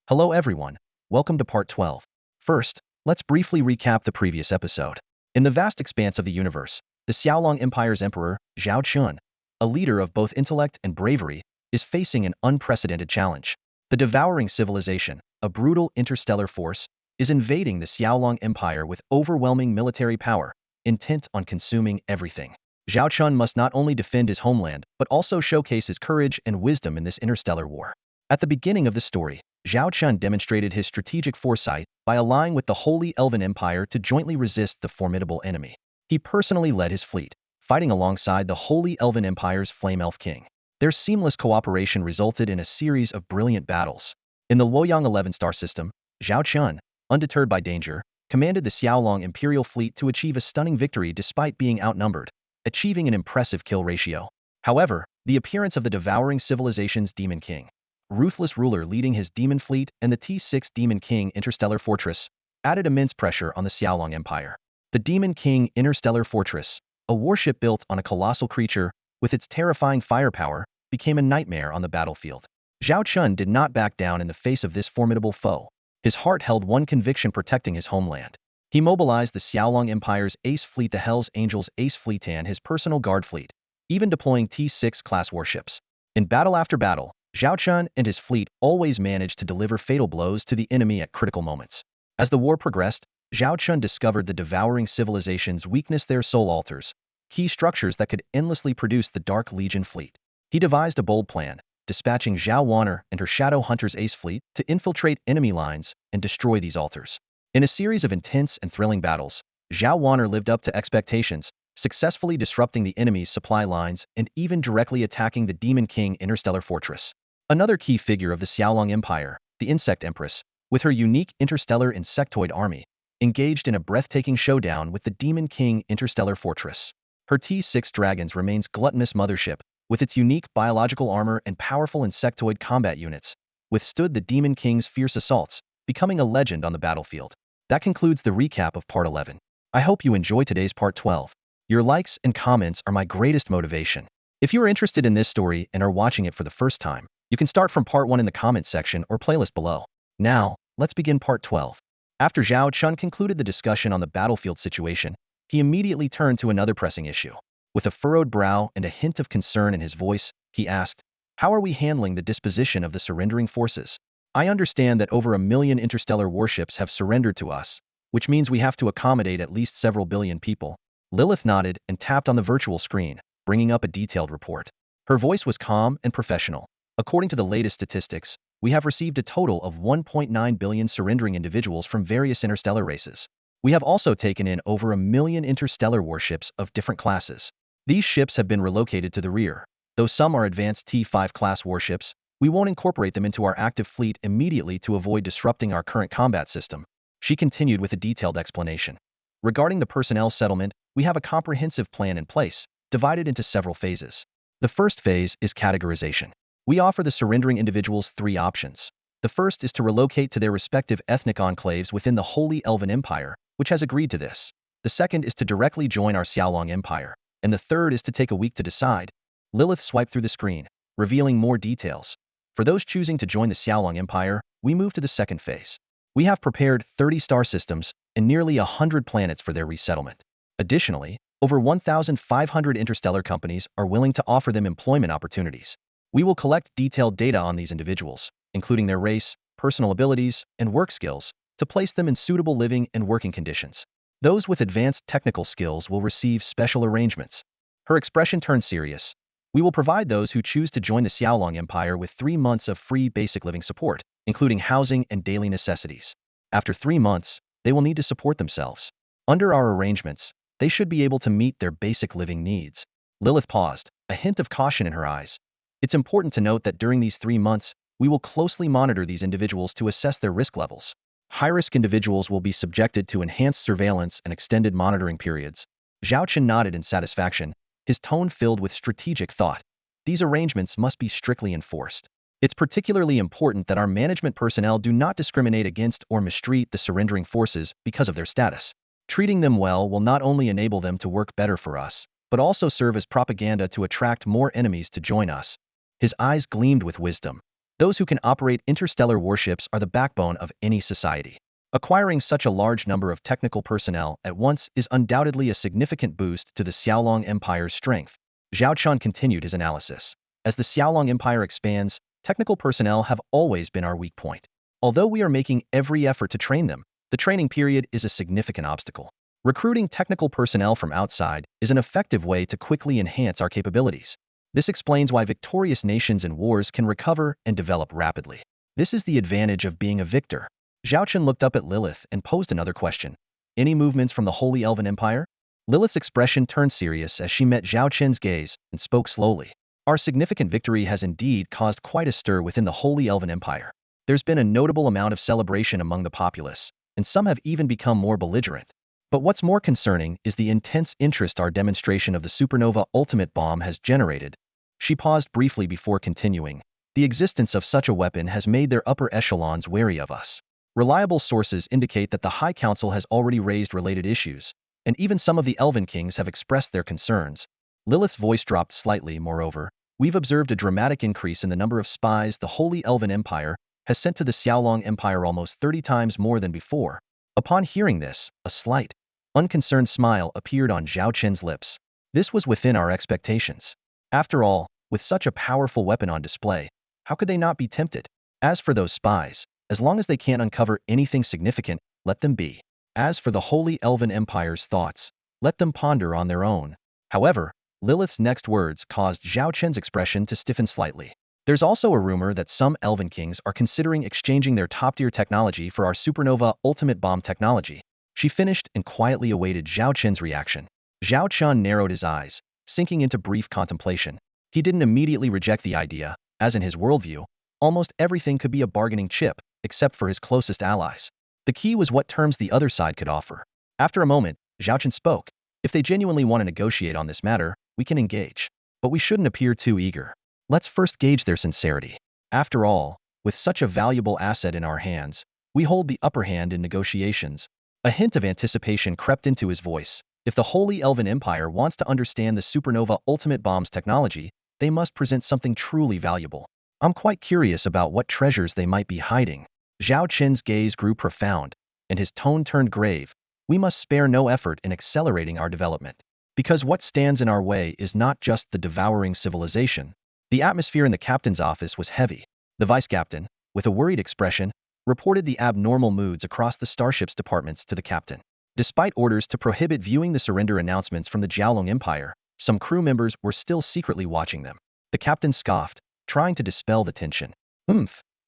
Hello everyone, welcome to part 12. First, let's briefly recap the previous episode. In the vast expanse of the universe, the Xiaolong Empire's emperor, Zhao Chen, a leader of both intellect and bravery, is facing an unprecedented challenge. The devouring civilization, a brutal interstellar force, is invading the Xiaolong Empire with overwhelming military power, intent on consuming everything. Zhao Chen must not only defend his homeland, but also showcase his courage and wisdom in this interstellar war. At the beginning of the story, Zhao Chen demonstrated his strategic foresight by allying with the Holy Elven Empire to jointly resist the formidable enemy. He personally led his fleet, fighting alongside the Holy Elven Empire's Flame Elf King. Their seamless cooperation resulted in a series of brilliant battles. In the Luoyang 11 star system, Zhao Chen, undeterred by danger, commanded the Xiaolong Imperial fleet to achieve a stunning victory despite being outnumbered, achieving an impressive kill ratio. However, the appearance of the devouring civilization's Demon King, ruthless ruler leading his demon fleet, and the T6 Demon King Interstellar Fortress added immense pressure on the Xiaolong Empire. The Demon King Interstellar Fortress, a warship built on a colossal creature with its terrifying firepower, became a nightmare on the battlefield. Zhao Chen did not back down in the face of this formidable foe. His heart held one conviction: protecting his homeland. He mobilized the Xiaolong Empire's Ace Fleet, the Hell's Angels Ace Fleet, and his personal guard fleet, even deploying T6 class warships. In battle after battle, Zhao Chen and his fleet always managed to deliver fatal blows to the enemy at critical moments. As the war progressed, Zhao Chen discovered the devouring civilization's weakness: their soul altars, key structures that could endlessly produce the Dark Legion fleet. He devised a bold plan, dispatching Zhao Wanner and her Shadow Hunters Ace Fleet to infiltrate enemy lines and destroy these altars. In a series of intense and thrilling battles, Zhao Wanner lived up to expectations, successfully disrupting the enemy's supply lines and even directly attacking the Demon King Interstellar Fortress. Another key figure of the Xiaolong Empire, the Insect Empress, with her unique interstellar insectoid army, engaged in a breathtaking showdown with the Demon King Interstellar Fortress. Her T6 Dragons remains gluttonous mothership, with its unique biological armor and powerful insectoid combat units, withstood the Demon King's fierce assaults, becoming a legend on the battlefield. That concludes the recap of Part 11. I hope you enjoy today's Part 12. Your likes and comments are my greatest motivation. If you are interested in this story and are watching it for the first time, you can start from Part 1 in the comments section or playlist below. Now, let's begin Part 12. After Zhao Chen concluded the discussion on the battlefield situation, he immediately turned to another pressing issue. With a furrowed brow and a hint of concern in his voice, he asked, "How are we handling the disposition of the surrendering forces? I understand that over 1 million interstellar warships have surrendered to us, which means we have to accommodate at least several billion people." Lilith nodded and tapped on the virtual screen, bringing up a detailed report. Her voice was calm and professional. "According to the latest statistics, we have received a total of 1.9 billion surrendering individuals from various interstellar races. We have also taken in over 1 million interstellar warships of different classes. These ships have been relocated to the rear. Though some are advanced T5 class warships, we won't incorporate them into our active fleet immediately to avoid disrupting our current combat system." She continued with a detailed explanation. "Regarding the personnel settlement, we have a comprehensive plan in place, divided into several phases. The first phase is categorization. We offer the surrendering individuals 3 options. The first is to relocate to their respective ethnic enclaves within the Holy Elven Empire, which has agreed to this. The second is to directly join our Xiaolong Empire. And the third is to take a week to decide." Lilith swiped through the screen, revealing more details. "For those choosing to join the Xiaolong Empire, we move to the second phase. We have prepared 30 star systems and nearly 100 planets for their resettlement. Additionally, over 1,500 interstellar companies are willing to offer them employment opportunities. We will collect detailed data on these individuals, including their race, personal abilities, and work skills, to place them in suitable living and working conditions. Those with advanced technical skills will receive special arrangements." Her expression turned serious. "We will provide those who choose to join the Xiaolong Empire with 3 months of free basic living support, including housing and daily necessities. After 3 months, they will need to support themselves. Under our arrangements, they should be able to meet their basic living needs." Lilith paused, a hint of caution in her eyes. "It's important to note that during these 3 months, we will closely monitor these individuals to assess their risk levels. High-risk individuals will be subjected to enhanced surveillance and extended monitoring periods." Zhao Chen nodded in satisfaction, his tone filled with strategic thought. "These arrangements must be strictly enforced. It's particularly important that our management personnel do not discriminate against or mistreat the surrendering forces because of their status. Treating them well will not only enable them to work better for us, but also serve as propaganda to attract more enemies to join us." His eyes gleamed with wisdom. Those who can operate interstellar warships are the backbone of any society. Acquiring such a large number of technical personnel at once is undoubtedly a significant boost to the Xiaolong Empire's strength. Zhao Chen continued his analysis. As the Xiaolong Empire expands, technical personnel have always been our weak point. Although we are making every effort to train them, the training period is a significant obstacle. Recruiting technical personnel from outside is an effective way to quickly enhance our capabilities. This explains why victorious nations in wars can recover and develop rapidly. This is the advantage of being a victor. Zhao Chen looked up at Lilith and posed another question. Any movements from the Holy Elven Empire? Lilith's expression turned serious as she met Zhao Chen's gaze and spoke slowly. Our significant victory has indeed caused quite a stir within the Holy Elven Empire. There's been a notable amount of celebration among the populace, and some have even become more belligerent. But what's more concerning is the intense interest our demonstration of the supernova ultimate bomb has generated. She paused briefly before continuing. The existence of such a weapon has made their upper echelons wary of us. Reliable sources indicate that the High Council has already raised related issues, and even some of the Elven Kings have expressed their concerns. Lilith's voice dropped slightly. Moreover, we've observed a dramatic increase in the number of spies the Holy Elven Empire has sent to the Xiaolong Empire, almost 30 times more than before. Upon hearing this, a slight, unconcerned smile appeared on Zhao Chen's lips. This was within our expectations. After all, with such a powerful weapon on display, how could they not be tempted? As for those spies, as long as they can't uncover anything significant, let them be. As for the Holy Elven Empire's thoughts, let them ponder on their own. However, Lilith's next words caused Zhao Chen's expression to stiffen slightly. There's also a rumor that some Elven Kings are considering exchanging their top-tier technology for our supernova ultimate bomb technology. She finished and quietly awaited Zhao Chen's reaction. Zhao Chen narrowed his eyes, sinking into brief contemplation. He didn't immediately reject the idea, as in his worldview, almost everything could be a bargaining chip, except for his closest allies. The key was what terms the other side could offer. After a moment, Zhao Chen spoke. If they genuinely want to negotiate on this matter, we can engage. But we shouldn't appear too eager. Let's first gauge their sincerity. After all, with such a valuable asset in our hands, we hold the upper hand in negotiations. A hint of anticipation crept into his voice. If the Holy Elven Empire wants to understand the supernova ultimate bomb's technology, they must present something truly valuable. I'm quite curious about what treasures they might be hiding. Zhao Chen's gaze grew profound, and his tone turned grave. We must spare no effort in accelerating our development. Because what stands in our way is not just the devouring civilization. The atmosphere in the captain's office was heavy. The vice-captain, with a worried expression, reported the abnormal moods across the starship's departments to the captain. Despite orders to prohibit viewing the surrender announcements from the Xiaolong Empire, some crew members were still secretly watching them. The captain scoffed, trying to dispel the tension.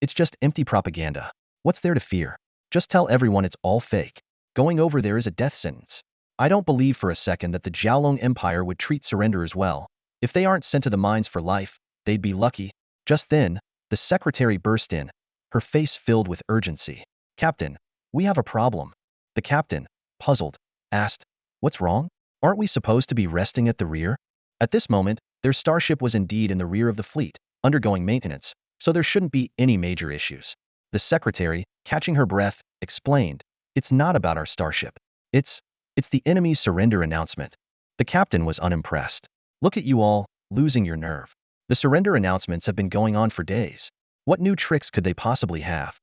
It's just empty propaganda. What's there to fear? Just tell everyone it's all fake. Going over there is a death sentence. I don't believe for a second that the Xiaolong Empire would treat surrenderers well. If they aren't sent to the mines for life, they'd be lucky. Just then, the secretary burst in, her face filled with urgency. Captain, we have a problem. The captain, puzzled, asked, what's wrong? Aren't we supposed to be resting at the rear? At this moment, their starship was indeed in the rear of the fleet, undergoing maintenance, so there shouldn't be any major issues. The secretary, catching her breath, explained, it's not about our starship. It's the enemy's surrender announcement. The captain was unimpressed. Look at you all, losing your nerve. The surrender announcements have been going on for days. What new tricks could they possibly have?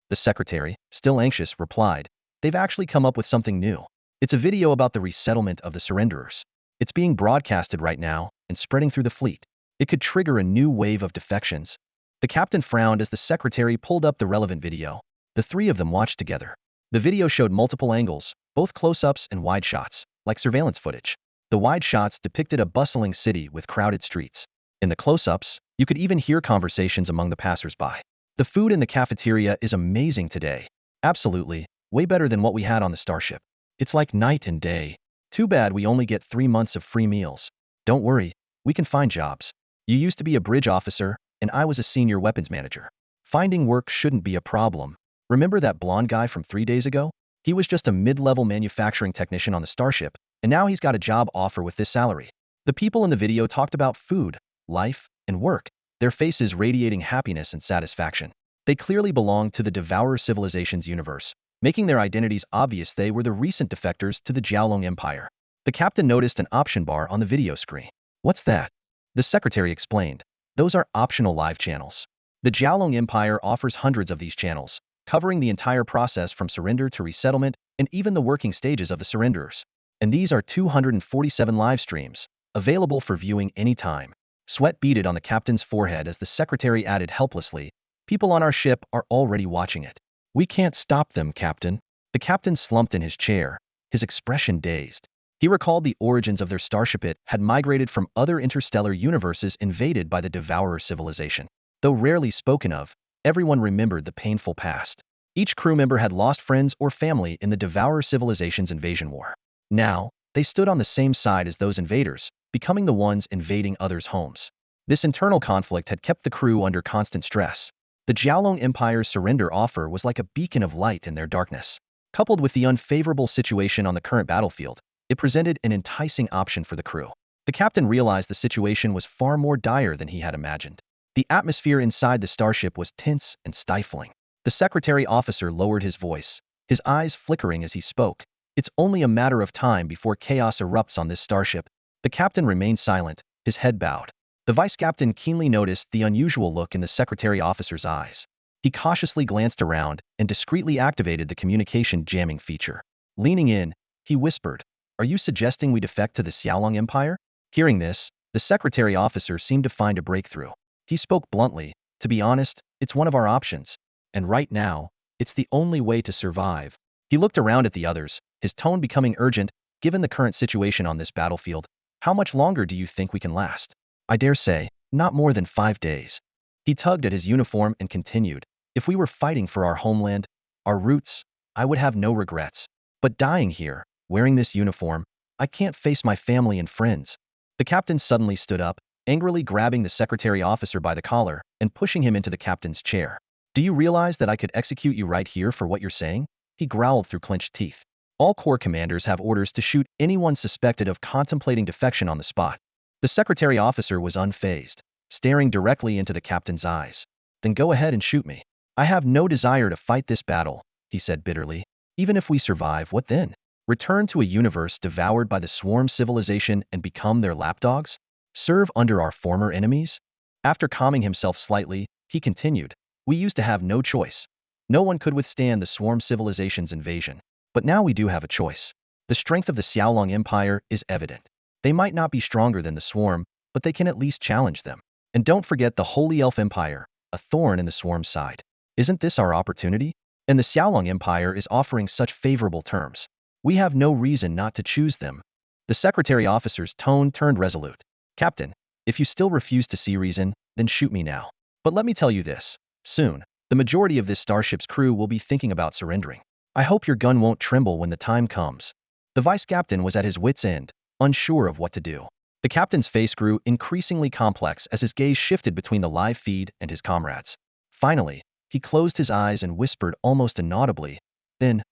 The secretary, still anxious, replied, they've actually come up with something new. It's a video about the resettlement of the surrenderers. It's being broadcasted right now and spreading through the fleet. It could trigger a new wave of defections. The captain frowned as the secretary pulled up the relevant video. The three of them watched together. The video showed multiple angles, both close-ups and wide shots, like surveillance footage. The wide shots depicted a bustling city with crowded streets. In the close-ups, you could even hear conversations among the passers-by. The food in the cafeteria is amazing today. Absolutely, way better than what we had on the starship. It's like night and day. Too bad we only get 3 months of free meals. Don't worry, we can find jobs. You used to be a bridge officer, and I was a senior weapons manager. Finding work shouldn't be a problem. Remember that blonde guy from 3 days ago? He was just a mid-level manufacturing technician on the starship, and now he's got a job offer with this salary. The people in the video talked about food, life, and work, their faces radiating happiness and satisfaction. They clearly belonged to the Devourer civilization's universe, making their identities obvious. They were the recent defectors to the Xiaolong Empire. The captain noticed an option bar on the video screen. What's that? The secretary explained. Those are optional live channels. The Jiaolong Empire offers hundreds of these channels, covering the entire process from surrender to resettlement and even the working stages of the surrenderers. And these are 247 live streams, available for viewing anytime. Sweat beaded on the captain's forehead as the secretary added helplessly, "People on our ship are already watching it. We can't stop them, Captain." The captain slumped in his chair, his expression dazed. He recalled the origins of their starship. It had migrated from other interstellar universes invaded by the Devourer civilization. Though rarely spoken of, everyone remembered the painful past. Each crew member had lost friends or family in the Devourer civilization's invasion war. Now, they stood on the same side as those invaders, becoming the ones invading others' homes. This internal conflict had kept the crew under constant stress. The Jiaolong Empire's surrender offer was like a beacon of light in their darkness. Coupled with the unfavorable situation on the current battlefield, it presented an enticing option for the crew. The captain realized the situation was far more dire than he had imagined. The atmosphere inside the starship was tense and stifling. The secretary officer lowered his voice, his eyes flickering as he spoke. "It's only a matter of time before chaos erupts on this starship." The captain remained silent, his head bowed. The vice captain keenly noticed the unusual look in the secretary officer's eyes. He cautiously glanced around and discreetly activated the communication jamming feature. Leaning in, he whispered, "Are you suggesting we defect to the Xiaolong Empire?" Hearing this, the secretary officer seemed to find a breakthrough. He spoke bluntly, "To be honest, it's one of our options. And right now, it's the only way to survive." He looked around at the others, his tone becoming urgent. "Given the current situation on this battlefield, how much longer do you think we can last?" "I dare say, not more than 5 days." He tugged at his uniform and continued, "If we were fighting for our homeland, our roots, I would have no regrets. But dying here, wearing this uniform, I can't face my family and friends." The captain suddenly stood up, angrily grabbing the secretary officer by the collar and pushing him into the captain's chair. "Do you realize that I could execute you right here for what you're saying?" He growled through clenched teeth. "All corps commanders have orders to shoot anyone suspected of contemplating defection on the spot." The secretary officer was unfazed, staring directly into the captain's eyes. "Then go ahead and shoot me. I have no desire to fight this battle," he said bitterly. "Even if we survive, what then? Return to a universe devoured by the swarm civilization and become their lapdogs? Serve under our former enemies?" After calming himself slightly, he continued, "We used to have no choice. No one could withstand the swarm civilization's invasion. But now we do have a choice. The strength of the Xiaolong Empire is evident. They might not be stronger than the swarm, but they can at least challenge them. And don't forget the Holy Elf Empire, a thorn in the swarm's side. Isn't this our opportunity? And the Xiaolong Empire is offering such favorable terms. We have no reason not to choose them." The secretary officer's tone turned resolute. "Captain, if you still refuse to see reason, then shoot me now. But let me tell you this. Soon, the majority of this starship's crew will be thinking about surrendering. I hope your gun won't tremble when the time comes." The vice captain was at his wit's end, unsure of what to do. The captain's face grew increasingly complex as his gaze shifted between the live feed and his comrades. Finally, he closed his eyes and whispered almost inaudibly, "Then,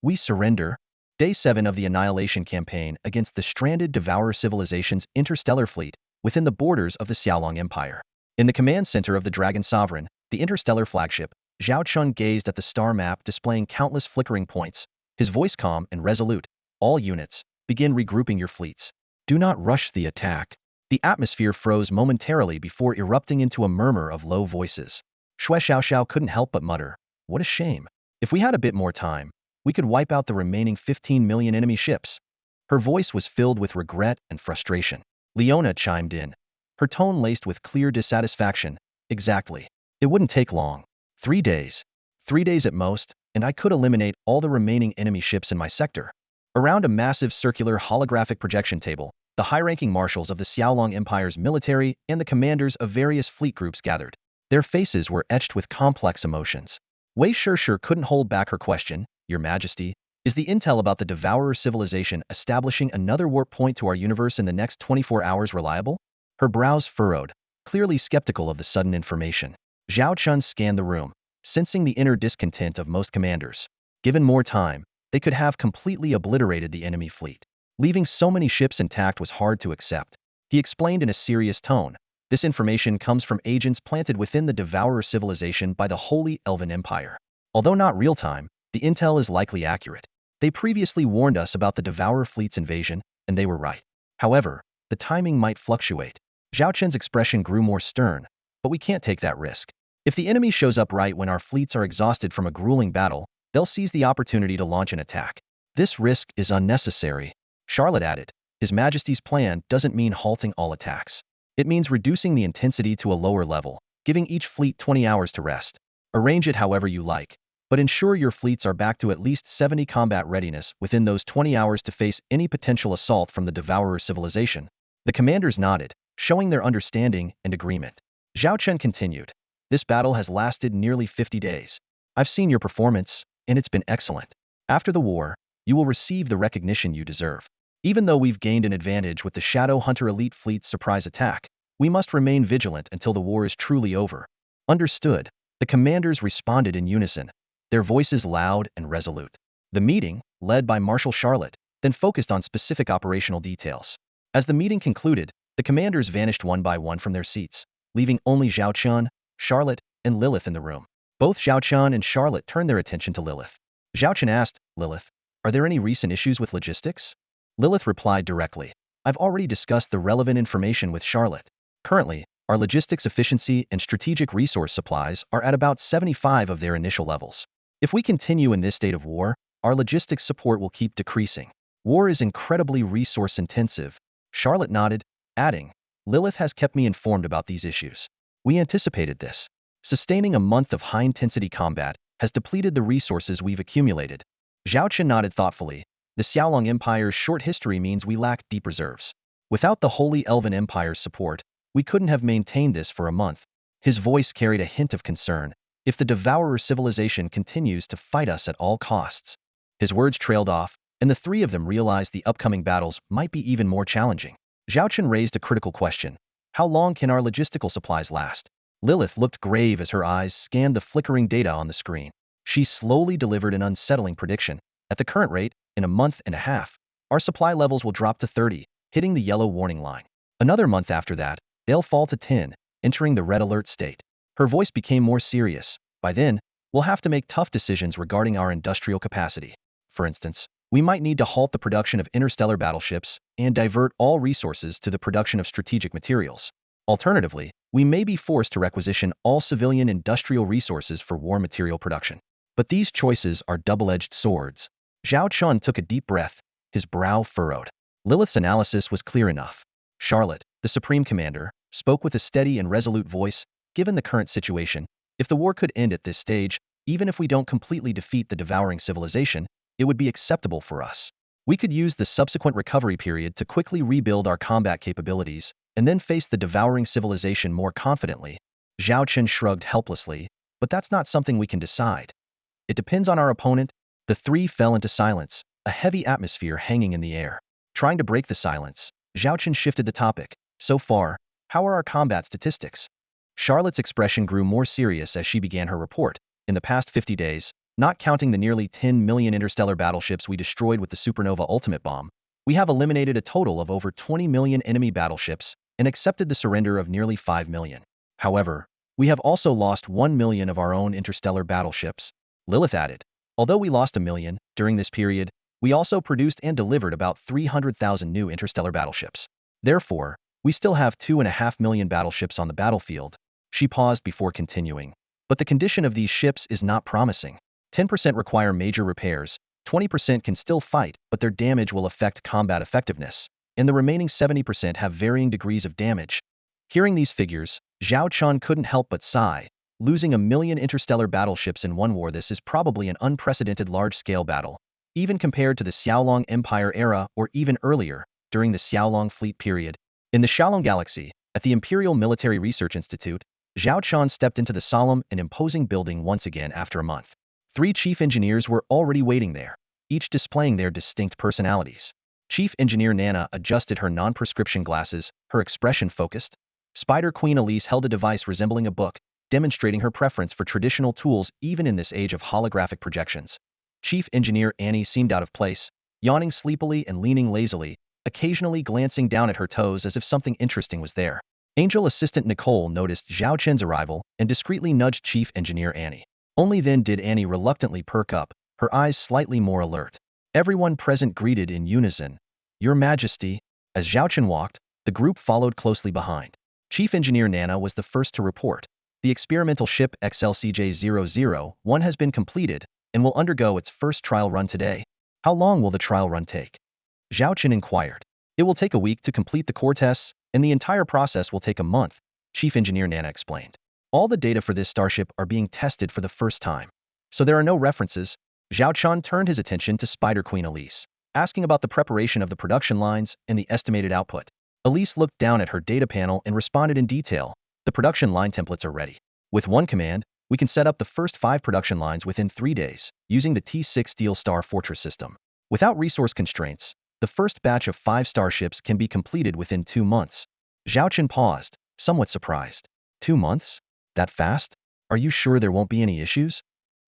we surrender." Day 7 of the Annihilation campaign against the stranded Devourer civilization's interstellar fleet within the borders of the Xiaolong Empire. In the command center of the Dragon Sovereign, the interstellar flagship, Zhao Chen gazed at the star map displaying countless flickering points, his voice calm and resolute. "All units, begin regrouping your fleets. Do not rush the attack." The atmosphere froze momentarily before erupting into a murmur of low voices. Shui Xiaoxiao couldn't help but mutter, "What a shame. If we had a bit more time, we could wipe out the remaining 15 million enemy ships." Her voice was filled with regret and frustration. Leona chimed in, her tone laced with clear dissatisfaction. "Exactly. It wouldn't take long. 3 days. 3 days at most, and I could eliminate all the remaining enemy ships in my sector." Around a massive circular holographic projection table, the high-ranking marshals of the Xiaolong Empire's military and the commanders of various fleet groups gathered. Their faces were etched with complex emotions. Wei Shishir couldn't hold back her question, "Your Majesty, is the intel about the Devourer civilization establishing another warp point to our universe in the next 24 hours reliable?" Her brows furrowed, clearly skeptical of the sudden information. Zhao Chen scanned the room, sensing the inner discontent of most commanders. Given more time, they could have completely obliterated the enemy fleet. Leaving so many ships intact was hard to accept. He explained in a serious tone, "This information comes from agents planted within the Devourer civilization by the Holy Elven Empire. Although not real-time, the intel is likely accurate. They previously warned us about the Devourer fleet's invasion, and they were right. However, the timing might fluctuate." Zhao Chen's expression grew more stern, "But we can't take that risk. If the enemy shows up right when our fleets are exhausted from a grueling battle, they'll seize the opportunity to launch an attack. This risk is unnecessary, Charlotte added. His Majesty's plan doesn't mean halting all attacks. It means reducing the intensity to a lower level, giving each fleet 20 hours to rest. Arrange it however you like, but ensure your fleets are back to at least 70 combat readiness within those 20 hours to face any potential assault from the Devourer civilization. The commanders nodded, showing their understanding and agreement. Zhao Chen continued. This battle has lasted nearly 50 days. I've seen your performance, and it's been excellent. After the war, you will receive the recognition you deserve. Even though we've gained an advantage with the Shadow Hunter elite fleet's surprise attack, we must remain vigilant until the war is truly over. Understood. The commanders responded in unison, their voices loud and resolute. The meeting, led by Marshal Charlotte, then focused on specific operational details. As the meeting concluded, the commanders vanished one by one from their seats, leaving only Zhao Chen, Charlotte, and Lilith in the room. Both Zhao Chen and Charlotte turned their attention to Lilith. Zhao Chen asked, Lilith, are there any recent issues with logistics? Lilith replied directly, I've already discussed the relevant information with Charlotte. Currently, our logistics efficiency and strategic resource supplies are at about 75 of their initial levels. If we continue in this state of war, our logistics support will keep decreasing. War is incredibly resource-intensive. Charlotte nodded, adding, Lilith has kept me informed about these issues. We anticipated this. Sustaining a month of high-intensity combat has depleted the resources we've accumulated. Zhao Chen nodded thoughtfully. The Xiaolong Empire's short history means we lack deep reserves. Without the Holy Elven Empire's support, we couldn't have maintained this for a month. His voice carried a hint of concern. If the Devourer civilization continues to fight us at all costs. His words trailed off, and the three of them realized the upcoming battles might be even more challenging. Zhao Chen raised a critical question. How long can our logistical supplies last? Lilith looked grave as her eyes scanned the flickering data on the screen. She slowly delivered an unsettling prediction. At the current rate, in a month and a half, our supply levels will drop to 30, hitting the yellow warning line. Another month after that, they'll fall to 10, entering the red alert state. Her voice became more serious. By then, we'll have to make tough decisions regarding our industrial capacity. For instance, we might need to halt the production of interstellar battleships and divert all resources to the production of strategic materials. Alternatively, we may be forced to requisition all civilian industrial resources for war material production. But these choices are double-edged swords. Zhao Chen took a deep breath, his brow furrowed. Lilith's analysis was clear enough. Charlotte, the Supreme Commander, spoke with a steady and resolute voice. Given the current situation, if the war could end at this stage, even if we don't completely defeat the devouring civilization, it would be acceptable for us. We could use the subsequent recovery period to quickly rebuild our combat capabilities, and then face the devouring civilization more confidently. Zhao Chen shrugged helplessly, but that's not something we can decide. It depends on our opponent. The three fell into silence, a heavy atmosphere hanging in the air. Trying to break the silence, Zhao Chen shifted the topic. So far, how are our combat statistics? Charlotte's expression grew more serious as she began her report. In the past 50 days, not counting the nearly 10 million interstellar battleships we destroyed with the Supernova Ultimate Bomb, we have eliminated a total of over 20 million enemy battleships and accepted the surrender of nearly 5 million. However, we have also lost 1 million of our own interstellar battleships. Lilith added, although we lost 1 million during this period, we also produced and delivered about 300,000 new interstellar battleships. Therefore, we still have 2.5 million battleships on the battlefield. She paused before continuing. But the condition of these ships is not promising. 10% require major repairs, 20% can still fight, but their damage will affect combat effectiveness, and the remaining 70% have varying degrees of damage. Hearing these figures, Zhao Chen couldn't help but sigh. Losing 1 million interstellar battleships in one war, this is probably an unprecedented large-scale battle, even compared to the Xiaolong Empire era or even earlier, during the Xiaolong Fleet period. In the Xiaolong Galaxy, at the Imperial Military Research Institute, Zhao Chen stepped into the solemn and imposing building once again after a month. 3 chief engineers were already waiting there, each displaying their distinct personalities. Chief Engineer Nana adjusted her non-prescription glasses, her expression focused. Spider Queen Elise held a device resembling a book, demonstrating her preference for traditional tools even in this age of holographic projections. Chief Engineer Annie seemed out of place, yawning sleepily and leaning lazily, occasionally glancing down at her toes as if something interesting was there. Angel Assistant Nicole noticed Zhao Chen's arrival and discreetly nudged Chief Engineer Annie. Only then did Annie reluctantly perk up, her eyes slightly more alert. Everyone present greeted in unison, Your Majesty. As Zhao Chen walked, the group followed closely behind. Chief Engineer Nana was the first to report. The experimental ship XLCJ-001 has been completed and will undergo its first trial run today. How long will the trial run take? Zhao Chen inquired. It will take a week to complete the core tests, and the entire process will take a month, Chief Engineer Nana explained. All the data for this starship are being tested for the first time, so there are no references. Zhao Chen turned his attention to Spider Queen Elise, asking about the preparation of the production lines and the estimated output. Elise looked down at her data panel and responded in detail. The production line templates are ready. With one command, we can set up the first 5 production lines within 3 days, using the T6 Steel Star Fortress system. Without resource constraints, the first batch of 5 starships can be completed within 2 months. Zhao Chen paused, somewhat surprised. 2 months? That fast? Are you sure there won't be any issues?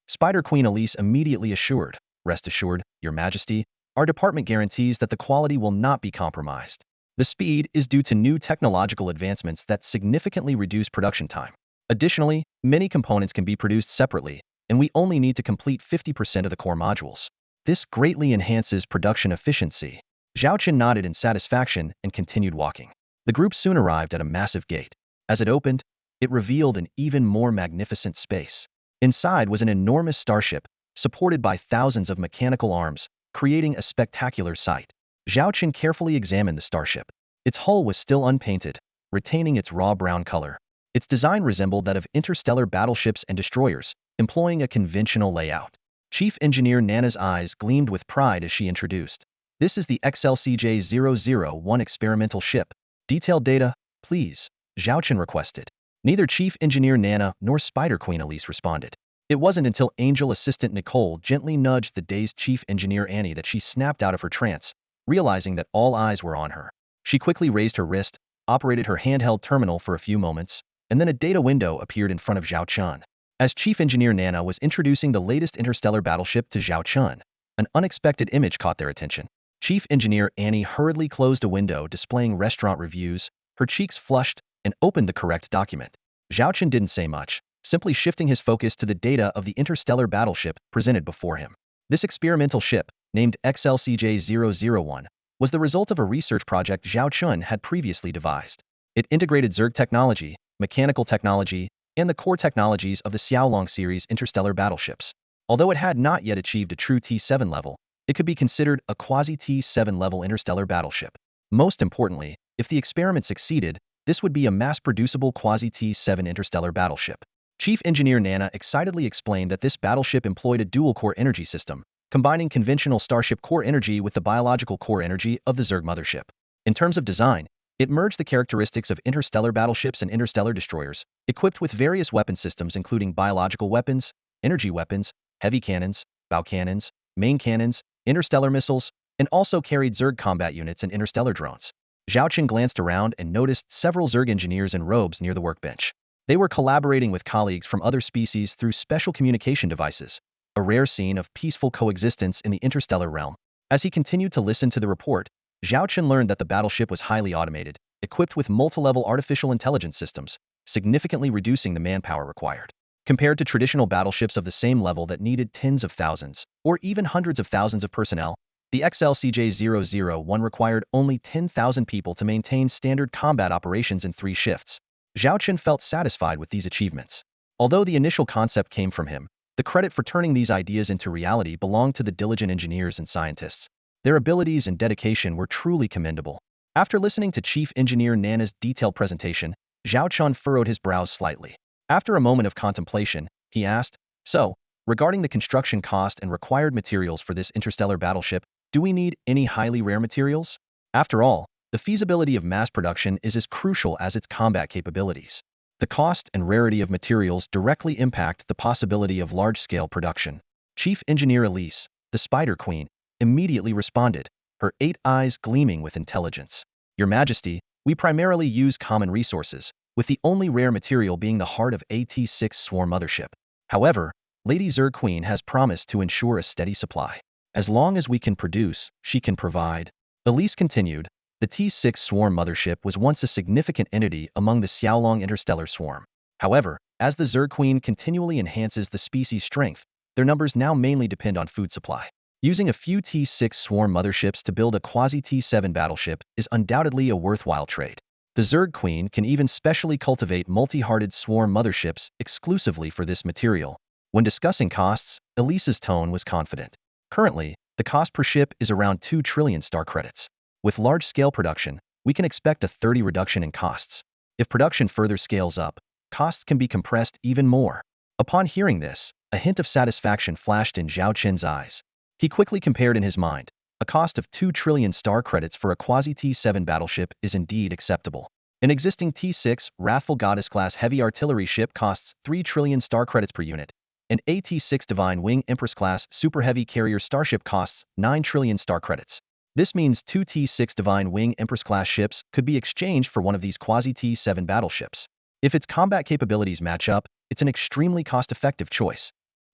Spider Queen Elise immediately assured, "Rest assured, Your Majesty, our department guarantees that the quality will not be compromised. The speed is due to new technological advancements that significantly reduce production time. Additionally, many components can be produced separately, and we only need to complete 50% of the core modules. This greatly enhances production efficiency." Zhao Chen nodded in satisfaction and continued walking. The group soon arrived at a massive gate. As it opened, it revealed an even more magnificent space. Inside was an enormous starship, supported by thousands of mechanical arms, creating a spectacular sight. Zhao Chen carefully examined the starship. Its hull was still unpainted, retaining its raw brown color. Its design resembled that of interstellar battleships and destroyers, employing a conventional layout. Chief Engineer Nana's eyes gleamed with pride as she introduced. "This is the XLCJ-001 experimental ship. Detailed data, please," Zhao Chen requested. Neither Chief Engineer Nana nor Spider Queen Elise responded. It wasn't until Angel Assistant Nicole gently nudged the dazed Chief Engineer Annie that she snapped out of her trance, realizing that all eyes were on her. She quickly raised her wrist, operated her handheld terminal for a few moments, and then a data window appeared in front of Zhao Chen. As Chief Engineer Nana was introducing the latest interstellar battleship to Zhao Chen, an unexpected image caught their attention. Chief Engineer Annie hurriedly closed a window displaying restaurant reviews, her cheeks flushed, and opened the correct document. Zhao Chen didn't say much, simply shifting his focus to the data of the interstellar battleship presented before him. This experimental ship, named XLCJ-001, was the result of a research project Zhao Chen had previously devised. It integrated Zerg technology, mechanical technology, and the core technologies of the Xiaolong series interstellar battleships. Although it had not yet achieved a true T7 level, it could be considered a quasi-T7 level interstellar battleship. Most importantly, if the experiment succeeded, this would be a mass-producible quasi-T7 interstellar battleship. Chief Engineer Nana excitedly explained that this battleship employed a dual-core energy system, combining conventional starship core energy with the biological core energy of the Zerg mothership. In terms of design, it merged the characteristics of interstellar battleships and interstellar destroyers, equipped with various weapon systems including biological weapons, energy weapons, heavy cannons, bow cannons, main cannons, interstellar missiles, and also carried Zerg combat units and interstellar drones. Zhao Chen glanced around and noticed several Zerg engineers in robes near the workbench. They were collaborating with colleagues from other species through special communication devices, a rare scene of peaceful coexistence in the interstellar realm. As he continued to listen to the report, Zhao Chen learned that the battleship was highly automated, equipped with multi-level artificial intelligence systems, significantly reducing the manpower required. Compared to traditional battleships of the same level that needed tens of thousands, or even hundreds of thousands of personnel, the XLCJ-001 required only 10,000 people to maintain standard combat operations in 3 shifts. Zhao Chen felt satisfied with these achievements. Although the initial concept came from him, the credit for turning these ideas into reality belonged to the diligent engineers and scientists. Their abilities and dedication were truly commendable. After listening to Chief Engineer Nana's detailed presentation, Zhao Chen furrowed his brows slightly. After a moment of contemplation, he asked, "So, regarding the construction cost and required materials for this interstellar battleship, do we need any highly rare materials? After all, the feasibility of mass production is as crucial as its combat capabilities. The cost and rarity of materials directly impact the possibility of large-scale production." Chief Engineer Elise, the Spider Queen, immediately responded, her 8 eyes gleaming with intelligence. "Your Majesty, we primarily use common resources, with the only rare material being the heart of AT-6 Swarm Mothership. However, Lady Zerg Queen has promised to ensure a steady supply. As long as we can produce, she can provide." Elise continued, "The T-6 Swarm Mothership was once a significant entity among the Xiaolong interstellar swarm. However, as the Zerg Queen continually enhances the species' strength, their numbers now mainly depend on food supply. Using a few T-6 Swarm Motherships to build a quasi-T-7 battleship is undoubtedly a worthwhile trade. The Zerg Queen can even specially cultivate multi-hearted swarm motherships exclusively for this material. When discussing costs, Elise's tone was confident. Currently, the cost per ship is around 2 trillion star credits. With large-scale production, we can expect a 30% reduction in costs. If production further scales up, costs can be compressed even more. Upon hearing this, a hint of satisfaction flashed in Zhao Chen's eyes. He quickly compared in his mind. A cost of 2 trillion star credits for a quasi-T7 battleship is indeed acceptable. An existing T6 Wrathful Goddess-class heavy artillery ship costs 3 trillion star credits per unit. An AT6 Divine Wing Empress-class super heavy carrier starship costs 9 trillion star credits. This means 2 T6 Divine Wing Empress-class ships could be exchanged for one of these quasi-T7 battleships. If its combat capabilities match up, it's an extremely cost-effective choice.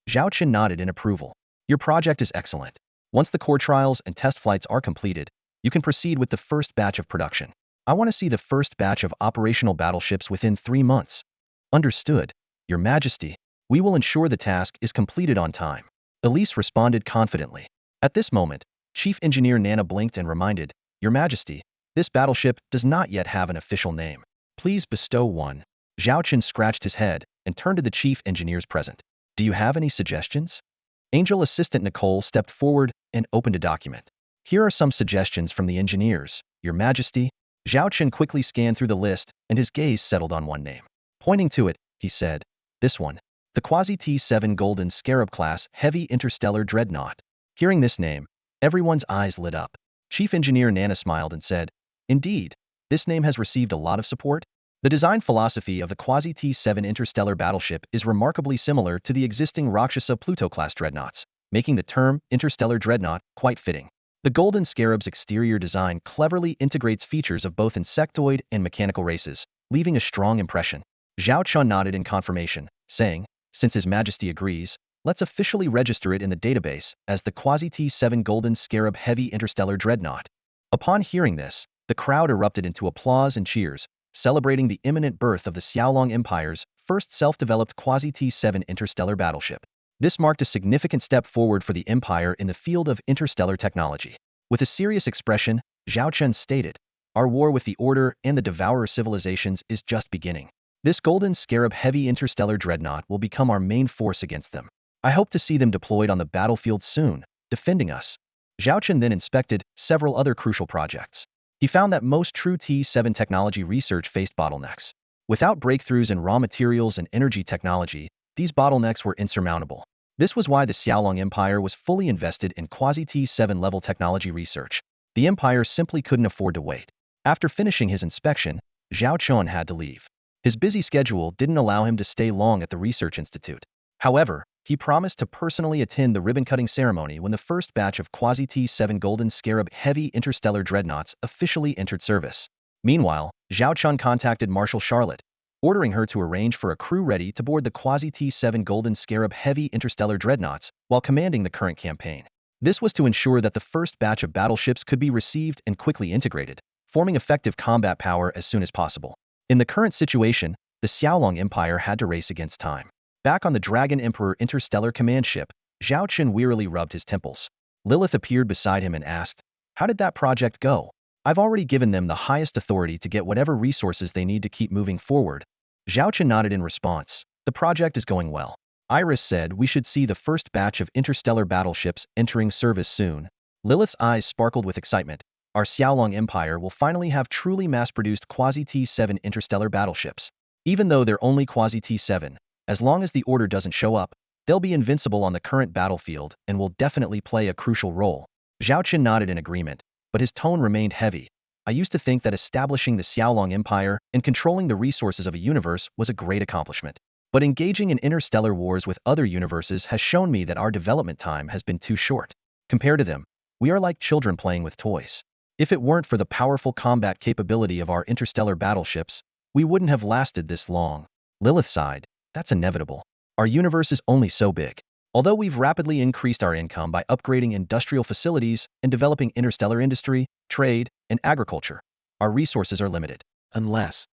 Zhao Chen nodded in approval. Your project is excellent. Once the core trials and test flights are completed, you can proceed with the first batch of production. I want to see the first batch of operational battleships within 3 months. Understood, Your Majesty. We will ensure the task is completed on time. Elise responded confidently. At this moment, Chief Engineer Nana blinked and reminded, Your Majesty, this battleship does not yet have an official name. Please bestow one. Zhao Chen scratched his head and turned to the chief engineers present. Do you have any suggestions? Angel Assistant Nicole stepped forward and opened a document. Here are some suggestions from the engineers, Your Majesty. Zhao Chen quickly scanned through the list and his gaze settled on one name. Pointing to it, he said, This one. The Quasi-T7 Golden Scarab class heavy interstellar dreadnought. Hearing this name, everyone's eyes lit up. Chief Engineer Nana smiled and said, Indeed, this name has received a lot of support. The design philosophy of the Quasi-T7 interstellar battleship is remarkably similar to the existing Rakshasa Pluto-class dreadnoughts, making the term interstellar dreadnought quite fitting. The Golden Scarab's exterior design cleverly integrates features of both insectoid and mechanical races, leaving a strong impression. Zhao Chen nodded in confirmation, saying, Since His Majesty agrees, let's officially register it in the database as the Quasi-T7 Golden Scarab Heavy Interstellar Dreadnought. Upon hearing this, the crowd erupted into applause and cheers, celebrating the imminent birth of the Xiaolong Empire's first self-developed Quasi-T7 interstellar battleship. This marked a significant step forward for the Empire in the field of interstellar technology. With a serious expression, Zhao Chen stated, Our war with the Order and the Devourer civilizations is just beginning. This Golden Scarab Heavy Interstellar Dreadnought will become our main force against them. I hope to see them deployed on the battlefield soon, defending us. Zhao Chen then inspected several other crucial projects. He found that most true T7 technology research faced bottlenecks. Without breakthroughs in raw materials and energy technology, these bottlenecks were insurmountable. This was why the Xiaolong Empire was fully invested in quasi-T7 level technology research. The Empire simply couldn't afford to wait. After finishing his inspection, Zhao Chen had to leave. His busy schedule didn't allow him to stay long at the Research Institute. However, he promised to personally attend the ribbon-cutting ceremony when the first batch of Quasi-T7 Golden Scarab Heavy Interstellar Dreadnoughts officially entered service. Meanwhile, Zhao Chen contacted Marshal Charlotte, ordering her to arrange for a crew ready to board the Quasi-T7 Golden Scarab Heavy Interstellar Dreadnoughts while commanding the current campaign. This was to ensure that the first batch of battleships could be received and quickly integrated, forming effective combat power as soon as possible. In the current situation, the Xiaolong Empire had to race against time. Back on the Dragon Emperor interstellar command ship, Zhao Chen wearily rubbed his temples. Lilith appeared beside him and asked, How did that project go? I've already given them the highest authority to get whatever resources they need to keep moving forward. Zhao Chen nodded in response. The project is going well. Iris said we should see the first batch of interstellar battleships entering service soon. Lilith's eyes sparkled with excitement. Our Xiaolong Empire will finally have truly mass-produced quasi-T7 interstellar battleships. Even though they're only quasi-T7, as long as the Order doesn't show up, they'll be invincible on the current battlefield and will definitely play a crucial role. Zhao Chen nodded in agreement, but his tone remained heavy. I used to think that establishing the Xiaolong Empire and controlling the resources of a universe was a great accomplishment. But engaging in interstellar wars with other universes has shown me that our development time has been too short. Compared to them, we are like children playing with toys. If it weren't for the powerful combat capability of our interstellar battleships, we wouldn't have lasted this long. Lilith sighed. That's inevitable. Our universe is only so big. Although we've rapidly increased our income by upgrading industrial facilities and developing interstellar industry, trade, and agriculture, our resources are limited. Unless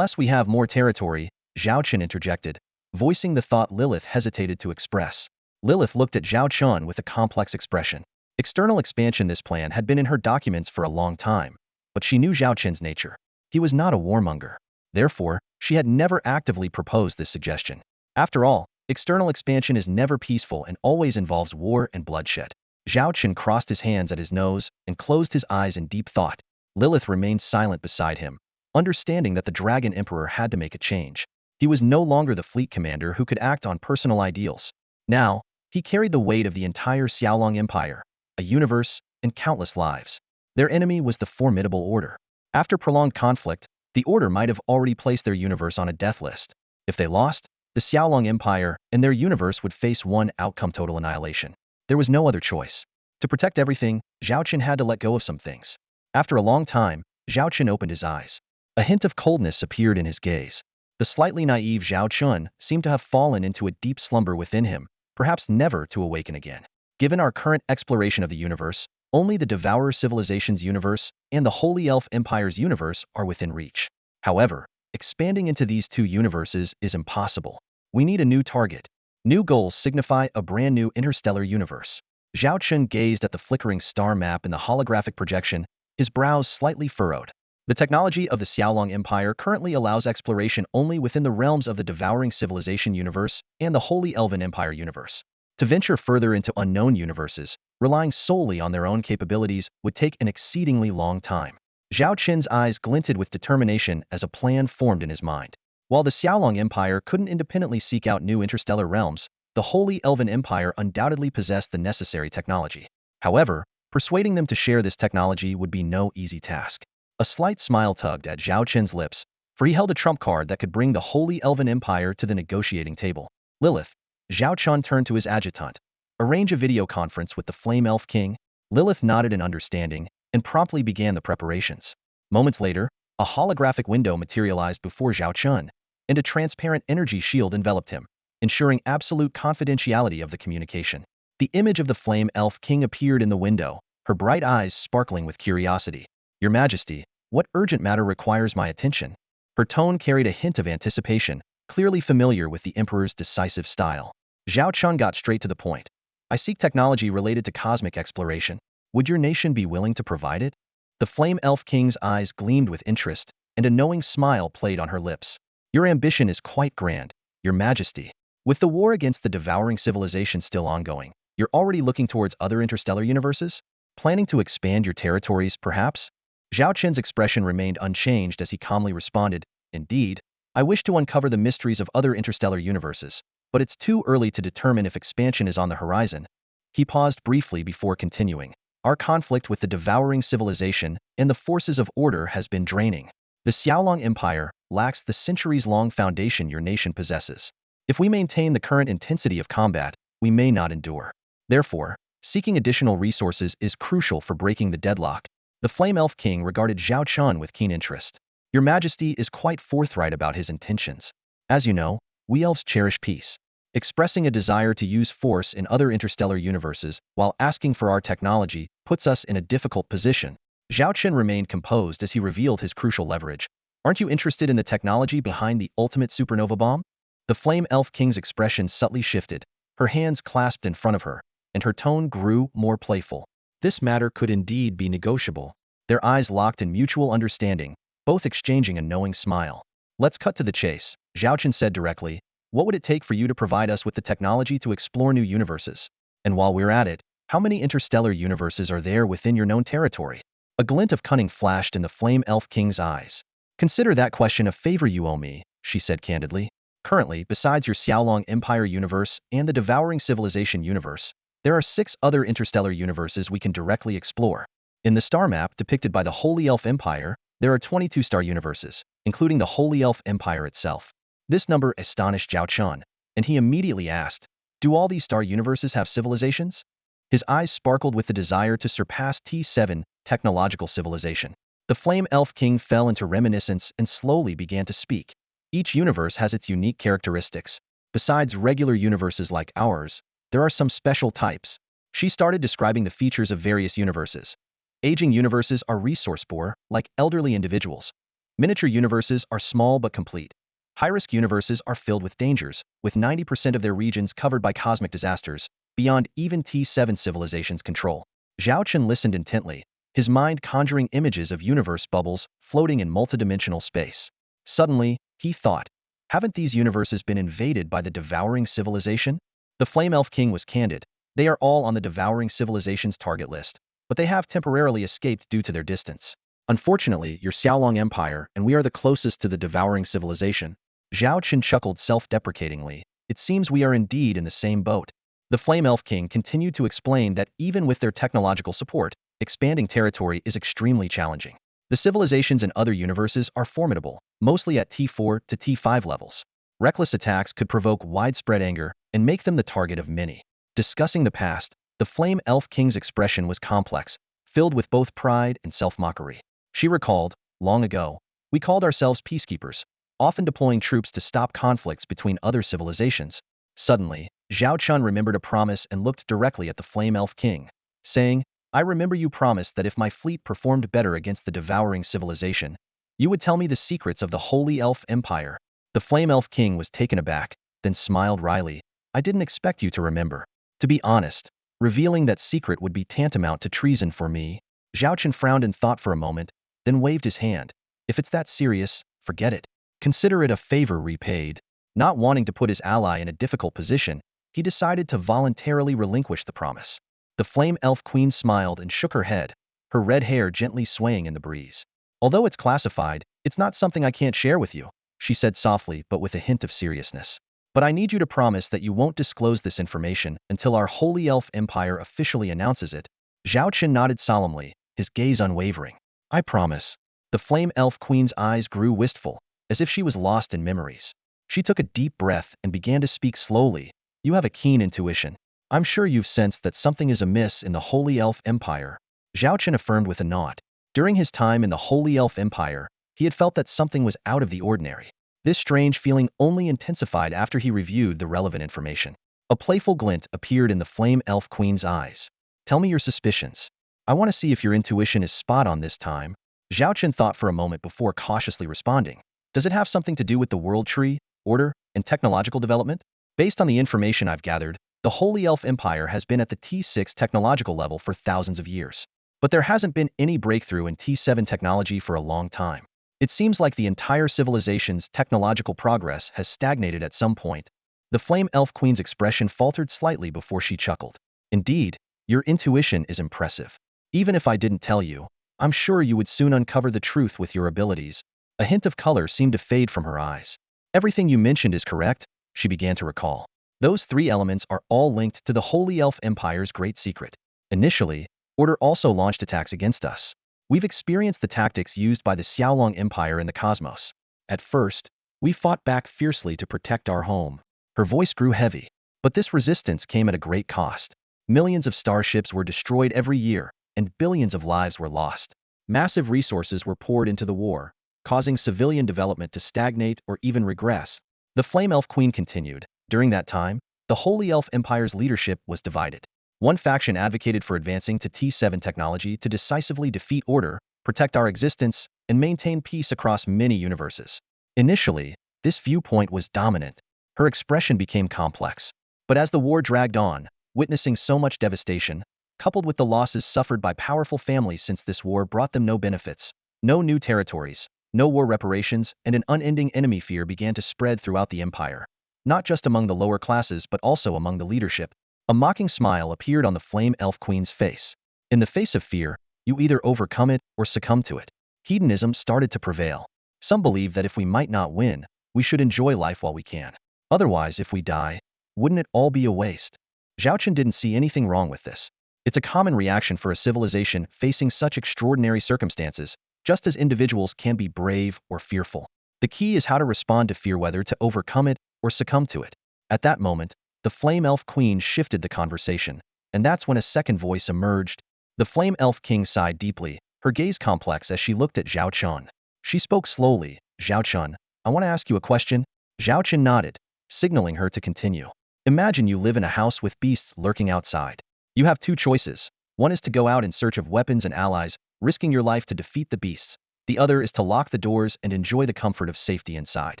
we have more territory, Zhao Chen interjected, voicing the thought Lilith hesitated to express. Lilith looked at Zhao Chen with a complex expression. External expansion. This plan had been in her documents for a long time, but she knew Zhao Chen's nature. He was not a warmonger. Therefore, she had never actively proposed this suggestion. After all, external expansion is never peaceful and always involves war and bloodshed. Zhao Chen crossed his hands at his nose and closed his eyes in deep thought. Lilith remained silent beside him, understanding that the Dragon Emperor had to make a change. He was no longer the fleet commander who could act on personal ideals. Now, he carried the weight of the entire Xiaolong Empire, a universe, and countless lives. Their enemy was the formidable Order. After prolonged conflict, the Order might have already placed their universe on a death list. If they lost, the Xiaolong Empire and their universe would face one outcome: total annihilation. There was no other choice. To protect everything, Zhao Chen had to let go of some things. After a long time, Zhao Chen opened his eyes. A hint of coldness appeared in his gaze. The slightly naive Zhao Chen seemed to have fallen into a deep slumber within him, perhaps never to awaken again. Given our current exploration of the universe, only the Devourer Civilization's universe and the Holy Elf Empire's universe are within reach. However, expanding into these two universes is impossible. We need a new target. New goals signify a brand new interstellar universe. Zhao Chen gazed at the flickering star map in the holographic projection, his brows slightly furrowed. The technology of the Xiaolong Empire currently allows exploration only within the realms of the Devouring Civilization universe and the Holy Elven Empire universe. To venture further into unknown universes, relying solely on their own capabilities would take an exceedingly long time. Zhao Chen's eyes glinted with determination as a plan formed in his mind. While the Xiaolong Empire couldn't independently seek out new interstellar realms, the Holy Elven Empire undoubtedly possessed the necessary technology. However, persuading them to share this technology would be no easy task. A slight smile tugged at Zhao Chen's lips, for he held a trump card that could bring the Holy Elven Empire to the negotiating table. Lilith. Zhao Chen turned to his adjutant. Arrange a video conference with the Flame Elf King. Lilith nodded in understanding and promptly began the preparations. Moments later, a holographic window materialized before Zhao Chen, and a transparent energy shield enveloped him, ensuring absolute confidentiality of the communication. The image of the Flame Elf King appeared in the window, her bright eyes sparkling with curiosity. Your Majesty, what urgent matter requires my attention? Her tone carried a hint of anticipation, clearly familiar with the Emperor's decisive style. Zhao Chen got straight to the point. I seek technology related to cosmic exploration. Would your nation be willing to provide it? The Flame Elf King's eyes gleamed with interest, and a knowing smile played on her lips. Your ambition is quite grand, Your Majesty. With the war against the devouring civilization still ongoing, you're already looking towards other interstellar universes? Planning to expand your territories, perhaps? Zhao Chen's expression remained unchanged as he calmly responded, Indeed, I wish to uncover the mysteries of other interstellar universes, but it's too early to determine if expansion is on the horizon. He paused briefly before continuing. Our conflict with the devouring civilization and the forces of order has been draining. The Xiaolong Empire lacks the centuries-long foundation your nation possesses. If we maintain the current intensity of combat, we may not endure. Therefore, seeking additional resources is crucial for breaking the deadlock. The Flame Elf King regarded Zhao Chen with keen interest. Your Majesty is quite forthright about his intentions. As you know, we elves cherish peace. Expressing a desire to use force in other interstellar universes while asking for our technology puts us in a difficult position. Zhao Chen remained composed as he revealed his crucial leverage. Aren't you interested in the technology behind the ultimate supernova bomb? The Flame Elf King's expression subtly shifted, her hands clasped in front of her, and her tone grew more playful. This matter could indeed be negotiable. Their eyes locked in mutual understanding, both exchanging a knowing smile. Let's cut to the chase, Zhao Chen said directly. What would it take for you to provide us with the technology to explore new universes? And while we're at it, how many interstellar universes are there within your known territory? A glint of cunning flashed in the Flame Elf King's eyes. Consider that question a favor you owe me, she said candidly. Currently, besides your Xiaolong Empire universe and the Devouring Civilization universe, there are 6 other interstellar universes we can directly explore. In the star map depicted by the Holy Elf Empire, there are 22 star universes, including the Holy Elf Empire itself. This number astonished Zhao Chen, and he immediately asked, Do all these star universes have civilizations? His eyes sparkled with the desire to surpass T7, technological civilization. The Flame Elf King fell into reminiscence and slowly began to speak. Each universe has its unique characteristics. Besides regular universes like ours, there are some special types. She started describing the features of various universes. Aging universes are resource-poor, like elderly individuals. Miniature universes are small but complete. High-risk universes are filled with dangers, with 90% of their regions covered by cosmic disasters, beyond even T7 civilization's control. Zhao Chen listened intently, his mind conjuring images of universe bubbles floating in multidimensional space. Suddenly, he thought, haven't these universes been invaded by the devouring civilization? The Flame Elf King was candid. They are all on the devouring civilization's target list, but they have temporarily escaped due to their distance. Unfortunately, your Xiaolong Empire and we are the closest to the devouring civilization. Zhao Chen chuckled self-deprecatingly. It seems we are indeed in the same boat. The Flame Elf King continued to explain that even with their technological support, expanding territory is extremely challenging. The civilizations in other universes are formidable, mostly at T4 to T5 levels. Reckless attacks could provoke widespread anger and make them the target of many. Discussing the past, the Flame Elf King's expression was complex, filled with both pride and self-mockery. She recalled, long ago, we called ourselves peacekeepers, often deploying troops to stop conflicts between other civilizations. Suddenly, Zhao Chen remembered a promise and looked directly at the Flame Elf King, saying, I remember you promised that if my fleet performed better against the devouring civilization, you would tell me the secrets of the Holy Elf Empire. The Flame Elf King was taken aback, then smiled wryly. I didn't expect you to remember. To be honest, revealing that secret would be tantamount to treason for me. Zhao Chen frowned in thought for a moment, then waved his hand. If it's that serious, forget it. Consider it a favor repaid. Not wanting to put his ally in a difficult position, he decided to voluntarily relinquish the promise. The Flame Elf Queen smiled and shook her head, her red hair gently swaying in the breeze. Although it's classified, it's not something I can't share with you, she said softly but with a hint of seriousness. But I need you to promise that you won't disclose this information until our Holy Elf Empire officially announces it. Zhao Chen nodded solemnly, his gaze unwavering. I promise. The Flame Elf Queen's eyes grew wistful, as if she was lost in memories. She took a deep breath and began to speak slowly. You have a keen intuition. I'm sure you've sensed that something is amiss in the Holy Elf Empire. Zhao Chen affirmed with a nod. During his time in the Holy Elf Empire, he had felt that something was out of the ordinary. This strange feeling only intensified after he reviewed the relevant information. A playful glint appeared in the Flame Elf Queen's eyes. Tell me your suspicions. I want to see if your intuition is spot on this time. Zhao Chen thought for a moment before cautiously responding. Does it have something to do with the world tree, order, and technological development? Based on the information I've gathered, the Holy Elf Empire has been at the T6 technological level for thousands of years. But there hasn't been any breakthrough in T7 technology for a long time. It seems like the entire civilization's technological progress has stagnated at some point. The Flame Elf Queen's expression faltered slightly before she chuckled. Indeed, your intuition is impressive. Even if I didn't tell you, I'm sure you would soon uncover the truth with your abilities. A hint of color seemed to fade from her eyes. Everything you mentioned is correct, she began to recall. Those three elements are all linked to the Holy Elf Empire's great secret. Initially, Order also launched attacks against us. We've experienced the tactics used by the Xiaolong Empire in the cosmos. At first, we fought back fiercely to protect our home. Her voice grew heavy. But this resistance came at a great cost. Millions of starships were destroyed every year, and billions of lives were lost. Massive resources were poured into the war, causing civilian development to stagnate or even regress. The Flame Elf Queen continued. During that time, the Holy Elf Empire's leadership was divided. One faction advocated for advancing to T7 technology to decisively defeat Order, protect our existence, and maintain peace across many universes. Initially, this viewpoint was dominant. Her expression became complex. But as the war dragged on, witnessing so much devastation, coupled with the losses suffered by powerful families since this war brought them no benefits, no new territories, no war reparations, and an unending enemy fear began to spread throughout the empire. Not just among the lower classes but also among the leadership. A mocking smile appeared on the Flame Elf Queen's face. In the face of fear, you either overcome it or succumb to it. Hedonism started to prevail. Some believe that if we might not win, we should enjoy life while we can. Otherwise, if we die, wouldn't it all be a waste? Zhao Chen didn't see anything wrong with this. It's a common reaction for a civilization facing such extraordinary circumstances, just as individuals can be brave or fearful. The key is how to respond to fear, whether to overcome it or succumb to it. At that moment, the Flame Elf Queen shifted the conversation, and that's when a second voice emerged. The Flame Elf King sighed deeply, her gaze complex as she looked at Zhao Chen. She spoke slowly. Zhao Chen, I want to ask you a question. Zhao Chen nodded, signaling her to continue. Imagine you live in a house with beasts lurking outside. You have two choices. One is to go out in search of weapons and allies, risking your life to defeat the beasts. The other is to lock the doors and enjoy the comfort of safety inside.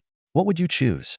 What would you choose?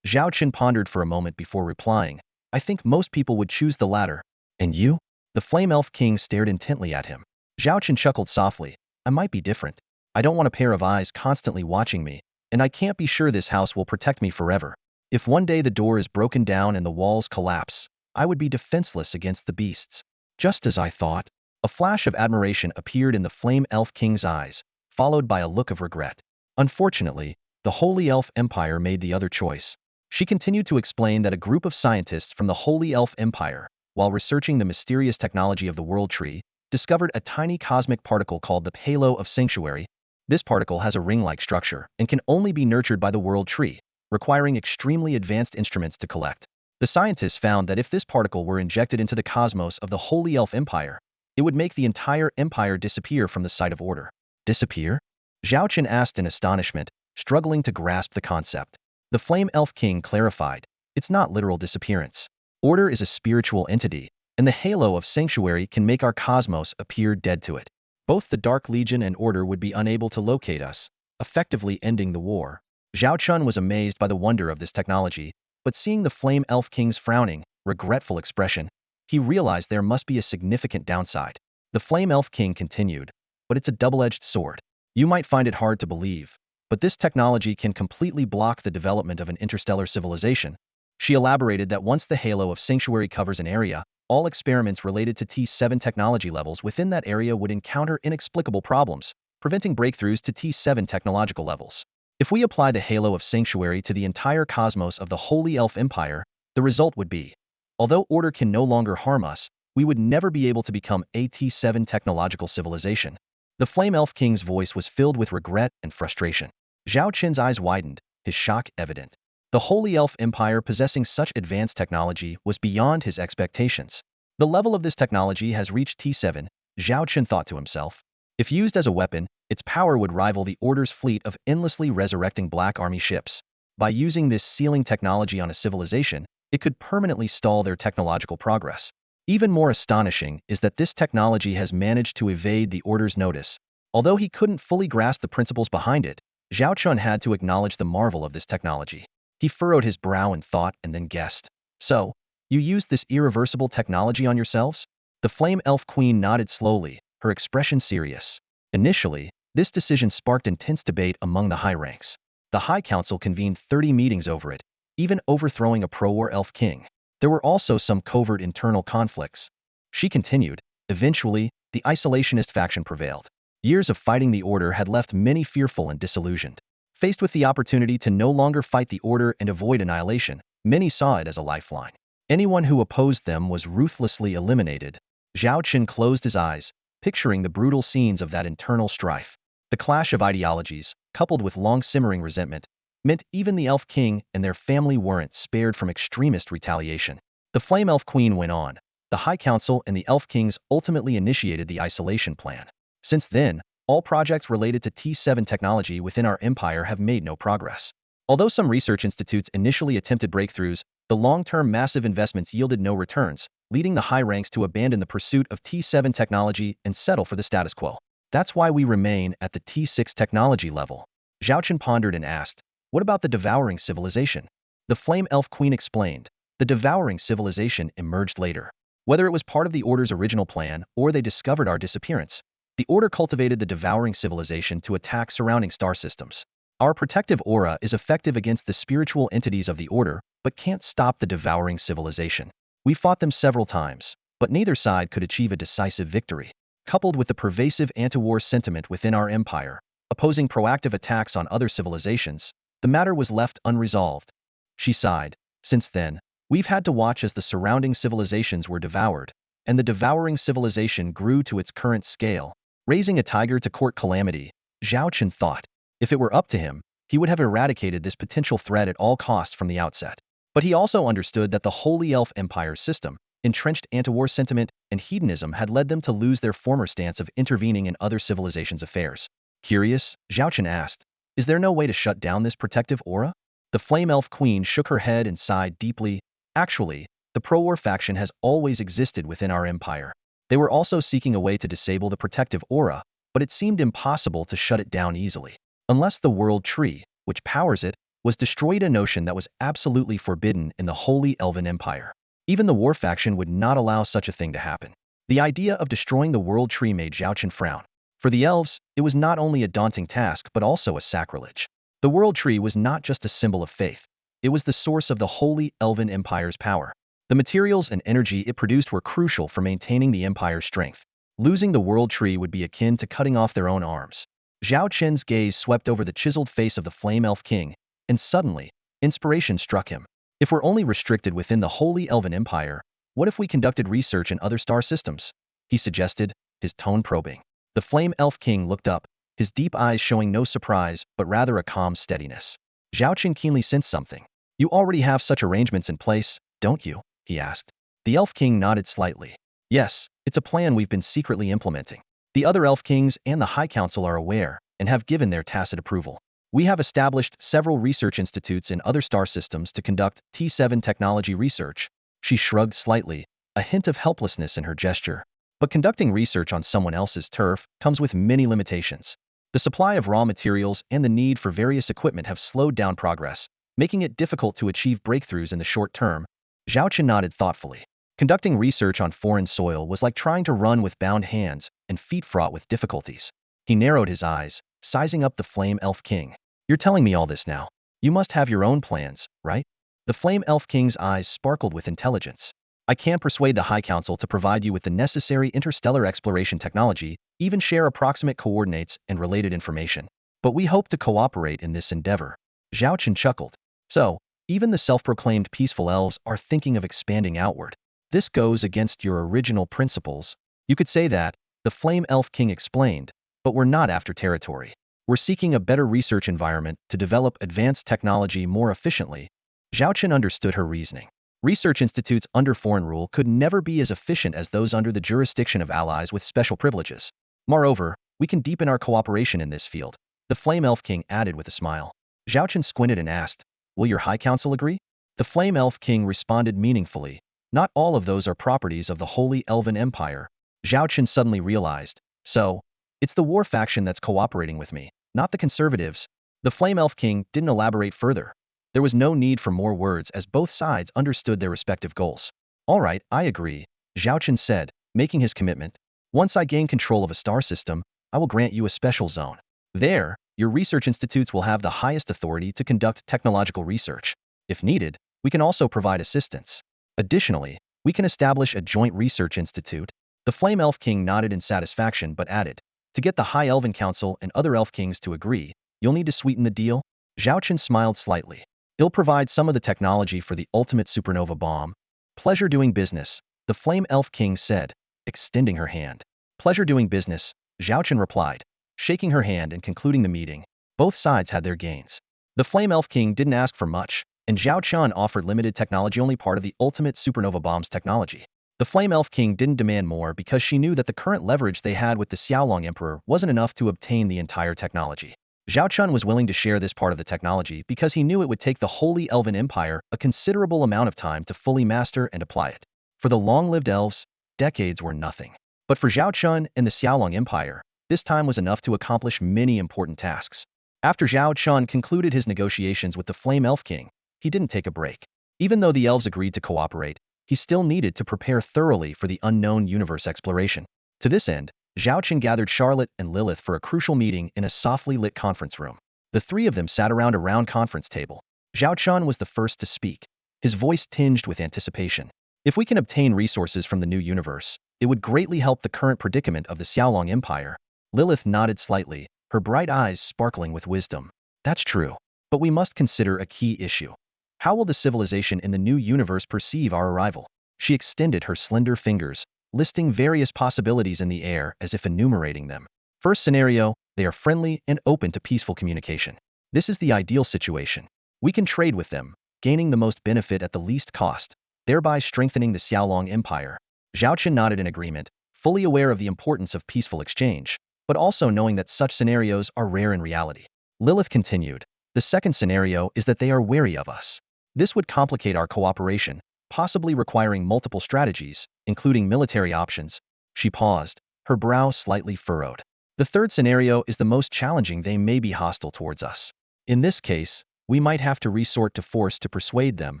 Zhao Chen pondered for a moment before replying. I think most people would choose the latter. And you? The Flame Elf King stared intently at him. Zhao Chen chuckled softly. I might be different. I don't want a pair of eyes constantly watching me, and I can't be sure this house will protect me forever. If one day the door is broken down and the walls collapse, I would be defenseless against the beasts. Just as I thought. A flash of admiration appeared in the Flame Elf King's eyes, followed by a look of regret. Unfortunately, the Holy Elf Empire made the other choice. She continued to explain that a group of scientists from the Holy Elf Empire, while researching the mysterious technology of the World Tree, discovered a tiny cosmic particle called the Halo of Sanctuary. This particle has a ring-like structure and can only be nurtured by the World Tree, requiring extremely advanced instruments to collect. The scientists found that if this particle were injected into the cosmos of the Holy Elf Empire, it would make the entire empire disappear from the site of order. Disappear? Zhao Chen asked in astonishment, struggling to grasp the concept. The Flame Elf King clarified, it's not literal disappearance. Order is a spiritual entity, and the halo of sanctuary can make our cosmos appear dead to it. Both the Dark Legion and Order would be unable to locate us, effectively ending the war. Zhao Chen was amazed by the wonder of this technology, but seeing the Flame Elf King's frowning, regretful expression, he realized there must be a significant downside. The Flame Elf King continued, but it's a double-edged sword. You might find it hard to believe, but this technology can completely block the development of an interstellar civilization. She elaborated that once the halo of sanctuary covers an area, all experiments related to T7 technology levels within that area would encounter inexplicable problems, preventing breakthroughs to T7 technological levels. If we apply the halo of sanctuary to the entire cosmos of the Holy Elf Empire, the result would be, although order can no longer harm us, we would never be able to become a T7 technological civilization. The Flame Elf King's voice was filled with regret and frustration. Zhao Chen's eyes widened, his shock evident. The Holy Elf Empire possessing such advanced technology was beyond his expectations. The level of this technology has reached T7, Zhao Chen thought to himself. If used as a weapon, its power would rival the Order's fleet of endlessly resurrecting Black Army ships. By using this sealing technology on a civilization, it could permanently stall their technological progress. Even more astonishing is that this technology has managed to evade the Order's notice. Although he couldn't fully grasp the principles behind it, Zhao Chen had to acknowledge the marvel of this technology. He furrowed his brow in thought and then guessed. So, you used this irreversible technology on yourselves? The Flame Elf Queen nodded slowly, her expression serious. Initially, this decision sparked intense debate among the high ranks. The High Council convened 30 meetings over it, even overthrowing a pro-war elf king. There were also some covert internal conflicts. She continued, eventually, the isolationist faction prevailed. Years of fighting the Order had left many fearful and disillusioned. Faced with the opportunity to no longer fight the Order and avoid annihilation, many saw it as a lifeline. Anyone who opposed them was ruthlessly eliminated. Zhao Chen closed his eyes, picturing the brutal scenes of that internal strife. The clash of ideologies, coupled with long-simmering resentment, meant even the Elf King and their family weren't spared from extremist retaliation. The Flame Elf Queen went on. The High Council and the Elf Kings ultimately initiated the isolation plan. Since then, all projects related to T7 technology within our empire have made no progress. Although some research institutes initially attempted breakthroughs, the long-term massive investments yielded no returns, leading the high ranks to abandon the pursuit of T7 technology and settle for the status quo. That's why we remain at the T6 technology level. Zhao Chen pondered and asked, what about the devouring civilization? The Flame Elf Queen explained, the devouring civilization emerged later. Whether it was part of the Order's original plan or they discovered our disappearance, the Order cultivated the devouring civilization to attack surrounding star systems. Our protective aura is effective against the spiritual entities of the Order, but can't stop the devouring civilization. We fought them several times, but neither side could achieve a decisive victory. Coupled with the pervasive anti-war sentiment within our empire, opposing proactive attacks on other civilizations, the matter was left unresolved. She sighed. Since then, we've had to watch as the surrounding civilizations were devoured, and the devouring civilization grew to its current scale. Raising a tiger to court calamity, Zhao Chen thought. If it were up to him, he would have eradicated this potential threat at all costs from the outset. But he also understood that the Holy Elf Empire's system, entrenched anti-war sentiment, and hedonism had led them to lose their former stance of intervening in other civilizations' affairs. Curious, Zhao Chen asked, is there no way to shut down this protective aura? The Flame Elf Queen shook her head and sighed deeply. Actually, the pro-war faction has always existed within our empire. They were also seeking a way to disable the protective aura, but it seemed impossible to shut it down easily. Unless the World Tree, which powers it, was destroyed, a notion that was absolutely forbidden in the Holy Elven Empire. Even the war faction would not allow such a thing to happen. The idea of destroying the world tree made Zhao Chen frown. For the elves, it was not only a daunting task but also a sacrilege. The world tree was not just a symbol of faith. It was the source of the holy Elven Empire's power. The materials and energy it produced were crucial for maintaining the Empire's strength. Losing the world tree would be akin to cutting off their own arms. Zhao Chen's gaze swept over the chiseled face of the Flame Elf King, and suddenly, inspiration struck him. If we're only restricted within the Holy Elven Empire, what if we conducted research in other star systems? He suggested, his tone probing. The Flame Elf King looked up, his deep eyes showing no surprise, but rather a calm steadiness. Zhao Chen keenly sensed something. You already have such arrangements in place, don't you? He asked. The Elf King nodded slightly. Yes, it's a plan we've been secretly implementing. The other Elf Kings and the High Council are aware, and have given their tacit approval. We have established several research institutes in other star systems to conduct T7 technology research. She shrugged slightly, a hint of helplessness in her gesture. But conducting research on someone else's turf comes with many limitations. The supply of raw materials and the need for various equipment have slowed down progress, making it difficult to achieve breakthroughs in the short term. Zhao Chen nodded thoughtfully. Conducting research on foreign soil was like trying to run with bound hands and feet fraught with difficulties. He narrowed his eyes, sizing up the Flame Elf King. You're telling me all this now. You must have your own plans, right? The Flame Elf King's eyes sparkled with intelligence. I can't persuade the High Council to provide you with the necessary interstellar exploration technology, even share approximate coordinates and related information. But we hope to cooperate in this endeavor. Zhao Chen chuckled. So, even the self-proclaimed peaceful elves are thinking of expanding outward. This goes against your original principles. You could say that, the Flame Elf King explained, but we're not after territory. We're seeking a better research environment to develop advanced technology more efficiently. Zhao Chen understood her reasoning. Research institutes under foreign rule could never be as efficient as those under the jurisdiction of allies with special privileges. Moreover, we can deepen our cooperation in this field. The Flame Elf King added with a smile. Zhao Chen squinted and asked, will your High Council agree? The Flame Elf King responded meaningfully. Not all of those are properties of the Holy Elven Empire. Zhao Chen suddenly realized. So, it's the war faction that's cooperating with me, not the conservatives. The Flame Elf King didn't elaborate further. There was no need for more words as both sides understood their respective goals. All right, I agree, Zhao Chen said, making his commitment. Once I gain control of a star system, I will grant you a special zone. There, your research institutes will have the highest authority to conduct technological research. If needed, we can also provide assistance. Additionally, we can establish a joint research institute. The Flame Elf King nodded in satisfaction but added, to get the High Elven Council and other Elf Kings to agree, you'll need to sweeten the deal. Zhao Chen smiled slightly. He'll provide some of the technology for the ultimate supernova bomb. Pleasure doing business, the Flame Elf King said, extending her hand. Pleasure doing business, Zhao Chen replied, shaking her hand and concluding the meeting. Both sides had their gains. The Flame Elf King didn't ask for much, and Zhao Chen offered limited technology, only part of the ultimate supernova bomb's technology. The Flame Elf King didn't demand more because she knew that the current leverage they had with the Xiaolong Emperor wasn't enough to obtain the entire technology. Zhao Chen was willing to share this part of the technology because he knew it would take the Holy Elven Empire a considerable amount of time to fully master and apply it. For the long-lived elves, decades were nothing. But for Zhao Chen and the Xiaolong Empire, this time was enough to accomplish many important tasks. After Zhao Chen concluded his negotiations with the Flame Elf King, he didn't take a break. Even though the elves agreed to cooperate, he still needed to prepare thoroughly for the unknown universe exploration. To this end, Zhao Chen gathered Charlotte and Lilith for a crucial meeting in a softly lit conference room. The three of them sat around a round conference table. Zhao Chen was the first to speak, his voice tinged with anticipation. If we can obtain resources from the new universe, it would greatly help the current predicament of the Xiaolong Empire. Lilith nodded slightly, her bright eyes sparkling with wisdom. That's true. But we must consider a key issue. How will the civilization in the new universe perceive our arrival? She extended her slender fingers, listing various possibilities in the air as if enumerating them. First scenario, they are friendly and open to peaceful communication. This is the ideal situation. We can trade with them, gaining the most benefit at the least cost, thereby strengthening the Xiaolong Empire. Zhao Chen nodded in agreement, fully aware of the importance of peaceful exchange, but also knowing that such scenarios are rare in reality. Lilith continued, the second scenario is that they are wary of us. This would complicate our cooperation, possibly requiring multiple strategies, including military options. She paused, her brow slightly furrowed. The third scenario is the most challenging. They may be hostile towards us. In this case, we might have to resort to force to persuade them.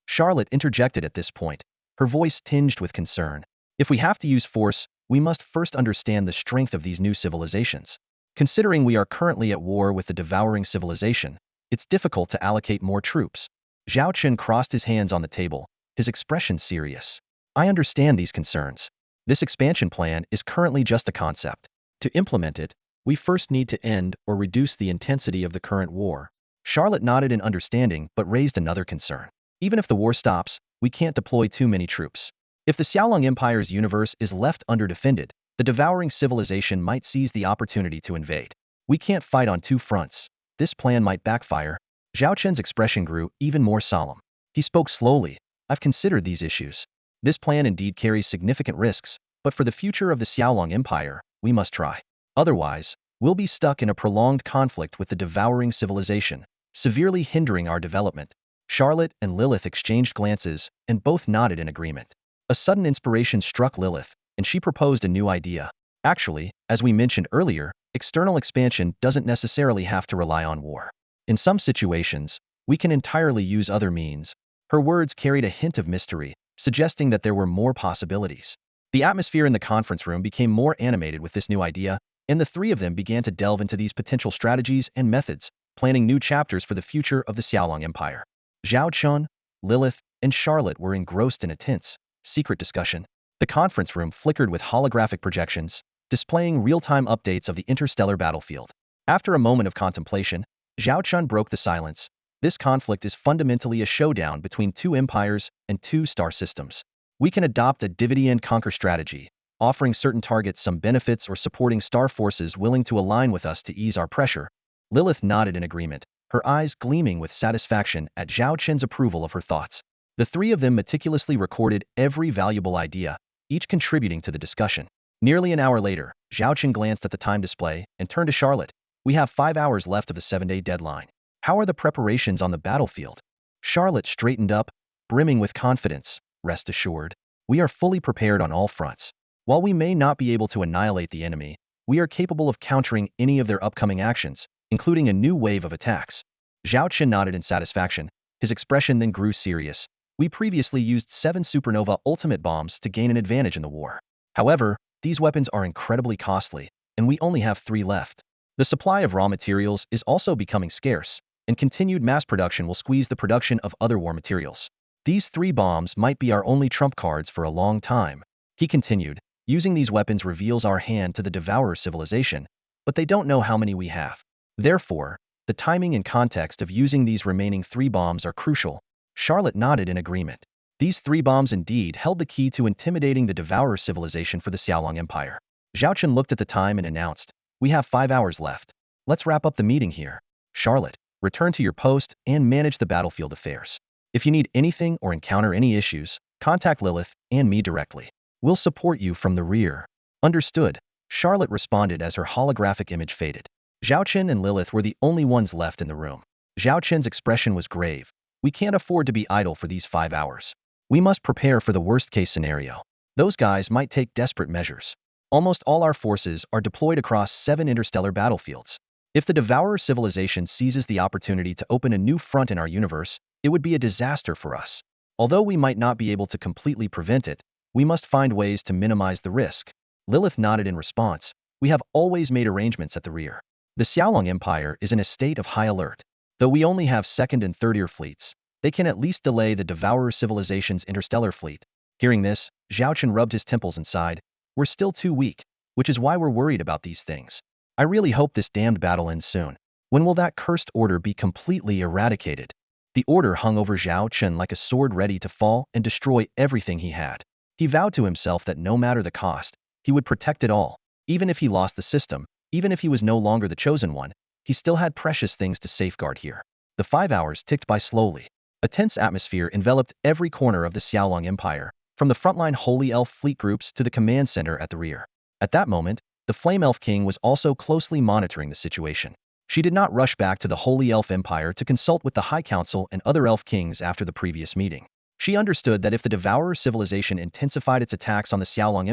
Charlotte interjected at this point, her voice tinged with concern. If we have to use force, we must first understand the strength of these new civilizations. Considering we are currently at war with the devouring civilization, it's difficult to allocate more troops. Zhao Chen crossed his hands on the table, his expression serious. I understand these concerns. This expansion plan is currently just a concept. To implement it, we first need to end or reduce the intensity of the current war. Charlotte nodded in understanding but raised another concern. Even if the war stops, we can't deploy too many troops. If the Xiaolong Empire's universe is left underdefended, the devouring civilization might seize the opportunity to invade. We can't fight on two fronts. This plan might backfire. Zhao Chen's expression grew even more solemn. He spoke slowly. I've considered these issues. This plan indeed carries significant risks, but for the future of the Xiaolong Empire, we must try. Otherwise, we'll be stuck in a prolonged conflict with the devouring civilization, severely hindering our development. Charlotte and Lilith exchanged glances, and both nodded in agreement. A sudden inspiration struck Lilith, and she proposed a new idea. Actually, as we mentioned earlier, external expansion doesn't necessarily have to rely on war. In some situations, we can entirely use other means. Her words carried a hint of mystery, suggesting that there were more possibilities. The atmosphere in the conference room became more animated with this new idea, and the three of them began to delve into these potential strategies and methods, planning new chapters for the future of the Xiaolong Empire. Zhao Chen, Lilith, and Charlotte were engrossed in a tense, secret discussion. The conference room flickered with holographic projections, displaying real-time updates of the interstellar battlefield. After a moment of contemplation, Zhao Chen broke the silence. This conflict is fundamentally a showdown between two empires and two star systems. We can adopt a divide-and-conquer strategy, offering certain targets some benefits or supporting star forces willing to align with us to ease our pressure. Lilith nodded in agreement, her eyes gleaming with satisfaction at Zhao Chen's approval of her thoughts. The three of them meticulously recorded every valuable idea, each contributing to the discussion. Nearly an hour later, Zhao Chen glanced at the time display and turned to Charlotte. We have 5 hours left of the 7-day deadline. How are the preparations on the battlefield? Charlotte straightened up, brimming with confidence. Rest assured, we are fully prepared on all fronts. While we may not be able to annihilate the enemy, we are capable of countering any of their upcoming actions, including a new wave of attacks. Zhao Chen nodded in satisfaction. His expression then grew serious. We previously used 7 supernova ultimate bombs to gain an advantage in the war. However, these weapons are incredibly costly, and we only have 3 left. The supply of raw materials is also becoming scarce, and continued mass production will squeeze the production of other war materials. These 3 bombs might be our only trump cards for a long time. He continued, using these weapons reveals our hand to the devourer civilization, but they don't know how many we have. Therefore, the timing and context of using these remaining 3 bombs are crucial. Charlotte nodded in agreement. These 3 bombs indeed held the key to intimidating the devourer civilization for the Xiaolong Empire. Zhao Chen looked at the time and announced, we have 5 hours left. Let's wrap up the meeting here. Charlotte, return to your post and manage the battlefield affairs. If you need anything or encounter any issues, contact Lilith and me directly. We'll support you from the rear. Understood, Charlotte responded as her holographic image faded. Zhao Chen and Lilith were the only ones left in the room. Zhao Chen's expression was grave. We can't afford to be idle for these 5 hours. We must prepare for the worst-case scenario. Those guys might take desperate measures. Almost all our forces are deployed across 7 interstellar battlefields. If the devourer civilization seizes the opportunity to open a new front in our universe, it would be a disaster for us. Although we might not be able to completely prevent it, we must find ways to minimize the risk. Lilith nodded in response. We have always made arrangements at the rear. The Xiaolong Empire is in a state of high alert. Though we only have 2nd and 3rd-tier fleets, they can at least delay the devourer civilization's interstellar fleet. Hearing this, Zhao Chen rubbed his temples and sighed. We're still too weak, which is why we're worried about these things. I really hope this damned battle ends soon. When will that cursed order be completely eradicated? The order hung over Zhao Chen like a sword ready to fall and destroy everything he had. He vowed to himself that no matter the cost, he would protect it all. Even if he lost the system, even if he was no longer the chosen one, he still had precious things to safeguard here. The 5 hours ticked by slowly. A tense atmosphere enveloped every corner of the Xiaolong Empire, from the frontline Holy Elf fleet groups to the command center at the rear. At that moment, the Flame Elf King was also closely monitoring the situation. She did not rush back to the Holy Elf Empire to consult with the High Council and other Elf Kings after the previous meeting. She understood that if the Devourer civilization intensified its attacks on the Xiaolong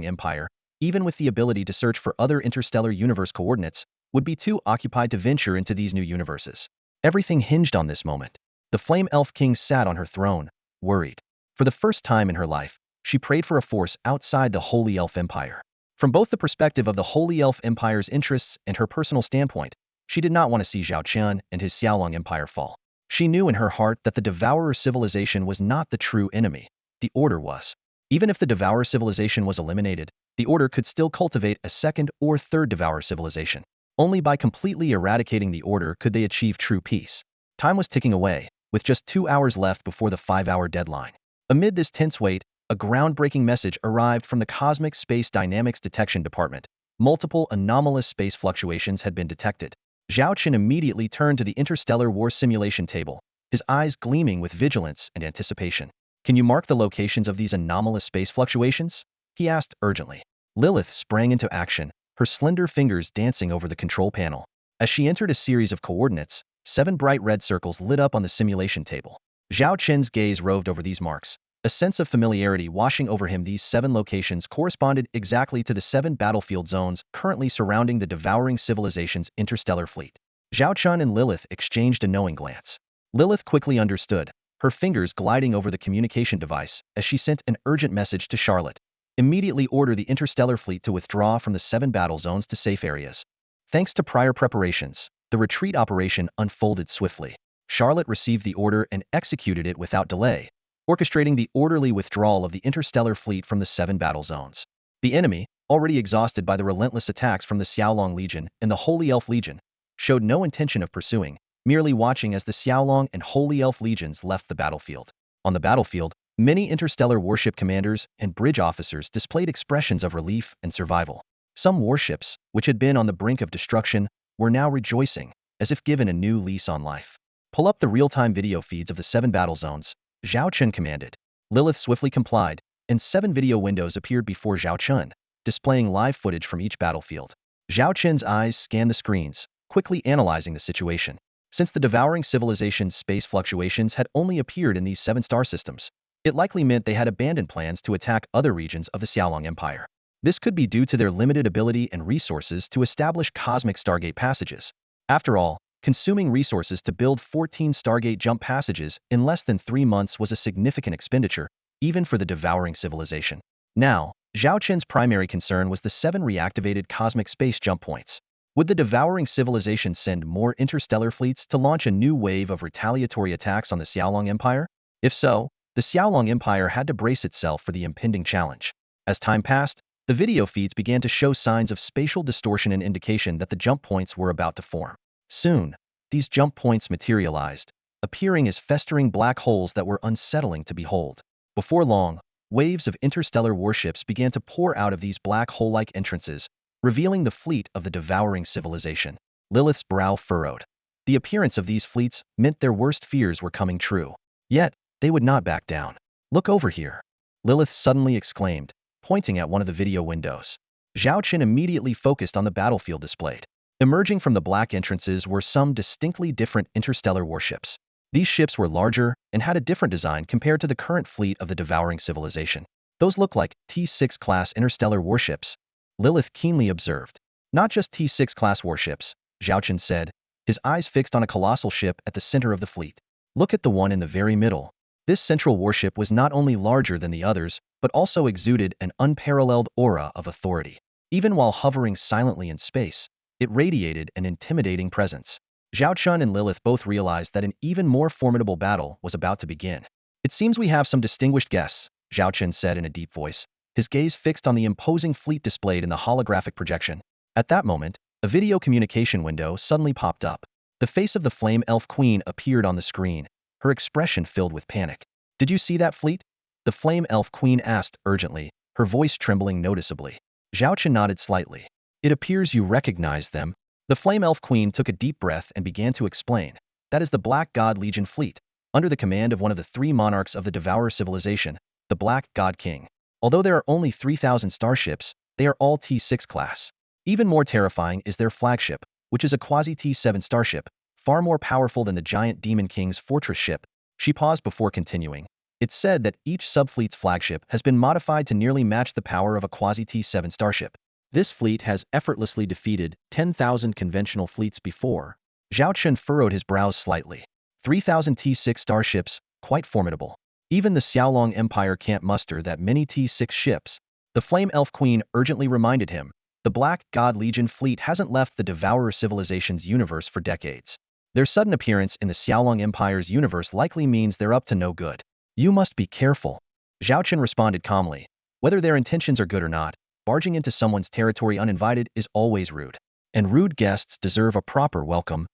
Empire, even with the ability to search for other interstellar universe coordinates, would be too occupied to venture into these new universes. Everything hinged on this moment. The Flame Elf King sat on her throne, worried. For the first time in her life, She prayed for a force outside the Holy Elf Empire. From both the perspective of the Holy Elf Empire's interests and her personal standpoint, she did not want to see Zhao Chen and his Xiaolong Empire fall. She knew in her heart that the Devourer civilization was not the true enemy. The Order was. Even if the Devourer civilization was eliminated, the Order could still cultivate a second or third Devourer civilization. Only by completely eradicating the Order could they achieve true peace. Time was ticking away, with just 2 hours left before the 5-hour deadline. Amid this tense wait, a groundbreaking message arrived from the Cosmic Space Dynamics Detection Department. Multiple anomalous space fluctuations had been detected. Zhao Chen immediately turned to the interstellar war simulation table, his eyes gleaming with vigilance and anticipation. Can you mark the locations of these anomalous space fluctuations? He asked urgently. Lilith sprang into action, her slender fingers dancing over the control panel. As she entered a series of coordinates, 7 bright red circles lit up on the simulation table. Zhao Chen's gaze roved over these marks. A sense of familiarity washing over him. These 7 locations corresponded exactly to the 7 battlefield zones currently surrounding the devouring civilization's interstellar fleet. Zhao Chen and Lilith exchanged a knowing glance. Lilith quickly understood, her fingers gliding over the communication device as she sent an urgent message to Charlotte. Immediately order the interstellar fleet to withdraw from the 7 battle zones to safe areas. Thanks to prior preparations, the retreat operation unfolded swiftly. Charlotte received the order and executed it without delay, orchestrating the orderly withdrawal of the interstellar fleet from the 7 battle zones. The enemy, already exhausted by the relentless attacks from the Xiaolong Legion and the Holy Elf Legion, showed no intention of pursuing, merely watching as the Xiaolong and Holy Elf Legions left the battlefield. On the battlefield, many interstellar warship commanders and bridge officers displayed expressions of relief and survival. Some warships, which had been on the brink of destruction, were now rejoicing, as if given a new lease on life. Pull up the real-time video feeds of the 7 battle zones, Zhao Chen commanded. Lilith swiftly complied, and 7 video windows appeared before Zhao Chen, displaying live footage from each battlefield. Zhao Chen's eyes scanned the screens, quickly analyzing the situation. Since the devouring civilization's space fluctuations had only appeared in these 7 star systems, it likely meant they had abandoned plans to attack other regions of the Xiaolong Empire. This could be due to their limited ability and resources to establish cosmic Stargate passages. After all, consuming resources to build 14 Stargate jump passages in less than 3 months was a significant expenditure, even for the devouring civilization. Now, Zhao Chen's primary concern was the 7 reactivated cosmic space jump points. Would the devouring civilization send more interstellar fleets to launch a new wave of retaliatory attacks on the Xiaolong Empire? If so, the Xiaolong Empire had to brace itself for the impending challenge. As time passed, the video feeds began to show signs of spatial distortion and indication that the jump points were about to form. Soon, these jump points materialized, appearing as festering black holes that were unsettling to behold. Before long, waves of interstellar warships began to pour out of these black hole-like entrances, revealing the fleet of the devouring civilization. Lilith's brow furrowed. The appearance of these fleets meant their worst fears were coming true. Yet, they would not back down. Look over here, Lilith suddenly exclaimed, pointing at one of the video windows. Zhao Chen immediately focused on the battlefield displayed. Emerging from the black entrances were some distinctly different interstellar warships. These ships were larger and had a different design compared to the current fleet of the devouring civilization. Those look like T6 class interstellar warships, Lilith keenly observed. Not just T6 class warships, Zhao Chen said, his eyes fixed on a colossal ship at the center of the fleet. Look at the one in the very middle. This central warship was not only larger than the others, but also exuded an unparalleled aura of authority. Even while hovering silently in space, it radiated an intimidating presence. Zhao Chen and Lilith both realized that an even more formidable battle was about to begin. It seems we have some distinguished guests, Zhao Chen said in a deep voice, his gaze fixed on the imposing fleet displayed in the holographic projection. At that moment, a video communication window suddenly popped up. The face of the Flame Elf Queen appeared on the screen, her expression filled with panic. Did you see that fleet? The Flame Elf Queen asked urgently, her voice trembling noticeably. Zhao Chen nodded slightly. It appears you recognize them. The Flame Elf Queen took a deep breath and began to explain. That is the Black God Legion fleet, under the command of one of the 3 monarchs of the Devourer civilization, the Black God King. Although there are only 3,000 starships, they are all T6 class. Even more terrifying is their flagship, which is a quasi-T7 starship, far more powerful than the giant Demon King's fortress ship. She paused before continuing. It's said that each subfleet's flagship has been modified to nearly match the power of a quasi-T7 starship. This fleet has effortlessly defeated 10,000 conventional fleets before. Zhao Chen furrowed his brows slightly. 3,000 T6 starships, quite formidable. Even the Xiaolong Empire can't muster that many T6 ships. The Flame Elf Queen urgently reminded him, the Black God Legion fleet hasn't left the Devourer civilization's universe for decades. Their sudden appearance in the Xiaolong Empire's universe likely means they're up to no good. You must be careful. Zhao Chen responded calmly. Whether their intentions are good or not, barging into someone's territory uninvited is always rude. And rude guests deserve a proper welcome.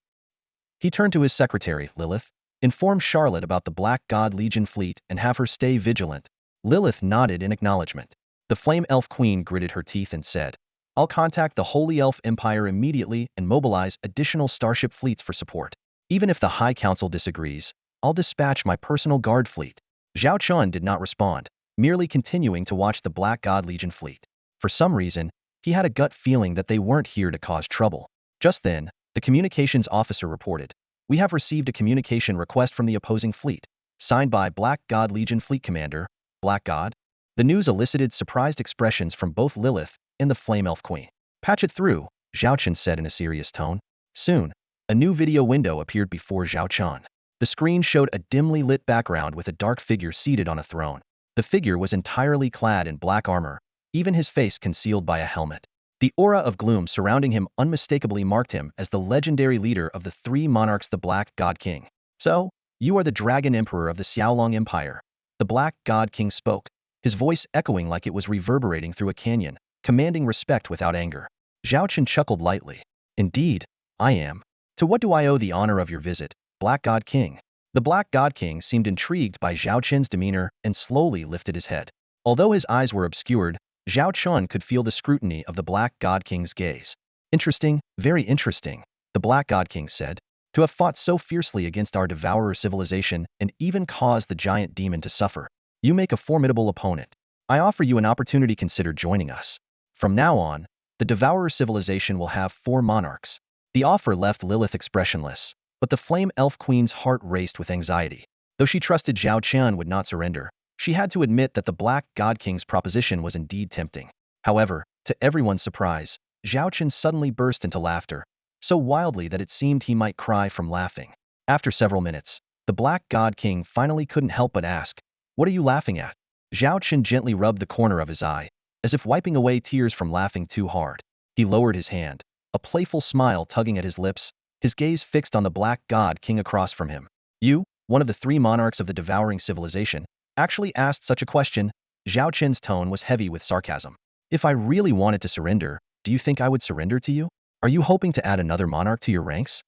He turned to his secretary, Lilith. Inform Charlotte about the Black God Legion fleet and have her stay vigilant. Lilith nodded in acknowledgement. The Flame Elf Queen gritted her teeth and said, I'll contact the Holy Elf Empire immediately and mobilize additional starship fleets for support. Even if the High Council disagrees, I'll dispatch my personal guard fleet. Zhao Chen did not respond, merely continuing to watch the Black God Legion fleet. For some reason, he had a gut feeling that they weren't here to cause trouble. Just then, the communications officer reported, We have received a communication request from the opposing fleet, signed by Black God Legion Fleet Commander, Black God. The news elicited surprised expressions from both Lilith and the Flame Elf Queen. Patch it through, Zhao Chen said in a serious tone. Soon, a new video window appeared before Zhao Chen. The screen showed a dimly lit background with a dark figure seated on a throne. The figure was entirely clad in black armor, even his face concealed by a helmet. The aura of gloom surrounding him unmistakably marked him as the legendary leader of the three monarchs, the Black God King. So, you are the Dragon Emperor of the Xiaolong Empire. The Black God King spoke, his voice echoing like it was reverberating through a canyon, commanding respect without anger. Zhao Chen chuckled lightly. Indeed, I am. To what do I owe the honor of your visit, Black God King? The Black God King seemed intrigued by Zhao Chen's demeanor and slowly lifted his head. Although his eyes were obscured, Zhao Chen could feel the scrutiny of the Black God King's gaze. Interesting, very interesting, the Black God King said. To have fought so fiercely against our devourer civilization and even caused the giant demon to suffer. You make a formidable opponent. I offer you an opportunity to consider joining us. From now on, the devourer civilization will have 4 monarchs. The offer left Lilith expressionless, but the Flame Elf Queen's heart raced with anxiety. Though she trusted Zhao Chen would not surrender, she had to admit that the Black God King's proposition was indeed tempting. However, to everyone's surprise, Zhao Chen suddenly burst into laughter, so wildly that it seemed he might cry from laughing. After several minutes, the Black God King finally couldn't help but ask, What are you laughing at? Zhao Chen gently rubbed the corner of his eye, as if wiping away tears from laughing too hard. He lowered his hand, a playful smile tugging at his lips, his gaze fixed on the Black God King across from him. You, one of the 3 monarchs of the devouring civilization, actually asked such a question? Zhao Chen's tone was heavy with sarcasm. If I really wanted to surrender, do you think I would surrender to you? Are you hoping to add another monarch to your ranks?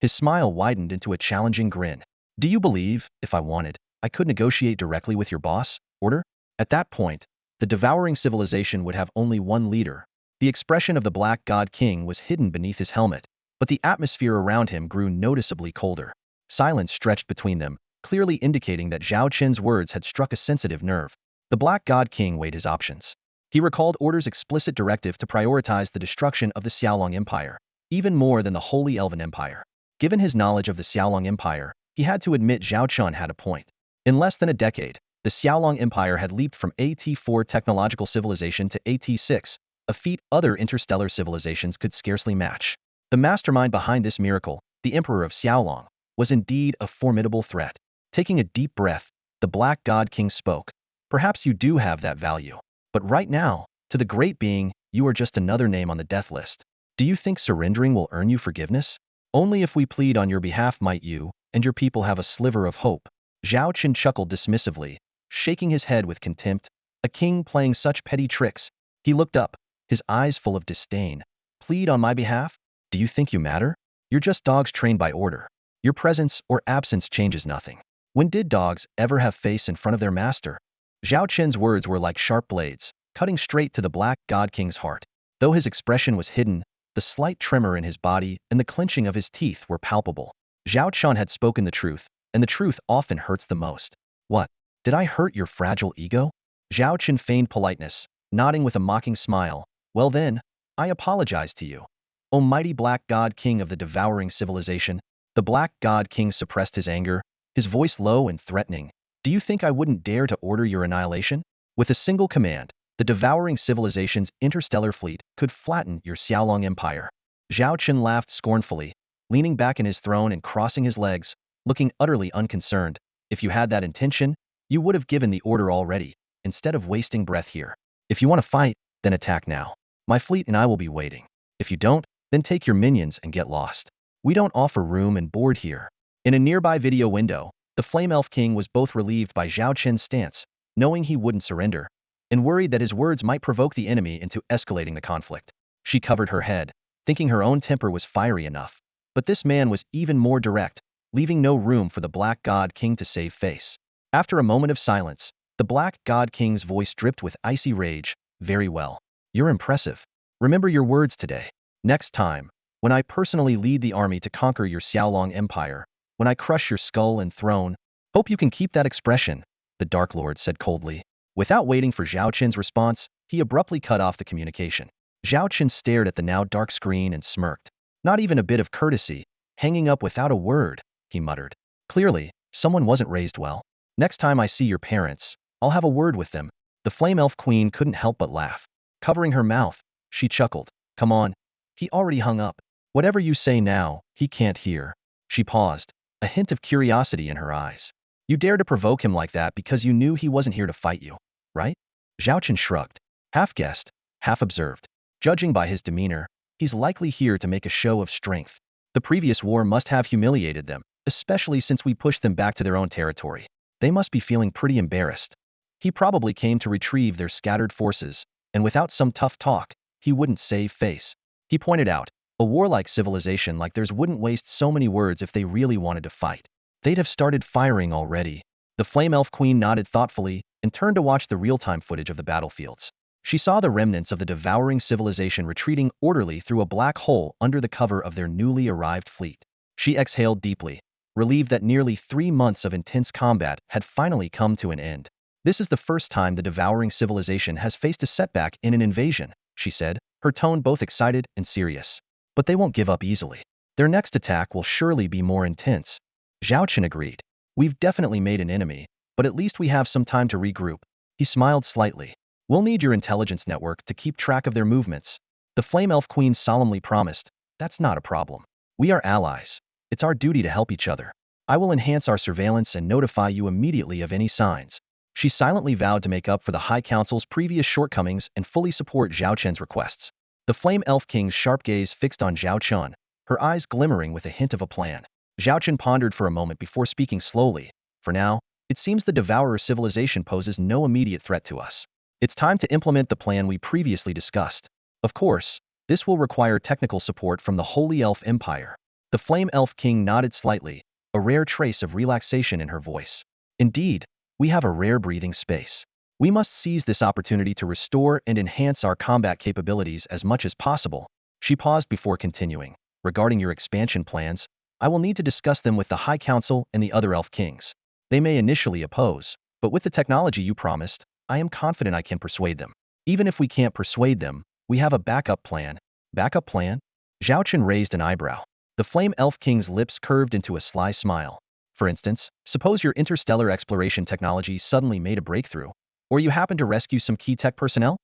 His smile widened into a challenging grin. Do you believe, if I wanted, I could negotiate directly with your boss, Order? At that point, the devouring civilization would have only one leader. The expression of the Black God King was hidden beneath his helmet, but the atmosphere around him grew noticeably colder. Silence stretched between them, clearly indicating that Zhao Chen's words had struck a sensitive nerve. The Black God King weighed his options. He recalled Order's explicit directive to prioritize the destruction of the Xiaolong Empire, even more than the Holy Elven Empire. Given his knowledge of the Xiaolong Empire, he had to admit Zhao Chen had a point. In less than a decade, the Xiaolong Empire had leaped from AT4 technological civilization to AT6, a feat other interstellar civilizations could scarcely match. The mastermind behind this miracle, the Emperor of Xiaolong, was indeed a formidable threat. Taking a deep breath, the Black God King spoke. Perhaps you do have that value. But right now, to the great being, you are just another name on the death list. Do you think surrendering will earn you forgiveness? Only if we plead on your behalf might you and your people have a sliver of hope. Zhao Chen chuckled dismissively, shaking his head with contempt. A king playing such petty tricks. He looked up, his eyes full of disdain. Plead on my behalf? Do you think you matter? You're just dogs trained by order. Your presence or absence changes nothing. When did dogs ever have face in front of their master? Zhao Chen's words were like sharp blades, cutting straight to the Black God King's heart. Though his expression was hidden, the slight tremor in his body and the clenching of his teeth were palpable. Zhao Chen had spoken the truth, and the truth often hurts the most. What? Did I hurt your fragile ego? Zhao Chen feigned politeness, nodding with a mocking smile. Well then, I apologize to you. O mighty Black God King of the devouring civilization. The Black God King suppressed his anger, his voice low and threatening. Do you think I wouldn't dare to order your annihilation? With a single command, the devouring civilization's interstellar fleet could flatten your Xiaolong Empire. Zhao Chen laughed scornfully, leaning back in his throne and crossing his legs, looking utterly unconcerned. If you had that intention, You would have given the order already, instead of wasting breath here. If you want to fight, then attack now. My fleet and I will be waiting. If you don't, then take your minions and get lost. We don't offer room and board here. In a nearby video window, the Flame Elf King was both relieved by Zhao Chen's stance, knowing he wouldn't surrender, and worried that his words might provoke the enemy into escalating the conflict. She covered her head, thinking her own temper was fiery enough. But this man was even more direct, leaving no room for the Black God King to save face. After a moment of silence, the Black God King's voice dripped with icy rage. Very well. You're impressive. Remember your words today. Next time, when I personally lead the army to conquer your Xiaolong Empire, when I crush your skull and throne, hope you can keep that expression, the Dark Lord said coldly. Without waiting for Zhao Chen's response, he abruptly cut off the communication. Zhao Chen stared at the now dark screen and smirked. Not even a bit of courtesy, hanging up without a word, he muttered. Clearly, someone wasn't raised well. Next time I see your parents, I'll have a word with them. The Flame Elf Queen couldn't help but laugh. Covering her mouth, she chuckled. Come on. He already hung up. Whatever you say now, he can't hear. She paused, a hint of curiosity in her eyes. You dare to provoke him like that because you knew he wasn't here to fight you, right? Zhao Chen shrugged. Half guessed, half observed. Judging by his demeanor, he's likely here to make a show of strength. The previous war must have humiliated them, especially since we pushed them back to their own territory. They must be feeling pretty embarrassed. He probably came to retrieve their scattered forces, and without some tough talk, he wouldn't save face. He pointed out, a warlike civilization like theirs wouldn't waste so many words if they really wanted to fight. They'd have started firing already. The Flame Elf Queen nodded thoughtfully and turned to watch the real-time footage of the battlefields. She saw the remnants of the devouring civilization retreating orderly through a black hole under the cover of their newly arrived fleet. She exhaled deeply, relieved that nearly 3 months of intense combat had finally come to an end. This is the first time the devouring civilization has faced a setback in an invasion, she said, her tone both excited and serious. But they won't give up easily. Their next attack will surely be more intense. Zhao Chen agreed. We've definitely made an enemy, but at least we have some time to regroup. He smiled slightly. We'll need your intelligence network to keep track of their movements. The Flame Elf Queen solemnly promised. That's not a problem. We are allies. It's our duty to help each other. I will enhance our surveillance and notify you immediately of any signs. She silently vowed to make up for the High Council's previous shortcomings and fully support Zhao Chen's requests. The Flame Elf King's sharp gaze fixed on Zhao Chen, her eyes glimmering with a hint of a plan. Zhao Chen pondered for a moment before speaking slowly. For now, it seems the Devourer civilization poses no immediate threat to us. It's time to implement the plan we previously discussed. Of course, this will require technical support from the Holy Elf Empire. The Flame Elf King nodded slightly, a rare trace of relaxation in her voice. Indeed, we have a rare breathing space. We must seize this opportunity to restore and enhance our combat capabilities as much as possible. She paused before continuing. Regarding your expansion plans, I will need to discuss them with the High Council and the other Elf Kings. They may initially oppose, but with the technology you promised, I am confident I can persuade them. Even if we can't persuade them, we have a backup plan. Backup plan? Zhao Chen raised an eyebrow. The Flame Elf King's lips curved into a sly smile. For instance, suppose your interstellar exploration technology suddenly made a breakthrough, or you happen to rescue some key tech personnel?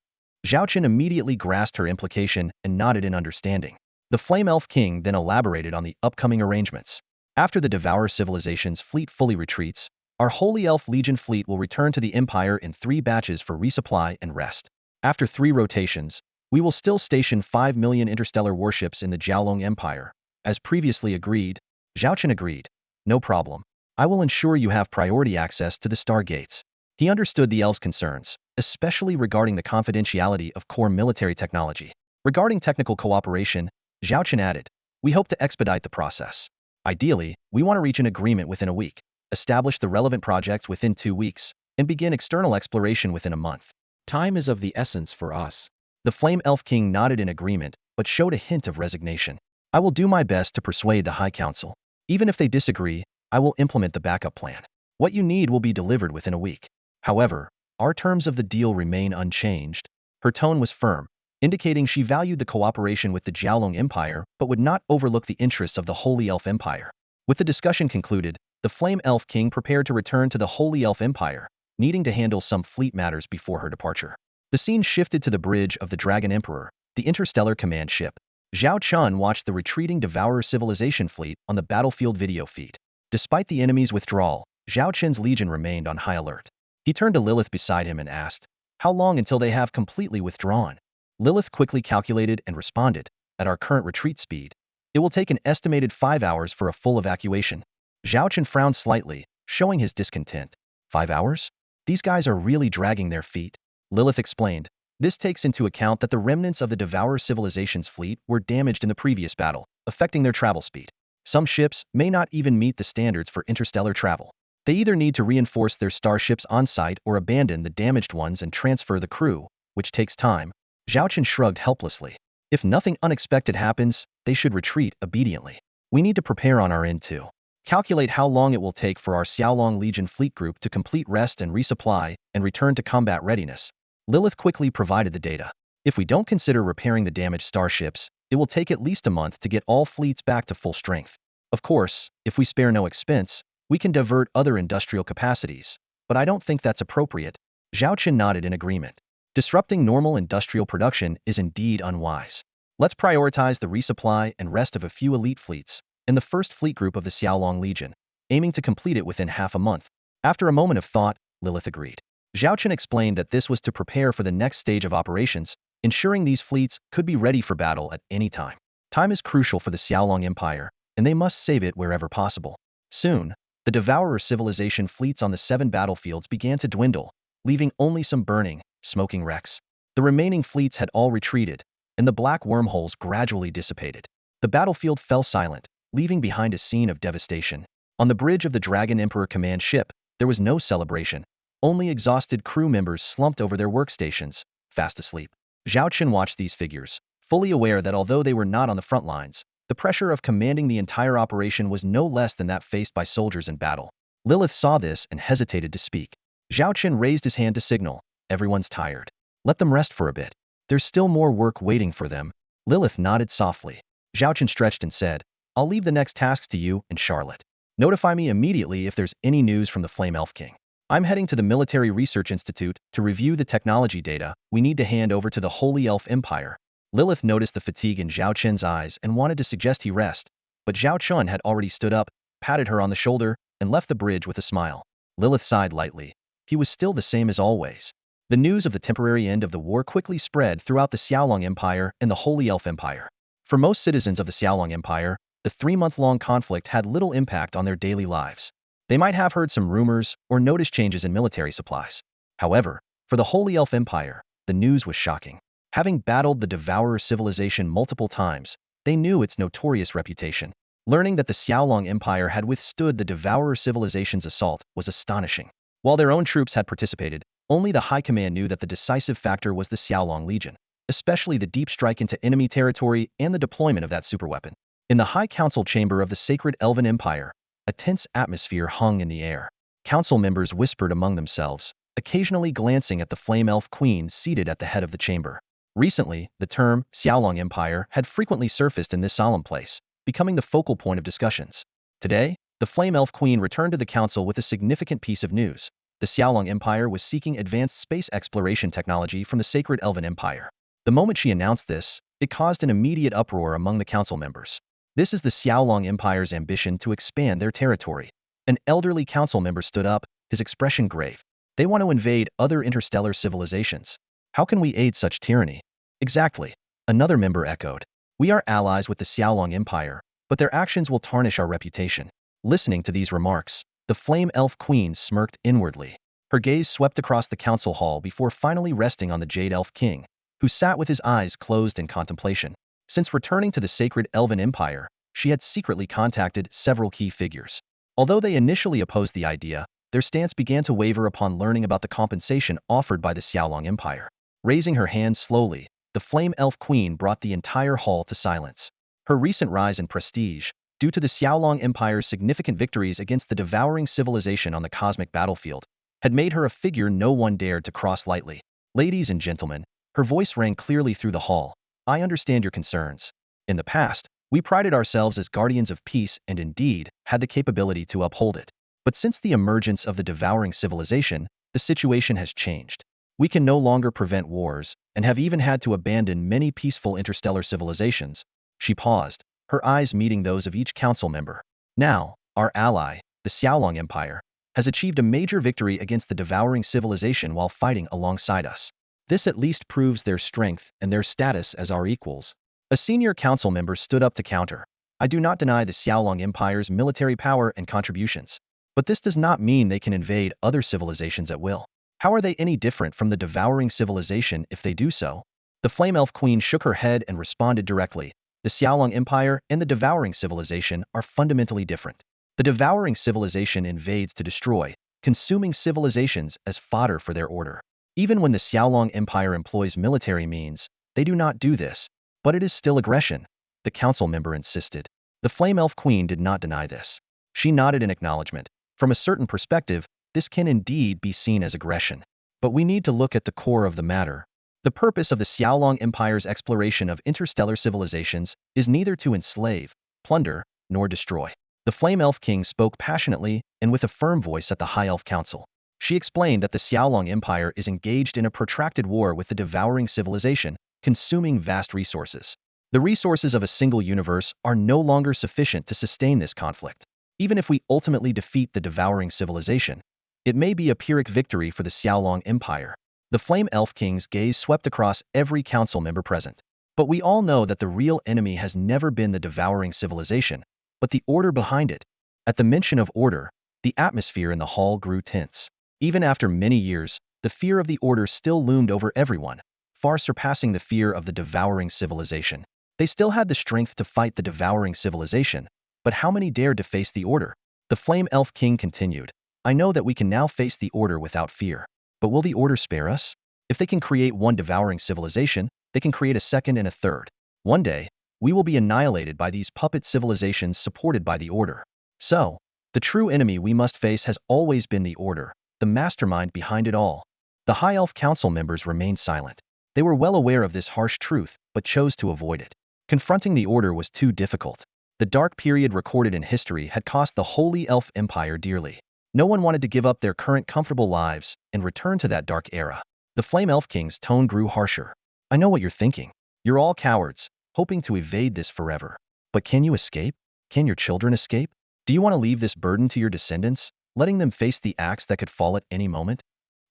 Zhao Chen immediately grasped her implication and nodded in understanding. The Flame Elf King then elaborated on the upcoming arrangements. After the Devourer civilization's fleet fully retreats, our Holy Elf Legion fleet will return to the Empire in 3 batches for resupply and rest. After 3 rotations, we will still station 5 million interstellar warships in the Xiaolong Empire. As previously agreed, Zhao Chen agreed. No problem. I will ensure you have priority access to the Stargates. He understood the elves' concerns, especially regarding the confidentiality of core military technology. Regarding technical cooperation, Zhao Chen added, we hope to expedite the process. Ideally, we want to reach an agreement within a week, establish the relevant projects within 2 weeks, and begin external exploration within a month. Time is of the essence for us. The Flame Elf King nodded in agreement, but showed a hint of resignation. I will do my best to persuade the High Council. Even if they disagree, I will implement the backup plan. What you need will be delivered within a week. However, our terms of the deal remain unchanged. Her tone was firm, indicating she valued the cooperation with the Xiaolong Empire but would not overlook the interests of the Holy Elf Empire. With the discussion concluded, the Flame Elf King prepared to return to the Holy Elf Empire, needing to handle some fleet matters before her departure. The scene shifted to the bridge of the Dragon Emperor, the interstellar command ship. Zhao Chen watched the retreating Devourer civilization fleet on the battlefield video feed. Despite the enemy's withdrawal, Zhao Chen's legion remained on high alert. He turned to Lilith beside him and asked, "How long until they have completely withdrawn?" Lilith quickly calculated and responded, "At our current retreat speed, it will take an estimated 5 hours for a full evacuation." Zhao Chen frowned slightly, showing his discontent. 5 hours? These guys are really dragging their feet. Lilith explained, "This takes into account that the remnants of the Devourer civilization's fleet were damaged in the previous battle, affecting their travel speed. Some ships may not even meet the standards for interstellar travel. They either need to reinforce their starships on-site or abandon the damaged ones and transfer the crew, which takes time." Zhao Chen shrugged helplessly. "If nothing unexpected happens, they should retreat obediently. We need to prepare on our end too. Calculate how long it will take for our Xiaolong Legion fleet group to complete rest and resupply and return to combat readiness." Lilith quickly provided the data. "If we don't consider repairing the damaged starships, it will take at least a month to get all fleets back to full strength. Of course, if we spare no expense, we can divert other industrial capacities, but I don't think that's appropriate." Zhao Chen nodded in agreement. Disrupting normal industrial production is indeed unwise. Let's prioritize the resupply and rest of a few elite fleets in the first fleet group of the Xiaolong Legion, aiming to complete it within half a month. After a moment of thought, Lilith agreed. Zhao Chen explained that this was to prepare for the next stage of operations, ensuring these fleets could be ready for battle at any time. Time is crucial for the Xiaolong Empire, and they must save it wherever possible. Soon, the Devourer civilization fleets on the 7 battlefields began to dwindle, leaving only some burning, smoking wrecks. The remaining fleets had all retreated, and the black wormholes gradually dissipated. The battlefield fell silent, leaving behind a scene of devastation. On the bridge of the Dragon Emperor command ship, there was no celebration. Only exhausted crew members slumped over their workstations, fast asleep. Zhao Chen watched these figures, fully aware that although they were not on the front lines, the pressure of commanding the entire operation was no less than that faced by soldiers in battle. Lilith saw this and hesitated to speak. Zhao Chen raised his hand to signal, "Everyone's tired. Let them rest for a bit. There's still more work waiting for them." Lilith nodded softly. Zhao Chen stretched and said, "I'll leave the next tasks to you and Charlotte. Notify me immediately if there's any news from the Flame Elf King. I'm heading to the Military Research Institute to review the technology data we need to hand over to the Holy Elf Empire." Lilith noticed the fatigue in Zhao Chen's eyes and wanted to suggest he rest, but Zhao Chen had already stood up, patted her on the shoulder, and left the bridge with a smile. Lilith sighed lightly. He was still the same as always. The news of the temporary end of the war quickly spread throughout the Xiaolong Empire and the Holy Elf Empire. For most citizens of the Xiaolong Empire, the 3-month-long conflict had little impact on their daily lives. They might have heard some rumors or noticed changes in military supplies. However, for the Holy Elf Empire, the news was shocking. Having battled the Devourer civilization multiple times, they knew its notorious reputation. Learning that the Xiaolong Empire had withstood the Devourer civilization's assault was astonishing. While their own troops had participated, only the High Command knew that the decisive factor was the Xiaolong Legion, especially the deep strike into enemy territory and the deployment of that superweapon. In the High Council chamber of the sacred Elven Empire, a tense atmosphere hung in the air. Council members whispered among themselves, occasionally glancing at the Flame Elf Queen seated at the head of the chamber. Recently, the term Xiaolong Empire had frequently surfaced in this solemn place, becoming the focal point of discussions. Today, the Flame Elf Queen returned to the council with a significant piece of news. The Xiaolong Empire was seeking advanced space exploration technology from the sacred Elven Empire. The moment she announced this, it caused an immediate uproar among the council members. This is the Xiaolong Empire's ambition to expand their territory. An elderly council member stood up, his expression grave. They want to invade other interstellar civilizations. How can we aid such tyranny? Exactly. Another member echoed. We are allies with the Xiaolong Empire, but their actions will tarnish our reputation. Listening to these remarks, the Flame Elf Queen smirked inwardly. Her gaze swept across the council hall before finally resting on the Jade Elf King, who sat with his eyes closed in contemplation. Since returning to the sacred Elven Empire, she had secretly contacted several key figures. Although they initially opposed the idea, their stance began to waver upon learning about the compensation offered by the Xiaolong Empire. Raising her hand slowly, the Flame Elf Queen brought the entire hall to silence. Her recent rise in prestige, due to the Xiaolong Empire's significant victories against the devouring civilization on the cosmic battlefield, had made her a figure no one dared to cross lightly. "Ladies and gentlemen," her voice rang clearly through the hall, "I understand your concerns. In the past, we prided ourselves as guardians of peace and indeed had the capability to uphold it. But since the emergence of the devouring civilization, the situation has changed. We can no longer prevent wars, and have even had to abandon many peaceful interstellar civilizations." She paused, her eyes meeting those of each council member. "Now, our ally, the Xiaolong Empire, has achieved a major victory against the devouring civilization while fighting alongside us. This at least proves their strength and their status as our equals. A senior council member stood up to counter. I do not deny the Xiaolong Empire's military power and contributions, but this does not mean they can invade other civilizations at will. How are they any different from the devouring civilization if they do so? The Flame Elf Queen shook her head and responded directly. The Xiaolong Empire and the devouring civilization are fundamentally different. The devouring civilization invades to destroy, consuming civilizations as fodder for their order. Even when the Xiaolong Empire employs military means, they do not do this, but it is still aggression, the council member insisted. The Flame Elf Queen did not deny this. She nodded in acknowledgement. From a certain perspective, this can indeed be seen as aggression. But we need to look at the core of the matter. The purpose of the Xiaolong Empire's exploration of interstellar civilizations is neither to enslave, plunder, nor destroy. The Flame Elf King spoke passionately and with a firm voice at the High Elf Council. She explained that the Xiaolong Empire is engaged in a protracted war with the devouring civilization, consuming vast resources. The resources of a single universe are no longer sufficient to sustain this conflict. Even if we ultimately defeat the devouring civilization, it may be a Pyrrhic victory for the Xiaolong Empire. The Flame Elf King's gaze swept across every council member present. But we all know that the real enemy has never been the devouring civilization, but the order behind it. At the mention of order, the atmosphere in the hall grew tense. Even after many years, the fear of the order still loomed over everyone, far surpassing the fear of the devouring civilization. They still had the strength to fight the devouring civilization, but how many dared to face the order? The Flame Elf King continued. I know that we can now face the order without fear. But will the order spare us? If they can create one devouring civilization, they can create a second and a third. One day, we will be annihilated by these puppet civilizations supported by the order. So, the true enemy we must face has always been the order, the mastermind behind it all. The High Elf Council members remained silent. They were well aware of this harsh truth, but chose to avoid it. Confronting the order was too difficult. The dark period recorded in history had cost the Holy Elf Empire dearly. No one wanted to give up their current comfortable lives and return to that dark era. The Flame Elf King's tone grew harsher. I know what you're thinking. You're all cowards, hoping to evade this forever. But can you escape? Can your children escape? Do you want to leave this burden to your descendants, letting them face the axe that could fall at any moment?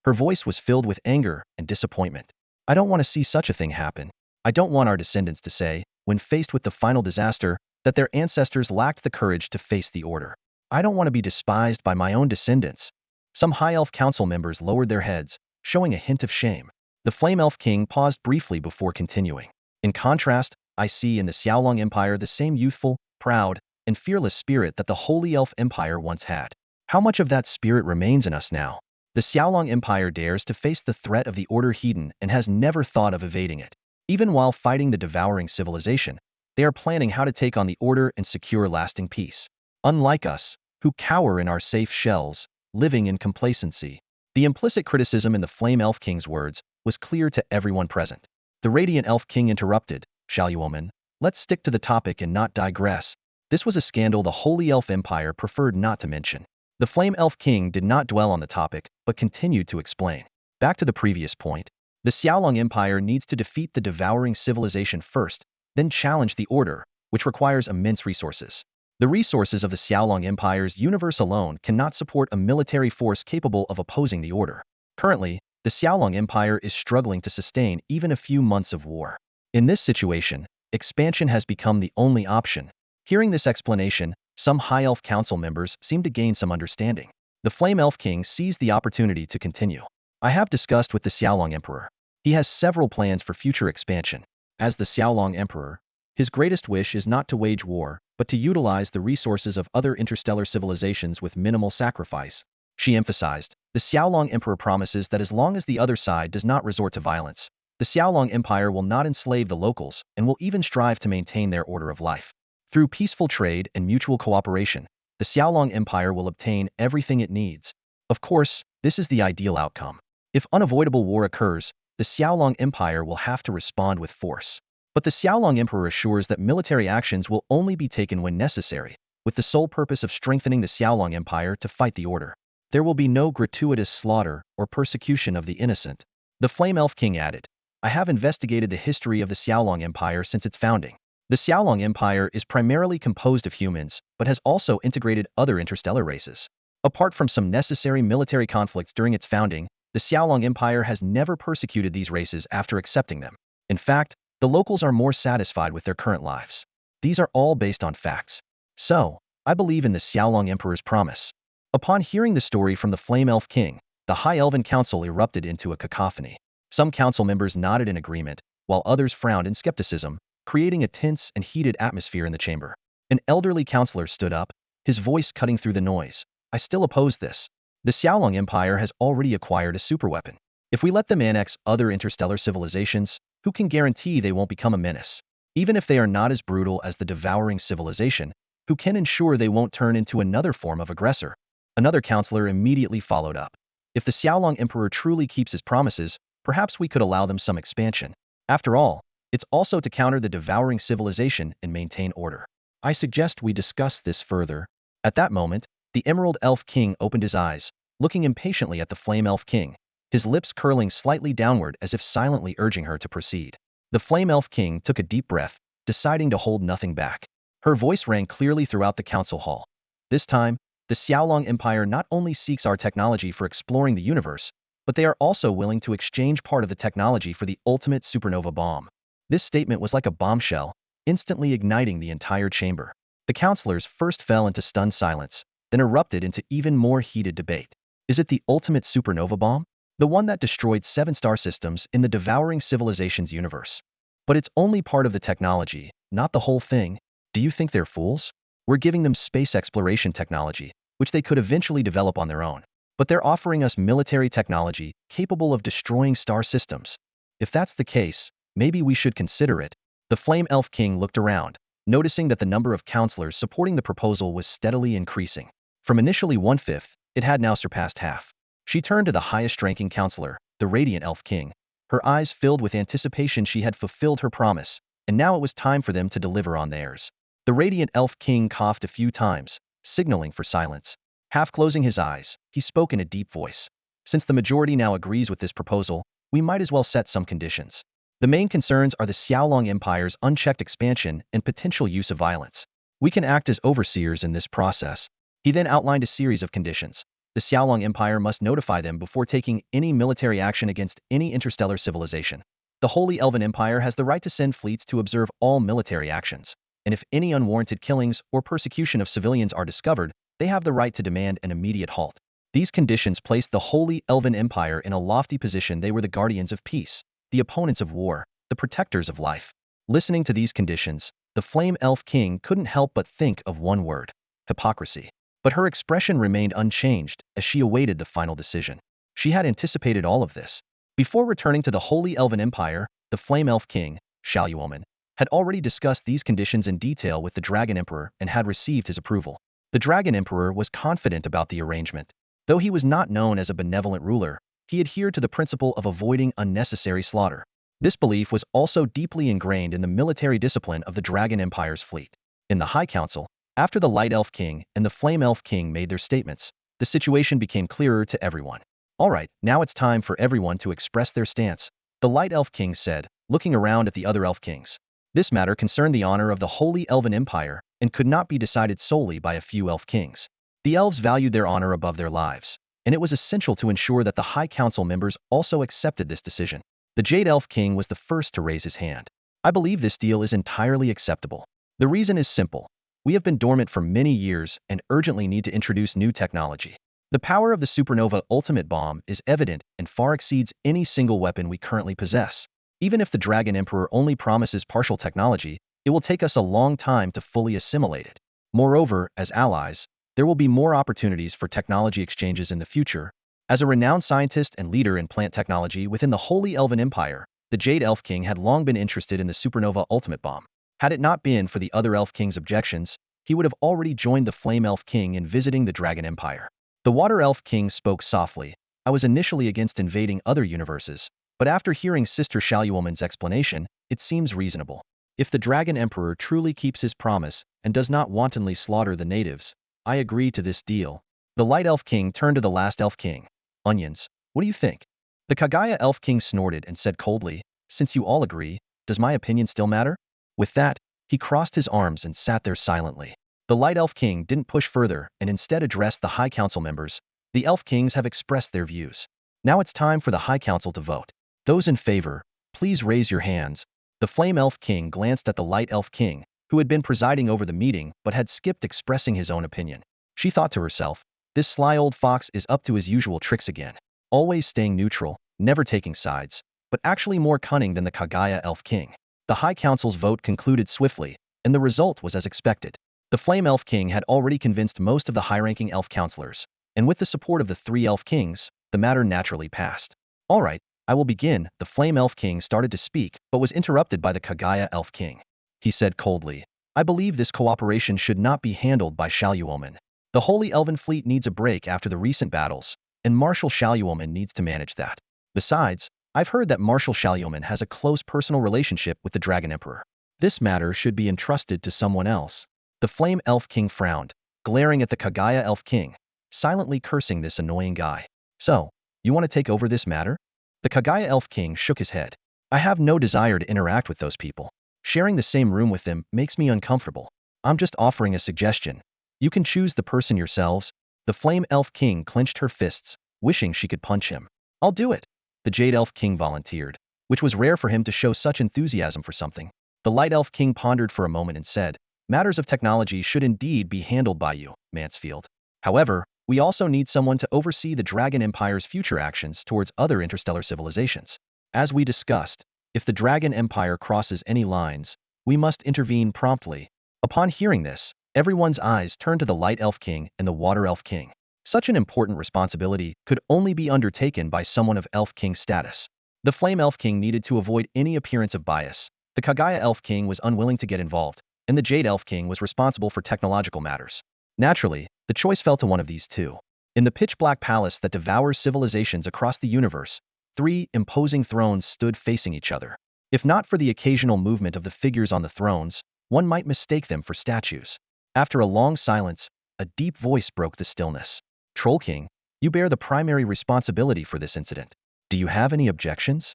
Her voice was filled with anger and disappointment. I don't want to see such a thing happen. I don't want our descendants to say, when faced with the final disaster, that their ancestors lacked the courage to face the order. I don't want to be despised by my own descendants. Some High Elf Council members lowered their heads, showing a hint of shame. The Flame Elf King paused briefly before continuing. In contrast, I see in the Xiaolong Empire the same youthful, proud, and fearless spirit that the Holy Elf Empire once had. How much of that spirit remains in us now? The Xiaolong Empire dares to face the threat of the Order Hedon and has never thought of evading it. Even while fighting the devouring civilization, they are planning how to take on the Order and secure lasting peace. Unlike us, who cower in our safe shells, living in complacency. The implicit criticism in the Flame Elf King's words was clear to everyone present. The Radiant Elf King interrupted, Shall you, woman? Let's stick to the topic and not digress. This was a scandal the Holy Elf Empire preferred not to mention. The Flame Elf King did not dwell on the topic, but continued to explain. Back to the previous point. The Xiaolong Empire needs to defeat the devouring civilization first, then challenge the order, which requires immense resources. The resources of the Xiaolong Empire's universe alone cannot support a military force capable of opposing the order. Currently, the Xiaolong Empire is struggling to sustain even a few months of war. In this situation, expansion has become the only option. Hearing this explanation, some High Elf Council members seemed to gain some understanding. The Flame Elf King seized the opportunity to continue. I have discussed with the Xiaolong Emperor. He has several plans for future expansion. As the Xiaolong Emperor, his greatest wish is not to wage war, but to utilize the resources of other interstellar civilizations with minimal sacrifice. She emphasized, the Xiaolong Emperor promises that as long as the other side does not resort to violence, the Xiaolong Empire will not enslave the locals and will even strive to maintain their order of life. Through peaceful trade and mutual cooperation, the Xiaolong Empire will obtain everything it needs. Of course, this is the ideal outcome. If unavoidable war occurs, the Xiaolong Empire will have to respond with force. But the Xiaolong Emperor assures that military actions will only be taken when necessary, with the sole purpose of strengthening the Xiaolong Empire to fight the order. There will be no gratuitous slaughter or persecution of the innocent. The Flame Elf King added, I have investigated the history of the Xiaolong Empire since its founding. The Xiaolong Empire is primarily composed of humans, but has also integrated other interstellar races. Apart from some necessary military conflicts during its founding, the Xiaolong Empire has never persecuted these races after accepting them. In fact, the locals are more satisfied with their current lives. These are all based on facts. So, I believe in the Xiaolong Emperor's promise. Upon hearing the story from the Flame Elf King, the High Elven Council erupted into a cacophony. Some council members nodded in agreement, while others frowned in skepticism, creating a tense and heated atmosphere in the chamber. An elderly counselor stood up, his voice cutting through the noise. I still oppose this. The Xiaolong Empire has already acquired a superweapon. If we let them annex other interstellar civilizations, who can guarantee they won't become a menace? Even if they are not as brutal as the devouring civilization, who can ensure they won't turn into another form of aggressor? Another counselor immediately followed up. If the Xiaolong Emperor truly keeps his promises, perhaps we could allow them some expansion. After all, it's also to counter the devouring civilization and maintain order. I suggest we discuss this further. At that moment, the Emerald Elf King opened his eyes, looking impatiently at the Flame Elf King, his lips curling slightly downward as if silently urging her to proceed. The Flame Elf King took a deep breath, deciding to hold nothing back. Her voice rang clearly throughout the council hall. This time, the Xiaolong Empire not only seeks our technology for exploring the universe, but they are also willing to exchange part of the technology for the ultimate supernova bomb. This statement was like a bombshell, instantly igniting the entire chamber. The counselors first fell into stunned silence, then erupted into even more heated debate. Is it the ultimate supernova bomb? The one that destroyed 7 star systems in the devouring civilization's universe. But it's only part of the technology, not the whole thing. Do you think they're fools? We're giving them space exploration technology, which they could eventually develop on their own. But they're offering us military technology capable of destroying star systems. If that's the case, maybe we should consider it. The Flame Elf King looked around, noticing that the number of counselors supporting the proposal was steadily increasing. From initially 1/5, it had now surpassed half. She turned to the highest-ranking counselor, the Radiant Elf King. Her eyes filled with anticipation. She had fulfilled her promise, and now it was time for them to deliver on theirs. The Radiant Elf King coughed a few times, signaling for silence. Half closing his eyes, he spoke in a deep voice. Since the majority now agrees with this proposal, we might as well set some conditions. The main concerns are the Xiaolong Empire's unchecked expansion and potential use of violence. We can act as overseers in this process. He then outlined a series of conditions. The Xiaolong Empire must notify them before taking any military action against any interstellar civilization. The Holy Elven Empire has the right to send fleets to observe all military actions, and if any unwarranted killings or persecution of civilians are discovered, they have the right to demand an immediate halt. These conditions placed the Holy Elven Empire in a lofty position. They were the guardians of peace, the opponents of war, the protectors of life. Listening to these conditions, the Flame Elf King couldn't help but think of one word: hypocrisy. But her expression remained unchanged as she awaited the final decision. She had anticipated all of this. Before returning to the Holy Elven Empire, the Flame Elf King, Xiaoyuomen, had already discussed these conditions in detail with the Dragon Emperor and had received his approval. The Dragon Emperor was confident about the arrangement. Though he was not known as a benevolent ruler, he adhered to the principle of avoiding unnecessary slaughter. This belief was also deeply ingrained in the military discipline of the Dragon Empire's fleet. In the High Council, after the Light Elf King and the Flame Elf King made their statements, the situation became clearer to everyone. All right, now it's time for everyone to express their stance, the Light Elf King said, looking around at the other Elf Kings. This matter concerned the honor of the Holy Elven Empire and could not be decided solely by a few Elf Kings. The elves valued their honor above their lives, and it was essential to ensure that the High Council members also accepted this decision. The Jade Elf King was the first to raise his hand. I believe this deal is entirely acceptable. The reason is simple. We have been dormant for many years and urgently need to introduce new technology. The power of the supernova ultimate bomb is evident and far exceeds any single weapon we currently possess. Even if the Dragon Emperor only promises partial technology, it will take us a long time to fully assimilate it. Moreover, as allies, there will be more opportunities for technology exchanges in the future. As a renowned scientist and leader in plant technology within the Holy Elven Empire, the Jade Elf King had long been interested in the supernova ultimate bomb. Had it not been for the other Elf King's objections, he would have already joined the Flame Elf King in visiting the Dragon Empire. The Water Elf King spoke softly. I was initially against invading other universes, but after hearing Sister Xiaoyuomen's explanation, it seems reasonable. If the Dragon Emperor truly keeps his promise and does not wantonly slaughter the natives, I agree to this deal. The Light Elf King turned to the last Elf King. Onions, what do you think? The Kagaya Elf King snorted and said coldly, since you all agree, does my opinion still matter? With that, he crossed his arms and sat there silently. The Light Elf King didn't push further and instead addressed the High Council members. The Elf Kings have expressed their views. Now it's time for the High Council to vote. Those in favor, please raise your hands. The Flame Elf King glanced at the Light Elf King, who had been presiding over the meeting but had skipped expressing his own opinion. She thought to herself, this sly old fox is up to his usual tricks again. Always staying neutral, never taking sides, but actually more cunning than the Kagaya Elf King. The High Council's vote concluded swiftly, and the result was as expected. The Flame Elf King had already convinced most of the high-ranking elf councilors, and with the support of the 3 elf kings, the matter naturally passed. All right, I will begin. The Flame Elf King started to speak, but was interrupted by the Kagaya Elf King. He said coldly, I believe this cooperation should not be handled by Shaluomen. The Holy Elven Fleet needs a break after the recent battles, and Marshal Shaluomen needs to manage that. Besides, I've heard that Marshal Shaluomen has a close personal relationship with the Dragon Emperor. This matter should be entrusted to someone else. The Flame Elf King frowned, glaring at the Kagaya Elf King, silently cursing this annoying guy. So, you want to take over this matter? The Kagaya Elf King shook his head. I have no desire to interact with those people. Sharing the same room with them makes me uncomfortable. I'm just offering a suggestion. You can choose the person yourselves. The Flame Elf King clenched her fists, wishing she could punch him. I'll do it. The Jade Elf King volunteered, which was rare for him to show such enthusiasm for something. The Light Elf King pondered for a moment and said, matters of technology should indeed be handled by you, Mansfield. However, we also need someone to oversee the Dragon Empire's future actions towards other interstellar civilizations. As we discussed, if the Dragon Empire crosses any lines, we must intervene promptly. Upon hearing this, everyone's eyes turned to the Light Elf King and the Water Elf King. Such an important responsibility could only be undertaken by someone of Elf King status. The Flame Elf King needed to avoid any appearance of bias. The Kagaya Elf King was unwilling to get involved, and the Jade Elf King was responsible for technological matters. Naturally, the choice fell to one of these two. In the pitch-black palace that devours civilizations across the universe, 3 imposing thrones stood facing each other. If not for the occasional movement of the figures on the thrones, one might mistake them for statues. After a long silence, a deep voice broke the stillness. Troll King, you bear the primary responsibility for this incident. Do you have any objections?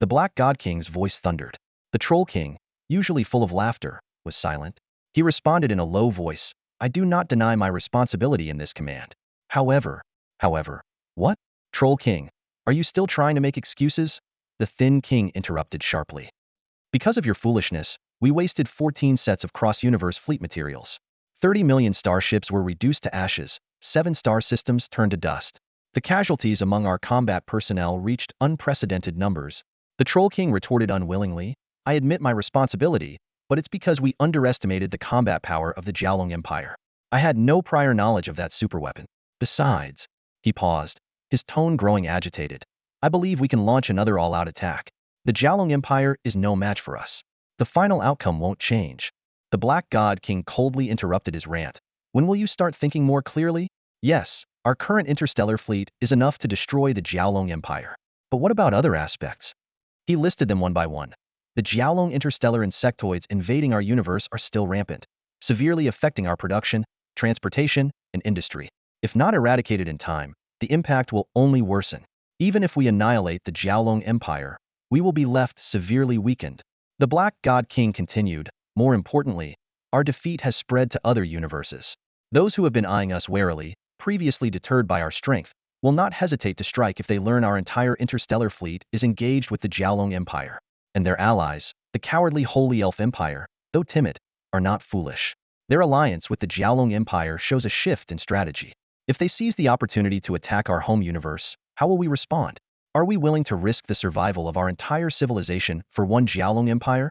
The Black God King's voice thundered. The Troll King, usually full of laughter, was silent. He responded in a low voice, I do not deny my responsibility in this command. However, what? Troll King, are you still trying to make excuses? The Thin King interrupted sharply. Because of your foolishness, we wasted 14 sets of cross-universe fleet materials. 30 million starships were reduced to ashes, 7 star systems turned to dust. The casualties among our combat personnel reached unprecedented numbers. The Troll King retorted unwillingly, I admit my responsibility, but it's because we underestimated the combat power of the Jiaolong Empire. I had no prior knowledge of that superweapon. Besides, he paused, his tone growing agitated. I believe we can launch another all-out attack. The Jiaolong Empire is no match for us. The final outcome won't change. The Black God King coldly interrupted his rant. When will you start thinking more clearly? Yes, our current interstellar fleet is enough to destroy the Jiaolong Empire. But what about other aspects? He listed them one by one. The Jiaolong interstellar insectoids invading our universe are still rampant, severely affecting our production, transportation, and industry. If not eradicated in time, the impact will only worsen. Even if we annihilate the Jiaolong Empire, we will be left severely weakened. The Black God King continued, more importantly, our defeat has spread to other universes. Those who have been eyeing us warily, previously deterred by our strength, will not hesitate to strike if they learn our entire interstellar fleet is engaged with the Jiaolong Empire. And their allies, the cowardly Holy Elf Empire, though timid, are not foolish. Their alliance with the Jiaolong Empire shows a shift in strategy. If they seize the opportunity to attack our home universe, how will we respond? Are we willing to risk the survival of our entire civilization for one Jiaolong Empire?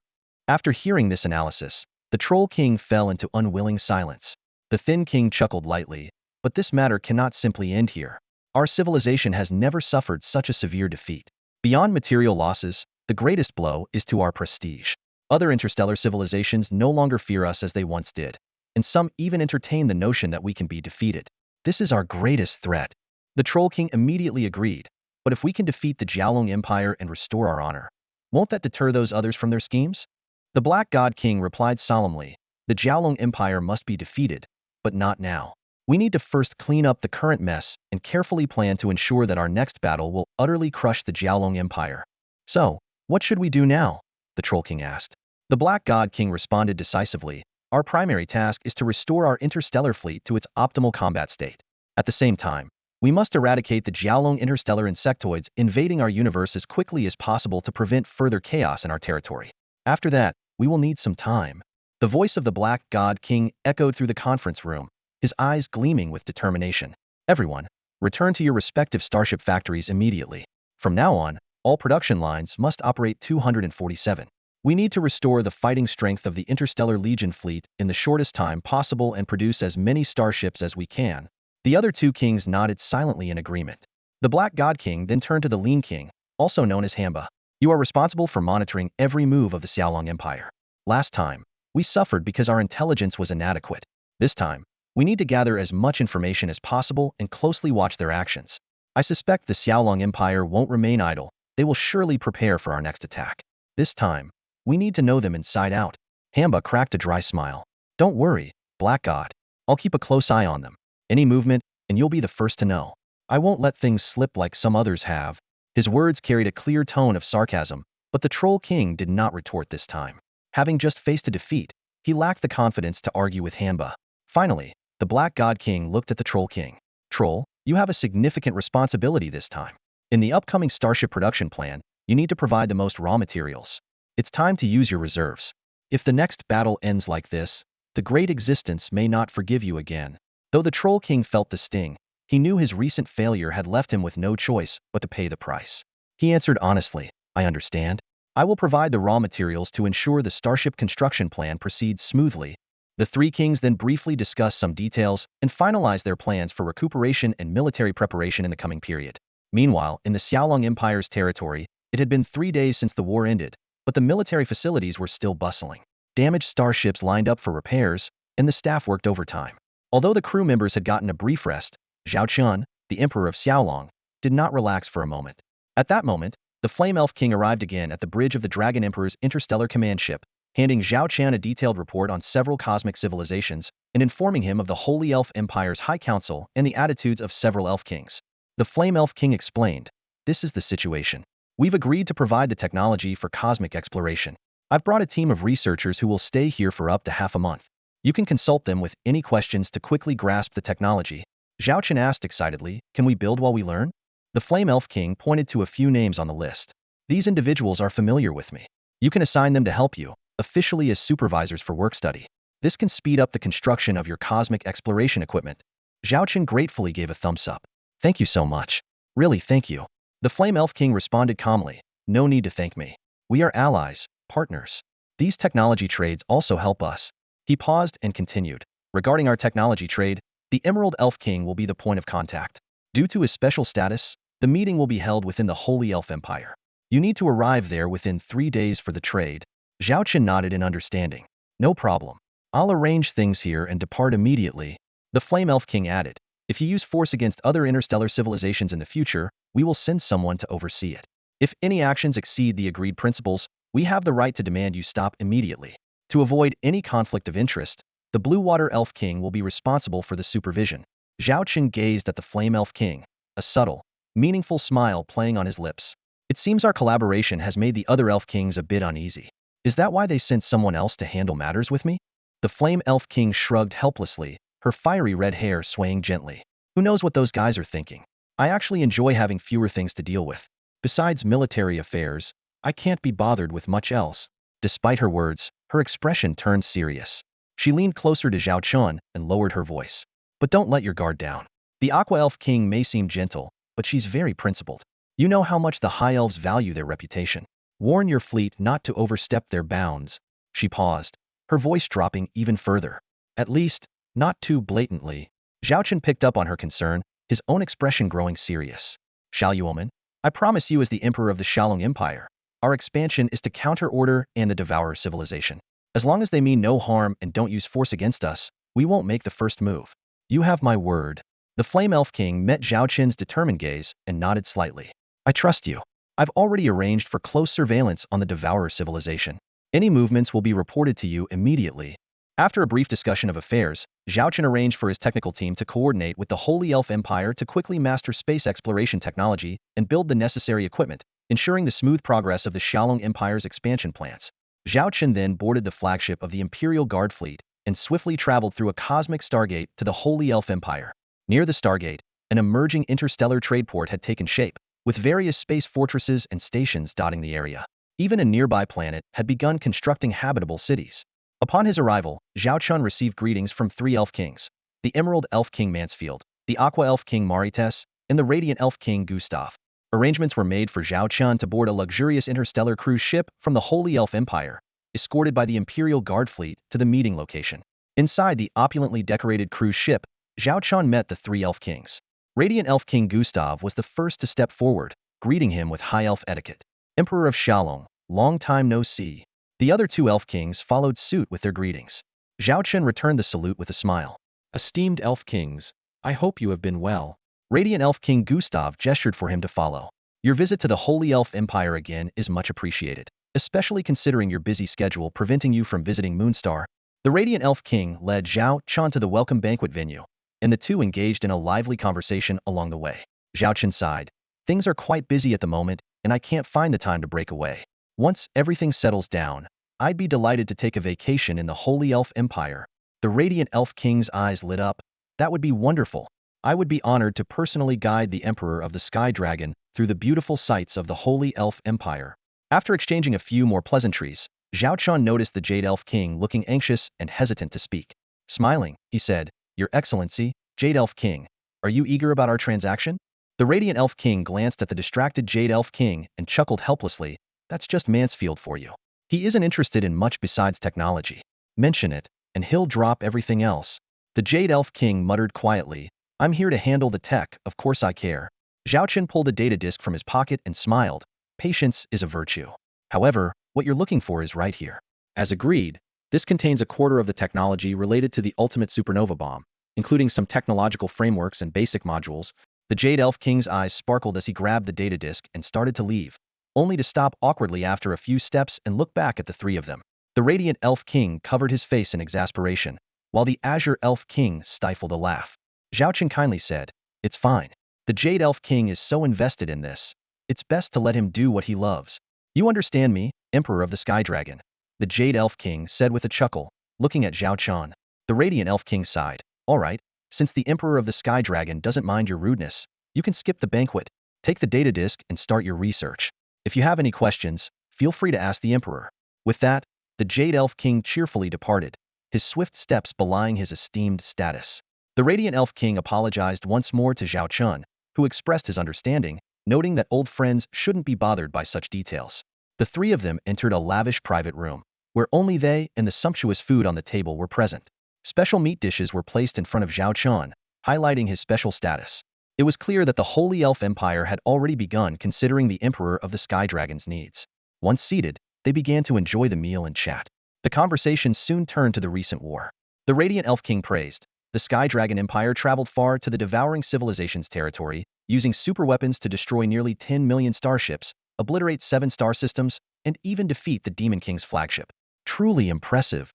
After hearing this analysis, the Troll King fell into unwilling silence. The Thin King chuckled lightly, but this matter cannot simply end here. Our civilization has never suffered such a severe defeat. Beyond material losses, the greatest blow is to our prestige. Other interstellar civilizations no longer fear us as they once did, and some even entertain the notion that we can be defeated. This is our greatest threat. The Troll King immediately agreed, but if we can defeat the Jiaolong Empire and restore our honor, won't that deter those others from their schemes? The Black God King replied solemnly, the Jiaolong Empire must be defeated, but not now. We need to first clean up the current mess and carefully plan to ensure that our next battle will utterly crush the Jiaolong Empire. So, what should we do now? The Troll King asked. The Black God King responded decisively, Our primary task is to restore our interstellar fleet to its optimal combat state. At the same time, we must eradicate the Jiaolong interstellar insectoids invading our universe as quickly as possible to prevent further chaos in our territory. After that, we will need some time. The voice of the Black God King echoed through the conference room, his eyes gleaming with determination. Everyone, return to your respective starship factories immediately. From now on, all production lines must operate 247. We need to restore the fighting strength of the Interstellar Legion fleet in the shortest time possible and produce as many starships as we can. The other two kings nodded silently in agreement. The Black God King then turned to the Lean King, also known as Hamba. You are responsible for monitoring every move of the Xiaolong Empire. Last time, we suffered because our intelligence was inadequate. This time, we need to gather as much information as possible and closely watch their actions. I suspect the Xiaolong Empire won't remain idle. They will surely prepare for our next attack. This time, we need to know them inside out. Hamba cracked a dry smile. Don't worry, Black God. I'll keep a close eye on them. Any movement, and you'll be the first to know. I won't let things slip like some others have. His words carried a clear tone of sarcasm, but the Troll King did not retort this time. Having just faced a defeat, he lacked the confidence to argue with Hamba. Finally, the Black God King looked at the Troll King. Troll, you have a significant responsibility this time. In the upcoming starship production plan, you need to provide the most raw materials. It's time to use your reserves. If the next battle ends like this, the great existence may not forgive you again. Though the Troll King felt the sting, he knew his recent failure had left him with no choice but to pay the price. He answered honestly, I understand. I will provide the raw materials to ensure the starship construction plan proceeds smoothly. The three kings then briefly discussed some details and finalized their plans for recuperation and military preparation in the coming period. Meanwhile, in the Xiaolong Empire's territory, it had been 3 days since the war ended, but the military facilities were still bustling. Damaged starships lined up for repairs, and the staff worked overtime. Although the crew members had gotten a brief rest, Zhao Chen, the Emperor of Xiaolong, did not relax for a moment. At that moment, the Flame Elf King arrived again at the bridge of the Dragon Emperor's interstellar command ship, handing Zhao Chen a detailed report on several cosmic civilizations and informing him of the Holy Elf Empire's High Council and the attitudes of several Elf Kings. The Flame Elf King explained, this is the situation. We've agreed to provide the technology for cosmic exploration. I've brought a team of researchers who will stay here for up to half a month. You can consult them with any questions to quickly grasp the technology. Zhao Chen asked excitedly, can we build while we learn? The Flame Elf King pointed to a few names on the list. These individuals are familiar with me. You can assign them to help you, officially as supervisors for work study. This can speed up the construction of your cosmic exploration equipment. Zhao Chen gratefully gave a thumbs up. Thank you so much. Really, thank you. The Flame Elf King responded calmly, no need to thank me. We are allies, partners. These technology trades also help us. He paused and continued. Regarding our technology trade, the Emerald Elf King will be the point of contact. Due to his special status, the meeting will be held within the Holy Elf Empire. You need to arrive there within 3 days for the trade. Zhao Chen nodded in understanding. No problem. I'll arrange things here and depart immediately. The Flame Elf King added, if you use force against other interstellar civilizations in the future, we will send someone to oversee it. If any actions exceed the agreed principles, we have the right to demand you stop immediately. To avoid any conflict of interest, the Blue Water Elf King will be responsible for the supervision. Zhao Chen gazed at the Flame Elf King, a subtle, meaningful smile playing on his lips. It seems our collaboration has made the other Elf Kings a bit uneasy. Is that why they sent someone else to handle matters with me? The Flame Elf King shrugged helplessly, her fiery red hair swaying gently. Who knows what those guys are thinking? I actually enjoy having fewer things to deal with. Besides military affairs, I can't be bothered with much else. Despite her words, her expression turned serious. She leaned closer to Zhao Chen and lowered her voice. But don't let your guard down. The Aqua Elf King may seem gentle, but she's very principled. You know how much the High Elves value their reputation. Warn your fleet not to overstep their bounds. She paused, her voice dropping even further. At least, not too blatantly. Zhao Chen picked up on her concern, his own expression growing serious. Shall you, woman? I promise you as the Emperor of the Xiaolong Empire, our expansion is to counter Order and the Devourer civilization. As long as they mean no harm and don't use force against us, we won't make the first move. You have my word. The Flame Elf King met Zhao Chen's determined gaze and nodded slightly. I trust you. I've already arranged for close surveillance on the Devourer civilization. Any movements will be reported to you immediately. After a brief discussion of affairs, Zhao Chen arranged for his technical team to coordinate with the Holy Elf Empire to quickly master space exploration technology and build the necessary equipment, ensuring the smooth progress of the Xiaolong Empire's expansion plans. Zhao Chen then boarded the flagship of the Imperial Guard fleet, and swiftly traveled through a cosmic stargate to the Holy Elf Empire. Near the stargate, an emerging interstellar trade port had taken shape, with various space fortresses and stations dotting the area. Even a nearby planet had begun constructing habitable cities. Upon his arrival, Zhao Chen received greetings from three elf kings: the Emerald Elf King Mansfield, the Aqua Elf King Marites, and the Radiant Elf King Gustav. Arrangements were made for Zhao Chen to board a luxurious interstellar cruise ship from the Holy Elf Empire, escorted by the Imperial Guard fleet to the meeting location. Inside the opulently decorated cruise ship, Zhao Chen met the three elf kings. Radiant Elf King Gustav was the first to step forward, greeting him with high elf etiquette. Emperor of Xiaolong, long time no see. The other two elf kings followed suit with their greetings. Zhao Chen returned the salute with a smile. Esteemed elf kings, I hope you have been well. Radiant Elf King Gustav gestured for him to follow. Your visit to the Holy Elf Empire again is much appreciated, especially considering your busy schedule preventing you from visiting Moonstar. The Radiant Elf King led Zhao Chen to the welcome banquet venue, and the two engaged in a lively conversation along the way. Zhao Chen sighed. Things are quite busy at the moment, and I can't find the time to break away. Once everything settles down, I'd be delighted to take a vacation in the Holy Elf Empire. The Radiant Elf King's eyes lit up. That would be wonderful. I would be honored to personally guide the Emperor of the Sky Dragon through the beautiful sights of the Holy Elf Empire. After exchanging a few more pleasantries, Zhao Chen noticed the Jade Elf King looking anxious and hesitant to speak. Smiling, he said, Your Excellency, Jade Elf King, are you eager about our transaction? The Radiant Elf King glanced at the distracted Jade Elf King and chuckled helplessly. That's just Mansfield for you. He isn't interested in much besides technology. Mention it, and he'll drop everything else. The Jade Elf King muttered quietly, I'm here to handle the tech, of course I care. Zhao Chen pulled a data disk from his pocket and smiled. Patience is a virtue. However, what you're looking for is right here. As agreed, this contains a quarter of the technology related to the ultimate supernova bomb, including some technological frameworks and basic modules. The Jade Elf King's eyes sparkled as he grabbed the data disk and started to leave, only to stop awkwardly after a few steps and look back at the three of them. The Radiant Elf King covered his face in exasperation, while the Azure Elf King stifled a laugh. Zhao Chen kindly said, It's fine. The Jade Elf King is so invested in this. It's best to let him do what he loves. You understand me, Emperor of the Sky Dragon? The Jade Elf King said with a chuckle, looking at Zhao Chen. The Radiant Elf King sighed. All right, since the Emperor of the Sky Dragon doesn't mind your rudeness, you can skip the banquet. Take the data disk and start your research. If you have any questions, feel free to ask the Emperor. With that, the Jade Elf King cheerfully departed, his swift steps belying his esteemed status. The Radiant Elf King apologized once more to Zhao Chen, who expressed his understanding, noting that old friends shouldn't be bothered by such details. The three of them entered a lavish private room, where only they and the sumptuous food on the table were present. Special meat dishes were placed in front of Zhao Chen, highlighting his special status. It was clear that the Holy Elf Empire had already begun considering the Emperor of the Sky Dragon's needs. Once seated, they began to enjoy the meal and chat. The conversation soon turned to the recent war. The Radiant Elf King praised. The Sky Dragon Empire traveled far to the devouring civilization's territory, using superweapons to destroy nearly 10 million starships, obliterate 7 star systems, and even defeat the Demon King's flagship. Truly impressive.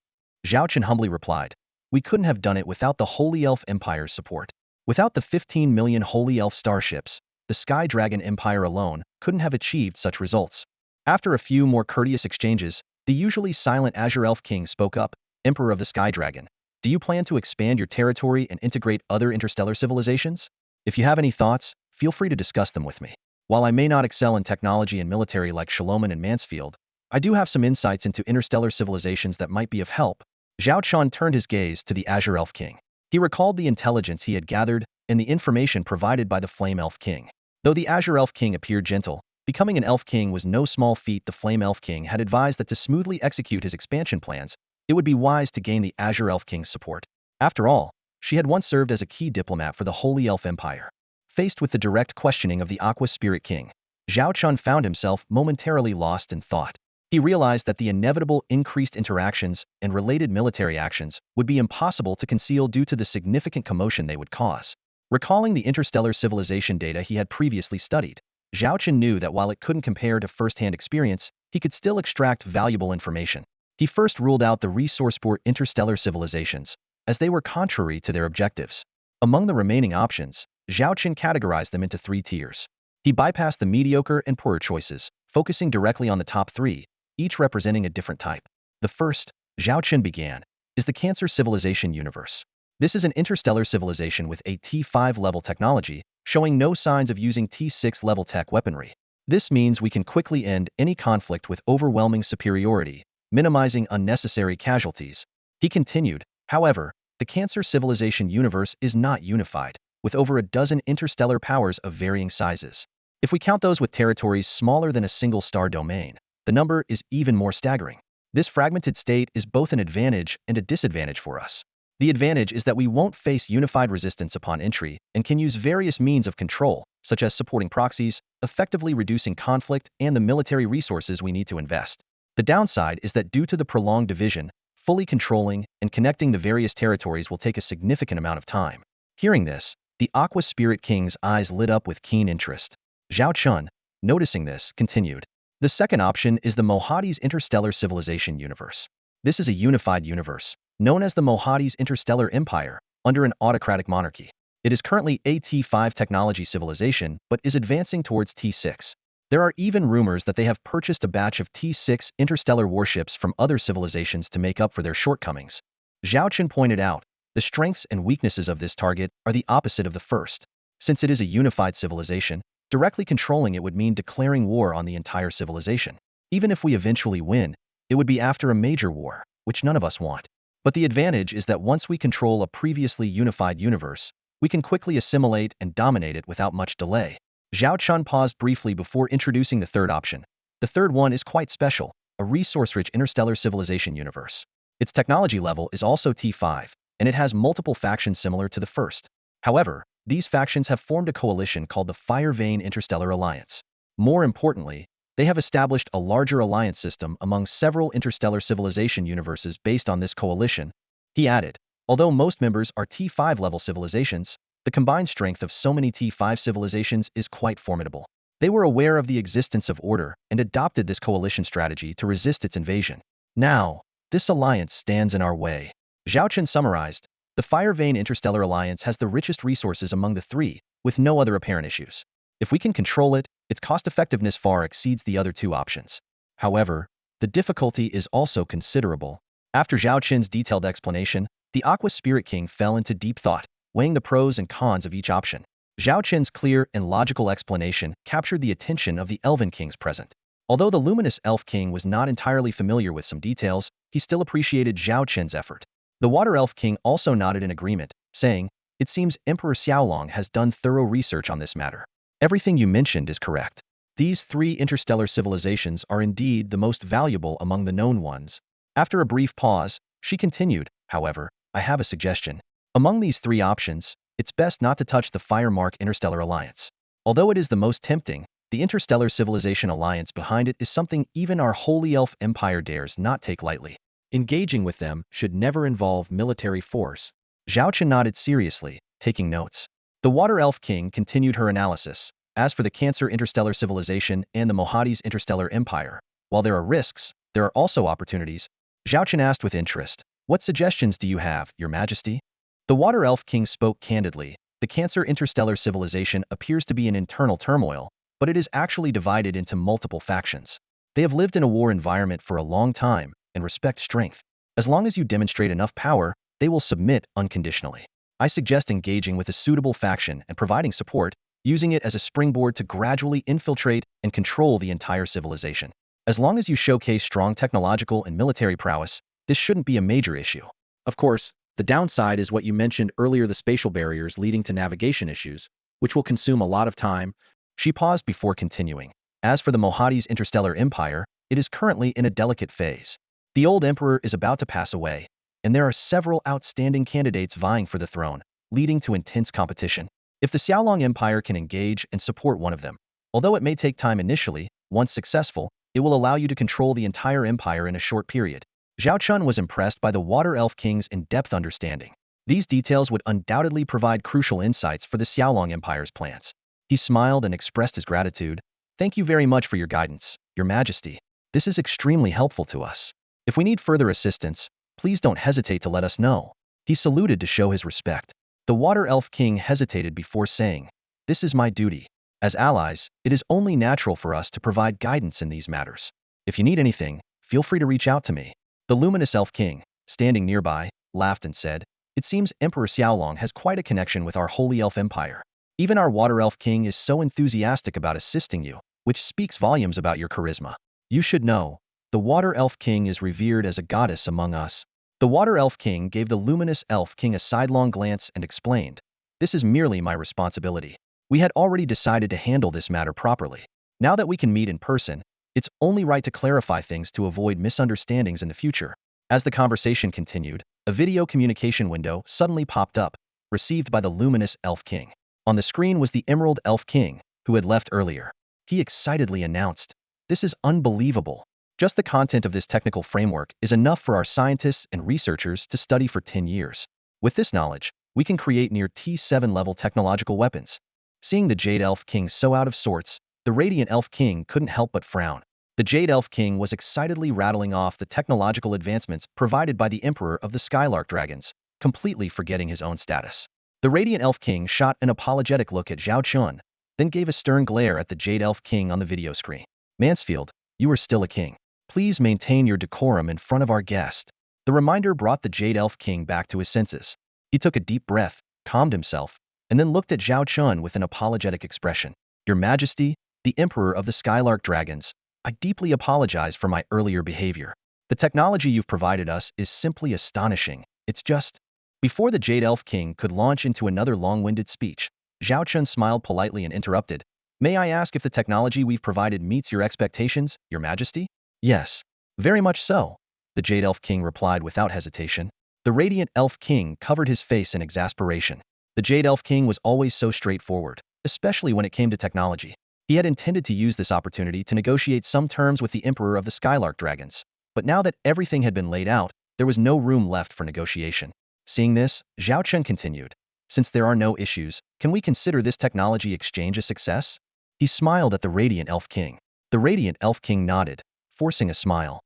Zhao Chen humbly replied. We couldn't have done it without the Holy Elf Empire's support. Without the 15 million Holy Elf starships, the Sky Dragon Empire alone couldn't have achieved such results. After a few more courteous exchanges, the usually silent Azure Elf King spoke up. Emperor of the Sky Dragon, do you plan to expand your territory and integrate other interstellar civilizations? If you have any thoughts, feel free to discuss them with me. While I may not excel in technology and military like Shaloman and Mansfield, I do have some insights into interstellar civilizations that might be of help. Zhao Chen turned his gaze to the Azure Elf King. He recalled the intelligence he had gathered and the information provided by the Flame Elf King. Though the Azure Elf King appeared gentle, becoming an Elf King was no small feat. The Flame Elf King had advised that to smoothly execute his expansion plans, it would be wise to gain the Azure Elf King's support. After all, she had once served as a key diplomat for the Holy Elf Empire. Faced with the direct questioning of the Aqua Spirit King, Zhao Chen found himself momentarily lost in thought. He realized that the inevitable increased interactions and related military actions would be impossible to conceal due to the significant commotion they would cause. Recalling the interstellar civilization data he had previously studied, Zhao Chen knew that while it couldn't compare to first-hand experience, he could still extract valuable information. He first ruled out the resource-poor interstellar civilizations, as they were contrary to their objectives. Among the remaining options, Zhao Chen categorized them into 3 tiers. He bypassed the mediocre and poorer choices, focusing directly on the top 3, each representing a different type. The first, Zhao Chen began. is the Cancer Civilization universe. This is an interstellar civilization with a T5 level technology, showing no signs of using T6 level tech weaponry. This means we can quickly end any conflict with overwhelming superiority, minimizing unnecessary casualties. He continued, however, the Cancer Civilization universe is not unified, with over a dozen interstellar powers of varying sizes. If we count those with territories smaller than a single star domain, the number is even more staggering. This fragmented state is both an advantage and a disadvantage for us. The advantage is that we won't face unified resistance upon entry and can use various means of control, such as supporting proxies, effectively reducing conflict, and the military resources we need to invest. The downside is that due to the prolonged division, fully controlling and connecting the various territories will take a significant amount of time. Hearing this, the Aqua Spirit King's eyes lit up with keen interest. Zhao Chen, noticing this, continued. The second option is the Mohadi's Interstellar Civilization universe. This is a unified universe, known as the Mohadi's Interstellar Empire, under an autocratic monarchy. It is currently a T5 technology civilization, but is advancing towards T6. There are even rumors that they have purchased a batch of T6 interstellar warships from other civilizations to make up for their shortcomings. Zhao Chen pointed out, the strengths and weaknesses of this target are the opposite of the first. Since it is a unified civilization, directly controlling it would mean declaring war on the entire civilization. Even if we eventually win, it would be after a major war, which none of us want. But the advantage is that once we control a previously unified universe, we can quickly assimilate and dominate it without much delay. Zhao Chen paused briefly before introducing the third option. The third one is quite special, a resource-rich interstellar civilization universe. Its technology level is also T5, and it has multiple factions similar to the first. However, these factions have formed a coalition called the Fire Vein Interstellar Alliance. More importantly, they have established a larger alliance system among several interstellar civilization universes based on this coalition. He added, although most members are T5 level civilizations, the combined strength of so many T5 civilizations is quite formidable. They were aware of the existence of order and adopted this coalition strategy to resist its invasion. Now, this alliance stands in our way. Zhao Chen summarized, the Fire Vein Interstellar Alliance has the richest resources among the three, with no other apparent issues. If we can control it, its cost-effectiveness far exceeds the other two options. However, the difficulty is also considerable. After Zhao Chen's detailed explanation, the Aqua Spirit King fell into deep thought, weighing the pros and cons of each option. Zhao Chen's clear and logical explanation captured the attention of the Elven Kings present. Although the Luminous Elf King was not entirely familiar with some details, he still appreciated Zhao Chen's effort. The Water Elf King also nodded in agreement, saying, "It seems Emperor Xiaolong has done thorough research on this matter. Everything you mentioned is correct. These three interstellar civilizations are indeed the most valuable among the known ones." After a brief pause, she continued, "However, I have a suggestion. Among these three options, it's best not to touch the Firemark Interstellar Alliance. Although it is the most tempting, the Interstellar Civilization Alliance behind it is something even our Holy Elf Empire dares not take lightly. Engaging with them should never involve military force." Zhao Chen nodded seriously, taking notes. The Water Elf King continued her analysis. As for the Cancer Interstellar Civilization and the Mohadi's Interstellar Empire, while there are risks, there are also opportunities. Zhao Chen asked with interest, "What suggestions do you have, Your Majesty?" The Water Elf King spoke candidly. The Cancer Interstellar Civilization appears to be in internal turmoil, but it is actually divided into multiple factions. They have lived in a war environment for a long time and respect strength. As long as you demonstrate enough power, they will submit unconditionally. I suggest engaging with a suitable faction and providing support, using it as a springboard to gradually infiltrate and control the entire civilization. As long as you showcase strong technological and military prowess, this shouldn't be a major issue. Of course, the downside is what you mentioned earlier, the spatial barriers leading to navigation issues, which will consume a lot of time. She paused before continuing. As for the Mohadi's Interstellar Empire, it is currently in a delicate phase. The old emperor is about to pass away, and there are several outstanding candidates vying for the throne, leading to intense competition. If the Xiaolong Empire can engage and support one of them, although it may take time initially, once successful, it will allow you to control the entire empire in a short period. Zhao Chen was impressed by the Water Elf King's in-depth understanding. These details would undoubtedly provide crucial insights for the Xiaolong Empire's plans. He smiled and expressed his gratitude. "Thank you very much for your guidance, Your Majesty. This is extremely helpful to us. If we need further assistance, please don't hesitate to let us know." He saluted to show his respect. The Water Elf King hesitated before saying, "This is my duty. As allies, it is only natural for us to provide guidance in these matters. If you need anything, feel free to reach out to me." The Luminous Elf King, standing nearby, laughed and said, "It seems Emperor Xiaolong has quite a connection with our Holy Elf Empire. Even our Water Elf King is so enthusiastic about assisting you, which speaks volumes about your charisma. You should know, the Water Elf King is revered as a goddess among us." The Water Elf King gave the luminous Elf King a sidelong glance and explained, "This is merely my responsibility. We had already decided to handle this matter properly. Now that we can meet in person, it's only right to clarify things to avoid misunderstandings in the future." As the conversation continued, a video communication window suddenly popped up, received by the luminous Elf King. On the screen was the Emerald Elf King, who had left earlier. He excitedly announced, "This is unbelievable. Just the content of this technical framework is enough for our scientists and researchers to study for 10 years. With this knowledge, we can create near T7 level technological weapons." Seeing the Jade Elf King so out of sorts, the Radiant Elf King couldn't help but frown. The Jade Elf King was excitedly rattling off the technological advancements provided by the Emperor of the Skylark Dragons, completely forgetting his own status. The Radiant Elf King shot an apologetic look at Zhao Chen, then gave a stern glare at the Jade Elf King on the video screen. "Mansfield, you are still a king. Please maintain your decorum in front of our guest." The reminder brought the Jade Elf King back to his senses. He took a deep breath, calmed himself, and then looked at Zhao Chen with an apologetic expression. "Your Majesty, the Emperor of the Skylark Dragons, I deeply apologize for my earlier behavior. The technology you've provided us is simply astonishing. It's just..." Before the Jade Elf King could launch into another long-winded speech, Zhao Chen smiled politely and interrupted, "May I ask if the technology we've provided meets your expectations, Your Majesty?" "Yes, very much so," the Jade Elf King replied without hesitation. The Radiant Elf King covered his face in exasperation. The Jade Elf King was always so straightforward, especially when it came to technology. He had intended to use this opportunity to negotiate some terms with the Emperor of the Skylark Dragons, but now that everything had been laid out, there was no room left for negotiation. Seeing this, Zhao Chen continued, "Since there are no issues, can we consider this technology exchange a success?" He smiled at the Radiant Elf King. The Radiant Elf King nodded, forcing a smile.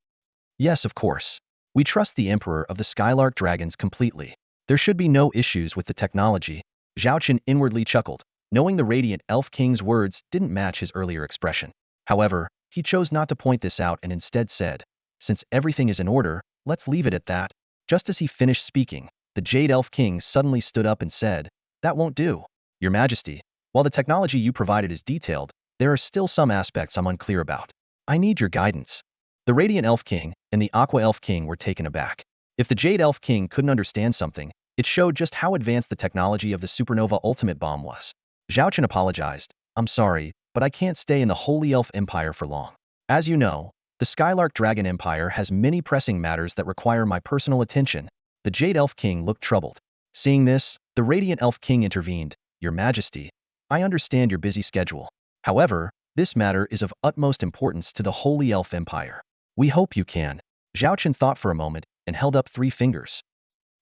"Yes, of course. We trust the Emperor of the Skylark Dragons completely. There should be no issues with the technology." Zhao Chen inwardly chuckled, knowing the Radiant Elf King's words didn't match his earlier expression. However, he chose not to point this out and instead said, "Since everything is in order, let's leave it at that." Just as he finished speaking, the Jade Elf King suddenly stood up and said, "That won't do. Your Majesty, while the technology you provided is detailed, there are still some aspects I'm unclear about. I need your guidance." The Radiant Elf King and the Aqua Elf King were taken aback. If the Jade Elf King couldn't understand something, it showed just how advanced the technology of the Supernova Ultimate Bomb was. Zhao Chen apologized, "I'm sorry, but I can't stay in the Holy Elf Empire for long. As you know, the Skylark Dragon Empire has many pressing matters that require my personal attention." The Jade Elf King looked troubled. Seeing this, the Radiant Elf King intervened, "Your Majesty, I understand your busy schedule. However, this matter is of utmost importance to the Holy Elf Empire. We hope you can." Zhao Chen thought for a moment and held up 3 fingers.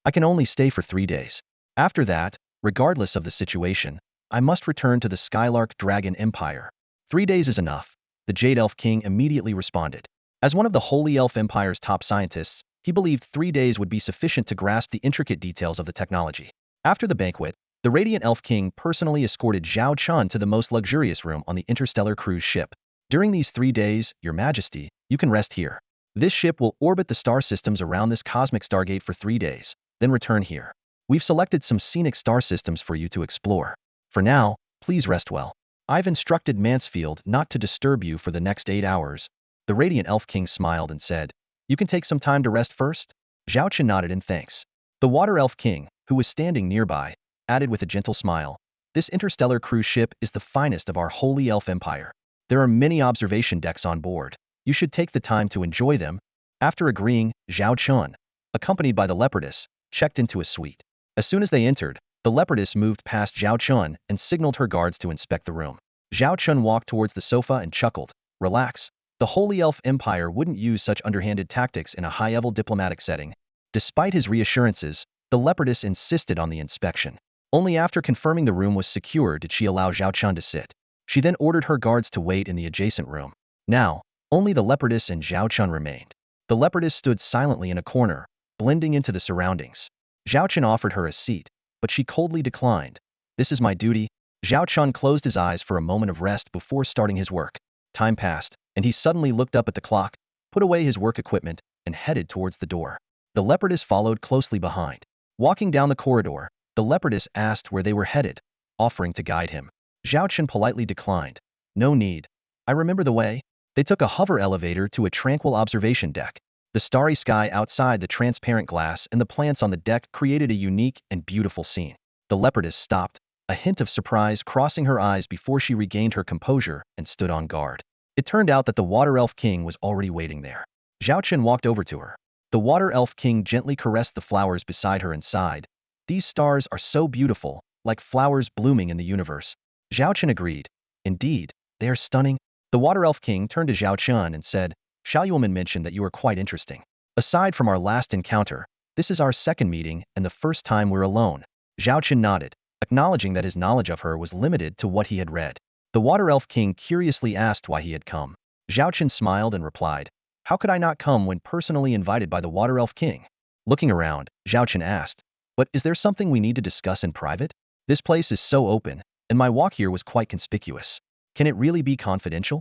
"I can only stay for 3 days. After that, regardless of the situation, I must return to the Skylark Dragon Empire." 3 days is enough, the Jade Elf King immediately responded. As one of the Holy Elf Empire's top scientists, he believed 3 days would be sufficient to grasp the intricate details of the technology. After the banquet, the Radiant Elf King personally escorted Zhao Chen to the most luxurious room on the interstellar cruise ship. "During these 3 days, Your Majesty, you can rest here. This ship will orbit the star systems around this cosmic stargate for 3 days, then return here. We've selected some scenic star systems for you to explore. For now, please rest well. I've instructed Mansfield not to disturb you for the next 8 hours." The Radiant Elf King smiled and said, "You can take some time to rest first?" Zhao Chen nodded in thanks. The Water Elf King, who was standing nearby, added with a gentle smile, "This interstellar cruise ship is the finest of our Holy Elf Empire. There are many observation decks on board. You should take the time to enjoy them." After agreeing, Zhao Chen, accompanied by the Leopardess, checked into a suite. As soon as they entered, the Leopardess moved past Zhao Chen and signaled her guards to inspect the room. Zhao Chen walked towards the sofa and chuckled, "Relax. The Holy Elf Empire wouldn't use such underhanded tactics in a high-level diplomatic setting." Despite his reassurances, the Leopardess insisted on the inspection. Only after confirming the room was secure did she allow Zhao Chen to sit. She then ordered her guards to wait in the adjacent room. Now, only the Leopardess and Zhao Chen remained. The Leopardess stood silently in a corner, blending into the surroundings. Zhao Chen offered her a seat, but she coldly declined. "This is my duty." Zhao Chen closed his eyes for a moment of rest before starting his work. Time passed, and he suddenly looked up at the clock, put away his work equipment, and headed towards the door. The leopardess followed closely behind. Walking down the corridor, the leopardess asked where they were headed, offering to guide him. Zhao Chen politely declined. No need. I remember the way. They took a hover elevator to a tranquil observation deck. The starry sky outside, the transparent glass, and the plants on the deck created a unique and beautiful scene. The leopardess stopped, a hint of surprise crossing her eyes before she regained her composure and stood on guard. It turned out that the Water Elf King was already waiting there. Zhao Chen walked over to her. The Water Elf King gently caressed the flowers beside her and sighed. These stars are so beautiful, like flowers blooming in the universe. Zhao Chen agreed. Indeed, they are stunning. The Water Elf King turned to Zhao Chen and said, Shaoyuoman mentioned that you are quite interesting. Aside from our last encounter, this is our second meeting and the first time we're alone. Zhao Chen nodded, acknowledging that his knowledge of her was limited to what he had read. The Water Elf King curiously asked why he had come. Zhao Chen smiled and replied, How could I not come when personally invited by the Water Elf King? Looking around, Zhao Chen asked, But is there something we need to discuss in private? This place is so open, and my walk here was quite conspicuous. Can it really be confidential?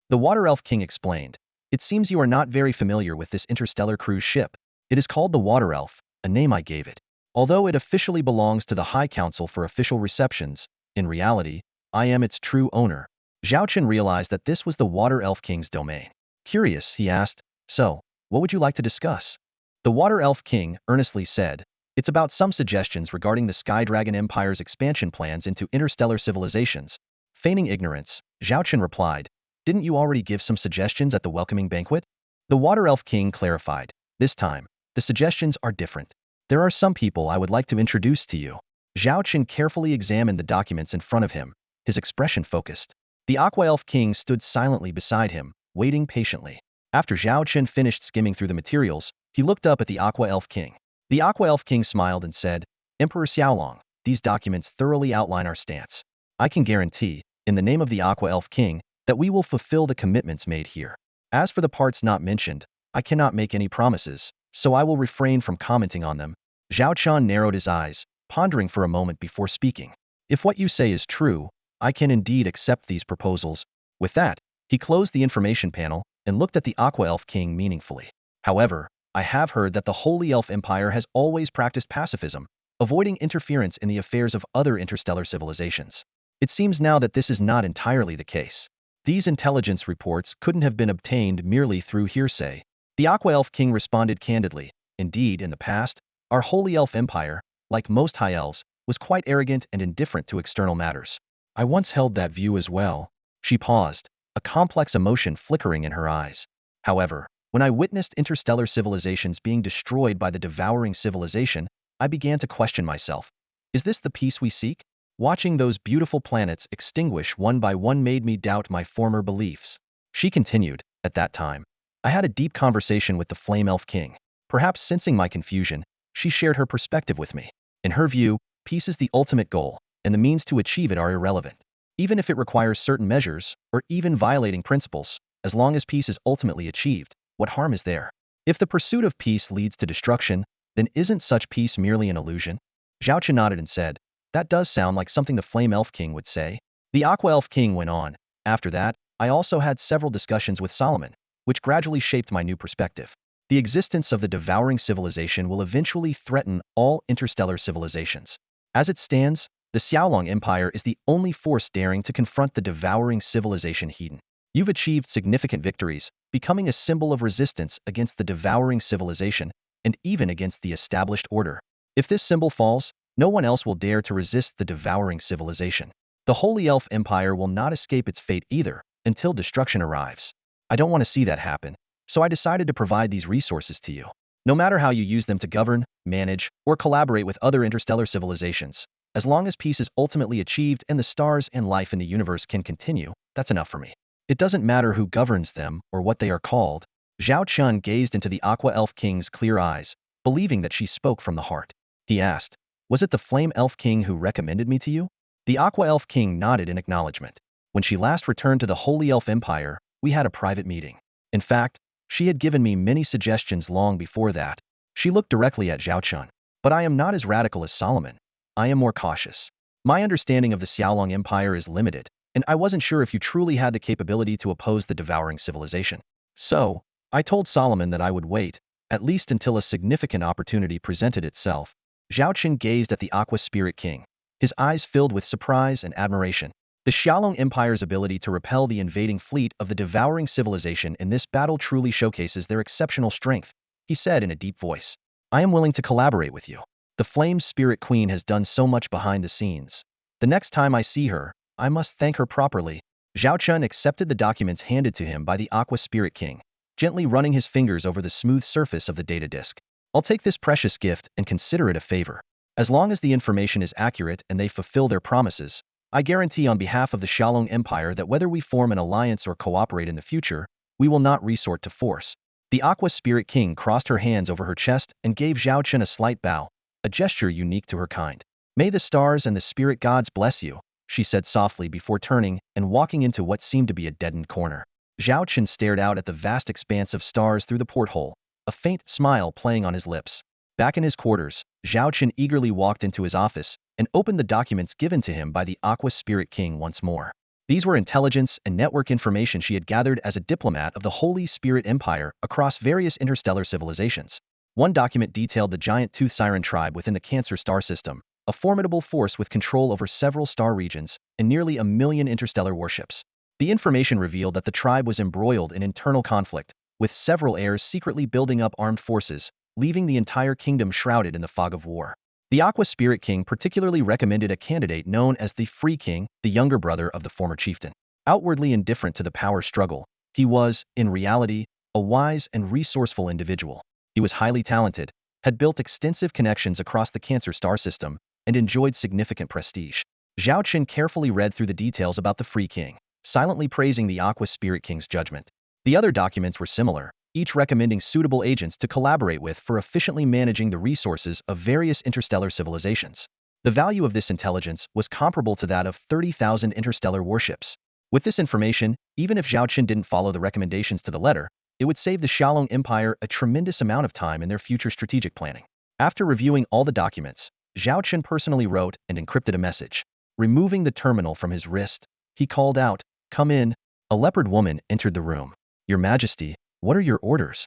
The Water Elf King explained, It seems you are not very familiar with this interstellar cruise ship. It is called the Water Elf, a name I gave it. Although it officially belongs to the High Council for official receptions, in reality, I am its true owner. Zhao Chen realized that this was the Water Elf King's domain. Curious, he asked, So, what would you like to discuss? The Water Elf King earnestly said, It's about some suggestions regarding the Sky Dragon Empire's expansion plans into interstellar civilizations. Feigning ignorance, Zhao Chen replied, Didn't you already give some suggestions at the welcoming banquet? The Water Elf King clarified, This time, the suggestions are different. There are some people I would like to introduce to you. Zhao Chen carefully examined the documents in front of him, his expression focused. The Aqua Elf King stood silently beside him, waiting patiently. After Zhao Chen finished skimming through the materials, he looked up at the Aqua Elf King. The Aqua Elf King smiled and said, Emperor Xiaolong, these documents thoroughly outline our stance. I can guarantee, in the name of the Aqua Elf King, that we will fulfill the commitments made here. As for the parts not mentioned, I cannot make any promises, so I will refrain from commenting on them. Zhao Chen narrowed his eyes, pondering for a moment before speaking. If what you say is true, I can indeed accept these proposals. With that, he closed the information panel and looked at the Aqua Elf King meaningfully. However, I have heard that the Holy Elf Empire has always practiced pacifism, avoiding interference in the affairs of other interstellar civilizations. It seems now that this is not entirely the case. These intelligence reports couldn't have been obtained merely through hearsay. The Aqua Elf King responded candidly. Indeed, in the past, our Holy Elf Empire, like most High Elves, was quite arrogant and indifferent to external matters. I once held that view as well. She paused, a complex emotion flickering in her eyes. However, when I witnessed interstellar civilizations being destroyed by the devouring civilization, I began to question myself. Is this the peace we seek? Watching those beautiful planets extinguish one by one made me doubt my former beliefs. She continued, At that time, I had a deep conversation with the Flame Elf King. Perhaps sensing my confusion, she shared her perspective with me. In her view, peace is the ultimate goal, and the means to achieve it are irrelevant. Even if it requires certain measures, or even violating principles, as long as peace is ultimately achieved, what harm is there? If the pursuit of peace leads to destruction, then isn't such peace merely an illusion? Zhao Chen nodded and said, That does sound like something the Flame Elf King would say. The Aqua Elf King went on, After that, I also had several discussions with Solomon, which gradually shaped my new perspective. The existence of the devouring civilization will eventually threaten all interstellar civilizations. As it stands, the Xiaolong Empire is the only force daring to confront the devouring civilization Hedon. You've achieved significant victories, becoming a symbol of resistance against the devouring civilization, and even against the established order. If this symbol falls, no one else will dare to resist the devouring civilization. The Holy Elf Empire will not escape its fate either, until destruction arrives. I don't want to see that happen, so I decided to provide these resources to you. No matter how you use them to govern, manage, or collaborate with other interstellar civilizations, as long as peace is ultimately achieved and the stars and life in the universe can continue, that's enough for me. It doesn't matter who governs them or what they are called. Zhao Chen gazed into the Aqua Elf King's clear eyes, believing that she spoke from the heart. He asked, Was it the Flame Elf King who recommended me to you? The Aqua Elf King nodded in acknowledgement. When she last returned to the Holy Elf Empire, we had a private meeting. In fact, she had given me many suggestions long before that. She looked directly at Zhao Chen. But I am not as radical as Solomon. I am more cautious. My understanding of the Xiaolong Empire is limited, and I wasn't sure if you truly had the capability to oppose the devouring civilization. So, I told Solomon that I would wait, at least until a significant opportunity presented itself. Zhao Chen gazed at the Aqua Spirit King, his eyes filled with surprise and admiration. The Xiaolong Empire's ability to repel the invading fleet of the devouring civilization in this battle truly showcases their exceptional strength, he said in a deep voice. I am willing to collaborate with you. The Flame Spirit Queen has done so much behind the scenes. The next time I see her, I must thank her properly. Zhao Chen accepted the documents handed to him by the Aqua Spirit King, gently running his fingers over the smooth surface of the data disk. I'll take this precious gift and consider it a favor. As long as the information is accurate and they fulfill their promises, I guarantee on behalf of the Xiaolong Empire that whether we form an alliance or cooperate in the future, we will not resort to force. The Aqua Spirit King crossed her hands over her chest and gave Zhao Chen a slight bow, a gesture unique to her kind. May the stars and the spirit gods bless you, she said softly before turning and walking into what seemed to be a deadened corner. Zhao Chen stared out at the vast expanse of stars through the porthole, a faint smile playing on his lips. Back in his quarters, Zhao Chen eagerly walked into his office and opened the documents given to him by the Aqua Spirit King once more. These were intelligence and network information she had gathered as a diplomat of the Holy Spirit Empire across various interstellar civilizations. One document detailed the giant Tooth Siren tribe within the Cancer star system, a formidable force with control over several star regions and nearly 1,000,000 interstellar warships. The information revealed that the tribe was embroiled in internal conflict, with several heirs secretly building up armed forces, leaving the entire kingdom shrouded in the fog of war. The Aqua Spirit King particularly recommended a candidate known as the Free King, the younger brother of the former chieftain. Outwardly indifferent to the power struggle, he was, in reality, a wise and resourceful individual. He was highly talented, had built extensive connections across the Cancer star system, and enjoyed significant prestige. Zhao Chen carefully read through the details about the Free King, silently praising the Aqua Spirit King's judgment. The other documents were similar, each recommending suitable agents to collaborate with for efficiently managing the resources of various interstellar civilizations. The value of this intelligence was comparable to that of 30,000 interstellar warships. With this information, even if Zhao Chen didn't follow the recommendations to the letter, it would save the Xiaolong Empire a tremendous amount of time in their future strategic planning. After reviewing all the documents, Zhao Chen personally wrote and encrypted a message. Removing the terminal from his wrist, he called out, "Come in." A leopard woman entered the room. "Your Majesty, what are your orders?"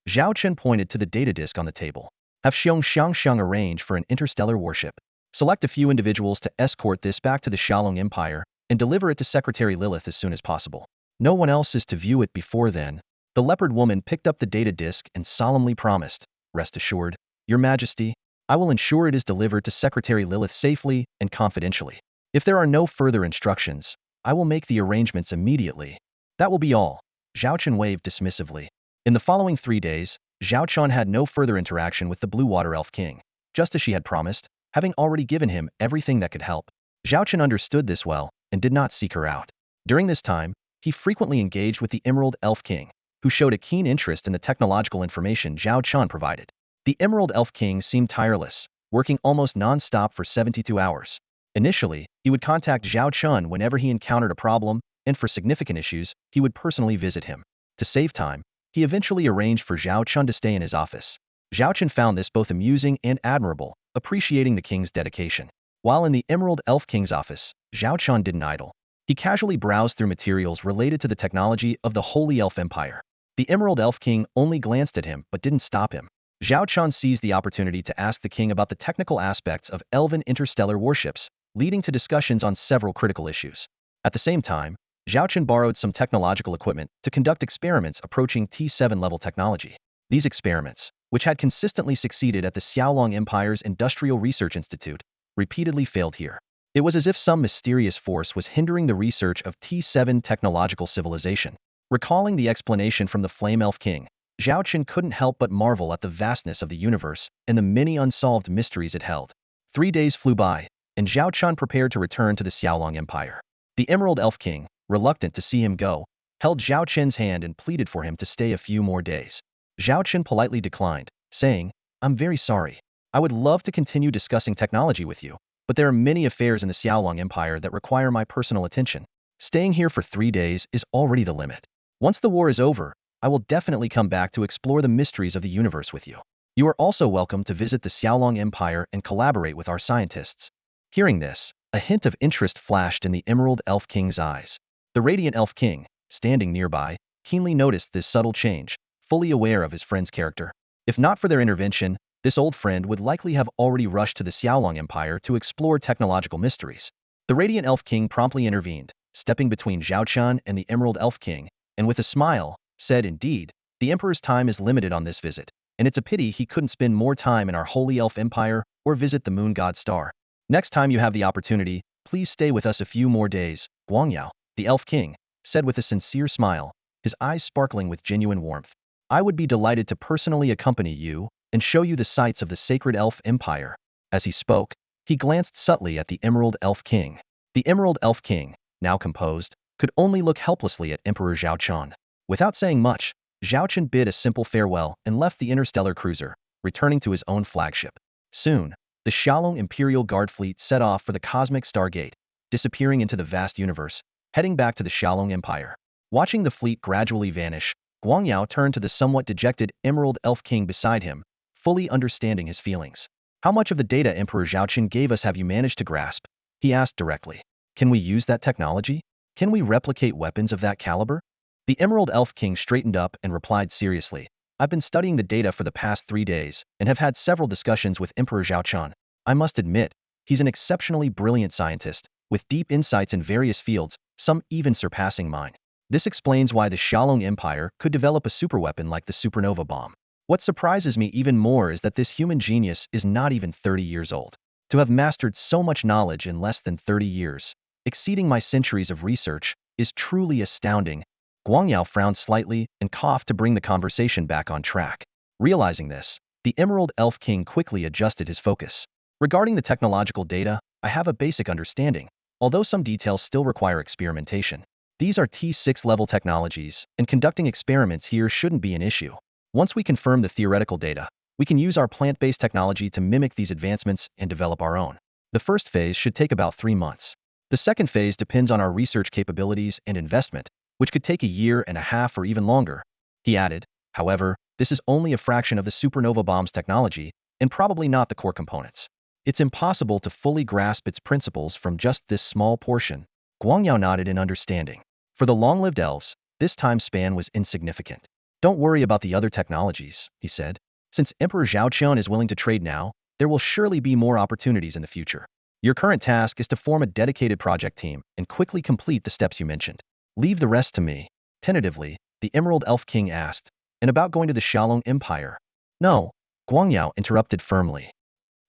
Zhao Chen pointed to the data disk on the table. Have Xiang arrange for an interstellar warship. Select a few individuals to escort this back to the Xiaolong Empire and deliver it to Secretary Lilith as soon as possible. No one else is to view it before then. The leopard woman picked up the data disk and solemnly promised, "Rest assured, Your Majesty, I will ensure it is delivered to Secretary Lilith safely and confidentially. If there are no further instructions, I will make the arrangements immediately." That will be all. Zhao Chen waved dismissively. In the following 3 days, Zhao Chen had no further interaction with the Blue Water Elf King, just as she had promised, having already given him everything that could help. Zhao Chen understood this well and did not seek her out. During this time, he frequently engaged with the Emerald Elf King, who showed a keen interest in the technological information Zhao Chen provided. The Emerald Elf King seemed tireless, working almost non-stop for 72 hours. Initially, he would contact Zhao Chen whenever he encountered a problem, and for significant issues, he would personally visit him. To save time, he eventually arranged for Zhao Chen to stay in his office. Zhao Chen found this both amusing and admirable, appreciating the king's dedication. While in the Emerald Elf King's office, Zhao Chen didn't idle. He casually browsed through materials related to the technology of the Holy Elf Empire. The Emerald Elf King only glanced at him but didn't stop him. Zhao Chen seized the opportunity to ask the king about the technical aspects of Elven interstellar warships, leading to discussions on several critical issues. At the same time, Zhao Chen borrowed some technological equipment to conduct experiments approaching T7 level technology. These experiments, which had consistently succeeded at the Xiaolong Empire's Industrial Research Institute, repeatedly failed here. It was as if some mysterious force was hindering the research of T7 technological civilization. Recalling the explanation from the Flame Elf King, Zhao Chen couldn't help but marvel at the vastness of the universe and the many unsolved mysteries it held. 3 days flew by, and Zhao Chen prepared to return to the Xiaolong Empire. The Emerald Elf King, reluctant to see him go, held Zhao Chen's hand and pleaded for him to stay a few more days. Zhao Chen politely declined, saying, "I'm very sorry. I would love to continue discussing technology with you, but there are many affairs in the Xiaolong Empire that require my personal attention. Staying here for 3 days is already the limit. Once the war is over, I will definitely come back to explore the mysteries of the universe with you. You are also welcome to visit the Xiaolong Empire and collaborate with our scientists." Hearing this, a hint of interest flashed in the Emerald Elf King's eyes. The Radiant Elf King, standing nearby, keenly noticed this subtle change, fully aware of his friend's character. If not for their intervention, this old friend would likely have already rushed to the Xiaolong Empire to explore technological mysteries. The Radiant Elf King promptly intervened, stepping between Zhao Chen and the Emerald Elf King, and with a smile, said, "Indeed, the Emperor's time is limited on this visit, and it's a pity he couldn't spend more time in our Holy Elf Empire or visit the Moon God Star. Next time you have the opportunity, please stay with us a few more days." Guangyao, the Elf King, said with a sincere smile, his eyes sparkling with genuine warmth. "I would be delighted to personally accompany you and show you the sights of the sacred Elf Empire." As he spoke, he glanced subtly at the Emerald Elf King. The Emerald Elf King, now composed, could only look helplessly at Emperor Zhao Chen. Without saying much, Zhao Chen bid a simple farewell and left the interstellar cruiser, returning to his own flagship. Soon, the Xiaolong Imperial Guard fleet set off for the cosmic Stargate, disappearing into the vast universe, heading back to the Xiaolong Empire. Watching the fleet gradually vanish, Guangyao turned to the somewhat dejected Emerald Elf King beside him, fully understanding his feelings. "How much of the data Emperor Zhao Chen gave us have you managed to grasp?" he asked directly. "Can we use that technology? Can we replicate weapons of that caliber?" The Emerald Elf King straightened up and replied seriously, "I've been studying the data for the past 3 days and have had several discussions with Emperor Zhao Chen. I must admit, he's an exceptionally brilliant scientist, with deep insights in various fields, some even surpassing mine. This explains why the Xiaolong Empire could develop a superweapon like the supernova bomb. What surprises me even more is that this human genius is not even 30 years old. To have mastered so much knowledge in less than 30 years, exceeding my centuries of research, is truly astounding." Guangyao frowned slightly and coughed to bring the conversation back on track. Realizing this, the Emerald Elf King quickly adjusted his focus. "Regarding the technological data, I have a basic understanding, although some details still require experimentation. These are T6 level technologies, and conducting experiments here shouldn't be an issue. Once we confirm the theoretical data, we can use our plant-based technology to mimic these advancements and develop our own. The first phase should take about 3 months. The second phase depends on our research capabilities and investment, which could take a year and a half or even longer." He added, "However, this is only a fraction of the supernova bomb's technology, and probably not the core components. It's impossible to fully grasp its principles from just this small portion." Guangyao nodded in understanding. For the long-lived elves, this time span was insignificant. "Don't worry about the other technologies," he said. "Since Emperor Zhao Chen is willing to trade now, there will surely be more opportunities in the future. Your current task is to form a dedicated project team and quickly complete the steps you mentioned. Leave the rest to me." Tentatively, the Emerald Elf King asked, "And about going to the Xiaolong Empire?" "No," Guangyao interrupted firmly.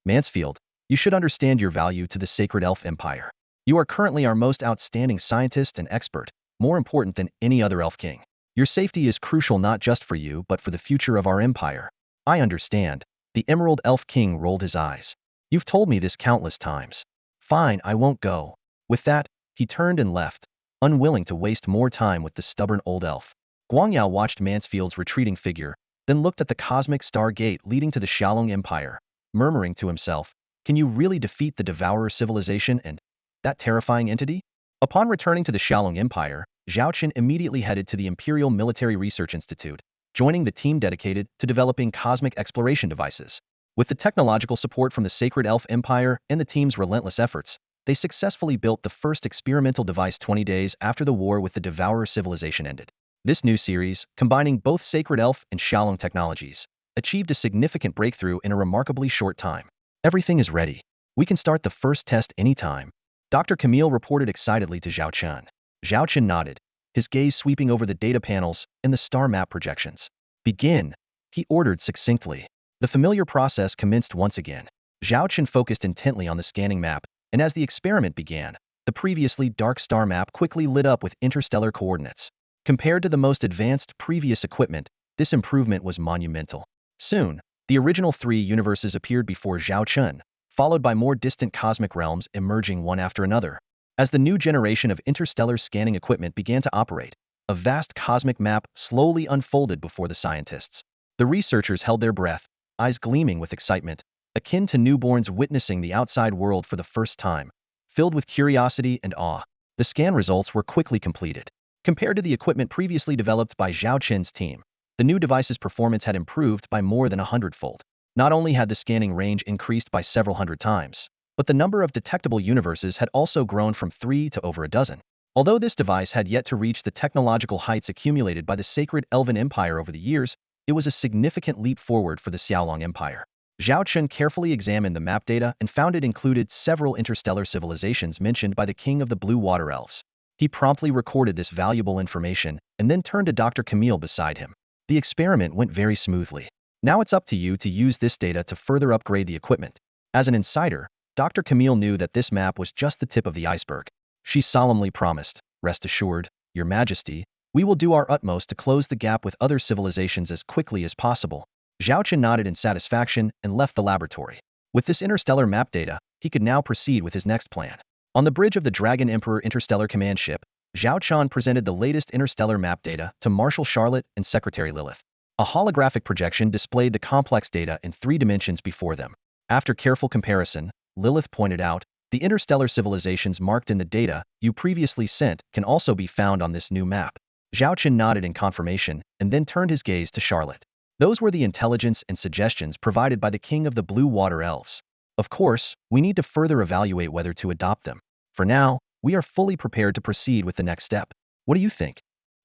"Mansfield, you should understand your value to the sacred Elf Empire. You are currently our most outstanding scientist and expert, more important than any other Elf King. Your safety is crucial not just for you but for the future of our empire." "I understand." The Emerald Elf King rolled his eyes. "You've told me this countless times. Fine, I won't go." With that, he turned and left, unwilling to waste more time with the stubborn old elf. Guangyao watched Mansfield's retreating figure, then looked at the cosmic star gate leading to the Xiaolong Empire, murmuring to himself, "Can you really defeat the Devourer civilization and that terrifying entity?" Upon returning to the Xiaolong Empire, Zhao Chen immediately headed to the Imperial Military Research Institute, joining the team dedicated to developing cosmic exploration devices. With the technological support from the Sacred Elf Empire and the team's relentless efforts, they successfully built the first experimental device 20 days after the war with the Devourer civilization ended. This new series, combining both Sacred Elf and Xiaolong technologies, achieved a significant breakthrough in a remarkably short time. "Everything is ready. We can start the first test anytime," Dr. Camille reported excitedly to Zhao Chen. Zhao Chen nodded, his gaze sweeping over the data panels and the star map projections. "Begin," he ordered succinctly. The familiar process commenced once again. Zhao Chen focused intently on the scanning map, and as the experiment began, the previously dark star map quickly lit up with interstellar coordinates. Compared to the most advanced previous equipment, this improvement was monumental. Soon, the original 3 universes appeared before Zhao Chen, followed by more distant cosmic realms emerging one after another. As the new generation of interstellar scanning equipment began to operate, a vast cosmic map slowly unfolded before the scientists. The researchers held their breath, eyes gleaming with excitement, akin to newborns witnessing the outside world for the first time. Filled with curiosity and awe, the scan results were quickly completed. Compared to the equipment previously developed by Zhao Chen's team, the new device's performance had improved by more than 100-fold. Not only had the scanning range increased by several hundred times, but the number of detectable universes had also grown from 3 to over a dozen. Although this device had yet to reach the technological heights accumulated by the sacred Elven Empire over the years, It was a significant leap forward for the Xiaolong Empire. Zhao Chen carefully examined the map data and found it included several interstellar civilizations mentioned by the king of the Blue Water Elves. He promptly recorded this valuable information and then turned to Dr. Camille beside him. The experiment went very smoothly. Now it's up to you to use this data to further upgrade the equipment. As an insider, Dr. Camille knew that this map was just the tip of the iceberg. She solemnly promised, "Rest assured, Your Majesty, we will do our utmost to close the gap with other civilizations as quickly as possible." Zhao Chen nodded in satisfaction and left the laboratory. With this interstellar map data, he could now proceed with his next plan. On the bridge of the Dragon Emperor interstellar command ship, Zhao Chen presented the latest interstellar map data to Marshal Charlotte and Secretary Lilith. A holographic projection displayed the complex data in 3 dimensions before them. After careful comparison, Lilith pointed out, the interstellar civilizations marked in the data you previously sent can also be found on this new map. Zhao Chen nodded in confirmation and then turned his gaze to Charlotte. Those were the intelligence and suggestions provided by the king of the Blue Water Elves. Of course, we need to further evaluate whether to adopt them. For now, we are fully prepared to proceed with the next step. What do you think?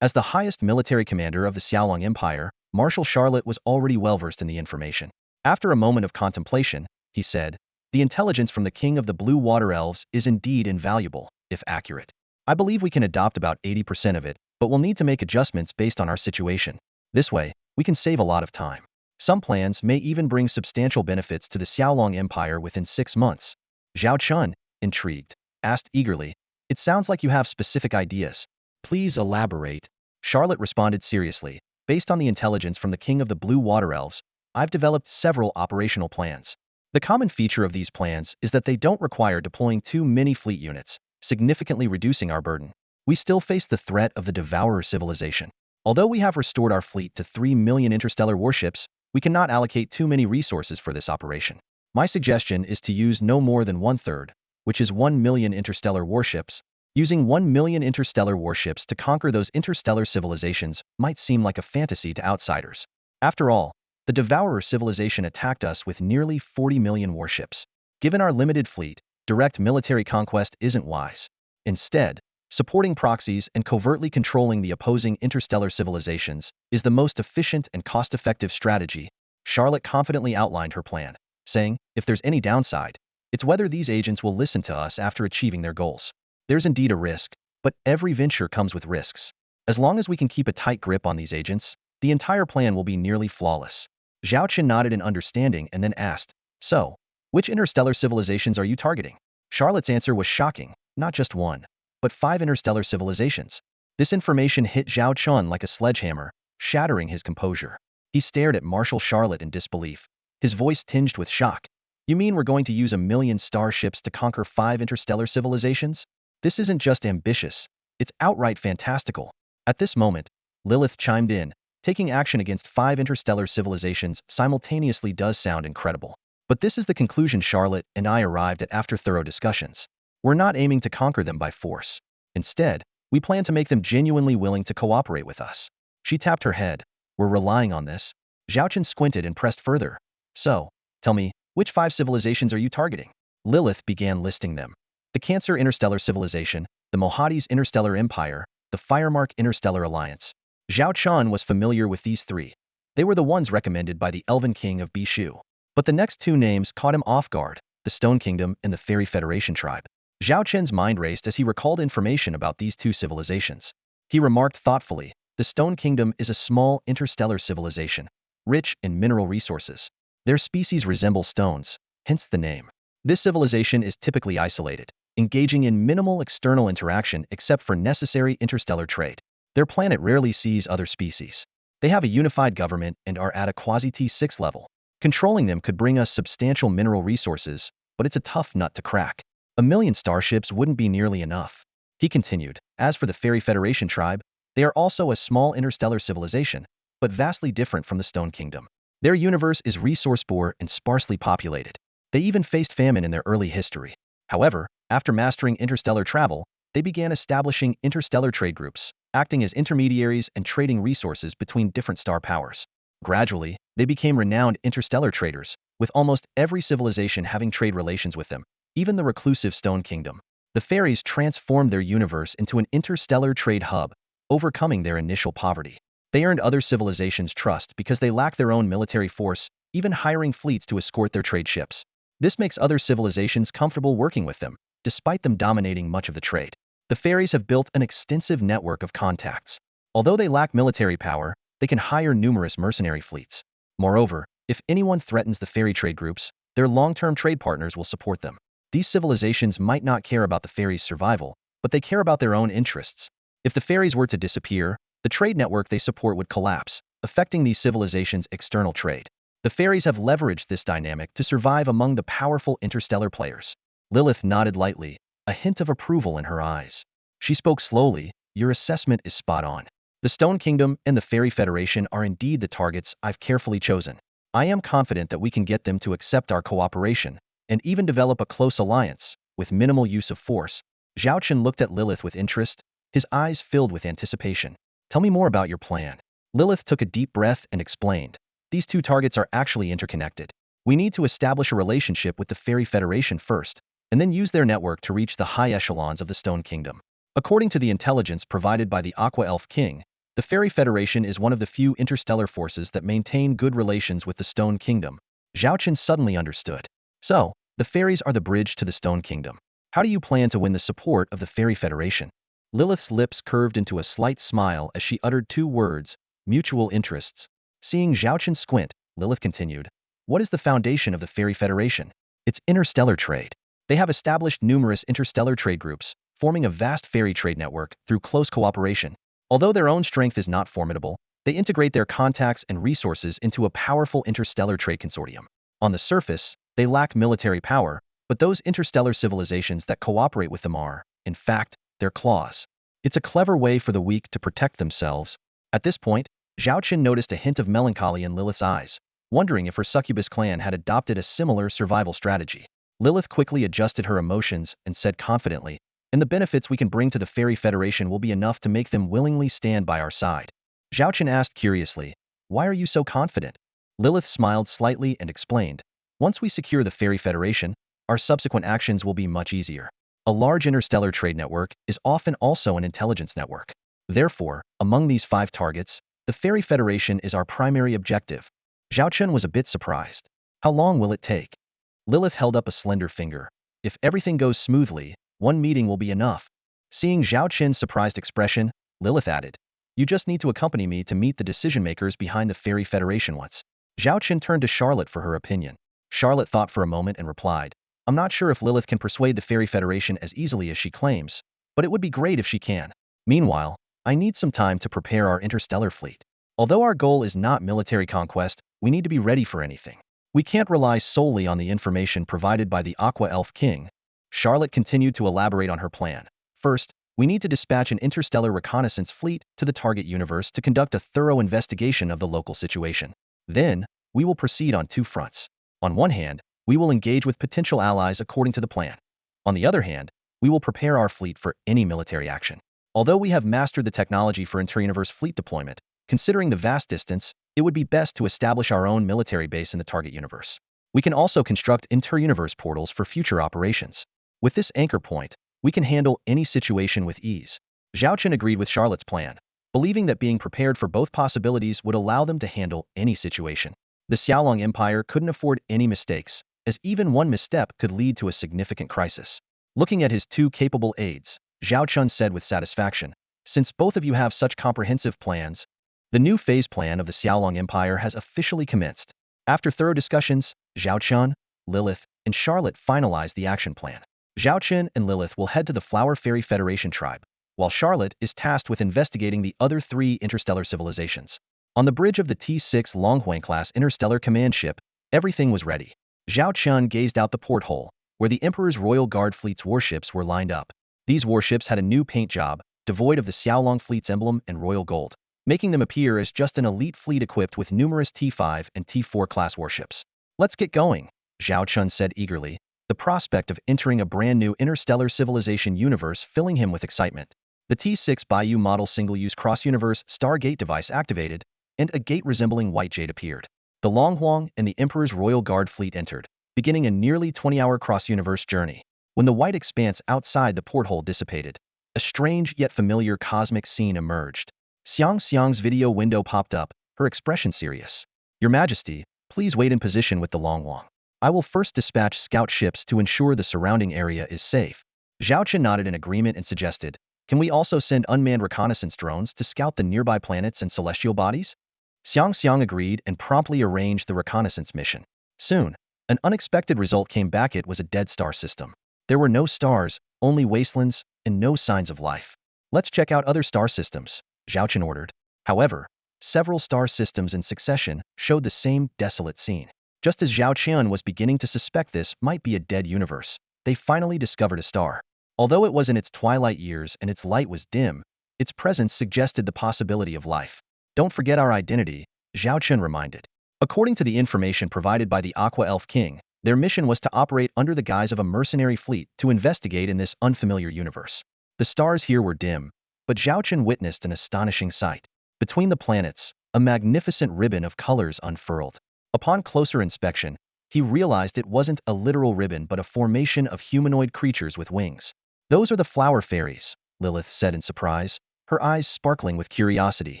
As the highest military commander of the Xiaolong Empire, Marshal Charlotte was already well-versed in the information. After a moment of contemplation, he said, "The intelligence from the king of the Blue Water Elves is indeed invaluable, if accurate. I believe we can adopt about 80% of it, but we'll need to make adjustments based on our situation. This way, we can save a lot of time. Some plans may even bring substantial benefits to the Xiaolong Empire within 6 months." Zhao Chen, intrigued, asked eagerly, "It sounds like you have specific ideas. Please elaborate." Charlotte responded seriously, "Based on the intelligence from the king of the Blue Water Elves, I've developed several operational plans. The common feature of these plans is that they don't require deploying too many fleet units, significantly reducing our burden. We still face the threat of the Devourer civilization. Although we have restored our fleet to 3 million interstellar warships, we cannot allocate too many resources for this operation. My suggestion is to use no more than 1/3, which is 1 million interstellar warships. Using 1 million interstellar warships to conquer those interstellar civilizations might seem like a fantasy to outsiders. After all, the Devourer civilization attacked us with nearly 40 million warships. Given our limited fleet, direct military conquest isn't wise. Instead, supporting proxies and covertly controlling the opposing interstellar civilizations is the most efficient and cost-effective strategy." Charlotte confidently outlined her plan, saying, "If there's any downside, it's whether these agents will listen to us after achieving their goals. There's indeed a risk, but every venture comes with risks. As long as we can keep a tight grip on these agents, the entire plan will be nearly flawless." Zhao Chen nodded in understanding and then asked, "So, which interstellar civilizations are you targeting?" Charlotte's answer was shocking, not just one, but 5 interstellar civilizations. This information hit Zhao Chen like a sledgehammer, shattering his composure. He stared at Marshal Charlotte in disbelief, his voice tinged with shock. "You mean we're going to use 1 million starships to conquer 5 interstellar civilizations? This isn't just ambitious, it's outright fantastical." At this moment, Lilith chimed in, "Taking action against 5 interstellar civilizations simultaneously does sound incredible. But this is the conclusion Charlotte and I arrived at after thorough discussions. We're not aiming to conquer them by force. Instead, we plan to make them genuinely willing to cooperate with us." She tapped her head. "We're relying on this." Zhao Chen squinted and pressed further. "So, tell me, which 5 civilizations are you targeting?" Lilith began listing them. The Cancer Interstellar Civilization, the Mohadi's Interstellar Empire, the Firemark Interstellar Alliance. Zhao Chen was familiar with these 3. They were the ones recommended by the Elven King of Bishu. But the next 2 names caught him off guard, the Stone Kingdom and the Fairy Federation tribe. Zhao Chen's mind raced as he recalled information about these 2 civilizations. He remarked thoughtfully, "The Stone Kingdom is a small interstellar civilization, rich in mineral resources. Their species resemble stones, hence the name. This civilization is typically isolated, engaging in minimal external interaction except for necessary interstellar trade. Their planet rarely sees other species. They have a unified government and are at a quasi-T6 level. Controlling them could bring us substantial mineral resources, but it's a tough nut to crack. 1 million starships wouldn't be nearly enough." He continued, "As for the Fairy Federation tribe, they are also a small interstellar civilization, but vastly different from the Stone Kingdom. Their universe is resource-poor and sparsely populated. They even faced famine in their early history. However, after mastering interstellar travel, they began establishing interstellar trade groups, acting as intermediaries and trading resources between different star powers. Gradually, they became renowned interstellar traders, with almost every civilization having trade relations with them, even the reclusive Stone Kingdom. The fairies transformed their universe into an interstellar trade hub, overcoming their initial poverty. They earned other civilizations' trust because they lack their own military force, even hiring fleets to escort their trade ships. This makes other civilizations comfortable working with them, despite them dominating much of the trade. The fairies have built an extensive network of contacts. Although they lack military power, they can hire numerous mercenary fleets. Moreover, if anyone threatens the fairy trade groups, their long-term trade partners will support them. These civilizations might not care about the fairies' survival, but they care about their own interests. If the fairies were to disappear, the trade network they support would collapse, affecting these civilizations' external trade. The fairies have leveraged this dynamic to survive among the powerful interstellar players. Lilith nodded lightly, a hint of approval in her eyes. She spoke slowly, "Your assessment is spot on. The Stone Kingdom and the Fairy Federation are indeed the targets I've carefully chosen. I am confident that we can get them to accept our cooperation, and even develop a close alliance, with minimal use of force." Zhao Chen looked at Lilith with interest, his eyes filled with anticipation. "Tell me more about your plan." Lilith took a deep breath and explained. "These two targets are actually interconnected. We need to establish a relationship with the Fairy Federation first, and then use their network to reach the high echelons of the Stone Kingdom. According to the intelligence provided by the Aqua Elf King, the Fairy Federation is one of the few interstellar forces that maintain good relations with the Stone Kingdom." Zhao Chen suddenly understood. "So, the fairies are the bridge to the Stone Kingdom. How do you plan to win the support of the Fairy Federation?" Lilith's lips curved into a slight smile as she uttered two words: mutual interests. Seeing Zhao Chen squint, Lilith continued, "What is the foundation of the Fairy Federation? It's interstellar trade. They have established numerous interstellar trade groups, forming a vast fairy trade network through close cooperation. Although their own strength is not formidable, they integrate their contacts and resources into a powerful interstellar trade consortium. On the surface, they lack military power, but those interstellar civilizations that cooperate with them are, in fact, their claws. It's a clever way for the weak to protect themselves." At this point, Zhao Chen noticed a hint of melancholy in Lilith's eyes, wondering if her succubus clan had adopted a similar survival strategy. Lilith quickly adjusted her emotions and said confidently, "And the benefits we can bring to the Fairy Federation will be enough to make them willingly stand by our side." Zhao Chen asked curiously, "Why are you so confident?" Lilith smiled slightly and explained, "Once we secure the Fairy Federation, our subsequent actions will be much easier. A large interstellar trade network is often also an intelligence network. Therefore, among these 5 targets, the Fairy Federation is our primary objective." Zhao Chen was a bit surprised. "How long will it take?" Lilith held up a slender finger. "If everything goes smoothly, 1 meeting will be enough." Seeing Zhao Chen's surprised expression, Lilith added, "You just need to accompany me to meet the decision-makers behind the Fairy Federation once." Zhao Chen turned to Charlotte for her opinion. Charlotte thought for a moment and replied, "I'm not sure if Lilith can persuade the Fairy Federation as easily as she claims, but it would be great if she can. Meanwhile, I need some time to prepare our interstellar fleet. Although our goal is not military conquest, we need to be ready for anything. We can't rely solely on the information provided by the Aqua Elf King." Charlotte continued to elaborate on her plan. "First, we need to dispatch an interstellar reconnaissance fleet to the target universe to conduct a thorough investigation of the local situation. Then, we will proceed on 2 fronts. On one hand, we will engage with potential allies according to the plan. On the other hand, we will prepare our fleet for any military action. Although we have mastered the technology for inter-universe fleet deployment, considering the vast distance, it would be best to establish our own military base in the target universe. We can also construct inter-universe portals for future operations. With this anchor point, we can handle any situation with ease." Zhao Chen agreed with Charlotte's plan, believing that being prepared for both possibilities would allow them to handle any situation. The Xiaolong Empire couldn't afford any mistakes, as even one misstep could lead to a significant crisis. Looking at his 2 capable aides, Zhao Chen said with satisfaction, "Since both of you have such comprehensive plans, the new phase plan of the Xiaolong Empire has officially commenced." After thorough discussions, Zhao Chen, Lilith, and Charlotte finalized the action plan. Zhao Chen and Lilith will head to the Flower Fairy Federation tribe, while Charlotte is tasked with investigating the other 3 interstellar civilizations. On the bridge of the T6 Longhuang-class interstellar command ship, everything was ready. Zhao Chen gazed out the porthole, where the Emperor's Royal Guard fleet's warships were lined up. These warships had a new paint job, devoid of the Xiaolong fleet's emblem and royal gold, making them appear as just an elite fleet equipped with numerous T5 and T4 class warships. "Let's get going," Zhao Chen said eagerly, the prospect of entering a brand new interstellar civilization universe filling him with excitement. The T6 Bayou model single-use cross-universe Stargate device activated, and a gate resembling white jade appeared. The Longhuang and the Emperor's Royal Guard fleet entered, beginning a nearly 20-hour cross-universe journey. When the white expanse outside the porthole dissipated, a strange yet familiar cosmic scene emerged. Xiang's video window popped up, her expression serious. Your Majesty, please wait in position with the Longwang. I will first dispatch scout ships to ensure the surrounding area is safe. Zhao Chen nodded in agreement and suggested, can we also send unmanned reconnaissance drones to scout the nearby planets and celestial bodies? Xiang agreed and promptly arranged the reconnaissance mission. Soon, an unexpected result came back. It was a dead star system. There were no stars, only wastelands, and no signs of life. Let's check out other star systems, Zhao Chen ordered. However, several star systems in succession showed the same desolate scene. Just as Zhao Chen was beginning to suspect this might be a dead universe, they finally discovered a star. Although it was in its twilight years and its light was dim, its presence suggested the possibility of life. Don't forget our identity, Zhao Chen reminded. According to the information provided by the Aqua Elf King, their mission was to operate under the guise of a mercenary fleet to investigate in this unfamiliar universe. The stars here were dim, but Zhao Chen witnessed an astonishing sight. Between the planets, a magnificent ribbon of colors unfurled. Upon closer inspection, he realized it wasn't a literal ribbon but a formation of humanoid creatures with wings. Those are the flower fairies, Lilith said in surprise, her eyes sparkling with curiosity.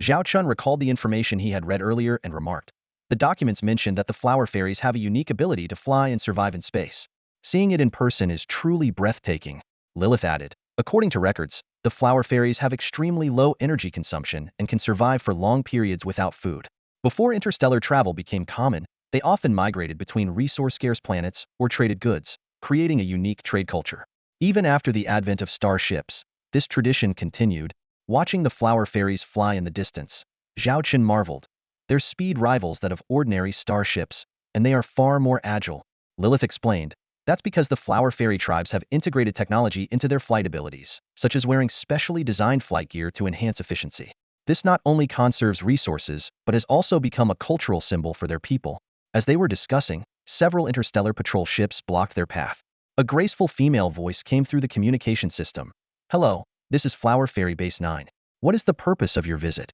Zhao Chen recalled the information he had read earlier and remarked. The documents mentioned that the flower fairies have a unique ability to fly and survive in space. Seeing it in person is truly breathtaking, Lilith added. According to records, the flower fairies have extremely low energy consumption and can survive for long periods without food. Before interstellar travel became common, they often migrated between resource-scarce planets or traded goods, creating a unique trade culture. Even after the advent of starships, this tradition continued. Watching the flower fairies fly in the distance, Zhao Chen marveled. Their speed rivals that of ordinary starships, and they are far more agile. Lilith explained, that's because the flower fairy tribes have integrated technology into their flight abilities, such as wearing specially designed flight gear to enhance efficiency. This not only conserves resources, but has also become a cultural symbol for their people. As they were discussing, several interstellar patrol ships blocked their path. A graceful female voice came through the communication system. Hello, this is Flower Fairy Base 9. What is the purpose of your visit?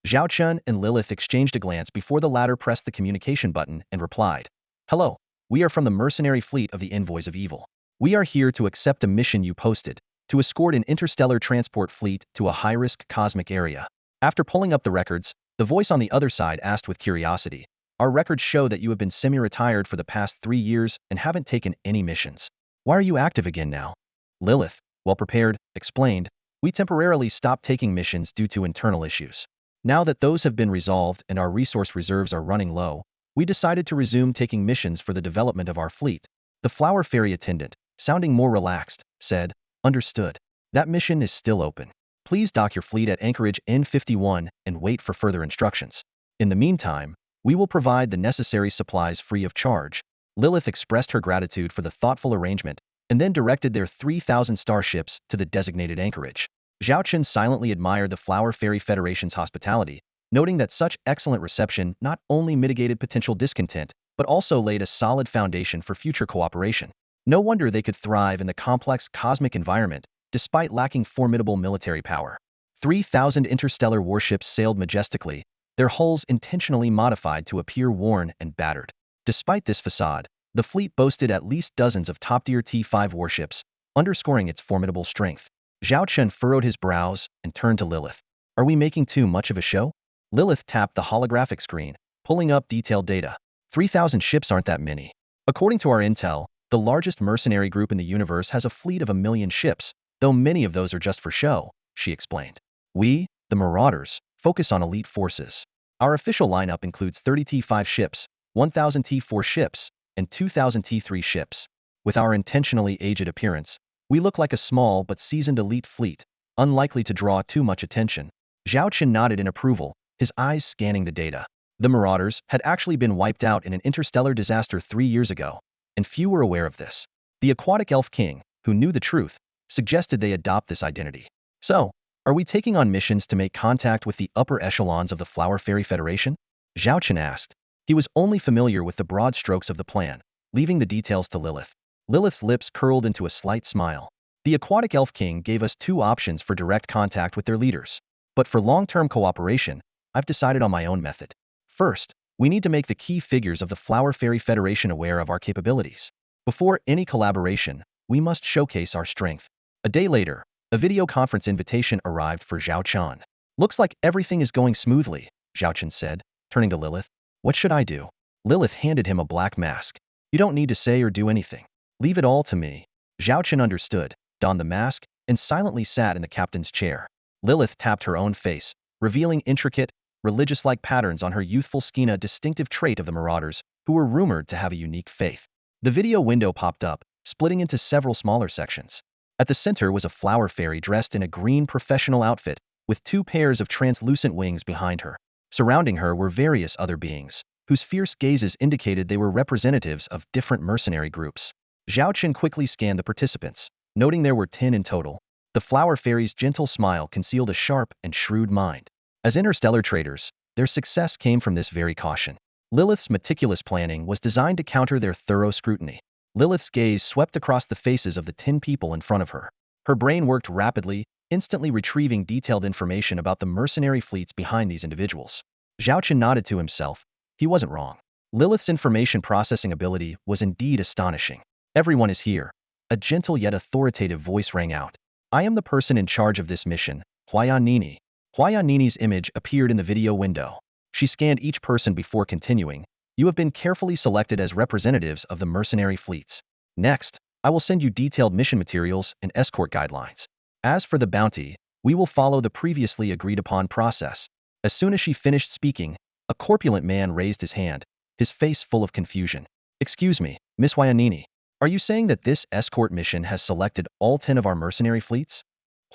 Zhao Chen and Lilith exchanged a glance before the latter pressed the communication button and replied. Hello, we are from the mercenary fleet of the Envoys of Evil. We are here to accept a mission you posted, to escort an interstellar transport fleet to a high-risk cosmic area. After pulling up the records, the voice on the other side asked with curiosity. Our records show that you have been semi-retired for the past 3 years and haven't taken any missions. Why are you active again now? Lilith, well prepared, explained, we temporarily stopped taking missions due to internal issues. Now that those have been resolved and our resource reserves are running low, we decided to resume taking missions for the development of our fleet. The flower fairy attendant, sounding more relaxed, said, understood. That mission is still open. Please dock your fleet at Anchorage N51 and wait for further instructions. In the meantime, we will provide the necessary supplies free of charge. Lilith expressed her gratitude for the thoughtful arrangement and then directed their 3,000 starships to the designated anchorage. Zhao Chen silently admired the Flower Fairy Federation's hospitality, noting that such excellent reception not only mitigated potential discontent, but also laid a solid foundation for future cooperation. No wonder they could thrive in the complex cosmic environment, despite lacking formidable military power. 3,000 interstellar warships sailed majestically, their hulls intentionally modified to appear worn and battered. Despite this facade, the fleet boasted at least dozens of top-tier T5 warships, underscoring its formidable strength. Zhao Chen furrowed his brows and turned to Lilith. Are we making too much of a show? Lilith tapped the holographic screen, pulling up detailed data. 3,000 ships aren't that many. According to our intel, the largest mercenary group in the universe has a fleet of 1 million ships, though many of those are just for show, she explained. We, the Marauders, focus on elite forces. Our official lineup includes 30 T5 ships, 1,000 T4 ships, and 2,000 T3 ships. With our intentionally aged appearance, we look like a small but seasoned elite fleet, unlikely to draw too much attention. Zhao Chen nodded in approval, his eyes scanning the data. The Marauders had actually been wiped out in an interstellar disaster 3 years ago, and few were aware of this. The aquatic elf king, who knew the truth, suggested they adopt this identity. So, are we taking on missions to make contact with the upper echelons of the Flower Fairy Federation? Zhao Chen asked. He was only familiar with the broad strokes of the plan, leaving the details to Lilith. Lilith's lips curled into a slight smile. The aquatic elf king gave us 2 options for direct contact with their leaders. But for long-term cooperation, I've decided on my own method. First, we need to make the key figures of the Flower Fairy Federation aware of our capabilities. Before any collaboration, we must showcase our strength. A day later, a video conference invitation arrived for Zhao Chen. Looks like everything is going smoothly, Zhao Chen said, turning to Lilith. What should I do? Lilith handed him a black mask. You don't need to say or do anything. Leave it all to me. Zhao Chen understood, donned the mask, and silently sat in the captain's chair. Lilith tapped her own face, revealing intricate, religious-like patterns on her youthful skin, a distinctive trait of the Marauders, who were rumored to have a unique faith. The video window popped up, splitting into several smaller sections. At the center was a flower fairy dressed in a green professional outfit, with 2 pairs of translucent wings behind her. Surrounding her were various other beings, whose fierce gazes indicated they were representatives of different mercenary groups. Zhao Chen quickly scanned the participants, noting there were 10 in total. The flower fairy's gentle smile concealed a sharp and shrewd mind. As interstellar traders, their success came from this very caution. Lilith's meticulous planning was designed to counter their thorough scrutiny. Lilith's gaze swept across the faces of the 10 people in front of her. Her brain worked rapidly, instantly retrieving detailed information about the mercenary fleets behind these individuals. Zhao Chen nodded to himself. He wasn't wrong. Lilith's information processing ability was indeed astonishing. Everyone is here. A gentle yet authoritative voice rang out. I am the person in charge of this mission, Huayan Nini. Huayan Nini's image appeared in the video window. She scanned each person before continuing. You have been carefully selected as representatives of the mercenary fleets. Next, I will send you detailed mission materials and escort guidelines. As for the bounty, we will follow the previously agreed upon process. As soon as she finished speaking, a corpulent man raised his hand, his face full of confusion. Excuse me, Miss Huayanini, are you saying that this escort mission has selected all 10 of our mercenary fleets?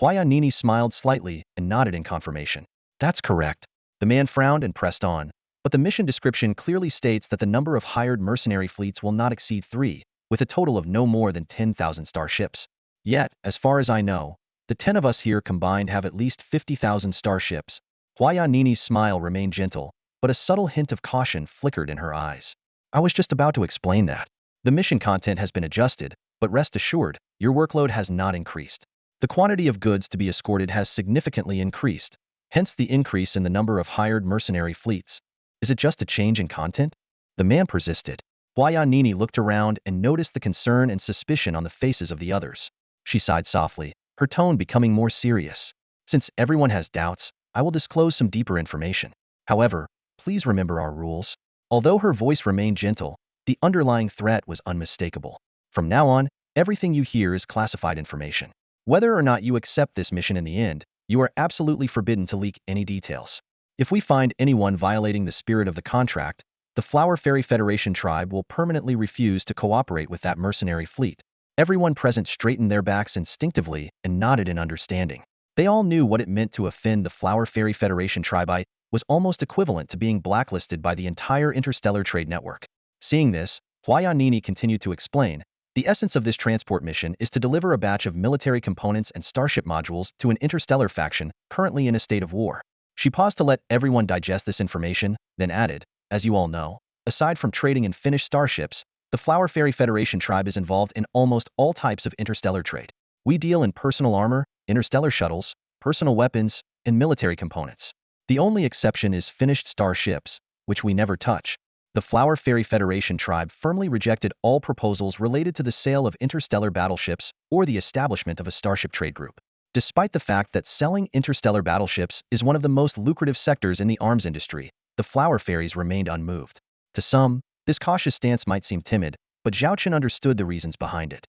Huayanini smiled slightly and nodded in confirmation. That's correct. The man frowned and pressed on, but the mission description clearly states that the number of hired mercenary fleets will not exceed 3, with a total of no more than 10,000 starships. Yet, as far as I know, the 10 of us here combined have at least 50,000 starships. Huayanini's smile remained gentle, but a subtle hint of caution flickered in her eyes. I was just about to explain that. The mission content has been adjusted, but rest assured, your workload has not increased. The quantity of goods to be escorted has significantly increased, hence the increase in the number of hired mercenary fleets. Is it just a change in content? The man persisted. Huayanini looked around and noticed the concern and suspicion on the faces of the others. She sighed softly, her tone becoming more serious. Since everyone has doubts, I will disclose some deeper information. However, please remember our rules. Although her voice remained gentle, the underlying threat was unmistakable. From now on, everything you hear is classified information. Whether or not you accept this mission in the end, you are absolutely forbidden to leak any details. If we find anyone violating the spirit of the contract, the Flower Fairy Federation tribe will permanently refuse to cooperate with that mercenary fleet. Everyone present straightened their backs instinctively and nodded in understanding. They all knew what it meant to offend the Flower Fairy Federation tribe was almost equivalent to being blacklisted by the entire interstellar trade network. Seeing this, Huayanini continued to explain, the essence of this transport mission is to deliver a batch of military components and starship modules to an interstellar faction currently in a state of war. She paused to let everyone digest this information, then added, as you all know, aside from trading in finished starships, the Flower Fairy Federation tribe is involved in almost all types of interstellar trade. We deal in personal armor, interstellar shuttles, personal weapons, and military components. The only exception is finished starships, which we never touch. The Flower Fairy Federation tribe firmly rejected all proposals related to the sale of interstellar battleships or the establishment of a starship trade group. Despite the fact that selling interstellar battleships is one of the most lucrative sectors in the arms industry, the Flower Fairies remained unmoved. To some, this cautious stance might seem timid, but Zhao Chen understood the reasons behind it.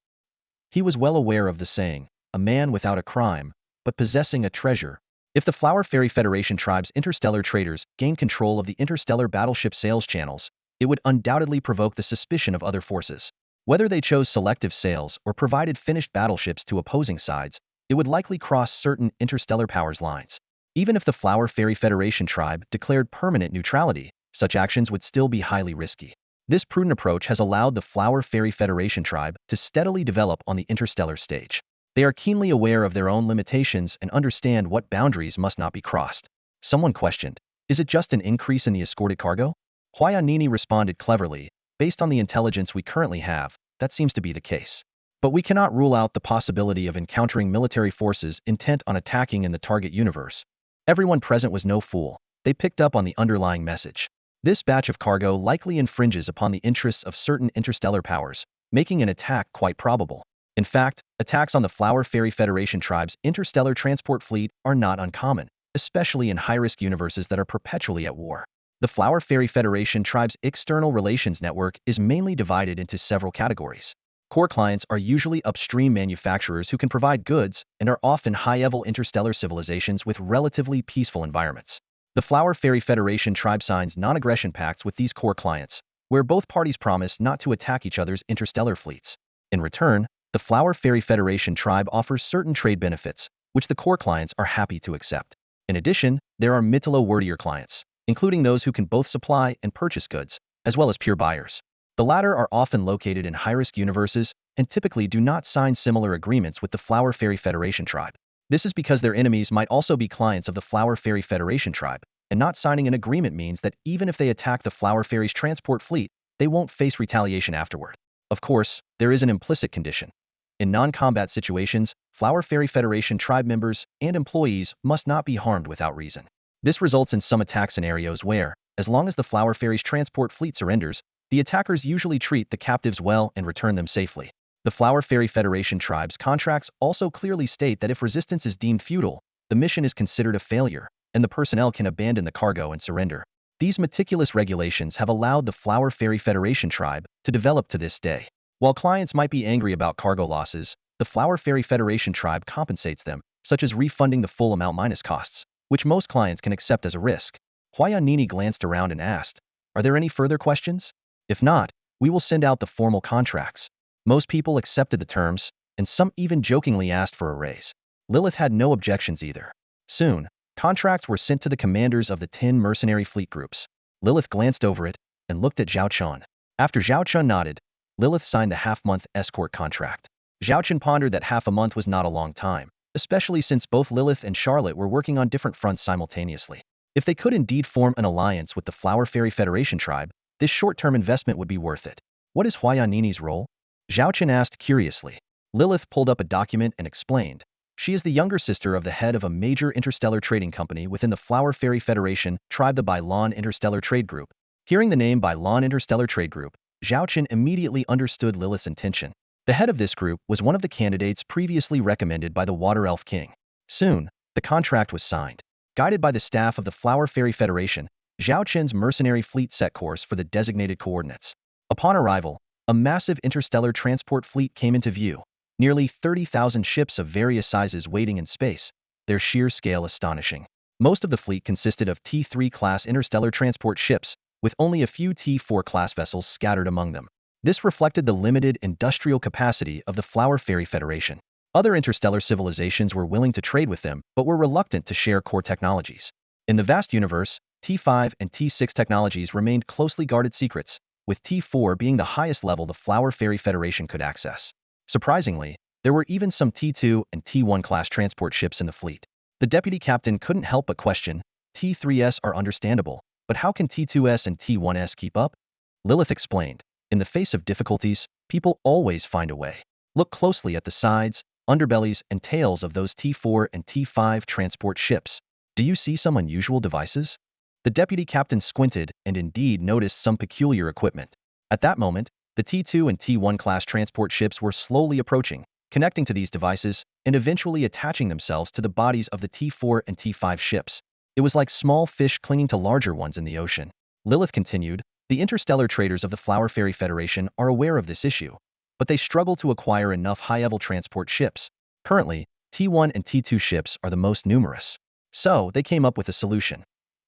He was well aware of the saying, a man without a crime, but possessing a treasure. If the Flower Fairy Federation tribe's interstellar traders gained control of the interstellar battleship sales channels, it would undoubtedly provoke the suspicion of other forces. Whether they chose selective sales or provided finished battleships to opposing sides, it would likely cross certain interstellar powers' lines. Even if the Flower Fairy Federation tribe declared permanent neutrality, such actions would still be highly risky. This prudent approach has allowed the Flower Fairy Federation tribe to steadily develop on the interstellar stage. They are keenly aware of their own limitations and understand what boundaries must not be crossed. Someone questioned, is it just an increase in the escorted cargo? Huayanini responded cleverly, based on the intelligence we currently have, that seems to be the case. But we cannot rule out the possibility of encountering military forces intent on attacking in the target universe. Everyone present was no fool. They picked up on the underlying message. This batch of cargo likely infringes upon the interests of certain interstellar powers, making an attack quite probable. In fact, attacks on the Flower Fairy Federation tribe's interstellar transport fleet are not uncommon, especially in high-risk universes that are perpetually at war. The Flower Fairy Federation tribe's external relations network is mainly divided into several categories. Core clients are usually upstream manufacturers who can provide goods and are often high-level interstellar civilizations with relatively peaceful environments. The Flower Fairy Federation tribe signs non-aggression pacts with these core clients, where both parties promise not to attack each other's interstellar fleets. In return, the Flower Fairy Federation tribe offers certain trade benefits, which the core clients are happy to accept. In addition, there are Mytholo-wordier clients, including those who can both supply and purchase goods, as well as pure buyers. The latter are often located in high-risk universes and typically do not sign similar agreements with the Flower Fairy Federation tribe. This is because their enemies might also be clients of the Flower Fairy Federation tribe, and not signing an agreement means that even if they attack the Flower Fairy's transport fleet, they won't face retaliation afterward. Of course, there is an implicit condition. In non-combat situations, Flower Fairy Federation tribe members and employees must not be harmed without reason. This results in some attack scenarios where, as long as the Flower Fairy's transport fleet surrenders, the attackers usually treat the captives well and return them safely. The Flower Fairy Federation tribe's contracts also clearly state that if resistance is deemed futile, the mission is considered a failure, and the personnel can abandon the cargo and surrender. These meticulous regulations have allowed the Flower Fairy Federation tribe to develop to this day. While clients might be angry about cargo losses, the Flower Fairy Federation tribe compensates them, such as refunding the full amount minus costs, which most clients can accept as a risk. Huayanini glanced around and asked, "Are there any further questions? If not, we will send out the formal contracts." Most people accepted the terms, and some even jokingly asked for a raise. Lilith had no objections either. Soon, contracts were sent to the commanders of the 10 mercenary fleet groups. Lilith glanced over it and looked at Zhao Chen. After Zhao Chen nodded, Lilith signed the half-month escort contract. Zhao Chen pondered that half a month was not a long time, especially since both Lilith and Charlotte were working on different fronts simultaneously. If they could indeed form an alliance with the Flower Fairy Federation tribe, this short-term investment would be worth it. What is Huayanini's role? Zhao Chen asked curiously. Lilith pulled up a document and explained. She is the younger sister of the head of a major interstellar trading company within the Flower Fairy Federation tribe, the Bailon Interstellar Trade Group. Hearing the name Bailon Interstellar Trade Group, Zhao Chen immediately understood Lilith's intention. The head of this group was one of the candidates previously recommended by the Water Elf King. Soon, the contract was signed. Guided by the staff of the Flower Fairy Federation, Zhao Chen's mercenary fleet set course for the designated coordinates. Upon arrival, a massive interstellar transport fleet came into view. Nearly 30,000 ships of various sizes waiting in space, their sheer scale astonishing. Most of the fleet consisted of T3 class interstellar transport ships, with only a few T4 class vessels scattered among them. This reflected the limited industrial capacity of the Flower Fairy Federation. Other interstellar civilizations were willing to trade with them, but were reluctant to share core technologies. In the vast universe, T5 and T6 technologies remained closely guarded secrets, with T4 being the highest level the Flower Fairy Federation could access. Surprisingly, there were even some T2 and T1 class transport ships in the fleet. The deputy captain couldn't help but question, T3s are understandable, but how can T2s and T1s keep up? Lilith explained, in the face of difficulties, people always find a way. Look closely at the sides, underbellies, and tails of those T4 and T5 transport ships. Do you see some unusual devices? The deputy captain squinted and indeed noticed some peculiar equipment. At that moment, the T2 and T1 class transport ships were slowly approaching, connecting to these devices, and eventually attaching themselves to the bodies of the T4 and T5 ships. It was like small fish clinging to larger ones in the ocean. Lilith continued, the interstellar traders of the Flower Fairy Federation are aware of this issue, but they struggle to acquire enough high-level transport ships. Currently, T1 and T2 ships are the most numerous. So, they came up with a solution.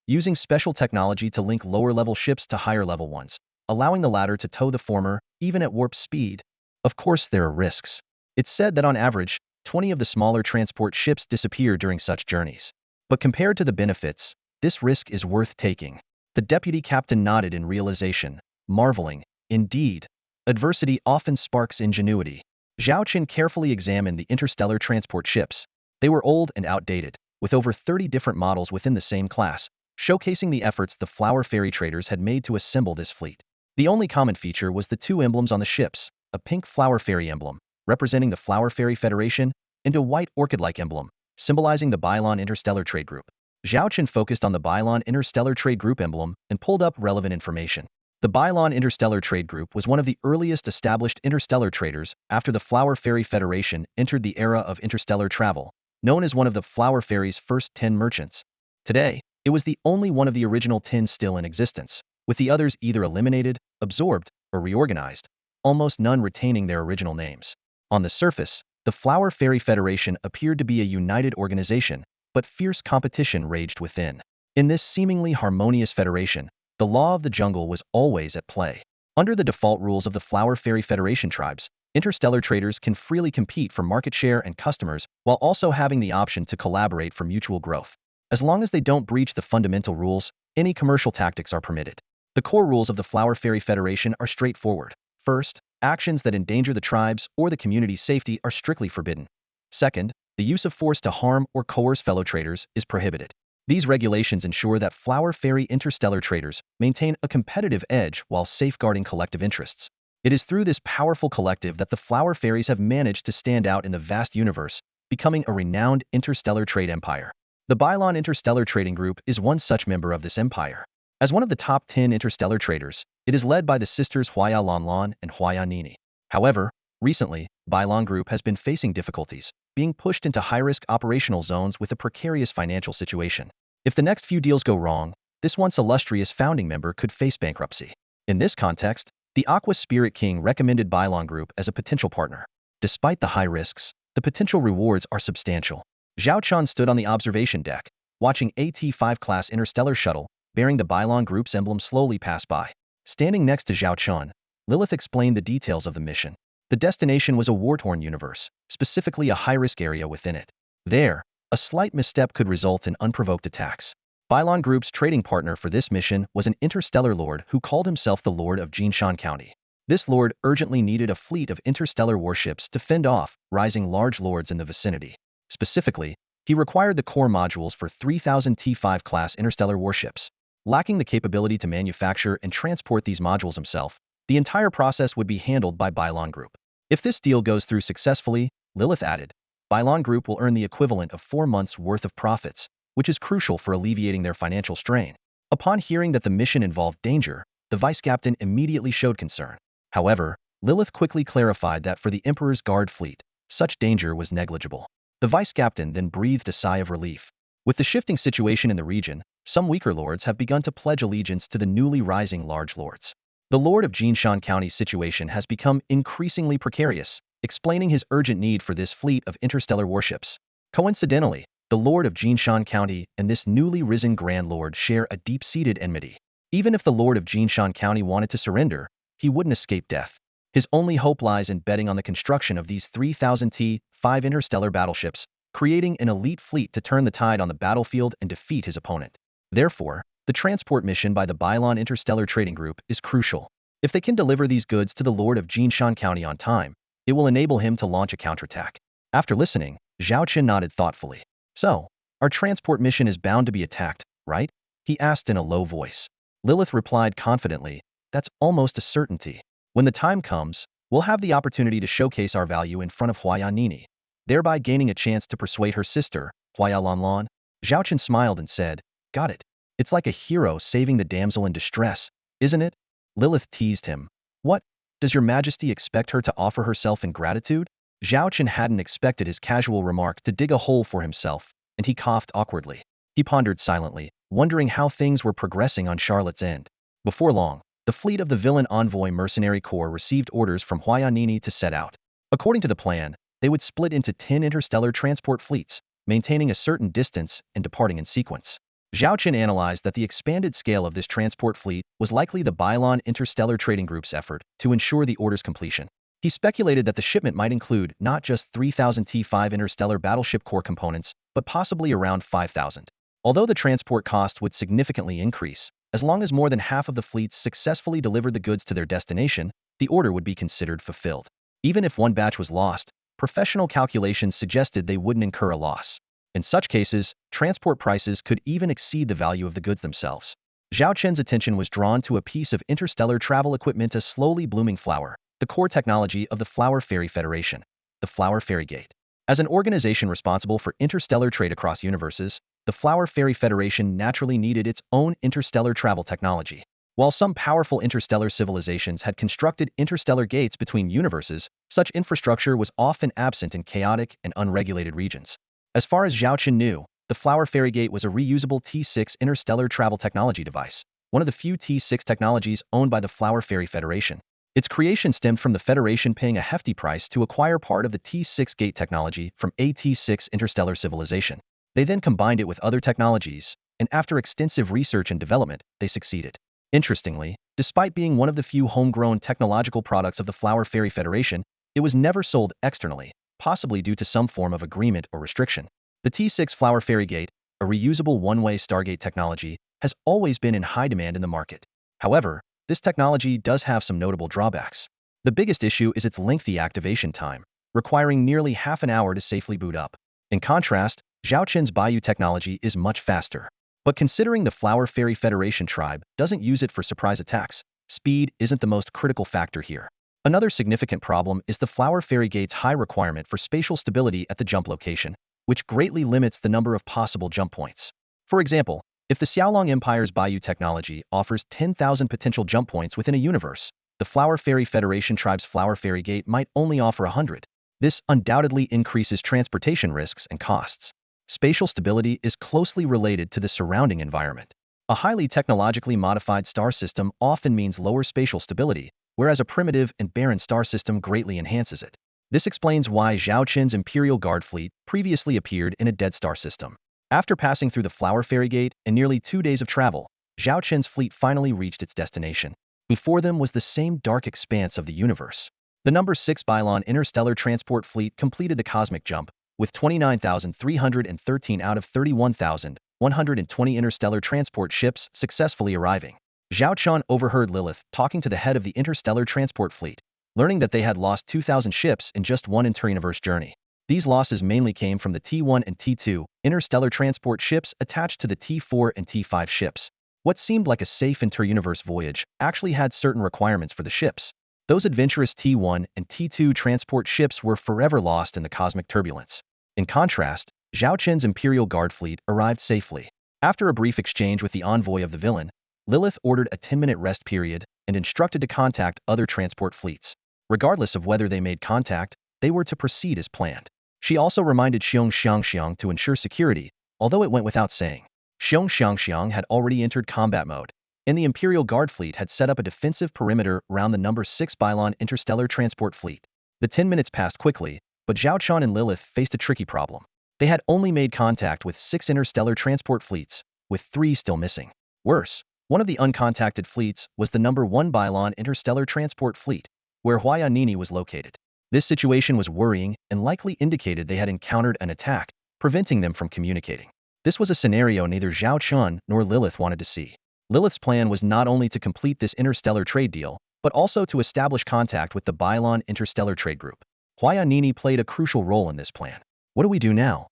Using special technology to link lower-level ships to higher-level ones, allowing the latter to tow the former, even at warp speed. Of course, there are risks. It's said that on average, 20 of the smaller transport ships disappear during such journeys. But compared to the benefits, this risk is worth taking. The deputy captain nodded in realization, marveling, indeed. Adversity often sparks ingenuity. Zhao Chen carefully examined the interstellar transport ships. They were old and outdated, with over 30 different models within the same class, showcasing the efforts the Flower Fairy traders had made to assemble this fleet. The only common feature was the two emblems on the ships, a pink Flower Fairy emblem, representing the Flower Fairy Federation, and a white orchid-like emblem, symbolizing the Bailon Interstellar Trade Group. Zhao Chen focused on the Bailon Interstellar Trade Group emblem and pulled up relevant information. The Bailon Interstellar Trade Group was one of the earliest established interstellar traders after the Flower Fairy Federation entered the era of interstellar travel, known as one of the Flower Fairy's first 10 merchants. Today, it was the only one of the original 10 still in existence, with the others either eliminated, absorbed, or reorganized, almost none retaining their original names. On the surface, the Flower Fairy Federation appeared to be a united organization, but fierce competition raged within. In this seemingly harmonious federation, the law of the jungle was always at play. Under the default rules of the Flower Fairy Federation tribes, interstellar traders can freely compete for market share and customers while also having the option to collaborate for mutual growth. As long as they don't breach the fundamental rules, any commercial tactics are permitted. The core rules of the Flower Fairy Federation are straightforward. First, actions that endanger the tribes or the community's safety are strictly forbidden. Second, the use of force to harm or coerce fellow traders is prohibited. These regulations ensure that Flower Fairy interstellar traders maintain a competitive edge while safeguarding collective interests. It is through this powerful collective that the Flower Fairies have managed to stand out in the vast universe, becoming a renowned interstellar trade empire. The Bylon Interstellar Trading Group is one such member of this empire. As one of the top 10 interstellar traders, it is led by the sisters Huaya Lanlan and Huaya Nini. However, recently, Bylon Group has been facing difficulties, being pushed into high-risk operational zones with a precarious financial situation. If the next few deals go wrong, this once illustrious founding member could face bankruptcy. In this context, the Aqua Spirit King recommended Bylon Group as a potential partner. Despite the high risks, the potential rewards are substantial. Zhao Chen stood on the observation deck, watching AT-5 class interstellar shuttle bearing the Bylon Group's emblem slowly pass by. Standing next to Zhao Chen, Lilith explained the details of the mission. The destination was a war-torn universe, specifically a high-risk area within it. There, a slight misstep could result in unprovoked attacks. Bylon Group's trading partner for this mission was an interstellar lord who called himself the Lord of Jinshan County. This lord urgently needed a fleet of interstellar warships to fend off rising large lords in the vicinity. Specifically, he required the core modules for 3,000 T5 class interstellar warships. Lacking the capability to manufacture and transport these modules himself, the entire process would be handled by Bylon Group. If this deal goes through successfully, Lilith added, Bylon Group will earn the equivalent of 4 months' worth of profits, which is crucial for alleviating their financial strain. Upon hearing that the mission involved danger, the vice captain immediately showed concern. However, Lilith quickly clarified that for the Emperor's Guard fleet, such danger was negligible. The vice captain then breathed a sigh of relief. With the shifting situation in the region, some weaker lords have begun to pledge allegiance to the newly rising large lords. The Lord of Jinshan County's situation has become increasingly precarious, explaining his urgent need for this fleet of interstellar warships. Coincidentally, the Lord of Jinshan County and this newly risen Grand Lord share a deep-seated enmity. Even if the Lord of Jinshan County wanted to surrender, he wouldn't escape death. His only hope lies in betting on the construction of these 3,000 T5 interstellar battleships, creating an elite fleet to turn the tide on the battlefield and defeat his opponent. Therefore, the transport mission by the Bylon Interstellar Trading Group is crucial. If they can deliver these goods to the Lord of Jinshan County on time, it will enable him to launch a counterattack. After listening, Zhao Chen nodded thoughtfully. So, our transport mission is bound to be attacked, right? He asked in a low voice. Lilith replied confidently, that's almost a certainty. When the time comes, we'll have the opportunity to showcase our value in front of Huaya Nini, thereby gaining a chance to persuade her sister, Huaya Lanlan. Zhao Chen smiled and said, got it. It's like a hero saving the damsel in distress, isn't it? Lilith teased him. What? Does your majesty expect her to offer herself in gratitude? Zhao Chen hadn't expected his casual remark to dig a hole for himself, and he coughed awkwardly. He pondered silently, wondering how things were progressing on Charlotte's end. Before long, the fleet of the villain envoy Mercenary Corps received orders from Huaya Nini to set out. According to the plan, they would split into 10 interstellar transport fleets, maintaining a certain distance and departing in sequence. Zhao Chen analyzed that the expanded scale of this transport fleet was likely the Bylon Interstellar Trading Group's effort to ensure the order's completion. He speculated that the shipment might include not just 3,000 T5 interstellar battleship core components, but possibly around 5,000. Although the transport cost would significantly increase, as long as more than half of the fleets successfully delivered the goods to their destination, the order would be considered fulfilled. Even if one batch was lost, professional calculations suggested they wouldn't incur a loss. In such cases, transport prices could even exceed the value of the goods themselves. Zhao Chen's attention was drawn to a piece of interstellar travel equipment, a slowly blooming flower, the core technology of the Flower Fairy Federation, the Flower Fairy Gate. As an organization responsible for interstellar trade across universes, the Flower Fairy Federation naturally needed its own interstellar travel technology. While some powerful interstellar civilizations had constructed interstellar gates between universes, such infrastructure was often absent in chaotic and unregulated regions. As far as Zhao Chen knew, The Flower Ferrygate was a reusable T6 interstellar travel technology device, one of the few T6 technologies owned by the Flower Ferry Federation. Its creation stemmed from the Federation paying a hefty price to acquire part of the T6 gate technology from a T6 interstellar civilization. They then combined it with other technologies, and after extensive research and development, they succeeded. Interestingly, despite being one of the few homegrown technological products of the Flower Ferry Federation, it was never sold externally, possibly due to some form of agreement or restriction. The T6 Flower Ferrygate, a reusable one-way Stargate technology, has always been in high demand in the market. However, this technology does have some notable drawbacks. The biggest issue is its lengthy activation time, requiring nearly half an hour to safely boot up. In contrast, Zhao Chen's Bayou technology is much faster. But considering the Flower Ferry Federation tribe doesn't use it for surprise attacks, speed isn't the most critical factor here. Another significant problem is the Flower Ferrygate's high requirement for spatial stability at the jump location, which greatly limits the number of possible jump points. For example, if the Xiaolong Empire's Bayou technology offers 10,000 potential jump points within a universe, the Flower Ferry Federation tribe's Flower Ferrygate might only offer 100. This undoubtedly increases transportation risks and costs. Spatial stability is closely related to the surrounding environment. A highly technologically modified star system often means lower spatial stability, whereas a primitive and barren star system greatly enhances it. This explains why Zhao Chen's Imperial Guard fleet previously appeared in a dead star system. After passing through the Flower Ferrygate and nearly 2 days of travel, Zhao Chen's fleet finally reached its destination. Before them was the same dark expanse of the universe. The number 6 Bylon interstellar transport fleet completed the cosmic jump, with 29,313 out of 31,120 interstellar transport ships successfully arriving. Zhao Chen overheard Lilith talking to the head of the interstellar transport fleet, learning that they had lost 2,000 ships in just one inter-universe journey. These losses mainly came from the T1 and T2 interstellar transport ships attached to the T4 and T5 ships. What seemed like a safe inter-universe voyage actually had certain requirements for the ships. Those adventurous T1 and T2 transport ships were forever lost in the cosmic turbulence. In contrast, Zhao Chen's Imperial Guard fleet arrived safely. After a brief exchange with the envoy of the villain, Lilith ordered a 10-minute rest period and instructed to contact other transport fleets. Regardless of whether they made contact, they were to proceed as planned. She also reminded Xiong to ensure security, although it went without saying. Xiong had already entered combat mode, and the Imperial Guard fleet had set up a defensive perimeter around the number 6 Bylon interstellar transport fleet. The 10 minutes passed quickly, but Zhao Chen and Lilith faced a tricky problem. They had only made contact with 6 interstellar transport fleets, with 3 still missing. Worse, one of the uncontacted fleets was the number 1 Bylon interstellar transport fleet, where Huayanini was located. This situation was worrying and likely indicated they had encountered an attack, preventing them from communicating. This was a scenario neither Zhao Chen nor Lilith wanted to see. Lilith's plan was not only to complete this interstellar trade deal, but also to establish contact with the Bylon Interstellar Trade Group. Huayanini played a crucial role in this plan. What do we do now?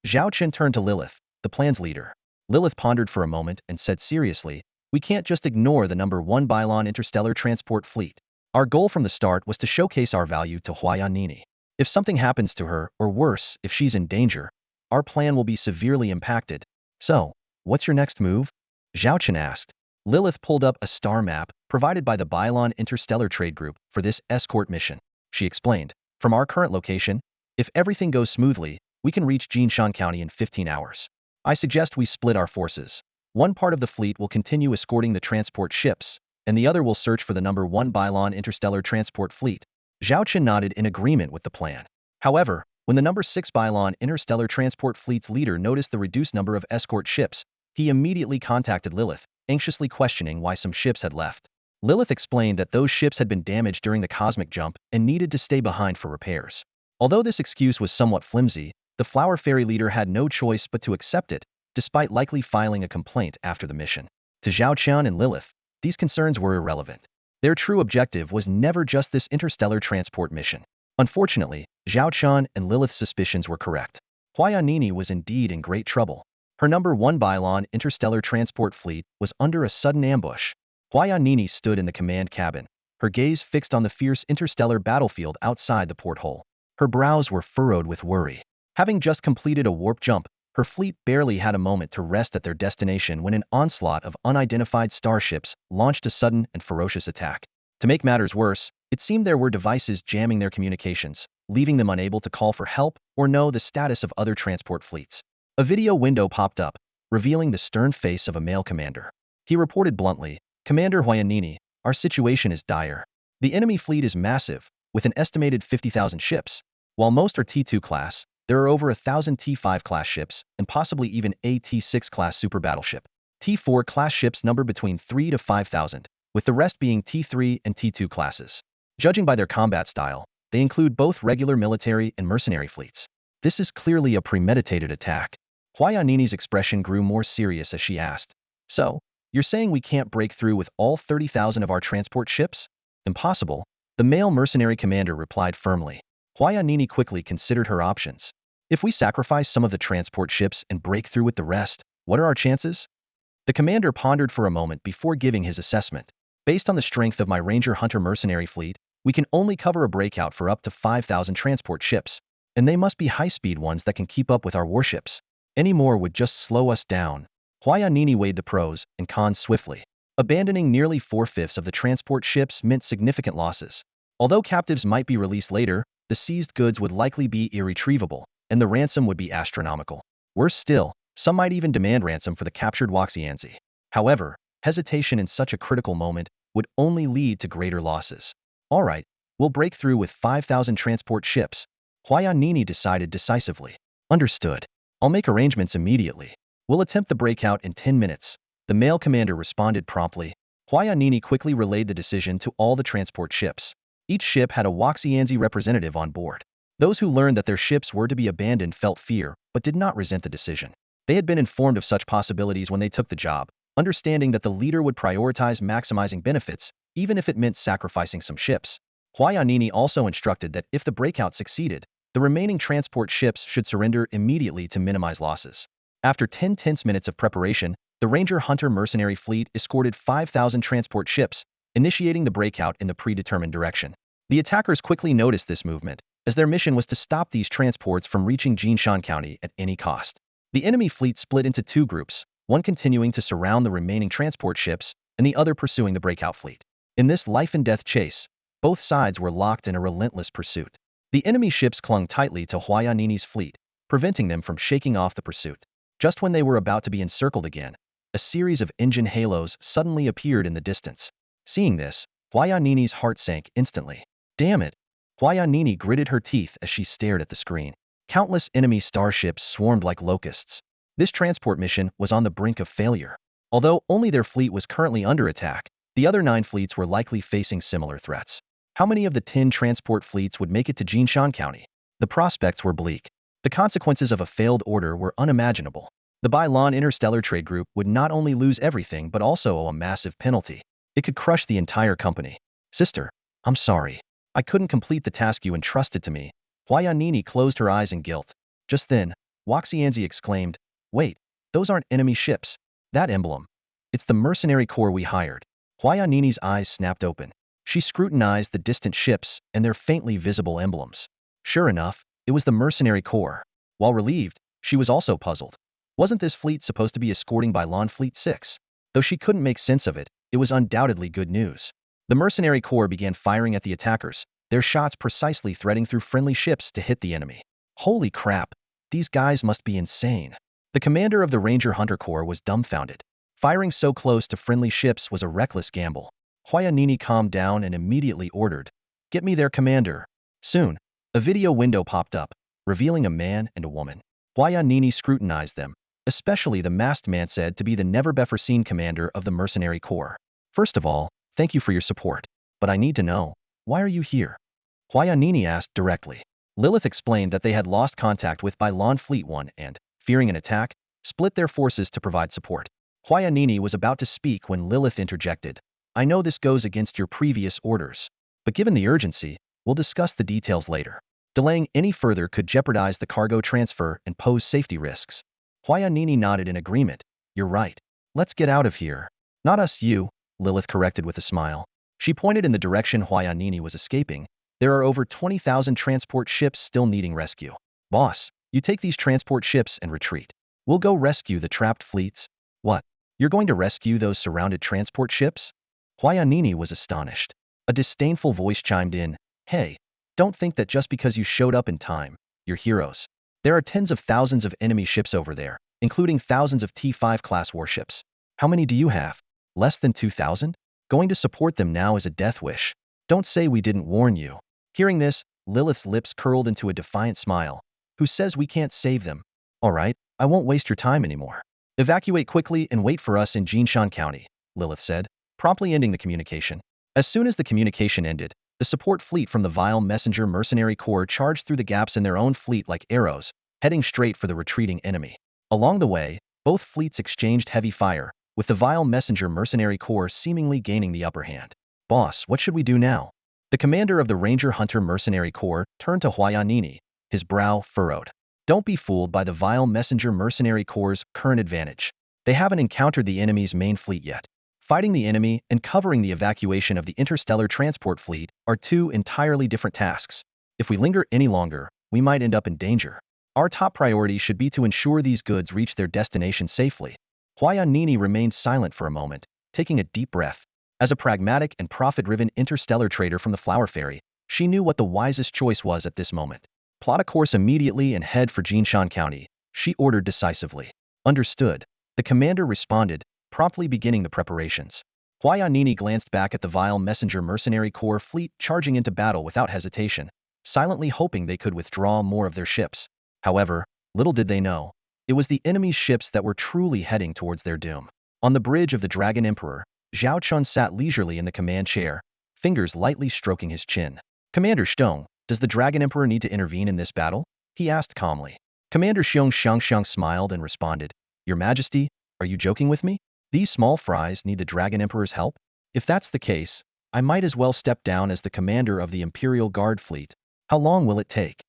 Zhao Chen turned to Lilith, the plan's leader. Lilith pondered for a moment and said seriously, "We can't just ignore the number 1 Bylon Interstellar Transport Fleet. Our goal from the start was to showcase our value to Huayanini. If something happens to her, or worse, if she's in danger, our plan will be severely impacted. So, what's your next move?" Zhao Chen asked. Lilith pulled up a star map provided by the Bylon Interstellar Trade Group for this escort mission. She explained, "From our current location, if everything goes smoothly, we can reach Jinshan County in 15 hours. I suggest we split our forces. One part of the fleet will continue escorting the transport ships, and the other will search for the number 1 Bylon Interstellar Transport Fleet." Zhao Chen nodded in agreement with the plan. However, when the number 6 Bylon Interstellar Transport Fleet's leader noticed the reduced number of escort ships, he immediately contacted Lilith, anxiously questioning why some ships had left. Lilith explained that those ships had been damaged during the cosmic jump and needed to stay behind for repairs. Although this excuse was somewhat flimsy, the Flower Fairy leader had no choice but to accept it, despite likely filing a complaint after the mission. To Zhao Chen and Lilith, these concerns were irrelevant. Their true objective was never just this interstellar transport mission. Unfortunately, Zhao Chen and Lilith's suspicions were correct. Huayanini was indeed in great trouble. Her number 1 Bylon interstellar transport fleet was under a sudden ambush. Huayanini stood in the command cabin, her gaze fixed on the fierce interstellar battlefield outside the porthole. Her brows were furrowed with worry. Having just completed a warp jump, her fleet barely had a moment to rest at their destination when an onslaught of unidentified starships launched a sudden and ferocious attack. To make matters worse, it seemed there were devices jamming their communications, leaving them unable to call for help or know the status of other transport fleets. A video window popped up, revealing the stern face of a male commander. He reported bluntly, "Commander Huayanini, our situation is dire. The enemy fleet is massive, with an estimated 50,000 ships. While most are T2 class, there are over 1,000 T5 class ships, and possibly even a T6 class super battleship. T4 class ships number between 3 to 5,000, with the rest being T3 and T2 classes. Judging by their combat style, they include both regular military and mercenary fleets. This is clearly a premeditated attack." Huayanini's expression grew more serious as she asked, "So, you're saying we can't break through with all 30,000 of our transport ships?" "Impossible," the male mercenary commander replied firmly. Huayanini quickly considered her options. "If we sacrifice some of the transport ships and break through with the rest, what are our chances?" The commander pondered for a moment before giving his assessment. "Based on the strength of my Ranger Hunter mercenary fleet, we can only cover a breakout for up to 5,000 transport ships, and they must be high-speed ones that can keep up with our warships. Any more would just slow us down." Huayanini weighed the pros and cons swiftly. Abandoning nearly 4/5 of the transport ships meant significant losses. Although captives might be released later, the seized goods would likely be irretrievable, and the ransom would be astronomical. Worse still, some might even demand ransom for the captured Waxianzi. However, hesitation in such a critical moment would only lead to greater losses. "All right, we'll break through with 5,000 transport ships," Huayanini decided decisively. "Understood. I'll make arrangements immediately. We'll attempt the breakout in 10 minutes. The male commander responded promptly. Huayanini quickly relayed the decision to all the transport ships. Each ship had a Waxianzi representative on board. Those who learned that their ships were to be abandoned felt fear, but did not resent the decision. They had been informed of such possibilities when they took the job, understanding that the leader would prioritize maximizing benefits, even if it meant sacrificing some ships. Huayanini also instructed that if the breakout succeeded, the remaining transport ships should surrender immediately to minimize losses. After 10 tense minutes of preparation, the Ranger Hunter mercenary fleet escorted 5,000 transport ships, initiating the breakout in the predetermined direction. The attackers quickly noticed this movement, as their mission was to stop these transports from reaching Jinshan County at any cost. The enemy fleet split into two groups, one continuing to surround the remaining transport ships, and the other pursuing the breakout fleet. In this life-and-death chase, both sides were locked in a relentless pursuit. The enemy ships clung tightly to Huayanini's fleet, preventing them from shaking off the pursuit. Just when they were about to be encircled again, a series of engine halos suddenly appeared in the distance. Seeing this, Huayanini's heart sank instantly. "Damn it!" Huayanini gritted her teeth as she stared at the screen. Countless enemy starships swarmed like locusts. This transport mission was on the brink of failure. Although only their fleet was currently under attack, the other 9 fleets were likely facing similar threats. How many of the 10 transport fleets would make it to Jinshan County? The prospects were bleak. The consequences of a failed order were unimaginable. The Bailon Interstellar Trade Group would not only lose everything but also owe a massive penalty. It could crush the entire company. "Sister, I'm sorry. I couldn't complete the task you entrusted to me." Huayanini closed her eyes in guilt. Just then, Waxianzi exclaimed, "Wait, those aren't enemy ships. That emblem. It's the mercenary corps we hired." Huayanini's eyes snapped open. She scrutinized the distant ships and their faintly visible emblems. Sure enough, it was the mercenary corps. While relieved, she was also puzzled. Wasn't this fleet supposed to be escorting Bailon Fleet 6? Though she couldn't make sense of it, it was undoubtedly good news. The mercenary corps began firing at the attackers, their shots precisely threading through friendly ships to hit the enemy. Holy crap, these guys must be insane. The commander of the Ranger Hunter Corps was dumbfounded. Firing so close to friendly ships was a reckless gamble. Huayanini calmed down and immediately ordered, "Get me their commander." Soon, a video window popped up, revealing a man and a woman. Huayanini scrutinized them, especially the masked man said to be the never-before-seen commander of the mercenary corps. "First of all, thank you for your support. But I need to know, why are you here?" Huayanini asked directly. Lilith explained that they had lost contact with Bailon Fleet 1 and, fearing an attack, split their forces to provide support. Huayanini was about to speak when Lilith interjected, "I know this goes against your previous orders, but given the urgency, we'll discuss the details later. Delaying any further could jeopardize the cargo transfer and pose safety risks." Huayanini nodded in agreement. "You're right. Let's get out of here." "Not us, you," Lilith corrected with a smile. She pointed in the direction Huayanini was escaping. "There are over 20,000 transport ships still needing rescue. Boss, you take these transport ships and retreat. We'll go rescue the trapped fleets." "What? You're going to rescue those surrounded transport ships?" Huayanini was astonished. A disdainful voice chimed in, "Hey, don't think that just because you showed up in time, you're heroes. There are tens of thousands of enemy ships over there, including thousands of T5 class warships. How many do you have? Less than 2,000? Going to support them now is a death wish. Don't say we didn't warn you. Hearing this, Lilith's lips curled into a defiant smile. Who says we can't save them? All right, I won't waste your time anymore. Evacuate quickly and wait for us in Jinshan County, Lilith said, promptly ending the communication. As soon as the communication ended, the support fleet from the vile messenger mercenary corps charged through the gaps in their own fleet like arrows, heading straight for the retreating enemy. Along the way, both fleets exchanged heavy fire, with the vile messenger mercenary corps seemingly gaining the upper hand. Boss, what should we do now? The commander of the Ranger Hunter Mercenary Corps turned to Huayanini, his brow furrowed. Don't be fooled by the vile messenger mercenary corps' current advantage. They haven't encountered the enemy's main fleet yet. Fighting the enemy and covering the evacuation of the interstellar transport fleet are two entirely different tasks. If we linger any longer, we might end up in danger. Our top priority should be to ensure these goods reach their destination safely. Huayanini remained silent for a moment, taking a deep breath. As a pragmatic and profit-driven interstellar trader from the Flower Fairy, she knew what the wisest choice was at this moment. Plot a course immediately and head for Jinshan County, she ordered decisively. Understood. The commander responded, promptly beginning the preparations. Huayanini glanced back at the vile messenger mercenary corps fleet charging into battle without hesitation, silently hoping they could withdraw more of their ships. However, little did they know, it was the enemy's ships that were truly heading towards their doom. On the bridge of the Dragon Emperor, Zhao Chen sat leisurely in the command chair, fingers lightly stroking his chin. Commander Xiong, does the Dragon Emperor need to intervene in this battle? He asked calmly. Commander Xiong smiled and responded, Your Majesty, are you joking with me? These small fries need the Dragon Emperor's help? If that's the case, I might as well step down as the commander of the Imperial Guard fleet. How long will it take?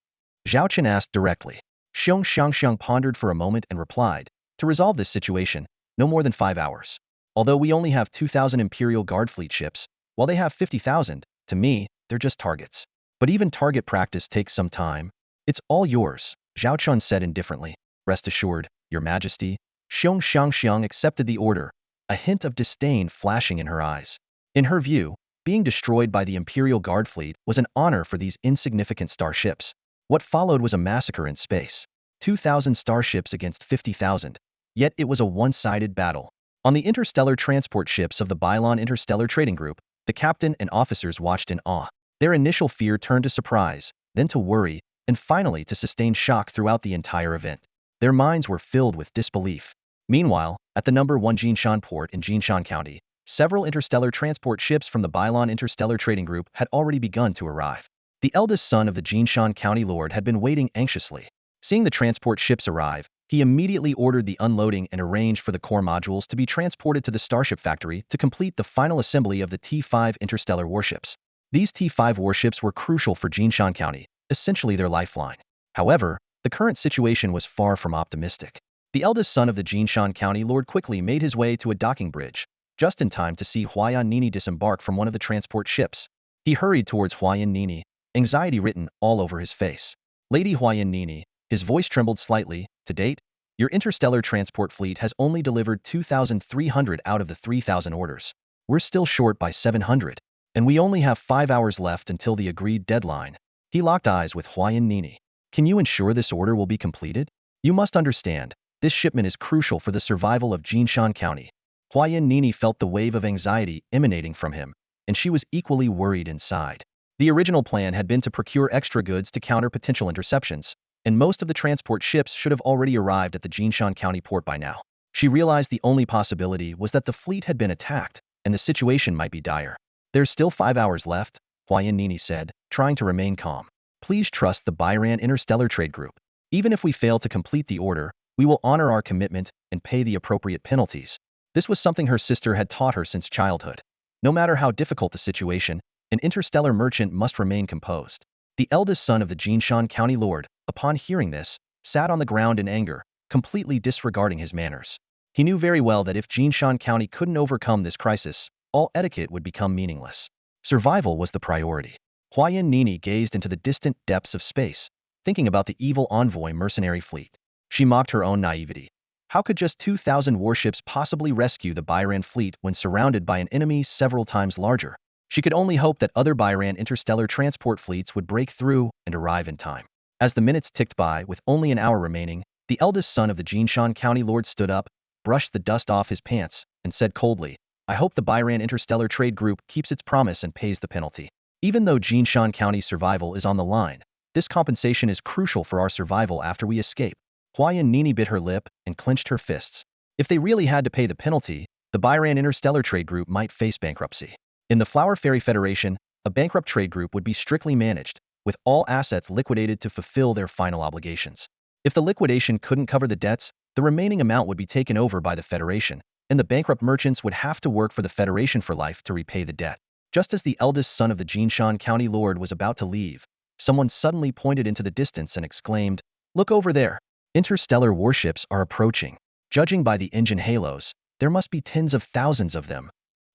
Zhao Chen asked directly. Xiong pondered for a moment and replied, to resolve this situation, no more than 5 hours. Although we only have 2,000 Imperial Guard fleet ships, while they have 50,000, to me, they're just targets. But even target practice takes some time. It's all yours, Zhao Chen said indifferently. Rest assured, Your Majesty. Xiong accepted the order, a hint of disdain flashing in her eyes. In her view, being destroyed by the Imperial Guard fleet was an honor for these insignificant starships. What followed was a massacre in space. 2,000 starships against 50,000. Yet it was a one-sided battle. On the interstellar transport ships of the Bylon Interstellar Trading Group, the captain and officers watched in awe. Their initial fear turned to surprise, then to worry, and finally to sustained shock throughout the entire event. Their minds were filled with disbelief. Meanwhile, at the number 1 Jinshan port in Jinshan County, several interstellar transport ships from the Bylon Interstellar Trading Group had already begun to arrive. The eldest son of the Jinshan County Lord had been waiting anxiously. Seeing the transport ships arrive, he immediately ordered the unloading and arranged for the core modules to be transported to the Starship factory to complete the final assembly of the T5 interstellar warships. These T5 warships were crucial for Jinshan County, essentially their lifeline. However, the current situation was far from optimistic. The eldest son of the Jinshan County Lord quickly made his way to a docking bridge, just in time to see Huayanini disembark from one of the transport ships. He hurried towards Huayanini, anxiety written all over his face. Lady Huayanini, his voice trembled slightly, to date, your interstellar transport fleet has only delivered 2,300 out of the 3,000 orders. We're still short by 700, and we only have 5 hours left until the agreed deadline. He locked eyes with Huayanini. Can you ensure this order will be completed? You must understand, this shipment is crucial for the survival of Jinshan County. Huayanini felt the wave of anxiety emanating from him, and she was equally worried inside. The original plan had been to procure extra goods to counter potential interceptions, and most of the transport ships should have already arrived at the Jinshan County port by now. She realized the only possibility was that the fleet had been attacked, and the situation might be dire. There's still 5 hours left, Huayanini said, trying to remain calm. Please trust the Byran Interstellar Trade Group. Even if we fail to complete the order, we will honor our commitment and pay the appropriate penalties. This was something her sister had taught her since childhood. No matter how difficult the situation, an interstellar merchant must remain composed. The eldest son of the Jinshan County Lord, upon hearing this, sat on the ground in anger, completely disregarding his manners. He knew very well that if Jinshan County couldn't overcome this crisis, all etiquette would become meaningless. Survival was the priority. Huayanini gazed into the distant depths of space, thinking about the evil envoy mercenary fleet. She mocked her own naivety. How could just 2,000 warships possibly rescue the Byran fleet when surrounded by an enemy several times larger? She could only hope that other Byran interstellar transport fleets would break through and arrive in time. As the minutes ticked by with only an hour remaining, the eldest son of the Jinshan County Lord stood up, brushed the dust off his pants, and said coldly, "I hope the Byran Interstellar Trade Group keeps its promise and pays the penalty. Even though Jinshan County's survival is on the line, this compensation is crucial for our survival after we escape." Huayan Nini bit her lip and clenched her fists. If they really had to pay the penalty, the Byran Interstellar Trade Group might face bankruptcy. In the Flower Fairy Federation, a bankrupt trade group would be strictly managed, with all assets liquidated to fulfill their final obligations. If the liquidation couldn't cover the debts, the remaining amount would be taken over by the Federation, and the bankrupt merchants would have to work for the Federation for life to repay the debt. Just as the eldest son of the Jinshan County Lord was about to leave, someone suddenly pointed into the distance and exclaimed, "Look over there! Interstellar warships are approaching. Judging by the engine halos, there must be tens of thousands of them."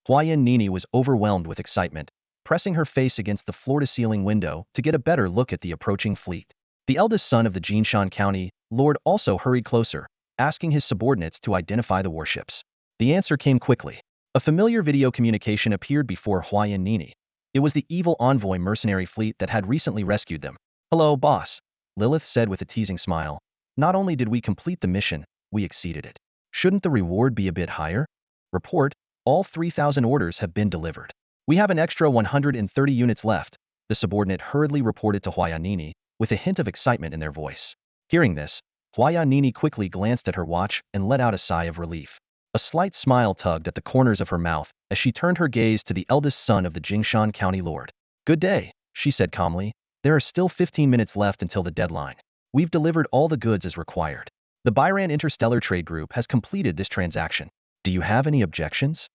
Huayan Nini was overwhelmed with excitement, pressing her face against the floor-to-ceiling window to get a better look at the approaching fleet. The eldest son of the Jinshan County Lord also hurried closer, asking his subordinates to identify the warships. The answer came quickly. A familiar video communication appeared before Huayan Nini. It was the evil envoy mercenary fleet that had recently rescued them. "Hello, boss," Lilith said with a teasing smile. "Not only did we complete the mission, we exceeded it. Shouldn't the reward be a bit higher?" "Report, all 3,000 orders have been delivered. We have an extra 130 units left," the subordinate hurriedly reported to Huayan Nini, with a hint of excitement in their voice. Hearing this, Huayan Nini quickly glanced at her watch and let out a sigh of relief. A slight smile tugged at the corners of her mouth as she turned her gaze to the eldest son of the Jinshan County Lord. "Good day," she said calmly. "There are still 15 minutes left until the deadline. We've delivered all the goods as required. The Byran Interstellar Trade Group has completed this transaction. Do you have any objections?"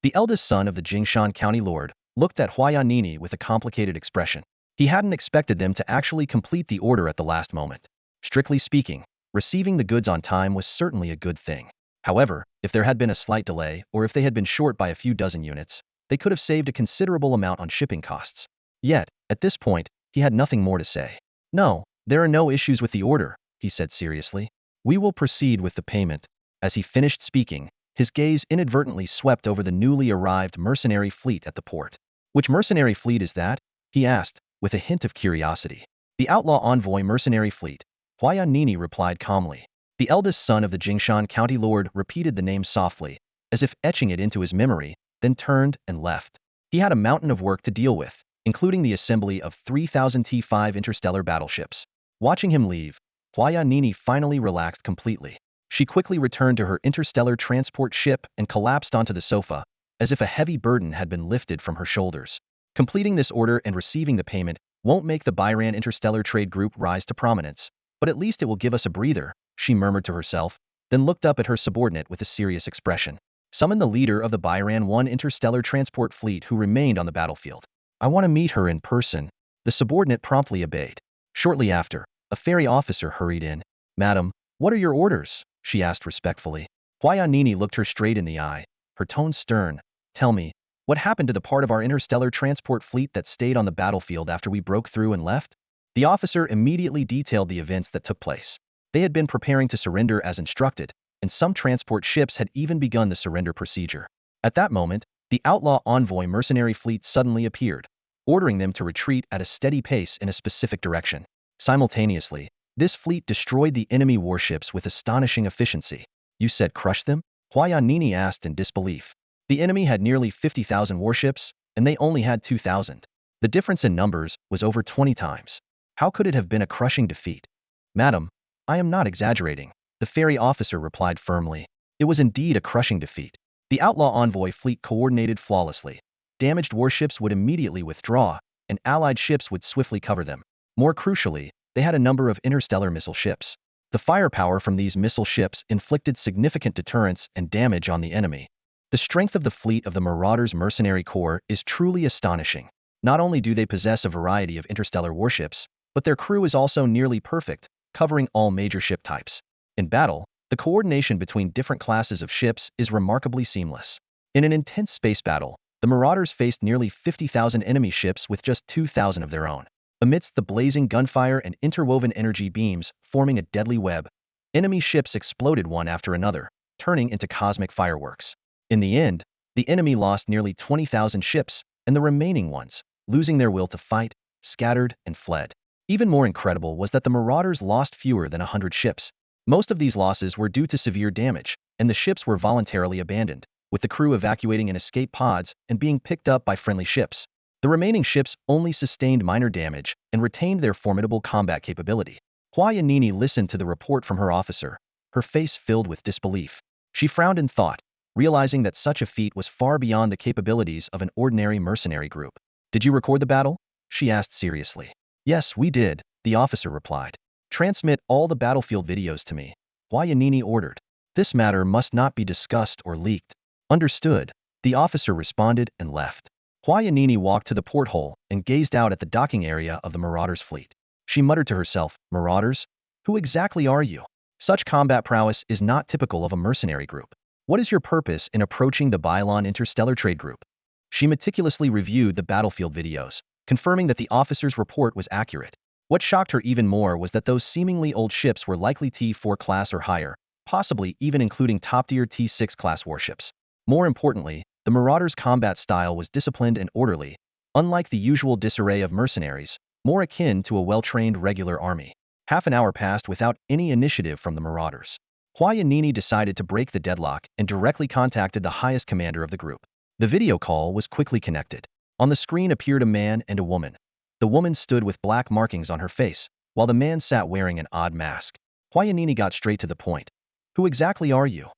The eldest son of the Jinshan County Lord looked at Huayan Nini with a complicated expression. He hadn't expected them to actually complete the order at the last moment. Strictly speaking, receiving the goods on time was certainly a good thing. However, if there had been a slight delay, or if they had been short by a few dozen units, they could have saved a considerable amount on shipping costs. Yet, at this point, he had nothing more to say. "No, there are no issues with the order," he said seriously. "We will proceed with the payment." As he finished speaking, his gaze inadvertently swept over the newly arrived mercenary fleet at the port. "Which mercenary fleet is that?" he asked, with a hint of curiosity. "The outlaw envoy mercenary fleet," Huayan Nini replied calmly. The eldest son of the Jinshan County Lord repeated the name softly, as if etching it into his memory, then turned and left. He had a mountain of work to deal with, including the assembly of 3,000 T5 interstellar battleships. Watching him leave, Huayan Nini finally relaxed completely. She quickly returned to her interstellar transport ship and collapsed onto the sofa, as if a heavy burden had been lifted from her shoulders. Completing this order and receiving the payment won't make the Byran Interstellar Trade Group rise to prominence, but at least it will give us a breather, she murmured to herself, then looked up at her subordinate with a serious expression. "Summon the leader of the Byran 1 interstellar transport fleet who remained on the battlefield. I want to meet her in person." The subordinate promptly obeyed. Shortly after, a ferry officer hurried in. "Madam, what are your orders?" she asked respectfully. Huayan Nini looked her straight in the eye, her tone stern. "Tell me, what happened to the part of our interstellar transport fleet that stayed on the battlefield after we broke through and left?" The officer immediately detailed the events that took place. They had been preparing to surrender as instructed, and some transport ships had even begun the surrender procedure. At that moment, the outlaw envoy mercenary fleet suddenly appeared, ordering them to retreat at a steady pace in a specific direction. Simultaneously, this fleet destroyed the enemy warships with astonishing efficiency. "You said crush them?" Huayan Nini asked in disbelief. The enemy had nearly 50,000 warships, and they only had 2,000. The difference in numbers was over 20 times. How could it have been a crushing defeat? "Madam, I am not exaggerating," the ferry officer replied firmly. "It was indeed a crushing defeat. The outlaw envoy fleet coordinated flawlessly. Damaged warships would immediately withdraw, and allied ships would swiftly cover them. More crucially, they had a number of interstellar missile ships. The firepower from these missile ships inflicted significant deterrence and damage on the enemy. The strength of the fleet of the Marauders Mercenary Corps is truly astonishing. Not only do they possess a variety of interstellar warships, but their crew is also nearly perfect, covering all major ship types. In battle, the coordination between different classes of ships is remarkably seamless. In an intense space battle, the Marauders faced nearly 50,000 enemy ships with just 2,000 of their own. Amidst the blazing gunfire and interwoven energy beams forming a deadly web, enemy ships exploded one after another, turning into cosmic fireworks. In the end, the enemy lost nearly 20,000 ships, and the remaining ones, losing their will to fight, scattered and fled. Even more incredible was that the Marauders lost fewer than 100 ships. Most of these losses were due to severe damage, and the ships were voluntarily abandoned, with the crew evacuating in escape pods and being picked up by friendly ships. The remaining ships only sustained minor damage and retained their formidable combat capability. Hua Yanini listened to the report from her officer, her face filled with disbelief. She frowned in thought, realizing that such a feat was far beyond the capabilities of an ordinary mercenary group. "Did you record the battle?" she asked seriously. "Yes, we did," the officer replied. "Transmit all the battlefield videos to me," Hua Yanini ordered. "This matter must not be discussed or leaked." "Understood," the officer responded and left. Hua Yanini walked to the porthole and gazed out at the docking area of the Marauders' fleet. She muttered to herself, "Marauders? Who exactly are you? Such combat prowess is not typical of a mercenary group. What is your purpose in approaching the Bylon Interstellar Trade Group?" She meticulously reviewed the battlefield videos, confirming that the officer's report was accurate. What shocked her even more was that those seemingly old ships were likely T4 class or higher, possibly even including top-tier T6 class warships. More importantly, the Marauders' combat style was disciplined and orderly, unlike the usual disarray of mercenaries, more akin to a well-trained regular army. Half an hour passed without any initiative from the Marauders. Hua Yanini decided to break the deadlock and directly contacted the highest commander of the group. The video call was quickly connected. On the screen appeared a man and a woman. The woman stood with black markings on her face, while the man sat wearing an odd mask. Hua Yanini got straight to the point. "Who exactly are you?"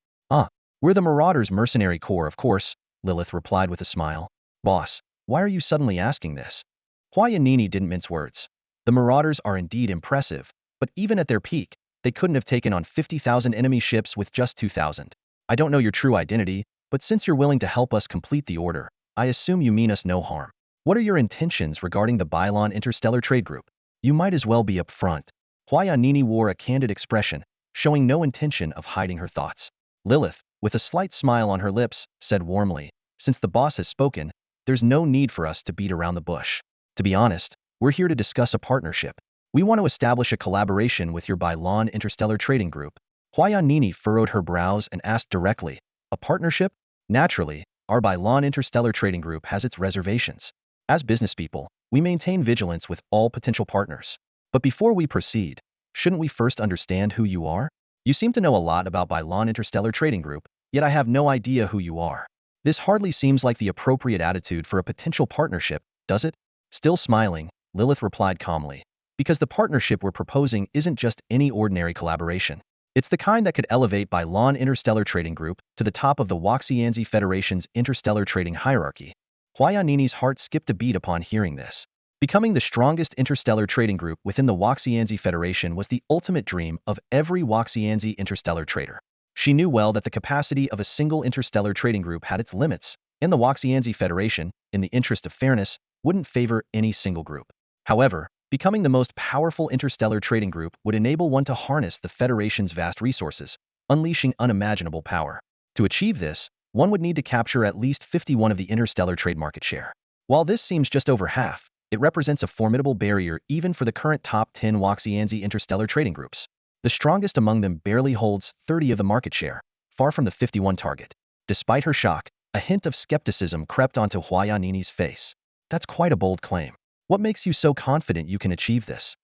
We're the Marauders Mercenary Corps, of course," Lilith replied with a smile. "Boss, why are you suddenly asking this?" Hua Yanini didn't mince words. The Marauders are indeed impressive, but even at their peak, they couldn't have taken on 50,000 enemy ships with just 2,000. "I don't know your true identity, but since you're willing to help us complete the order, I assume you mean us no harm. What are your intentions regarding the Bylon Interstellar Trade Group? You might as well be upfront." Hua Yanini wore a candid expression, showing no intention of hiding her thoughts. Lilith, with a slight smile on her lips, said warmly, "Since the boss has spoken, there's no need for us to beat around the bush. To be honest, we're here to discuss a partnership. We want to establish a collaboration with your Bylon Interstellar Trading Group." Hua Yanini furrowed her brows and asked directly, "A partnership?" "Naturally, our Bylon Interstellar Trading Group has its reservations. As businesspeople, we maintain vigilance with all potential partners. But before we proceed, shouldn't we first understand who you are? You seem to know a lot about Bylon Interstellar Trading Group, yet I have no idea who you are. This hardly seems like the appropriate attitude for a potential partnership, does it?" Still smiling, Lilith replied calmly, "Because the partnership we're proposing isn't just any ordinary collaboration. It's the kind that could elevate Bylon Interstellar Trading Group to the top of the Waxianzi Federation's interstellar trading hierarchy." Hua Yanini's heart skipped a beat upon hearing this. Becoming the strongest interstellar trading group within the Waxianzi Federation was the ultimate dream of every Waxianzi interstellar trader. She knew well that the capacity of a single interstellar trading group had its limits, and the Waxianzi Federation, in the interest of fairness, wouldn't favor any single group. However, becoming the most powerful interstellar trading group would enable one to harness the Federation's vast resources, unleashing unimaginable power. To achieve this, one would need to capture at least 51 of the interstellar trade market share. While this seems just over half, it represents a formidable barrier even for the current top 10 Waxianzi interstellar trading groups. The strongest among them barely holds 30 of the market share, far from the 51 target. Despite her shock, a hint of skepticism crept onto Hua Yanini's face. "That's quite a bold claim. What makes you so confident you can achieve this?"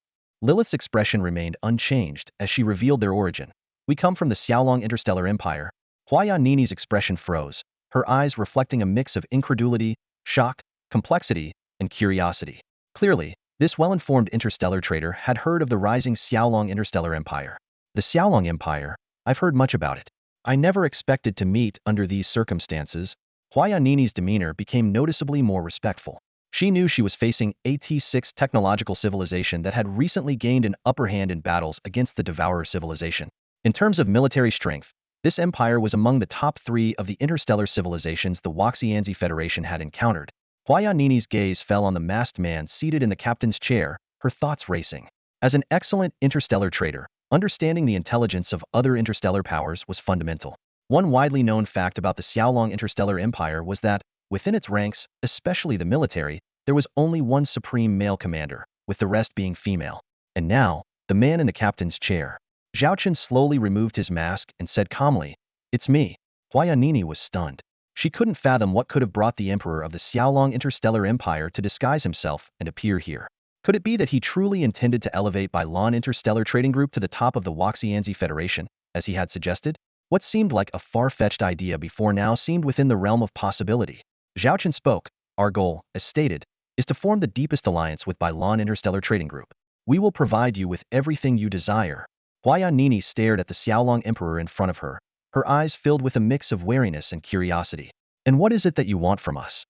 Lilith's expression remained unchanged as she revealed their origin. "We come from the Xiaolong Interstellar Empire." Hua Yanini's expression froze, her eyes reflecting a mix of incredulity, shock, complexity, and curiosity. Clearly, this well-informed interstellar trader had heard of the rising Xiaolong Interstellar Empire. "The Xiaolong Empire? I've heard much about it. I never expected to meet under these circumstances." Hua Yanini's demeanor became noticeably more respectful. She knew she was facing a T6 technological civilization that had recently gained an upper hand in battles against the Devourer civilization. In terms of military strength, this empire was among the top 3 of the interstellar civilizations the Waxianzi Federation had encountered. Hua Yanini's gaze fell on the masked man seated in the captain's chair, her thoughts racing. As an excellent interstellar trader, understanding the intelligence of other interstellar powers was fundamental. One widely known fact about the Xiaolong Interstellar Empire was that, within its ranks, especially the military, there was only one supreme male commander, with the rest being female. And now, the man in the captain's chair. Zhao Chen slowly removed his mask and said calmly, "It's me." Hua Yanini was stunned. She couldn't fathom what could have brought the emperor of the Xiaolong Interstellar Empire to disguise himself and appear here. Could it be that he truly intended to elevate Bailon Interstellar Trading Group to the top of the Waxianzi Federation, as he had suggested? What seemed like a far-fetched idea before now seemed within the realm of possibility. Zhao Chen spoke. Our goal, as stated, is to form the deepest alliance with Bailon Interstellar Trading Group. We will provide you with everything you desire. Huaya Nini stared at the Xiaolong Emperor in front of her, her eyes filled with a mix of wariness and curiosity. And what is it that you want from us?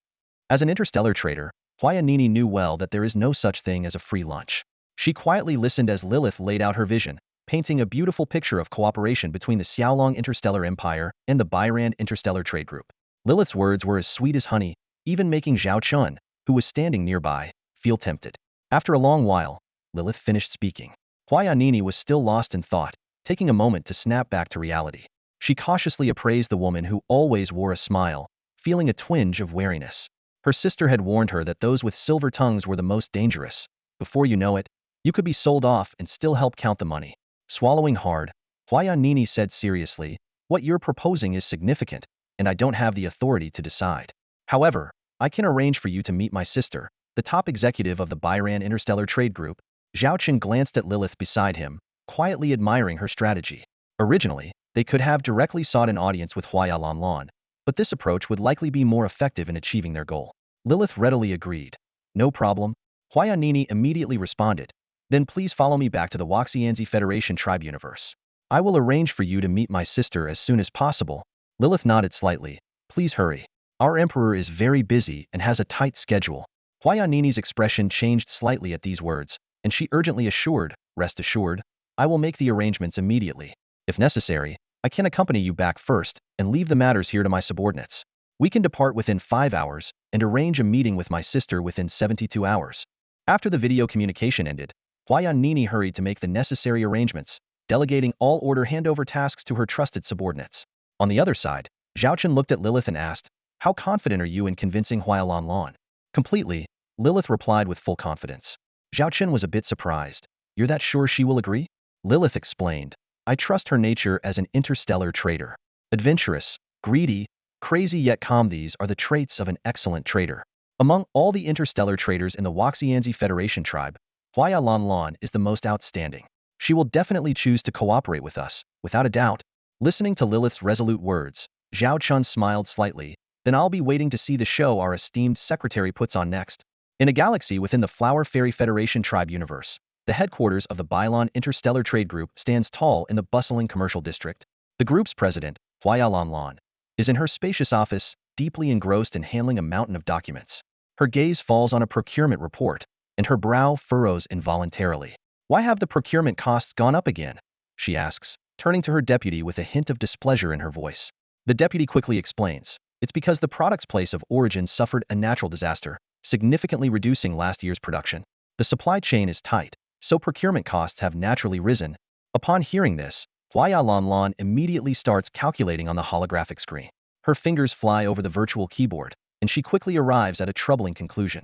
As an interstellar trader, Huaya Nini knew well that there is no such thing as a free lunch. She quietly listened as Lilith laid out her vision, painting a beautiful picture of cooperation between the Xiaolong Interstellar Empire and the Bairand Interstellar Trade Group. Lilith's words were as sweet as honey, even making Zhao Chen, who was standing nearby, feel tempted. After a long while, Lilith finished speaking. Huaya Nini was still lost in thought, taking a moment to snap back to reality. She cautiously appraised the woman who always wore a smile, feeling a twinge of wariness. Her sister had warned her that those with silver tongues were the most dangerous. Before you know it, you could be sold off and still help count the money. Swallowing hard, Huaya Nini said seriously, what you're proposing is significant, and I don't have the authority to decide. However, I can arrange for you to meet my sister, the top executive of the Bairand Interstellar Trade Group. Zhao Chen glanced at Lilith beside him, quietly admiring her strategy. Originally, they could have directly sought an audience with Huaya Lanlan, but this approach would likely be more effective in achieving their goal. Lilith readily agreed. No problem. Huaya Nini immediately responded. Then please follow me back to the Waxianzi Federation tribe universe. I will arrange for you to meet my sister as soon as possible. Lilith nodded slightly. Please hurry. Our emperor is very busy and has a tight schedule. Huaya Nini's expression changed slightly at these words, and she urgently assured, rest assured, I will make the arrangements immediately. If necessary, I can accompany you back first and leave the matters here to my subordinates. We can depart within 5 hours and arrange a meeting with my sister within 72 hours. After the video communication ended, Huaya Nini hurried to make the necessary arrangements, delegating all order handover tasks to her trusted subordinates. On the other side, Zhao Chen looked at Lilith and asked, how confident are you in convincing Huaya Lanlan? Completely, Lilith replied with full confidence. Zhao Chen was a bit surprised. You're that sure she will agree? Lilith explained. I trust her nature as an interstellar trader. Adventurous, greedy, crazy yet calm, these are the traits of an excellent trader. Among all the interstellar traders in the Waxianzi Federation tribe, Huaya Lanlan is the most outstanding. She will definitely choose to cooperate with us, without a doubt. Listening to Lilith's resolute words, Zhao Chen smiled slightly. Then I'll be waiting to see the show our esteemed secretary puts on next. In a galaxy within the Flower Fairy Federation tribe universe, the headquarters of the Bailon Interstellar Trade Group stands tall in the bustling commercial district. The group's president, Huaya Lanlan, is in her spacious office, deeply engrossed in handling a mountain of documents. Her gaze falls on a procurement report, and her brow furrows involuntarily. Why have the procurement costs gone up again? She asks, turning to her deputy with a hint of displeasure in her voice. The deputy quickly explains. It's because the product's place of origin suffered a natural disaster, significantly reducing last year's production. The supply chain is tight, so procurement costs have naturally risen. Upon hearing this, Huaya Lanlan immediately starts calculating on the holographic screen. Her fingers fly over the virtual keyboard, and she quickly arrives at a troubling conclusion.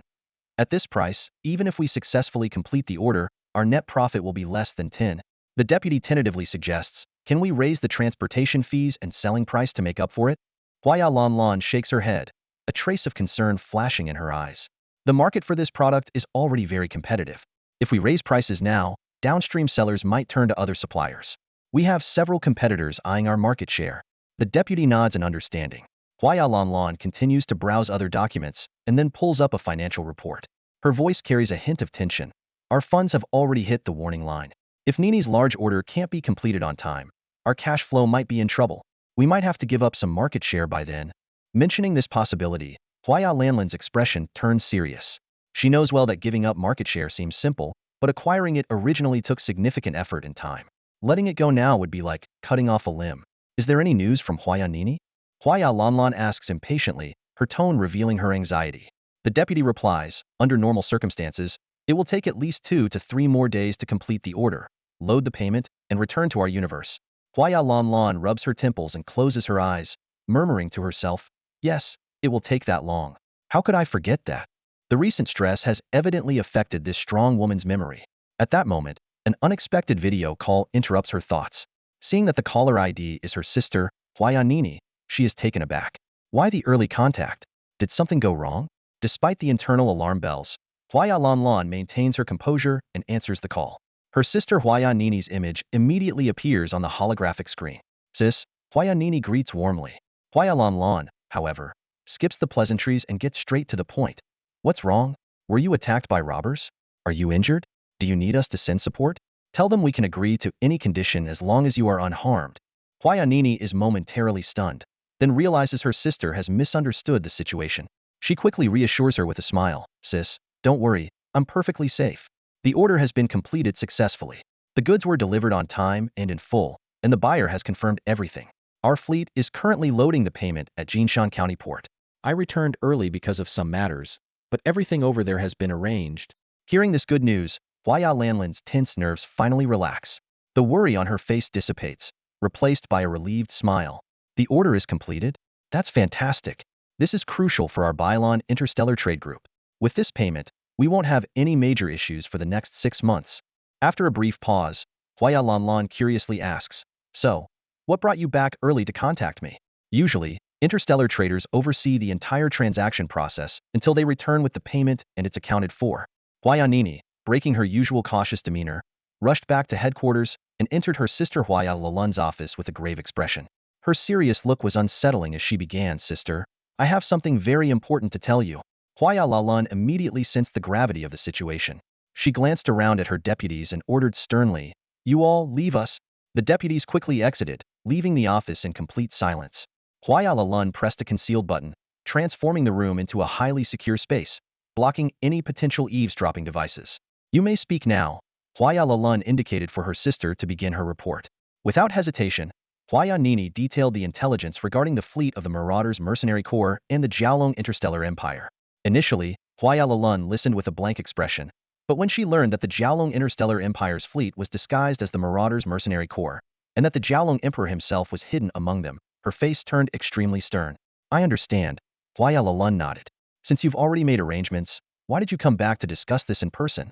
At this price, even if we successfully complete the order, our net profit will be less than 10. The deputy tentatively suggests, can we raise the transportation fees and selling price to make up for it? Huaya Lanlan shakes her head, a trace of concern flashing in her eyes. The market for this product is already very competitive. If we raise prices now, downstream sellers might turn to other suppliers. We have several competitors eyeing our market share. The deputy nods in understanding. Huaya Lanlan continues to browse other documents and then pulls up a financial report. Her voice carries a hint of tension. Our funds have already hit the warning line. If Nini's large order can't be completed on time, our cash flow might be in trouble. We might have to give up some market share by then. Mentioning this possibility, Huaya Lanlan's expression turns serious. She knows well that giving up market share seems simple, but acquiring it originally took significant effort and time. Letting it go now would be like cutting off a limb. Is there any news from Huaya Nini? Huaya Lanlan asks impatiently, her tone revealing her anxiety. The deputy replies, under normal circumstances, it will take at least 2 to 3 more days to complete the order, load the payment, and return to our universe. Huaya Lanlan rubs her temples and closes her eyes, murmuring to herself, yes, it will take that long. How could I forget that? The recent stress has evidently affected this strong woman's memory. At that moment, an unexpected video call interrupts her thoughts. Seeing that the caller ID is her sister, Huaya Nini, she is taken aback. Why the early contact? Did something go wrong? Despite the internal alarm bells, Huaya Lanlan maintains her composure and answers the call. Her sister Huaya Nini's image immediately appears on the holographic screen. Sis, Huaya Nini greets warmly. Huaya Lanlan, however, skips the pleasantries and gets straight to the point. What's wrong? Were you attacked by robbers? Are you injured? Do you need us to send support? Tell them we can agree to any condition as long as you are unharmed. Huaya Nini is momentarily stunned, then realizes her sister has misunderstood the situation. She quickly reassures her with a smile. Sis, don't worry, I'm perfectly safe. The order has been completed successfully. The goods were delivered on time and in full, and the buyer has confirmed everything. Our fleet is currently loading the payment at Jinshan County Port. I returned early because of some matters, but everything over there has been arranged. Hearing this good news, Huaya Lanlan's tense nerves finally relax. The worry on her face dissipates, replaced by a relieved smile. The order is completed? That's fantastic. This is crucial for our Bylon interstellar trade group. With this payment, we won't have any major issues for the next 6 months. After a brief pause, Huaya Lanlan curiously asks, so, what brought you back early to contact me? Usually, interstellar traders oversee the entire transaction process until they return with the payment and it's accounted for. Huaya Nini, breaking her usual cautious demeanor, rushed back to headquarters and entered her sister Huaya Lanlan's office with a grave expression. Her serious look was unsettling as she began. Sister, I have something very important to tell you. Huaya Lanlan immediately sensed the gravity of the situation. She glanced around at her deputies and ordered sternly, you all leave us. The deputies quickly exited, leaving the office in complete silence. Huaya Lanlan pressed a concealed button, transforming the room into a highly secure space, blocking any potential eavesdropping devices. You may speak now. Huaya Lanlan indicated for her sister to begin her report. Without hesitation, Huaya Nini detailed the intelligence regarding the fleet of the Marauders Mercenary Corps and the Jiaolong Interstellar Empire. Initially, Huaya Lanlan listened with a blank expression, but when she learned that the Jiaolong Interstellar Empire's fleet was disguised as the Marauders Mercenary Corps, and that the Jiaolong Emperor himself was hidden among them, her face turned extremely stern. I understand. Huaya Lanlan nodded. Since you've already made arrangements, why did you come back to discuss this in person?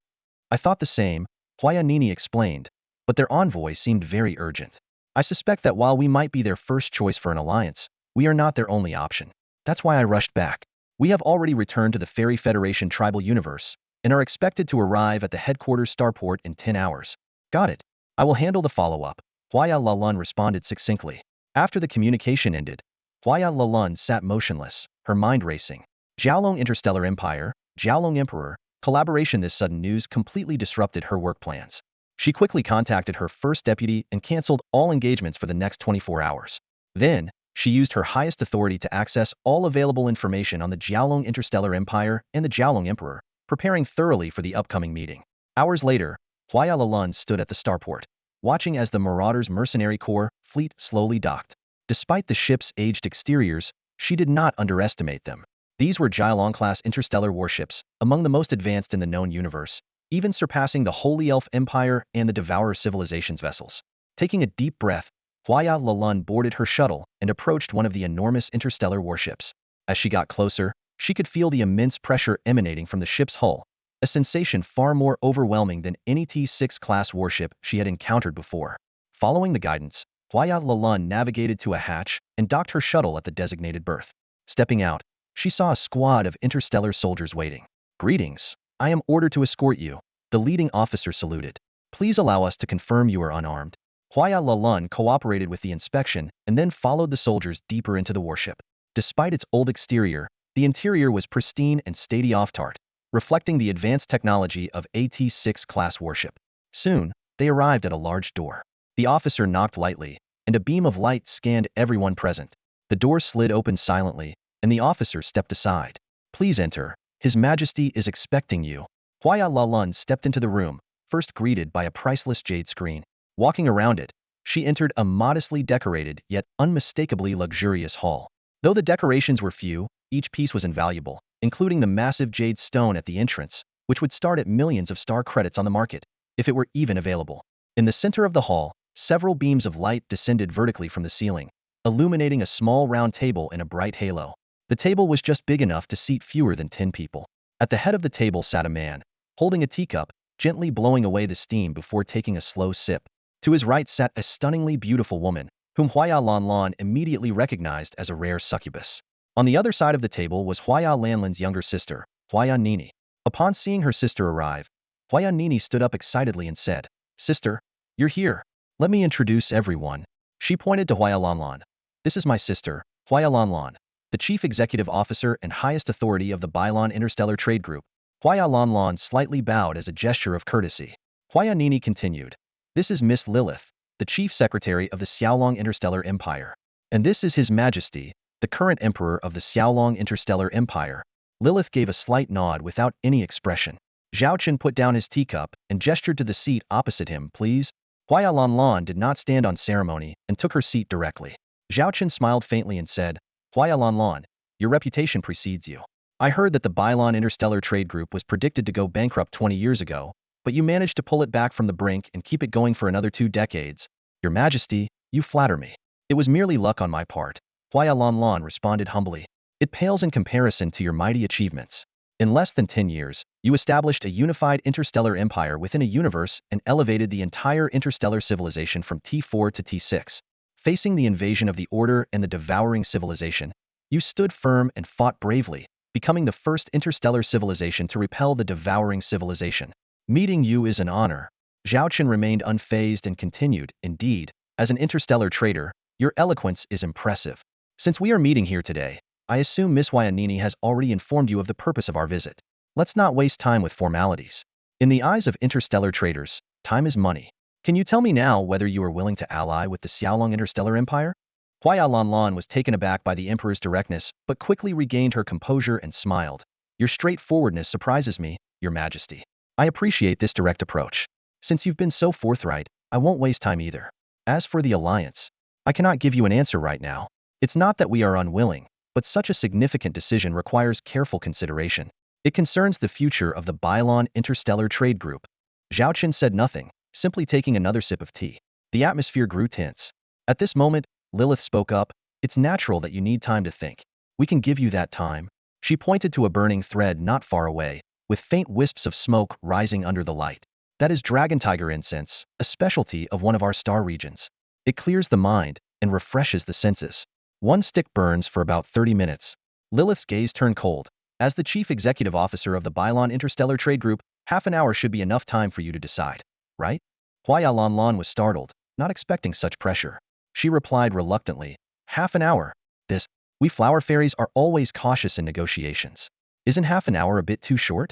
I thought the same, Huaya Nini explained, but their envoy seemed very urgent. I suspect that while we might be their first choice for an alliance, we are not their only option. That's why I rushed back. We have already returned to the Fairy Federation tribal universe, and are expected to arrive at the headquarters starport in 10 hours. Got it. I will handle the follow-up, Huaya Lanlan responded succinctly. After the communication ended, Huaya Lanlan sat motionless, her mind racing. Jiaolong Interstellar Empire, Jiaolong Emperor, collaboration. This sudden news completely disrupted her work plans. She quickly contacted her first deputy and canceled all engagements for the next 24 hours. Then, she used her highest authority to access all available information on the Jiaolong Interstellar Empire and the Jiaolong Emperor, preparing thoroughly for the upcoming meeting. Hours later, Huaya Lanlan stood at the starport, watching as the Marauders Mercenary Corps fleet slowly docked. Despite the ship's aged exteriors, she did not underestimate them. These were Jiaolong-class interstellar warships, among the most advanced in the known universe, even surpassing the Holy Elf Empire and the Devourer Civilization's vessels. Taking a deep breath, Huaya Lanlan boarded her shuttle and approached one of the enormous interstellar warships. As she got closer, she could feel the immense pressure emanating from the ship's hull, a sensation far more overwhelming than any T-6 class warship she had encountered before. Following the guidance, Huaya Lanlan navigated to a hatch and docked her shuttle at the designated berth. Stepping out, she saw a squad of interstellar soldiers waiting. Greetings. I am ordered to escort you, the leading officer saluted. Please allow us to confirm you are unarmed. Huaya Lanlan cooperated with the inspection and then followed the soldiers deeper into the warship. Despite its old exterior, the interior was pristine and state-of-the-art, reflecting the advanced technology of a T-6 class warship. Soon, they arrived at a large door. The officer knocked lightly, and a beam of light scanned everyone present. The door slid open silently, and the officer stepped aside. Please enter. His Majesty is expecting you. Huaya Lanlan stepped into the room, first greeted by a priceless jade screen. Walking around it, she entered a modestly decorated yet unmistakably luxurious hall. Though the decorations were few, each piece was invaluable, including the massive jade stone at the entrance, which would start at millions of star credits on the market, if it were even available. In the center of the hall, several beams of light descended vertically from the ceiling, illuminating a small round table in a bright halo. The table was just big enough to seat fewer than 10 people. At the head of the table sat a man, holding a teacup, gently blowing away the steam before taking a slow sip. To his right sat a stunningly beautiful woman, whom Huaya Lanlan immediately recognized as a rare succubus. On the other side of the table was Huaya Lanlan's younger sister, Huaya Nini. Upon seeing her sister arrive, Huaya Nini stood up excitedly and said, "Sister, you're here. Let me introduce everyone." She pointed to Huaya Lanlan. "This is my sister, Huaya Lanlan, the chief executive officer and highest authority of the Bailon Interstellar Trade Group." Huaya Lanlan slightly bowed as a gesture of courtesy. Huaya Nini continued, "This is Miss Lilith, the chief secretary of the Xiaolong Interstellar Empire. And this is His Majesty, the current emperor of the Xiaolong Interstellar Empire." Lilith gave a slight nod without any expression. Zhao Chen put down his teacup and gestured to the seat opposite him. "Please." Huaya Lanlan did not stand on ceremony and took her seat directly. Zhao Chen smiled faintly and said, "Huaya Lanlan, your reputation precedes you. I heard that the Bailon Interstellar Trade Group was predicted to go bankrupt 20 years ago, but you managed to pull it back from the brink and keep it going for another 2 decades. Your Majesty, you flatter me." "It was merely luck on my part," Huaya Lanlan responded humbly. "It pales in comparison to your mighty achievements. In less than 10 years, you established a unified interstellar empire within a universe and elevated the entire interstellar civilization from T4 to T6. Facing the invasion of the Order and the devouring civilization, you stood firm and fought bravely, becoming the first interstellar civilization to repel the devouring civilization. Meeting you is an honor." Zhao Chen remained unfazed and continued, "Indeed, as an interstellar trader, your eloquence is impressive. Since we are meeting here today, I assume Miss Huayanini has already informed you of the purpose of our visit. Let's not waste time with formalities. In the eyes of interstellar traders, time is money. Can you tell me now whether you are willing to ally with the Xiaolong Interstellar Empire?" Huaya Lanlan was taken aback by the emperor's directness, but quickly regained her composure and smiled. "Your straightforwardness surprises me, Your Majesty. I appreciate this direct approach. Since you've been so forthright, I won't waste time either. As for the alliance, I cannot give you an answer right now. It's not that we are unwilling, but such a significant decision requires careful consideration. It concerns the future of the Bailon Interstellar Trade Group." Zhao Chen said nothing, simply taking another sip of tea. The atmosphere grew tense. At this moment, Lilith spoke up, "It's natural that you need time to think. We can give you that time." She pointed to a burning thread not far away, with faint wisps of smoke rising under the light. "That is dragon tiger incense, a specialty of one of our star regions. It clears the mind and refreshes the senses. One stick burns for about 30 minutes. Lilith's gaze turned cold. "As the chief executive officer of the Bailon Interstellar Trade Group, half an hour should be enough time for you to decide, right?" Huaya Lanlan was startled, not expecting such pressure. She replied reluctantly, "Half an hour? We flower fairies are always cautious in negotiations. Isn't half an hour a bit too short?"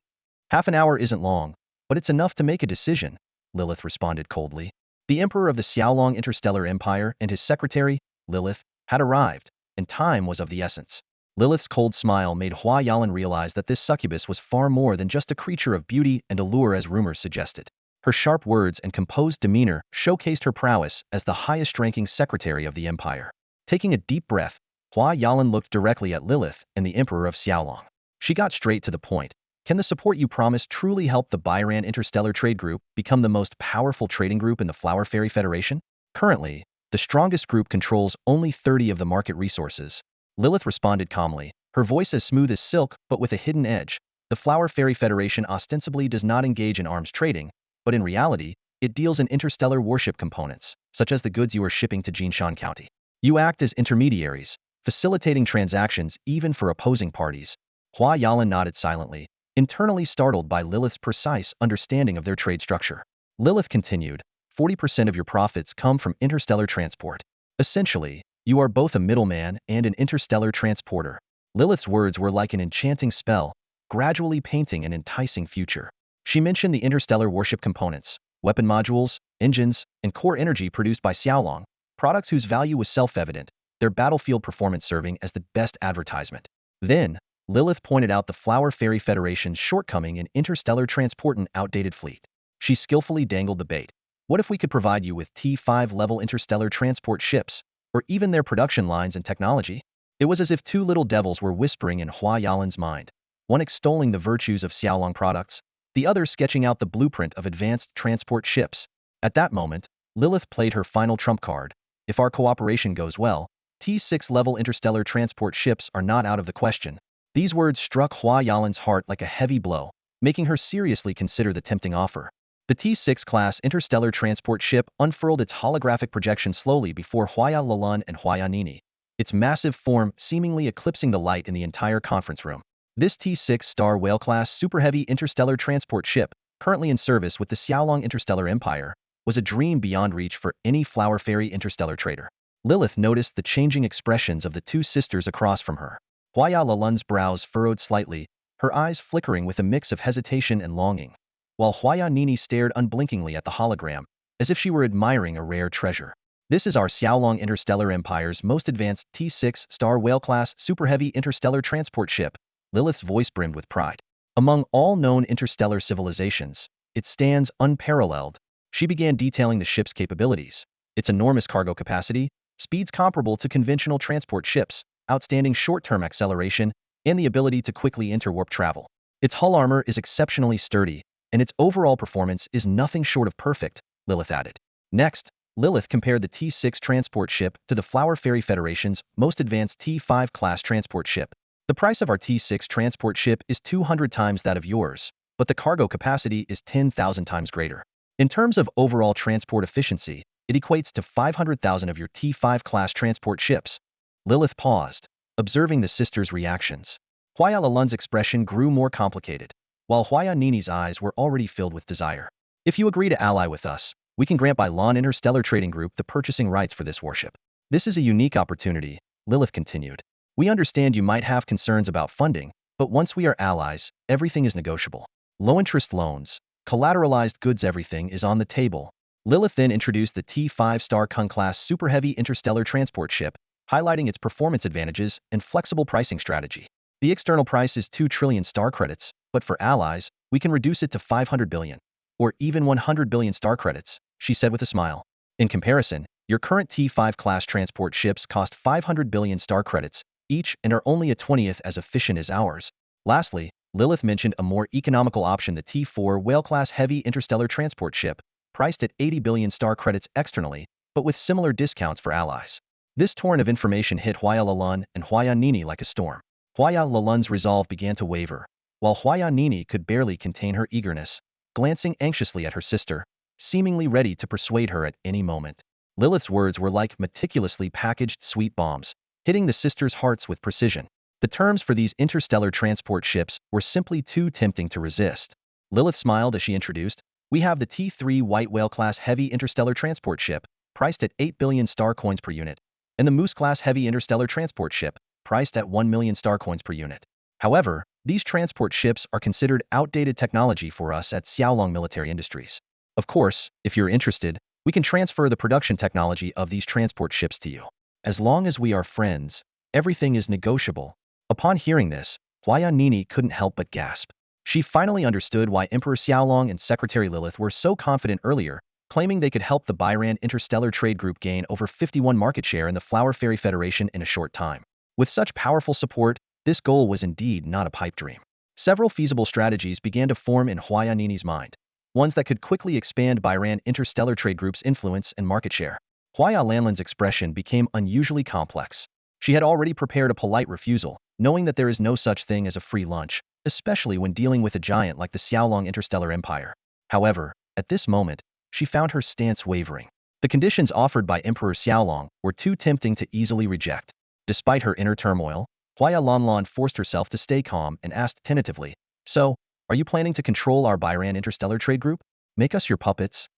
"Half an hour isn't long, but it's enough to make a decision," Lilith responded coldly. The emperor of the Xiaolong Interstellar Empire and his secretary, Lilith, had arrived, and time was of the essence. Lilith's cold smile made Hua Yalan realize that this succubus was far more than just a creature of beauty and allure as rumors suggested. Her sharp words and composed demeanor showcased her prowess as the highest-ranking secretary of the empire. Taking a deep breath, Hua Yalan looked directly at Lilith and the emperor of Xiaolong. She got straight to the point. "Can the support you promised truly help the Bairan Interstellar Trade Group become the most powerful trading group in the Flower Fairy Federation? Currently, the strongest group controls only 30 of the market resources." Lilith responded calmly, her voice as smooth as silk but with a hidden edge. "The Flower Fairy Federation ostensibly does not engage in arms trading, but in reality, it deals in interstellar warship components, such as the goods you are shipping to Jinshan County. You act as intermediaries, facilitating transactions even for opposing parties." Hua Yalan nodded silently, internally startled by Lilith's precise understanding of their trade structure. Lilith continued, 40% of your profits come from interstellar transport. Essentially, you are both a middleman and an interstellar transporter." Lilith's words were like an enchanting spell, gradually painting an enticing future. She mentioned the interstellar warship components, weapon modules, engines, and core energy produced by Xiaolong, products whose value was self-evident, their battlefield performance serving as the best advertisement. Then, Lilith pointed out the Flower Fairy Federation's shortcoming in interstellar transport and outdated fleet. She skillfully dangled the bait. "What if we could provide you with T5-level interstellar transport ships, or even their production lines and technology?" It was as if two little devils were whispering in Hua Yalan's mind, one extolling the virtues of Xiaolong products, the other sketching out the blueprint of advanced transport ships. At that moment, Lilith played her final trump card. "If our cooperation goes well, T6-level interstellar transport ships are not out of the question." These words struck Hua Yalan's heart like a heavy blow, making her seriously consider the tempting offer. The T6-class interstellar transport ship unfurled its holographic projection slowly before Huaya Lalan and Huaya Nini, its massive form seemingly eclipsing the light in the entire conference room. This T6 Star Whale-class super heavy interstellar transport ship, currently in service with the Xiaolong Interstellar Empire, was a dream beyond reach for any flower fairy interstellar trader. Lilith noticed the changing expressions of the two sisters across from her. Huaya Lalun's brows furrowed slightly, her eyes flickering with a mix of hesitation and longing, while Huaya Nini stared unblinkingly at the hologram, as if she were admiring a rare treasure. This is our Xiaolong Interstellar Empire's most advanced T6 Star Whale-class super heavy interstellar transport ship. Lilith's voice brimmed with pride. Among all known interstellar civilizations, it stands unparalleled. She began detailing the ship's capabilities. Its enormous cargo capacity, speeds comparable to conventional transport ships, outstanding short-term acceleration, and the ability to quickly interwarp travel. Its hull armor is exceptionally sturdy, and its overall performance is nothing short of perfect, Lilith added. Next, Lilith compared the T6 transport ship to the Flower Fairy Federation's most advanced T5 class transport ship. The price of our T6 transport ship is 200 times that of yours, but the cargo capacity is 10,000 times greater. In terms of overall transport efficiency, it equates to 500,000 of your T5 class transport ships. Lilith paused, observing the sisters' reactions. Huaya Lalun's expression grew more complicated, while Huaya Nini's eyes were already filled with desire. If you agree to ally with us, we can grant by law an interstellar trading group the purchasing rights for this warship. This is a unique opportunity, Lilith continued. We understand you might have concerns about funding, but once we are allies, everything is negotiable. Low-interest loans, collateralized goods, everything is on the table. Lilith then introduced the T5 Star Kun-class super heavy interstellar transport ship, highlighting its performance advantages and flexible pricing strategy. The external price is 2 trillion star credits, but for allies, we can reduce it to 500 billion, or even 100 billion star credits, she said with a smile. In comparison, your current T5 class transport ships cost 500 billion star credits each and are only a 20th as efficient as ours. Lastly, Lilith mentioned a more economical option, the T4 Whale-class heavy interstellar transport ship, priced at 80 billion star credits externally, but with similar discounts for allies. This torrent of information hit Huaya Lalun and Huaya Nini like a storm. Huaya Lalun's resolve began to waver, while Huaya Nini could barely contain her eagerness, glancing anxiously at her sister, seemingly ready to persuade her at any moment. Lilith's words were like meticulously packaged sweet bombs, hitting the sisters' hearts with precision. The terms for these interstellar transport ships were simply too tempting to resist. Lilith smiled as she introduced, we have the T3 White Whale-class heavy interstellar transport ship, priced at 8 billion star coins per unit, and the Moose-class heavy interstellar transport ship, priced at 1 million star coins per unit. However, these transport ships are considered outdated technology for us at Xiaolong Military Industries. Of course, if you're interested, we can transfer the production technology of these transport ships to you. As long as we are friends, everything is negotiable. Upon hearing this, Huaya Nini couldn't help but gasp. She finally understood why Emperor Xiaolong and Secretary Lilith were so confident earlier, claiming they could help the Byran Interstellar Trade Group gain over 51% market share in the Flower Fairy Federation in a short time. With such powerful support, this goal was indeed not a pipe dream. Several feasible strategies began to form in Huaya Nini's mind, ones that could quickly expand Byran Interstellar Trade Group's influence and market share. Huaya Lanlan's expression became unusually complex. She had already prepared a polite refusal, knowing that there is no such thing as a free lunch, especially when dealing with a giant like the Xiaolong Interstellar Empire. However, at this moment, she found her stance wavering. The conditions offered by Emperor Xiaolong were too tempting to easily reject. Despite her inner turmoil, Huaya Lanlan forced herself to stay calm and asked tentatively, so, are you planning to control our Byran Interstellar Trade Group? Make us your puppets?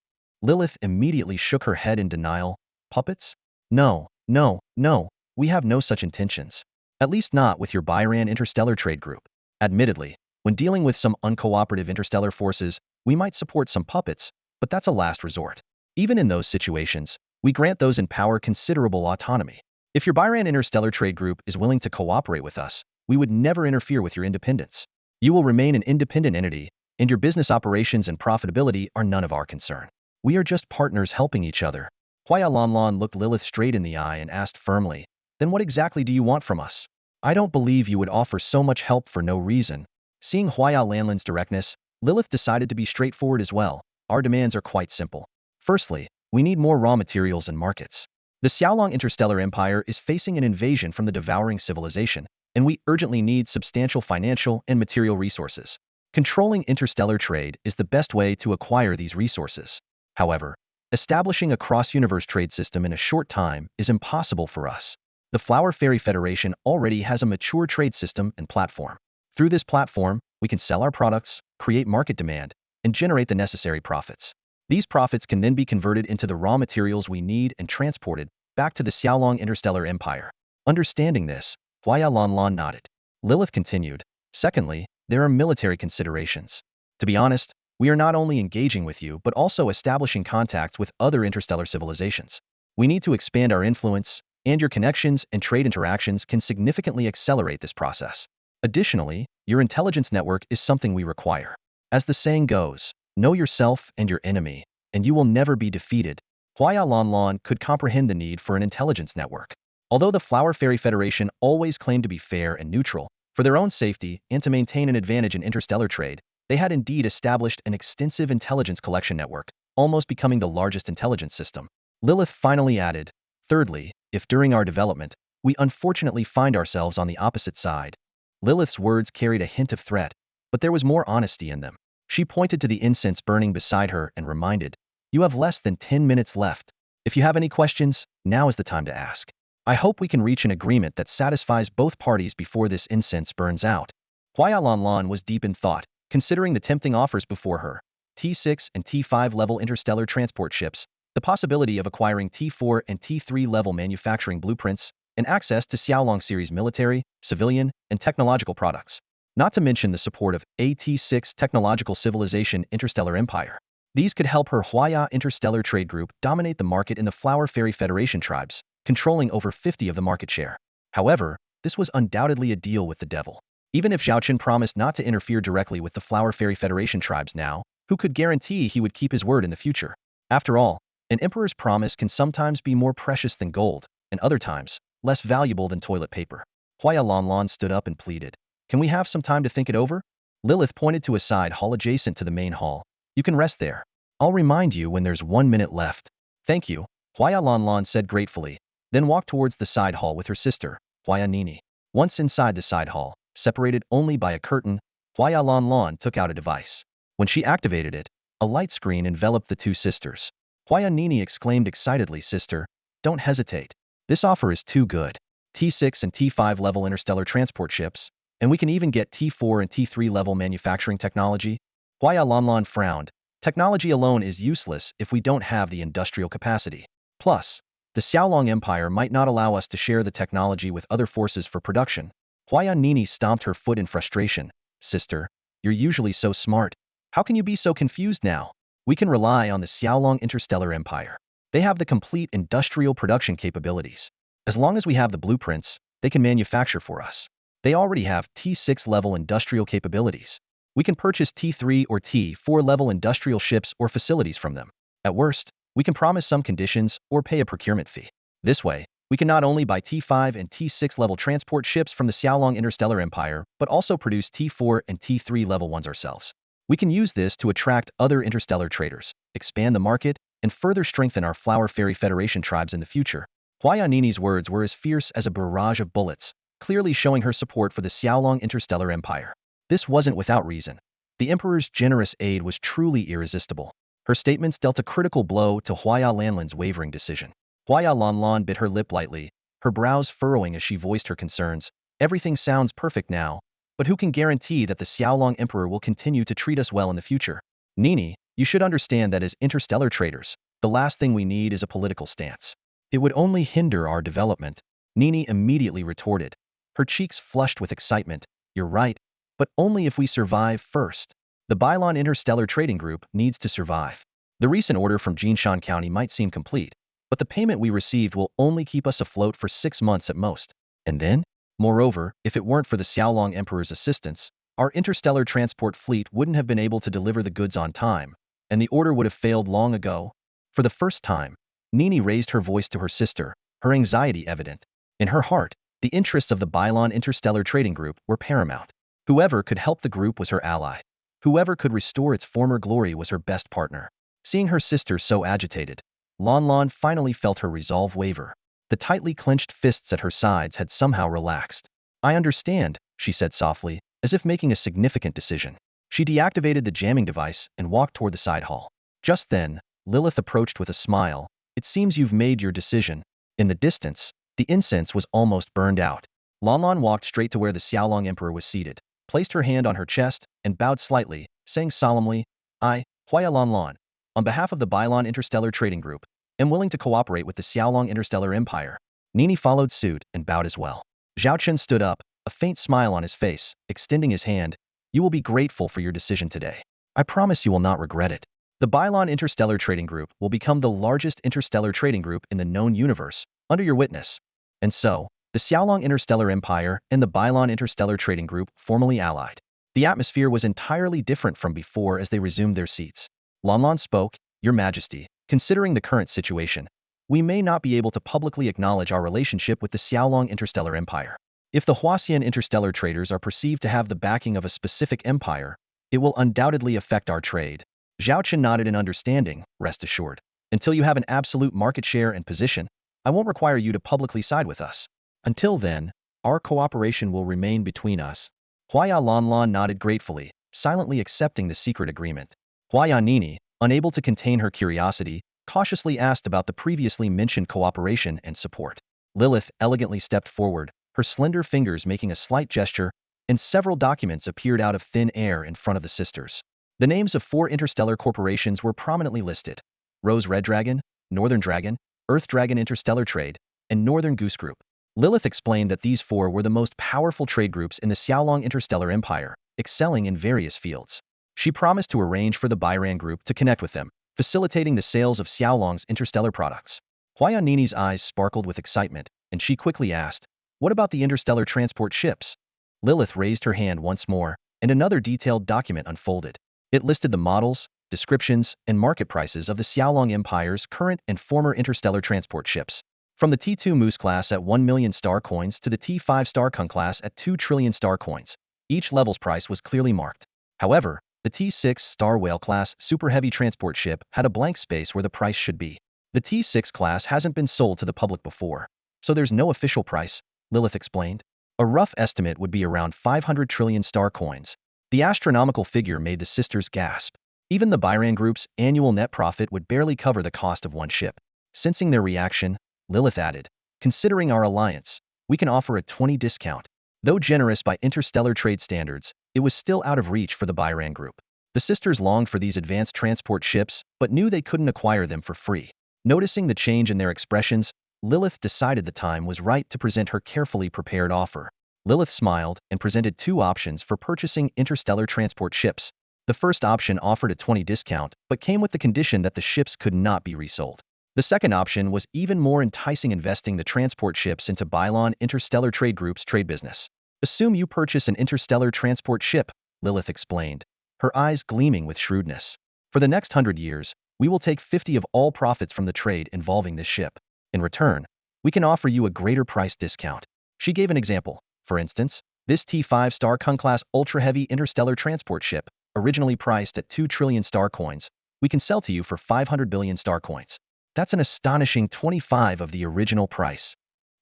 Lilith immediately shook her head in denial. Puppets? No, no, no, we have no such intentions. At least not with your Byran Interstellar Trade Group. Admittedly, when dealing with some uncooperative interstellar forces, we might support some puppets, but that's a last resort. Even in those situations, we grant those in power considerable autonomy. If your Byran Interstellar Trade Group is willing to cooperate with us, we would never interfere with your independence. You will remain an independent entity, and your business operations and profitability are none of our concern. We are just partners helping each other. Huaya Lanlan looked Lilith straight in the eye and asked firmly, then what exactly do you want from us? I don't believe you would offer so much help for no reason. Seeing Huaya Lanlan's directness, Lilith decided to be straightforward as well. Our demands are quite simple. Firstly, we need more raw materials and markets. The Xiaolong Interstellar Empire is facing an invasion from the devouring civilization, and we urgently need substantial financial and material resources. Controlling interstellar trade is the best way to acquire these resources. However, establishing a cross-universe trade system in a short time is impossible for us. The Flower Fairy Federation already has a mature trade system and platform. Through this platform, we can sell our products, create market demand, and generate the necessary profits. These profits can then be converted into the raw materials we need and transported back to the Xiaolong Interstellar Empire. Understanding this, Huaya Lanlan nodded. Lilith continued, secondly, there are military considerations. To be honest, we are not only engaging with you but also establishing contacts with other interstellar civilizations. We need to expand our influence, and your connections and trade interactions can significantly accelerate this process. Additionally, your intelligence network is something we require. As the saying goes, know yourself and your enemy, and you will never be defeated. Huaya Lanlan could comprehend the need for an intelligence network. Although the Flower Fairy Federation always claimed to be fair and neutral, for their own safety and to maintain an advantage in interstellar trade, they had indeed established an extensive intelligence collection network, almost becoming the largest intelligence system. Lilith finally added, thirdly, if during our development, we unfortunately find ourselves on the opposite side. Lilith's words carried a hint of threat, but there was more honesty in them. She pointed to the incense burning beside her and reminded, you have less than 10 minutes left. If you have any questions, now is the time to ask. I hope we can reach an agreement that satisfies both parties before this incense burns out. Huaya Lanlan was deep in thought, considering the tempting offers before her. T6 and T5 level interstellar transport ships, the possibility of acquiring T4 and T3 level manufacturing blueprints, and access to Xiaolong series military, civilian, and technological products. Not to mention the support of AT6 Technological Civilization Interstellar Empire. These could help her Huaya Interstellar Trade Group dominate the market in the Flower Fairy Federation tribes, controlling over 50% of the market share. However, this was undoubtedly a deal with the devil. Even if Zhao Chen promised not to interfere directly with the Flower Fairy Federation tribes now, who could guarantee he would keep his word in the future? After all, an emperor's promise can sometimes be more precious than gold, and other times, less valuable than toilet paper. Huaya Lanlan stood up and pleaded, can we have some time to think it over? Lilith pointed to a side hall adjacent to the main hall. You can rest there. I'll remind you when there's 1 minute left. Thank you, Huaya Lanlan said gratefully, then walked towards the side hall with her sister, Huaya Nini. Once inside the side hall, separated only by a curtain, Huaya Lanlan took out a device. When she activated it, a light screen enveloped the two sisters. Huaya Nini exclaimed excitedly, sister, don't hesitate. This offer is too good. T6 and T5 level interstellar transport ships, and we can even get T4 and T3 level manufacturing technology. Huaya Lanlan frowned. Technology alone is useless if we don't have the industrial capacity. Plus, the Xiaolong Empire might not allow us to share the technology with other forces for production. Huaya Nini stomped her foot in frustration. Sister, you're usually so smart. How can you be so confused now? We can rely on the Xiaolong Interstellar Empire. They have the complete industrial production capabilities. As long as we have the blueprints, they can manufacture for us. They already have T6 level industrial capabilities. We can purchase T3 or T4 level industrial ships or facilities from them. At worst, we can promise some conditions or pay a procurement fee. This way, we can not only buy T5 and T6 level transport ships from the Xiaolong Interstellar Empire, but also produce T4 and T3 level ones ourselves. We can use this to attract other interstellar traders, expand the market, and further strengthen our Flower Fairy Federation tribes in the future. Huaya Nini's words were as fierce as a barrage of bullets, clearly showing her support for the Xiaolong Interstellar Empire. This wasn't without reason. The Emperor's generous aid was truly irresistible. Her statements dealt a critical blow to Huaya Lanlan's wavering decision. Huaya Lanlan bit her lip lightly, her brows furrowing as she voiced her concerns. Everything sounds perfect now, but who can guarantee that the Xiaolong Emperor will continue to treat us well in the future? Nini, you should understand that as interstellar traders, the last thing we need is a political stance. It would only hinder our development. Nini immediately retorted, her cheeks flushed with excitement. You're right, but only if we survive first. The Bailon Interstellar Trading Group needs to survive. The recent order from Jinshan County might seem complete, but the payment we received will only keep us afloat for 6 months at most. And then? Moreover, if it weren't for the Xiaolong Emperor's assistance, our interstellar transport fleet wouldn't have been able to deliver the goods on time, and the order would have failed long ago. For the first time, Nini raised her voice to her sister, her anxiety evident. In her heart, the interests of the Bailon Interstellar Trading Group were paramount. Whoever could help the group was her ally. Whoever could restore its former glory was her best partner. Seeing her sister so agitated, Lanlan finally felt her resolve waver. The tightly clenched fists at her sides had somehow relaxed. I understand, she said softly, as if making a significant decision. She deactivated the jamming device and walked toward the side hall. Just then, Lilith approached with a smile. It seems you've made your decision. In the distance, the incense was almost burned out. Lanlan walked straight to where the Xiaolong Emperor was seated. placed her hand on her chest, and bowed slightly, saying solemnly, I, Huaya Lanlan, on behalf of the Bylon Interstellar Trading Group, am willing to cooperate with the Xiaolong Interstellar Empire. Nini followed suit and bowed as well. Zhao Chen stood up, a faint smile on his face, extending his hand. You will be grateful for your decision today. I promise you will not regret it. The Bylon Interstellar Trading Group will become the largest interstellar trading group in the known universe, under your witness. And so, the Xiaolong Interstellar Empire and the Bylon Interstellar Trading Group formally allied. The atmosphere was entirely different from before as they resumed their seats. Lanlan spoke, Your Majesty, considering the current situation, we may not be able to publicly acknowledge our relationship with the Xiaolong Interstellar Empire. If the Huasian interstellar traders are perceived to have the backing of a specific empire, it will undoubtedly affect our trade. Zhao Chen nodded in understanding, rest assured. Until you have an absolute market share and position, I won't require you to publicly side with us. Until then, our cooperation will remain between us. Huaya Lanlan nodded gratefully, silently accepting the secret agreement. Huaya Nini, unable to contain her curiosity, cautiously asked about the previously mentioned cooperation and support. Lilith elegantly stepped forward, her slender fingers making a slight gesture, and several documents appeared out of thin air in front of the sisters. The names of 4 interstellar corporations were prominently listed: Rose Red Dragon, Northern Dragon, Earth Dragon Interstellar Trade, and Northern Goose Group. Lilith explained that these 4 were the most powerful trade groups in the Xiaolong Interstellar Empire, excelling in various fields. She promised to arrange for the Byran Group to connect with them, facilitating the sales of Xiaolong's interstellar products. Huaya Nini's eyes sparkled with excitement, and she quickly asked, What about the interstellar transport ships? Lilith raised her hand once more, and another detailed document unfolded. It listed the models, descriptions, and market prices of the Xiaolong Empire's current and former interstellar transport ships. From the T2 Moose class at 1 million star coins to the T5 Star Kung class at 2 trillion star coins, each level's price was clearly marked. However, the T6 Star Whale class super heavy transport ship had a blank space where the price should be. The T6 class hasn't been sold to the public before, so there's no official price, Lilith explained. A rough estimate would be around 500 trillion star coins. The astronomical figure made the sisters gasp. Even the Byran Group's annual net profit would barely cover the cost of one ship. Sensing their reaction, Lilith added, Considering our alliance, we can offer a 20% discount. Though generous by interstellar trade standards, it was still out of reach for the Byran Group. The sisters longed for these advanced transport ships, but knew they couldn't acquire them for free. Noticing the change in their expressions, Lilith decided the time was right to present her carefully prepared offer. Lilith smiled and presented 2 options for purchasing interstellar transport ships. The first option offered a 20% discount, but came with the condition that the ships could not be resold. The second option was even more enticing, investing the transport ships into Bylon Interstellar Trade Group's trade business. Assume you purchase an interstellar transport ship, Lilith explained, her eyes gleaming with shrewdness. For the next 100 years, we will take 50 of all profits from the trade involving this ship. In return, we can offer you a greater price discount. She gave an example. For instance, this T5 Star Kung class ultra-heavy interstellar transport ship, originally priced at 2 trillion star coins, we can sell to you for 500 billion star coins. That's an astonishing 25 of the original price.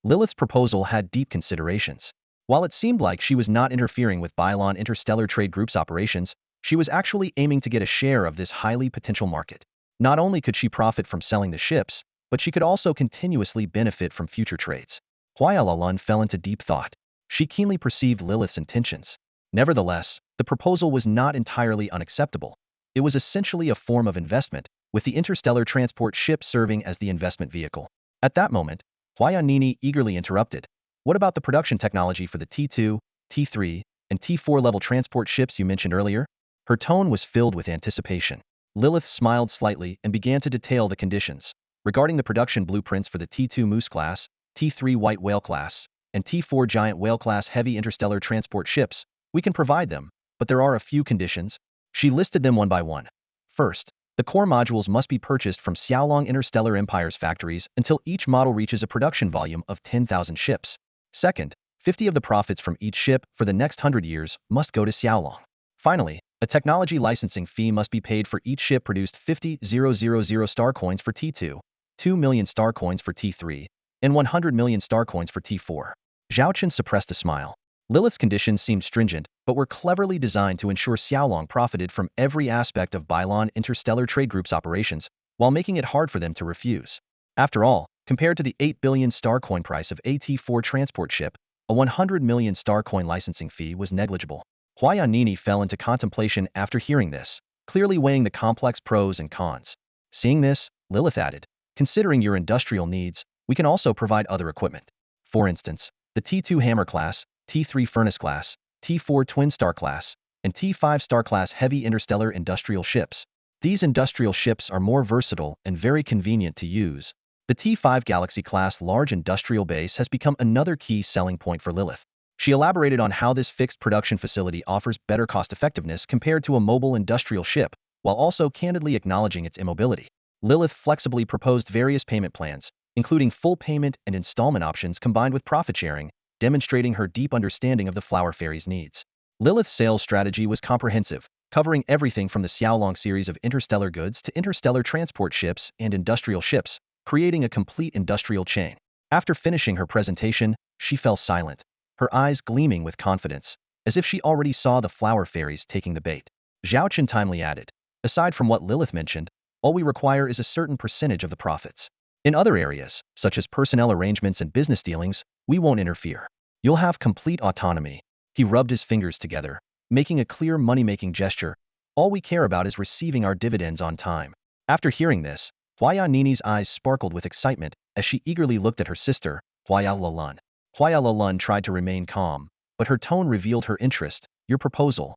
Lilith's proposal had deep considerations. While it seemed like she was not interfering with Bylon Interstellar Trade Group's operations, she was actually aiming to get a share of this highly potential market. Not only could she profit from selling the ships, but she could also continuously benefit from future trades. Huaya Lanlan fell into deep thought. She keenly perceived Lilith's intentions. Nevertheless, the proposal was not entirely unacceptable. It was essentially a form of investment, with the interstellar transport ship serving as the investment vehicle. At that moment, Huaya Nini eagerly interrupted. What about the production technology for the T2, T3, and T4 level transport ships you mentioned earlier? Her tone was filled with anticipation. Lilith smiled slightly and began to detail the conditions. Regarding the production blueprints for the T2 Moose class, T3 White Whale class, and T4 Giant Whale class heavy interstellar transport ships, we can provide them, but there are a few conditions. She listed them one by one. First, the core modules must be purchased from Xiaolong Interstellar Empire's factories until each model reaches a production volume of 10,000 ships. Second, 50 of the profits from each ship for the next 100 years must go to Xiaolong. Finally, a technology licensing fee must be paid for each ship produced 50,000 star coins for T2, 2 million star coins for T3, and 100 million star coins for T4. Zhao Chen suppressed a smile. Lilith's conditions seemed stringent, but were cleverly designed to ensure Xiaolong profited from every aspect of Bylon Interstellar Trade Group's operations, while making it hard for them to refuse. After all, compared to the 8 billion star coin price of a T4 transport ship, a 100 million star coin licensing fee was negligible. Huayanini fell into contemplation after hearing this, clearly weighing the complex pros and cons. Seeing this, Lilith added, considering your industrial needs, we can also provide other equipment. For instance, the T2 Hammer class, T3 Furnace class, T4 Twin Star class, and T5 Star class heavy interstellar industrial ships. These industrial ships are more versatile and very convenient to use. The T5 Galaxy class large industrial base has become another key selling point for Lilith. She elaborated on how this fixed production facility offers better cost-effectiveness compared to a mobile industrial ship, while also candidly acknowledging its immobility. Lilith flexibly proposed various payment plans, including full payment and installment options combined with profit sharing, demonstrating her deep understanding of the Flower Fairy's needs. Lilith's sales strategy was comprehensive, covering everything from the Xiaolong series of interstellar goods to interstellar transport ships and industrial ships, creating a complete industrial chain. After finishing her presentation, she fell silent, her eyes gleaming with confidence, as if she already saw the Flower Fairies taking the bait. Zhao Chen timely added, aside from what Lilith mentioned, all we require is a certain percentage of the profits. In other areas, such as personnel arrangements and business dealings, we won't interfere. You'll have complete autonomy. He rubbed his fingers together, making a clear money-making gesture. All we care about is receiving our dividends on time. After hearing this, Huaya Nini's eyes sparkled with excitement as she eagerly looked at her sister, Huaya Lalun. Huaya Lalun tried to remain calm, but her tone revealed her interest. Your proposal.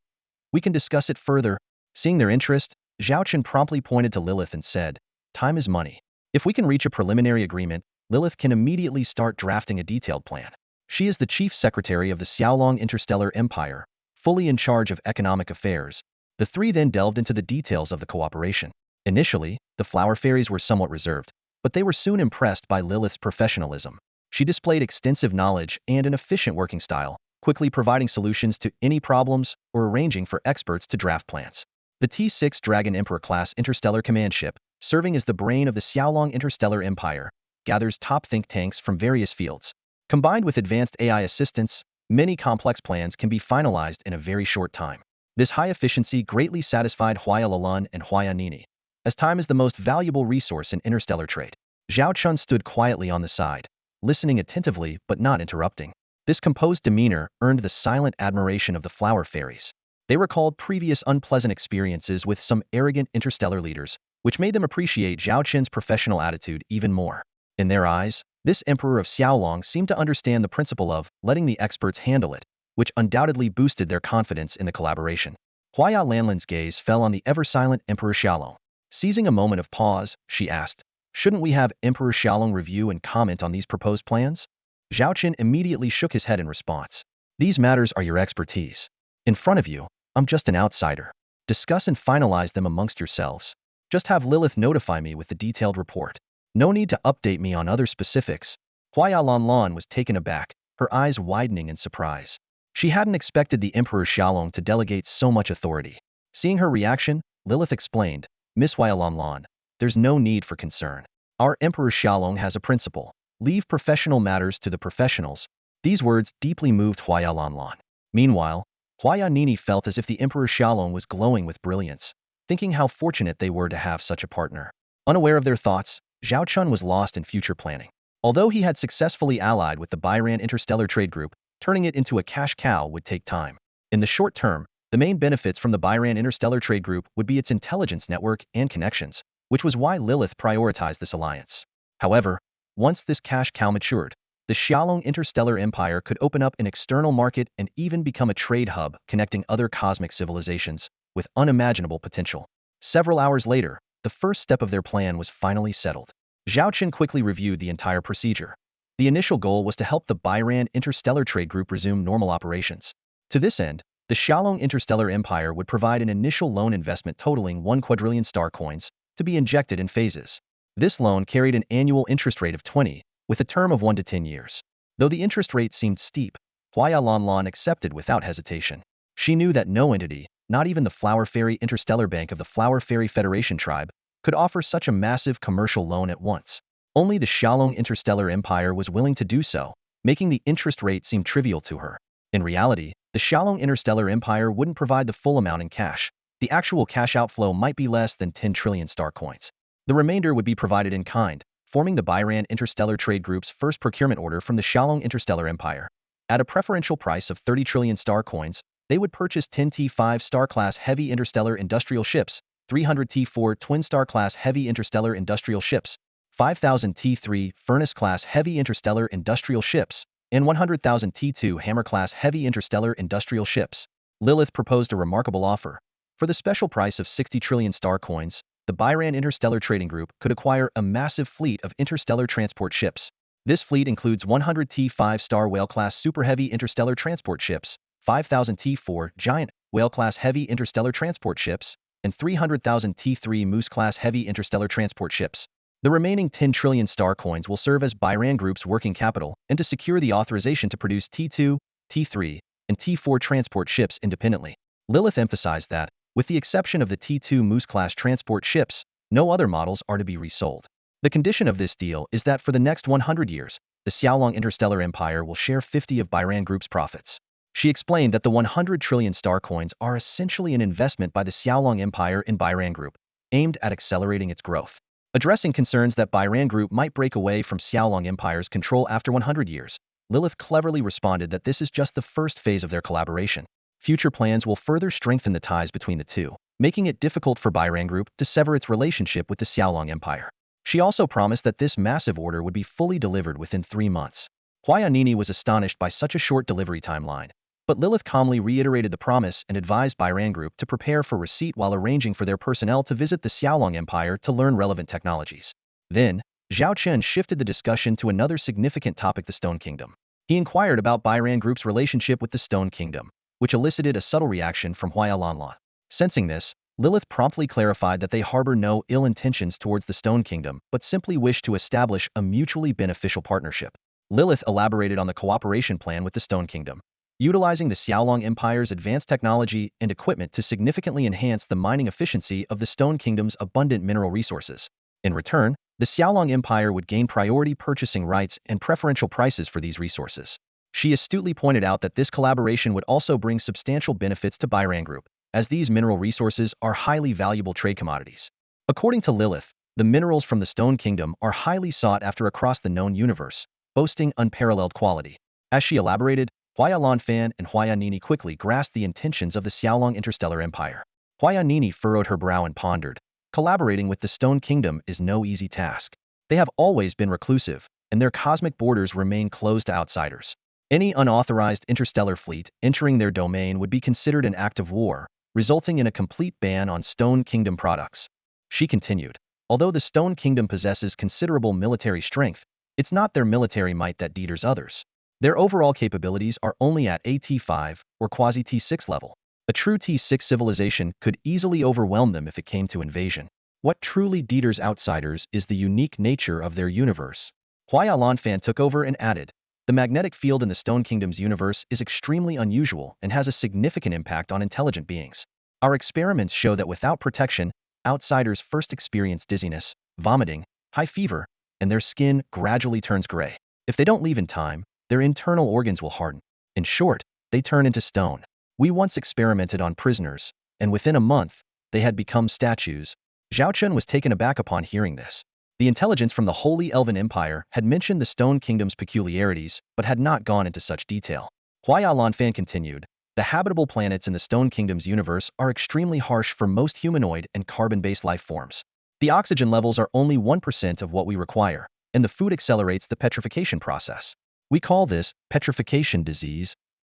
We can discuss it further. Seeing their interest, Zhao Chen promptly pointed to Lilith and said, time is money. If we can reach a preliminary agreement, Lilith can immediately start drafting a detailed plan. She is the chief secretary of the Xiaolong Interstellar Empire, fully in charge of economic affairs. The three then delved into the details of the cooperation. Initially, the Flower Fairies were somewhat reserved, but they were soon impressed by Lilith's professionalism. She displayed extensive knowledge and an efficient working style, quickly providing solutions to any problems or arranging for experts to draft plans. The T6 Dragon Emperor class interstellar command ship, serving as the brain of the Xiaolong Interstellar Empire, gathers top think tanks from various fields. Combined with advanced AI assistance, many complex plans can be finalized in a very short time. This high efficiency greatly satisfied Huaya Lalun and Huaya Nini, as time is the most valuable resource in interstellar trade. Zhao Chun stood quietly on the side, listening attentively but not interrupting. This composed demeanor earned the silent admiration of the Flower Fairies. They recalled previous unpleasant experiences with some arrogant interstellar leaders, which made them appreciate Zhao Chen's professional attitude even more. In their eyes, this emperor of Xiaolong seemed to understand the principle of letting the experts handle it, which undoubtedly boosted their confidence in the collaboration. Huaya Lanlin's gaze fell on the ever-silent Emperor Xiaolong. Seizing a moment of pause, she asked, shouldn't we have Emperor Xiaolong review and comment on these proposed plans? Zhao Chen immediately shook his head in response. These matters are your expertise. In front of you, I'm just an outsider. Discuss and finalize them amongst yourselves. Just have Lilith notify me with the detailed report. No need to update me on other specifics. Huaya Lanlan was taken aback, her eyes widening in surprise. She hadn't expected the Emperor Xiaolong to delegate so much authority. Seeing her reaction, Lilith explained, Miss Huaya Lanlan, there's no need for concern. Our Emperor Xiaolong has a principle. Leave professional matters to the professionals. These words deeply moved Huaya Lanlan. Meanwhile, Huaya Nini felt as if the Emperor Xiaolong was glowing with brilliance, thinking how fortunate they were to have such a partner. Unaware of their thoughts, Zhao Chun was lost in future planning. Although he had successfully allied with the Byran Interstellar Trade Group, turning it into a cash cow would take time. In the short term, the main benefits from the Byran Interstellar Trade Group would be its intelligence network and connections, which was why Lilith prioritized this alliance. However, once this cash cow matured, the Xiaolong Interstellar Empire could open up an external market and even become a trade hub connecting other cosmic civilizations with unimaginable potential. Several hours later, the first step of their plan was finally settled. Zhao Chen quickly reviewed the entire procedure. The initial goal was to help the Byran Interstellar Trade Group resume normal operations. To this end, the Xiaolong Interstellar Empire would provide an initial loan investment totaling 1 quadrillion star coins to be injected in phases. This loan carried an annual interest rate of 20, with a term of 1 to 10 years. Though the interest rate seemed steep, Huaya Lanlan accepted without hesitation. She knew that no entity, not even the Flower Fairy Interstellar Bank of the Flower Fairy Federation tribe, could offer such a massive commercial loan at once. Only the Xiaolong Interstellar Empire was willing to do so, making the interest rate seem trivial to her. In reality, the Xiaolong Interstellar Empire wouldn't provide the full amount in cash. The actual cash outflow might be less than 10 trillion star coins. The remainder would be provided in kind, forming the Byran Interstellar Trade Group's first procurement order from the Xiaolong Interstellar Empire. At a preferential price of 30 trillion star coins, They would purchase 10 T5 star-class heavy interstellar industrial ships, 300 T4 twin-star-class heavy interstellar industrial ships, 5,000 T3 furnace-class heavy interstellar industrial ships, and 100,000 T2 hammer-class heavy interstellar industrial ships. Lilith proposed a remarkable offer. For the special price of 60 trillion star coins, the Byran Interstellar Trading Group could acquire a massive fleet of interstellar transport ships. This fleet includes 100 T5 Star Whale-class super heavy interstellar transport ships, 5,000 T4 Giant Whale-class heavy interstellar transport ships, and 300,000 T3 Moose-class heavy interstellar transport ships. The remaining 10 trillion star coins will serve as Byran Group's working capital and to secure the authorization to produce T2, T3, and T4 transport ships independently. Lilith emphasized that, with the exception of the T2 Moose-class transport ships, no other models are to be resold. The condition of this deal is that for the next 100 years, the Xiaolong Interstellar Empire will share 50 of Byran Group's profits. She explained that the 100 trillion star coins are essentially an investment by the Xiaolong Empire in Byran Group, aimed at accelerating its growth. Addressing concerns that Byran Group might break away from Xiaolong Empire's control after 100 years, Lilith cleverly responded that this is just the first phase of their collaboration. Future plans will further strengthen the ties between the two, making it difficult for Byran Group to sever its relationship with the Xiaolong Empire. She also promised that this massive order would be fully delivered within 3 months. Huayanini was astonished by such a short delivery timeline, but Lilith calmly reiterated the promise and advised Byran Group to prepare for receipt while arranging for their personnel to visit the Xiaolong Empire to learn relevant technologies. Then, Zhao Chen shifted the discussion to another significant topic: the Stone Kingdom. He inquired about Byran Group's relationship with the Stone Kingdom, which elicited a subtle reaction from Huayanlan. Sensing this, Lilith promptly clarified that they harbor no ill intentions towards the Stone Kingdom, but simply wish to establish a mutually beneficial partnership. Lilith elaborated on the cooperation plan with the Stone Kingdom, utilizing the Xiaolong Empire's advanced technology and equipment to significantly enhance the mining efficiency of the Stone Kingdom's abundant mineral resources. In return, the Xiaolong Empire would gain priority purchasing rights and preferential prices for these resources. She astutely pointed out that this collaboration would also bring substantial benefits to Byran Group, as these mineral resources are highly valuable trade commodities. According to Lilith, the minerals from the Stone Kingdom are highly sought after across the known universe, boasting unparalleled quality. As she elaborated, Huayanlan and Huayanini quickly grasped the intentions of the Xiaolong Interstellar Empire. Huayanini furrowed her brow and pondered. Collaborating with the Stone Kingdom is no easy task. They have always been reclusive, and their cosmic borders remain closed to outsiders. Any unauthorized interstellar fleet entering their domain would be considered an act of war, resulting in a complete ban on Stone Kingdom products. She continued, although the Stone Kingdom possesses considerable military strength, it's not their military might that deters others. Their overall capabilities are only at a T5 or quasi-T6 level. A true T6 civilization could easily overwhelm them if it came to invasion. What truly deters outsiders is the unique nature of their universe. Huayanlan took over and added, the magnetic field in the Stone Kingdom's universe is extremely unusual and has a significant impact on intelligent beings. Our experiments show that without protection, outsiders first experience dizziness, vomiting, high fever, and their skin gradually turns gray. If they don't leave in time, their internal organs will harden. In short, they turn into stone. We once experimented on prisoners, and within a month, they had become statues. Zhao Chen was taken aback upon hearing this. The intelligence from the Holy Elven Empire had mentioned the Stone Kingdom's peculiarities, but had not gone into such detail. Huayanlan continued, the habitable planets in the Stone Kingdom's universe are extremely harsh for most humanoid and carbon-based life forms. The oxygen levels are only 1% of what we require, and the food accelerates the petrification process. We call this petrification disease.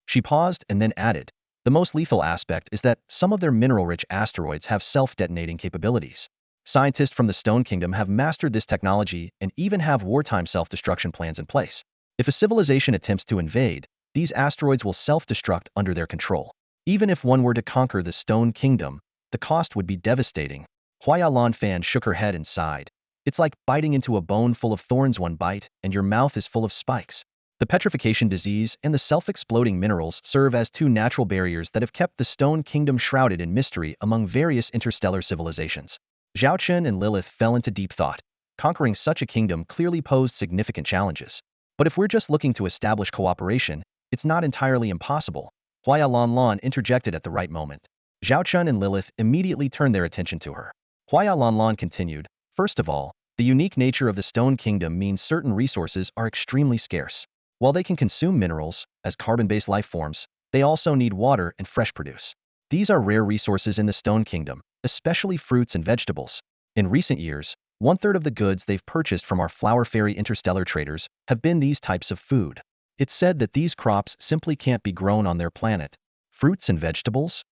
She paused and then added, the most lethal aspect is that some of their mineral-rich asteroids have self-detonating capabilities. Scientists from the Stone Kingdom have mastered this technology and even have wartime self-destruction plans in place. If a civilization attempts to invade, these asteroids will self-destruct under their control. Even if one were to conquer the Stone Kingdom, the cost would be devastating. Huayanlan shook her head and sighed. It's like biting into a bone full of thorns. One bite, and your mouth is full of spikes. The petrification disease and the self-exploding minerals serve as two natural barriers that have kept the Stone Kingdom shrouded in mystery among various interstellar civilizations. Zhao Chen and Lilith fell into deep thought. Conquering such a kingdom clearly posed significant challenges. But if we're just looking to establish cooperation, it's not entirely impossible. Huayanlan interjected at the right moment. Zhao Chen and Lilith immediately turned their attention to her. Huayanlan continued, first of all, the unique nature of the Stone Kingdom means certain resources are extremely scarce. While they can consume minerals, as carbon-based life forms, They also need water and fresh produce. These are rare resources in the Stone Kingdom, especially fruits and vegetables. In recent years, one-third of the goods they've purchased from our flower fairy interstellar traders have been these types of food. It's said that these crops simply can't be grown on their planet. Fruits and vegetables?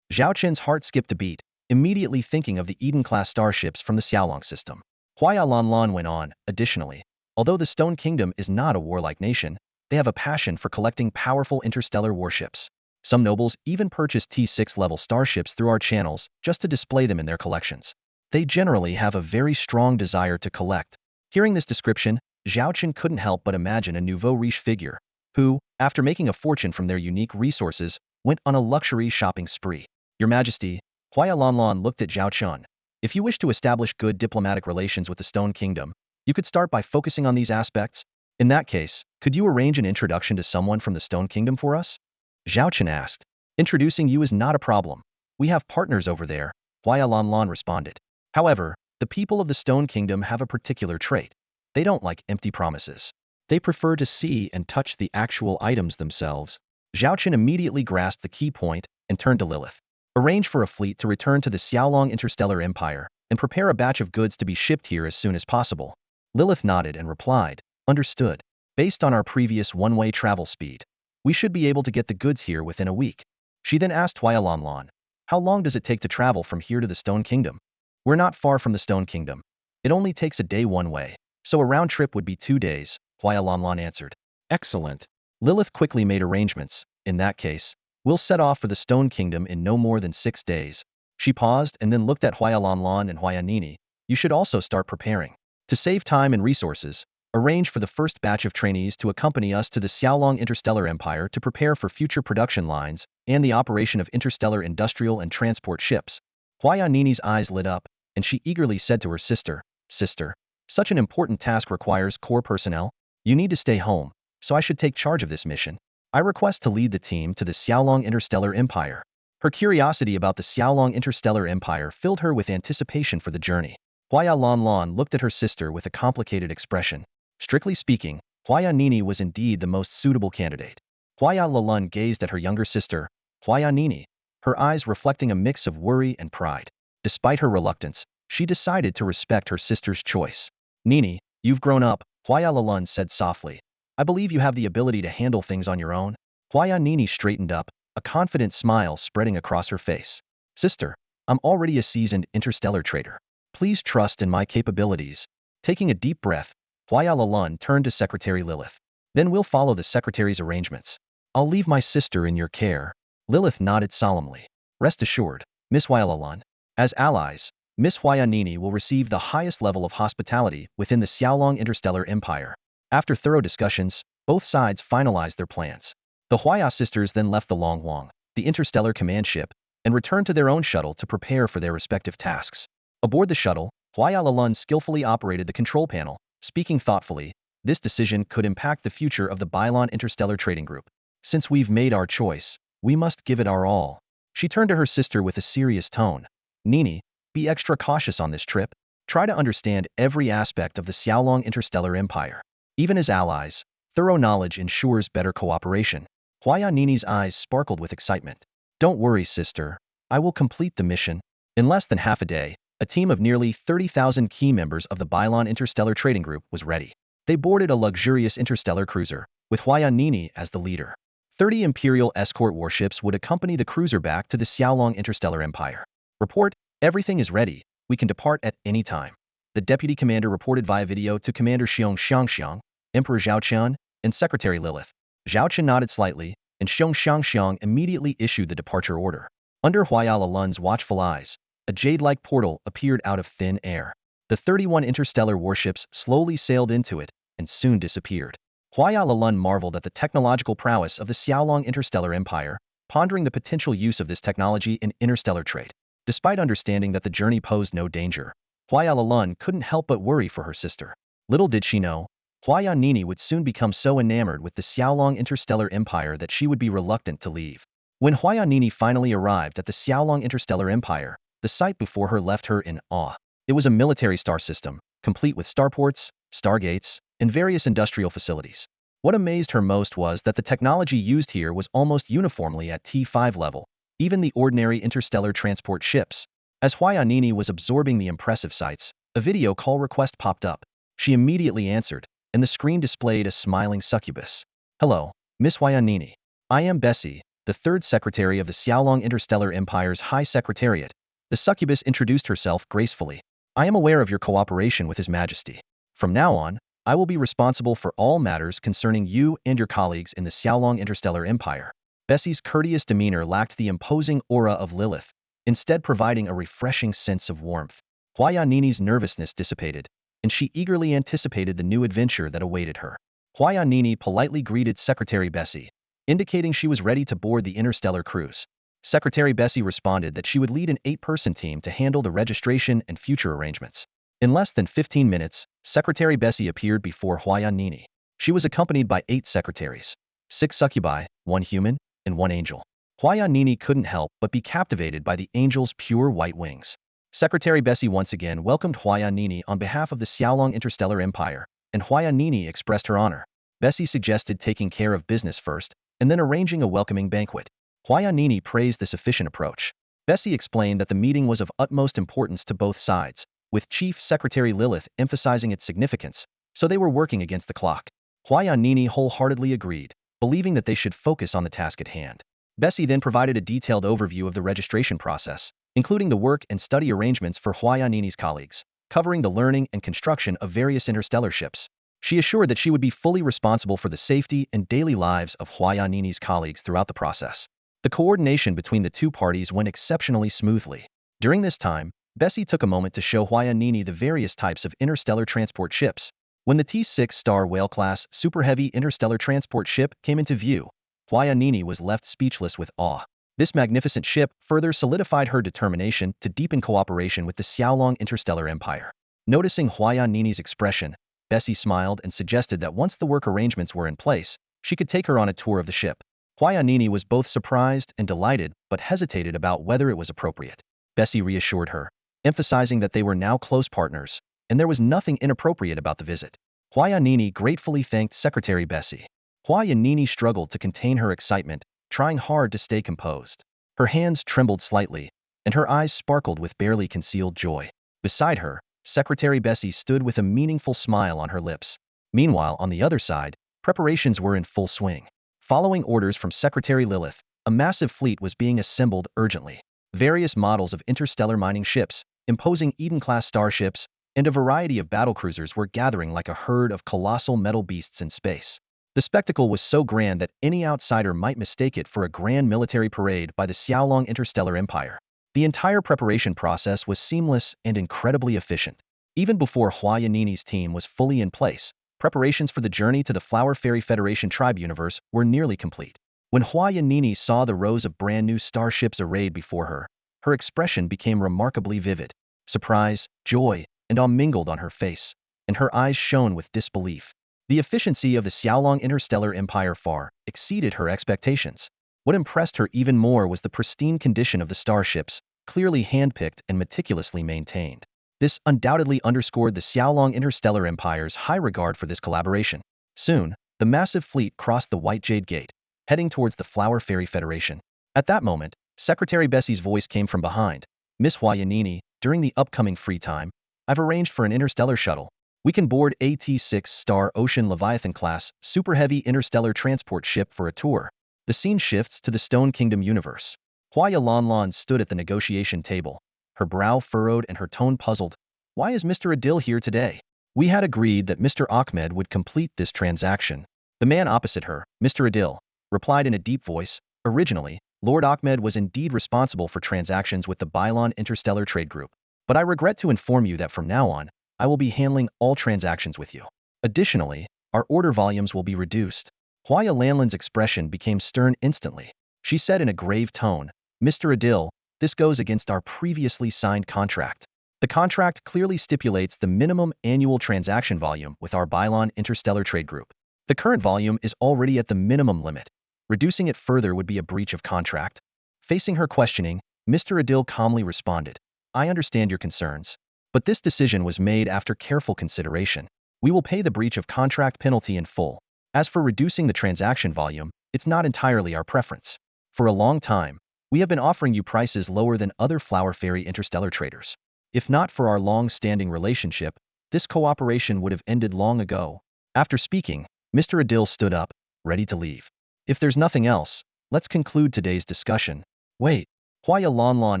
Zhao Chen's heart skipped a beat, immediately thinking of the Eden-class starships from the Xiaolong system. Huaya Lanlan went on, additionally, although the Stone Kingdom is not a warlike nation, they have a passion for collecting powerful interstellar warships. Some nobles even purchase T6 level starships through our channels just to display them in their collections. They generally have a very strong desire to collect. Hearing this description, Zhao Chen couldn't help but imagine a nouveau riche figure, who, after making a fortune from their unique resources, went on a luxury shopping spree. Your Majesty, Huaya Lanlan looked at Zhao Chen. If you wish to establish good diplomatic relations with the Stone Kingdom, you could start by focusing on these aspects. In that case, could you arrange an introduction to someone from the Stone Kingdom for us? Zhao Chen asked. Introducing you is not a problem. We have partners over there, Huaya Lanlan responded. However, the people of the Stone Kingdom have a particular trait. They don't like empty promises. They prefer to see and touch the actual items themselves. Zhao Chen immediately grasped the key point and turned to Lilith. Arrange for a fleet to return to the Xiaolong Interstellar Empire and prepare a batch of goods to be shipped here as soon as possible. Lilith nodded and replied, understood. Based on our previous one-way travel speed, we should be able to get the goods here within a week. She then asked Huaya Lanlan, how long does it take to travel from here to the Stone Kingdom? We're not far from the Stone Kingdom. It only takes a day one way, so a round trip would be 2 days, Huaya Lanlan answered. Excellent. Lilith quickly made arrangements. In that case, we'll set off for the Stone Kingdom in no more than 6 days. She paused and then looked at Huaya Lanlan and Huaya Nini. You should also start preparing. To save time and resources, arrange for the first batch of trainees to accompany us to the Xiaolong Interstellar Empire to prepare for future production lines and the operation of interstellar industrial and transport ships. Huaya Nini's eyes lit up, and she eagerly said to her sister, Sister, such an important task requires core personnel. You need to stay home, so I should take charge of this mission. I request to lead the team to the Xiaolong Interstellar Empire. Her curiosity about the Xiaolong Interstellar Empire filled her with anticipation for the journey. Huaya Lanlan looked at her sister with a complicated expression. Strictly speaking, Huaya Nini was indeed the most suitable candidate. Huaya Lanlan gazed at her younger sister, Huaya Nini, her eyes reflecting a mix of worry and pride. Despite her reluctance, she decided to respect her sister's choice. Nini, you've grown up, Huaya Lanlan said softly. I believe you have the ability to handle things on your own. Huaya Nini straightened up, a confident smile spreading across her face. Sister, I'm already a seasoned interstellar trader. Please trust in my capabilities. Taking a deep breath, Huaya Lanlan turned to Secretary Lilith. Then we'll follow the Secretary's arrangements. I'll leave my sister in your care. Lilith nodded solemnly. Rest assured, Miss Huaya Lanlan. As allies, Miss Huaya Nini will receive the highest level of hospitality within the Xiaolong Interstellar Empire. After thorough discussions, both sides finalized their plans. The Huaya sisters then left the Longhuang, the interstellar command ship, and returned to their own shuttle to prepare for their respective tasks. Aboard the shuttle, Huaya Lanlan skillfully operated the control panel. Speaking thoughtfully, this decision could impact the future of the Bailon Interstellar Trading Group. Since we've made our choice, we must give it our all. She turned to her sister with a serious tone. Nini, be extra cautious on this trip. Try to understand every aspect of the Xiaolong Interstellar Empire. Even as allies, thorough knowledge ensures better cooperation. Huaya Nini's eyes sparkled with excitement. Don't worry, sister. I will complete the mission. In less than half a day, a team of nearly 30,000 key members of the Bailon Interstellar Trading Group was ready. They boarded a luxurious interstellar cruiser, with Huaya Nini as the leader. 30 Imperial escort warships would accompany the cruiser back to the Xiaolong Interstellar Empire. Report, everything is ready. We can depart at any time. The deputy commander reported via video to Commander Xiong Xiangxiang, Emperor Zhao Chen, and Secretary Lilith. Zhao Chen nodded slightly, and Xiong Xiangxiang immediately issued the departure order. Under Huaya Lanlan's watchful eyes, a jade-like portal appeared out of thin air. The 31 interstellar warships slowly sailed into it and soon disappeared. Huaya Lanlan marveled at the technological prowess of the Xiaolong Interstellar Empire, pondering the potential use of this technology in interstellar trade. Despite understanding that the journey posed no danger, Huaya Lanlan couldn't help but worry for her sister. Little did she know, Huaya Nini would soon become so enamored with the Xiaolong Interstellar Empire that she would be reluctant to leave. When Huaya Nini finally arrived at the Xiaolong Interstellar Empire, the sight before her left her in awe. It was a military star system, complete with starports, stargates, and various industrial facilities. What amazed her most was that the technology used here was almost uniformly at T5 level, even the ordinary interstellar transport ships. As Huayanini was absorbing the impressive sights, a video call request popped up. She immediately answered, and the screen displayed a smiling succubus. "Hello, Miss Huayanini. I am Bessie, the third secretary of the Xiaolong Interstellar Empire's High Secretariat." The succubus introduced herself gracefully. "I am aware of your cooperation with His Majesty. From now on, I will be responsible for all matters concerning you and your colleagues in the Xiaolong Interstellar Empire." Bessie's courteous demeanor lacked the imposing aura of Lilith, instead providing a refreshing sense of warmth. Huayanini's nervousness dissipated, and she eagerly anticipated the new adventure that awaited her. Huayanini politely greeted Secretary Bessie, indicating she was ready to board the interstellar cruise. Secretary Bessie responded that she would lead an 8-person team to handle the registration and future arrangements. In less than 15 minutes, Secretary Bessie appeared before Huayanini. She was accompanied by 8 secretaries, 6 succubi, 1 human, and 1 angel. Huayanini couldn't help but be captivated by the angel's pure white wings. Secretary Bessie once again welcomed Huayanini on behalf of the Xiaolong Interstellar Empire, and Huayanini expressed her honor. Bessie suggested taking care of business first, and then arranging a welcoming banquet. Huayanini praised this efficient approach. Bessie explained that the meeting was of utmost importance to both sides, with Chief Secretary Lilith emphasizing its significance, so they were working against the clock. Huayanini wholeheartedly agreed, believing that they should focus on the task at hand. Bessie then provided a detailed overview of the registration process, including the work and study arrangements for Huayanini's colleagues, covering the learning and construction of various interstellar ships. She assured that she would be fully responsible for the safety and daily lives of Huayanini's colleagues throughout the process. The coordination between the two parties went exceptionally smoothly. During this time, Bessie took a moment to show Huayanini the various types of interstellar transport ships. When the T6 Star Whale-class super heavy interstellar transport ship came into view, Huayanini was left speechless with awe. This magnificent ship further solidified her determination to deepen cooperation with the Xiaolong Interstellar Empire. Noticing Huayanini's expression, Bessie smiled and suggested that once the work arrangements were in place, she could take her on a tour of the ship. Huayanini was both surprised and delighted, but hesitated about whether it was appropriate. Bessie reassured her, emphasizing that they were now close partners, and there was nothing inappropriate about the visit. Huayanini gratefully thanked Secretary Bessie. Huayanini struggled to contain her excitement, trying hard to stay composed. Her hands trembled slightly, and her eyes sparkled with barely concealed joy. Beside her, Secretary Bessie stood with a meaningful smile on her lips. Meanwhile, on the other side, preparations were in full swing. Following orders from Secretary Lilith, a massive fleet was being assembled urgently. Various models of interstellar mining ships, imposing Eden-class starships, and a variety of battlecruisers were gathering like a herd of colossal metal beasts in space. The spectacle was so grand that any outsider might mistake it for a grand military parade by the Xiaolong Interstellar Empire. The entire preparation process was seamless and incredibly efficient. Even before Huayanini's team was fully in place, preparations for the journey to the Flower Fairy Federation tribe universe were nearly complete. When Huayanini saw the rows of brand new starships arrayed before her, her expression became remarkably vivid. Surprise, joy, and awe mingled on her face, and her eyes shone with disbelief. The efficiency of the Xiaolong Interstellar Empire far exceeded her expectations. What impressed her even more was the pristine condition of the starships, clearly handpicked and meticulously maintained. This undoubtedly underscored the Xiaolong Interstellar Empire's high regard for this collaboration. Soon, the massive fleet crossed the White Jade Gate, heading towards the Flower Fairy Federation. At that moment, Secretary Bessie's voice came from behind. "Miss Huayanini, during the upcoming free time, I've arranged for an interstellar shuttle. We can board a T6 Star Ocean Leviathan-class super heavy interstellar transport ship for a tour." The scene shifts to the Stone Kingdom universe. Hua Lanlan stood at the negotiation table, her brow furrowed and her tone puzzled. "Why is Mr. Adil here today? We had agreed that Mr. Ahmed would complete this transaction." The man opposite her, Mr. Adil, replied in a deep voice, "Originally, Lord Ahmed was indeed responsible for transactions with the Bylon Interstellar Trade Group, but I regret to inform you that from now on, I will be handling all transactions with you. Additionally, our order volumes will be reduced." Hua Lanlan's expression became stern instantly. She said in a grave tone, "Mr. Adil, this goes against our previously signed contract. The contract clearly stipulates the minimum annual transaction volume with our Bylon Interstellar Trade Group. The current volume is already at the minimum limit. Reducing it further would be a breach of contract." Facing her questioning, Mr. Adil calmly responded, "I understand your concerns, but this decision was made after careful consideration. We will pay the breach of contract penalty in full." As for reducing the transaction volume, it's not entirely our preference. For a long time, we have been offering you prices lower than other Flower Fairy interstellar traders. If not for our long-standing relationship, this cooperation would have ended long ago. After speaking, Mr. Adil stood up, ready to leave. If there's nothing else, let's conclude today's discussion. Wait, Hua Yalanlan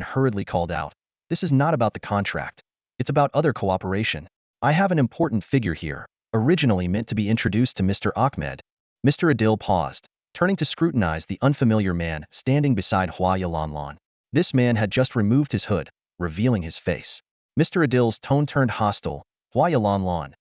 hurriedly called out. This is not about the contract. It's about other cooperation. I have an important figure here, originally meant to be introduced to Mr. Ahmed. Mr. Adil paused, turning to scrutinize the unfamiliar man standing beside Hua Yalanlan. This man had just removed his hood, revealing his face. Mr. Adil's tone turned hostile. Hua Yalanlan,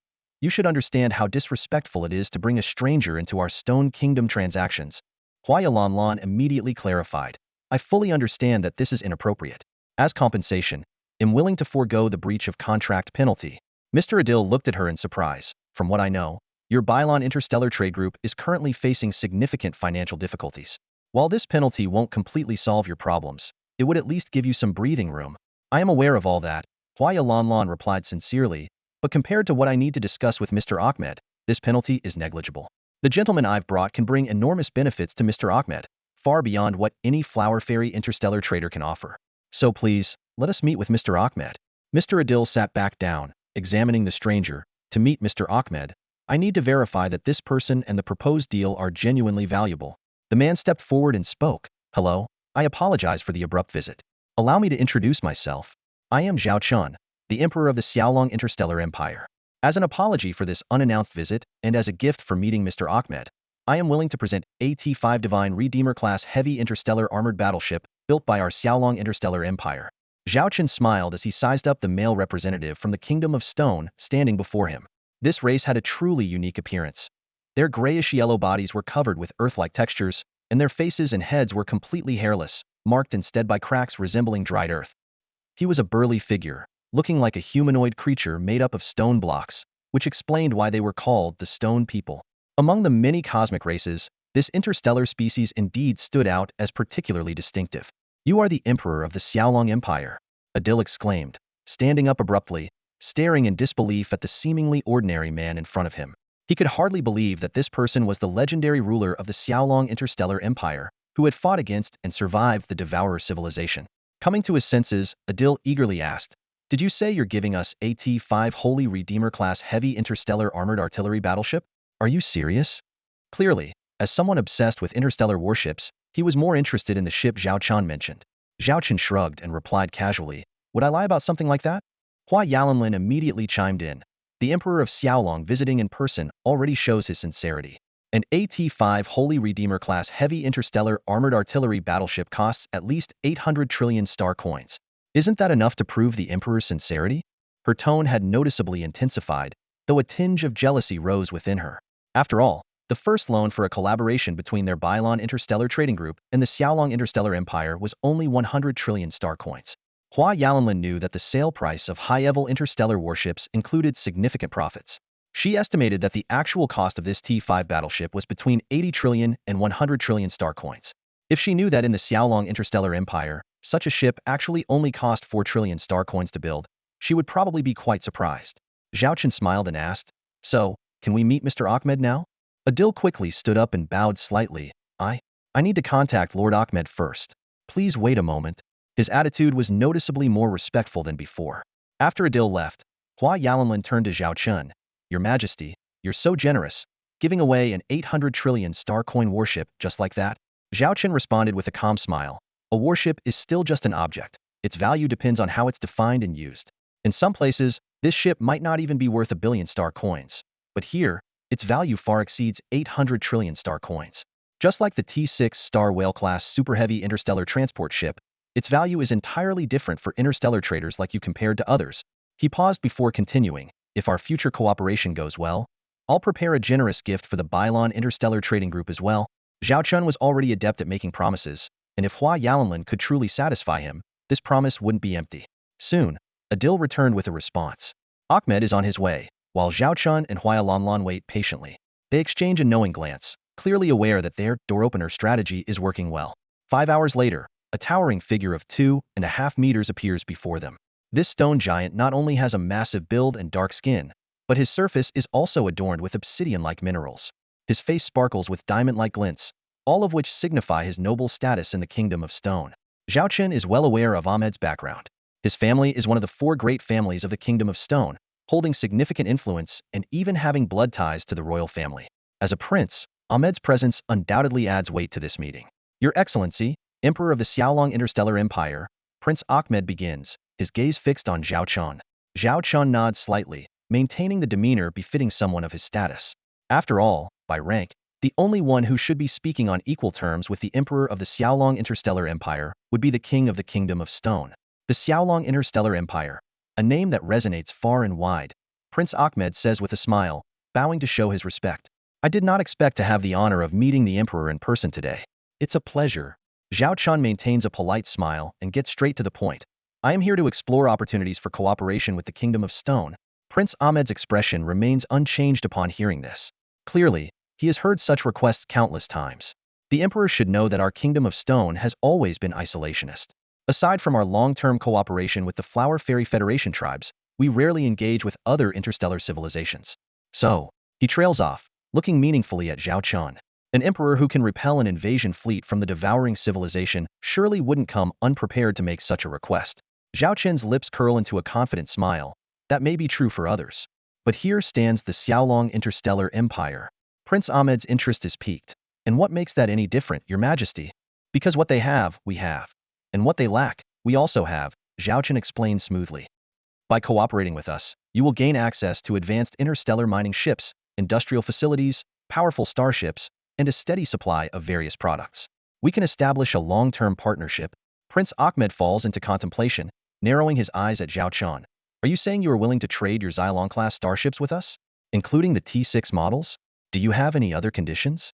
you should understand how disrespectful it is to bring a stranger into our Stone Kingdom transactions. Hua Yalanlan immediately clarified. I fully understand that this is inappropriate. As compensation, I'm willing to forego the breach of contract penalty. Mr. Adil looked at her in surprise. From what I know, your Bylon Interstellar Trade Group is currently facing significant financial difficulties. While this penalty won't completely solve your problems, it would at least give you some breathing room. I am aware of all that, Hua Yalanlan replied sincerely, but compared to what I need to discuss with Mr. Ahmed, this penalty is negligible. The gentleman I've brought can bring enormous benefits to Mr. Ahmed, far beyond what any Flower Fairy interstellar trader can offer. So please, let us meet with Mr. Ahmed. Mr. Adil sat back down, examining the stranger. To meet Mr. Ahmed, I need to verify that this person and the proposed deal are genuinely valuable. The man stepped forward and spoke. Hello, I apologize for the abrupt visit. Allow me to introduce myself. I am Zhao Chen, the Emperor of the Xiaolong Interstellar Empire. As an apology for this unannounced visit, and as a gift for meeting Mr. Ahmed, I am willing to present AT-5 Divine Redeemer class heavy interstellar armored battleship built by our Xiaolong Interstellar Empire. Zhao Chen smiled as he sized up the male representative from the Kingdom of Stone standing before him. This race had a truly unique appearance. Their grayish-yellow bodies were covered with earth-like textures, and their faces and heads were completely hairless, marked instead by cracks resembling dried earth. He was a burly figure, looking like a humanoid creature made up of stone blocks, which explained why they were called the Stone People. Among the many cosmic races, this interstellar species indeed stood out as particularly distinctive. You are the Emperor of the Xiaolong Empire, Adil exclaimed, standing up abruptly, staring in disbelief at the seemingly ordinary man in front of him. He could hardly believe that this person was the legendary ruler of the Xiaolong Interstellar Empire, who had fought against and survived the Devourer civilization. Coming to his senses, Adil eagerly asked, Did you say you're giving us AT-5 Holy Redeemer class heavy interstellar armored artillery battleship? Are you serious? Clearly, as someone obsessed with interstellar warships, he was more interested in the ship Zhao Chen mentioned. Zhao Chen shrugged and replied casually, Would I lie about something like that? Hua Yalanlin immediately chimed in. The Emperor of Xiaolong visiting in person already shows his sincerity. An AT-5 Holy Redeemer class heavy interstellar armored artillery battleship costs at least 800 trillion star coins. Isn't that enough to prove the Emperor's sincerity? Her tone had noticeably intensified, though a tinge of jealousy rose within her. After all, the first loan for a collaboration between their Bylon Interstellar Trading Group and the Xiaolong Interstellar Empire was only 100 trillion star coins. Hua Yalanlin knew that the sale price of high-level interstellar warships included significant profits. She estimated that the actual cost of this T-5 battleship was between 80 trillion and 100 trillion star coins. If she knew that in the Xiaolong Interstellar Empire, such a ship actually only cost 4 trillion star coins to build, she would probably be quite surprised. Zhao Chen smiled and asked, So, can we meet Mr. Ahmed now? Adil quickly stood up and bowed slightly. I need to contact Lord Ahmed first. Please wait a moment. His attitude was noticeably more respectful than before. After Adil left, Hua Yalanlin turned to Zhao Chen. Your Majesty, you're so generous, giving away an 800 trillion star coin warship just like that? Zhao Chen responded with a calm smile. A warship is still just an object. Its value depends on how it's defined and used. In some places, this ship might not even be worth 1 billion star coins. But here, its value far exceeds 800 trillion star coins. Just like the T-6 Star Whale-class super heavy interstellar transport ship, its value is entirely different for interstellar traders like you compared to others. He paused before continuing. If our future cooperation goes well, I'll prepare a generous gift for the Bylon Interstellar Trading Group as well. Zhao Chen was already adept at making promises, and if Hua Yalanlin could truly satisfy him, this promise wouldn't be empty. Soon, Adil returned with a response. Ahmed is on his way, while Zhao Chen and Hua Yalanlin wait patiently. They exchange a knowing glance, clearly aware that their door-opener strategy is working well. 5 hours later, a towering figure of 2.5 meters appears before them. This stone giant not only has a massive build and dark skin, but his surface is also adorned with obsidian-like minerals. His face sparkles with diamond-like glints, all of which signify his noble status in the Kingdom of Stone. Zhao Chen is well aware of Ahmed's background. His family is one of the four great families of the Kingdom of Stone, holding significant influence and even having blood ties to the royal family. As a prince, Ahmed's presence undoubtedly adds weight to this meeting. Your Excellency, Emperor of the Xiaolong Interstellar Empire, Prince Ahmed begins, his gaze fixed on Zhao Chen. Zhao Chen nods slightly, maintaining the demeanor befitting someone of his status. After all, by rank, the only one who should be speaking on equal terms with the Emperor of the Xiaolong Interstellar Empire would be the King of the Kingdom of Stone. The Xiaolong Interstellar Empire, a name that resonates far and wide, Prince Ahmed says with a smile, bowing to show his respect. I did not expect to have the honor of meeting the Emperor in person today. It's a pleasure. Zhao Chen maintains a polite smile and gets straight to the point. I am here to explore opportunities for cooperation with the Kingdom of Stone. Prince Ahmed's expression remains unchanged upon hearing this. Clearly, he has heard such requests countless times. The Emperor should know that our Kingdom of Stone has always been isolationist. Aside from our long-term cooperation with the Flower Fairy Federation tribes, we rarely engage with other interstellar civilizations. So, he trails off, looking meaningfully at Zhao Chen. An emperor who can repel an invasion fleet from the devouring civilization surely wouldn't come unprepared to make such a request. Zhao Chen's lips curl into a confident smile. That may be true for others. But here stands the Xiaolong Interstellar Empire. Prince Ahmed's interest is piqued. And what makes that any different, Your Majesty? Because what they have, we have. And what they lack, we also have, Zhao Chen explained smoothly. By cooperating with us, you will gain access to advanced interstellar mining ships, industrial facilities, powerful starships, and a steady supply of various products. We can establish a long-term partnership. Prince Ahmed falls into contemplation, narrowing his eyes at Zhao Chen. Are you saying you are willing to trade your Xylon-class starships with us? Including the T6 models? Do you have any other conditions?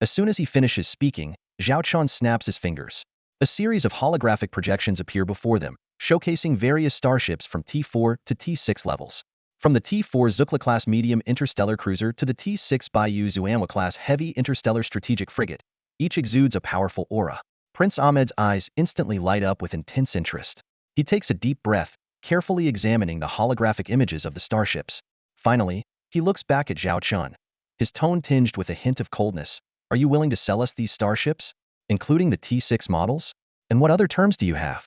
As soon as he finishes speaking, Zhao Chen snaps his fingers. A series of holographic projections appear before them, showcasing various starships from T4 to T6 levels. From the T4 Zukla-class medium interstellar cruiser to the T6 Bayou Xuanhua-class heavy interstellar strategic frigate, each exudes a powerful aura. Prince Ahmed's eyes instantly light up with intense interest. He takes a deep breath, carefully examining the holographic images of the starships. Finally, he looks back at Zhao Chen, his tone tinged with a hint of coldness. Are you willing to sell us these starships, including the T6 models? And what other terms do you have?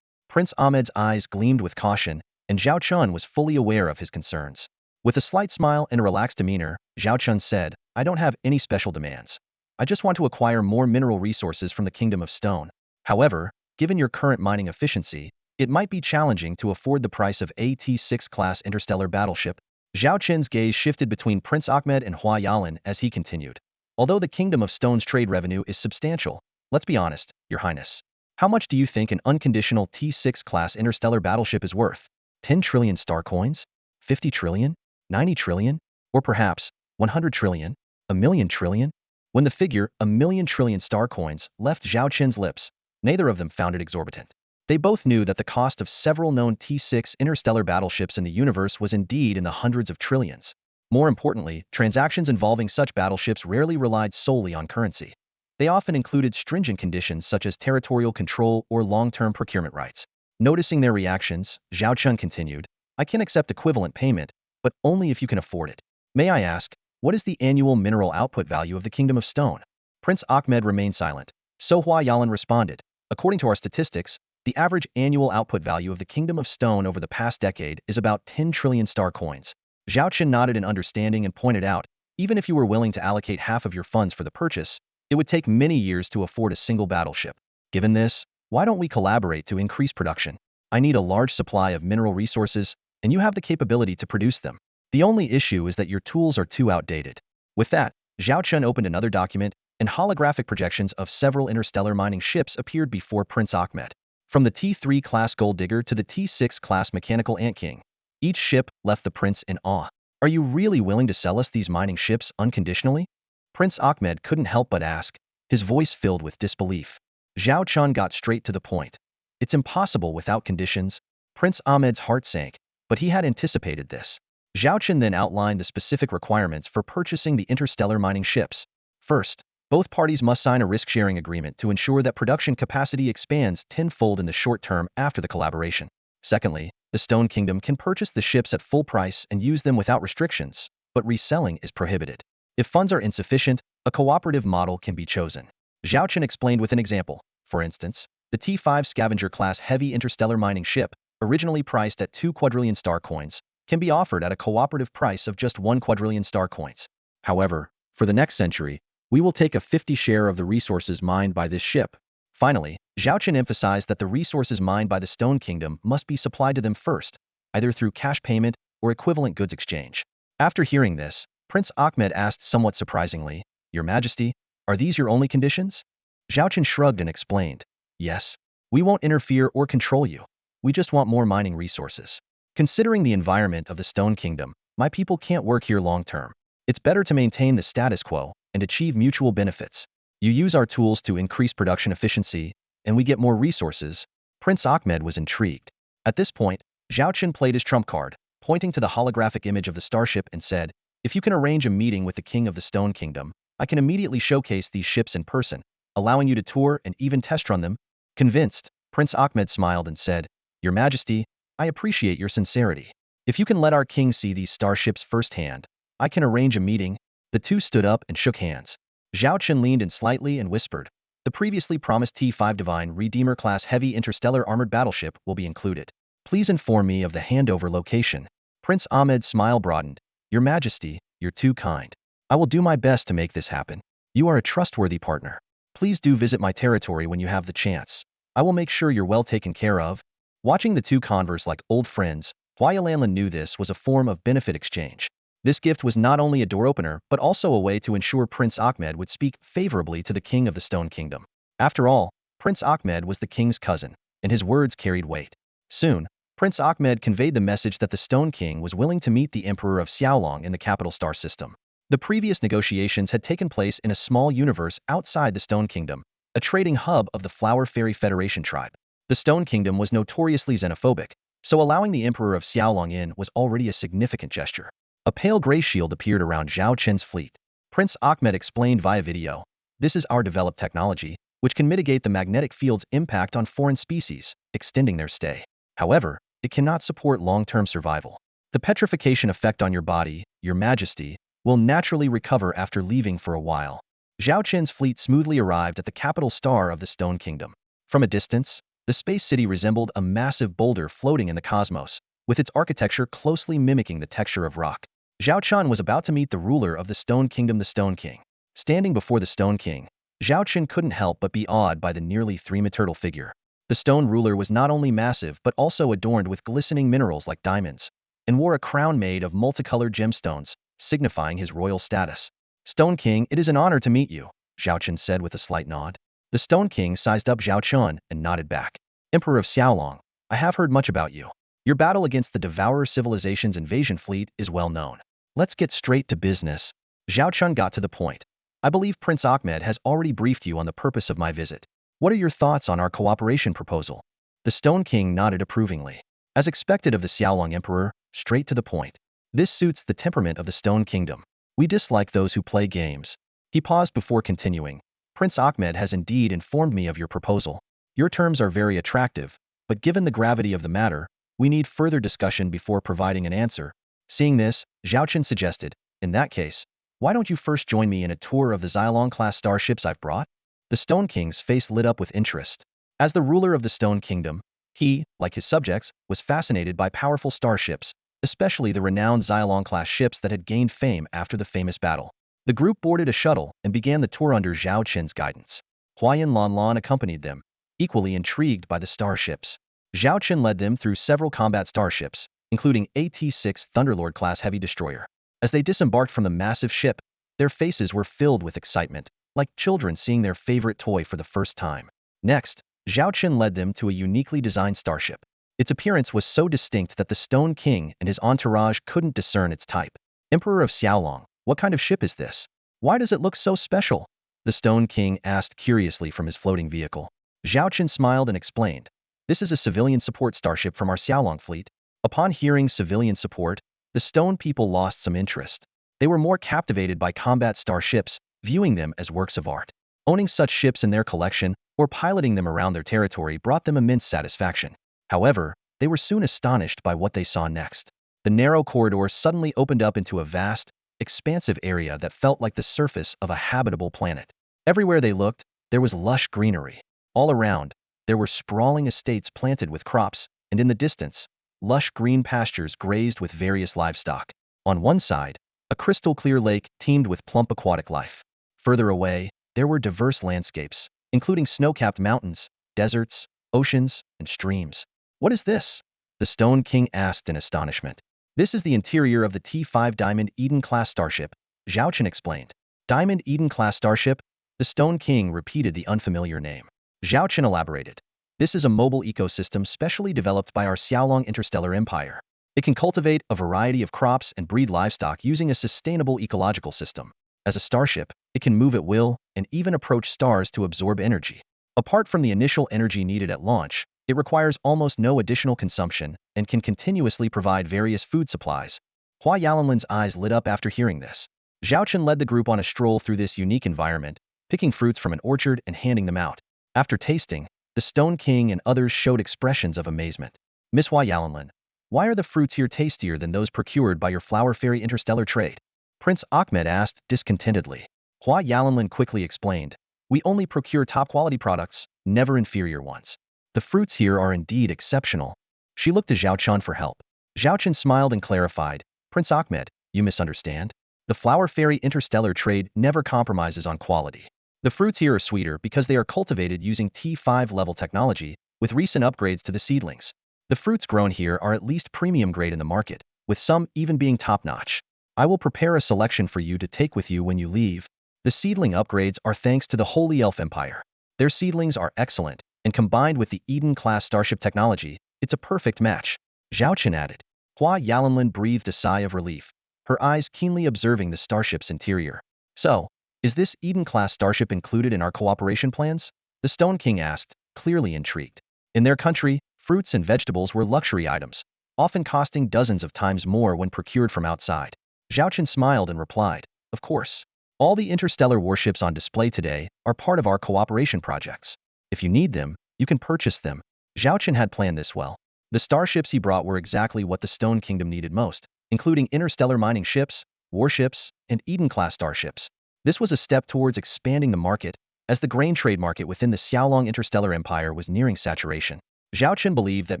Prince Ahmed's eyes gleamed with caution, and Zhao Chen was fully aware of his concerns. With a slight smile and a relaxed demeanor, Zhao Chen said, I don't have any special demands. I just want to acquire more mineral resources from the Kingdom of Stone. However, given your current mining efficiency, it might be challenging to afford the price of a T6 class interstellar battleship. Zhao Chen's gaze shifted between Prince Ahmed and Hua Yalan as he continued. Although the Kingdom of Stone's trade revenue is substantial, let's be honest, Your Highness. How much do you think an unconditional T6 class interstellar battleship is worth? 10 trillion star coins? 50 trillion? 90 trillion? Or perhaps 100 trillion? A million trillion? When the figure, a million trillion star coins, left Zhao Chen's lips, neither of them found it exorbitant. They both knew that the cost of several known T6 interstellar battleships in the universe was indeed in the hundreds of trillions. More importantly, transactions involving such battleships rarely relied solely on currency. They often included stringent conditions such as territorial control or long-term procurement rights. Noticing their reactions, Zhao Chen continued, I can accept equivalent payment, but only if you can afford it. May I ask, what is the annual mineral output value of the Kingdom of Stone? Prince Ahmed remained silent. So Hua Yalan responded, according to our statistics, the average annual output value of the Kingdom of Stone over the past decade is about 10 trillion star coins. Zhao Chen nodded in understanding and pointed out, even if you were willing to allocate half of your funds for the purchase, it would take many years to afford a single battleship. Given this, why don't we collaborate to increase production? I need a large supply of mineral resources, and you have the capability to produce them. The only issue is that your tools are too outdated. With that, Zhao Chen opened another document, and holographic projections of several interstellar mining ships appeared before Prince Ahmed. From the T3 class Gold Digger to the T6 class Mechanical Ant King, each ship left the prince in awe. Are you really willing to sell us these mining ships unconditionally? Prince Ahmed couldn't help but ask, his voice filled with disbelief. Zhao Chen got straight to the point. It's impossible without conditions. Prince Ahmed's heart sank, but he had anticipated this. Zhao Chen then outlined the specific requirements for purchasing the interstellar mining ships. First, both parties must sign a risk-sharing agreement to ensure that production capacity expands tenfold in the short term after the collaboration. Secondly, the Stone Kingdom can purchase the ships at full price and use them without restrictions, but reselling is prohibited. If funds are insufficient, a cooperative model can be chosen. Zhao Chen explained with an example. For instance, the T5 Scavenger-class heavy interstellar mining ship, originally priced at 2 quadrillion star coins, can be offered at a cooperative price of just 1 quadrillion star coins. However, for the next century, we will take a 50 share of the resources mined by this ship. Finally, Zhao Chen emphasized that the resources mined by the Stone Kingdom must be supplied to them first, either through cash payment or equivalent goods exchange. After hearing this, Prince Ahmed asked somewhat surprisingly, "Your Majesty, are these your only conditions?" Zhao Chen shrugged and explained, "Yes. We won't interfere or control you. We just want more mining resources. Considering the environment of the Stone Kingdom, my people can't work here long term. It's better to maintain the status quo and achieve mutual benefits. You use our tools to increase production efficiency, and we get more resources." Prince Ahmed was intrigued. At this point, Zhao Chen played his trump card, pointing to the holographic image of the starship and said, "If you can arrange a meeting with the King of the Stone Kingdom, I can immediately showcase these ships in person, allowing you to tour and even test run them." Convinced, Prince Ahmed smiled and said, "Your Majesty, I appreciate your sincerity. If you can let our king see these starships firsthand, I can arrange a meeting." The two stood up and shook hands. Zhao Chen leaned in slightly and whispered, "The previously promised T5 Divine Redeemer-class heavy interstellar armored battleship will be included. Please inform me of the handover location." Prince Ahmed's smile broadened. "Your Majesty, you're too kind. I will do my best to make this happen. You are a trustworthy partner. Please do visit my territory when you have the chance. I will make sure you're well taken care of." Watching the two converse like old friends, Hua Yalanlan knew this was a form of benefit exchange. This gift was not only a door opener but also a way to ensure Prince Ahmed would speak favorably to the King of the Stone Kingdom. After all, Prince Ahmed was the king's cousin, and his words carried weight. Soon, Prince Ahmed conveyed the message that the Stone King was willing to meet the Emperor of Xiaolong in the capital star system. The previous negotiations had taken place in a small universe outside the Stone Kingdom, a trading hub of the Flower Fairy Federation tribe. The Stone Kingdom was notoriously xenophobic, so allowing the Emperor of Xiaolong in was already a significant gesture. A pale gray shield appeared around Zhao Chen's fleet. Prince Ahmed explained via video, "This is our developed technology, which can mitigate the magnetic field's impact on foreign species, extending their stay. However, it cannot support long-term survival. The petrification effect on your body, Your Majesty, will naturally recover after leaving for a while." Zhao Chen's fleet smoothly arrived at the capital star of the Stone Kingdom. From a distance, the space city resembled a massive boulder floating in the cosmos, with its architecture closely mimicking the texture of rock. Zhao Chen was about to meet the ruler of the Stone Kingdom, the Stone King. Standing before the Stone King, Zhao Chen couldn't help but be awed by the nearly 3-meter turtle figure. The stone ruler was not only massive but also adorned with glistening minerals like diamonds, and wore a crown made of multicolored gemstones, signifying his royal status. "Stone King, it is an honor to meet you," Zhao Chen said with a slight nod. The Stone King sized up Zhao Chen and nodded back. "Emperor of Xiaolong, I have heard much about you. Your battle against the Devourer Civilization's invasion fleet is well known. Let's get straight to business." Zhao Chen got to the point. "I believe Prince Ahmed has already briefed you on the purpose of my visit. What are your thoughts on our cooperation proposal?" The Stone King nodded approvingly. As expected of the Xiaolong Emperor, straight to the point. This suits the temperament of the Stone Kingdom. We dislike those who play games. He paused before continuing. "Prince Ahmed has indeed informed me of your proposal. Your terms are very attractive, but given the gravity of the matter, we need further discussion before providing an answer." Seeing this, Zhao Chen suggested, "In that case, why don't you first join me in a tour of the Xiaolong-class starships I've brought?" The Stone King's face lit up with interest. As the ruler of the Stone Kingdom, he, like his subjects, was fascinated by powerful starships, especially the renowned Xiaolong-class ships that had gained fame after the famous battle. The group boarded a shuttle and began the tour under Zhao Chen's guidance. Huayan Lanlan accompanied them, equally intrigued by the starships. Zhao Chen led them through several combat starships, including AT-6 Thunderlord-class heavy destroyer. As they disembarked from the massive ship, their faces were filled with excitement, like children seeing their favorite toy for the first time. Next, Zhao Chen led them to a uniquely designed starship. Its appearance was so distinct that the Stone King and his entourage couldn't discern its type. "Emperor of Xiaolong, what kind of ship is this? Why does it look so special?" the Stone King asked curiously from his floating vehicle. Zhao Chen smiled and explained, "This is a civilian support starship from our Xiaolong fleet." Upon hearing civilian support, the Stone people lost some interest. They were more captivated by combat starships, viewing them as works of art. Owning such ships in their collection or piloting them around their territory brought them immense satisfaction. However, they were soon astonished by what they saw next. The narrow corridor suddenly opened up into a vast, expansive area that felt like the surface of a habitable planet. Everywhere they looked, there was lush greenery. All around, there were sprawling estates planted with crops, and in the distance, lush green pastures grazed with various livestock. On one side, a crystal-clear lake teemed with plump aquatic life. Further away, there were diverse landscapes, including snow-capped mountains, deserts, oceans, and streams. What is this? The Stone King asked in astonishment. This is the interior of the T5 Diamond Eden-class starship, Zhao Chen explained. Diamond Eden-class starship? The Stone King repeated the unfamiliar name. Zhao Chen elaborated. This is a mobile ecosystem specially developed by our Xiaolong interstellar empire. It can cultivate a variety of crops and breed livestock using a sustainable ecological system. As a starship, it can move at will and even approach stars to absorb energy. Apart from the initial energy needed at launch, it requires almost no additional consumption and can continuously provide various food supplies. Hua Yalanlin's eyes lit up after hearing this. Zhao Chen led the group on a stroll through this unique environment, picking fruits from an orchard and handing them out. After tasting, the Stone King and others showed expressions of amazement. Miss Hua Yalanlin, why are the fruits here tastier than those procured by your flower fairy interstellar trade? Prince Ahmed asked discontentedly. Hua Yalanlin quickly explained. We only procure top-quality products, never inferior ones. The fruits here are indeed exceptional. She looked to Zhao Chen for help. Zhao Chen smiled and clarified. Prince Ahmed, you misunderstand. The flower fairy interstellar trade never compromises on quality. The fruits here are sweeter because they are cultivated using T5 level technology, with recent upgrades to the seedlings. The fruits grown here are at least premium grade in the market, with some even being top-notch. I will prepare a selection for you to take with you when you leave. The seedling upgrades are thanks to the Holy Elf Empire. Their seedlings are excellent, and combined with the Eden-class starship technology, it's a perfect match. Zhao Chen added. Hua Yalanlin breathed a sigh of relief, her eyes keenly observing the starship's interior. So, is this Eden-class starship included in our cooperation plans? The Stone King asked, clearly intrigued. In their country, fruits and vegetables were luxury items, often costing dozens of times more when procured from outside. Zhao Chen smiled and replied, of course. All the interstellar warships on display today are part of our cooperation projects. If you need them, you can purchase them. Zhao Chen had planned this well. The starships he brought were exactly what the Stone Kingdom needed most, including interstellar mining ships, warships, and Eden-class starships. This was a step towards expanding the market, as the grain trade market within the Xiaolong interstellar empire was nearing saturation. Zhao Chen believed that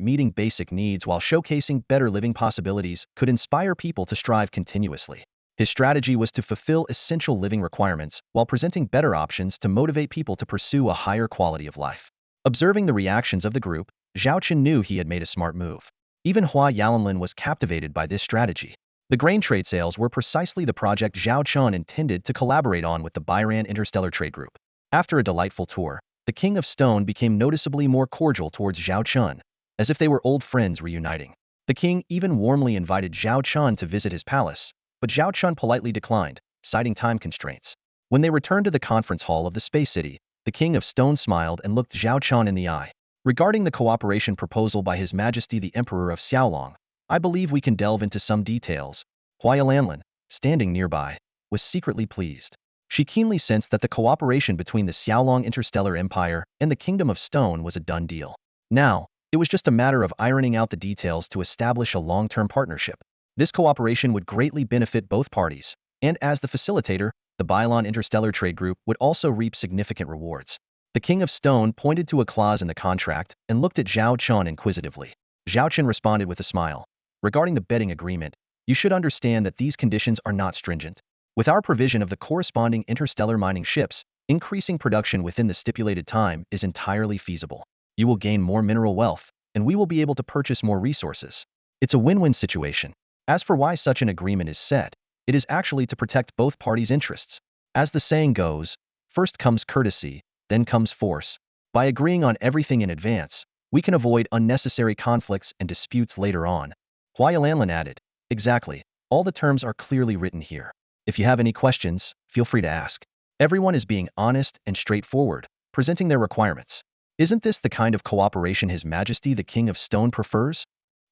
meeting basic needs while showcasing better living possibilities could inspire people to strive continuously. His strategy was to fulfill essential living requirements while presenting better options to motivate people to pursue a higher quality of life. Observing the reactions of the group, Zhao Chen knew he had made a smart move. Even Hua Yalanlin was captivated by this strategy. The grain trade sales were precisely the project Zhao Chen intended to collaborate on with the Byran Interstellar Trade Group. After a delightful tour, the King of Stone became noticeably more cordial towards Zhao Chen, as if they were old friends reuniting. The king even warmly invited Zhao Chen to visit his palace, but Zhao Chen politely declined, citing time constraints. When they returned to the conference hall of the Space City, the King of Stone smiled and looked Zhao Chen in the eye. Regarding the cooperation proposal by His Majesty the Emperor of Xiaolong, I believe we can delve into some details. Hua Yalanlin, standing nearby, was secretly pleased. She keenly sensed that the cooperation between the Xiaolong Interstellar Empire and the Kingdom of Stone was a done deal. Now, it was just a matter of ironing out the details to establish a long-term partnership. This cooperation would greatly benefit both parties, and as the facilitator, the Bylon Interstellar Trade Group would also reap significant rewards. The King of Stone pointed to a clause in the contract and looked at Zhao Chen inquisitively. Zhao Chen responded with a smile. Regarding the betting agreement, you should understand that these conditions are not stringent. With our provision of the corresponding interstellar mining ships, increasing production within the stipulated time is entirely feasible. You will gain more mineral wealth, and we will be able to purchase more resources. It's a win-win situation. As for why such an agreement is set, it is actually to protect both parties' interests. As the saying goes, first comes courtesy, then comes force. By agreeing on everything in advance, we can avoid unnecessary conflicts and disputes later on. Hua Yalanlin added, exactly, all the terms are clearly written here. If you have any questions, feel free to ask. Everyone is being honest and straightforward, presenting their requirements. Isn't this the kind of cooperation His Majesty the King of Stone prefers?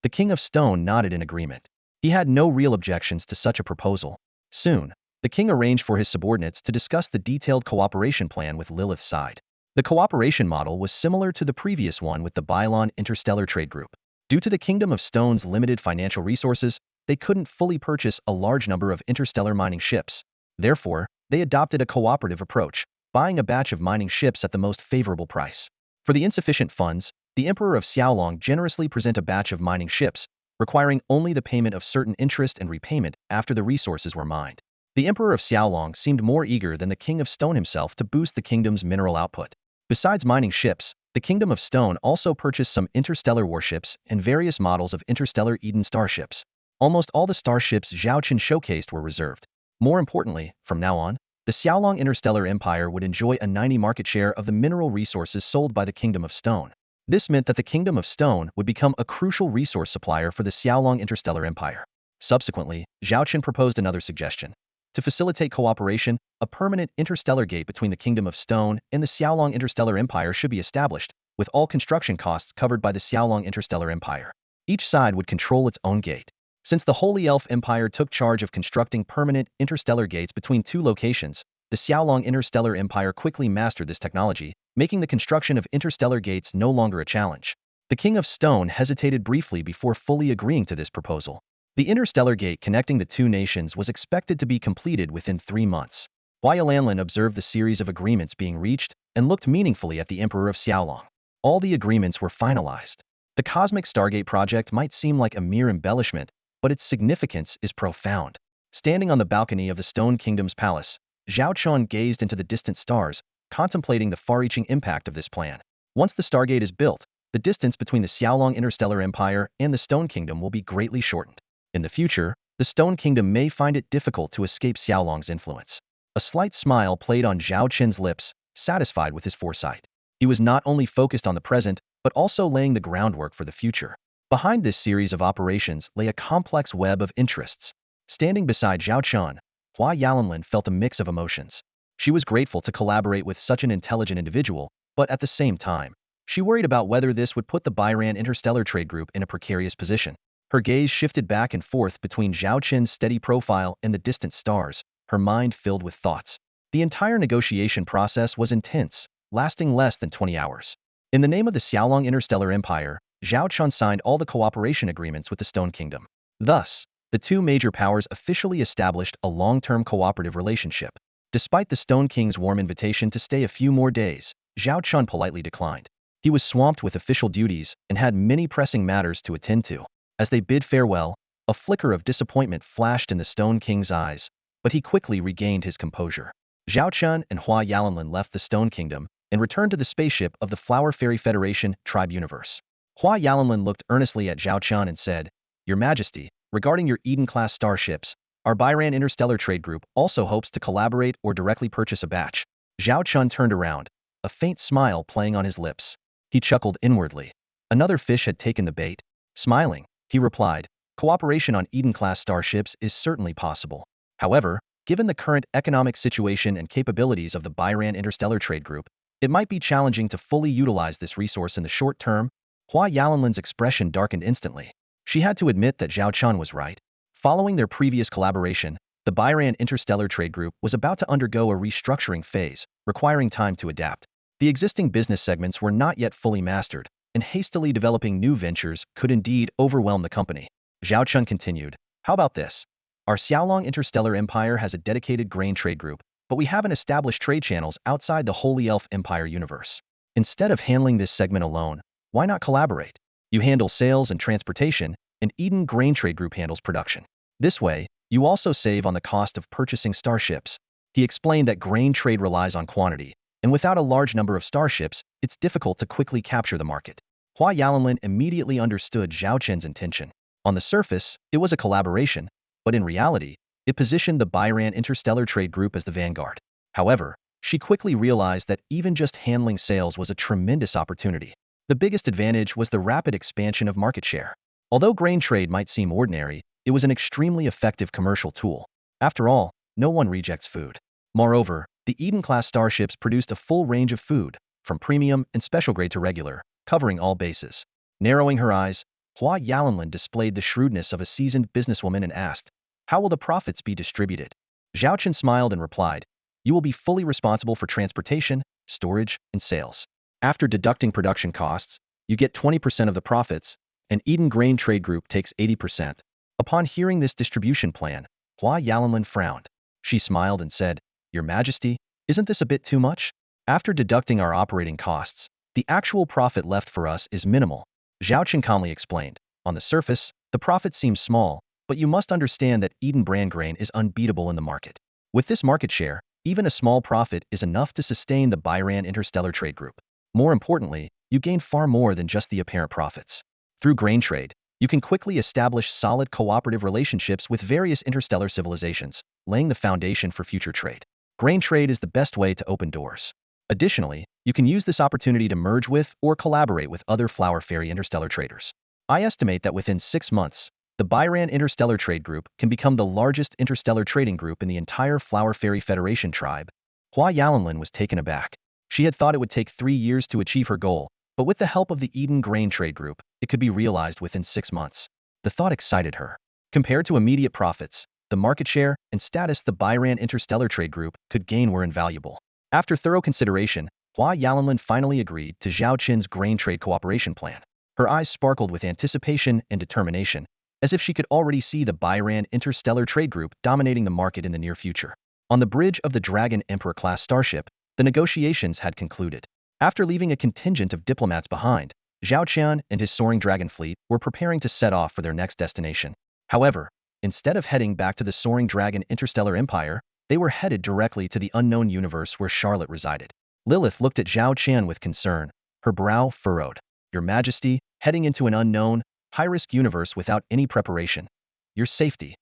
The King of Stone nodded in agreement. He had no real objections to such a proposal. Soon, the king arranged for his subordinates to discuss the detailed cooperation plan with Lilith's side. The cooperation model was similar to the previous one with the Bylon Interstellar Trade Group. Due to the Kingdom of Stone's limited financial resources, they couldn't fully purchase a large number of interstellar mining ships. Therefore, they adopted a cooperative approach, buying a batch of mining ships at the most favorable price. For the insufficient funds, the Emperor of Xiaolong generously present a batch of mining ships, requiring only the payment of certain interest and repayment after the resources were mined. The Emperor of Xiaolong seemed more eager than the King of Stone himself to boost the kingdom's mineral output. Besides mining ships, the Kingdom of Stone also purchased some interstellar warships and various models of interstellar Eden starships. Almost all the starships Zhao Chen showcased were reserved. More importantly, from now on, the Xiaolong Interstellar Empire would enjoy a 90% market share of the mineral resources sold by the Kingdom of Stone. This meant that the Kingdom of Stone would become a crucial resource supplier for the Xiaolong Interstellar Empire. Subsequently, Zhao Chen proposed another suggestion. To facilitate cooperation, a permanent interstellar gate between the Kingdom of Stone and the Xiaolong Interstellar Empire should be established, with all construction costs covered by the Xiaolong Interstellar Empire. Each side would control its own gate. Since the Holy Elf Empire took charge of constructing permanent interstellar gates between two locations, the Xiaolong Interstellar Empire quickly mastered this technology, making the construction of interstellar gates no longer a challenge. The King of Stone hesitated briefly before fully agreeing to this proposal. The interstellar gate connecting the two nations was expected to be completed within 3 months. Hua Yalanlin observed the series of agreements being reached and looked meaningfully at the Emperor of Xiaolong. All the agreements were finalized. The Cosmic Stargate project might seem like a mere embellishment, but its significance is profound. Standing on the balcony of the Stone Kingdom's palace, Zhao Chen gazed into the distant stars, contemplating the far-reaching impact of this plan. Once the Stargate is built, the distance between the Xiaolong Interstellar Empire and the Stone Kingdom will be greatly shortened. In the future, the Stone Kingdom may find it difficult to escape Xiaolong's influence. A slight smile played on Zhao Chen's lips, satisfied with his foresight. He was not only focused on the present, but also laying the groundwork for the future. Behind this series of operations lay a complex web of interests. Standing beside Zhao Chen, Hua Yalanlin felt a mix of emotions. She was grateful to collaborate with such an intelligent individual, but at the same time, she worried about whether this would put the Byran Interstellar Trade Group in a precarious position. Her gaze shifted back and forth between Zhao Chen's steady profile and the distant stars, her mind filled with thoughts. The entire negotiation process was intense, lasting less than 20 hours. In the name of the Xiaolong Interstellar Empire, Zhao Chen signed all the cooperation agreements with the Stone Kingdom. Thus, the two major powers officially established a long-term cooperative relationship. Despite the Stone King's warm invitation to stay a few more days, Zhao Chen politely declined. He was swamped with official duties and had many pressing matters to attend to. As they bid farewell, a flicker of disappointment flashed in the Stone King's eyes, but he quickly regained his composure. Zhao Chen and Hua Yalanlin left the Stone Kingdom and returned to the spaceship of the Flower Fairy Federation Tribe Universe. Hua Yalanlin looked earnestly at Zhao Chen and said, "Your Majesty, regarding your Eden-class starships, our Byran Interstellar Trade Group also hopes to collaborate or directly purchase a batch." Zhao Chen turned around, a faint smile playing on his lips. He chuckled inwardly. Another fish had taken the bait. Smiling, he replied, "Cooperation on Eden-class starships is certainly possible. However, given the current economic situation and capabilities of the Byran Interstellar Trade Group, it might be challenging to fully utilize this resource in the short term." Hua Yalanlin's expression darkened instantly. She had to admit that Zhao Chen was right. Following their previous collaboration, the Byran Interstellar Trade Group was about to undergo a restructuring phase, requiring time to adapt. The existing business segments were not yet fully mastered, and hastily developing new ventures could indeed overwhelm the company. Zhao Chen continued, "How about this? Our Xiaolong Interstellar Empire has a dedicated grain trade group, but we haven't established trade channels outside the Holy Elf Empire universe. Instead of handling this segment alone, why not collaborate? You handle sales and transportation, and Eden Grain Trade Group handles production. This way, you also save on the cost of purchasing starships." He explained that grain trade relies on quantity, and without a large number of starships, it's difficult to quickly capture the market. Hua Yalanlin immediately understood Zhao Chen's intention. On the surface, it was a collaboration, but in reality, it positioned the Byran Interstellar Trade Group as the vanguard. However, she quickly realized that even just handling sales was a tremendous opportunity. The biggest advantage was the rapid expansion of market share. Although grain trade might seem ordinary, it was an extremely effective commercial tool. After all, no one rejects food. Moreover, the Eden-class starships produced a full range of food, from premium and special grade to regular, covering all bases. Narrowing her eyes, Hua Yalanlin displayed the shrewdness of a seasoned businesswoman and asked, "How will the profits be distributed?" Zhao Chen smiled and replied, "You will be fully responsible for transportation, storage, and sales. After deducting production costs, you get 20% of the profits, and Eden Grain Trade Group takes 80%. Upon hearing this distribution plan, Hua Yalanlin frowned. She smiled and said, "Your Majesty, isn't this a bit too much? After deducting our operating costs, the actual profit left for us is minimal." Zhao Chen calmly explained, "On the surface, the profit seems small, but you must understand that Eden brand grain is unbeatable in the market. With this market share, even a small profit is enough to sustain the Byran Interstellar Trade Group. More importantly, you gain far more than just the apparent profits. Through grain trade, you can quickly establish solid cooperative relationships with various interstellar civilizations, laying the foundation for future trade. Grain trade is the best way to open doors. Additionally, you can use this opportunity to merge with or collaborate with other Flower Fairy interstellar traders. I estimate that within 6 months, the Byran Interstellar Trade Group can become the largest interstellar trading group in the entire Flower Fairy Federation tribe." Hua Yalanlin was taken aback. She had thought it would take 3 years to achieve her goal, but with the help of the Eden Grain Trade Group, it could be realized within 6 months. The thought excited her. Compared to immediate profits, the market share and status the Byran Interstellar Trade Group could gain were invaluable. After thorough consideration, Hua Yalanlin finally agreed to Zhao Chen's grain trade cooperation plan. Her eyes sparkled with anticipation and determination, as if she could already see the Byran Interstellar Trade Group dominating the market in the near future. On the bridge of the Dragon Emperor-class starship, the negotiations had concluded. After leaving a contingent of diplomats behind, Zhao Chen and his soaring dragon fleet were preparing to set off for their next destination. However, instead of heading back to the soaring dragon interstellar empire, they were headed directly to the unknown universe where Charlotte resided. Lilith looked at Zhao Chen with concern, her brow furrowed. "Your Majesty, heading into an unknown, high-risk universe without any preparation. Your safety.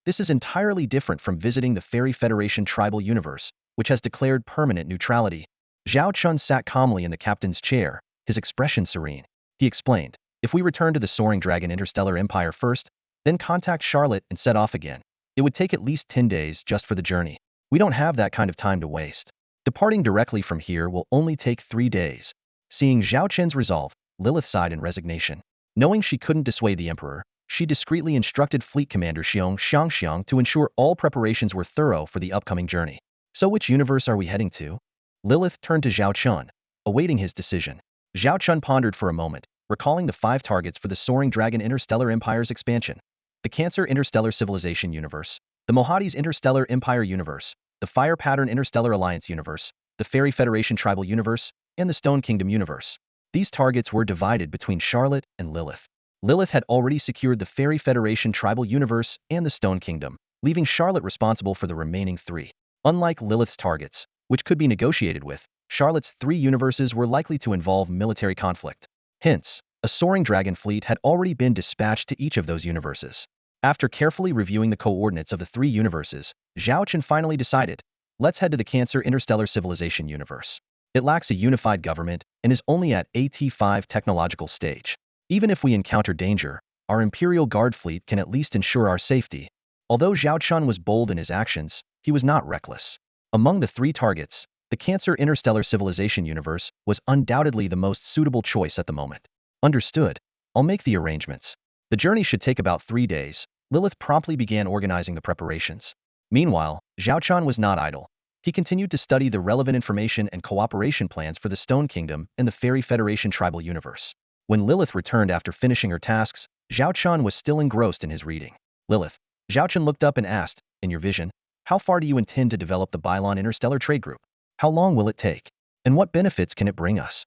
This is entirely different from visiting the Fairy Federation tribal universe, which has declared permanent neutrality." Zhao Chen sat calmly in the captain's chair, his expression serene. He explained, "If we return to the soaring dragon interstellar empire first, then contact Charlotte and set off again, it would take at least 10 days just for the journey. We don't have that kind of time to waste. Departing directly from here will only take 3 days." Seeing Zhao Chen's resolve, Lilith sighed in resignation. Knowing she couldn't dissuade the emperor, she discreetly instructed Fleet Commander Xiang to ensure all preparations were thorough for the upcoming journey. "So which universe are we heading to?" Lilith turned to Zhao Chen, awaiting his decision. Zhao Chen pondered for a moment, recalling the 5 targets for the Soaring Dragon Interstellar Empire's expansion: the Cancer Interstellar Civilization Universe, the Mohadi's Interstellar Empire Universe, the Fire Pattern Interstellar Alliance Universe, the Fairy Federation Tribal Universe, and the Stone Kingdom Universe. These targets were divided between Charlotte and Lilith. Lilith had already secured the Fairy Federation Tribal Universe and the Stone Kingdom, leaving Charlotte responsible for the remaining 3. Unlike Lilith's targets, which could be negotiated with, Charlotte's 3 universes were likely to involve military conflict. Hence, a soaring dragon fleet had already been dispatched to each of those universes. After carefully reviewing the coordinates of the 3 universes, Zhao Chen finally decided, "Let's head to the Cancer Interstellar Civilization Universe. It lacks a unified government and is only at AT5 technological stage. Even if we encounter danger, our Imperial Guard fleet can at least ensure our safety." Although Zhao Chen was bold in his actions, he was not reckless. Among the 3 targets, the Cancer Interstellar Civilization Universe was undoubtedly the most suitable choice at the moment. "Understood. I'll make the arrangements." The journey should take about 3 days. Lilith promptly began organizing the preparations. Meanwhile, Zhao Chen was not idle. He continued to study the relevant information and cooperation plans for the Stone Kingdom and the Fairy Federation Tribal Universe. When Lilith returned after finishing her tasks, Zhao Chen was still engrossed in his reading. "Lilith," Zhao Chen looked up and asked, "In your vision, how far do you intend to develop the Bylon Interstellar Trade Group? How long will it take? And what benefits can it bring us?"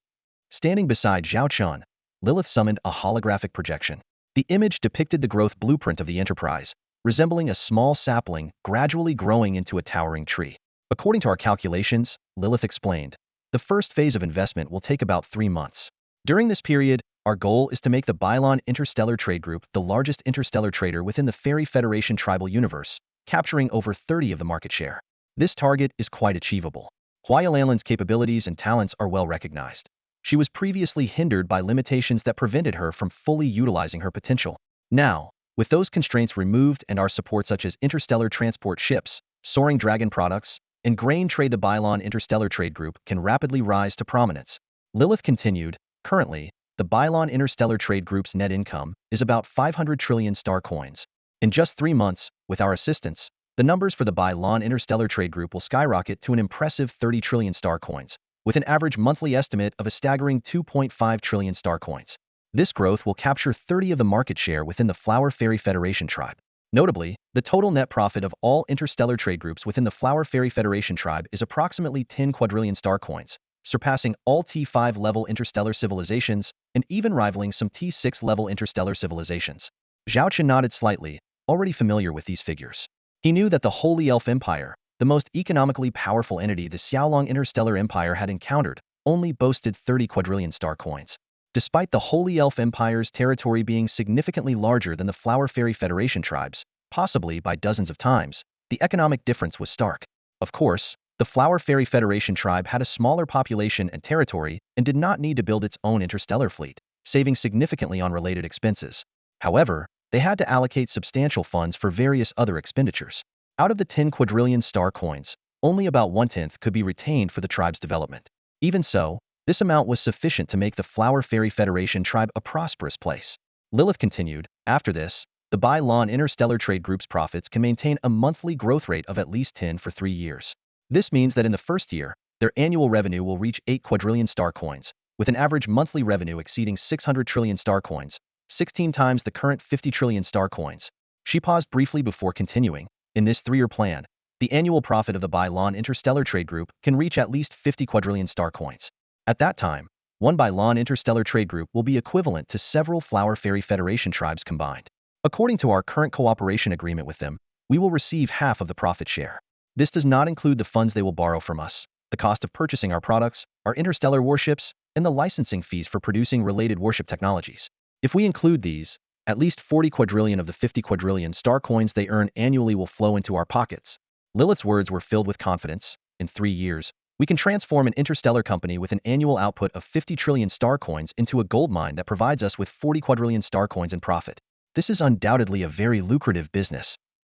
Standing beside Zhao Chen, Lilith summoned a holographic projection. The image depicted the growth blueprint of the enterprise, resembling a small sapling gradually growing into a towering tree. "According to our calculations," Lilith explained, "the first phase of investment will take about 3 months. During this period, our goal is to make the Bylon Interstellar Trade Group the largest interstellar trader within the Fairy Federation Tribal Universe, capturing over 30% of the market share. This target is quite achievable." Hua Yalanlin's capabilities and talents are well recognized. She was previously hindered by limitations that prevented her from fully utilizing her potential. Now, with those constraints removed and our support such as interstellar transport ships, soaring dragon products, and grain trade, the Bylon Interstellar Trade Group can rapidly rise to prominence. Lilith continued, "Currently, the Bylon Interstellar Trade Group's net income is about 500 trillion star coins. In just 3 months, with our assistance, the numbers for the Bylon Interstellar Trade Group will skyrocket to an impressive 30 trillion star coins, with an average monthly estimate of a staggering 2.5 trillion star coins." This growth will capture 30% of the market share within the Flower Fairy Federation tribe. Notably, the total net profit of all interstellar trade groups within the Flower Fairy Federation tribe is approximately 10 quadrillion star coins, surpassing all T5 level interstellar civilizations and even rivaling some T6 level interstellar civilizations. Zhao Chen nodded slightly, already familiar with these figures. He knew that the Holy Elf Empire, the most economically powerful entity the Xiaolong Interstellar Empire had encountered, only boasted 30 quadrillion star coins. Despite the Holy Elf Empire's territory being significantly larger than the Flower Fairy Federation tribes, possibly by dozens of times, the economic difference was stark. Of course, the Flower Fairy Federation tribe had a smaller population and territory and did not need to build its own interstellar fleet, saving significantly on related expenses. However, they had to allocate substantial funds for various other expenditures. Out of the 10 quadrillion star coins, only about 1/10 could be retained for the tribe's development. Even so, this amount was sufficient to make the Flower Fairy Federation tribe a prosperous place. Lilith continued, after this, the Bai-Lan Interstellar Trade Group's profits can maintain a monthly growth rate of at least 10 for 3 years. This means that in the first year, their annual revenue will reach 8 quadrillion star coins, with an average monthly revenue exceeding 600 trillion star coins, 16 times the current 50 trillion star coins. She paused briefly before continuing. In this 3-year plan, the annual profit of the Bai-Lan Interstellar Trade Group can reach at least 50 quadrillion star coins. At that time, one Bai-Lan Interstellar Trade Group will be equivalent to several Flower Fairy Federation tribes combined. According to our current cooperation agreement with them, we will receive half of the profit share. This does not include the funds they will borrow from us, the cost of purchasing our products, our interstellar warships, and the licensing fees for producing related warship technologies. If we include these, at least 40 quadrillion of the 50 quadrillion star coins they earn annually will flow into our pockets. Lilith's words were filled with confidence. In 3 years, we can transform an interstellar company with an annual output of 50 trillion star coins into a gold mine that provides us with 40 quadrillion star coins in profit. This is undoubtedly a very lucrative business.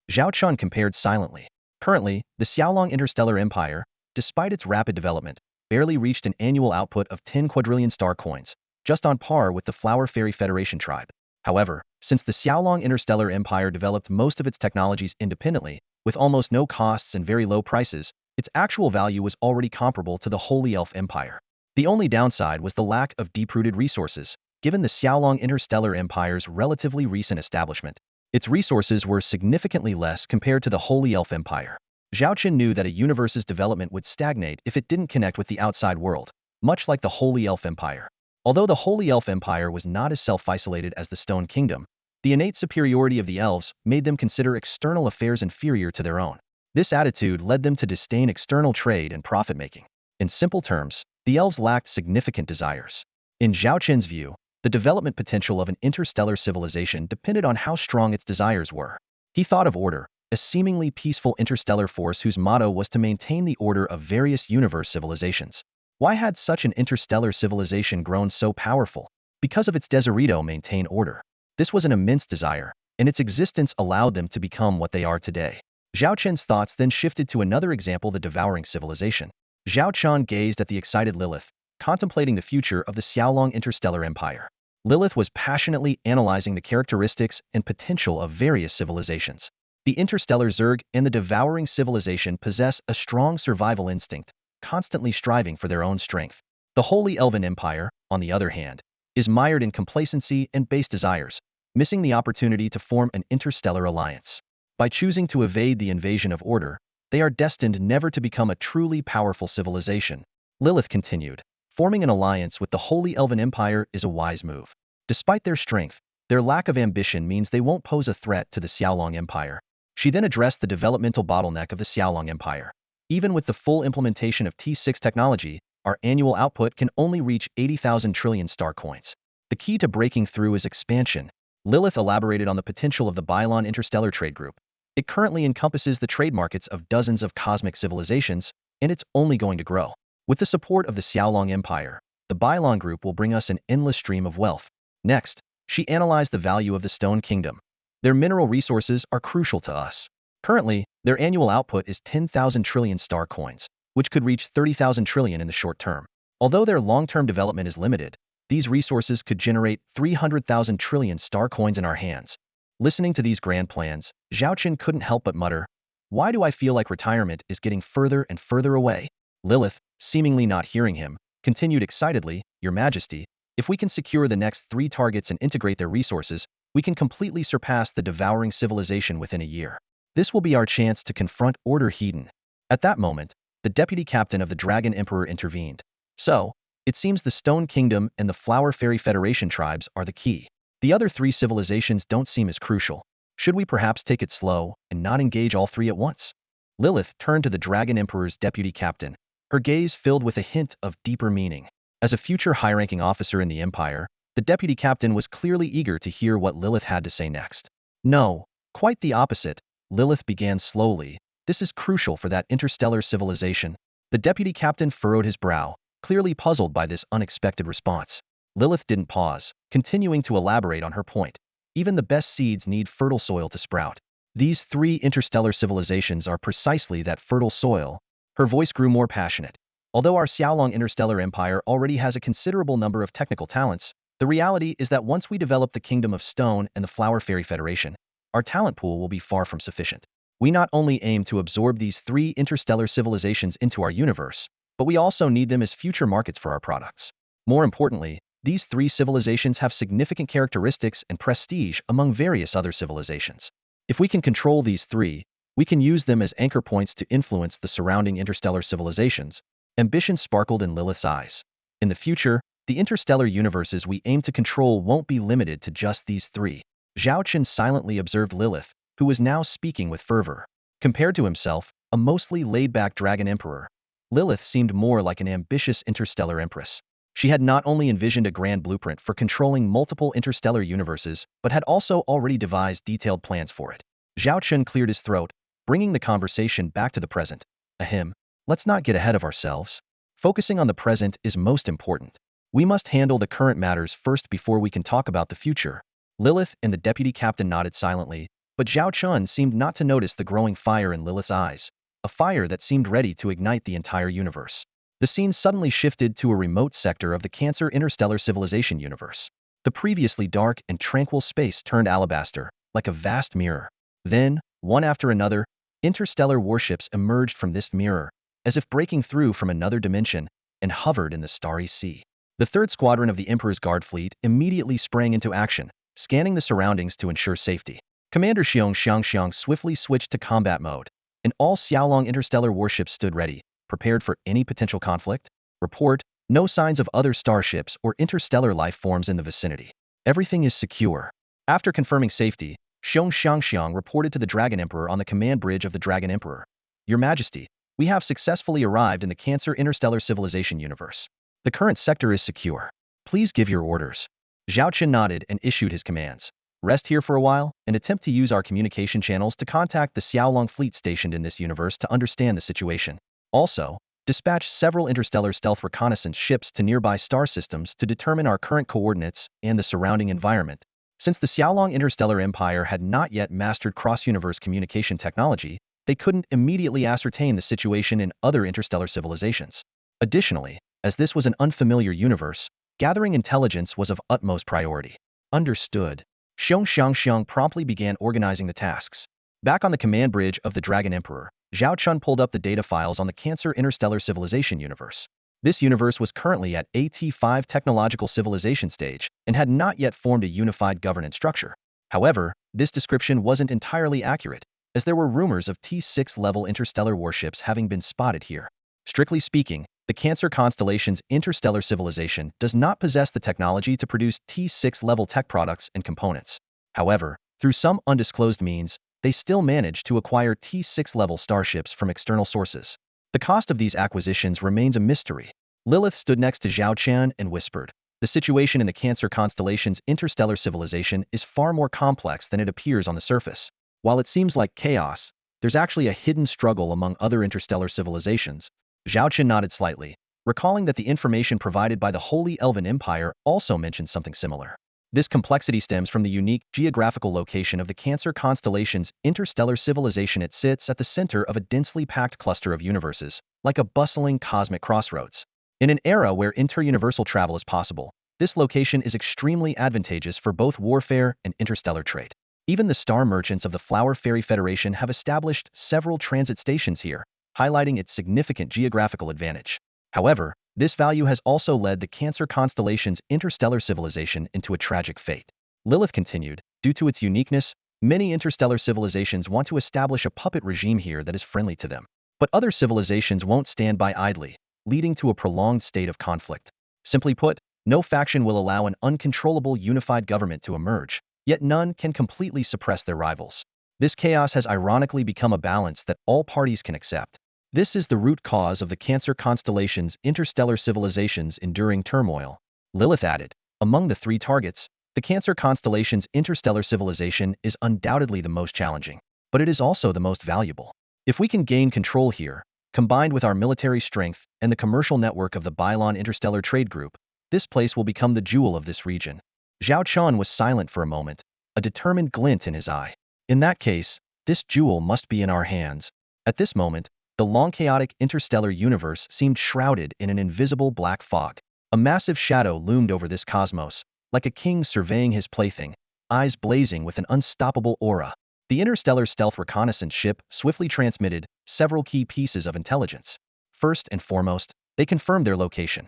Zhao Chen compared silently. Currently, the Xiaolong Interstellar Empire, despite its rapid development, barely reached an annual output of 10 quadrillion star coins, just on par with the Flower Fairy Federation tribe. However, since the Xiaolong Interstellar Empire developed most of its technologies independently, with almost no costs and very low prices, its actual value was already comparable to the Holy Elf Empire. The only downside was the lack of deep-rooted resources, given the Xiaolong Interstellar Empire's relatively recent establishment. Its resources were significantly less compared to the Holy Elf Empire. Zhao Chen knew that a universe's development would stagnate if it didn't connect with the outside world, much like the Holy Elf Empire. Although the Holy Elf Empire was not as self-isolated as the Stone Kingdom, the innate superiority of the elves made them consider external affairs inferior to their own. This attitude led them to disdain external trade and profit-making. In simple terms, the elves lacked significant desires. In Zhao Chen's view, the development potential of an interstellar civilization depended on how strong its desires were. He thought of Order, a seemingly peaceful interstellar force whose motto was to maintain the order of various universe civilizations. Why had such an interstellar civilization grown so powerful? Because of its desire to maintain order. This was an immense desire, and its existence allowed them to become what they are today. Zhao Chen's thoughts then shifted to another example, the devouring civilization. Zhao Chen gazed at the excited Lilith, contemplating the future of the Xiaolong Interstellar Empire. Lilith was passionately analyzing the characteristics and potential of various civilizations. The interstellar Zerg and the devouring civilization possess a strong survival instinct, constantly striving for their own strength. The Holy Elven Empire, on the other hand, is mired in complacency and base desires, missing the opportunity to form an interstellar alliance. By choosing to evade the invasion of Order, they are destined never to become a truly powerful civilization. Lilith continued, forming an alliance with the Holy Elven Empire is a wise move. Despite their strength, their lack of ambition means they won't pose a threat to the Xiaolong Empire. She then addressed the developmental bottleneck of the Xiaolong Empire. Even with the full implementation of T6 technology, our annual output can only reach 80,000 trillion star coins. The key to breaking through is expansion. Lilith elaborated on the potential of the Bai-Lan Interstellar Trade Group. It currently encompasses the trade markets of dozens of cosmic civilizations, and it's only going to grow. With the support of the Xiaolong Empire, the Bai-Lan Group will bring us an endless stream of wealth. Next, she analyzed the value of the Stone Kingdom. Their mineral resources are crucial to us. Currently, their annual output is 10,000 trillion star coins, which could reach 30,000 trillion in the short term. Although their long-term development is limited, these resources could generate 300,000 trillion star coins in our hands. Listening to these grand plans, Zhao Chen couldn't help but mutter, "Why do I feel like retirement is getting further and further away?" Lilith, seemingly not hearing him, continued excitedly, "Your Majesty, If we can secure the next 3 targets and integrate their resources, we can completely surpass the devouring civilization within a year. This will be our chance to confront Order Hedon. At that moment, the deputy captain of the Dragon Emperor intervened. So, it seems the Stone Kingdom and the Flower Fairy Federation tribes are the key. The other 3 civilizations don't seem as crucial. Should we perhaps take it slow and not engage all 3 at once? Lilith turned to the Dragon Emperor's deputy captain, her gaze filled with a hint of deeper meaning. As a future high-ranking officer in the Empire, the deputy captain was clearly eager to hear what Lilith had to say next. No, quite the opposite, Lilith began slowly. This is crucial for that interstellar civilization. The deputy captain furrowed his brow, clearly puzzled by this unexpected response. Lilith didn't pause, continuing to elaborate on her point. Even the best seeds need fertile soil to sprout. These 3 interstellar civilizations are precisely that fertile soil. Her voice grew more passionate. Although our Xiaolong Interstellar Empire already has a considerable number of technical talents, the reality is that once we develop the Kingdom of Stone and the Flower Fairy Federation, our talent pool will be far from sufficient. We not only aim to absorb these 3 interstellar civilizations into our universe, but we also need them as future markets for our products. More importantly, these 3 civilizations have significant characteristics and prestige among various other civilizations. If we can control these 3, we can use them as anchor points to influence the surrounding interstellar civilizations. Ambition sparkled in Lilith's eyes. In the future, the interstellar universes we aim to control won't be limited to just these 3. Zhao Chen silently observed Lilith, who was now speaking with fervor. Compared to himself, a mostly laid-back Dragon Emperor, Lilith seemed more like an ambitious interstellar empress. She had not only envisioned a grand blueprint for controlling multiple interstellar universes, but had also already devised detailed plans for it. Zhao Chen cleared his throat, bringing the conversation back to the present. Ahem. Let's not get ahead of ourselves. Focusing on the present is most important. We must handle the current matters first before we can talk about the future. Lilith and the deputy captain nodded silently, but Zhao Chen seemed not to notice the growing fire in Lilith's eyes, a fire that seemed ready to ignite the entire universe. The scene suddenly shifted to a remote sector of the Cancer interstellar civilization universe. The previously dark and tranquil space turned alabaster, like a vast mirror. Then, one after another, interstellar warships emerged from this mirror, as if breaking through from another dimension, and hovered in the starry sea. The 3rd squadron of the Emperor's Guard fleet immediately sprang into action, scanning the surroundings to ensure safety. Commander Xiang swiftly switched to combat mode, and all Xiaolong interstellar warships stood ready, prepared for any potential conflict. Report, no signs of other starships or interstellar life forms in the vicinity. Everything is secure. After confirming safety, Xiang reported to the Dragon Emperor on the command bridge of the Dragon Emperor. Your Majesty, we have successfully arrived in the Cancer interstellar civilization universe. The current sector is secure. Please give your orders. Zhao Chen nodded and issued his commands. Rest here for a while, and attempt to use our communication channels to contact the Xiaolong fleet stationed in this universe to understand the situation. Also, dispatch several interstellar stealth reconnaissance ships to nearby star systems to determine our current coordinates and the surrounding environment. Since the Xiaolong Interstellar Empire had not yet mastered cross-universe communication technology, they couldn't immediately ascertain the situation in other interstellar civilizations. Additionally, as this was an unfamiliar universe, gathering intelligence was of utmost priority. Understood. Xiang promptly began organizing the tasks. Back on the command bridge of the Dragon Emperor, Zhao Chen pulled up the data files on the Cancer interstellar civilization universe. This universe was currently at AT5 technological civilization stage and had not yet formed a unified governance structure. However, this description wasn't entirely accurate, as there were rumors of T6 level interstellar warships having been spotted here. Strictly speaking, the Cancer constellation's interstellar civilization does not possess the technology to produce T6 level tech products and components. However, through some undisclosed means, they still managed to acquire T6 level starships from external sources. The cost of these acquisitions remains a mystery. Lilith stood next to Zhao Chen and whispered, "The situation in the Cancer constellation's interstellar civilization is far more complex than it appears on the surface. While it seems like chaos, there's actually a hidden struggle among other interstellar civilizations." Zhao Chen nodded slightly, recalling that the information provided by the Holy Elven Empire also mentioned something similar. This complexity stems from the unique geographical location of the Cancer constellation's interstellar civilization. It sits at the center of a densely packed cluster of universes, like a bustling cosmic crossroads. In an era where interuniversal travel is possible, this location is extremely advantageous for both warfare and interstellar trade. Even the star merchants of the Flower Fairy Federation have established several transit stations here, highlighting its significant geographical advantage. However, This value has also led the Cancer constellation's interstellar civilization into a tragic fate. Lilith continued, due to its uniqueness, many interstellar civilizations want to establish a puppet regime here that is friendly to them. But other civilizations won't stand by idly, leading to a prolonged state of conflict. Simply put, no faction will allow an uncontrollable unified government to emerge, yet none can completely suppress their rivals. This chaos has ironically become a balance that all parties can accept. This is the root cause of the Cancer constellation's interstellar civilization's enduring turmoil. Lilith added, among the three targets, the Cancer constellation's interstellar civilization is undoubtedly the most challenging, but it is also the most valuable. If we can gain control here, combined with our military strength and the commercial network of the Bylon Interstellar Trade Group, this place will become the jewel of this region. Zhao Chen was silent for a moment, a determined glint in his eye. In that case, this jewel must be in our hands. At this moment, the long chaotic interstellar universe seemed shrouded in an invisible black fog. A massive shadow loomed over this cosmos, like a king surveying his plaything, eyes blazing with an unstoppable aura. The interstellar stealth reconnaissance ship swiftly transmitted several key pieces of intelligence. First and foremost, they confirmed their location.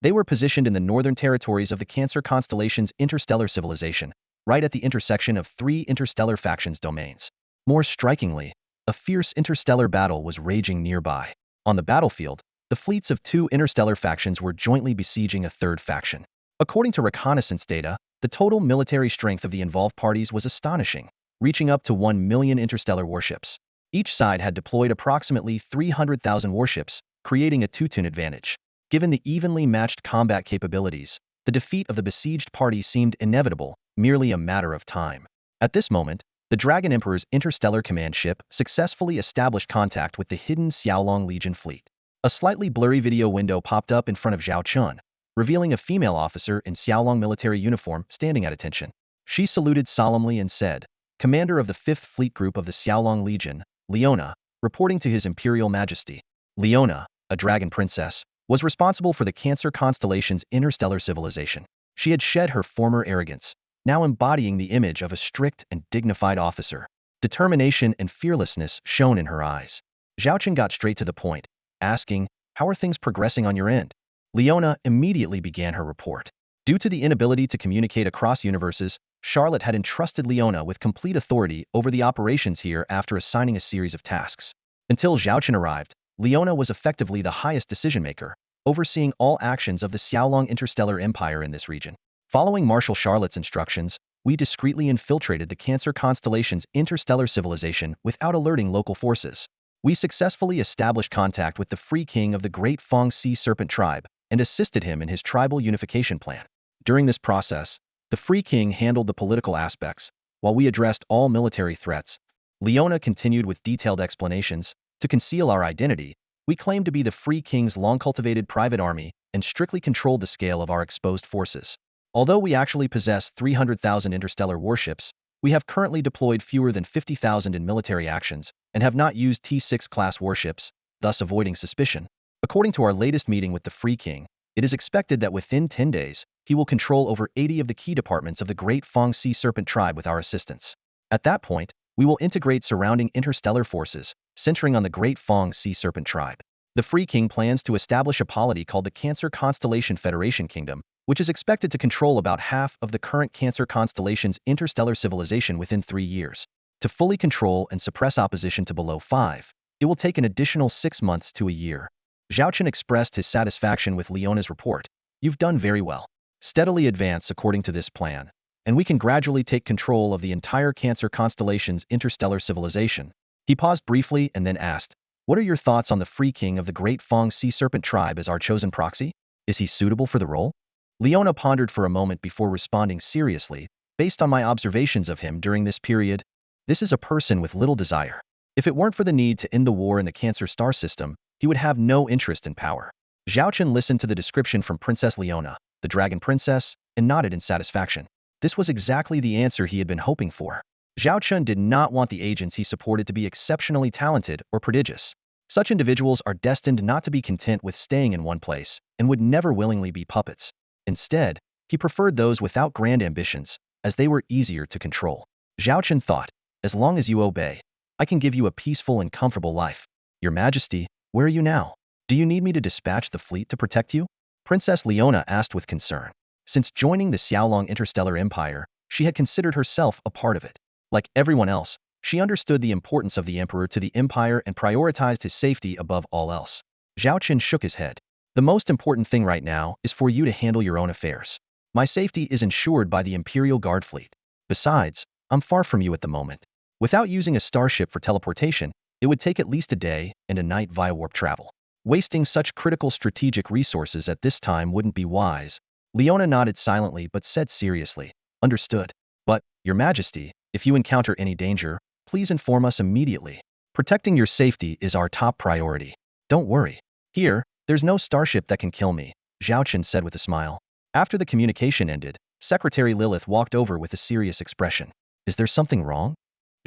They were positioned in the northern territories of the Cancer constellation's interstellar civilization, right at the intersection of three interstellar factions' domains. More strikingly, a fierce interstellar battle was raging nearby. On the battlefield, the fleets of two interstellar factions were jointly besieging a third faction. According to reconnaissance data, the total military strength of the involved parties was astonishing, reaching up to 1 million interstellar warships. Each side had deployed approximately 300,000 warships, creating a two-to-one advantage. Given the evenly matched combat capabilities, the defeat of the besieged party seemed inevitable, merely a matter of time. At this moment, the Dragon Emperor's interstellar command ship successfully established contact with the hidden Xiaolong Legion fleet. A slightly blurry video window popped up in front of Zhao Chen, revealing a female officer in Xiaolong military uniform standing at attention. She saluted solemnly and said, "Commander of the 5th Fleet Group of the Xiaolong Legion, Leona, reporting to His Imperial Majesty." Leona, a dragon princess, was responsible for the Cancer constellation's interstellar civilization. She had shed her former arrogance, now embodying the image of a strict and dignified officer. Determination and fearlessness shone in her eyes. Zhao Chen got straight to the point, asking, "How are things progressing on your end?" Leona immediately began her report. Due to the inability to communicate across universes, Charlotte had entrusted Leona with complete authority over the operations here after assigning a series of tasks. Until Zhao Chen arrived, Leona was effectively the highest decision-maker, overseeing all actions of the Xiaolong Interstellar Empire in this region. Following Marshal Charlotte's instructions, we discreetly infiltrated the Cancer constellation's interstellar civilization without alerting local forces. We successfully established contact with the Free King of the Great Fang Sea Serpent tribe and assisted him in his tribal unification plan. During this process, the Free King handled the political aspects, while we addressed all military threats. Leona continued with detailed explanations. To conceal our identity, we claimed to be the Free King's long-cultivated private army and strictly controlled the scale of our exposed forces. Although we actually possess 300,000 interstellar warships, we have currently deployed fewer than 50,000 in military actions and have not used T6 class warships, thus avoiding suspicion. According to our latest meeting with the Free King, it is expected that within 10 days, he will control over 80 of the key departments of the Great Fang Sea Serpent tribe with our assistance. At that point, we will integrate surrounding interstellar forces, centering on the Great Fang Sea Serpent tribe. The Free King plans to establish a polity called the Cancer Constellation Federation Kingdom, which is expected to control about half of the current Cancer constellation's interstellar civilization within 3 years. To fully control and suppress opposition to below 5, it will take an additional 6 months to a year. Zhao Chen expressed his satisfaction with Leona's report. "You've done very well. Steadily advance according to this plan, and we can gradually take control of the entire Cancer constellation's interstellar civilization." He paused briefly and then asked, "What are your thoughts on the Free King of the Great Fang Sea Serpent tribe as our chosen proxy? Is he suitable for the role?" Leona pondered for a moment before responding seriously. "Based on my observations of him during this period, this is a person with little desire. If it weren't for the need to end the war in the Cancer star system, he would have no interest in power." Zhao Chen listened to the description from Princess Leona, the dragon princess, and nodded in satisfaction. This was exactly the answer he had been hoping for. Zhao Chen did not want the agents he supported to be exceptionally talented or prodigious. Such individuals are destined not to be content with staying in one place and would never willingly be puppets. Instead, he preferred those without grand ambitions, as they were easier to control. Zhao Chen thought, "As long as you obey, I can give you a peaceful and comfortable life." "Your Majesty, where are you now?" Do you need me to dispatch the fleet to protect you? Princess Leona asked with concern. Since joining the Xiaolong Interstellar Empire, she had considered herself a part of it. Like everyone else, she understood the importance of the emperor to the empire and prioritized his safety above all else. Zhao Chen shook his head. The most important thing right now is for you to handle your own affairs. My safety is ensured by the Imperial Guard fleet. Besides, I'm far from you at the moment. Without using a starship for teleportation, it would take at least a day and a night via warp travel. Wasting such critical strategic resources at this time wouldn't be wise. Leona nodded silently but said seriously, "Understood. But, Your Majesty, if you encounter any danger, please inform us immediately. Protecting your safety is our top priority. Don't worry. There's no starship that can kill me," Zhao Chen said with a smile. After the communication ended, Secretary Lilith walked over with a serious expression. "Is there something wrong?"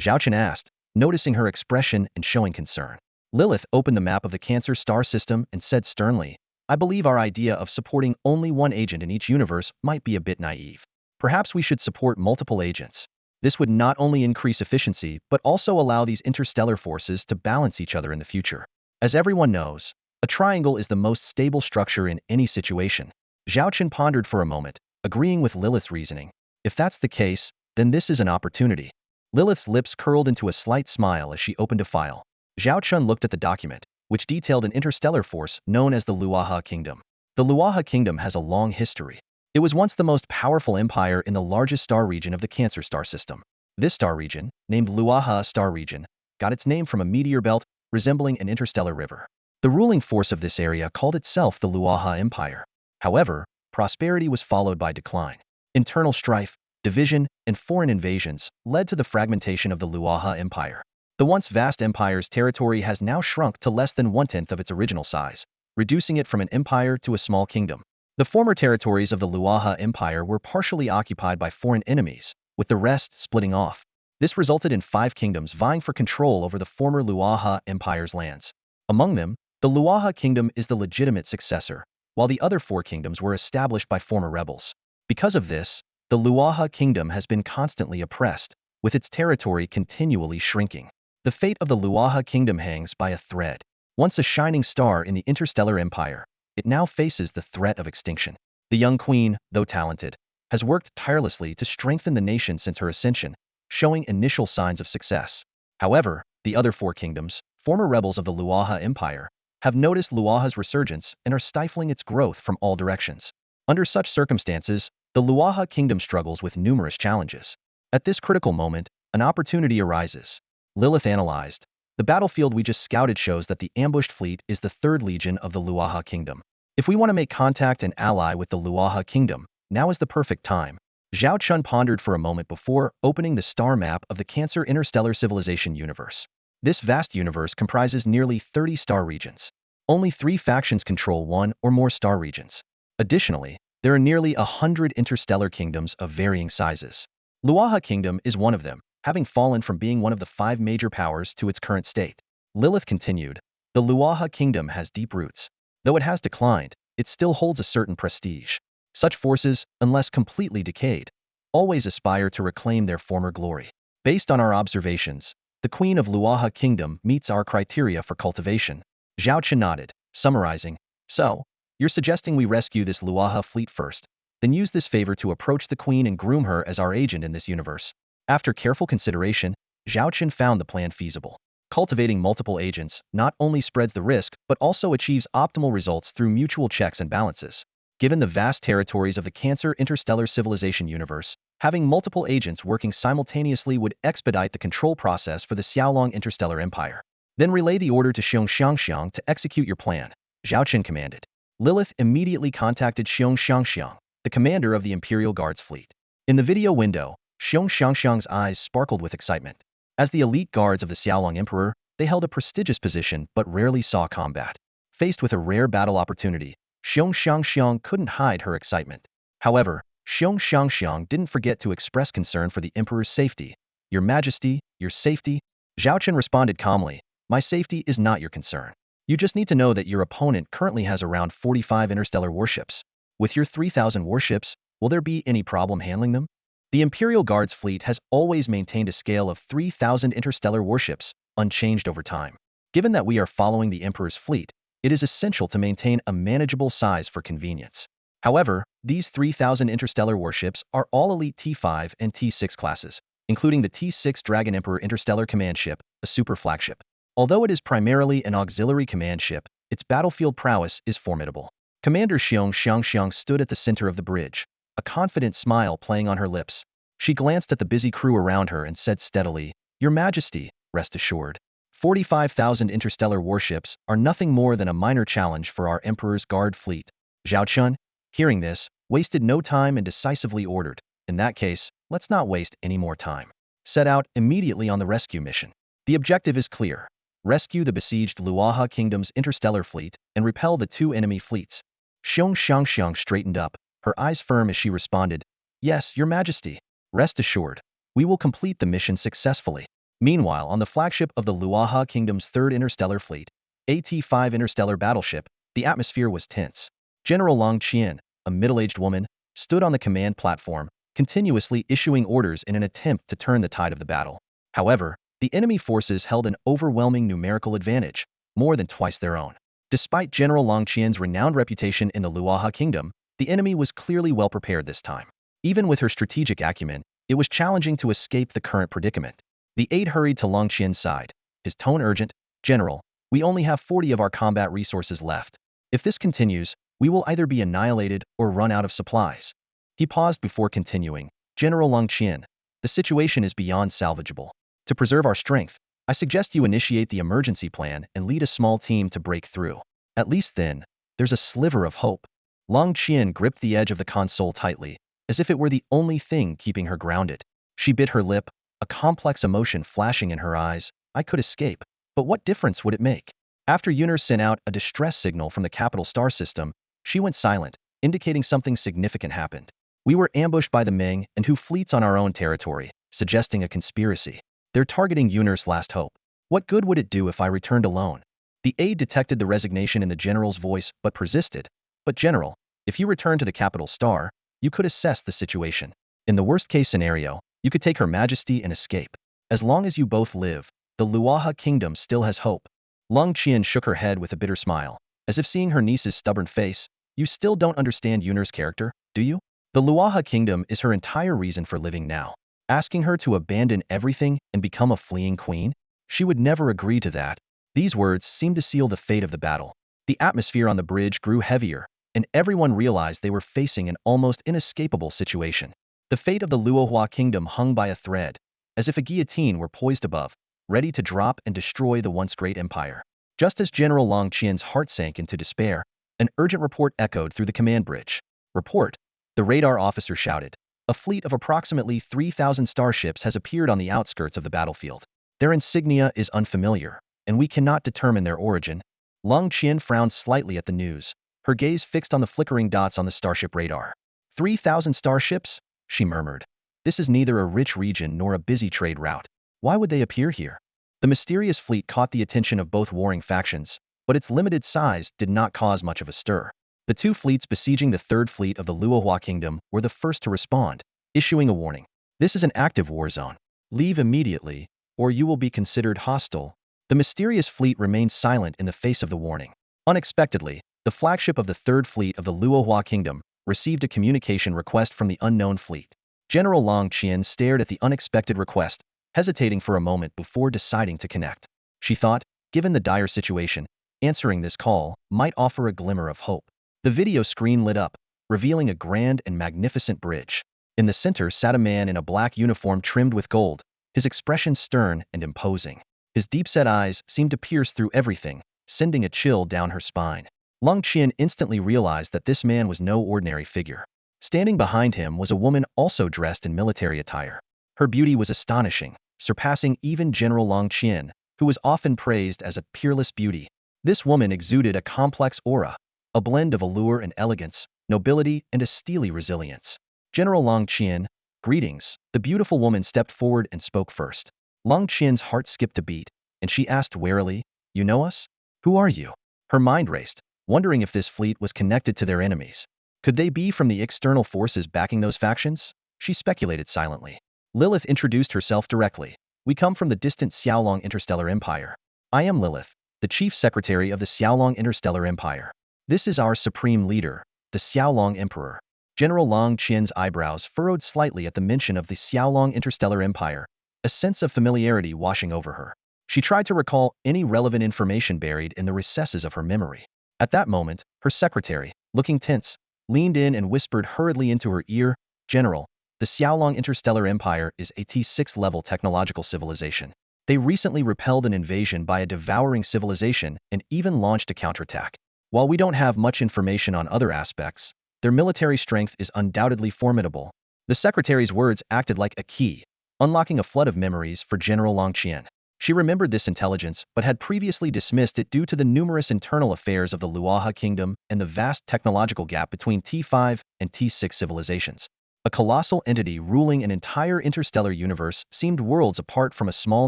Zhao Chen asked, noticing her expression and showing concern. Lilith opened the map of the Cancer star system and said sternly, "I believe our idea of supporting only one agent in each universe might be a bit naive. Perhaps we should support multiple agents. This would not only increase efficiency but also allow these interstellar forces to balance each other in the future. As everyone knows, a triangle is the most stable structure in any situation." Zhao Chen pondered for a moment, agreeing with Lilith's reasoning. If that's the case, then this is an opportunity. Lilith's lips curled into a slight smile as she opened a file. Zhao Chen looked at the document, which detailed an interstellar force known as the Luaha Kingdom. The Luaha Kingdom has a long history. It was once the most powerful empire in the largest star region of the Cancer star system. This star region, named Luaha Star Region, got its name from a meteor belt resembling an interstellar river. The ruling force of this area called itself the Luaha Empire. However, prosperity was followed by decline. Internal strife, division, and foreign invasions led to the fragmentation of the Luaha Empire. The once vast empire's territory has now shrunk to less than one-tenth of its original size, reducing it from an empire to a small kingdom. The former territories of the Luaha Empire were partially occupied by foreign enemies, with the rest splitting off. This resulted in 5 kingdoms vying for control over the former Luaha Empire's lands. Among them, the Luaha Kingdom is the legitimate successor, while the other 4 kingdoms were established by former rebels. Because of this, the Luaha Kingdom has been constantly oppressed, with its territory continually shrinking. The fate of the Luaha Kingdom hangs by a thread. Once a shining star in the interstellar empire, it now faces the threat of extinction. The young queen, though talented, has worked tirelessly to strengthen the nation since her ascension, showing initial signs of success. However, the other 4 kingdoms, former rebels of the Luaha Empire, have noticed Luaha's resurgence and are stifling its growth from all directions. Under such circumstances, the Luaha Kingdom struggles with numerous challenges. At this critical moment, an opportunity arises. Lilith analyzed. The battlefield we just scouted shows that the ambushed fleet is the 3rd legion of the Luaha Kingdom. If we want to make contact and ally with the Luaha Kingdom, now is the perfect time. Zhao Chen pondered for a moment before opening the star map of the Cancer Interstellar Civilization universe. This vast universe comprises nearly 30 star regions. Only 3 factions control 1 or more star regions. Additionally, there are nearly 100 interstellar kingdoms of varying sizes. Luaha Kingdom is one of them, having fallen from being one of the 5 major powers to its current state. Lilith continued, "The Luaha Kingdom has deep roots. Though it has declined, it still holds a certain prestige. Such forces, unless completely decayed, always aspire to reclaim their former glory. Based on our observations, the Queen of Luaha Kingdom meets our criteria for cultivation." Zhao Chen nodded, summarizing, "So, you're suggesting we rescue this Luaha fleet first, then use this favor to approach the Queen and groom her as our agent in this universe." After careful consideration, Zhao Chen found the plan feasible. Cultivating multiple agents not only spreads the risk but also achieves optimal results through mutual checks and balances. Given the vast territories of the Cancer Interstellar Civilization universe, having multiple agents working simultaneously would expedite the control process for the Xiaolong Interstellar Empire. "Then relay the order to Xiong to execute your plan," Zhao Chen commanded. Lilith immediately contacted Xiong, the commander of the Imperial Guard's fleet. In the video window, Xiong's eyes sparkled with excitement. As the elite guards of the Xiaolong Emperor, they held a prestigious position but rarely saw combat. Faced with a rare battle opportunity, Xiong couldn't hide her excitement. However, Xiong didn't forget to express concern for the Emperor's safety. "Your Majesty, your safety?" Zhao Chen responded calmly, "My safety is not your concern. You just need to know that your opponent currently has around 45 interstellar warships. With your 3,000 warships, will there be any problem handling them?" The Imperial Guard's fleet has always maintained a scale of 3,000 interstellar warships, unchanged over time. Given that we are following the Emperor's fleet, It is essential to maintain a manageable size for convenience. However, these 3,000 interstellar warships are all elite T5 and T6 classes, including the T6 Dragon Emperor Interstellar Command Ship, a super flagship. Although it is primarily an auxiliary command ship, its battlefield prowess is formidable. Commander Xiong stood at the center of the bridge, a confident smile playing on her lips. She glanced at the busy crew around her and said steadily, "Your Majesty, rest assured. 45,000 interstellar warships are nothing more than a minor challenge for our Emperor's Guard fleet." Zhao Chen, hearing this, wasted no time and decisively ordered, "In that case, let's not waste any more time. Set out immediately on the rescue mission. The objective is clear. Rescue the besieged Luoha Kingdom's interstellar fleet and repel the two enemy fleets." Xiong straightened up, her eyes firm as she responded, "Yes, Your Majesty. Rest assured. We will complete the mission successfully." Meanwhile, on the flagship of the Luoha Kingdom's third interstellar fleet, AT-5 interstellar battleship, the atmosphere was tense. General Long Qian, a middle-aged woman, stood on the command platform, continuously issuing orders in an attempt to turn the tide of the battle. However, the enemy forces held an overwhelming numerical advantage, more than twice their own. Despite General Long Qian's renowned reputation in the Luoha Kingdom, the enemy was clearly well prepared this time. Even with her strategic acumen, it was challenging to escape the current predicament. The aide hurried to Long Qian's side, his tone urgent. "General, we only have 40 of our combat resources left. If this continues, we will either be annihilated or run out of supplies." He paused before continuing, "General Long Qian, the situation is beyond salvageable. To preserve our strength, I suggest you initiate the emergency plan and lead a small team to break through. At least then, there's a sliver of hope." Long Qian gripped the edge of the console tightly, as if it were the only thing keeping her grounded. She bit her lip, a complex emotion flashing in her eyes. I could escape, but what difference would it make? After Yuner sent out a distress signal from the capital star system, she went silent, indicating something significant happened. "We were ambushed by the Ming and Hu fleets on our own territory," suggesting a conspiracy. "They're targeting Yuner's last hope. What good would it do if I returned alone?" The aide detected the resignation in the general's voice but persisted. "But General, if you return to the capital star, you could assess the situation. In the worst-case scenario, you could take Her Majesty and escape. As long as you both live, the Luoha Kingdom still has hope." Long Qian shook her head with a bitter smile, as if seeing her niece's stubborn face. "You still don't understand Yuner's character, do you? The Luoha Kingdom is her entire reason for living now. Asking her to abandon everything and become a fleeing queen? She would never agree to that." These words seemed to seal the fate of the battle. The atmosphere on the bridge grew heavier, and everyone realized they were facing an almost inescapable situation. The fate of the Luohua Kingdom hung by a thread, as if a guillotine were poised above, ready to drop and destroy the once great empire. Just as General Long Qian's heart sank into despair, an urgent report echoed through the command bridge. "Report," the radar officer shouted. "A fleet of approximately 3,000 starships has appeared on the outskirts of the battlefield. Their insignia is unfamiliar, and we cannot determine their origin." Long Qian frowned slightly at the news, her gaze fixed on the flickering dots on the starship radar. 3,000 starships? She murmured. "This is neither a rich region nor a busy trade route. Why would they appear here?" The mysterious fleet caught the attention of both warring factions, but its limited size did not cause much of a stir. The two fleets besieging the third fleet of the Luohua Kingdom were the first to respond, issuing a warning. "This is an active war zone. Leave immediately, or you will be considered hostile." The mysterious fleet remained silent in the face of the warning. Unexpectedly, the flagship of the third fleet of the Luohua Kingdom received a communication request from the unknown fleet. General Long Qian stared at the unexpected request, hesitating for a moment before deciding to connect. She thought, given the dire situation, answering this call might offer a glimmer of hope. The video screen lit up, revealing a grand and magnificent bridge. In the center sat a man in a black uniform trimmed with gold, his expression stern and imposing. His deep-set eyes seemed to pierce through everything, sending a chill down her spine. Long Qian instantly realized that this man was no ordinary figure. Standing behind him was a woman also dressed in military attire. Her beauty was astonishing, surpassing even General Long Qian, who was often praised as a peerless beauty. This woman exuded a complex aura, a blend of allure and elegance, nobility and a steely resilience. "General Long Qian, greetings." The beautiful woman stepped forward and spoke first. Long Qian's heart skipped a beat, and she asked warily, "You know us? Who are you?" Her mind raced, wondering if this fleet was connected to their enemies. Could they be from the external forces backing those factions? She speculated silently. Lilith introduced herself directly. "We come from the distant Xiaolong Interstellar Empire. I am Lilith, the chief secretary of the Xiaolong Interstellar Empire. This is our supreme leader, the Xiaolong Emperor. General Long Qian's eyebrows furrowed slightly at the mention of the Xiaolong Interstellar Empire, a sense of familiarity washing over her. She tried to recall any relevant information buried in the recesses of her memory. At that moment, her secretary, looking tense, leaned in and whispered hurriedly into her ear, "General, the Xiaolong Interstellar Empire is a T6 level technological civilization. They recently repelled an invasion by a devouring civilization and even launched a counterattack. While we don't have much information on other aspects, their military strength is undoubtedly formidable." The secretary's words acted like a key, unlocking a flood of memories for General Long Qian. She remembered this intelligence but had previously dismissed it due to the numerous internal affairs of the Luaha kingdom and the vast technological gap between T5 and T6 civilizations. A colossal entity ruling an entire interstellar universe seemed worlds apart from a small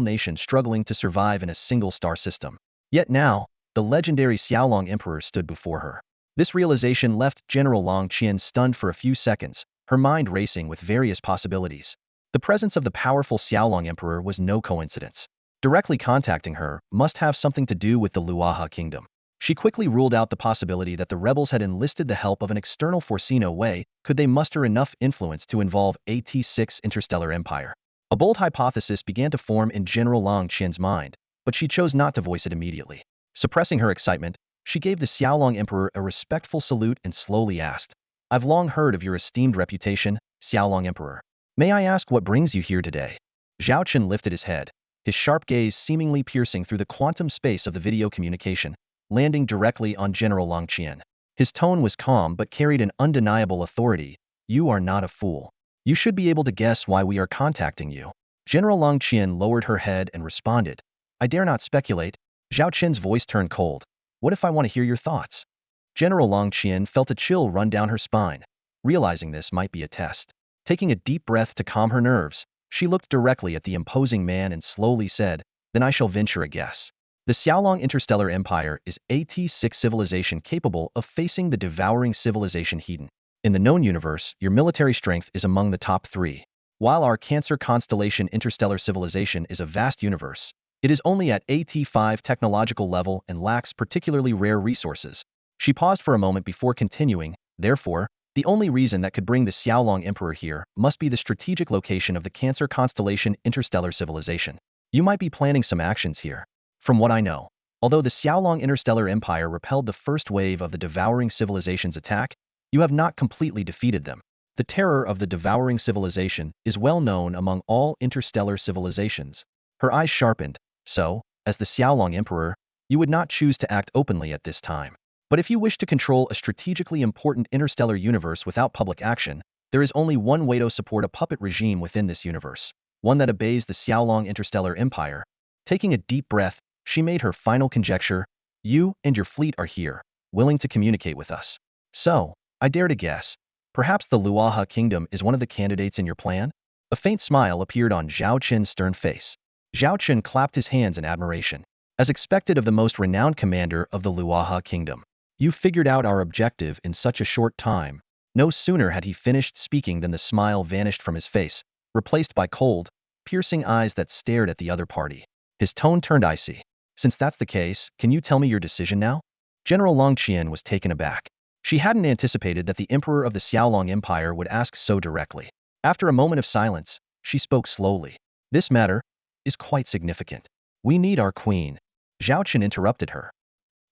nation struggling to survive in a single star system. Yet now, the legendary Xiaolong Emperor stood before her. This realization left General Long Qian stunned for a few seconds, her mind racing with various possibilities. The presence of the powerful Xiaolong Emperor was no coincidence. Directly contacting her must have something to do with the Luaha kingdom. She quickly ruled out the possibility that the rebels had enlisted the help of an external force. No way could they muster enough influence to involve a T6 interstellar empire. A bold hypothesis began to form in General Long Qian's mind, but she chose not to voice it immediately. Suppressing her excitement, she gave the Xiaolong Emperor a respectful salute and slowly asked, "I've long heard of your esteemed reputation, Xiaolong Emperor. May I ask what brings you here today?" Zhao Chen lifted his head, his sharp gaze seemingly piercing through the quantum space of the video communication, landing directly on General Long Qian. His tone was calm but carried an undeniable authority. "You are not a fool. You should be able to guess why we are contacting you." General Long Qian lowered her head and responded, "I dare not speculate." Zhao Chen's voice turned cold. "What if I want to hear your thoughts?" General Long Qian felt a chill run down her spine, realizing this might be a test. Taking a deep breath to calm her nerves, she looked directly at the imposing man and slowly said, "Then I shall venture a guess. The Xiaolong Interstellar Empire is a T6 civilization capable of facing the devouring civilization Hedon. In the known universe, your military strength is among the top 3. While our Cancer constellation interstellar civilization is a vast universe, it is only at a T5 technological level and lacks particularly rare resources." She paused for a moment before continuing, "Therefore, the only reason that could bring the Xiaolong Emperor here must be the strategic location of the Cancer constellation interstellar civilization. You might be planning some actions here. From what I know, although the Xiaolong Interstellar Empire repelled the first wave of the devouring civilization's attack, you have not completely defeated them. The terror of the devouring civilization is well known among all interstellar civilizations." Her eyes sharpened. "So, as the Xiaolong Emperor, you would not choose to act openly at this time. But if you wish to control a strategically important interstellar universe without public action, there is only one way to support a puppet regime within this universe, one that obeys the Xiaolong Interstellar Empire." Taking a deep breath, she made her final conjecture, "You and your fleet are here, willing to communicate with us. So, I dare to guess, perhaps the Luaha kingdom is one of the candidates in your plan?" A faint smile appeared on Zhao Chen's stern face. Zhao Chen clapped his hands in admiration. As expected of the most renowned commander of the Luaha kingdom. "You figured out our objective in such a short time." No sooner had he finished speaking than the smile vanished from his face, replaced by cold, piercing eyes that stared at the other party. His tone turned icy. "Since that's the case, can you tell me your decision now?" General Long Qian was taken aback. She hadn't anticipated that the Emperor of the Xiaolong Empire would ask so directly. After a moment of silence, she spoke slowly. "This matter is quite significant. We need our queen." Zhao Chen interrupted her.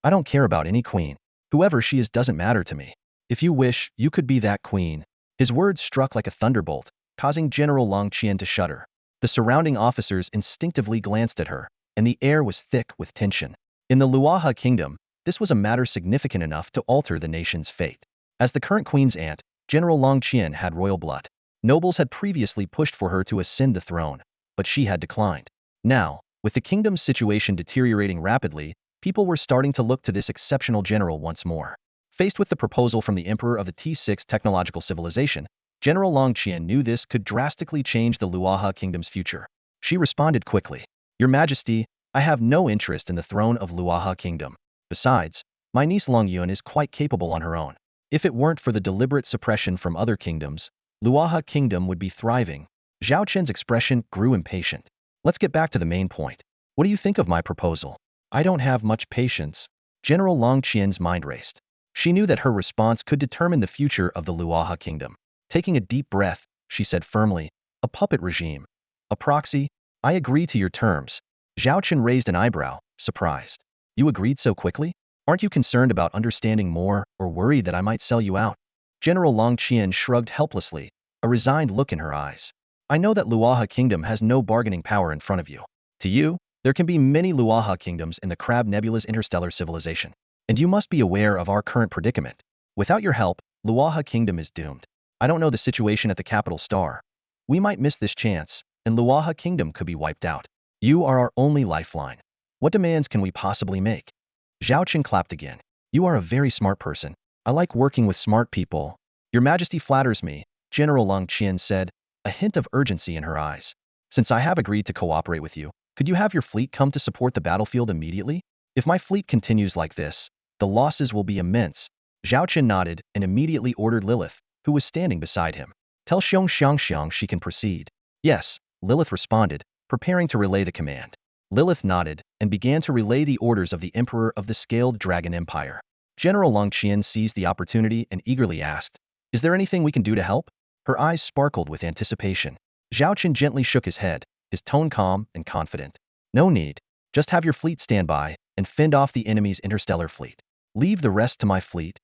"I don't care about any queen. Whoever she is doesn't matter to me. If you wish, you could be that queen." His words struck like a thunderbolt, causing General Long Qian to shudder. The surrounding officers instinctively glanced at her, and the air was thick with tension. In the Luaha kingdom, this was a matter significant enough to alter the nation's fate. As the current queen's aunt, General Long Qian had royal blood. Nobles had previously pushed for her to ascend the throne, but she had declined. Now, with the kingdom's situation deteriorating rapidly, people were starting to look to this exceptional general once more. Faced with the proposal from the Emperor of the T6 technological civilization, General Long Qian knew this could drastically change the Luaha kingdom's future. She responded quickly, "Your Majesty, I have no interest in the throne of Luaha kingdom. Besides, my niece Long Yun is quite capable on her own. If it weren't for the deliberate suppression from other kingdoms, Luaha kingdom would be thriving." Zhao Chen's expression grew impatient. "Let's get back to the main point. What do you think of my proposal?" I don't have much patience. General Long Qian's mind raced. She knew that her response could determine the future of the Luoha kingdom. Taking a deep breath, she said firmly, a puppet regime. A proxy? I agree to your terms. Zhao Chen raised an eyebrow, surprised. You agreed so quickly? Aren't you concerned about understanding more or worried that I might sell you out? General Long Qian shrugged helplessly, a resigned look in her eyes. I know that Luoha kingdom has no bargaining power in front of you. To you, there can be many Luoha kingdoms in the Crab Nebula's interstellar civilization. And you must be aware of our current predicament. Without your help, Luoha kingdom is doomed. I don't know the situation at the capital star. We might miss this chance, and Luoha kingdom could be wiped out. You are our only lifeline. What demands can we possibly make? Zhao Chen clapped again. You are a very smart person. I like working with smart people. Your Majesty flatters me, General Long Qian said, a hint of urgency in her eyes. Since I have agreed to cooperate with you, could you have your fleet come to support the battlefield immediately? If my fleet continues like this, the losses will be immense. Zhao Chen nodded and immediately ordered Lilith, who was standing beside him. Tell Xiang she can proceed. Yes, Lilith responded, preparing to relay the command. Lilith nodded and began to relay the orders of the Emperor of the Scaled Dragon Empire. General Long Qian seized the opportunity and eagerly asked, is there anything we can do to help? Her eyes sparkled with anticipation. Zhao Chen gently shook his head, his tone calm and confident. No need. Just have your fleet stand by and fend off the enemy's interstellar fleet. Leave the rest to my fleet.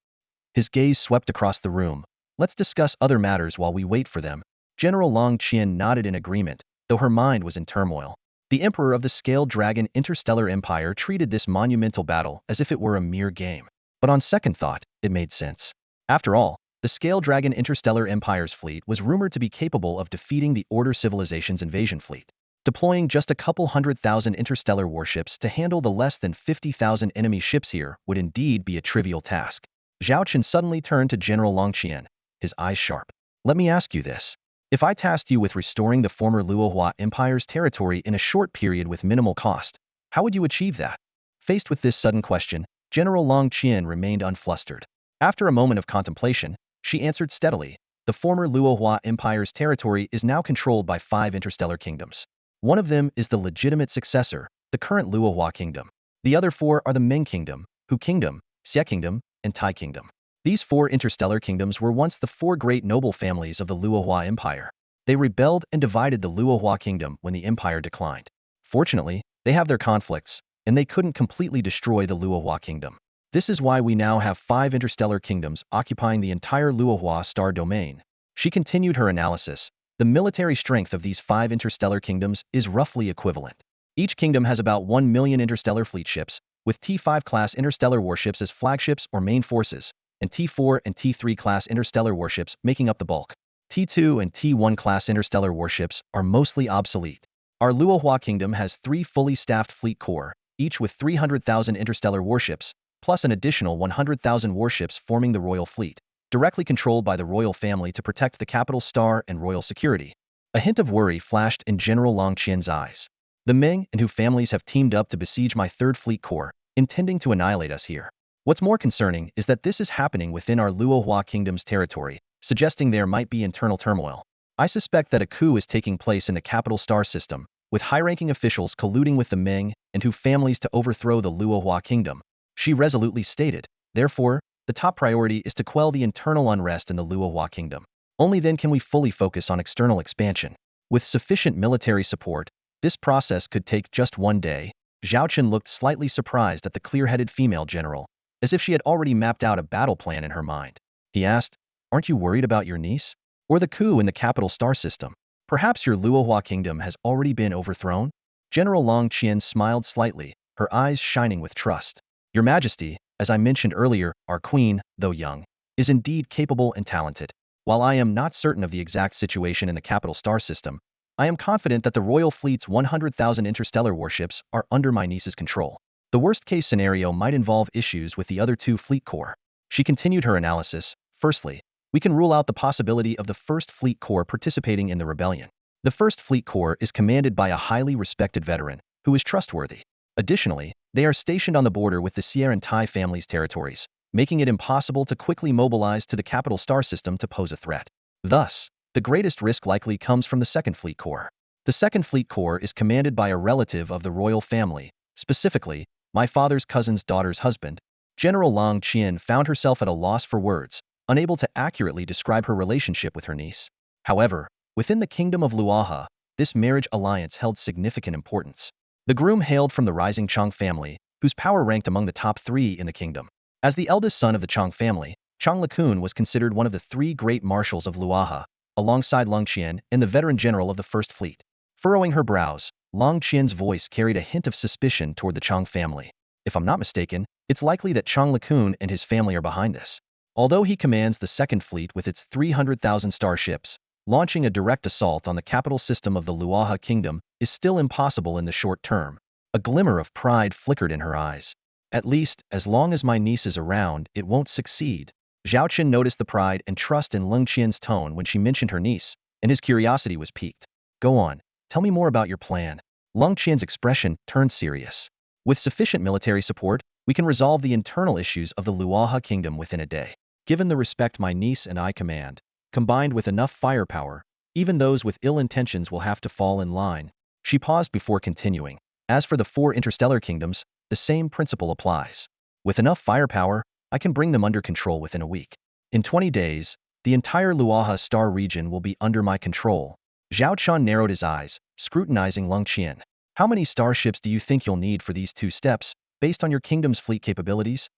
His gaze swept across the room. Let's discuss other matters while we wait for them. General Long Qian nodded in agreement, though her mind was in turmoil. The Emperor of the Scaled Dragon Interstellar Empire treated this monumental battle as if it were a mere game. But on second thought, it made sense. After all, the Scaled Dragon Interstellar Empire's fleet was rumored to be capable of defeating the Order Civilization's invasion fleet. Deploying just a couple 100,000 interstellar warships to handle the less than 50,000 enemy ships here would indeed be a trivial task. Zhao Chen suddenly turned to General Long Qian, his eyes sharp. Let me ask you this. If I tasked you with restoring the former Luohua Empire's territory in a short period with minimal cost, how would you achieve that? Faced with this sudden question, General Long Qian remained unflustered. After a moment of contemplation, she answered steadily, the former Luohua Empire's territory is now controlled by 5 interstellar kingdoms. One of them is the legitimate successor, the current Luohua kingdom. The other 4 are the Ming kingdom, Hu kingdom, Xie kingdom, and Tai kingdom. These 4 interstellar kingdoms were once the 4 great noble families of the Luohua Empire. They rebelled and divided the Luohua kingdom when the empire declined. Fortunately, they have their conflicts, and they couldn't completely destroy the Luohua kingdom. This is why we now have 5 interstellar kingdoms occupying the entire Luohua star domain. She continued her analysis. The military strength of these 5 interstellar kingdoms is roughly equivalent. Each kingdom has about 1 million interstellar fleet ships, with T5 class interstellar warships as flagships or main forces, and T4 and T3 class interstellar warships making up the bulk. T2 and T1 class interstellar warships are mostly obsolete. Our Luohua kingdom has 3 fully staffed fleet corps, each with 300,000 interstellar warships, plus an additional 100,000 warships forming the royal fleet, directly controlled by the royal family to protect the capital star and royal security. A hint of worry flashed in General Long Qian's eyes. The Ming and Hu families have teamed up to besiege my 3rd Fleet Corps, intending to annihilate us here. What's more concerning is that this is happening within our Luohua kingdom's territory, suggesting there might be internal turmoil. I suspect that a coup is taking place in the capital star system, with high-ranking officials colluding with the Ming and Hu families to overthrow the Luohua kingdom. She resolutely stated. Therefore, the top priority is to quell the internal unrest in the Luohua kingdom. Only then can we fully focus on external expansion. With sufficient military support, this process could take just 1 day. Zhao Chen looked slightly surprised at the clear-headed female general, as if she had already mapped out a battle plan in her mind. He asked, aren't you worried about your niece? Or the coup in the capital star system? Perhaps your Luohua kingdom has already been overthrown? General Long Qian smiled slightly, her eyes shining with trust. Your Majesty, as I mentioned earlier, our queen, though young, is indeed capable and talented. While I am not certain of the exact situation in the capital star system, I am confident that the royal fleet's 100,000 interstellar warships are under my niece's control. The worst-case scenario might involve issues with the other 2 fleet corps. She continued her analysis. Firstly, we can rule out the possibility of the 1st Fleet Corps participating in the rebellion. The 1st Fleet Corps is commanded by a highly respected veteran, who is trustworthy. Additionally, they are stationed on the border with the Sierra and Tai families' territories, making it impossible to quickly mobilize to the capital star system to pose a threat. Thus, the greatest risk likely comes from the 2nd Fleet Corps. The 2nd Fleet Corps is commanded by a relative of the royal family, specifically, my father's cousin's daughter's husband. General Long Qian found herself at a loss for words, unable to accurately describe her relationship with her niece. However, within the kingdom of Luaha, this marriage alliance held significant importance. The groom hailed from the rising Chang family, whose power ranked among the top 3 in the kingdom. As the eldest son of the Chang family, Chang Lekun was considered one of the 3 great marshals of Luaha, alongside Long Qian and the veteran general of the First Fleet. Furrowing her brows, Long Qian's voice carried a hint of suspicion toward the Chang family. If I'm not mistaken, it's likely that Chang Lekun and his family are behind this. Although he commands the Second Fleet with its 300,000 starships, launching a direct assault on the capital system of the Luaha kingdom is still impossible in the short term. A glimmer of pride flickered in her eyes. At least, as long as my niece is around, it won't succeed. Zhao Chen noticed the pride and trust in Long Qian's tone when she mentioned her niece, and his curiosity was piqued. Go on, tell me more about your plan. Long Qian's expression turned serious. With sufficient military support, we can resolve the internal issues of the Luaha kingdom within a day. Given the respect my niece and I command, combined with enough firepower, even those with ill intentions will have to fall in line. She paused before continuing. As for the 4 interstellar kingdoms, the same principle applies. With enough firepower, I can bring them under control within a week. In 20 days, the entire Luaha star region will be under my control. Zhao Chen narrowed his eyes, scrutinizing Long Qian. How many starships do you think you'll need for these 2 steps, based on your kingdom's fleet capabilities?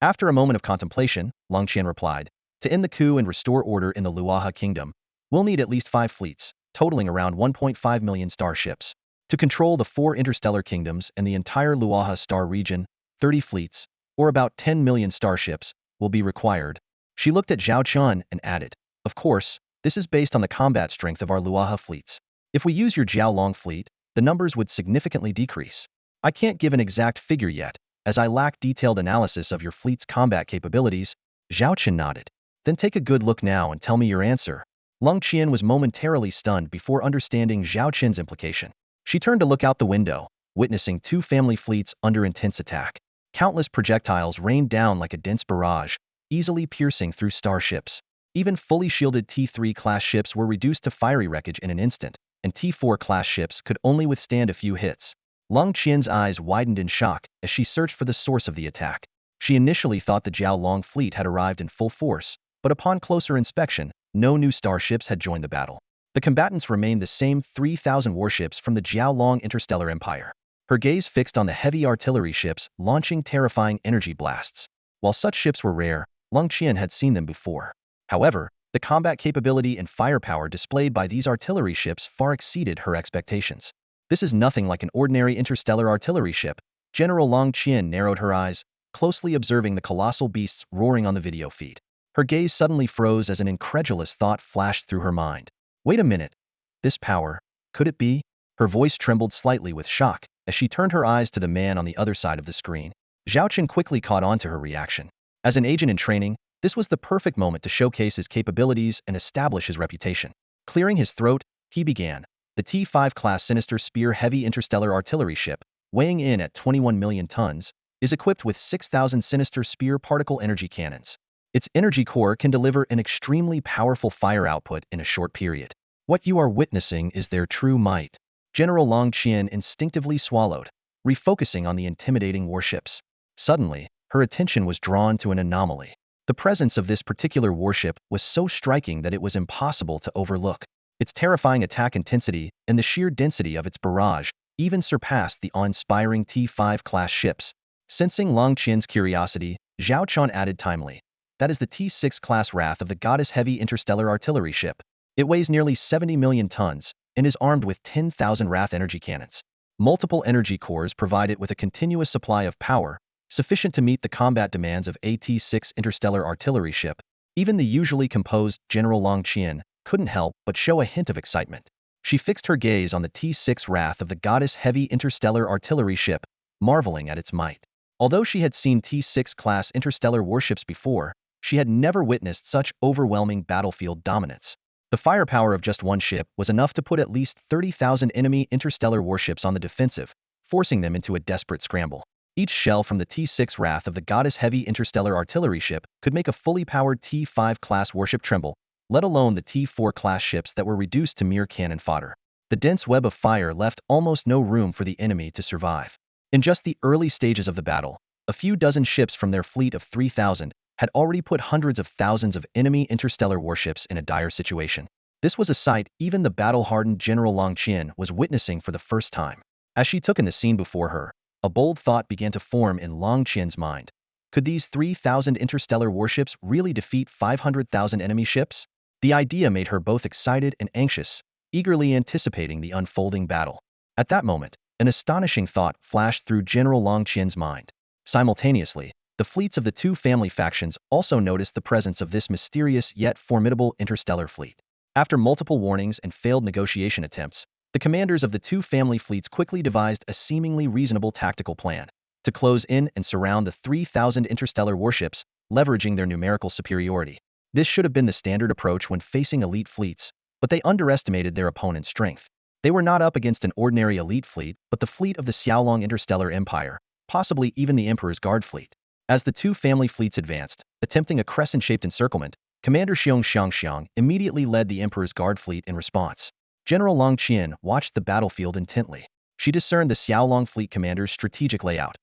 After a moment of contemplation, Long Qian replied, to end the coup and restore order in the Luaha kingdom, we'll need at least 5 fleets, totaling around 1.5 million starships. To control the 4 interstellar kingdoms and the entire Luaha star region, 30 fleets, or about 10 million starships, will be required. She looked at Zhao Chen and added, of course, this is based on the combat strength of our Luaha fleets. If we use your Jiaolong fleet, the numbers would significantly decrease. I can't give an exact figure yet, as I lack detailed analysis of your fleet's combat capabilities. Zhao Chen nodded. Then take a good look now and tell me your answer. Long Qian was momentarily stunned before understanding Zhao Chen's implication. She turned to look out the window, witnessing 2 family fleets under intense attack. Countless projectiles rained down like a dense barrage, easily piercing through starships. Even fully shielded T3 class ships were reduced to fiery wreckage in an instant, and T4 class ships could only withstand a few hits. Long Qian's eyes widened in shock as she searched for the source of the attack. She initially thought the Jiaolong fleet had arrived in full force, but upon closer inspection, no new starships had joined the battle. The combatants remained the same 3,000 warships from the Jiaolong interstellar empire. Her gaze fixed on the heavy artillery ships launching terrifying energy blasts. While such ships were rare, Long Qian had seen them before. However, the combat capability and firepower displayed by these artillery ships far exceeded her expectations. This is nothing like an ordinary interstellar artillery ship. General Long Qian narrowed her eyes, closely observing the colossal beasts roaring on the video feed. Her gaze suddenly froze as an incredulous thought flashed through her mind. Wait a minute. This power, could it be? Her voice trembled slightly with shock as she turned her eyes to the man on the other side of the screen. Zhao Chen quickly caught on to her reaction. As an agent in training, this was the perfect moment to showcase his capabilities and establish his reputation. Clearing his throat, he began. The T5 class Sinister Spear heavy interstellar artillery ship, weighing in at 21 million tons, is equipped with 6,000 Sinister Spear particle energy cannons. Its energy core can deliver an extremely powerful fire output in a short period. What you are witnessing is their true might. General Long Qian instinctively swallowed, refocusing on the intimidating warships. Suddenly, her attention was drawn to an anomaly. The presence of this particular warship was so striking that it was impossible to overlook. Its terrifying attack intensity and the sheer density of its barrage even surpassed the awe-inspiring T5 class ships. Sensing Long Qian's curiosity, Zhao Chen added timely. That is the T6 class Wrath of the Goddess heavy interstellar artillery ship. It weighs nearly 70 million tons and is armed with 10,000 Wrath energy cannons. Multiple energy cores provide it with a continuous supply of power, sufficient to meet the combat demands of a T6 interstellar artillery ship. Even the usually composed General Long Qian couldn't help but show a hint of excitement. She fixed her gaze on the T6 Wrath of the Goddess heavy interstellar artillery ship, marveling at its might. Although she had seen T6 class interstellar warships before, she had never witnessed such overwhelming battlefield dominance. The firepower of just one ship was enough to put at least 30,000 enemy interstellar warships on the defensive, forcing them into a desperate scramble. Each shell from the T6 Wrath of the Goddess heavy interstellar artillery ship could make a fully powered T5 class warship tremble, let alone the T4 class ships that were reduced to mere cannon fodder. The dense web of fire left almost no room for the enemy to survive. In just the early stages of the battle, a few dozen ships from their fleet of 3,000 had already put hundreds of thousands of enemy interstellar warships in a dire situation. This was a sight even the battle-hardened General Long Qian was witnessing for the first time. As she took in the scene before her, a bold thought began to form in Long Qian's mind. Could these 3,000 interstellar warships really defeat 500,000 enemy ships? The idea made her both excited and anxious, eagerly anticipating the unfolding battle. At that moment, an astonishing thought flashed through General Long Qian's mind. Simultaneously, the fleets of the two family factions also noticed the presence of this mysterious yet formidable interstellar fleet. After multiple warnings and failed negotiation attempts, the commanders of the two family fleets quickly devised a seemingly reasonable tactical plan to close in and surround the 3,000 interstellar warships, leveraging their numerical superiority. This should have been the standard approach when facing elite fleets, but they underestimated their opponent's strength. They were not up against an ordinary elite fleet, but the fleet of the Xiaolong Interstellar Empire, possibly even the Emperor's Guard fleet. As the two family fleets advanced, attempting a crescent-shaped encirclement, Commander Xiong Xiangxiang immediately led the Emperor's Guard fleet in response. General Long Qian watched the battlefield intently. She discerned the Xiaolong fleet commander's strategic layout.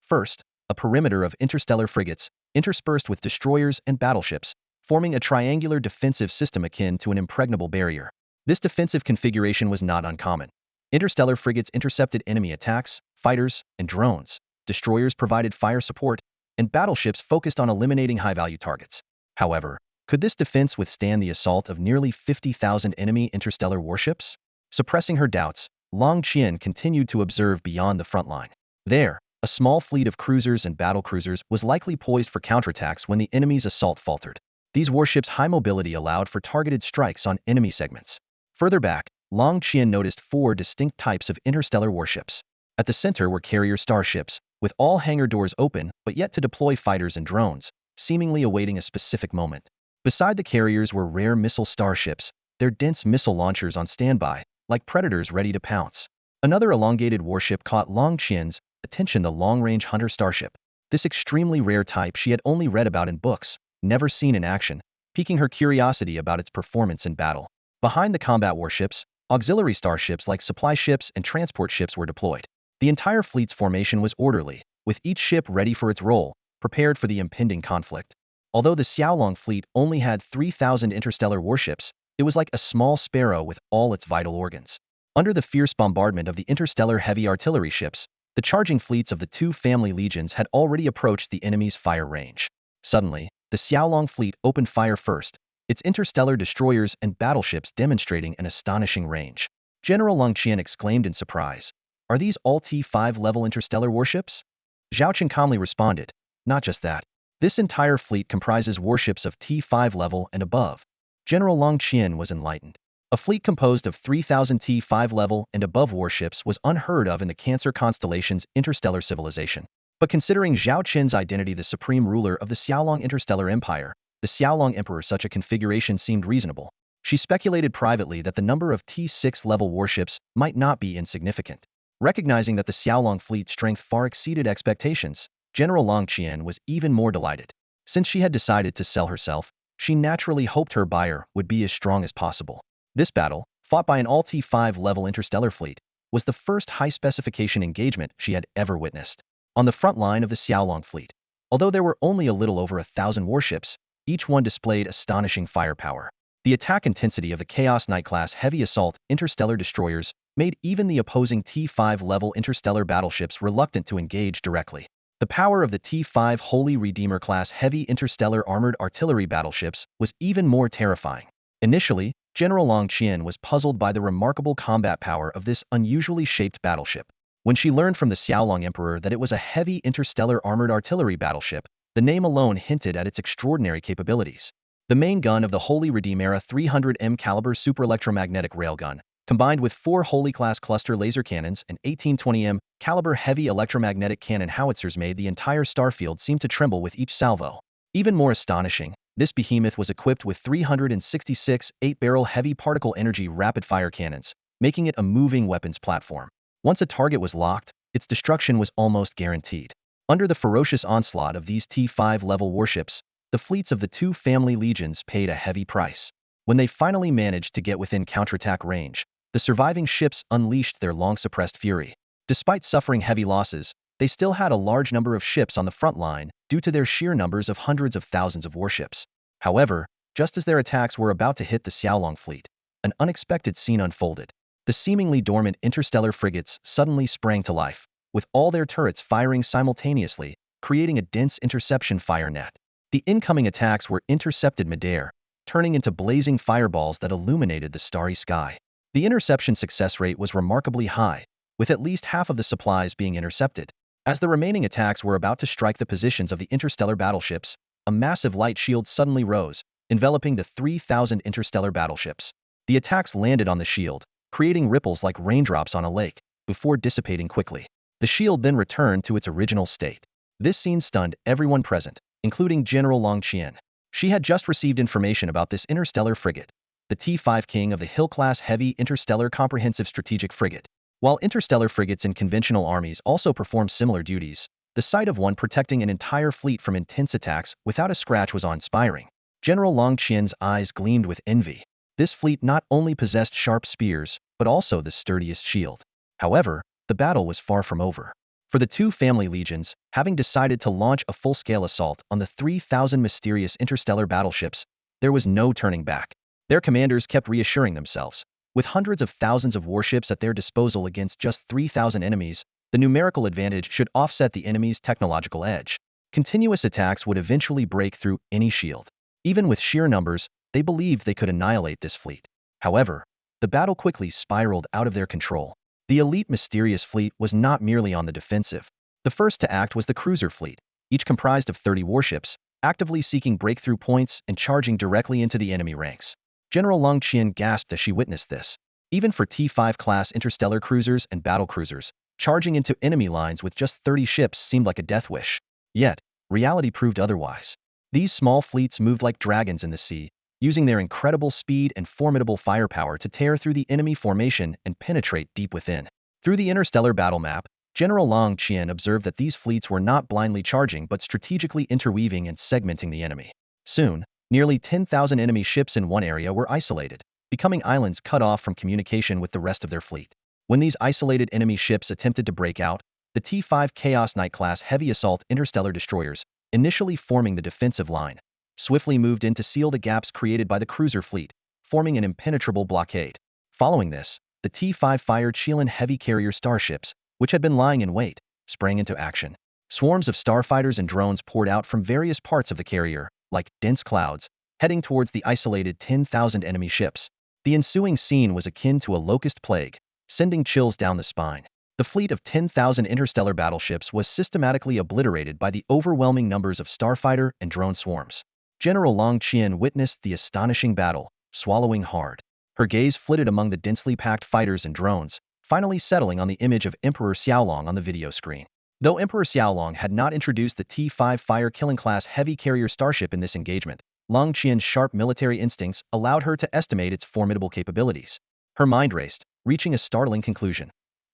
First, a perimeter of interstellar frigates, interspersed with destroyers and battleships, forming a triangular defensive system akin to an impregnable barrier. This defensive configuration was not uncommon. Interstellar frigates intercepted enemy attacks, fighters, and drones. Destroyers provided fire support, and battleships focused on eliminating high-value targets. However, could this defense withstand the assault of nearly 50,000 enemy interstellar warships? Suppressing her doubts, Long Qian continued to observe beyond the front line. There, a small fleet of cruisers and battlecruisers was likely poised for counterattacks when the enemy's assault faltered. These warships' high mobility allowed for targeted strikes on enemy segments. Further back, Long Qian noticed 4 distinct types of interstellar warships. At the center were carrier starships, with all hangar doors open but yet to deploy fighters and drones, seemingly awaiting a specific moment. Beside the carriers were rare missile starships, their dense missile launchers on standby, like predators ready to pounce. Another elongated warship caught Long Qian's attention, the long-range hunter starship. This extremely rare type she had only read about in books, never seen in action, piquing her curiosity about its performance in battle. Behind the combat warships, auxiliary starships like supply ships and transport ships were deployed. The entire fleet's formation was orderly, with each ship ready for its role, prepared for the impending conflict. Although the Xiaolong fleet only had 3,000 interstellar warships, it was like a small sparrow with all its vital organs. Under the fierce bombardment of the interstellar heavy artillery ships, the charging fleets of the two family legions had already approached the enemy's fire range. Suddenly, the Xiaolong fleet opened fire first, its interstellar destroyers and battleships demonstrating an astonishing range. General Long Qian exclaimed in surprise, "Are these all T5 level interstellar warships?" Zhao Chen calmly responded, "Not just that. This entire fleet comprises warships of T5 level and above." General Long Qian was enlightened. A fleet composed of 3,000 T5 level and above warships was unheard of in the Cancer constellation's interstellar civilization. But considering Zhao Chen's identity the supreme ruler of the Xiaolong Interstellar Empire, the Xiaolong Emperor, such a configuration seemed reasonable. She speculated privately that the number of T6 level warships might not be insignificant. Recognizing that the Xiaolong fleet's strength far exceeded expectations, General Long Qian was even more delighted. Since she had decided to sell herself, she naturally hoped her buyer would be as strong as possible. This battle, fought by an all T5 level interstellar fleet, was the first high-specification engagement she had ever witnessed. On the front line of the Xiaolong fleet, although there were only a little over 1,000 warships, each one displayed astonishing firepower. The attack intensity of the Chaos Knight-class heavy assault interstellar destroyers made even the opposing T5 level interstellar battleships reluctant to engage directly. The power of the T5 Holy Redeemer class heavy interstellar armored artillery battleships was even more terrifying. Initially, General Long Qian was puzzled by the remarkable combat power of this unusually shaped battleship. When she learned from the Xiaolong Emperor that it was a heavy interstellar armored artillery battleship, the name alone hinted at its extraordinary capabilities. The main gun of the Holy Redeemer 300M caliber super-electromagnetic railgun, combined with 4 Holy-class cluster laser cannons and 1820M caliber heavy electromagnetic cannon howitzers, made the entire starfield seem to tremble with each salvo. Even more astonishing, this behemoth was equipped with 366 8-barrel heavy particle energy rapid-fire cannons, making it a moving weapons platform. Once a target was locked, its destruction was almost guaranteed. Under the ferocious onslaught of these T5 level warships, the fleets of the two family legions paid a heavy price. When they finally managed to get within counterattack range, the surviving ships unleashed their long-suppressed fury. Despite suffering heavy losses, they still had a large number of ships on the front line due to their sheer numbers of hundreds of thousands of warships. However, just as their attacks were about to hit the Xiaolong fleet, an unexpected scene unfolded. The seemingly dormant interstellar frigates suddenly sprang to life, with all their turrets firing simultaneously, creating a dense interception fire net. The incoming attacks were intercepted midair, turning into blazing fireballs that illuminated the starry sky. The interception success rate was remarkably high, with at least half of the supplies being intercepted. As the remaining attacks were about to strike the positions of the interstellar battleships, a massive light shield suddenly rose, enveloping the 3,000 interstellar battleships. The attacks landed on the shield, creating ripples like raindrops on a lake, before dissipating quickly. The shield then returned to its original state. This scene stunned everyone present, including General Long Qian. She had just received information about this interstellar frigate, the T5 King of the Hill-class heavy interstellar comprehensive strategic frigate. While interstellar frigates in conventional armies also perform similar duties, the sight of one protecting an entire fleet from intense attacks without a scratch was awe-inspiring. General Long Qian's eyes gleamed with envy. This fleet not only possessed sharp spears, but also the sturdiest shield. However, the battle was far from over. For the two family legions, having decided to launch a full-scale assault on the 3,000 mysterious interstellar battleships, there was no turning back. Their commanders kept reassuring themselves. With hundreds of thousands of warships at their disposal against just 3,000 enemies, the numerical advantage should offset the enemy's technological edge. Continuous attacks would eventually break through any shield. Even with sheer numbers, they believed they could annihilate this fleet. However, the battle quickly spiraled out of their control. The elite mysterious fleet was not merely on the defensive. The first to act was the cruiser fleet, each comprised of 30 warships, actively seeking breakthrough points and charging directly into the enemy ranks. General Long Qian gasped as she witnessed this. Even for T5 class interstellar cruisers and battle cruisers, charging into enemy lines with just 30 ships seemed like a death wish. Yet, reality proved otherwise. These small fleets moved like dragons in the sea, using their incredible speed and formidable firepower to tear through the enemy formation and penetrate deep within. Through the interstellar battle map, General Long Qian observed that these fleets were not blindly charging but strategically interweaving and segmenting the enemy. Soon, nearly 10,000 enemy ships in one area were isolated, becoming islands cut off from communication with the rest of their fleet. When these isolated enemy ships attempted to break out, the T5 Chaos Knight-class heavy assault interstellar destroyers, initially forming the defensive line, swiftly moved in to seal the gaps created by the cruiser fleet, forming an impenetrable blockade. Following this, the T5 fired Chilean heavy carrier starships, which had been lying in wait, sprang into action. Swarms of starfighters and drones poured out from various parts of the carrier, like dense clouds, heading towards the isolated 10,000 enemy ships. The ensuing scene was akin to a locust plague, sending chills down the spine. The fleet of 10,000 interstellar battleships was systematically obliterated by the overwhelming numbers of starfighter and drone swarms. General Long Qian witnessed the astonishing battle, swallowing hard. Her gaze flitted among the densely packed fighters and drones, finally settling on the image of Emperor Xiaolong on the video screen. Though Emperor Xiaolong had not introduced the T5 fire-killing class heavy carrier starship in this engagement, Long Qian's sharp military instincts allowed her to estimate its formidable capabilities. Her mind raced, reaching a startling conclusion.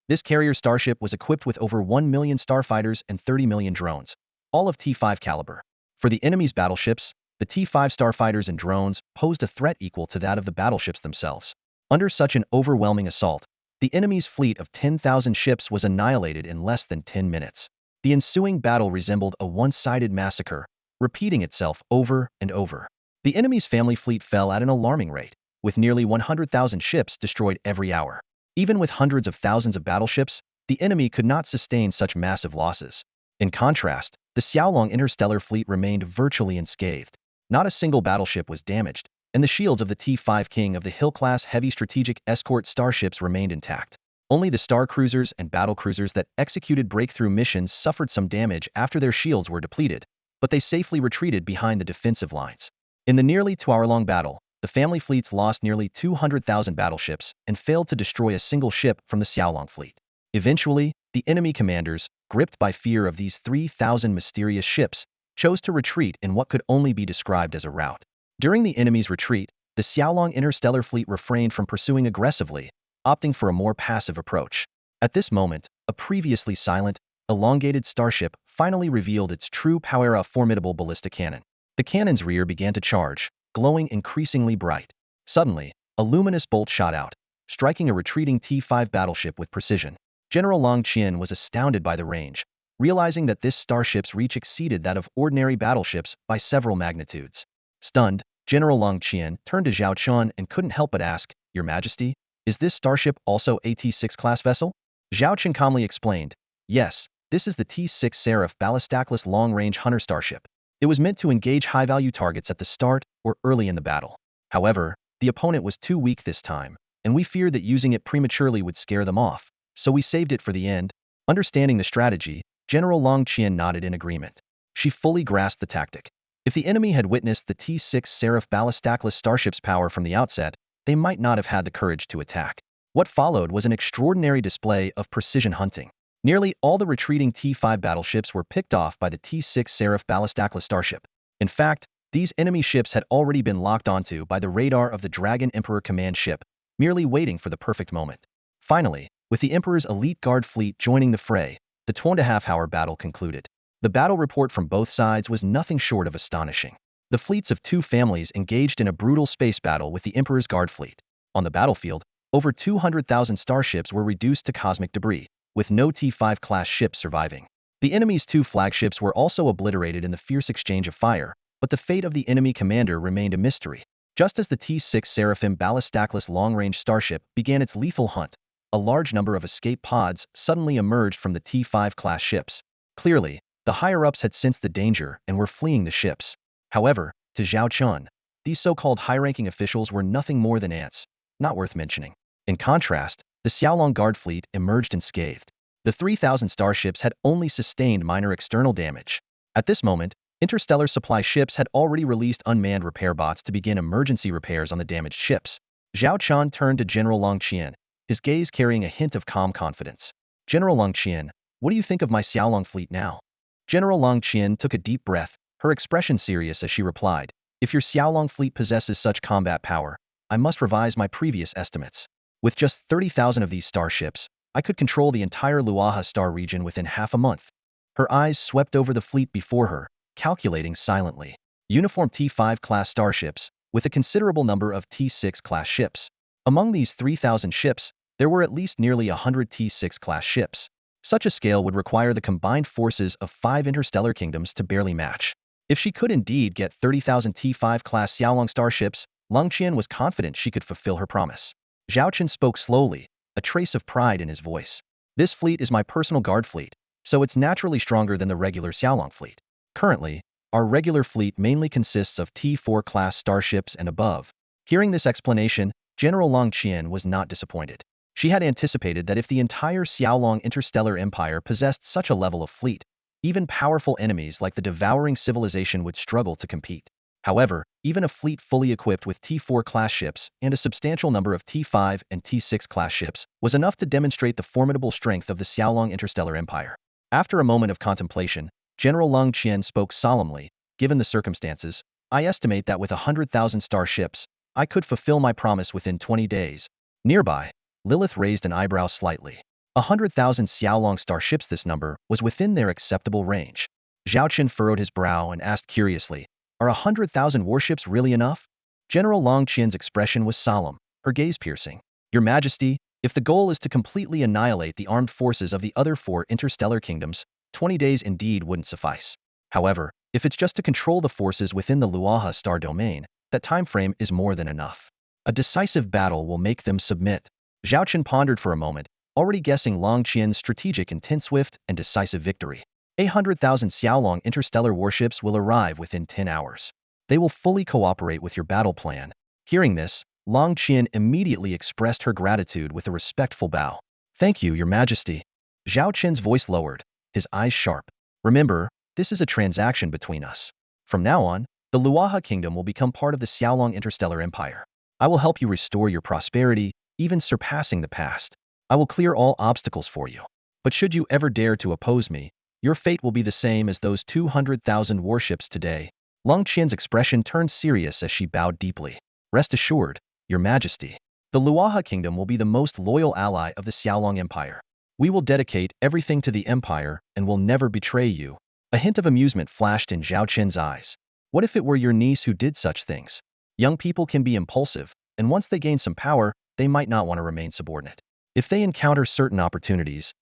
This carrier starship was equipped with over 1 million starfighters and 30 million drones, all of T5 caliber. For the enemy's battleships, the T5 starfighters and drones posed a threat equal to that of the battleships themselves. Under such an overwhelming assault, the enemy's fleet of 10,000 ships was annihilated in less than 10 minutes. The ensuing battle resembled a one-sided massacre, repeating itself over and over. The enemy's family fleet fell at an alarming rate, with nearly 100,000 ships destroyed every hour. Even with hundreds of thousands of battleships, the enemy could not sustain such massive losses. In contrast, the Xiaolong interstellar fleet remained virtually unscathed. Not a single battleship was damaged, and the shields of the T5 King of the Hill-class heavy strategic escort starships remained intact. Only the star cruisers and battle cruisers that executed breakthrough missions suffered some damage after their shields were depleted, but they safely retreated behind the defensive lines. In the nearly 2-hour-long battle, the family fleets lost nearly 200,000 battleships and failed to destroy a single ship from the Xiaolong fleet. Eventually, the enemy commanders, gripped by fear of these 3,000 mysterious ships, chose to retreat in what could only be described as a rout. During the enemy's retreat, the Xiaolong interstellar fleet refrained from pursuing aggressively, opting for a more passive approach. At this moment, a previously silent, elongated starship finally revealed its true power: a formidable ballistic cannon. The cannon's rear began to charge, glowing increasingly bright. Suddenly, a luminous bolt shot out, striking a retreating T5 battleship with precision. General Long Qian was astounded by the range, realizing that this starship's reach exceeded that of ordinary battleships by several magnitudes. Stunned, General Long Qian turned to Zhao Chen and couldn't help but ask, "Your Majesty, is this starship also a T6 class vessel?" Zhao Chen calmly explained, "Yes, this is the T6 Seraph ballisticless long-range hunter starship. It was meant to engage high-value targets at the start or early in the battle. However, the opponent was too weak this time, and we feared that using it prematurely would scare them off, so we saved it for the end." Understanding the strategy, General Long Qian nodded in agreement. She fully grasped the tactic. If the enemy had witnessed the T6 Seraph ballisticless starship's power from the outset, they might not have had the courage to attack. What followed was an extraordinary display of precision hunting. Nearly all the retreating T5 battleships were picked off by the T6 Seraph ballisticless starship. In fact, these enemy ships had already been locked onto by the radar of the Dragon Emperor command ship, merely waiting for the perfect moment. Finally, with the Emperor's elite guard fleet joining the fray, the 2.5-hour battle concluded. The battle report from both sides was nothing short of astonishing. The fleets of two families engaged in a brutal space battle with the Emperor's guard fleet. On the battlefield, over 200,000 starships were reduced to cosmic debris, with no T5 class ships surviving. The enemy's two flagships were also obliterated in the fierce exchange of fire, but the fate of the enemy commander remained a mystery. Just as the T6 Seraphim ballisticless long-range starship began its lethal hunt, a large number of escape pods suddenly emerged from the T5 class ships. Clearly, the higher-ups had sensed the danger and were fleeing the ships. However, to Zhao Chen, these so-called high-ranking officials were nothing more than ants, not worth mentioning. In contrast, the Xiaolong Guard fleet emerged unscathed. The 3,000 starships had only sustained minor external damage. At this moment, interstellar supply ships had already released unmanned repair bots to begin emergency repairs on the damaged ships. Zhao Chen turned to General Long Qian, his gaze carrying a hint of calm confidence. "General Long Qian, what do you think of my Xiaolong fleet now?" General Long Qian took a deep breath, her expression serious as she replied, "If your Xiaolong fleet possesses such combat power, I must revise my previous estimates. With just 30,000 of these starships, I could control the entire Luaha star region within half a month." Her eyes swept over the fleet before her, calculating silently. Uniform T5 class starships, with a considerable number of T6 class ships. Among these 3,000 ships, there were at least nearly 100 T6 class ships. Such a scale would require the combined forces of 5 interstellar kingdoms to barely match. If she could indeed get 30,000 T5 class Xiaolong starships, Long Qian was confident she could fulfill her promise. Zhao Chen spoke slowly, a trace of pride in his voice. "This fleet is my personal guard fleet, so it's naturally stronger than the regular Xiaolong fleet. Currently, our regular fleet mainly consists of T4 class starships and above." Hearing this explanation, General Long Qian was not disappointed. She had anticipated that if the entire Xiaolong interstellar empire possessed such a level of fleet, even powerful enemies like the devouring civilization would struggle to compete. However, even a fleet fully equipped with T4 class ships and a substantial number of T5 and T6 class ships was enough to demonstrate the formidable strength of the Xiaolong interstellar empire. After a moment of contemplation, General Long Qian spoke solemnly, "Given the circumstances, I estimate that with 100,000 starships, I could fulfill my promise within 20 days. Nearby, Lilith raised an eyebrow slightly. 100,000 Xiaolong starships, this number was within their acceptable range. Zhao Chen furrowed his brow and asked curiously, "Are 100,000 warships really enough?" General Long Qian's expression was solemn, her gaze piercing. "Your Majesty, if the goal is to completely annihilate the armed forces of the other 4 interstellar kingdoms, 20 days indeed wouldn't suffice. However, if it's just to control the forces within the Luaha star domain, that time frame is more than enough. A decisive battle will make them submit." Zhao Chen pondered for a moment, already guessing Long Qian's strategic intent: swift and decisive victory. 100,000 Xiaolong interstellar warships will arrive within 10 hours. They will fully cooperate with your battle plan. Hearing this, Long Qian immediately expressed her gratitude with a respectful bow. "Thank you, Your Majesty." Zhao Chen's voice lowered, his eyes sharp. "Remember, this is a transaction between us. From now on, the Luaha kingdom will become part of the Xiaolong interstellar empire. I will help you restore your prosperity, even surpassing the past. I will clear all obstacles for you. But should you ever dare to oppose me, your fate will be the same as those 200,000 warships today." Long Qian's expression turned serious as she bowed deeply. "Rest assured, Your Majesty. The Luaha kingdom will be the most loyal ally of the Xiaolong Empire. We will dedicate everything to the empire and will never betray you." A hint of amusement flashed in Zhao Chen's eyes. What if it were your niece who did such things? Young people can be impulsive, and once they gain some power, they might not want to remain subordinate. If they encounter certain opportunities,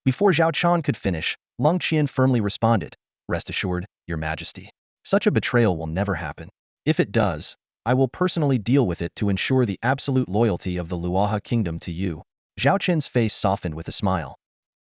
Before Zhao Chen could finish, Long Qian firmly responded, "Rest assured, Your Majesty. Such a betrayal will never happen. If it does, I will personally deal with it to ensure the absolute loyalty of the Luaha kingdom to you." Zhao Chen's face softened with a smile.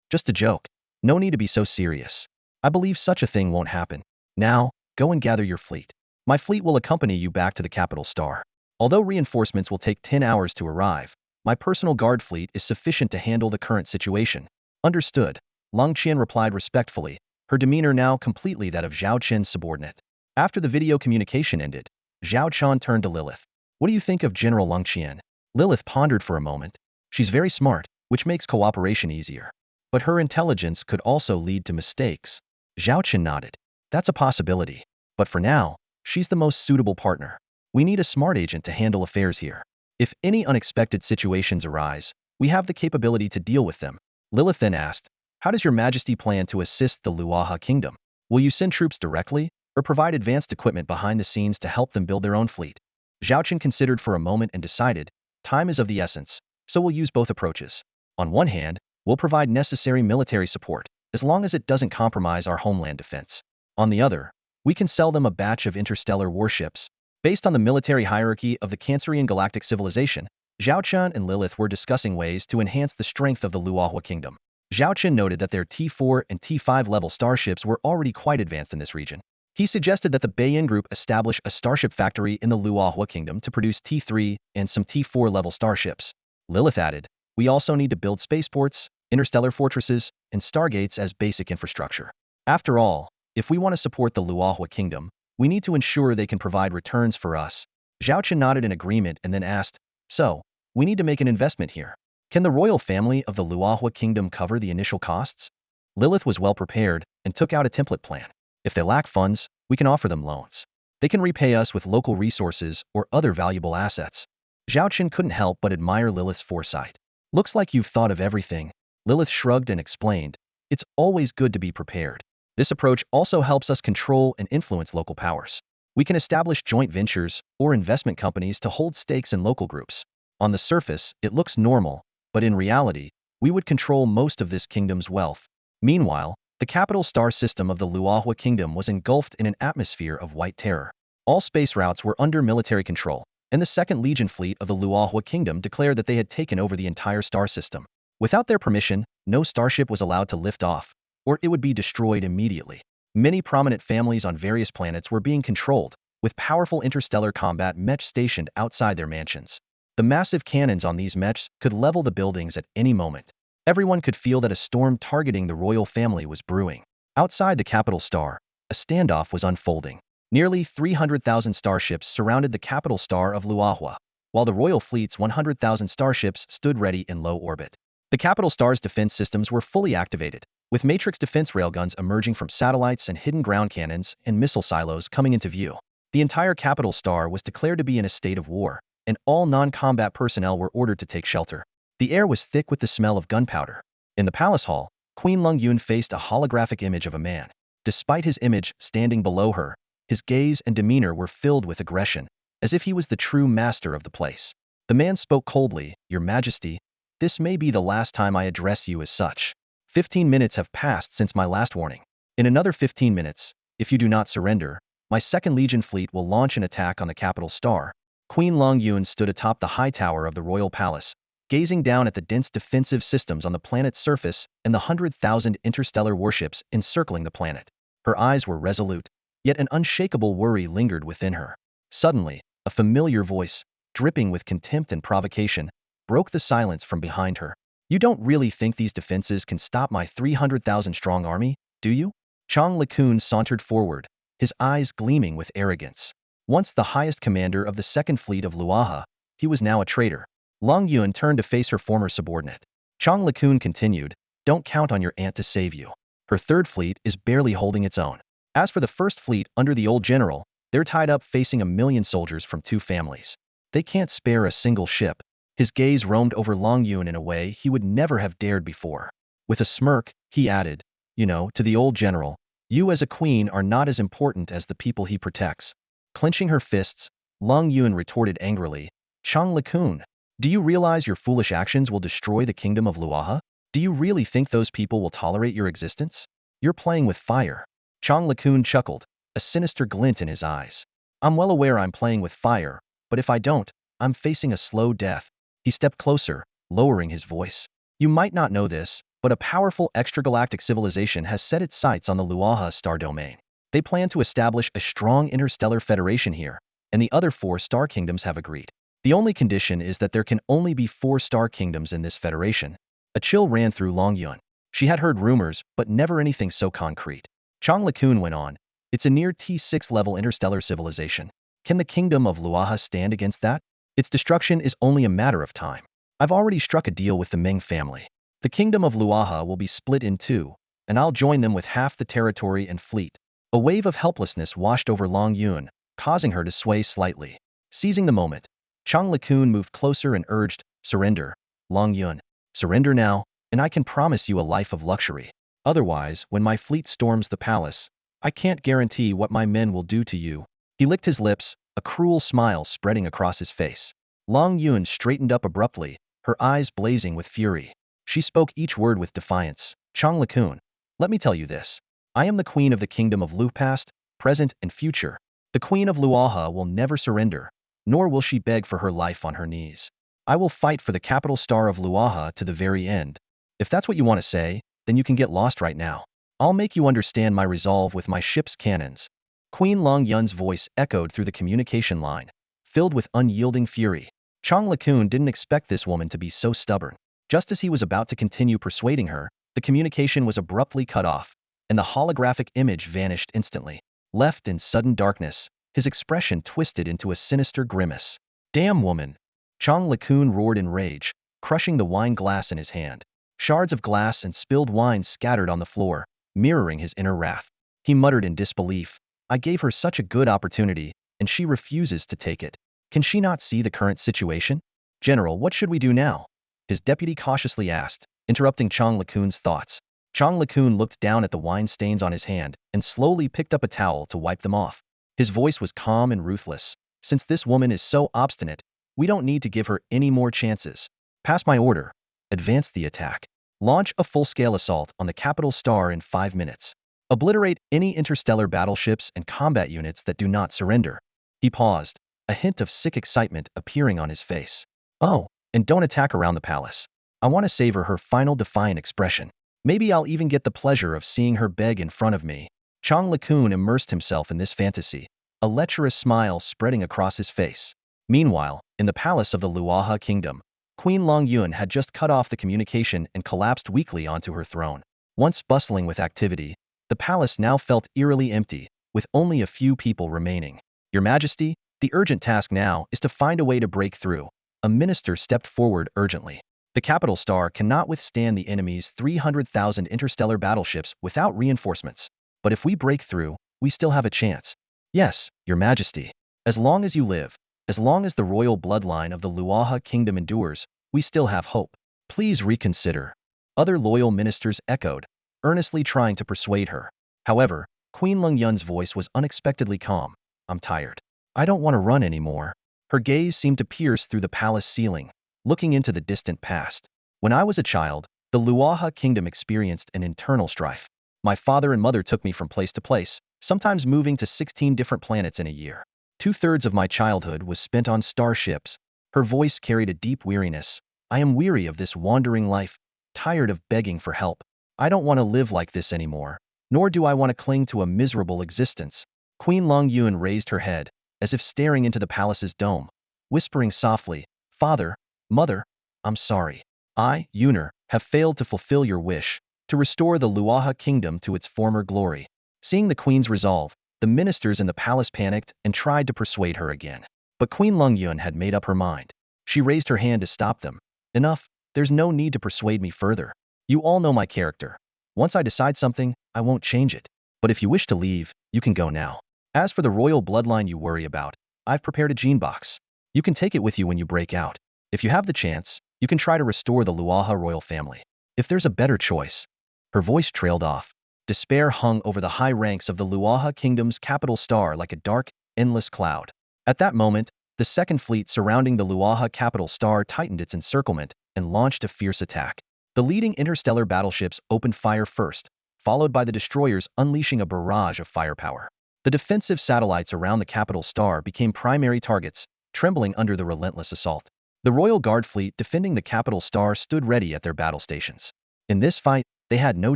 "Just a joke. No need to be so serious. I believe such a thing won't happen. Now, go and gather your fleet. My fleet will accompany you back to the capital star. Although reinforcements will take 10 hours to arrive, my personal guard fleet is sufficient to handle the current situation." "Understood," Long Qian replied respectfully, her demeanor now completely that of Zhao Chen's subordinate. After the video communication ended, Zhao Chen turned to Lilith. "What do you think of General Long Qian?" Lilith pondered for a moment. "She's very smart, which makes cooperation easier. But her intelligence could also lead to mistakes." Zhao Chen nodded. "That's a possibility. But for now, she's the most suitable partner. We need a smart agent to handle affairs here. If any unexpected situations arise, we have the capability to deal with them." Lilith then asked, "How does Your Majesty plan to assist the Luaha kingdom? Will you send troops directly, or provide advanced equipment behind the scenes to help them build their own fleet?" Zhao Chen considered for a moment and decided, time is of the essence, so we'll use both approaches. On one hand, we'll provide necessary military support, as long as it doesn't compromise our homeland defense. On the other, we can sell them a batch of interstellar warships. Based on the military hierarchy of the Cancerian galactic civilization, Zhao Chen and Lilith were discussing ways to enhance the strength of the Luahua kingdom. Zhao Chen noted that their T4 and T5 level starships were already quite advanced in this region. He suggested that the Bayan group establish a starship factory in the Luahua kingdom to produce T3 and some T4 level starships. Lilith added, "We also need to build spaceports, interstellar fortresses, and stargates as basic infrastructure. After all, if we want to support the Luahua kingdom, we need to ensure they can provide returns for us." Zhao Chen nodded in agreement and then asked, "So, we need to make an investment here. Can the royal family of the Luahua kingdom cover the initial costs?" Lilith was well prepared and took out a template plan. "If they lack funds, we can offer them loans. They can repay us with local resources or other valuable assets." Zhao Chen couldn't help but admire Lilith's foresight. "Looks like you've thought of everything." Lilith shrugged and explained, "It's always good to be prepared. This approach also helps us control and influence local powers. We can establish joint ventures or investment companies to hold stakes in local groups. On the surface, it looks normal, but in reality, we would control most of this kingdom's wealth." Meanwhile, the capital star system of the Luahua kingdom was engulfed in an atmosphere of white terror. All space routes were under military control, and the Second Legion fleet of the Luahua kingdom declared that they had taken over the entire star system. Without their permission, no starship was allowed to lift off, or it would be destroyed immediately. Many prominent families on various planets were being controlled, with powerful interstellar combat mechs stationed outside their mansions. The massive cannons on these mechs could level the buildings at any moment. Everyone could feel that a storm targeting the royal family was brewing. Outside the capital star, a standoff was unfolding. Nearly 300,000 starships surrounded the capital star of Luahua, while the royal fleet's 100,000 starships stood ready in low orbit. The capital star's defense systems were fully activated, with matrix defense railguns emerging from satellites and hidden ground cannons and missile silos coming into view. The entire capital star was declared to be in a state of war, and all non-combat personnel were ordered to take shelter. The air was thick with the smell of gunpowder. In the palace hall, Queen Lung Yun faced a holographic image of a man. Despite his image standing below her, his gaze and demeanor were filled with aggression, as if he was the true master of the place. The man spoke coldly, "Your Majesty, this may be the last time I address you as such. 15 minutes have passed since my last warning. In another 15 minutes, if you do not surrender, my Second Legion fleet will launch an attack on the capital star." Queen Long Yun stood atop the high tower of the royal palace, gazing down at the dense defensive systems on the planet's surface and the 100,000 interstellar warships encircling the planet. Her eyes were resolute, yet an unshakable worry lingered within her. Suddenly, a familiar voice, dripping with contempt and provocation, broke the silence from behind her. "You don't really think these defenses can stop my 300,000-strong army, do you?" Chang LeCun sauntered forward, his eyes gleaming with arrogance. Once the highest commander of the Second Fleet of Luaha, he was now a traitor. Long Yun turned to face her former subordinate. Chang LeCun continued, "Don't count on your aunt to save you. Her Third Fleet is barely holding its own. As for the First Fleet under the old general, they're tied up facing 1,000,000 soldiers from 2 families. They can't spare a single ship." His gaze roamed over Long Yun in a way he would never have dared before. With a smirk, he added, "You know, to the old general, you as a queen are not as important as the people he protects." Clenching her fists, Long Yun retorted angrily, "Chang LeCun, do you realize your foolish actions will destroy the kingdom of Luaha? Do you really think those people will tolerate your existence? You're playing with fire. Chang LeCun chuckled, a sinister glint in his eyes. I'm well aware I'm playing with fire, but if I don't, I'm facing a slow death. He stepped closer, lowering his voice. You might not know this, but a powerful extragalactic civilization has set its sights on the Luaha star domain. They plan to establish a strong interstellar federation here, and the other 4 star kingdoms have agreed. The only condition is that there can only be 4 star kingdoms in this federation. A chill ran through Long Yun. She had heard rumors, but never anything so concrete. Chang LeCun went on, it's a near T6 level interstellar civilization. Can the kingdom of Luaha stand against that? Its destruction is only a matter of time. I've already struck a deal with the Ming family. The kingdom of Luaha will be split in 2, and I'll join them with half the territory and fleet. A wave of helplessness washed over Long Yun, causing her to sway slightly. Seizing the moment, Chang LeCun moved closer and urged, surrender, Long Yun. Surrender now, and I can promise you a life of luxury. Otherwise, when my fleet storms the palace, I can't guarantee what my men will do to you. He licked his lips, a cruel smile spreading across his face. Long Yun straightened up abruptly, her eyes blazing with fury. She spoke each word with defiance. Chang LeCun, let me tell you this. I am the queen of the kingdom of Lu past, present, and future. The queen of Luaha will never surrender, nor will she beg for her life on her knees. I will fight for the capital star of Luaha to the very end. If that's what you want to say, then you can get lost right now. I'll make you understand my resolve with my ship's cannons. Queen Long Yun's voice echoed through the communication line, filled with unyielding fury. Chang LeCun didn't expect this woman to be so stubborn. Just as he was about to continue persuading her, the communication was abruptly cut off, and the holographic image vanished instantly. Left in sudden darkness, his expression twisted into a sinister grimace. Damn woman! Chang LeCun roared in rage, crushing the wine glass in his hand. Shards of glass and spilled wine scattered on the floor, mirroring his inner wrath. He muttered in disbelief. I gave her such a good opportunity, and she refuses to take it. Can she not see the current situation? General, what should we do now? His deputy cautiously asked, interrupting Chang LeCun's thoughts. Chang LeCun looked down at the wine stains on his hand and slowly picked up a towel to wipe them off. His voice was calm and ruthless. Since this woman is so obstinate, we don't need to give her any more chances. Pass my order. Advance the attack. Launch a full-scale assault on the capital star in 5 minutes. Obliterate any interstellar battleships and combat units that do not surrender. He paused, a hint of sick excitement appearing on his face. Oh, and don't attack around the palace. I want to savor her final defiant expression. Maybe I'll even get the pleasure of seeing her beg in front of me. Chang LeCun immersed himself in this fantasy, a lecherous smile spreading across his face. Meanwhile, in the palace of the Luaha kingdom, Queen Long Yun had just cut off the communication and collapsed weakly onto her throne. Once bustling with activity, the palace now felt eerily empty, with only a few people remaining. Your Majesty, the urgent task now is to find a way to break through. A minister stepped forward urgently. The capital star cannot withstand the enemy's 300,000 interstellar battleships without reinforcements. But if we break through, we still have a chance. Yes, Your Majesty. As long as you live, as long as the royal bloodline of the Luaha kingdom endures, we still have hope. Please reconsider. Other loyal ministers echoed, earnestly trying to persuade her. However, Queen Long Yun's voice was unexpectedly calm. I'm tired. I don't want to run anymore. Her gaze seemed to pierce through the palace ceiling, looking into the distant past. When I was a child, the Luaha kingdom experienced an internal strife. My father and mother took me from place to place, sometimes moving to 16 different planets in a year. 2/3 of my childhood was spent on starships. Her voice carried a deep weariness. I am weary of this wandering life, tired of begging for help. I don't want to live like this anymore, nor do I want to cling to a miserable existence. Queen Long Yun raised her head, as if staring into the palace's dome, whispering softly, Father, Mother, I'm sorry. I, Yuner, have failed to fulfill your wish, to restore the Luaha kingdom to its former glory. Seeing the queen's resolve, the ministers in the palace panicked and tried to persuade her again. But Queen Long Yun had made up her mind. She raised her hand to stop them. Enough, there's no need to persuade me further. You all know my character. Once I decide something, I won't change it. But if you wish to leave, you can go now. As for the royal bloodline you worry about, I've prepared a gene box. You can take it with you when you break out. If you have the chance, you can try to restore the Luaha royal family. If there's a better choice. Her voice trailed off. Despair hung over the high ranks of the Luaha kingdom's capital star like a dark, endless cloud. At that moment, the second fleet surrounding the Luaha capital star tightened its encirclement and launched a fierce attack. The leading interstellar battleships opened fire first, followed by the destroyers unleashing a barrage of firepower. The defensive satellites around the capital star became primary targets, trembling under the relentless assault. The Royal Guard fleet defending the capital star stood ready at their battle stations. In this fight, they had no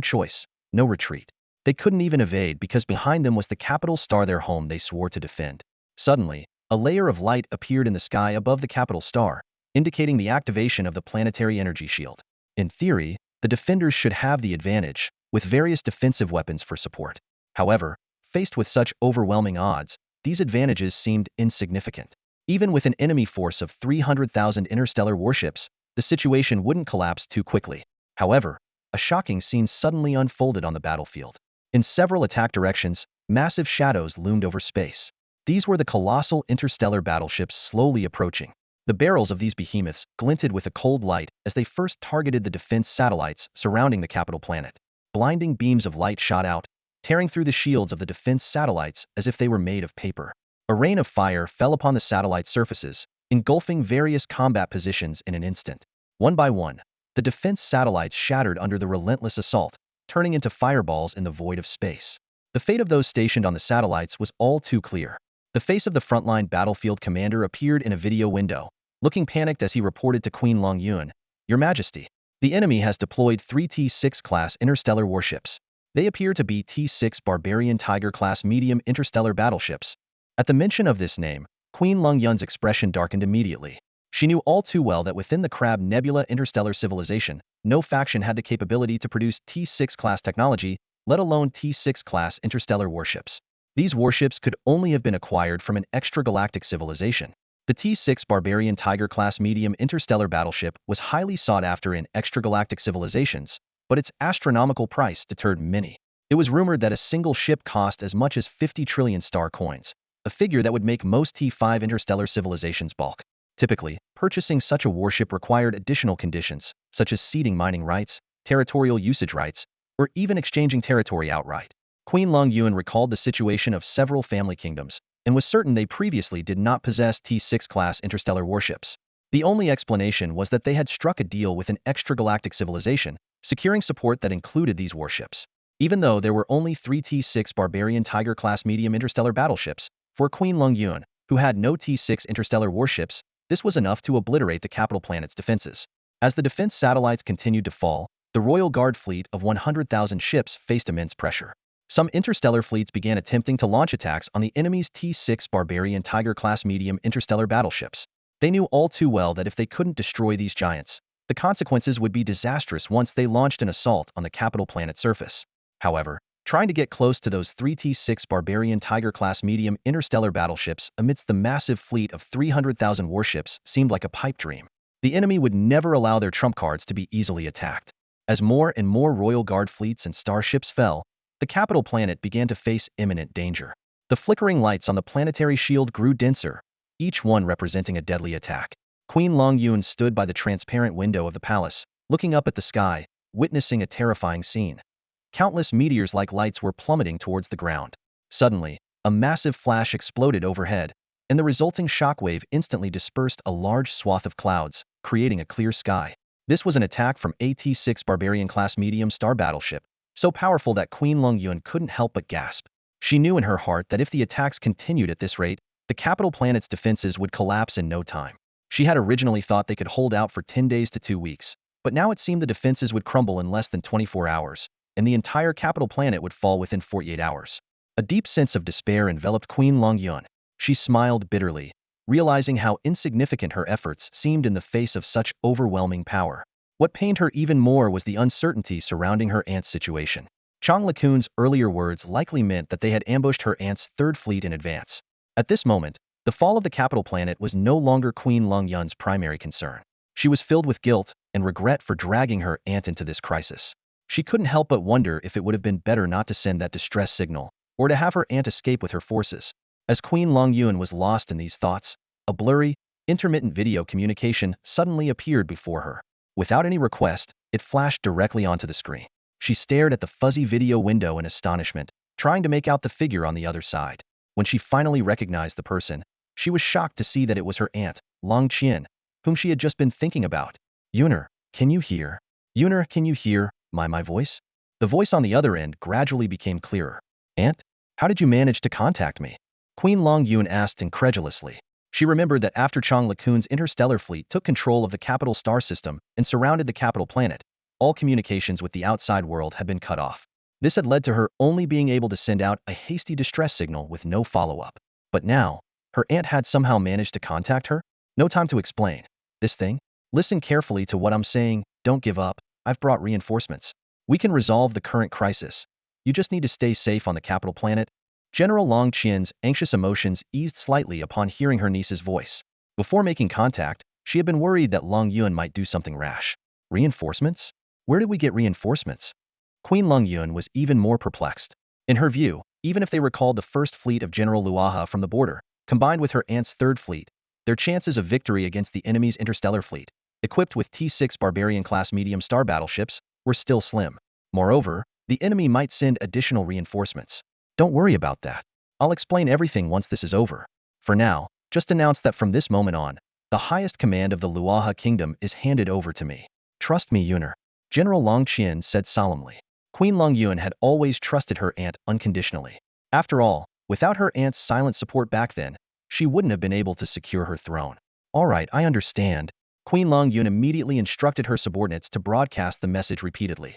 choice, no retreat. They couldn't even evade because behind them was the capital star, their home they swore to defend. Suddenly, a layer of light appeared in the sky above the capital star, indicating the activation of the planetary energy shield. In theory, the defenders should have the advantage, with various defensive weapons for support. However, faced with such overwhelming odds, these advantages seemed insignificant. Even with an enemy force of 300,000 interstellar warships, the situation wouldn't collapse too quickly. However, a shocking scene suddenly unfolded on the battlefield. In several attack directions, massive shadows loomed over space. These were the colossal interstellar battleships slowly approaching. The barrels of these behemoths glinted with a cold light as they first targeted the defense satellites surrounding the capital planet. Blinding beams of light shot out, tearing through the shields of the defense satellites as if they were made of paper. A rain of fire fell upon the satellite surfaces, engulfing various combat positions in an instant. One by one, the defense satellites shattered under the relentless assault, turning into fireballs in the void of space. The fate of those stationed on the satellites was all too clear. The face of the frontline battlefield commander appeared in a video window, looking panicked as he reported to Queen Long Yun, "Your Majesty, the enemy has deployed 3 T-6-class interstellar warships. They appear to be T-6 Barbarian Tiger-class medium interstellar battleships." At the mention of this name, Queen Long Yun's expression darkened immediately. She knew all too well that within the Crab Nebula interstellar civilization, no faction had the capability to produce T-6-class technology, let alone T-6-class interstellar warships. These warships could only have been acquired from an extragalactic civilization. The T-6 Barbarian Tiger-class medium interstellar battleship was highly sought after in extragalactic civilizations, but its astronomical price deterred many. It was rumored that a single ship cost as much as 50 trillion star coins, a figure that would make most T5 interstellar civilizations balk. Typically, purchasing such a warship required additional conditions, such as ceding mining rights, territorial usage rights, or even exchanging territory outright. Queen Long Yun recalled the situation of several family kingdoms, and was certain they previously did not possess T-6-class interstellar warships. The only explanation was that they had struck a deal with an extragalactic civilization, securing support that included these warships. Even though there were only 3 T-6 Barbarian Tiger-class medium interstellar battleships, for Queen Long Yun, who had no T-6 interstellar warships, this was enough to obliterate the capital planet's defenses. As the defense satellites continued to fall, the Royal Guard fleet of 100,000 ships faced immense pressure. Some interstellar fleets began attempting to launch attacks on the enemy's T-6 Barbarian Tiger-class medium interstellar battleships. They knew all too well that if they couldn't destroy these giants, the consequences would be disastrous once they launched an assault on the capital planet's surface. However, trying to get close to those 3 T-6 Barbarian Tiger-class medium interstellar battleships amidst the massive fleet of 300,000 warships seemed like a pipe dream. The enemy would never allow their trump cards to be easily attacked. As more and more Royal Guard fleets and starships fell, the capital planet began to face imminent danger. The flickering lights on the planetary shield grew denser, each one representing a deadly attack. Queen Long Yun stood by the transparent window of the palace, looking up at the sky, witnessing a terrifying scene. Countless meteors like lights were plummeting towards the ground. Suddenly, a massive flash exploded overhead, and the resulting shockwave instantly dispersed a large swath of clouds, creating a clear sky. This was an attack from a T-6 Barbarian-class medium star battleship, so powerful that Queen Long Yun couldn't help but gasp. She knew in her heart that if the attacks continued at this rate, the capital planet's defenses would collapse in no time. She had originally thought they could hold out for 10 days to 2 weeks, but now it seemed the defenses would crumble in less than 24 hours, and the entire capital planet would fall within 48 hours. A deep sense of despair enveloped Queen Long Yun. She smiled bitterly, realizing how insignificant her efforts seemed in the face of such overwhelming power. What pained her even more was the uncertainty surrounding her aunt's situation. Chang Lakun's earlier words likely meant that they had ambushed her aunt's third fleet in advance. At this moment, the fall of the capital planet was no longer Queen Long Yun's primary concern. She was filled with guilt and regret for dragging her aunt into this crisis. She couldn't help but wonder if it would have been better not to send that distress signal, or to have her aunt escape with her forces. As Queen Long Yun was lost in these thoughts, a blurry, intermittent video communication suddenly appeared before her. Without any request, it flashed directly onto the screen. She stared at the fuzzy video window in astonishment, trying to make out the figure on the other side. When she finally recognized the person, she was shocked to see that it was her aunt, Long Qian, whom she had just been thinking about. "Yuner, can you hear? Yuner, can you hear my voice? The voice on the other end gradually became clearer. Aunt, how did you manage to contact me? Queen Long Yun asked incredulously. She remembered that after Chang Lakun's interstellar fleet took control of the capital star system and surrounded the capital planet, all communications with the outside world had been cut off. This had led to her only being able to send out a hasty distress signal with no follow-up. But now, her aunt had somehow managed to contact her? No time to explain. This thing? Listen carefully to what I'm saying, don't give up, I've brought reinforcements. We can resolve the current crisis. You just need to stay safe on the capital planet. General Long Qian's anxious emotions eased slightly upon hearing her niece's voice. Before making contact, she had been worried that Long Yun might do something rash. Reinforcements? Where did we get reinforcements? Queen Long Yun was even more perplexed. In her view, even if they recalled the first fleet of General Luaha from the border, combined with her aunt's third fleet, their chances of victory against the enemy's interstellar fleet, equipped with T6 Barbarian-class medium star battleships, were still slim. Moreover, the enemy might send additional reinforcements. Don't worry about that. I'll explain everything once this is over. For now, just announce that from this moment on, the highest command of the Luaha kingdom is handed over to me. Trust me, Yuner. General Long Qian said solemnly. Queen Long Yun had always trusted her aunt unconditionally. After all, without her aunt's silent support back then, she wouldn't have been able to secure her throne. All right, I understand. Queen Long Yun immediately instructed her subordinates to broadcast the message repeatedly.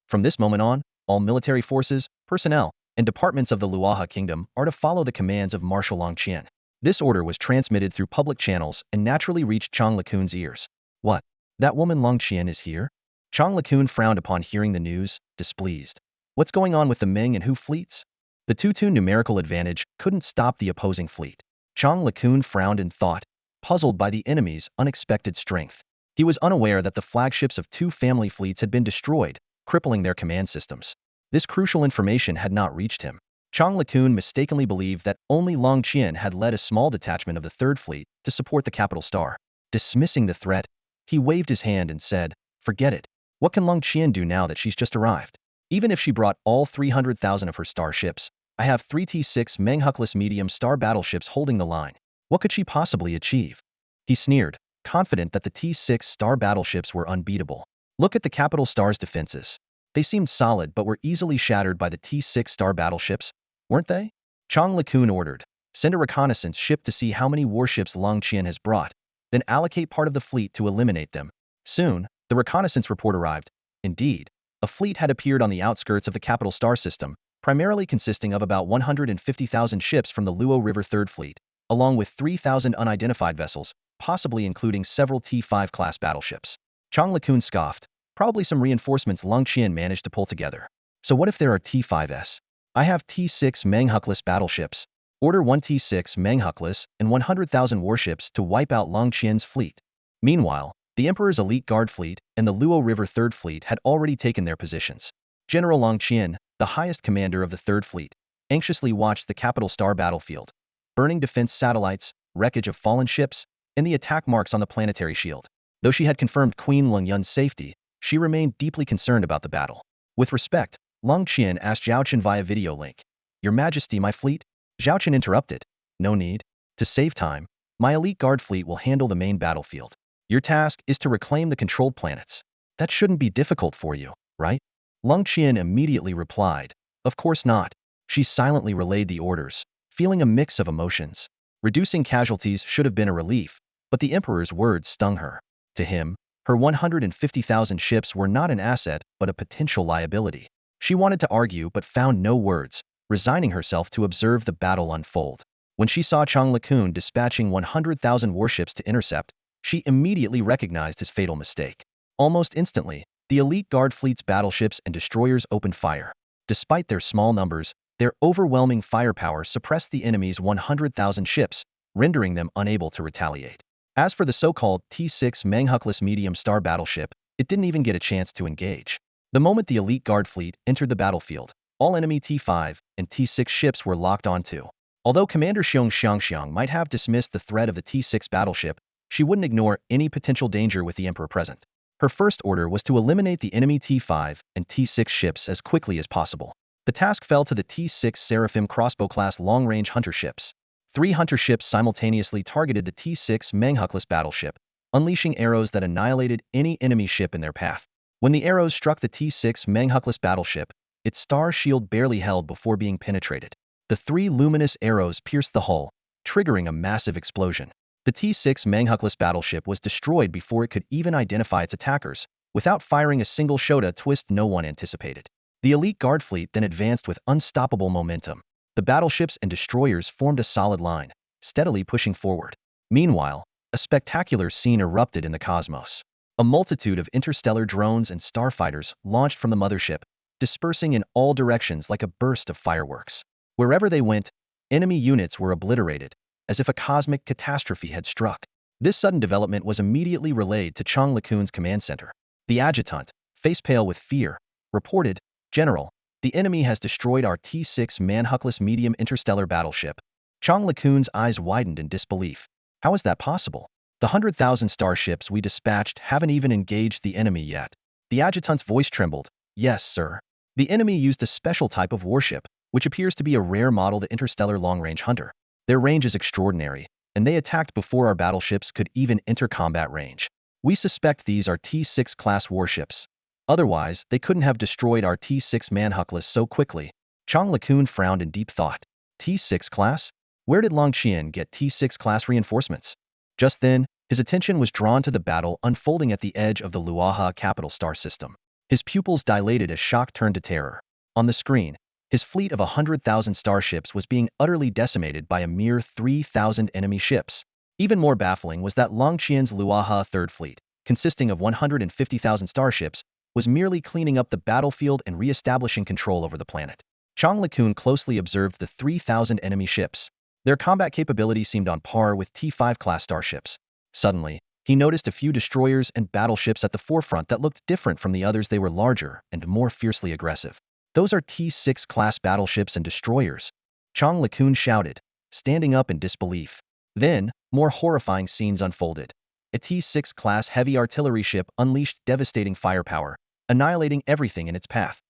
From this moment on, all military forces, personnel, and departments of the Luaha kingdom are to follow the commands of Marshal Long Qian. This order was transmitted through public channels and naturally reached Chang Lakun's ears. What? That woman Long Qian is here? Chang Lakun frowned upon hearing the news, displeased. What's going on with the Ming and Hu fleets? The 2-2 numerical advantage couldn't stop the opposing fleet. Chang Lakun frowned in thought, puzzled by the enemy's unexpected strength. He was unaware that the flagships of 2 family fleets had been destroyed, crippling their command systems. This crucial information had not reached him. Chang Lakun mistakenly believed that only Long Qian had led a small detachment of the 3rd Fleet to support the capital star. Dismissing the threat, he waved his hand and said, "Forget it. What can Long Qian do now that she's just arrived? Even if she brought all 300,000 of her starships, I have 3 T6 Menghukless medium star battleships holding the line. What could she possibly achieve?" He sneered, confident that the T6 star battleships were unbeatable. Look at the capital star's defenses. They seemed solid but were easily shattered by the T6 star battleships, weren't they? Chang Lakun ordered, "Send a reconnaissance ship to see how many warships Long Qian has brought, then allocate part of the fleet to eliminate them." Soon, the reconnaissance report arrived. Indeed, a fleet had appeared on the outskirts of the capital star system, primarily consisting of about 150,000 ships from the Luo River 3rd Fleet, along with 3,000 unidentified vessels, possibly including several T5 class battleships. Chang Lakun scoffed. Probably some reinforcements Long Qian managed to pull together. So what if there are T5s? I have T6 Menghukless battleships. Order 1 T6 Menghukless and 100,000 warships to wipe out Long Qian's fleet. Meanwhile, the Emperor's elite guard fleet and the Luo River 3rd Fleet had already taken their positions. General Long Qian, the highest commander of the 3rd Fleet, anxiously watched the capital star battlefield. Burning defense satellites, wreckage of fallen ships, and the attack marks on the planetary shield. Though she had confirmed Queen Long Yun's safety, she remained deeply concerned about the battle. With respect, Long Qian asked Zhao Chen via video link, "Your Majesty, my fleet?" Zhao Chen interrupted, "No need. To save time, my elite guard fleet will handle the main battlefield. Your task is to reclaim the controlled planets. That shouldn't be difficult for you, right?" Long Qian immediately replied, "Of course not." She silently relayed the orders, feeling a mix of emotions. Reducing casualties should have been a relief, but the Emperor's words stung her. To him, her 150,000 ships were not an asset but a potential liability. She wanted to argue but found no words, resigning herself to observe the battle unfold. When she saw Chang Lakun dispatching 100,000 warships to intercept, she immediately recognized his fatal mistake. Almost instantly, the elite guard fleet's battleships and destroyers opened fire. Despite their small numbers, their overwhelming firepower suppressed the enemy's 100,000 ships, rendering them unable to retaliate. As for the so-called T6 Menghukless medium star battleship, it didn't even get a chance to engage. The moment the elite guard fleet entered the battlefield, all enemy T5 and T6 ships were locked onto. Although Commander Xiong Xiangxiang might have dismissed the threat of the T6 battleship, she wouldn't ignore any potential danger with the Emperor present. Her first order was to eliminate the enemy T5 and T6 ships as quickly as possible. The task fell to the T6 Seraphim crossbow-class long-range hunter ships. 3 hunter ships simultaneously targeted the T6 Menghukless battleship, unleashing arrows that annihilated any enemy ship in their path. When the arrows struck the T6 Manghukless battleship, its star shield barely held before being penetrated. The three luminous arrows pierced the hull, triggering a massive explosion. The T6 Manghukless battleship was destroyed before it could even identify its attackers, without firing a single Shota twist no one anticipated. The elite guard fleet then advanced with unstoppable momentum. The battleships and destroyers formed a solid line, steadily pushing forward. Meanwhile, a spectacular scene erupted in the cosmos. A multitude of interstellar drones and starfighters launched from the mothership, dispersing in all directions like a burst of fireworks. Wherever they went, enemy units were obliterated, as if a cosmic catastrophe had struck. This sudden development was immediately relayed to Chang LeCun's command center. The adjutant, face pale with fear, reported, "General, the enemy has destroyed our T6 Manhukless medium interstellar battleship." Chang LeCun's eyes widened in disbelief. How is that possible? The 100,000 starships we dispatched haven't even engaged the enemy yet. The adjutant's voice trembled. Yes, sir. The enemy used a special type of warship, which appears to be a rare model, the interstellar long-range hunter. Their range is extraordinary, and they attacked before our battleships could even enter combat range. We suspect these are T6 class warships. Otherwise, they couldn't have destroyed our T6 Manhukless so quickly. Chang LeCun frowned in deep thought. T6 class? Where did Long Qian get T6 class reinforcements? Just then, his attention was drawn to the battle unfolding at the edge of the Luaha capital star system. His pupils dilated as shock turned to terror. On the screen, his fleet of 100,000 starships was being utterly decimated by a mere 3,000 enemy ships. Even more baffling was that Long Qian's Luaha Third Fleet, consisting of 150,000 starships, was merely cleaning up the battlefield and re-establishing control over the planet. Chang LeCun closely observed the 3,000 enemy ships. Their combat capability seemed on par with T5 class starships. Suddenly, he noticed a few destroyers and battleships at the forefront that looked different from the others. They were larger and more fiercely aggressive. Those are T6 class battleships and destroyers, Chang LeCun shouted, standing up in disbelief. Then, more horrifying scenes unfolded. A T6 class heavy artillery ship unleashed devastating firepower, annihilating everything in its path.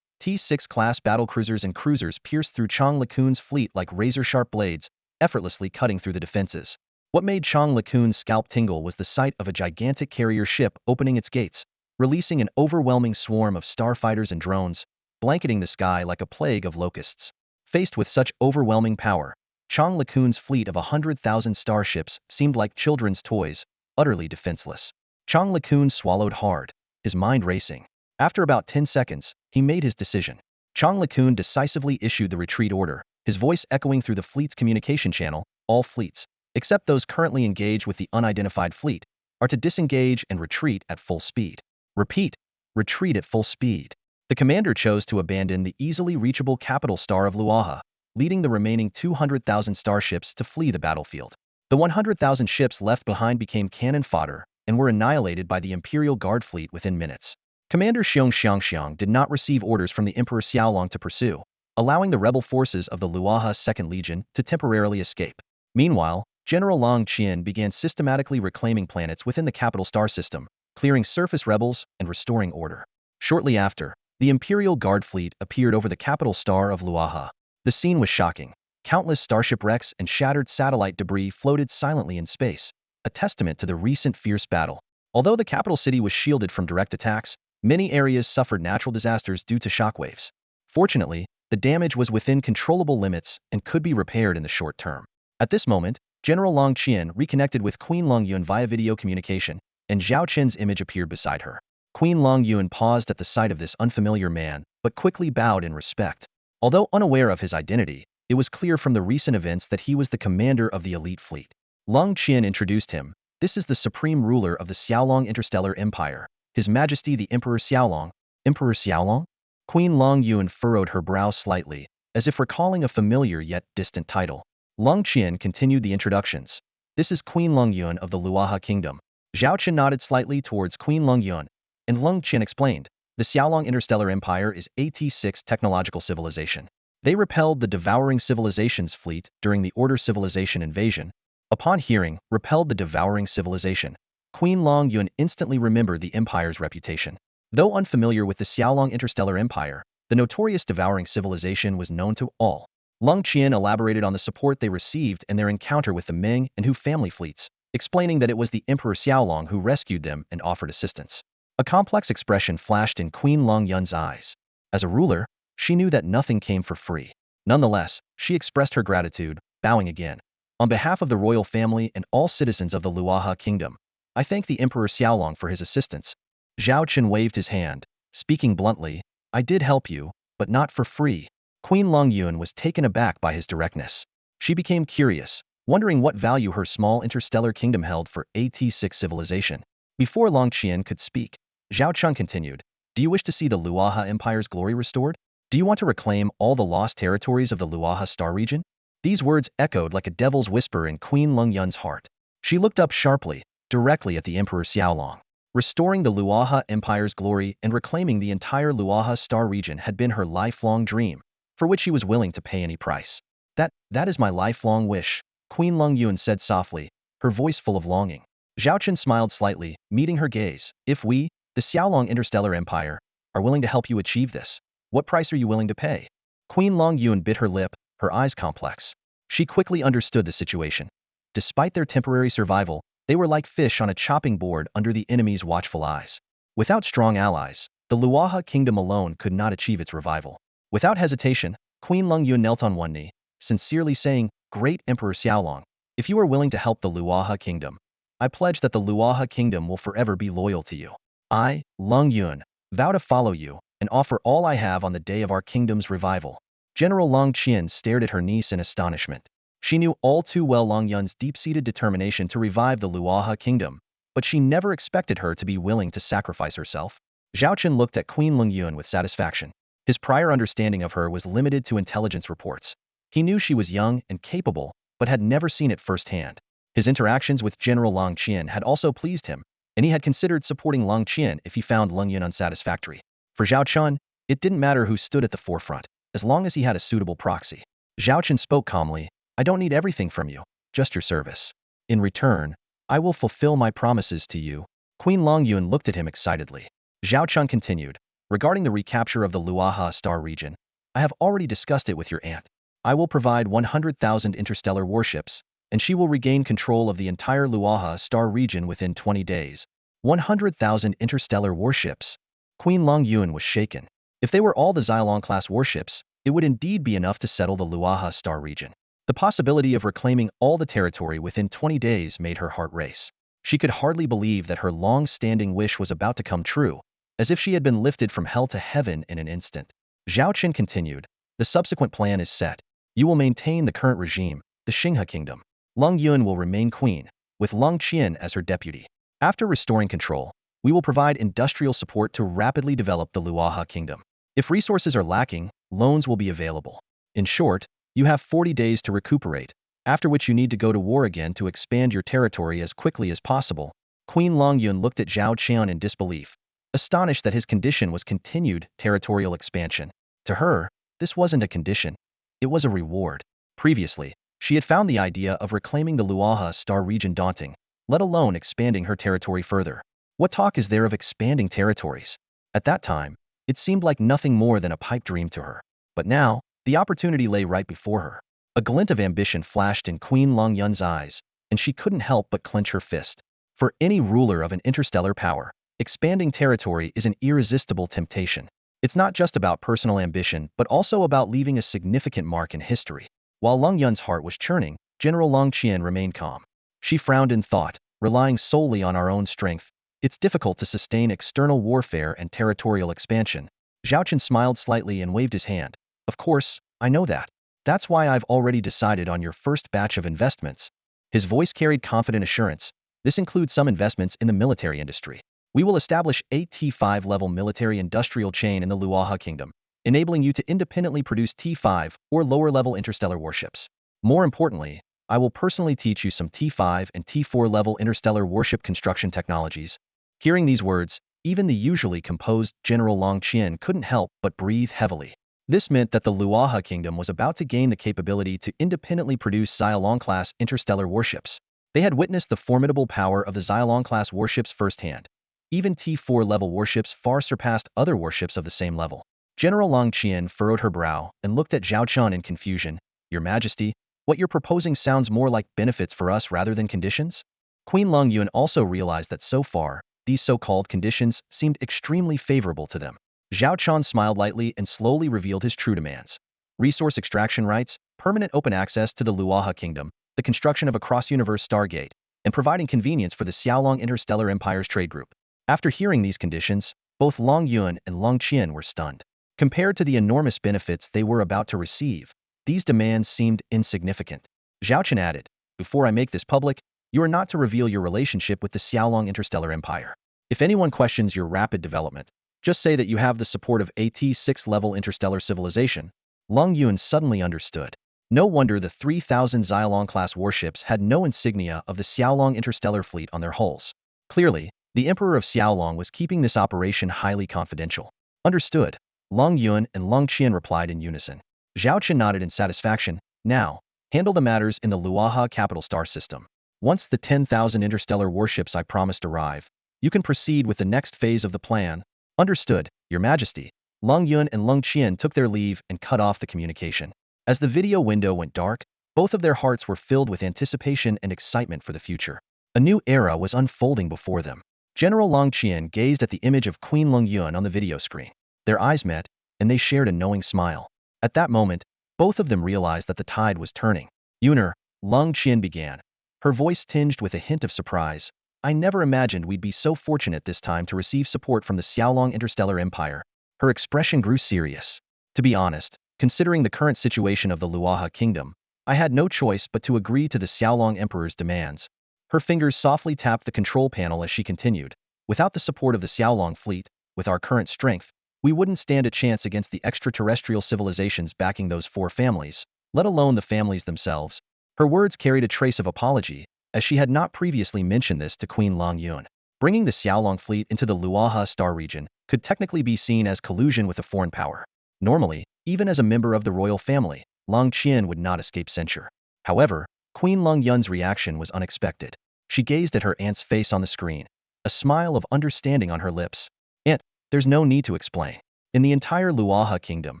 T6 class battlecruisers and cruisers pierced through Chang LeCun's fleet like razor-sharp blades, effortlessly cutting through the defenses. What made Chang LeCun's scalp tingle was the sight of a gigantic carrier ship opening its gates, releasing an overwhelming swarm of starfighters and drones, blanketing the sky like a plague of locusts. Faced with such overwhelming power, Chang LeCun's fleet of 100,000 starships seemed like children's toys, utterly defenseless. Chang LeCun swallowed hard, his mind racing. After about 10 seconds, he made his decision. Chang LeCun decisively issued the retreat order, his voice echoing through the fleet's communication channel. All fleets, except those currently engaged with the unidentified fleet, are to disengage and retreat at full speed. Repeat, retreat at full speed. The commander chose to abandon the easily reachable capital star of Luaha, leading the remaining 200,000 starships to flee the battlefield. The 100,000 ships left behind became cannon fodder and were annihilated by the Imperial Guard fleet within minutes. Commander Xiong Xiangxiang did not receive orders from the Emperor Xiaolong to pursue, allowing the rebel forces of the Luaha 2nd Legion to temporarily escape. Meanwhile, General Long Qian began systematically reclaiming planets within the capital star system, clearing surface rebels and restoring order. Shortly after, the Imperial Guard fleet appeared over the capital star of Luaha. The scene was shocking. Countless starship wrecks and shattered satellite debris floated silently in space, a testament to the recent fierce battle. Although the capital city was shielded from direct attacks, many areas suffered natural disasters due to shockwaves. Fortunately, the damage was within controllable limits and could be repaired in the short term. At this moment, General Long Qian reconnected with Queen Long Yun via video communication, and Zhao Chen's image appeared beside her. Queen Long Yun paused at the sight of this unfamiliar man, but quickly bowed in respect. Although unaware of his identity, it was clear from the recent events that he was the commander of the elite fleet. Long Qian introduced him. This is the supreme ruler of the Xiaolong Interstellar Empire, His Majesty the Emperor Xiaolong. Emperor Xiaolong? Queen Long Yun furrowed her brow slightly, as if recalling a familiar yet distant title. Long Qian continued the introductions. This is Queen Long Yun of the Luaha Kingdom. Zhao Chen nodded slightly towards Queen Long Yun, and Long Qian explained, the Xiaolong Interstellar Empire is a T6 technological civilization. They repelled the Devouring Civilization's fleet during the Order Civilization invasion. Upon hearing, repelled the Devouring Civilization, Queen Long Yun instantly remembered the Empire's reputation. Though unfamiliar with the Xiaolong Interstellar Empire, the notorious Devouring Civilization was known to all. Long Qian elaborated on the support they received and their encounter with the Ming and Hu family fleets, explaining that it was the Emperor Xiaolong who rescued them and offered assistance. A complex expression flashed in Queen Long Yun's eyes. As a ruler, she knew that nothing came for free. Nonetheless, she expressed her gratitude, bowing again. On behalf of the royal family and all citizens of the Luaha kingdom, I thank the Emperor Xiaolong for his assistance. Zhao Chen waved his hand, speaking bluntly, I did help you, but not for free. Queen Long Yun was taken aback by his directness. She became curious, wondering what value her small interstellar kingdom held for AT6 civilization. Before Long Qian could speak, Zhao Chun continued, do you wish to see the Luaha Empire's glory restored? Do you want to reclaim all the lost territories of the Luaha star region? These words echoed like a devil's whisper in Queen Long Yun's heart. She looked up sharply, directly at the Emperor Xiaolong. Restoring the Luaha Empire's glory and reclaiming the entire Luaha star region had been her lifelong dream, for which she was willing to pay any price. That is my lifelong wish, Queen Long Yun said softly, her voice full of longing. Zhao Chen smiled slightly, meeting her gaze. If we, the Xiaolong Interstellar Empire, are willing to help you achieve this, what price are you willing to pay? Queen Long Yun bit her lip, her eyes complex. She quickly understood the situation. Despite their temporary survival, they were like fish on a chopping board under the enemy's watchful eyes. Without strong allies, the Luaha kingdom alone could not achieve its revival. Without hesitation, Queen Long Yun knelt on one knee, sincerely saying, Great Emperor Xiaolong, if you are willing to help the Luaha kingdom, I pledge that the Luaha kingdom will forever be loyal to you. I, Long Yun, vow to follow you and offer all I have on the day of our kingdom's revival. General Long Qian stared at her niece in astonishment. She knew all too well Long Yun's deep-seated determination to revive the Luaha kingdom, but she never expected her to be willing to sacrifice herself. Zhao Chen looked at Queen Long Yun with satisfaction. His prior understanding of her was limited to intelligence reports. He knew she was young and capable, but had never seen it firsthand. His interactions with General Long Qian had also pleased him, and he had considered supporting Long Qian if he found Long Yun unsatisfactory. For Zhao Chen, it didn't matter who stood at the forefront, as long as he had a suitable proxy. Zhao Chen spoke calmly, I don't need everything from you, just your service. In return, I will fulfill my promises to you. Queen Long Yun looked at him excitedly. Zhao Chen continued, regarding the recapture of the Luaha star region, I have already discussed it with your aunt. I will provide 100,000 interstellar warships, and she will regain control of the entire Luaha star region within 20 days. 100,000 interstellar warships. Queen Long Yun was shaken. If they were all the Xylong-class warships, it would indeed be enough to settle the Luaha star region. The possibility of reclaiming all the territory within 20 days made her heart race. She could hardly believe that her long-standing wish was about to come true, as if she had been lifted from hell to heaven in an instant. Zhao Chen continued, the subsequent plan is set. You will maintain the current regime, the Xinghe kingdom. Long Yun will remain queen, with Long Qian as her deputy. After restoring control, we will provide industrial support to rapidly develop the Luaha kingdom. If resources are lacking, loans will be available. In short, you have 40 days to recuperate, after which you need to go to war again to expand your territory as quickly as possible. Queen Long Yun looked at Zhao Chen in disbelief, astonished that his condition was continued territorial expansion. To her, this wasn't a condition, it was a reward. Previously, she had found the idea of reclaiming the Luaha star region daunting, let alone expanding her territory further. What talk is there of expanding territories? At that time, it seemed like nothing more than a pipe dream to her. But now, the opportunity lay right before her. A glint of ambition flashed in Queen Long Yun's eyes, and she couldn't help but clench her fist. For any ruler of an interstellar power, expanding territory is an irresistible temptation. It's not just about personal ambition, but also about leaving a significant mark in history. While Long Yun's heart was churning, General Long Qian remained calm. She frowned in thought, relying solely on our own strength. It's difficult to sustain external warfare and territorial expansion. Zhao Chen smiled slightly and waved his hand. Of course, I know that. That's why I've already decided on your first batch of investments. His voice carried confident assurance. This includes some investments in the military industry. We will establish a T5 level military industrial chain in the Luaha kingdom, enabling you to independently produce T5 or lower level interstellar warships. More importantly, I will personally teach you some T5 and T4 level interstellar warship construction technologies. Hearing these words, even the usually composed General Long Qian couldn't help but breathe heavily. This meant that the Luaha kingdom was about to gain the capability to independently produce Xylong-class interstellar warships. They had witnessed the formidable power of the Xylong-class warships firsthand. Even T4 level warships far surpassed other warships of the same level. General Long Qian furrowed her brow and looked at Zhao Chen in confusion. Your Majesty, what you're proposing sounds more like benefits for us rather than conditions? Queen Long Yun also realized that so far, these so-called conditions seemed extremely favorable to them. Zhao Chen smiled lightly and slowly revealed his true demands. Resource extraction rights, permanent open access to the Luoha Kingdom, the construction of a cross-universe stargate, and providing convenience for the Xiaolong Interstellar Empire's trade group. After hearing these conditions, both Long Yun and Long Qian were stunned. Compared to the enormous benefits they were about to receive, these demands seemed insignificant. Zhao Chen added, "Before I make this public, you are not to reveal your relationship with the Xiaolong Interstellar Empire. If anyone questions your rapid development, just say that you have the support of AT 6th level interstellar civilization." Long Yun suddenly understood. No wonder the 3,000 Xiaolong-class warships had no insignia of the Xiaolong interstellar fleet on their hulls. Clearly, the Emperor of Xiaolong was keeping this operation highly confidential. Understood. Long Yun and Long Qian replied in unison. Zhao Chen nodded in satisfaction. Now, handle the matters in the Luoha capital star system. Once the 10,000 interstellar warships I promised arrive, you can proceed with the next phase of the plan. Understood, Your Majesty. Long Yun and Long Qian took their leave and cut off the communication. As the video window went dark, both of their hearts were filled with anticipation and excitement for the future. A new era was unfolding before them. General Long Qian gazed at the image of Queen Long Yun on the video screen. Their eyes met, and they shared a knowing smile. At that moment, both of them realized that the tide was turning. Yuner, Long Qian began, her voice tinged with a hint of surprise. I never imagined we'd be so fortunate this time to receive support from the Xiaolong Interstellar Empire. Her expression grew serious. To be honest, considering the current situation of the Luoha Kingdom, I had no choice but to agree to the Xiaolong Emperor's demands. Her fingers softly tapped the control panel as she continued. Without the support of the Xiaolong fleet, with our current strength, we wouldn't stand a chance against the extraterrestrial civilizations backing those four families, let alone the families themselves. Her words carried a trace of apology, as she had not previously mentioned this to Queen Long Yun. Bringing the Xiaolong fleet into the Luoha star region could technically be seen as collusion with a foreign power. Normally, even as a member of the royal family, Long Qian would not escape censure. However, Queen Long Yun's reaction was unexpected. She gazed at her aunt's face on the screen, a smile of understanding on her lips. Aunt, there's no need to explain. In the entire Luoha kingdom,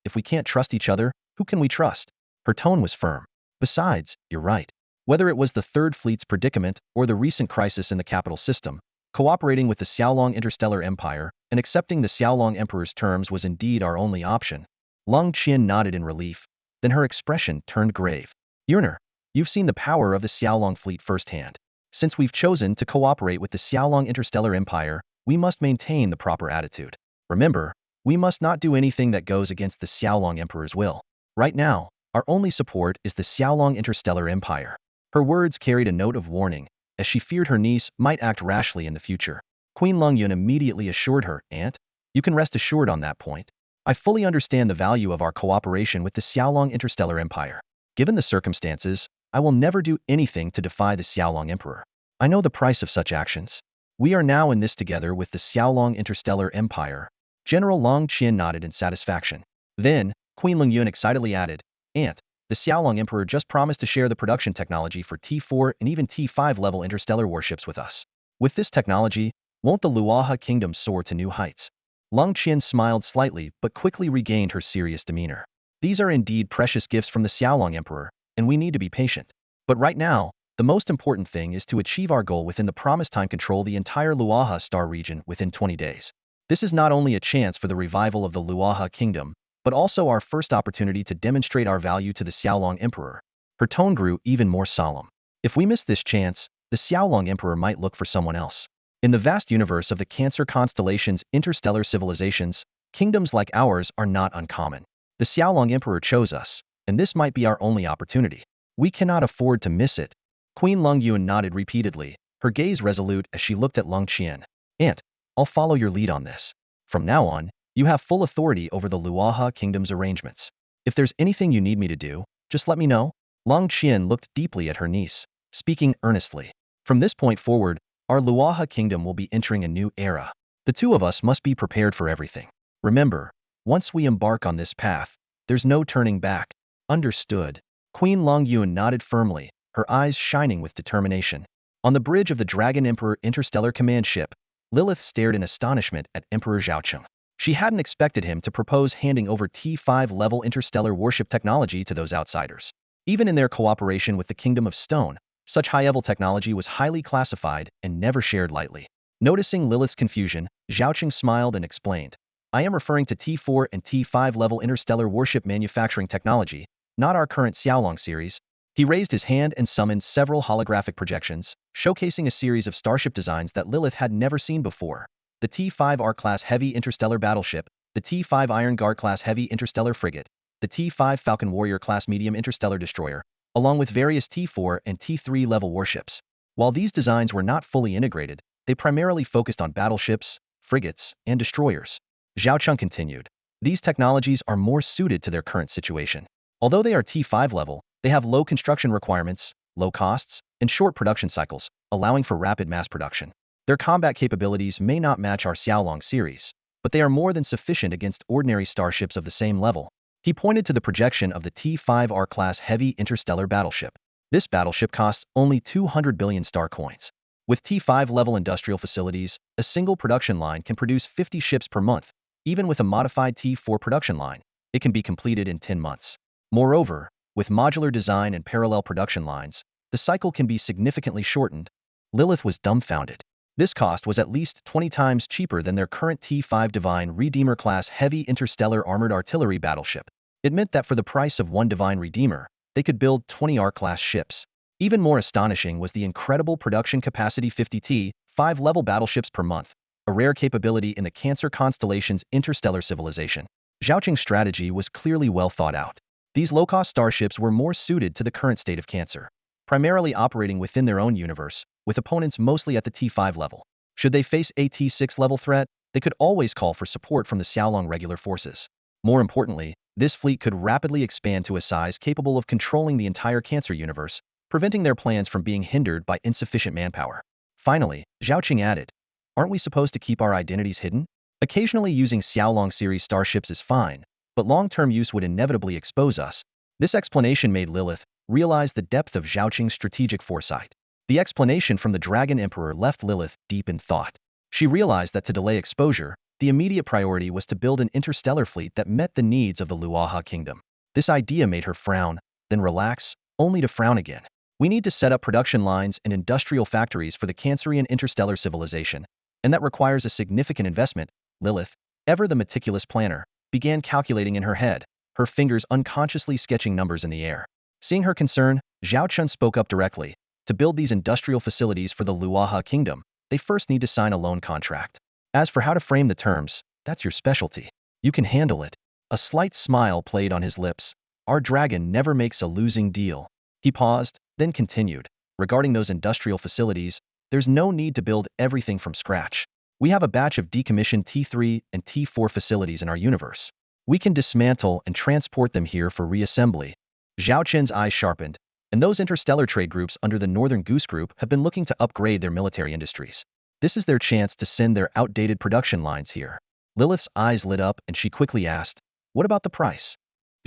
if we can't trust each other, who can we trust? Her tone was firm. Besides, you're right. Whether it was the Third Fleet's predicament or the recent crisis in the capital system, cooperating with the Xiaolong Interstellar Empire and accepting the Xiaolong Emperor's terms was indeed our only option. Long Qian nodded in relief, then her expression turned grave. Yuner, you've seen the power of the Xiaolong fleet firsthand. Since we've chosen to cooperate with the Xiaolong Interstellar Empire, we must maintain the proper attitude. Remember, we must not do anything that goes against the Xiaolong Emperor's will. Right now, our only support is the Xiaolong Interstellar Empire. Her words carried a note of warning, as she feared her niece might act rashly in the future. Queen Long Yun immediately assured her, Aunt, you can rest assured on that point. I fully understand the value of our cooperation with the Xiaolong Interstellar Empire. Given the circumstances, I will never do anything to defy the Xiaolong Emperor. I know the price of such actions. We are now in this together with the Xiaolong Interstellar Empire. General Long Qian nodded in satisfaction. Then, Queen Long Yun excitedly added, Aunt, the Xiaolong Emperor just promised to share the production technology for T4 and even T5 level interstellar warships with us. With this technology, won't the Luoha kingdom soar to new heights? Long Qian smiled slightly but quickly regained her serious demeanor. These are indeed precious gifts from the Xiaolong Emperor, and we need to be patient. But right now, the most important thing is to achieve our goal within the promised time, control the entire Luoha star region within 20 days. This is not only a chance for the revival of the Luoha kingdom, but also our first opportunity to demonstrate our value to the Xiaolong Emperor. Her tone grew even more solemn. If we miss this chance, the Xiaolong Emperor might look for someone else. In the vast universe of the Cancer constellation's interstellar civilizations, kingdoms like ours are not uncommon. The Xiaolong Emperor chose us, and this might be our only opportunity. We cannot afford to miss it. Queen Long Yun nodded repeatedly, her gaze resolute as she looked at Long Qian. Aunt, I'll follow your lead on this. From now on, you have full authority over the Luoha kingdom's arrangements. If there's anything you need me to do, just let me know. Long Qian looked deeply at her niece, speaking earnestly. From this point forward, our Luoha kingdom will be entering a new era. The two of us must be prepared for everything. Remember, once we embark on this path, there's no turning back. Understood. Queen Long Yun nodded firmly, her eyes shining with determination. On the bridge of the Dragon Emperor interstellar command ship, Lilith stared in astonishment at Emperor Zhao Chen. She hadn't expected him to propose handing over T5 level interstellar warship technology to those outsiders. Even in their cooperation with the Kingdom of Stone, such high-level technology was highly classified and never shared lightly. Noticing Lilith's confusion, Zhao Chen smiled and explained, I am referring to T4 and T5 level interstellar warship manufacturing technology, not our current Xiaolong series. He raised his hand and summoned several holographic projections, showcasing a series of starship designs that Lilith had never seen before. The T5 R-class heavy interstellar battleship, the T5 Iron Guard class heavy interstellar frigate, the T5 Falcon Warrior class medium interstellar destroyer, along with various T4 and T3 level warships. While these designs were not fully integrated, they primarily focused on battleships, frigates, and destroyers. Zhao Chen continued, these technologies are more suited to their current situation. Although they are T5 level, they have low construction requirements, low costs, and short production cycles, allowing for rapid mass production. Their combat capabilities may not match our Xiaolong series, but they are more than sufficient against ordinary starships of the same level. He pointed to the projection of the T5 R-class heavy interstellar battleship. This battleship costs only 200 billion star coins. With T5 level industrial facilities, a single production line can produce 50 ships per month. Even with a modified T4 production line, it can be completed in 10 months. Moreover, with modular design and parallel production lines, the cycle can be significantly shortened. Lilith was dumbfounded. This cost was at least 20 times cheaper than their current T5 Divine Redeemer class heavy interstellar armored artillery battleship. It meant that for the price of one Divine Redeemer, they could build 20 R-class ships. Even more astonishing was the incredible production capacity 50 T5 level battleships per month, a rare capability in the Cancer constellation's interstellar civilization. Zhao Chen's strategy was clearly well thought out. These low-cost starships were more suited to the current state of Cancer, primarily operating within their own universe, with opponents mostly at the T5 level. Should they face a T6 level threat, they could always call for support from the Xiaolong regular forces. More importantly, this fleet could rapidly expand to a size capable of controlling the entire Cancer universe, preventing their plans from being hindered by insufficient manpower. Finally, Zhao Chen added, aren't we supposed to keep our identities hidden? Occasionally using Xiaolong series starships is fine, but long-term use would inevitably expose us. This explanation made Lilith realize the depth of Zhao Chen's strategic foresight. The explanation from the Dragon Emperor left Lilith deep in thought. She realized that to delay exposure, the immediate priority was to build an interstellar fleet that met the needs of the Luoha kingdom. This idea made her frown, then relax, only to frown again. We need to set up production lines and industrial factories for the Cancerian interstellar civilization, and that requires a significant investment. Lilith, ever the meticulous planner, began calculating in her head, her fingers unconsciously sketching numbers in the air. Seeing her concern, Zhao Chen spoke up directly. To build these industrial facilities for the Luoha kingdom, they first need to sign a loan contract. As for how to frame the terms, that's your specialty. You can handle it. A slight smile played on his lips. Our dragon never makes a losing deal. He paused, then continued. Regarding those industrial facilities, there's no need to build everything from scratch. We have a batch of decommissioned T3 and T4 facilities in our universe. We can dismantle and transport them here for reassembly. Zhao Chen's eyes sharpened, and those interstellar trade groups under the Northern Goose Group have been looking to upgrade their military industries. This is their chance to send their outdated production lines here. Lilith's eyes lit up and she quickly asked, what about the price?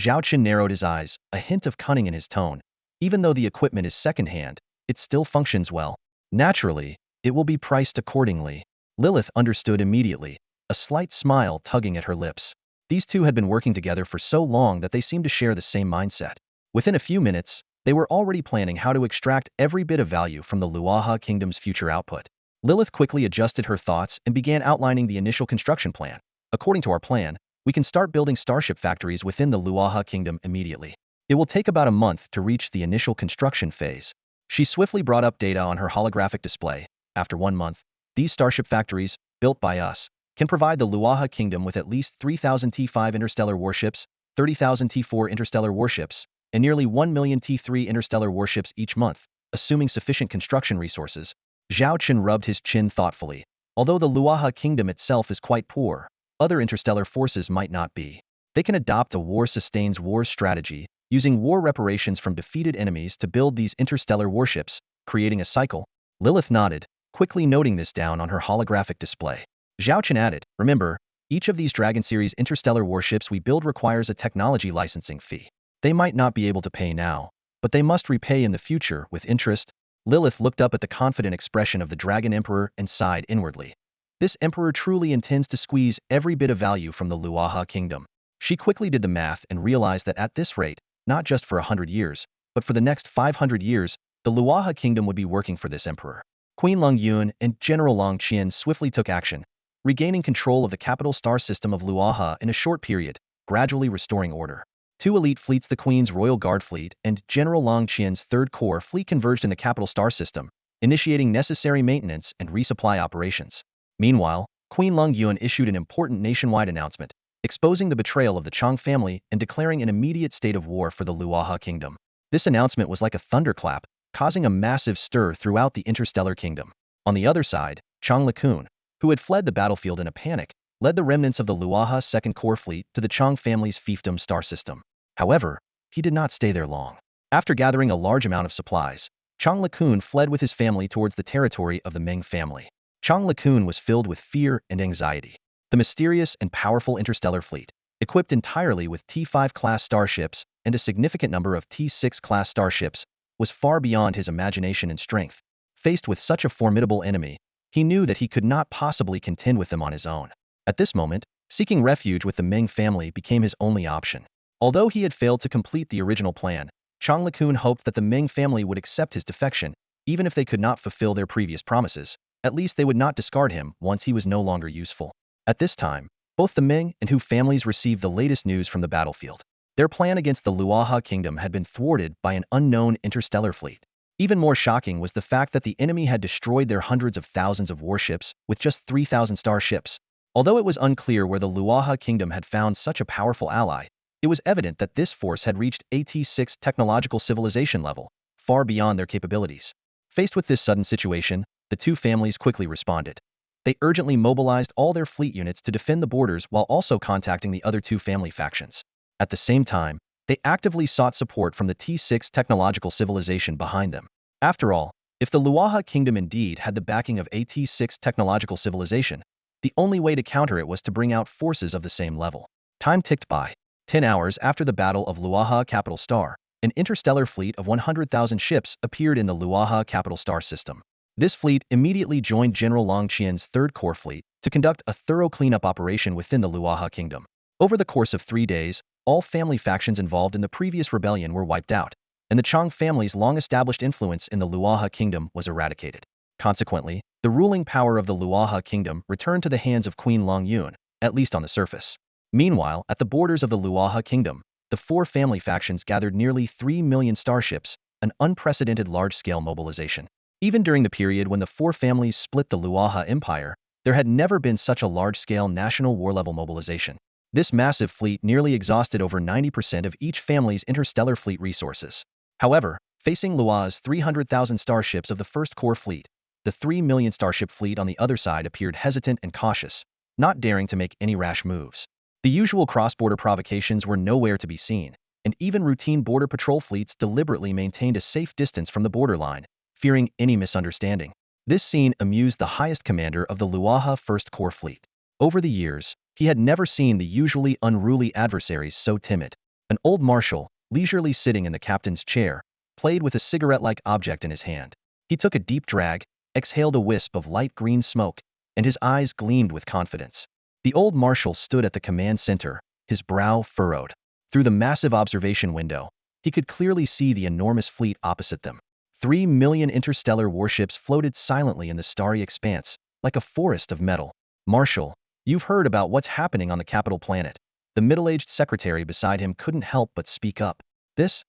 Zhao Chen narrowed his eyes, a hint of cunning in his tone. Even though the equipment is secondhand, it still functions well. Naturally, it will be priced accordingly. Lilith understood immediately, a slight smile tugging at her lips. These two had been working together for so long that they seemed to share the same mindset. Within a few minutes, they were already planning how to extract every bit of value from the Luoha kingdom's future output. Lilith quickly adjusted her thoughts and began outlining the initial construction plan. According to our plan, we can start building starship factories within the Luoha kingdom immediately. It will take about a month to reach the initial construction phase. She swiftly brought up data on her holographic display. After 1 month, these starship factories, built by us, can provide the Luoha kingdom with at least 3,000 T5 interstellar warships, 30,000 T4 interstellar warships, and nearly 1 million T3 interstellar warships each month, assuming sufficient construction resources. Zhao Chen rubbed his chin thoughtfully. Although the Luoha kingdom itself is quite poor, other interstellar forces might not be. They can adopt a war-sustains-war strategy, using war reparations from defeated enemies to build these interstellar warships, creating a cycle. Lilith nodded, quickly noting this down on her holographic display. Zhao Chen added, remember, each of these Dragon Series interstellar warships we build requires a technology licensing fee. They might not be able to pay now, but they must repay in the future with interest. Lilith looked up at the confident expression of the Dragon Emperor and sighed inwardly. This emperor truly intends to squeeze every bit of value from the Luoha kingdom. She quickly did the math and realized that at this rate, not just for 100 years, but for the next 500 years, the Luoha kingdom would be working for this emperor. Queen Lung Yun and General Long Qian swiftly took action, regaining control of the capital star system of Luaha in a short period, gradually restoring order. Two elite fleets, the Queen's Royal Guard Fleet and General Long Qian's Third Corps Fleet, converged in the capital star system, initiating necessary maintenance and resupply operations. Meanwhile, Queen Lung Yun issued an important nationwide announcement, exposing the betrayal of the Chang family and declaring an immediate state of war for the Luaha kingdom. This announcement was like a thunderclap, causing a massive stir throughout the interstellar kingdom. On the other side, Chang Lekun, who had fled the battlefield in a panic, led the remnants of the Luaha Second Corps Fleet to the Chang family's fiefdom star system. However, he did not stay there long. After gathering a large amount of supplies, Chang Lekun fled with his family towards the territory of the Ming family. Chang Lekun was filled with fear and anxiety. The mysterious and powerful interstellar fleet, equipped entirely with T5 class starships and a significant number of T6 class starships, was far beyond his imagination and strength. Faced with such a formidable enemy, he knew that he could not possibly contend with them on his own. At this moment, seeking refuge with the Ming family became his only option. Although he had failed to complete the original plan, Chang Lekun hoped that the Ming family would accept his defection, even if they could not fulfill their previous promises. At least they would not discard him once he was no longer useful. At this time, both the Ming and Hu families received the latest news from the battlefield. Their plan against the Luaha kingdom had been thwarted by an unknown interstellar fleet. Even more shocking was the fact that the enemy had destroyed their hundreds of thousands of warships with just 3,000 starships. Although it was unclear where the Luaha kingdom had found such a powerful ally, it was evident that this force had reached AT6 technological civilization level, far beyond their capabilities. Faced with this sudden situation, the two families quickly responded. They urgently mobilized all their fleet units to defend the borders while also contacting the other two family factions. At the same time, they actively sought support from the T6 technological civilization behind them. After all, if the Luaha kingdom indeed had the backing of AT6 technological civilization, the only way to counter it was to bring out forces of the same level. Time ticked by. 10 hours after the Battle of Luaha Capital Star, an interstellar fleet of 100,000 ships appeared in the Luaha Capital Star system. This fleet immediately joined General Long Qian's Third Corps Fleet to conduct a thorough cleanup operation within the Luaha kingdom. Over the course of 3 days, all family factions involved in the previous rebellion were wiped out, and the Chang family's long-established influence in the Luaha kingdom was eradicated. Consequently, the ruling power of the Luaha kingdom returned to the hands of Queen Long Yun, at least on the surface. Meanwhile, at the borders of the Luaha kingdom, the four family factions gathered nearly 3 million starships, an unprecedented large-scale mobilization. Even during the period when the four families split the Luaha Empire, there had never been such a large-scale national war-level mobilization. This massive fleet nearly exhausted over 90% of each family's interstellar fleet resources. However, facing Lua's 300,000 starships of the First Corps Fleet, the 3 million starship fleet on the other side appeared hesitant and cautious, not daring to make any rash moves. The usual cross-border provocations were nowhere to be seen, and even routine border patrol fleets deliberately maintained a safe distance from the borderline, fearing any misunderstanding. This scene amused the highest commander of the Luaha First Corps Fleet. Over the years, he had never seen the usually unruly adversaries so timid. An old marshal, leisurely sitting in the captain's chair, played with a cigarette-like object in his hand. He took a deep drag, exhaled a wisp of light green smoke, and his eyes gleamed with confidence. The old marshal stood at the command center, his brow furrowed. Through the massive observation window, he could clearly see the enormous fleet opposite them. 3 million interstellar warships floated silently in the starry expanse, like a forest of metal. "Marshal, you've heard about what's happening on the capital planet." The middle-aged secretary beside him couldn't help but speak up. This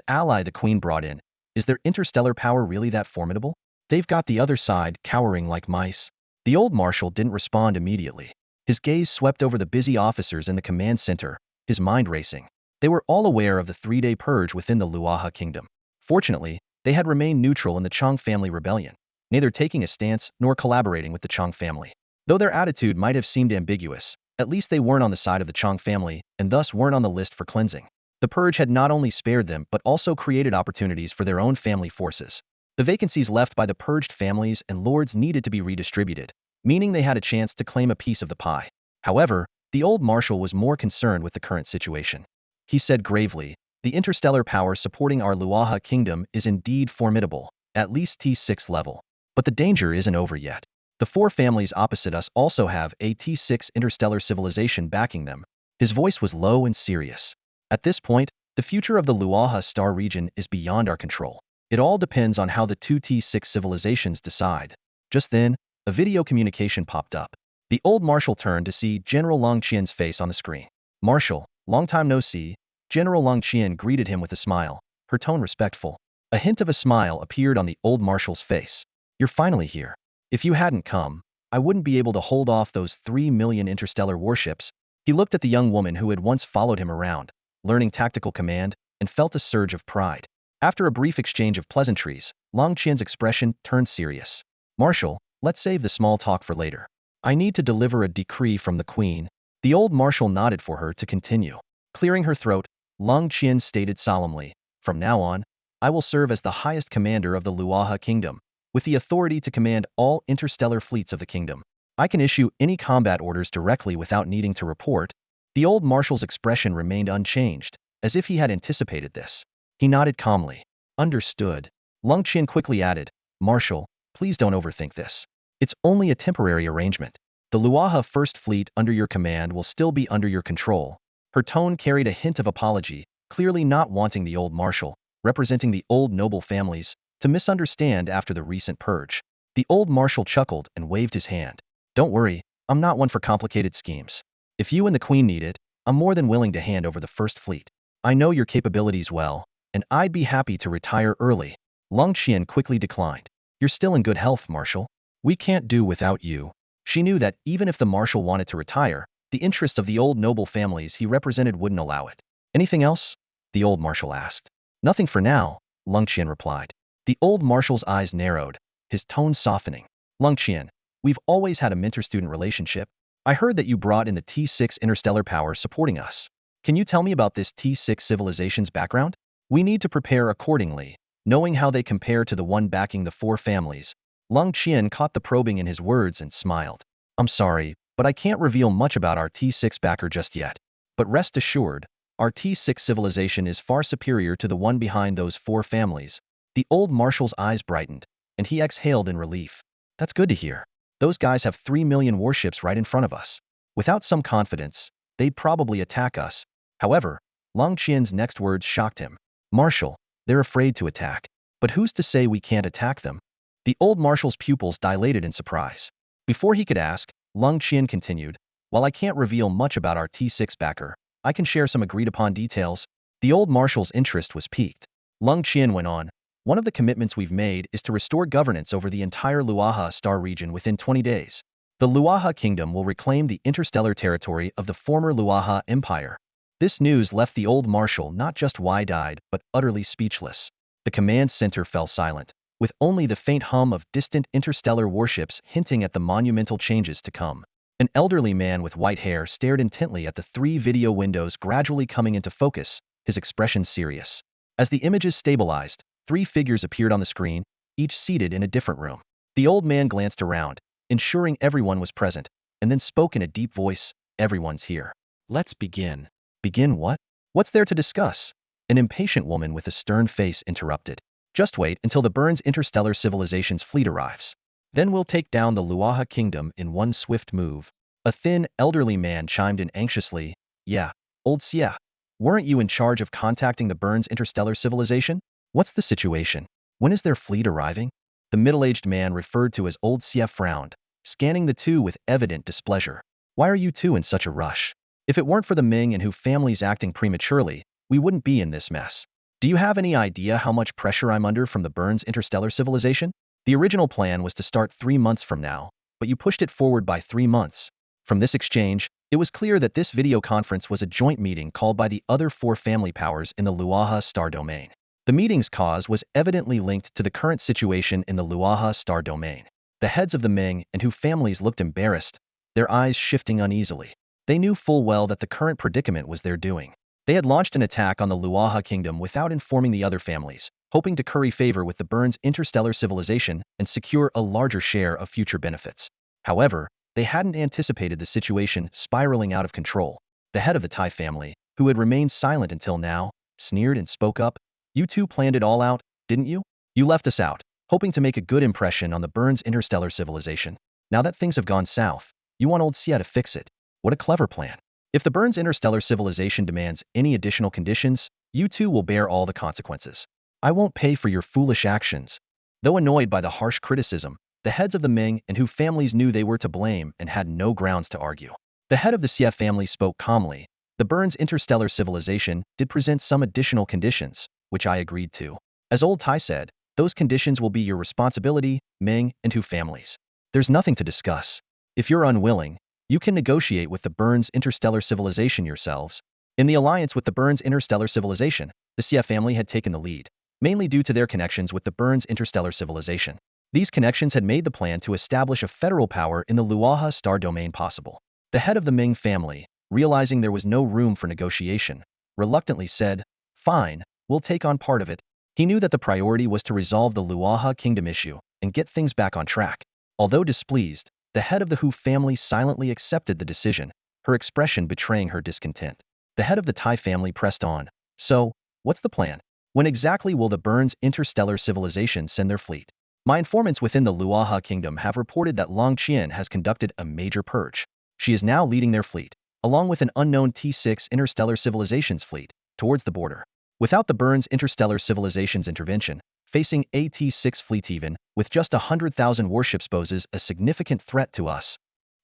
ally the Queen brought in, is their interstellar power really that formidable? They've got the other side cowering like mice. The old marshal didn't respond immediately. His gaze swept over the busy officers in the command center, his mind racing. They were all aware of the 3-day purge within the Luaha kingdom. Fortunately, they had remained neutral in the Chang family rebellion, neither taking a stance nor collaborating with the Chang family. Though their attitude might have seemed ambiguous, at least they weren't on the side of the Chang family and thus weren't on the list for cleansing. The purge had not only spared them but also created opportunities for their own family forces. The vacancies left by the purged families and lords needed to be redistributed, meaning they had a chance to claim a piece of the pie. However, the old marshal was more concerned with the current situation. He said gravely, "The interstellar power supporting our Luaha kingdom is indeed formidable, at least T6 level. But the danger isn't over yet. The four families opposite us also have a T6 interstellar civilization backing them." His voice was low and serious. "At this point, the future of the Luaha star region is beyond our control. It all depends on how the two T6 civilizations decide. Just then, a video communication popped up. The old marshal turned to see General Long Qian's face on the screen. "Marshal, long time no see." General Long Qian greeted him with a smile, her tone respectful. A hint of a smile appeared on the old marshal's face. "You're finally here. If you hadn't come, I wouldn't be able to hold off those 3 million interstellar warships." He looked at the young woman who had once followed him around, learning tactical command, and felt a surge of pride. After a brief exchange of pleasantries, Long Qian's expression turned serious. "Marshal, let's save the small talk for later. I need to deliver a decree from the Queen." The old marshal nodded for her to continue. Clearing her throat, Long Qian stated solemnly, "From now on, I will serve as the highest commander of the Luaha Kingdom, with the authority to command all interstellar fleets of the kingdom. I can issue any combat orders directly without needing to report." The old marshal's expression remained unchanged, as if he had anticipated this. He nodded calmly. "Understood." Long Qian quickly added, "Marshal, please don't overthink this. It's only a temporary arrangement. The Luaha First Fleet under your command will still be under your control." Her tone carried a hint of apology, clearly not wanting the old marshal, representing the old noble families, to misunderstand after the recent purge. The old marshal chuckled and waved his hand. "Don't worry, I'm not one for complicated schemes. If you and the Queen need it, I'm more than willing to hand over the First Fleet. I know your capabilities well, and I'd be happy to retire early." Long Qian quickly declined. "You're still in good health, Marshal. We can't do without you." She knew that even if the marshal wanted to retire, the interests of the old noble families he represented wouldn't allow it. "Anything else?" the old marshal asked. "Nothing for now," Long Qian replied. The old marshal's eyes narrowed, his tone softening. "Long Qian, we've always had a mentor-student relationship. I heard that you brought in the T6 interstellar power supporting us. Can you tell me about this T6 civilization's background? We need to prepare accordingly, knowing how they compare to the one backing the four families." Long Qian caught the probing in his words and smiled. "I'm sorry, but I can't reveal much about our T6 backer just yet. But rest assured, our T6 civilization is far superior to the one behind those four families." The old marshal's eyes brightened, and he exhaled in relief. "That's good to hear. Those guys have 3 million warships right in front of us. Without some confidence, they'd probably attack us." However, Long Qian's next words shocked him. "Marshal, they're afraid to attack. But who's to say we can't attack them?" The old marshal's pupils dilated in surprise. Before he could ask, Long Qian continued, "While I can't reveal much about our T6 backer, I can share some agreed-upon details." The old marshal's interest was piqued. Long Qian went on, "One of the commitments we've made is to restore governance over the entire Luaha star region within 20 days. The Luaha Kingdom will reclaim the interstellar territory of the former Luaha Empire." This news left the old marshal not just wide-eyed, but utterly speechless. The command center fell silent, with only the faint hum of distant interstellar warships hinting at the monumental changes to come. An elderly man with white hair stared intently at the 3 video windows gradually coming into focus, his expression serious. As the images stabilized, 3 figures appeared on the screen, each seated in a different room. The old man glanced around, ensuring everyone was present, and then spoke in a deep voice, "Everyone's here. Let's begin." "Begin what? What's there to discuss?" An impatient woman with a stern face interrupted. "Just wait until the Burns interstellar civilization's fleet arrives. Then we'll take down the Luaha Kingdom in one swift move." A thin, elderly man chimed in anxiously, "Yeah, old Xia, weren't you in charge of contacting the Burns interstellar civilization? What's the situation? When is their fleet arriving?" The middle-aged man referred to as old Xia frowned, scanning the two with evident displeasure. "Why are you two in such a rush? If it weren't for the Ming and Hu families acting prematurely, we wouldn't be in this mess. Do you have any idea how much pressure I'm under from the Burns interstellar civilization? The original plan was to start 3 months from now, but you pushed it forward by 3 months." From this exchange, it was clear that this video conference was a joint meeting called by the other 4 family powers in the Luaha star domain. The meeting's cause was evidently linked to the current situation in the Luaha star domain. The heads of the Ming and Hu families looked embarrassed, their eyes shifting uneasily. They knew full well that the current predicament was their doing. They had launched an attack on the Luaha Kingdom without informing the other families, hoping to curry favor with the Burns interstellar civilization and secure a larger share of future benefits. However, they hadn't anticipated the situation spiraling out of control. The head of the Tai family, who had remained silent until now, sneered and spoke up. "You two planned it all out, didn't you? You left us out, hoping to make a good impression on the Burns interstellar civilization. Now that things have gone south, you want old Xia to fix it. What a clever plan. If the Burns interstellar civilization demands any additional conditions, you two will bear all the consequences." I won't pay for your foolish actions. Though annoyed by the harsh criticism, the heads of the Ming and Hu families knew they were to blame and had no grounds to argue. The head of the Xie family spoke calmly. The Burns interstellar civilization did present some additional conditions, which I agreed to. As old Tai said, those conditions will be your responsibility, Ming and Hu families. There's nothing to discuss. If you're unwilling, you can negotiate with the Burns interstellar civilization yourselves. In the alliance with the Burns interstellar civilization, the Xie family had taken the lead, mainly due to their connections with the Burns interstellar civilization. These connections had made the plan to establish a federal power in the Luaha star domain possible. The head of the Ming family, realizing there was no room for negotiation, reluctantly said, "Fine, we'll take on part of it." He knew that the priority was to resolve the Luaha kingdom issue and get things back on track. Although displeased, the head of the Hu family silently accepted the decision, her expression betraying her discontent. The head of the Tai family pressed on, "So, what's the plan? When exactly will the Burns interstellar civilization send their fleet?" My informants within the Luaha kingdom have reported that Long Qian has conducted a major purge. She is now leading their fleet, along with an unknown T6 interstellar civilization's fleet, towards the border. Without the Burns interstellar civilization's intervention, facing a T6 fleet even with just 100,000 warships poses a significant threat to us.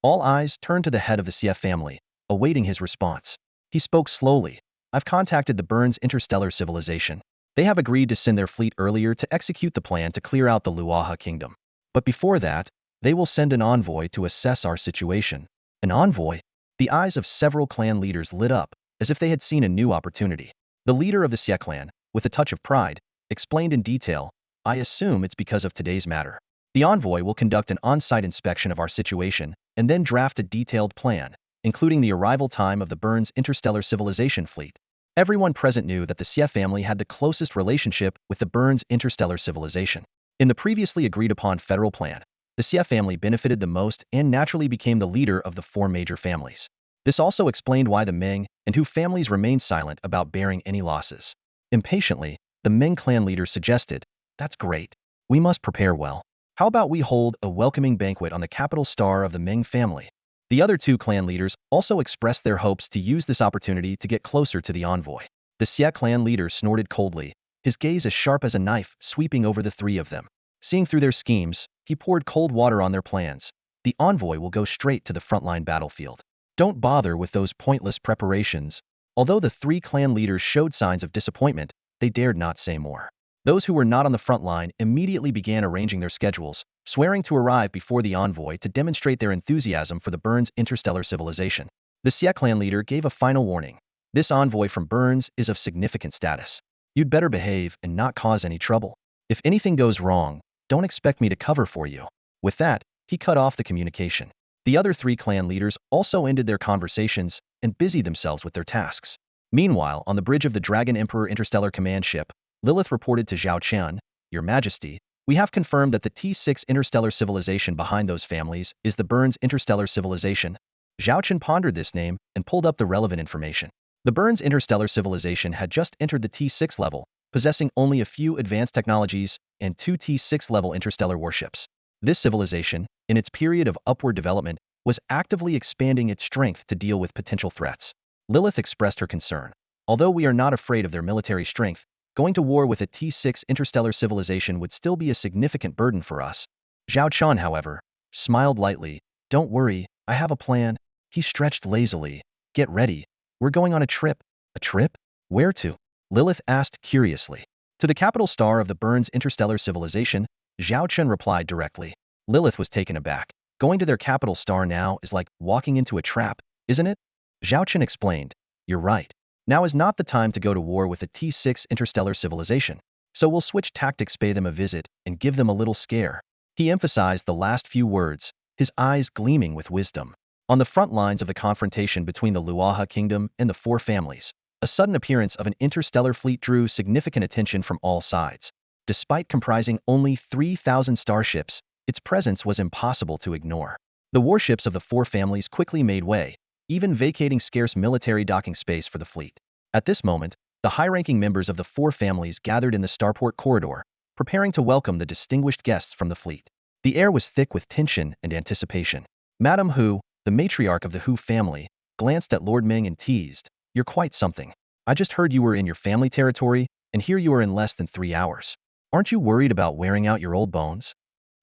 All eyes turned to the head of the Xie family, awaiting his response. He spoke slowly. "I've contacted the Burns interstellar civilization. They have agreed to send their fleet earlier to execute the plan to clear out the Luaha kingdom. But before that, they will send an envoy to assess our situation." An envoy? The eyes of several clan leaders lit up, as if they had seen a new opportunity. The leader of the Xie clan, with a touch of pride, explained in detail, "I assume it's because of today's matter. The envoy will conduct an on-site inspection of our situation and then draft a detailed plan, including the arrival time of the Burns interstellar civilization fleet." Everyone present knew that the Xie family had the closest relationship with the Burns interstellar civilization. In the previously agreed-upon federal plan, the Xie family benefited the most and naturally became the leader of the four major families. This also explained why the Ming and Hu families remained silent about bearing any losses. Impatiently, the Ming clan leader suggested, "That's great. We must prepare well. How about we hold a welcoming banquet on the capital star of the Ming family?" The other two clan leaders also expressed their hopes to use this opportunity to get closer to the envoy. The Xie clan leader snorted coldly, his gaze as sharp as a knife sweeping over the three of them. Seeing through their schemes, he poured cold water on their plans. "The envoy will go straight to the frontline battlefield. Don't bother with those pointless preparations." Although the three clan leaders showed signs of disappointment, they dared not say more. Those who were not on the front line immediately began arranging their schedules, swearing to arrive before the envoy to demonstrate their enthusiasm for the Burns interstellar civilization. The Xie clan leader gave a final warning. "This envoy from Burns is of significant status. You'd better behave and not cause any trouble. If anything goes wrong, don't expect me to cover for you." With that, he cut off the communication. The other three clan leaders also ended their conversations and busied themselves with their tasks. Meanwhile, on the bridge of the Dragon Emperor interstellar command ship, Lilith reported to Zhao Chen, "Your Majesty, we have confirmed that the T6 interstellar civilization behind those families is the Burns interstellar civilization." Zhao Chen pondered this name and pulled up the relevant information. The Burns interstellar civilization had just entered the T6 level, possessing only a few advanced technologies and 2 T6 level interstellar warships. This civilization, in its period of upward development, was actively expanding its strength to deal with potential threats. Lilith expressed her concern. "Although we are not afraid of their military strength, going to war with a T6 interstellar civilization would still be a significant burden for us." Zhao Chen, however, smiled lightly. "Don't worry, I have a plan." He stretched lazily. "Get ready. We're going on a trip." "A trip? Where to?" Lilith asked curiously. "To the capital star of the Burns interstellar civilization," Zhao Chen replied directly. Lilith was taken aback. "Going to their capital star now is like walking into a trap, isn't it?" Zhao Chen explained. "You're right. Now is not the time to go to war with a T6 interstellar civilization. So we'll switch tactics, pay them a visit, and give them a little scare." He emphasized the last few words, his eyes gleaming with wisdom. On the front lines of the confrontation between the Luaha kingdom and the four families, a sudden appearance of an interstellar fleet drew significant attention from all sides. Despite comprising only 3,000 starships, its presence was impossible to ignore. The warships of the four families quickly made way, even vacating scarce military docking space for the fleet. At this moment, the high-ranking members of the four families gathered in the starport corridor, preparing to welcome the distinguished guests from the fleet. The air was thick with tension and anticipation. Madame Hu, the matriarch of the Hu family, glanced at Lord Ming and teased, "You're quite something. I just heard you were in your family territory, and here you are in less than 3 hours. Aren't you worried about wearing out your old bones?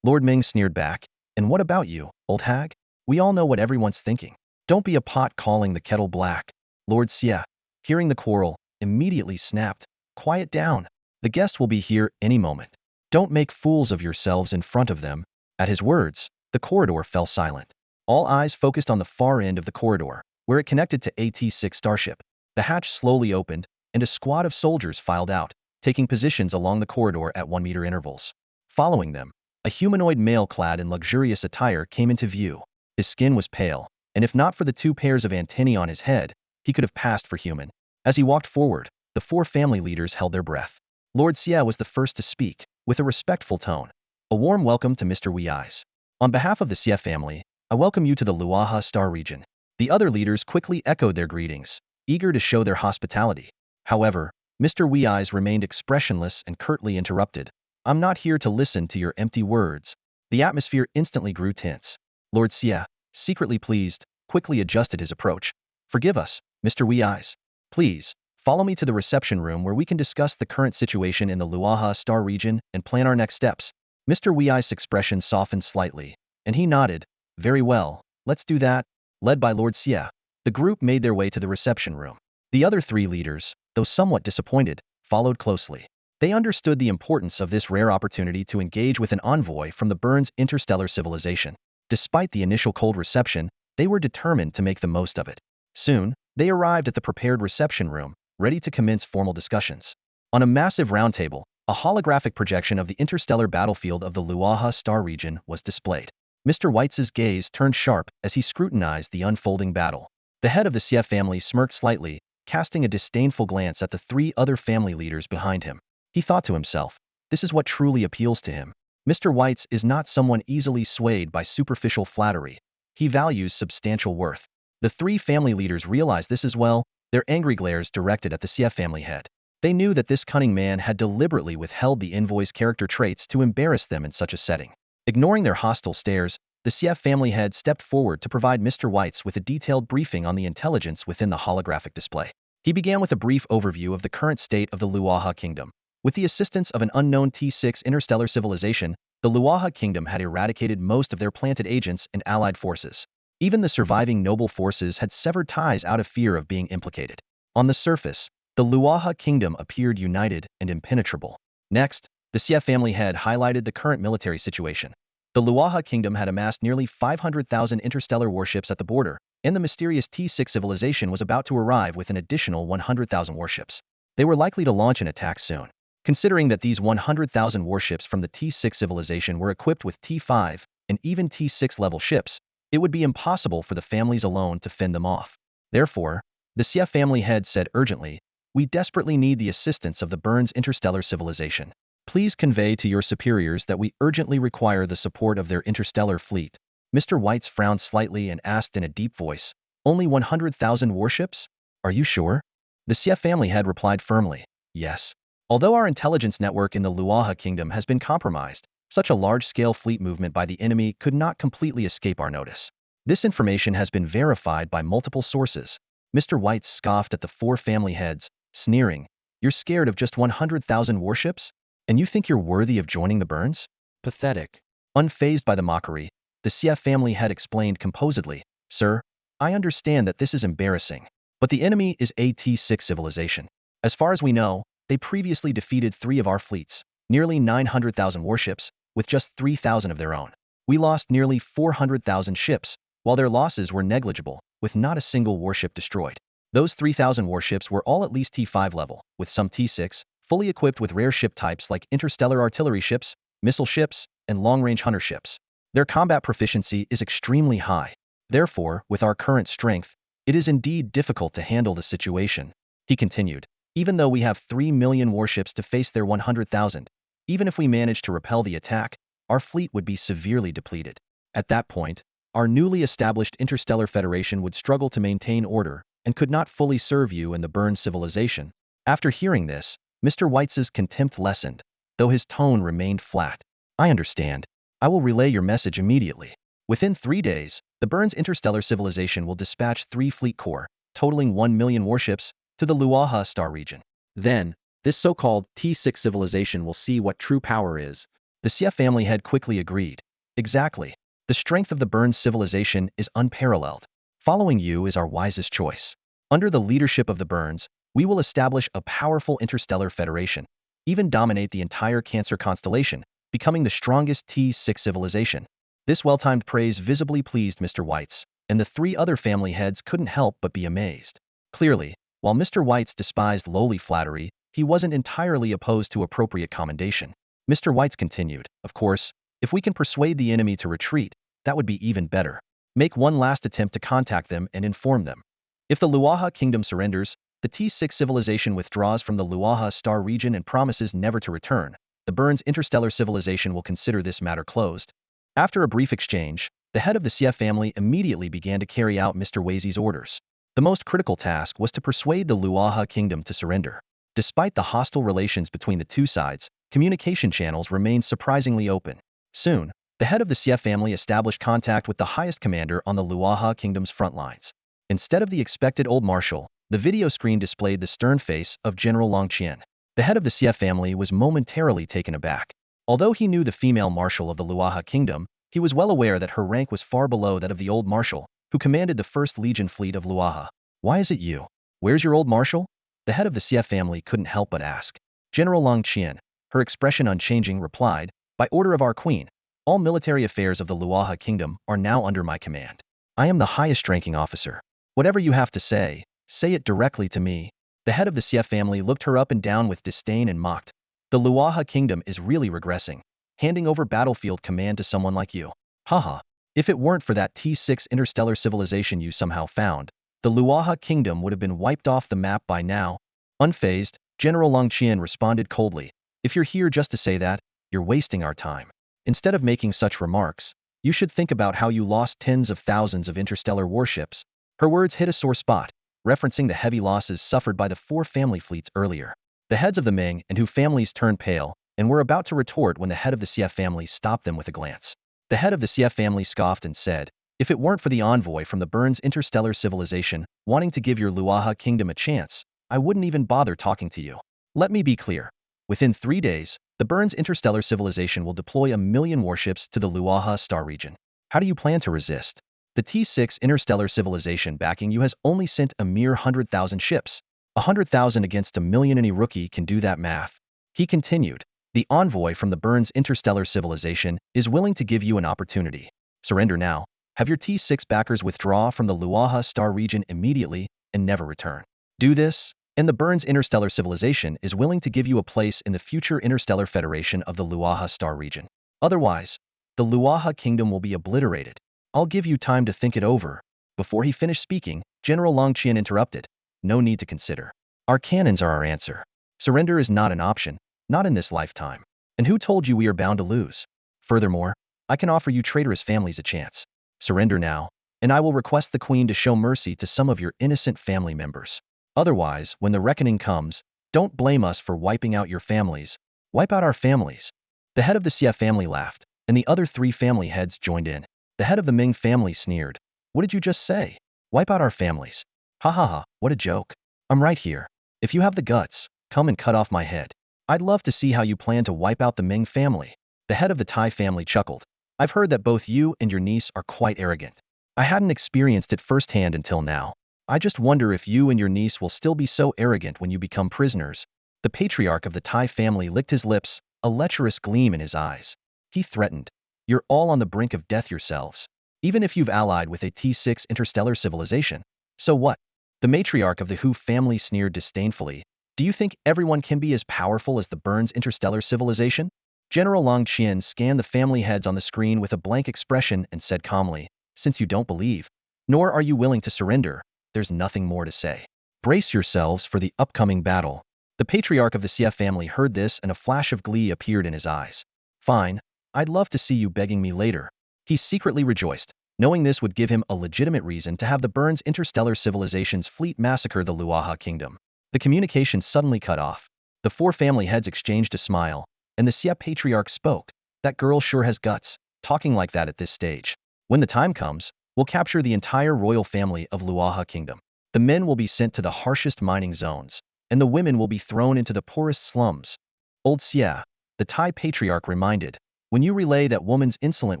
Lord Ming sneered back. And what about you, old hag? We all know what everyone's thinking. Don't be a pot calling the kettle black. Lord Xie, hearing the quarrel, immediately snapped. Quiet down. The guest will be here any moment. Don't make fools of yourselves in front of them. At his words, the corridor fell silent. All eyes focused on the far end of the corridor, where it connected to AT-6 starship. The hatch slowly opened, and a squad of soldiers filed out, taking positions along the corridor at 1-meter intervals. Following them, a humanoid male clad in luxurious attire came into view. His skin was pale, and if not for the 2 pairs of antennae on his head, he could have passed for human. As he walked forward, the 4 family leaders held their breath. Lord Xie was the first to speak, with a respectful tone. A warm welcome to Mr. Wee Eyes. On behalf of the Xie family, I welcome you to the Luaha Star region. The other leaders quickly echoed their greetings, eager to show their hospitality. However, Mr. Wee Eyes remained expressionless and curtly interrupted. I'm not here to listen to your empty words. The atmosphere instantly grew tense. Lord Xie, secretly pleased, quickly adjusted his approach. Forgive us, Mr. Wee Eyes. Please, follow me to the reception room where we can discuss the current situation in the Luaha Star region and plan our next steps. Mr. Wee Eyes' expression softened slightly, and he nodded. Very well, let's do that. Led by Lord Xie, the group made their way to the reception room. The other 3 leaders, though somewhat disappointed, followed closely. They understood the importance of this rare opportunity to engage with an envoy from the Burns interstellar civilization. Despite the initial cold reception, they were determined to make the most of it. Soon, they arrived at the prepared reception room, ready to commence formal discussions. On a massive round table, a holographic projection of the interstellar battlefield of the Luaha Star region was displayed. Mr. White's gaze turned sharp as he scrutinized the unfolding battle. The head of the Xie family smirked slightly, casting a disdainful glance at the 3 other family leaders behind him. He thought to himself, this is what truly appeals to him. Mr. White's is not someone easily swayed by superficial flattery. He values substantial worth. The 3 family leaders realized this as well, their angry glares directed at the Xie family head. They knew that this cunning man had deliberately withheld the envoy's character traits to embarrass them in such a setting. Ignoring their hostile stares, the Xie family head stepped forward to provide Mr. White's with a detailed briefing on the intelligence within the holographic display. He began with a brief overview of the current state of the Luaha kingdom. With the assistance of an unknown T6 interstellar civilization, the Luaha kingdom had eradicated most of their planted agents and allied forces. Even the surviving noble forces had severed ties out of fear of being implicated. On the surface, the Luaha kingdom appeared united and impenetrable. Next, the Xie family head highlighted the current military situation. The Luaha kingdom had amassed nearly 500,000 interstellar warships at the border, and the mysterious T6 civilization was about to arrive with an additional 100,000 warships. They were likely to launch an attack soon. Considering that these 100,000 warships from the T6 civilization were equipped with T5 and even T6 level ships, it would be impossible for the families alone to fend them off. Therefore, the Xie family head said urgently, we desperately need the assistance of the Burns interstellar civilization. Please convey to your superiors that we urgently require the support of their interstellar fleet. Mr. White's frowned slightly and asked in a deep voice, only 100,000 warships? Are you sure? The Xie family head replied firmly, yes. Although our intelligence network in the Luaha kingdom has been compromised, such a large-scale fleet movement by the enemy could not completely escape our notice. This information has been verified by multiple sources. Mr. White scoffed at the 4 family heads, sneering, you're scared of just 100,000 warships? And you think you're worthy of joining the Burns? Pathetic. Unfazed by the mockery, the Xie family head explained composedly, sir, I understand that this is embarrassing, but the enemy is a T6 civilization. As far as we know, they previously defeated 3 of our fleets, nearly 900,000 warships, with just 3,000 of their own. We lost nearly 400,000 ships, while their losses were negligible, with not a single warship destroyed. Those 3,000 warships were all at least T5 level, with some T6, fully equipped with rare ship types like interstellar artillery ships, missile ships, and long-range hunter ships. Their combat proficiency is extremely high. Therefore, with our current strength, it is indeed difficult to handle the situation. He continued, even though we have 3 million warships to face their 100,000, even if we manage to repel the attack, our fleet would be severely depleted. At that point, our newly established interstellar federation would struggle to maintain order and could not fully serve you in the Burns civilization. After hearing this, Mr. White's contempt lessened, though his tone remained flat. I understand. I will relay your message immediately. Within 3 days, the Burns interstellar civilization will dispatch 3 fleet corps, totaling 1 million warships, to the Luaha Star region. Then, This so-called T6 civilization will see what true power is. The Xie family head quickly agreed. Exactly. The strength of the Burns civilization is unparalleled. Following you is our wisest choice. Under the leadership of the Burns, we will establish a powerful interstellar federation, even dominate the entire Cancer constellation, becoming the strongest T6 civilization. This well-timed praise visibly pleased Mr. White's, and the three other family heads couldn't help but be amazed. Clearly, while Mr. White's despised lowly flattery, he wasn't entirely opposed to appropriate commendation. Mr. White's continued, of course, if we can persuade the enemy to retreat, that would be even better. Make one last attempt to contact them and inform them. If the Luaha kingdom surrenders, the T6 civilization withdraws from the Luaha star region and promises never to return. The Burns interstellar civilization will consider this matter closed. After a brief exchange, the head of the Xie family immediately began to carry out Mr. Weizi's orders. The most critical task was to persuade the Luaha kingdom to surrender. Despite the hostile relations between the two sides, communication channels remained surprisingly open. Soon, the head of the Xie family established contact with the highest commander on the Luaha kingdom's front lines. Instead of the expected old marshal, the video screen displayed the stern face of General Long Qian. The head of the Xie family was momentarily taken aback. Although he knew the female marshal of the Luaha kingdom, he was well aware that her rank was far below that of the old marshal, who commanded the 1st Legion fleet of Luaha. Why is it you? Where's your old marshal? The head of the Xie family couldn't help but ask. General Long Qian, her expression unchanging, replied, by order of our queen, all military affairs of the Luaha kingdom are now under my command. I am the highest ranking officer. Whatever you have to say it directly to me. The head of the Xie family looked her up and down with disdain and mocked. The Luaha kingdom is really regressing, handing over battlefield command to someone like you. Haha. If it weren't for that T6 interstellar civilization you somehow found, the Luaha kingdom would have been wiped off the map by now. Unfazed, General Long Qian responded coldly. If you're here just to say that, you're wasting our time. Instead of making such remarks, you should think about how you lost tens of thousands of interstellar warships. Her words hit a sore spot, referencing the heavy losses suffered by the 4 family fleets earlier. The heads of the Ming and Hu families turned pale and were about to retort when the head of the Xie family stopped them with a glance. The head of the Xie family scoffed and said, if it weren't for the envoy from the Burns interstellar civilization wanting to give your Luaha kingdom a chance, I wouldn't even bother talking to you. Let me be clear. Within 3 days, the Burns interstellar civilization will deploy 1 million warships to the Luaha star region. How do you plan to resist? The T6 interstellar civilization backing you has only sent a mere 100,000 ships. 100,000 against 1 million. Any rookie can do that math. He continued, the envoy from the Burns interstellar civilization is willing to give you an opportunity. Surrender now. Have your T6 backers withdraw from the Luaha star region immediately and never return. Do this, and the Burns interstellar civilization is willing to give you a place in the future interstellar federation of the Luaha star region. Otherwise, the Luaha kingdom will be obliterated. I'll give you time to think it over. Before he finished speaking, General Long Qian interrupted. No need to consider. Our cannons are our answer. Surrender is not an option, not in this lifetime. And who told you we are bound to lose? Furthermore, I can offer you traitorous families a chance. Surrender now, and I will request the Queen to show mercy to some of your innocent family members. Otherwise, when the reckoning comes, don't blame us for wiping out your families. Wipe out our families. The head of the Xie family laughed, and the other 3 family heads joined in. The head of the Ming family sneered. What did you just say? Wipe out our families. Ha ha ha, what a joke. I'm right here. If you have the guts, come and cut off my head. I'd love to see how you plan to wipe out the Ming family. The head of the Tai family chuckled. I've heard that both you and your niece are quite arrogant. I hadn't experienced it firsthand until now. I just wonder if you and your niece will still be so arrogant when you become prisoners. The patriarch of the Tai family licked his lips, a lecherous gleam in his eyes. He threatened. You're all on the brink of death yourselves. Even if you've allied with a T6 interstellar civilization. So what? The matriarch of the Hu family sneered disdainfully. Do you think everyone can be as powerful as the Burns interstellar civilization? General Long Qian scanned the family heads on the screen with a blank expression and said calmly, since you don't believe, nor are you willing to surrender, there's nothing more to say. Brace yourselves for the upcoming battle. The patriarch of the Xie family heard this and a flash of glee appeared in his eyes. Fine, I'd love to see you begging me later. He secretly rejoiced, knowing this would give him a legitimate reason to have the Burns interstellar civilization's fleet massacre the Luaha kingdom. The communication suddenly cut off. The 4 family heads exchanged a smile, and the Xie patriarch spoke. That girl sure has guts, talking like that at this stage. When the time comes, we'll capture the entire royal family of Luaha kingdom. The men will be sent to the harshest mining zones. and the women will be thrown into the poorest slums. Old Xia, the Thai patriarch reminded, when you relay that woman's insolent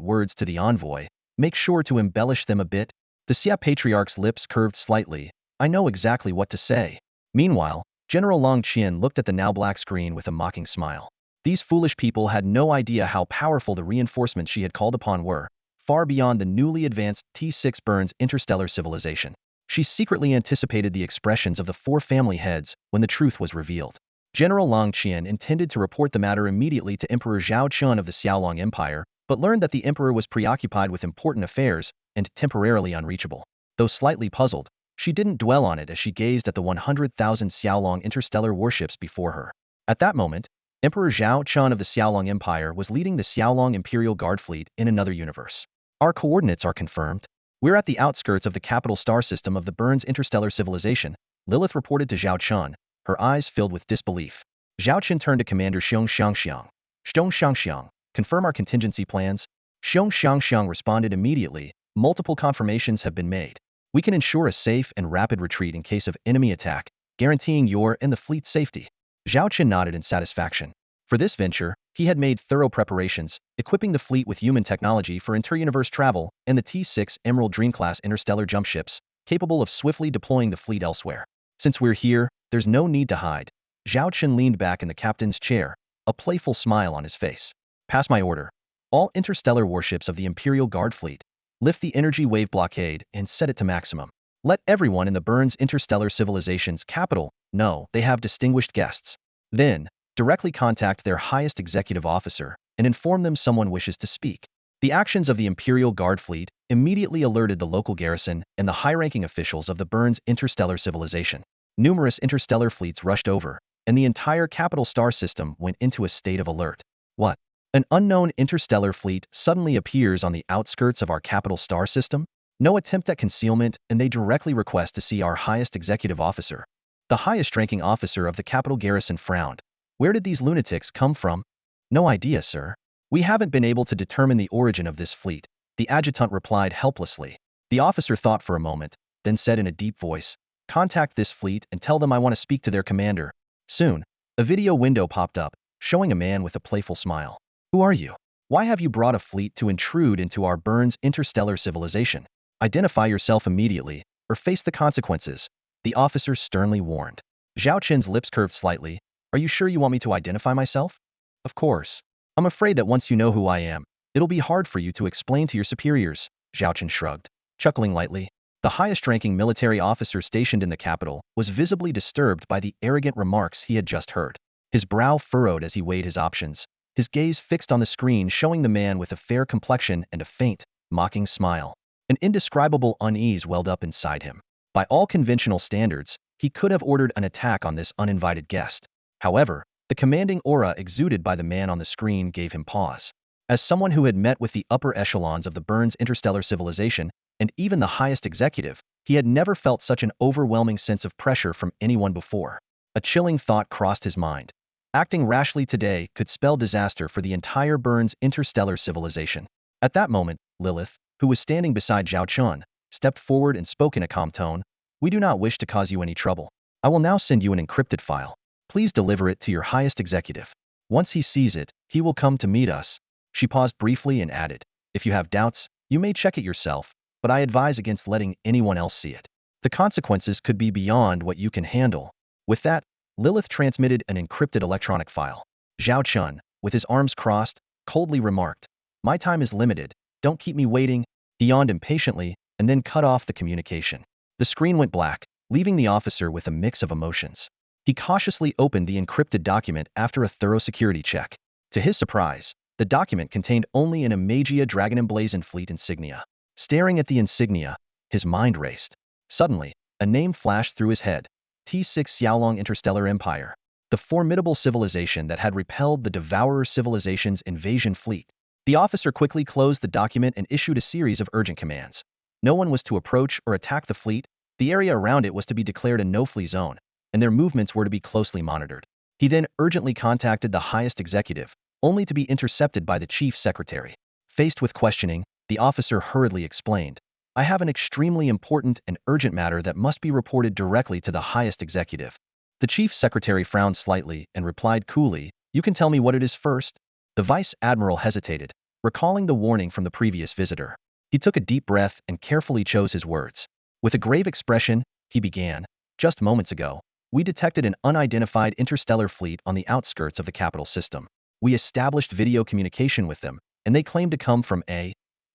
words to the envoy, make sure to embellish them a bit. The Xia patriarch's lips curved slightly. I know exactly what to say. Meanwhile, General Long Qian looked at the now black screen with a mocking smile. These foolish people had no idea how powerful the reinforcements she had called upon were, far beyond the newly advanced T6 Burns interstellar civilization. She secretly anticipated the expressions of the four family heads when the truth was revealed. General Long Qian intended to report the matter immediately to Emperor Zhao Chen of the Xiaolong Empire, but learned that the emperor was preoccupied with important affairs and temporarily unreachable. Though slightly puzzled, she didn't dwell on it as she gazed at the 100,000 Xiaolong interstellar warships before her. At that moment, Emperor Zhao Chen of the Xiaolong Empire was leading the Xiaolong Imperial Guard fleet in another universe. Our coordinates are confirmed. We're at the outskirts of the capital star system of the Burns interstellar civilization, Lilith reported to Zhao Chen, her eyes filled with disbelief. Zhao Chen turned to Commander Xiong Xiangxiang. Xiong Xiangxiang, confirm our contingency plans? Xiong Xiangxiang responded immediately, multiple confirmations have been made. We can ensure a safe and rapid retreat in case of enemy attack, guaranteeing your and the fleet's safety. Zhao Chen nodded in satisfaction. For this venture, he had made thorough preparations, equipping the fleet with human technology for inter-universe travel and the T6 Emerald Dream-class interstellar jump ships, capable of swiftly deploying the fleet elsewhere. Since we're here, there's no need to hide. Zhao Chen leaned back in the captain's chair, a playful smile on his face. Pass my order. All interstellar warships of the Imperial Guard fleet, lift the energy wave blockade and set it to maximum. Let everyone in the Burns interstellar civilization's capital know they have distinguished guests. Then, directly contact their highest executive officer and inform them someone wishes to speak. The actions of the Imperial Guard fleet immediately alerted the local garrison and the high-ranking officials of the Burns interstellar civilization. Numerous interstellar fleets rushed over, and the entire capital star system went into a state of alert. What? An unknown interstellar fleet suddenly appears on the outskirts of our capital star system? No attempt at concealment, and they directly request to see our highest executive officer. The highest-ranking officer of the capital garrison frowned. Where did these lunatics come from? No idea, sir. We haven't been able to determine the origin of this fleet, the adjutant replied helplessly. The officer thought for a moment, then said in a deep voice, contact this fleet and tell them I want to speak to their commander. Soon, a video window popped up, showing a man with a playful smile. Who are you? Why have you brought a fleet to intrude into our Burns interstellar civilization? Identify yourself immediately, or face the consequences, the officer sternly warned. Zhao Chen's lips curved slightly. Are you sure you want me to identify myself? Of course. I'm afraid that once you know who I am, it'll be hard for you to explain to your superiors, Zhao Chen shrugged, chuckling lightly. The highest-ranking military officer stationed in the capital was visibly disturbed by the arrogant remarks he had just heard. His brow furrowed as he weighed his options, his gaze fixed on the screen showing the man with a fair complexion and a faint, mocking smile. An indescribable unease welled up inside him. By all conventional standards, he could have ordered an attack on this uninvited guest. However, the commanding aura exuded by the man on the screen gave him pause. As someone who had met with the upper echelons of the Burns interstellar civilization, and even the highest executive, he had never felt such an overwhelming sense of pressure from anyone before. A chilling thought crossed his mind. Acting rashly today could spell disaster for the entire Burns interstellar civilization. At that moment, Lilith, who was standing beside Zhao Chen, stepped forward and spoke in a calm tone. We do not wish to cause you any trouble. I will now send you an encrypted file. Please deliver it to your highest executive. Once he sees it, he will come to meet us. She paused briefly and added, if you have doubts, you may check it yourself, but I advise against letting anyone else see it. The consequences could be beyond what you can handle. With that, Lilith transmitted an encrypted electronic file. Zhao Chen, with his arms crossed, coldly remarked, my time is limited, don't keep me waiting. He yawned impatiently and then cut off the communication. The screen went black, leaving the officer with a mix of emotions. He cautiously opened the encrypted document after a thorough security check. To his surprise, the document contained only an Imagia Dragon emblazoned fleet insignia. Staring at the insignia, his mind raced. Suddenly, a name flashed through his head. T6 Xiaolong Interstellar Empire. The formidable civilization that had repelled the Devourer civilization's invasion fleet. The officer quickly closed the document and issued a series of urgent commands. No one was to approach or attack the fleet. The area around it was to be declared a no-flee zone, and their movements were to be closely monitored. He then urgently contacted the highest executive, only to be intercepted by the chief secretary. Faced with questioning, the officer hurriedly explained, I have an extremely important and urgent matter that must be reported directly to the highest executive. The chief secretary frowned slightly and replied coolly, "You can tell me what it is first." The vice admiral hesitated, recalling the warning from the previous visitor. He took a deep breath and carefully chose his words. With a grave expression, he began, "Just moments ago, we detected an unidentified interstellar fleet on the outskirts of the capital system. We established video communication with them, and they claimed to come from a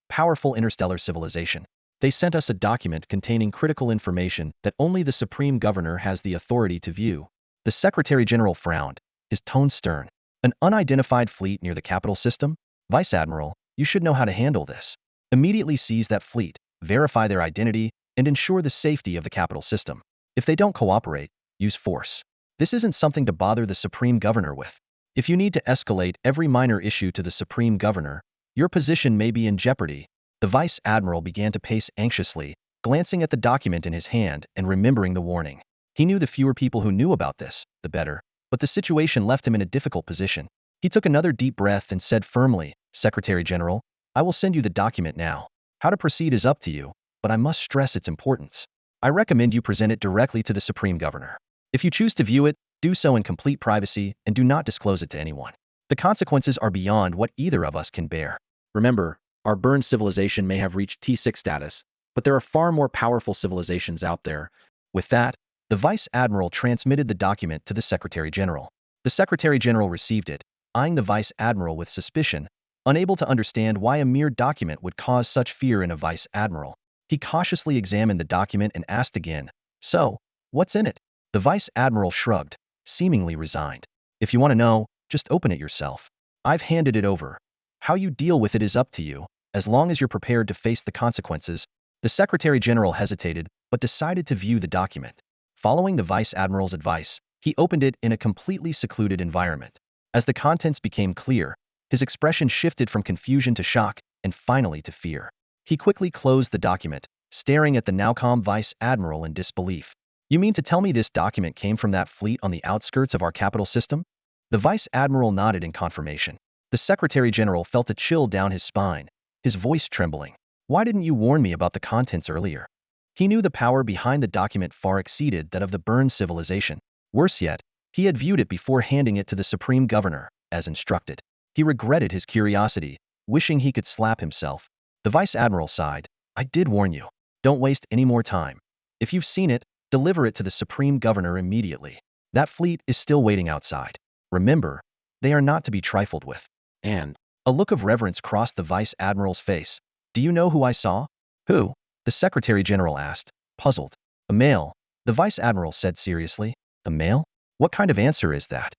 powerful interstellar civilization. They sent us a document containing critical information that only the Supreme Governor has the authority to view." The Secretary General frowned, his tone stern. "An unidentified fleet near the capital system? Vice Admiral, you should know how to handle this. Immediately seize that fleet, verify their identity, and ensure the safety of the capital system. If they don't cooperate, use force. This isn't something to bother the Supreme Governor with. If you need to escalate every minor issue to the Supreme Governor, your position may be in jeopardy." The Vice Admiral began to pace anxiously, glancing at the document in his hand and remembering the warning. He knew the fewer people who knew about this, the better, but the situation left him in a difficult position. He took another deep breath and said firmly, "Secretary General, I will send you the document now. How to proceed is up to you, but I must stress its importance. I recommend you present it directly to the Supreme Governor. If you choose to view it, do so in complete privacy and do not disclose it to anyone. The consequences are beyond what either of us can bear. Remember, our burned civilization may have reached T6 status, but there are far more powerful civilizations out there." With that, the Vice Admiral transmitted the document to the Secretary General. The Secretary General received it, eyeing the Vice Admiral with suspicion, unable to understand why a mere document would cause such fear in a Vice Admiral. He cautiously examined the document and asked again, "So, what's in it?" The Vice Admiral shrugged, seemingly resigned. "If you want to know, just open it yourself. I've handed it over. How you deal with it is up to you, as long as you're prepared to face the consequences." The Secretary General hesitated, but decided to view the document. Following the Vice Admiral's advice, he opened it in a completely secluded environment. As the contents became clear, his expression shifted from confusion to shock, and finally to fear. He quickly closed the document, staring at the now calm Vice Admiral in disbelief. "You mean to tell me this document came from that fleet on the outskirts of our capital system?" The Vice Admiral nodded in confirmation. The Secretary General felt a chill down his spine, his voice trembling. "Why didn't you warn me about the contents earlier?" He knew the power behind the document far exceeded that of the burned civilization. Worse yet, he had viewed it before handing it to the Supreme Governor, as instructed. He regretted his curiosity, wishing he could slap himself. The Vice Admiral sighed, "I did warn you. Don't waste any more time. If you've seen it, deliver it to the Supreme Governor immediately. That fleet is still waiting outside. Remember, they are not to be trifled with." And a look of reverence crossed the Vice Admiral's face. "Do you know who I saw?" "Who?" the Secretary General asked, puzzled. "A male," the Vice Admiral said seriously. "A male? What kind of answer is that?"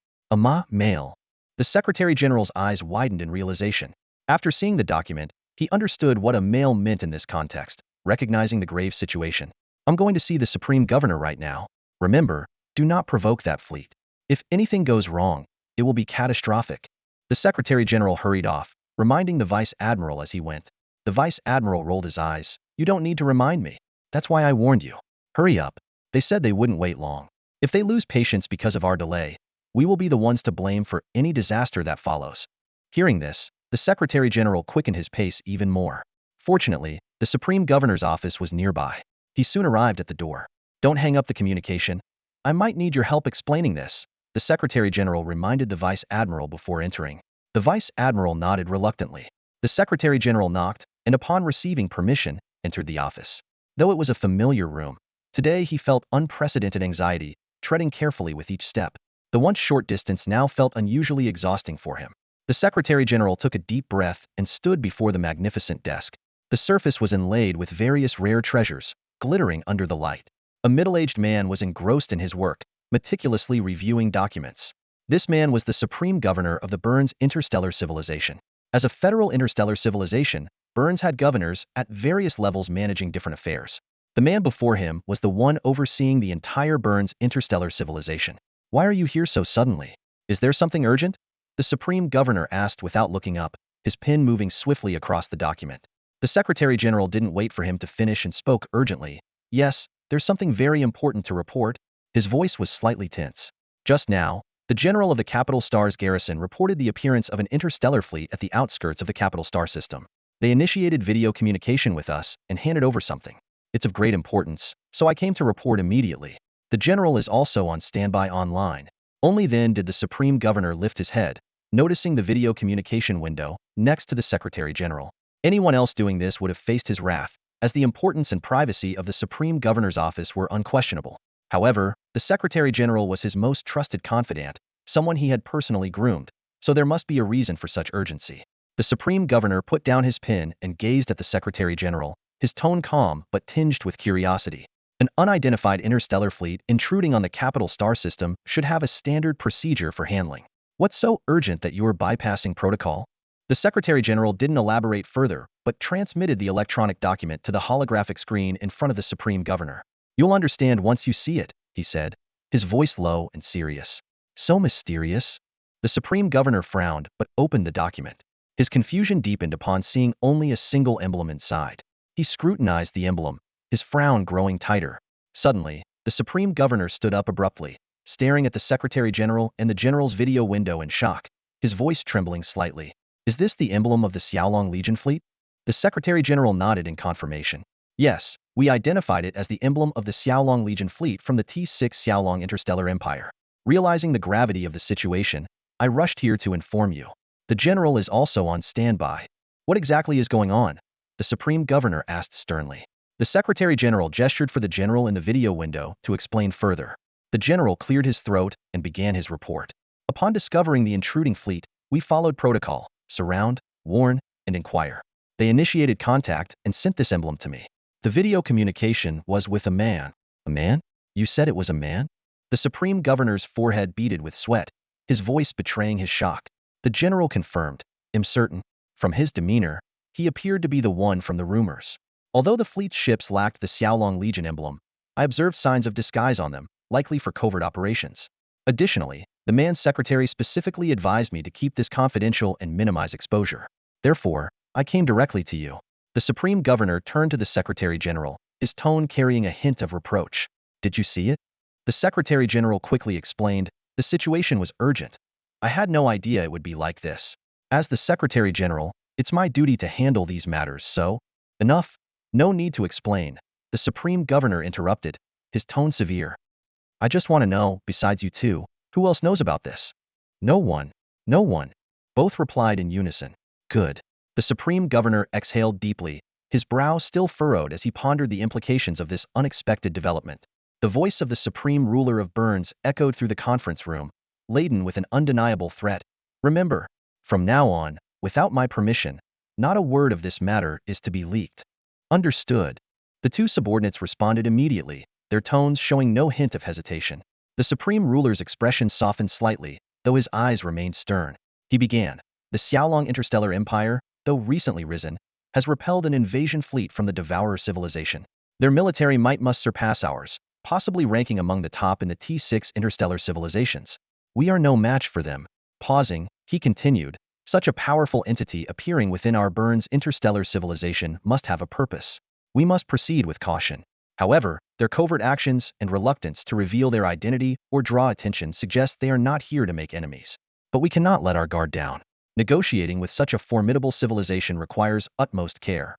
Male." The Secretary General's eyes widened in realization. After seeing the document, he understood what a male meant in this context, recognizing the grave situation. "I'm going to see the Supreme Governor right now. Remember, do not provoke that fleet. If anything goes wrong, it will be catastrophic." The Secretary General hurried off, reminding the Vice Admiral as he went. The Vice Admiral rolled his eyes. "You don't need to remind me. That's why I warned you. Hurry up. They said they wouldn't wait long. If they lose patience because of our delay, we will be the ones to blame for any disaster that follows." Hearing this, the Secretary General quickened his pace even more. Fortunately, the Supreme Governor's office was nearby. He soon arrived at the door. "Don't hang up the communication. I might need your help explaining this," the Secretary General reminded the Vice Admiral before entering. The Vice Admiral nodded reluctantly. The Secretary General knocked, and upon receiving permission, entered the office. Though it was a familiar room, today he felt unprecedented anxiety, treading carefully with each step. The once short distance now felt unusually exhausting for him. The Secretary General took a deep breath and stood before the magnificent desk. The surface was inlaid with various rare treasures, glittering under the light. A middle-aged man was engrossed in his work, meticulously reviewing documents. This man was the Supreme Governor of the Burns Interstellar Civilization. As a federal interstellar civilization, Burns had governors at various levels managing different affairs. The man before him was the one overseeing the entire Burns Interstellar Civilization. "Why are you here so suddenly? Is there something urgent?" the Supreme Governor asked without looking up, his pen moving swiftly across the document. The Secretary General didn't wait for him to finish and spoke urgently. "Yes, there's something very important to report." His voice was slightly tense. "Just now, the General of the Capital Star's garrison reported the appearance of an interstellar fleet at the outskirts of the Capital Star system. They initiated video communication with us and handed over something. It's of great importance, so I came to report immediately." The general is also on standby online. Only then did the Supreme Governor lift his head, noticing the video communication window next to the Secretary General. Anyone else doing this would have faced his wrath, as the importance and privacy of the Supreme Governor's office were unquestionable. However, the Secretary General was his most trusted confidant, someone he had personally groomed, so there must be a reason for such urgency. The Supreme Governor put down his pen and gazed at the Secretary General, his tone calm but tinged with curiosity. An unidentified interstellar fleet intruding on the capital star system should have a standard procedure for handling. What's so urgent that you are bypassing protocol? The Secretary General didn't elaborate further, but transmitted the electronic document to the holographic screen in front of the Supreme Governor. You'll understand once you see it, he said, his voice low and serious. So mysterious? The Supreme Governor frowned, but opened the document. His confusion deepened upon seeing only a single emblem inside. He scrutinized the emblem, his frown growing tighter. Suddenly, the Supreme Governor stood up abruptly, staring at the Secretary General and the General's video window in shock, his voice trembling slightly. Is this the emblem of the Xiaolong Legion fleet? The Secretary General nodded in confirmation. Yes, we identified it as the emblem of the Xiaolong Legion fleet from the T6 Xiaolong Interstellar Empire. Realizing the gravity of the situation, I rushed here to inform you. The General is also on standby. What exactly is going on? The Supreme Governor asked sternly. The Secretary General gestured for the General in the video window to explain further. The General cleared his throat and began his report. Upon discovering the intruding fleet, we followed protocol: surround, warn, and inquire. They initiated contact and sent this emblem to me. The video communication was with a man. A man? You said it was a man? The Supreme Governor's forehead beaded with sweat, his voice betraying his shock. The General confirmed. I'm certain. From his demeanor, he appeared to be the one from the rumors. Although the fleet's ships lacked the Xiaolong Legion emblem, I observed signs of disguise on them, likely for covert operations. Additionally, the man's secretary specifically advised me to keep this confidential and minimize exposure. Therefore, I came directly to you. The Supreme Governor turned to the Secretary General, his tone carrying a hint of reproach. Did you see it? The Secretary General quickly explained. The situation was urgent. I had no idea it would be like this. As the Secretary General, it's my duty to handle these matters, so… Enough. No need to explain. The Supreme Governor interrupted, his tone severe. I just want to know, besides you two, who else knows about this? No one. No one. Both replied in unison. Good. The Supreme Governor exhaled deeply, his brow still furrowed as he pondered the implications of this unexpected development. The voice of the Supreme Ruler of Burns echoed through the conference room, laden with an undeniable threat. Remember, from now on, without my permission, not a word of this matter is to be leaked. Understood. The two subordinates responded immediately, their tones showing no hint of hesitation. The Supreme Ruler's expression softened slightly, though his eyes remained stern. He began. The Xiaolong Interstellar Empire, though recently risen, has repelled an invasion fleet from the Devourer civilization. Their military might must surpass ours, possibly ranking among the top in the T6 interstellar civilizations. We are no match for them. Pausing, he continued, such a powerful entity appearing within our Burns interstellar civilization must have a purpose. We must proceed with caution. However, their covert actions and reluctance to reveal their identity or draw attention suggest they are not here to make enemies. But we cannot let our guard down. Negotiating with such a formidable civilization requires utmost care.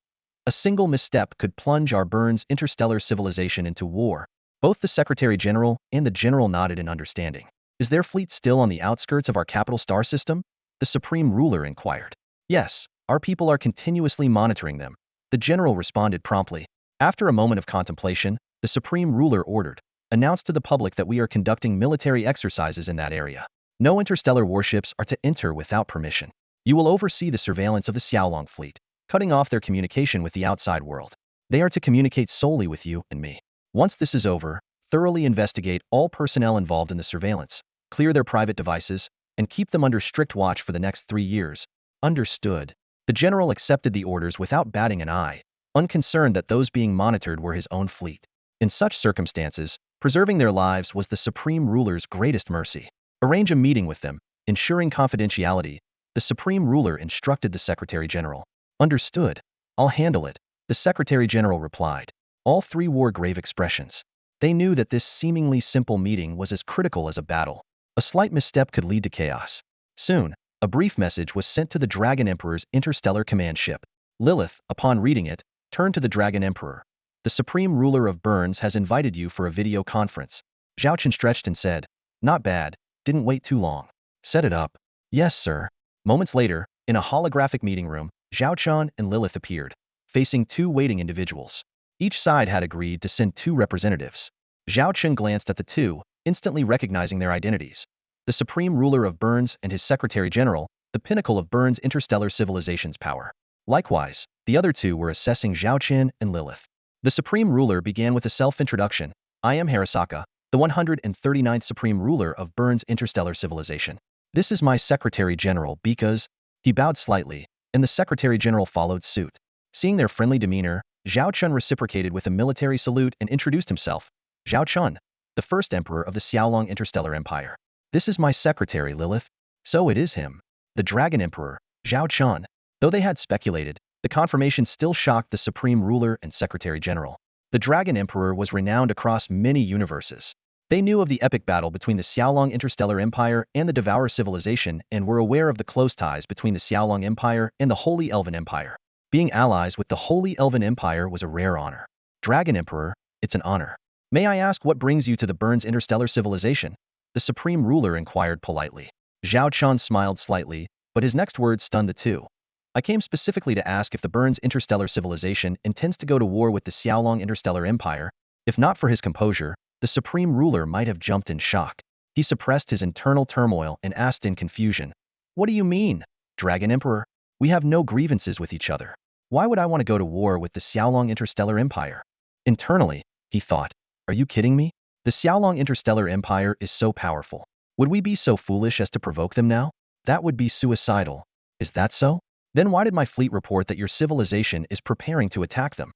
A single misstep could plunge our Burns interstellar civilization into war. Both the Secretary General and the General nodded in understanding. Is their fleet still on the outskirts of our capital star system? The Supreme Ruler inquired. Yes, our people are continuously monitoring them. The General responded promptly. After a moment of contemplation, the Supreme Ruler ordered, announced to the public that we are conducting military exercises in that area. No interstellar warships are to enter without permission. You will oversee the surveillance of the Xiaolong fleet, cutting off their communication with the outside world. They are to communicate solely with you and me. Once this is over, thoroughly investigate all personnel involved in the surveillance, clear their private devices, and keep them under strict watch for the next 3 years. Understood. The General accepted the orders without batting an eye, unconcerned that those being monitored were his own fleet. In such circumstances, preserving their lives was the Supreme Ruler's greatest mercy. Arrange a meeting with them, ensuring confidentiality. The Supreme Ruler instructed the Secretary General. Understood. I'll handle it, the Secretary General replied. All three wore grave expressions. They knew that this seemingly simple meeting was as critical as a battle. A slight misstep could lead to chaos. Soon, a brief message was sent to the Dragon Emperor's interstellar command ship. Lilith, upon reading it, turned to the Dragon Emperor. The Supreme Ruler of Burns has invited you for a video conference. Zhao Chen stretched and said, "Not bad, didn't wait too long. Set it up." "Yes, sir." Moments later, in a holographic meeting room, Zhao Chen and Lilith appeared, facing two waiting individuals. Each side had agreed to send two representatives. Zhao Chen glanced at the two, instantly recognizing their identities. The supreme ruler of Burns and his secretary general, the pinnacle of Burns' interstellar civilization's power. Likewise, the other two were assessing Zhao Chen and Lilith. The supreme ruler began with a self-introduction. "I am Harasaka, the 139th supreme ruler of Burns' interstellar civilization. This is my secretary general because..." He bowed slightly, and the secretary general followed suit. Seeing their friendly demeanor, Zhao Chen reciprocated with a military salute and introduced himself. "Zhao Chen, the first emperor of the Xiaolong interstellar empire. This is my secretary, Lilith." So it is him. The dragon emperor, Zhao Chen. Though they had speculated, the confirmation still shocked the supreme ruler and secretary general. The dragon emperor was renowned across many universes. They knew of the epic battle between the Xiaolong interstellar empire and the Devourer civilization and were aware of the close ties between the Xiaolong empire and the Holy Elven Empire. Being allies with the Holy Elven Empire was a rare honor. "Dragon Emperor, it's an honor. May I ask what brings you to the Burns interstellar civilization?" The supreme ruler inquired politely. Zhao Chen smiled slightly, but his next words stunned the two. "I came specifically to ask if the Burns interstellar civilization intends to go to war with the Xiaolong interstellar empire." If not for his composure, the supreme ruler might have jumped in shock. He suppressed his internal turmoil and asked in confusion, "What do you mean, Dragon Emperor? We have no grievances with each other. Why would I want to go to war with the Xiaolong interstellar empire?" Internally, he thought, "Are you kidding me? The Xiaolong interstellar empire is so powerful. Would we be so foolish as to provoke them now? That would be suicidal." "Is that so? Then why did my fleet report that your civilization is preparing to attack them?"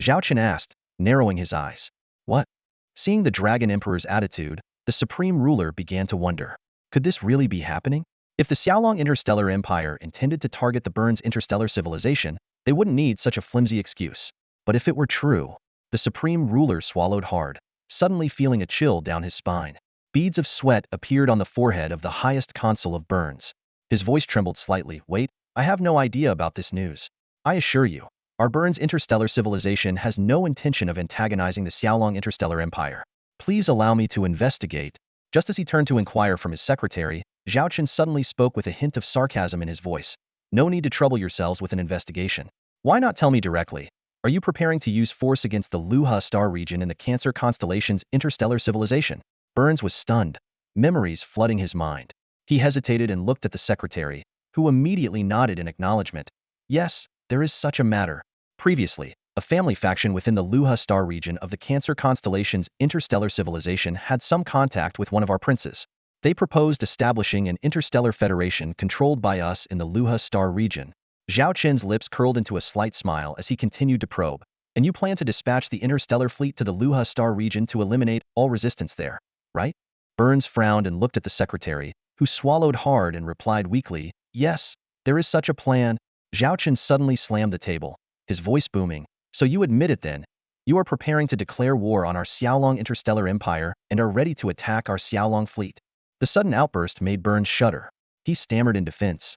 Zhao Chen asked, narrowing his eyes. "What?" Seeing the Dragon Emperor's attitude, the supreme ruler began to wonder. Could this really be happening? If the Xiaolong interstellar empire intended to target the Burns interstellar civilization, they wouldn't need such a flimsy excuse. But if it were true, the supreme ruler swallowed hard, suddenly feeling a chill down his spine. Beads of sweat appeared on the forehead of the highest consul of Burns. His voice trembled slightly. "Wait, I have no idea about this news. I assure you, our Burns interstellar civilization has no intention of antagonizing the Xiaolong interstellar empire. Please allow me to investigate." Just as he turned to inquire from his secretary, Zhao Chen suddenly spoke with a hint of sarcasm in his voice. "No need to trouble yourselves with an investigation. Why not tell me directly? Are you preparing to use force against the Luha star region in the Cancer constellation's interstellar civilization?" Burns was stunned, memories flooding his mind. He hesitated and looked at the secretary, who immediately nodded in acknowledgement. "Yes, there is such a matter. Previously, a family faction within the Luha star region of the Cancer constellation's interstellar civilization had some contact with one of our princes. They proposed establishing an interstellar federation controlled by us in the Luha star region." Zhao Chen's lips curled into a slight smile as he continued to probe. "And you plan to dispatch the interstellar fleet to the Luha star region to eliminate all resistance there, right?" Burns frowned and looked at the secretary, who swallowed hard and replied weakly, "Yes, there is such a plan." Zhao Chen suddenly slammed the table, his voice booming. "So you admit it then? You are preparing to declare war on our Xiaolong interstellar empire and are ready to attack our Xiaolong fleet." The sudden outburst made Burns shudder. He stammered in defense.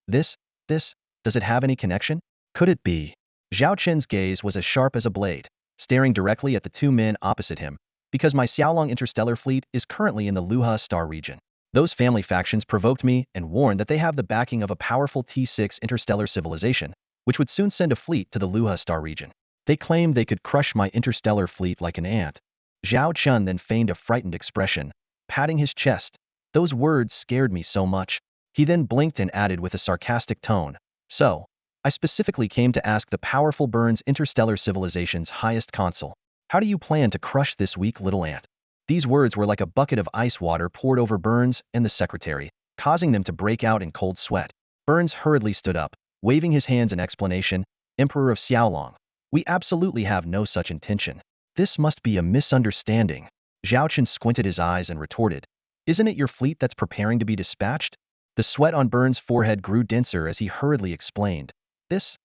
This, does it have any connection? Could it be?" Zhao Chen's gaze was as sharp as a blade, staring directly at the two men opposite him. "Because my Xiaolong interstellar fleet is currently in the Luha star region. Those family factions provoked me and warned that they have the backing of a powerful T6 interstellar civilization, which would soon send a fleet to the Luha star region. They claimed they could crush my interstellar fleet like an ant." Zhao Chen then feigned a frightened expression, patting his chest. "Those words scared me so much." He then blinked and added with a sarcastic tone, "So, I specifically came to ask the powerful Burns interstellar civilization's highest consul, how do you plan to crush this weak little ant?" These words were like a bucket of ice water poured over Burns and the secretary, causing them to break out in cold sweat. Burns hurriedly stood up, waving his hands in explanation. "Emperor of Xiaolong, we absolutely have no such intention. This must be a misunderstanding." Zhao Chen squinted his eyes and retorted, "Isn't it your fleet that's preparing to be dispatched?" The sweat on Burns' forehead grew denser as he hurriedly explained. This,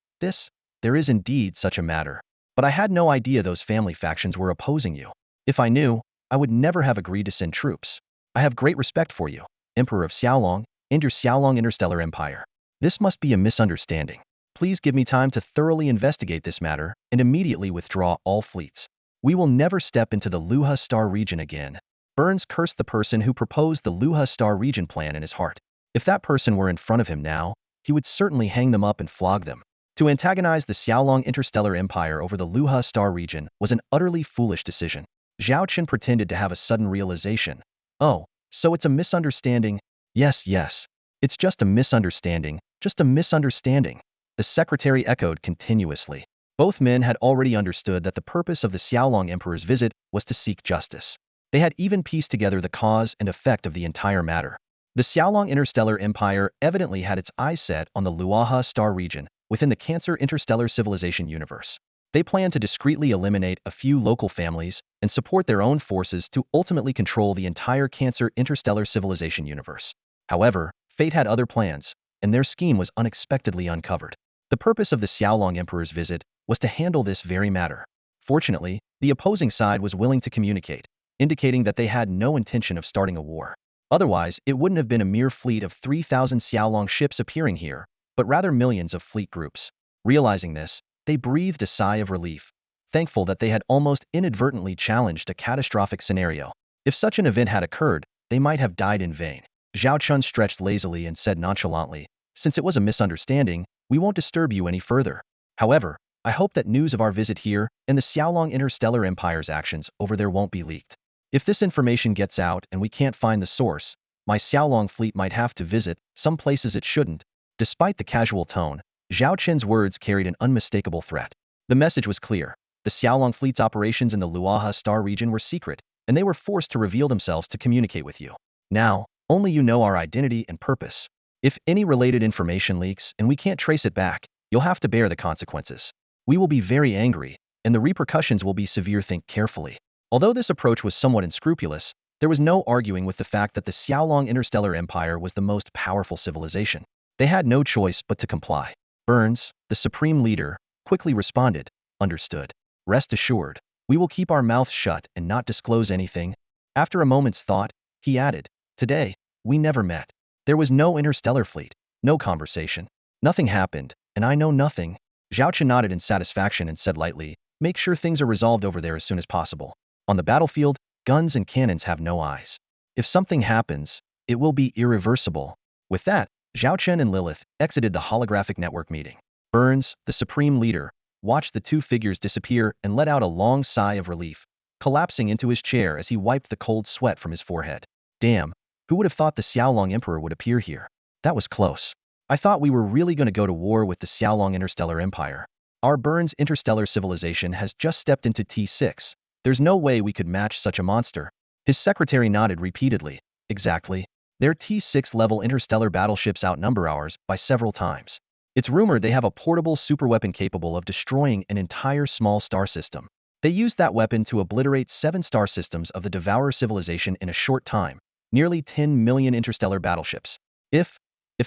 there is indeed such a matter. But I had no idea those family factions were opposing you. If I knew, I would never have agreed to send troops. I have great respect for you, Emperor of Xiaolong, and your Xiaolong interstellar empire. This must be a misunderstanding. Please give me time to thoroughly investigate this matter and immediately withdraw all fleets. We will never step into the Luha star region again." Burns cursed the person who proposed the Luha Star region plan in his heart. If that person were in front of him now, he would certainly hang them up and flog them. To antagonize the Xiaolong interstellar empire over the Luha Star region was an utterly foolish decision. Zhao Chen pretended to have a sudden realization. Oh, so it's a misunderstanding? Yes, yes. It's just a misunderstanding, just a misunderstanding. The secretary echoed continuously. Both men had already understood that the purpose of the Xiaolong Emperor's visit was to seek justice. They had even pieced together the cause and effect of the entire matter. The Xiaolong Interstellar Empire evidently had its eyes set on the Luaha Star region within the Cancer Interstellar Civilization universe. They planned to discreetly eliminate a few local families and support their own forces to ultimately control the entire Cancer Interstellar Civilization universe. However, fate had other plans, and their scheme was unexpectedly uncovered. The purpose of the Xiaolong Emperor's visit was to handle this very matter. Fortunately, the opposing side was willing to communicate, indicating that they had no intention of starting a war. Otherwise, it wouldn't have been a mere fleet of 3,000 Xiaolong ships appearing here, but rather millions of fleet groups. Realizing this, they breathed a sigh of relief, thankful that they had almost inadvertently challenged a catastrophic scenario. If such an event had occurred, they might have died in vain. Zhao Chen stretched lazily and said nonchalantly, "Since it was a misunderstanding, we won't disturb you any further. However, I hope that news of our visit here and the Xiaolong Interstellar Empire's actions over there won't be leaked. If this information gets out and we can't find the source, my Xiaolong fleet might have to visit some places it shouldn't." Despite the casual tone, Zhao Chen's words carried an unmistakable threat. The message was clear. The Xiaolong fleet's operations in the Luaha Star region were secret, and they were forced to reveal themselves to communicate with you. Now, only you know our identity and purpose. If any related information leaks and we can't trace it back, you'll have to bear the consequences. We will be very angry, and the repercussions will be severe. Think carefully. Although this approach was somewhat unscrupulous, there was no arguing with the fact that the Xiaolong Interstellar Empire was the most powerful civilization. They had no choice but to comply. Burns, the supreme leader, quickly responded, "Understood. Rest assured, we will keep our mouths shut and not disclose anything." After a moment's thought, he added, "Today, we never met. There was no interstellar fleet, no conversation. Nothing happened, and I know nothing." Zhao Chen nodded in satisfaction and said lightly, "Make sure things are resolved over there as soon as possible. On the battlefield, guns and cannons have no eyes. If something happens, it will be irreversible." With that, Zhao Chen and Lilith exited the holographic network meeting. Burns, the supreme leader, watched the two figures disappear and let out a long sigh of relief, collapsing into his chair as he wiped the cold sweat from his forehead. Damn, who would have thought the Xiaolong Emperor would appear here? That was close. I thought we were really going to go to war with the Xiaolong Interstellar Empire. Our Burns interstellar civilization has just stepped into T6. There's no way we could match such a monster. His secretary nodded repeatedly. Exactly. Their T6 level interstellar battleships outnumber ours by several times. It's rumored they have a portable superweapon capable of destroying an entire small star system. They used that weapon to obliterate 7 star systems of the Devourer civilization in a short time, nearly 10 million interstellar battleships. If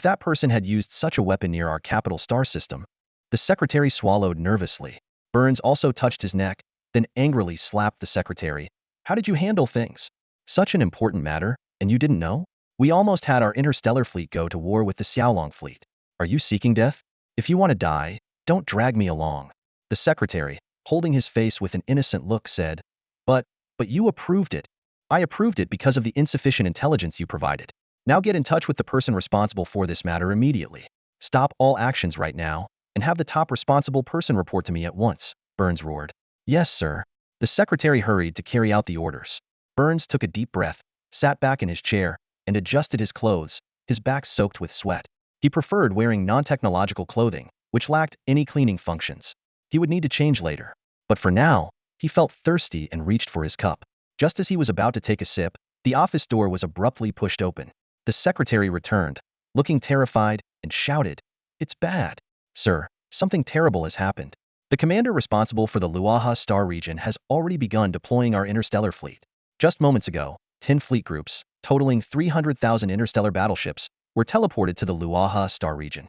that person had used such a weapon near our capital star system. The secretary swallowed nervously. Burns also touched his neck, then angrily slapped the secretary. "How did you handle things? Such an important matter, and you didn't know? We almost had our interstellar fleet go to war with the Xiaolong fleet. Are you seeking death? If you want to die, don't drag me along." The secretary, holding his face with an innocent look, said, But you approved it. I approved it because of the insufficient intelligence you provided. Now get in touch with the person responsible for this matter immediately. Stop all actions right now, and have the top responsible person report to me at once," Burns roared. "Yes, sir." The secretary hurried to carry out the orders. Burns took a deep breath, sat back in his chair, and adjusted his clothes, his back soaked with sweat. He preferred wearing non-technological clothing, which lacked any cleaning functions. He would need to change later. But for now, he felt thirsty and reached for his cup. Just as he was about to take a sip, the office door was abruptly pushed open. The secretary returned, looking terrified, and shouted, "It's bad. Sir, something terrible has happened. The commander responsible for the Luaha Star region has already begun deploying our interstellar fleet. Just moments ago, 10 fleet groups, totaling 300,000 interstellar battleships, were teleported to the Luaha Star region.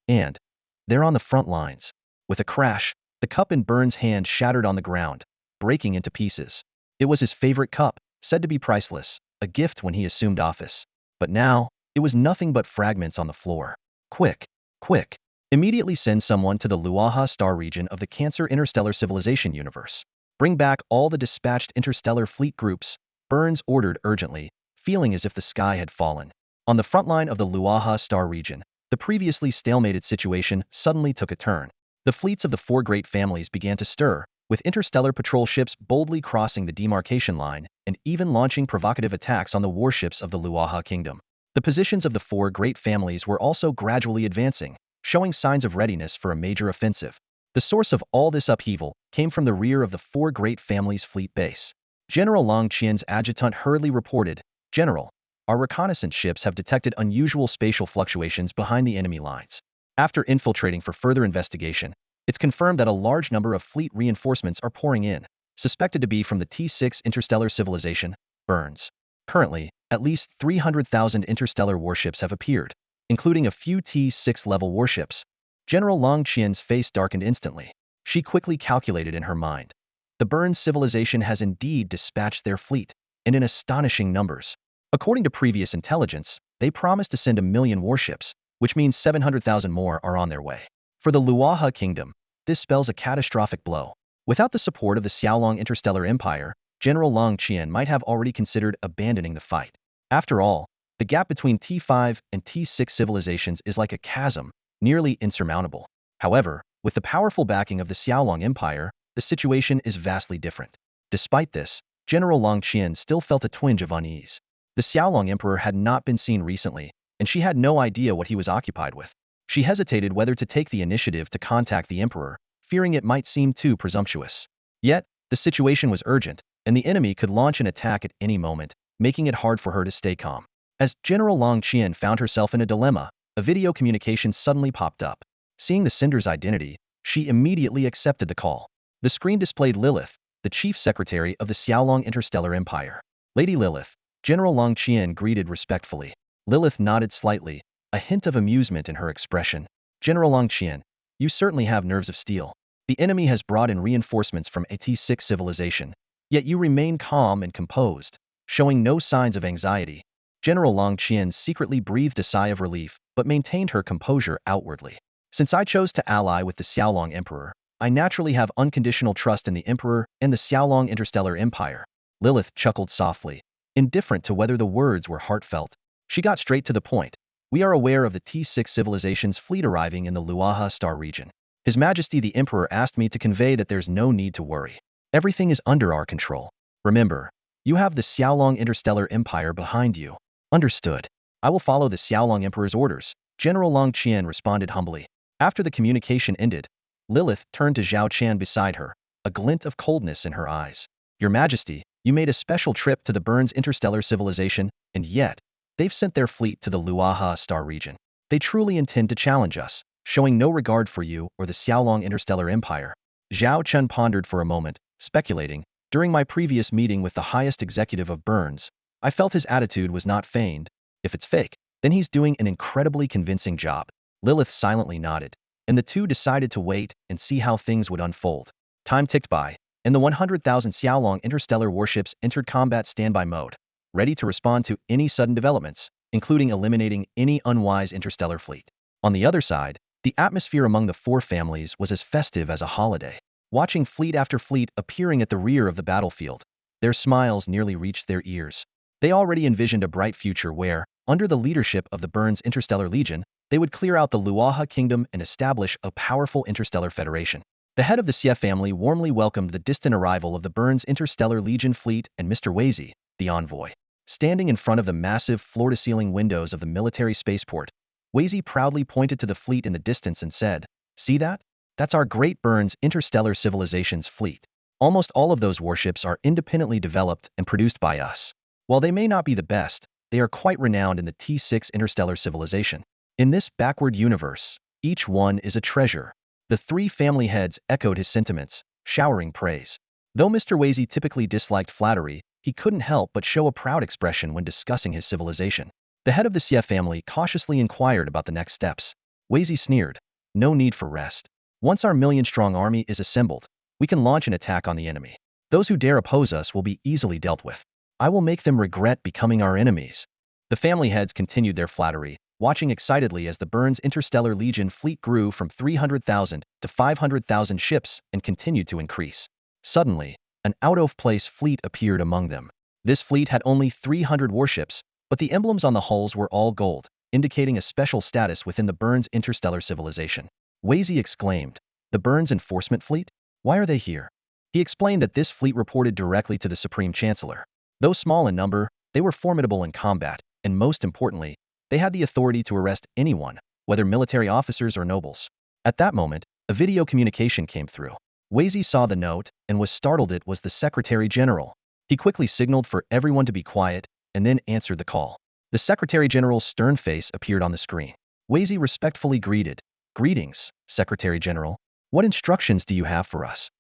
And they're on the front lines." With a crash, the cup in Burns' hand shattered on the ground, breaking into pieces. It was his favorite cup, said to be priceless, a gift when he assumed office. But now, it was nothing but fragments on the floor. Quick, quick. Immediately send someone to the Luaha Star region of the Cancer Interstellar Civilization universe. Bring back all the dispatched interstellar fleet groups. Burns ordered urgently, feeling as if the sky had fallen. On the front line of the Luaha Star region, the previously stalemated situation suddenly took a turn. The fleets of the four great families began to stir, with interstellar patrol ships boldly crossing the demarcation line and even launching provocative attacks on the warships of the Luaha kingdom. The positions of the four great families were also gradually advancing, showing signs of readiness for a major offensive. The source of all this upheaval came from the rear of the four great families' fleet base. General Long Qian's adjutant hurriedly reported, "General, our reconnaissance ships have detected unusual spatial fluctuations behind the enemy lines. After infiltrating for further investigation, it's confirmed that a large number of fleet reinforcements are pouring in, suspected to be from the T6 interstellar civilization, Burns. Currently, at least 300,000 interstellar warships have appeared, including a few T6 level warships." General Long Qian's face darkened instantly. She quickly calculated in her mind. The Burns civilization has indeed dispatched their fleet, and in astonishing numbers. According to previous intelligence, they promised to send 1,000,000 warships, which means 700,000 more are on their way. For the Luaha kingdom, this spells a catastrophic blow. Without the support of the Xiaolong Interstellar Empire, General Long Qian might have already considered abandoning the fight. After all, the gap between T5 and T6 civilizations is like a chasm, nearly insurmountable. However, with the powerful backing of the Xiaolong Empire, the situation is vastly different. Despite this, General Long Qian still felt a twinge of unease. The Xiaolong Emperor had not been seen recently, and she had no idea what he was occupied with. She hesitated whether to take the initiative to contact the Emperor, fearing it might seem too presumptuous. Yet, the situation was urgent, and the enemy could launch an attack at any moment, making it hard for her to stay calm. As General Long Qian found herself in a dilemma, a video communication suddenly popped up. Seeing the sender's identity, she immediately accepted the call. The screen displayed Lilith, the chief secretary of the Xiaolong Interstellar Empire. "Lady Lilith," General Long Qian greeted respectfully. Lilith nodded slightly, a hint of amusement in her expression. "General Long Qian, you certainly have nerves of steel. The enemy has brought in reinforcements from a T6 civilization, yet you remain calm and composed, showing no signs of anxiety." General Long Qian secretly breathed a sigh of relief, but maintained her composure outwardly. "Since I chose to ally with the Xiaolong Emperor, I naturally have unconditional trust in the Emperor and the Xiaolong Interstellar Empire." Lilith chuckled softly, indifferent to whether the words were heartfelt. She got straight to the point. "We are aware of the T6 civilization's fleet arriving in the Luaha Star region. His Majesty the Emperor asked me to convey that there's no need to worry. Everything is under our control. Remember, you have the Xiaolong Interstellar Empire behind you." "Understood. I will follow the Xiaolong Emperor's orders," General Long Qian responded humbly. After the communication ended, Lilith turned to Zhao Chen beside her, a glint of coldness in her eyes. "Your Majesty, you made a special trip to the Burns interstellar civilization, and yet, they've sent their fleet to the Luaha Star region. They truly intend to challenge us, showing no regard for you or the Xiaolong Interstellar Empire." Zhao Chen pondered for a moment, speculating, "During my previous meeting with the highest executive of Burns, I felt his attitude was not feigned. If it's fake, then he's doing an incredibly convincing job." Lilith silently nodded, and the two decided to wait and see how things would unfold. Time ticked by, and the 100,000 Xiaolong interstellar warships entered combat standby mode, ready to respond to any sudden developments, including eliminating any unwise interstellar fleet. On the other side, the atmosphere among the four families was as festive as a holiday. Watching fleet after fleet appearing at the rear of the battlefield, their smiles nearly reached their ears. They already envisioned a bright future where, under the leadership of the Burns Interstellar Legion, they would clear out the Luaha kingdom and establish a powerful interstellar federation. The head of the Xie family warmly welcomed the distant arrival of the Burns Interstellar Legion fleet and Mr. Weizi, the envoy. Standing in front of the massive floor-to-ceiling windows of the military spaceport, Weizi proudly pointed to the fleet in the distance and said, "See that? That's our great Burns Interstellar Civilization's fleet. Almost all of those warships are independently developed and produced by us. While they may not be the best, they are quite renowned in the T6 interstellar civilization. In this backward universe, each one is a treasure." The three family heads echoed his sentiments, showering praise. Though Mr. Weizi typically disliked flattery, he couldn't help but show a proud expression when discussing his civilization. The head of the Xie family cautiously inquired about the next steps. Weizi sneered, "No need for rest. Once our million-strong army is assembled, we can launch an attack on the enemy. Those who dare oppose us will be easily dealt with. I will make them regret becoming our enemies." The family heads continued their flattery, watching excitedly as the Burns Interstellar Legion fleet grew from 300,000 to 500,000 ships and continued to increase. Suddenly, an out-of-place fleet appeared among them. This fleet had only 300 warships, but the emblems on the hulls were all gold, indicating a special status within the Burns interstellar civilization. Wazy exclaimed, "The Burns enforcement fleet? Why are they here?" He explained that this fleet reported directly to the Supreme Chancellor. Though small in number, they were formidable in combat, and most importantly, they had the authority to arrest anyone, whether military officers or nobles. At that moment, a video communication came through. Wazy saw the note and was startled. It was the Secretary General. He quickly signaled for everyone to be quiet and then answered the call. The Secretary General's stern face appeared on the screen. Wazy respectfully greeted, "Greetings, Secretary General. What instructions do you have for us?"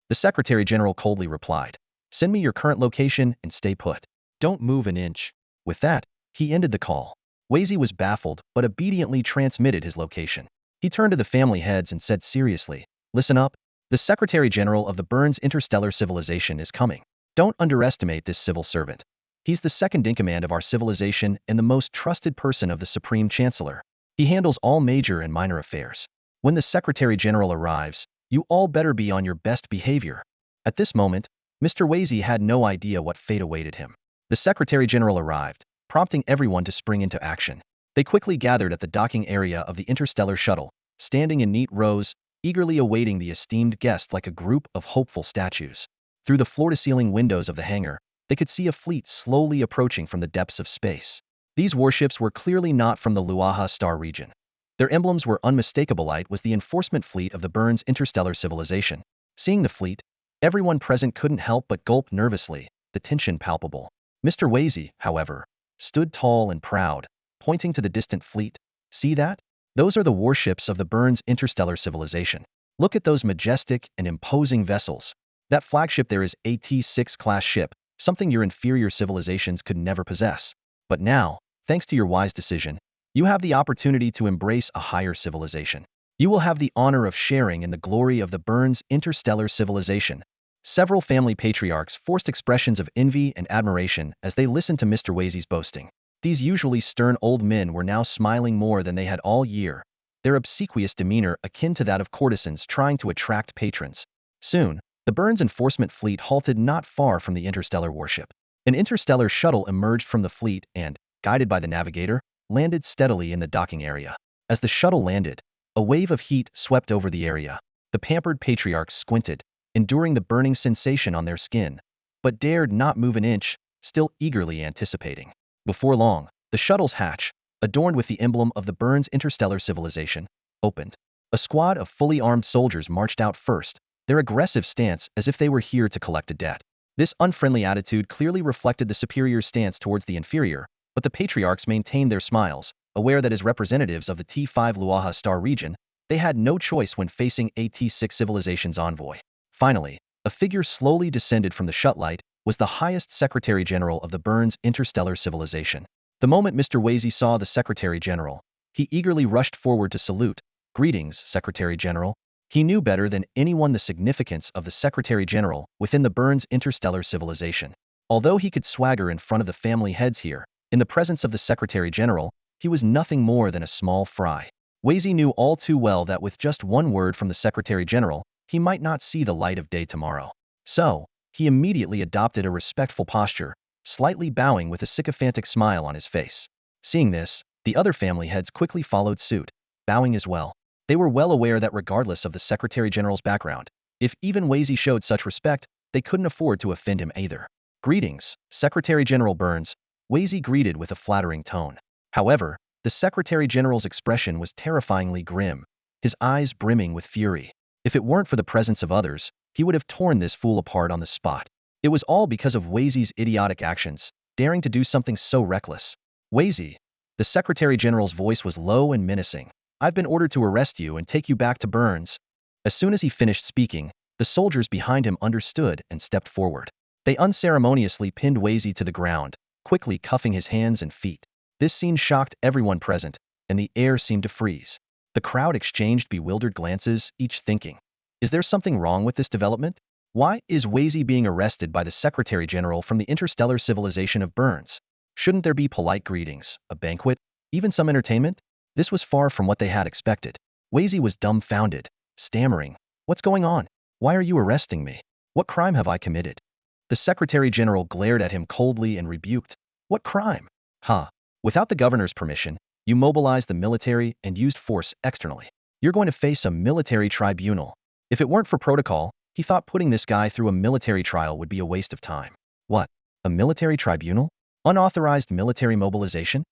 The Secretary General coldly replied, "Send me your current location and stay put. Don't move an inch." With that, he ended the call. Wazy was baffled but obediently transmitted his location. He turned to the family heads and said seriously, "Listen up. The Secretary General of the Burns Interstellar Civilization is coming. Don't underestimate this civil servant. He's the second in command of our civilization and the most trusted person of the Supreme Chancellor. He handles all major and minor affairs. When the Secretary General arrives, you all better be on your best behavior." At this moment, Mr. Wazy had no idea what fate awaited him. The Secretary General arrived, prompting everyone to spring into action. They quickly gathered at the docking area of the interstellar shuttle, standing in neat rows, eagerly awaiting the esteemed guest like a group of hopeful statues. Through the floor-to-ceiling windows of the hangar, they could see a fleet slowly approaching from the depths of space. These warships were clearly not from the Luaha star region. Their emblems were unmistakable. It was the enforcement fleet of the Burns interstellar civilization. Seeing the fleet, everyone present couldn't help but gulp nervously, the tension palpable. Mr. Wazy, however, stood tall and proud, pointing to the distant fleet. "See that? Those are the warships of the Burns interstellar civilization. Look at those majestic and imposing vessels. That flagship there is a T6 class ship, something your inferior civilizations could never possess. But now, thanks to your wise decision, you have the opportunity to embrace a higher civilization. You will have the honor of sharing in the glory of the Burns interstellar civilization." Several family patriarchs forced expressions of envy and admiration as they listened to Mr. Wazy's boasting. These usually stern old men were now smiling more than they had all year, their obsequious demeanor akin to that of courtesans trying to attract patrons. Soon, the Burns enforcement fleet halted not far from the interstellar warship. An interstellar shuttle emerged from the fleet and, guided by the navigator, landed steadily in the docking area. As the shuttle landed, a wave of heat swept over the area. The pampered patriarchs squinted, enduring the burning sensation on their skin, but dared not move an inch, still eagerly anticipating. Before long, the shuttle's hatch, adorned with the emblem of the Burns interstellar civilization, opened. A squad of fully armed soldiers marched out first, their aggressive stance as if they were here to collect a debt. This unfriendly attitude clearly reflected the superior's stance towards the inferior, but the patriarchs maintained their smiles, aware that as representatives of the T5 Luaha star region, they had no choice when facing a T6 civilization's envoy. Finally, a figure slowly descended from the shutlight, was the highest Secretary General of the Burns interstellar civilization. The moment Mr. Wazy saw the Secretary General, he eagerly rushed forward to salute. "Greetings, Secretary General." He knew better than anyone the significance of the Secretary General within the Burns interstellar civilization. Although he could swagger in front of the family heads here, in the presence of the Secretary General, he was nothing more than a small fry. Wazy knew all too well that with just one word from the Secretary General, he might not see the light of day tomorrow. So, he immediately adopted a respectful posture, slightly bowing with a sycophantic smile on his face. Seeing this, the other family heads quickly followed suit, bowing as well. They were well aware that regardless of the Secretary General's background, if even Wazy showed such respect, they couldn't afford to offend him either. "Greetings, Secretary General Burns," Wazy greeted with a flattering tone. However, the Secretary General's expression was terrifyingly grim, his eyes brimming with fury. If it weren't for the presence of others, he would have torn this fool apart on the spot. It was all because of Wazy's idiotic actions, daring to do something so reckless. "Wazy," the Secretary General's voice was low and menacing, "I've been ordered to arrest you and take you back to Burns." As soon as he finished speaking, the soldiers behind him understood and stepped forward. They unceremoniously pinned Wazy to the ground, quickly cuffing his hands and feet. This scene shocked everyone present, and the air seemed to freeze. The crowd exchanged bewildered glances, each thinking, is there something wrong with this development? Why is Wazy being arrested by the Secretary General from the interstellar civilization of Burns? Shouldn't there be polite greetings, a banquet, even some entertainment? This was far from what they had expected. Wazy was dumbfounded, stammering, "What's going on? Why are you arresting me? What crime have I committed?" The Secretary General glared at him coldly and rebuked. What crime? Huh. Without the governor's permission, you mobilized the military and used force externally. You're going to face a military tribunal. If it weren't for protocol, he thought putting this guy through a military trial would be a waste of time. What? A military tribunal? Unauthorized military mobilization?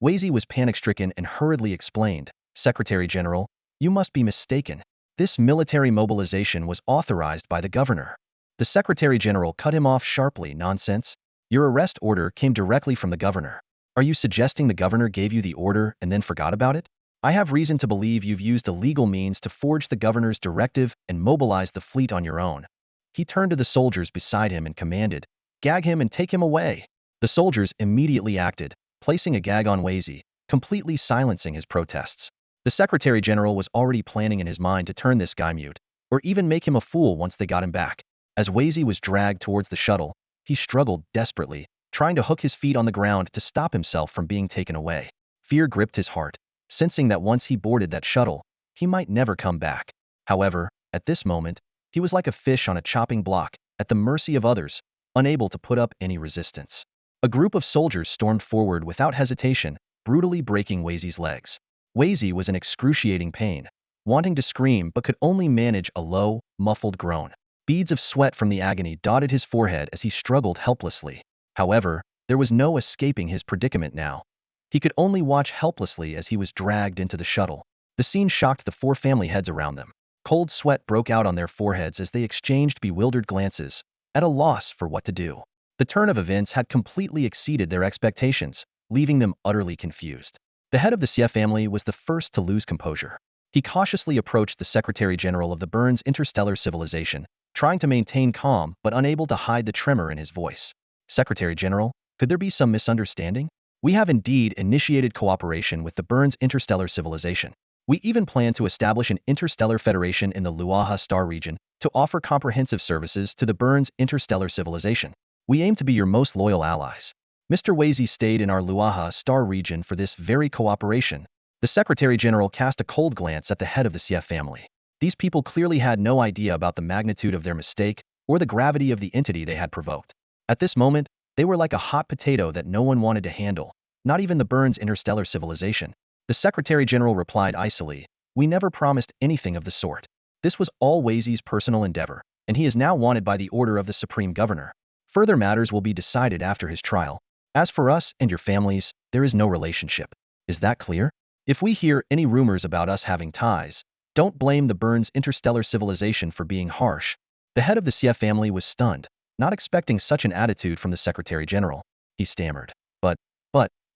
Wazy was panic-stricken and hurriedly explained, Secretary General, you must be mistaken. This military mobilization was authorized by the governor. The Secretary General cut him off sharply. Nonsense. Your arrest order came directly from the governor. Are you suggesting the governor gave you the order and then forgot about it? I have reason to believe you've used illegal means to forge the governor's directive and mobilize the fleet on your own. He turned to the soldiers beside him and commanded, gag him and take him away. The soldiers immediately acted, placing a gag on Wazy, completely silencing his protests. The Secretary General was already planning in his mind to turn this guy mute, or even make him a fool once they got him back. As Wazy was dragged towards the shuttle, he struggled desperately, trying to hook his feet on the ground to stop himself from being taken away. Fear gripped his heart, sensing that once he boarded that shuttle, he might never come back. However, at this moment, he was like a fish on a chopping block, at the mercy of others, unable to put up any resistance. A group of soldiers stormed forward without hesitation, brutally breaking Wazy's legs. Wazy was in excruciating pain, wanting to scream but could only manage a low, muffled groan. Beads of sweat from the agony dotted his forehead as he struggled helplessly. However, there was no escaping his predicament now. He could only watch helplessly as he was dragged into the shuttle. The scene shocked the four family heads around them. Cold sweat broke out on their foreheads as they exchanged bewildered glances, at a loss for what to do. The turn of events had completely exceeded their expectations, leaving them utterly confused. The head of the Xie family was the first to lose composure. He cautiously approached the Secretary General of the Burns interstellar civilization, trying to maintain calm but unable to hide the tremor in his voice. Secretary General, could there be some misunderstanding? We have indeed initiated cooperation with the Burns interstellar civilization. We even plan to establish an interstellar federation in the Luaha star region to offer comprehensive services to the Burns interstellar civilization. We aim to be your most loyal allies. Mr. Wazy stayed in our Luaha star region for this very cooperation. The Secretary General cast a cold glance at the head of the Xie family. These people clearly had no idea about the magnitude of their mistake or the gravity of the entity they had provoked. At this moment, they were like a hot potato that no one wanted to handle, not even the Burns interstellar civilization. The Secretary General replied icily, we never promised anything of the sort. This was all Wazy's personal endeavor, and he is now wanted by the order of the Supreme Governor. Further matters will be decided after his trial. As for us and your families, there is no relationship. Is that clear? If we hear any rumors about us having ties, don't blame the Burns interstellar civilization for being harsh. The head of the Xie family was stunned, not expecting such an attitude from the Secretary General. He stammered. But,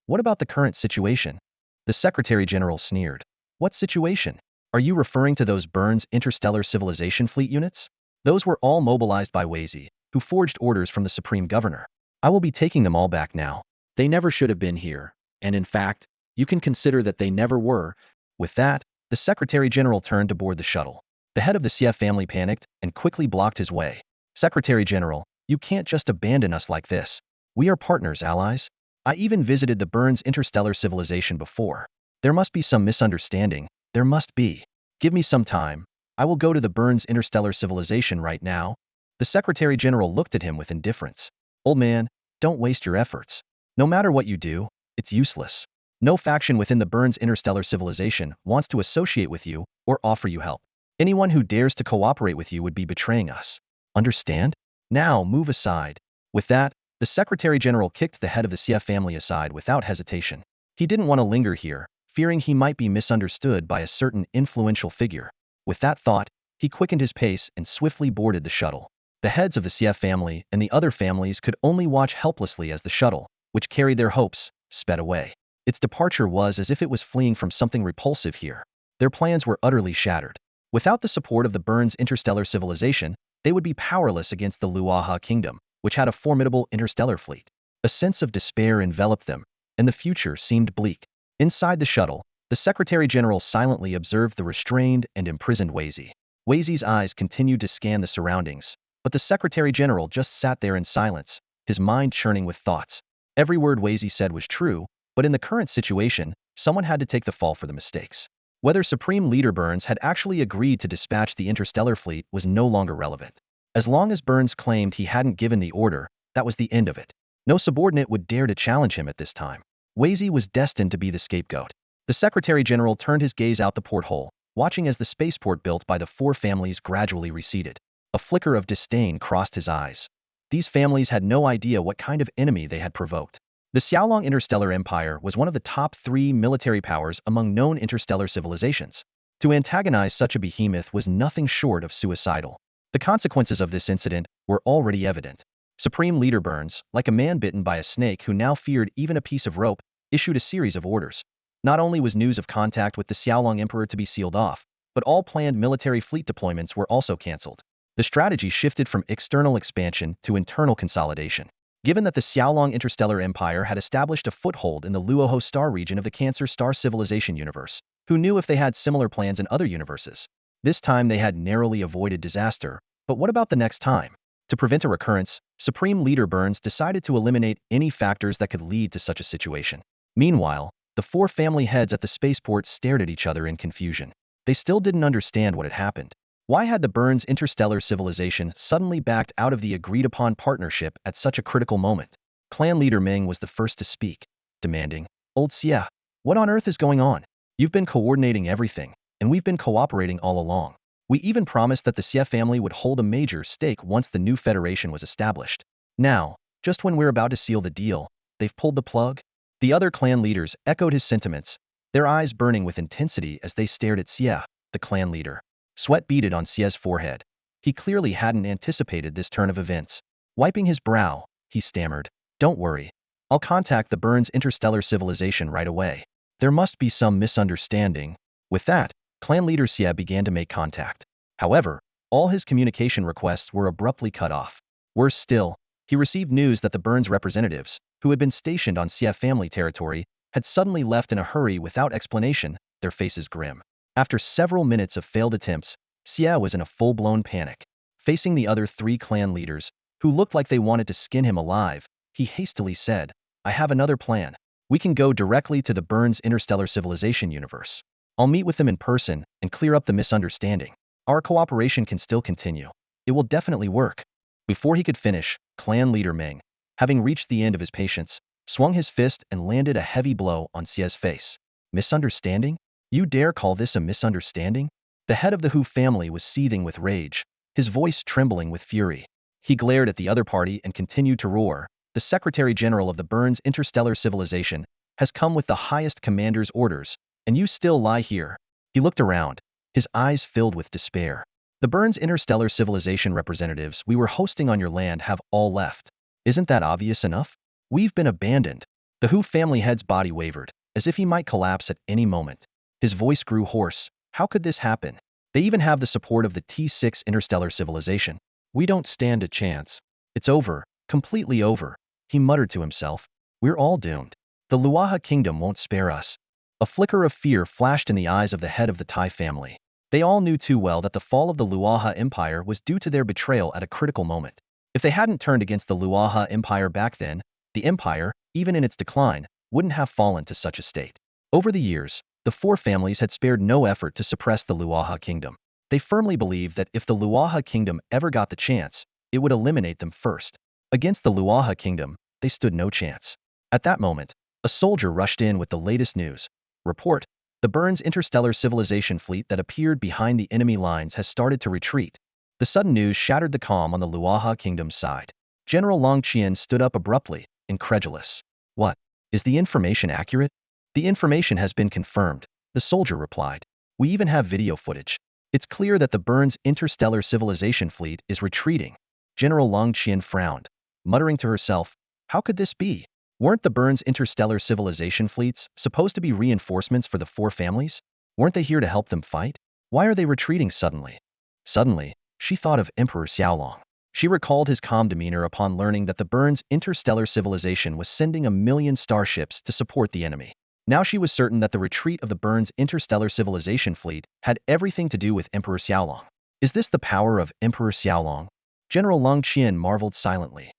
what about the current situation? The Secretary General sneered. What situation? Are you referring to those Burns interstellar civilization fleet units? Those were all mobilized by Wazy, who forged orders from the Supreme Governor. I will be taking them all back now. They never should have been here, and in fact, you can consider that they never were. With that, the Secretary General turned to board the shuttle. The head of the Xie family panicked and quickly blocked his way. Secretary General, you can't just abandon us like this. We are partners, allies. I even visited the Burns interstellar civilization before. There must be some misunderstanding. There must be. Give me some time. I will go to the Burns interstellar civilization right now. The Secretary General looked at him with indifference. Old man, don't waste your efforts. No matter what you do, it's useless. No faction within the Burns interstellar civilization wants to associate with you or offer you help. Anyone who dares to cooperate with you would be betraying us. Understand? Now move aside. With that, the Secretary General kicked the head of the Xie family aside without hesitation. He didn't want to linger here, fearing he might be misunderstood by a certain influential figure. With that thought, he quickened his pace and swiftly boarded the shuttle. The heads of the Xie family and the other families could only watch helplessly as the shuttle, which carried their hopes, sped away. Its departure was as if it was fleeing from something repulsive here. Their plans were utterly shattered. Without the support of the Burns interstellar civilization, they would be powerless against the Luaha kingdom, which had a formidable interstellar fleet. A sense of despair enveloped them, and the future seemed bleak. Inside the shuttle, the Secretary General silently observed the restrained and imprisoned Wazy. Wazy's eyes continued to scan the surroundings, but the Secretary General just sat there in silence, his mind churning with thoughts. Every word Wazy said was true, but in the current situation, someone had to take the fall for the mistakes. Whether Supreme Leader Burns had actually agreed to dispatch the interstellar fleet was no longer relevant. As long as Burns claimed he hadn't given the order, that was the end of it. No subordinate would dare to challenge him at this time. Wazy was destined to be the scapegoat. The Secretary General turned his gaze out the porthole, watching as the spaceport built by the four families gradually receded. A flicker of disdain crossed his eyes. These families had no idea what kind of enemy they had provoked. The Xiaolong Interstellar Empire was one of the top 3 military powers among known interstellar civilizations. To antagonize such a behemoth was nothing short of suicidal. The consequences of this incident were already evident. Supreme Leader Burns, like a man bitten by a snake who now feared even a piece of rope, issued a series of orders. Not only was news of contact with the Xiaolong Emperor to be sealed off, but all planned military fleet deployments were also cancelled. The strategy shifted from external expansion to internal consolidation. Given that the Xiaolong Interstellar Empire had established a foothold in the Luoho star region of the Cancer Star Civilization universe, who knew if they had similar plans in other universes? This time they had narrowly avoided disaster, but what about the next time? To prevent a recurrence, Supreme Leader Burns decided to eliminate any factors that could lead to such a situation. Meanwhile, the four family heads at the spaceport stared at each other in confusion. They still didn't understand what had happened. Why had the Burns interstellar civilization suddenly backed out of the agreed-upon partnership at such a critical moment? Clan leader Ming was the first to speak, demanding, "Old Xia, what on earth is going on? You've been coordinating everything, and we've been cooperating all along. We even promised that the Xia family would hold a major stake once the new federation was established. Now, just when we're about to seal the deal, they've pulled the plug?" The other clan leaders echoed his sentiments, their eyes burning with intensity as they stared at Xia, the clan leader. Sweat beaded on Xia's forehead. He clearly hadn't anticipated this turn of events. Wiping his brow, he stammered, "Don't worry. I'll contact the Burns interstellar civilization right away. There must be some misunderstanding." With that, clan leader Xia began to make contact. However, all his communication requests were abruptly cut off. Worse still, he received news that the Burns representatives, who had been stationed on Xia family territory, had suddenly left in a hurry without explanation, their faces grim. After several minutes of failed attempts, Xia was in a full-blown panic. Facing the other 3 clan leaders, who looked like they wanted to skin him alive, he hastily said, "I have another plan. We can go directly to the Burns interstellar civilization universe. I'll meet with them in person and clear up the misunderstanding. Our cooperation can still continue. It will definitely work." Before he could finish, clan leader Ming, having reached the end of his patience, swung his fist and landed a heavy blow on Xia's face. "Misunderstanding? You dare call this a misunderstanding?" The head of the Hu family was seething with rage, his voice trembling with fury. He glared at the other party and continued to roar, "The Secretary General of the Burns interstellar civilization has come with the highest commander's orders, and you still lie here." He looked around, his eyes filled with despair. "The Burns interstellar civilization representatives we were hosting on your land have all left. Isn't that obvious enough? We've been abandoned." The Hu family head's body wavered, as if he might collapse at any moment. His voice grew hoarse. "How could this happen? They even have the support of the T6 interstellar civilization. We don't stand a chance. It's over, completely over," he muttered to himself. "We're all doomed. The Luaha kingdom won't spare us." A flicker of fear flashed in the eyes of the head of the Tai family. They all knew too well that the fall of the Luaha Empire was due to their betrayal at a critical moment. If they hadn't turned against the Luaha Empire back then, the empire, even in its decline, wouldn't have fallen to such a state. Over the years, the 4 families had spared no effort to suppress the Luaha kingdom. They firmly believed that if the Luaha kingdom ever got the chance, it would eliminate them first. Against the Luaha kingdom, they stood no chance. At that moment, a soldier rushed in with the latest news. "Report, the Burns interstellar civilization fleet that appeared behind the enemy lines has started to retreat." The sudden news shattered the calm on the Luaha kingdom's side. General Long Qian stood up abruptly, incredulous. "What? Is the information accurate?" "The information has been confirmed," the soldier replied. "We even have video footage. It's clear that the Burns interstellar civilization fleet is retreating." General Long Qian frowned, muttering to herself, "How could this be? Weren't the Burns interstellar civilization fleets supposed to be reinforcements for the 4 families? Weren't they here to help them fight? Why are they retreating suddenly?" Suddenly, she thought of Emperor Xiaolong. She recalled his calm demeanor upon learning that the Burns interstellar civilization was sending 1,000,000 starships to support the enemy. Now she was certain that the retreat of the Burns interstellar civilization fleet had everything to do with Emperor Xiaolong. Is this the power of Emperor Xiaolong? General Long Qian marveled silently.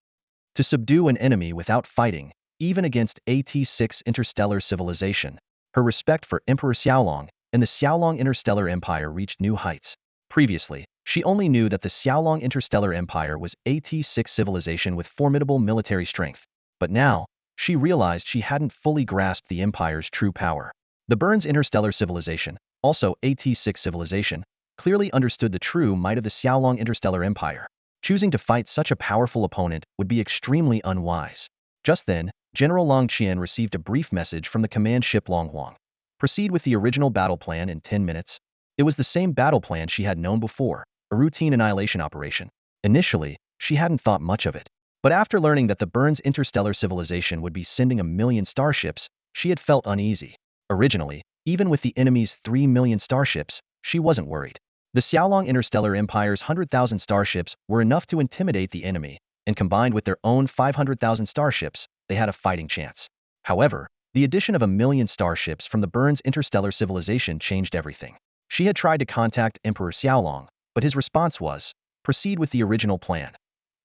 To subdue an enemy without fighting, even against AT6 interstellar civilization, her respect for Emperor Xiaolong and the Xiaolong interstellar empire reached new heights. Previously, She only knew that the Xiaolong Interstellar Empire was a T6 civilization with formidable military strength. But now, she realized she hadn't fully grasped the Empire's true power. The Burns Interstellar Civilization, also a T6 civilization, clearly understood the true might of the Xiaolong Interstellar Empire. Choosing to fight such a powerful opponent would be extremely unwise. Just then, General Long Qian received a brief message from the command ship Long Huang. Proceed with the original battle plan in 10 minutes. It was the same battle plan she had known before, a routine annihilation operation. Initially, she hadn't thought much of it. But after learning that the Burns Interstellar Civilization would be sending 1,000,000 starships, she had felt uneasy. Originally, even with the enemy's 3,000,000 starships, she wasn't worried. The Xiaolong Interstellar Empire's 100,000 starships were enough to intimidate the enemy, and combined with their own 500,000 starships, they had a fighting chance. However, the addition of 1,000,000 starships from the Burns Interstellar Civilization changed everything. She had tried to contact Emperor Xiaolong, but his response was, proceed with the original plan.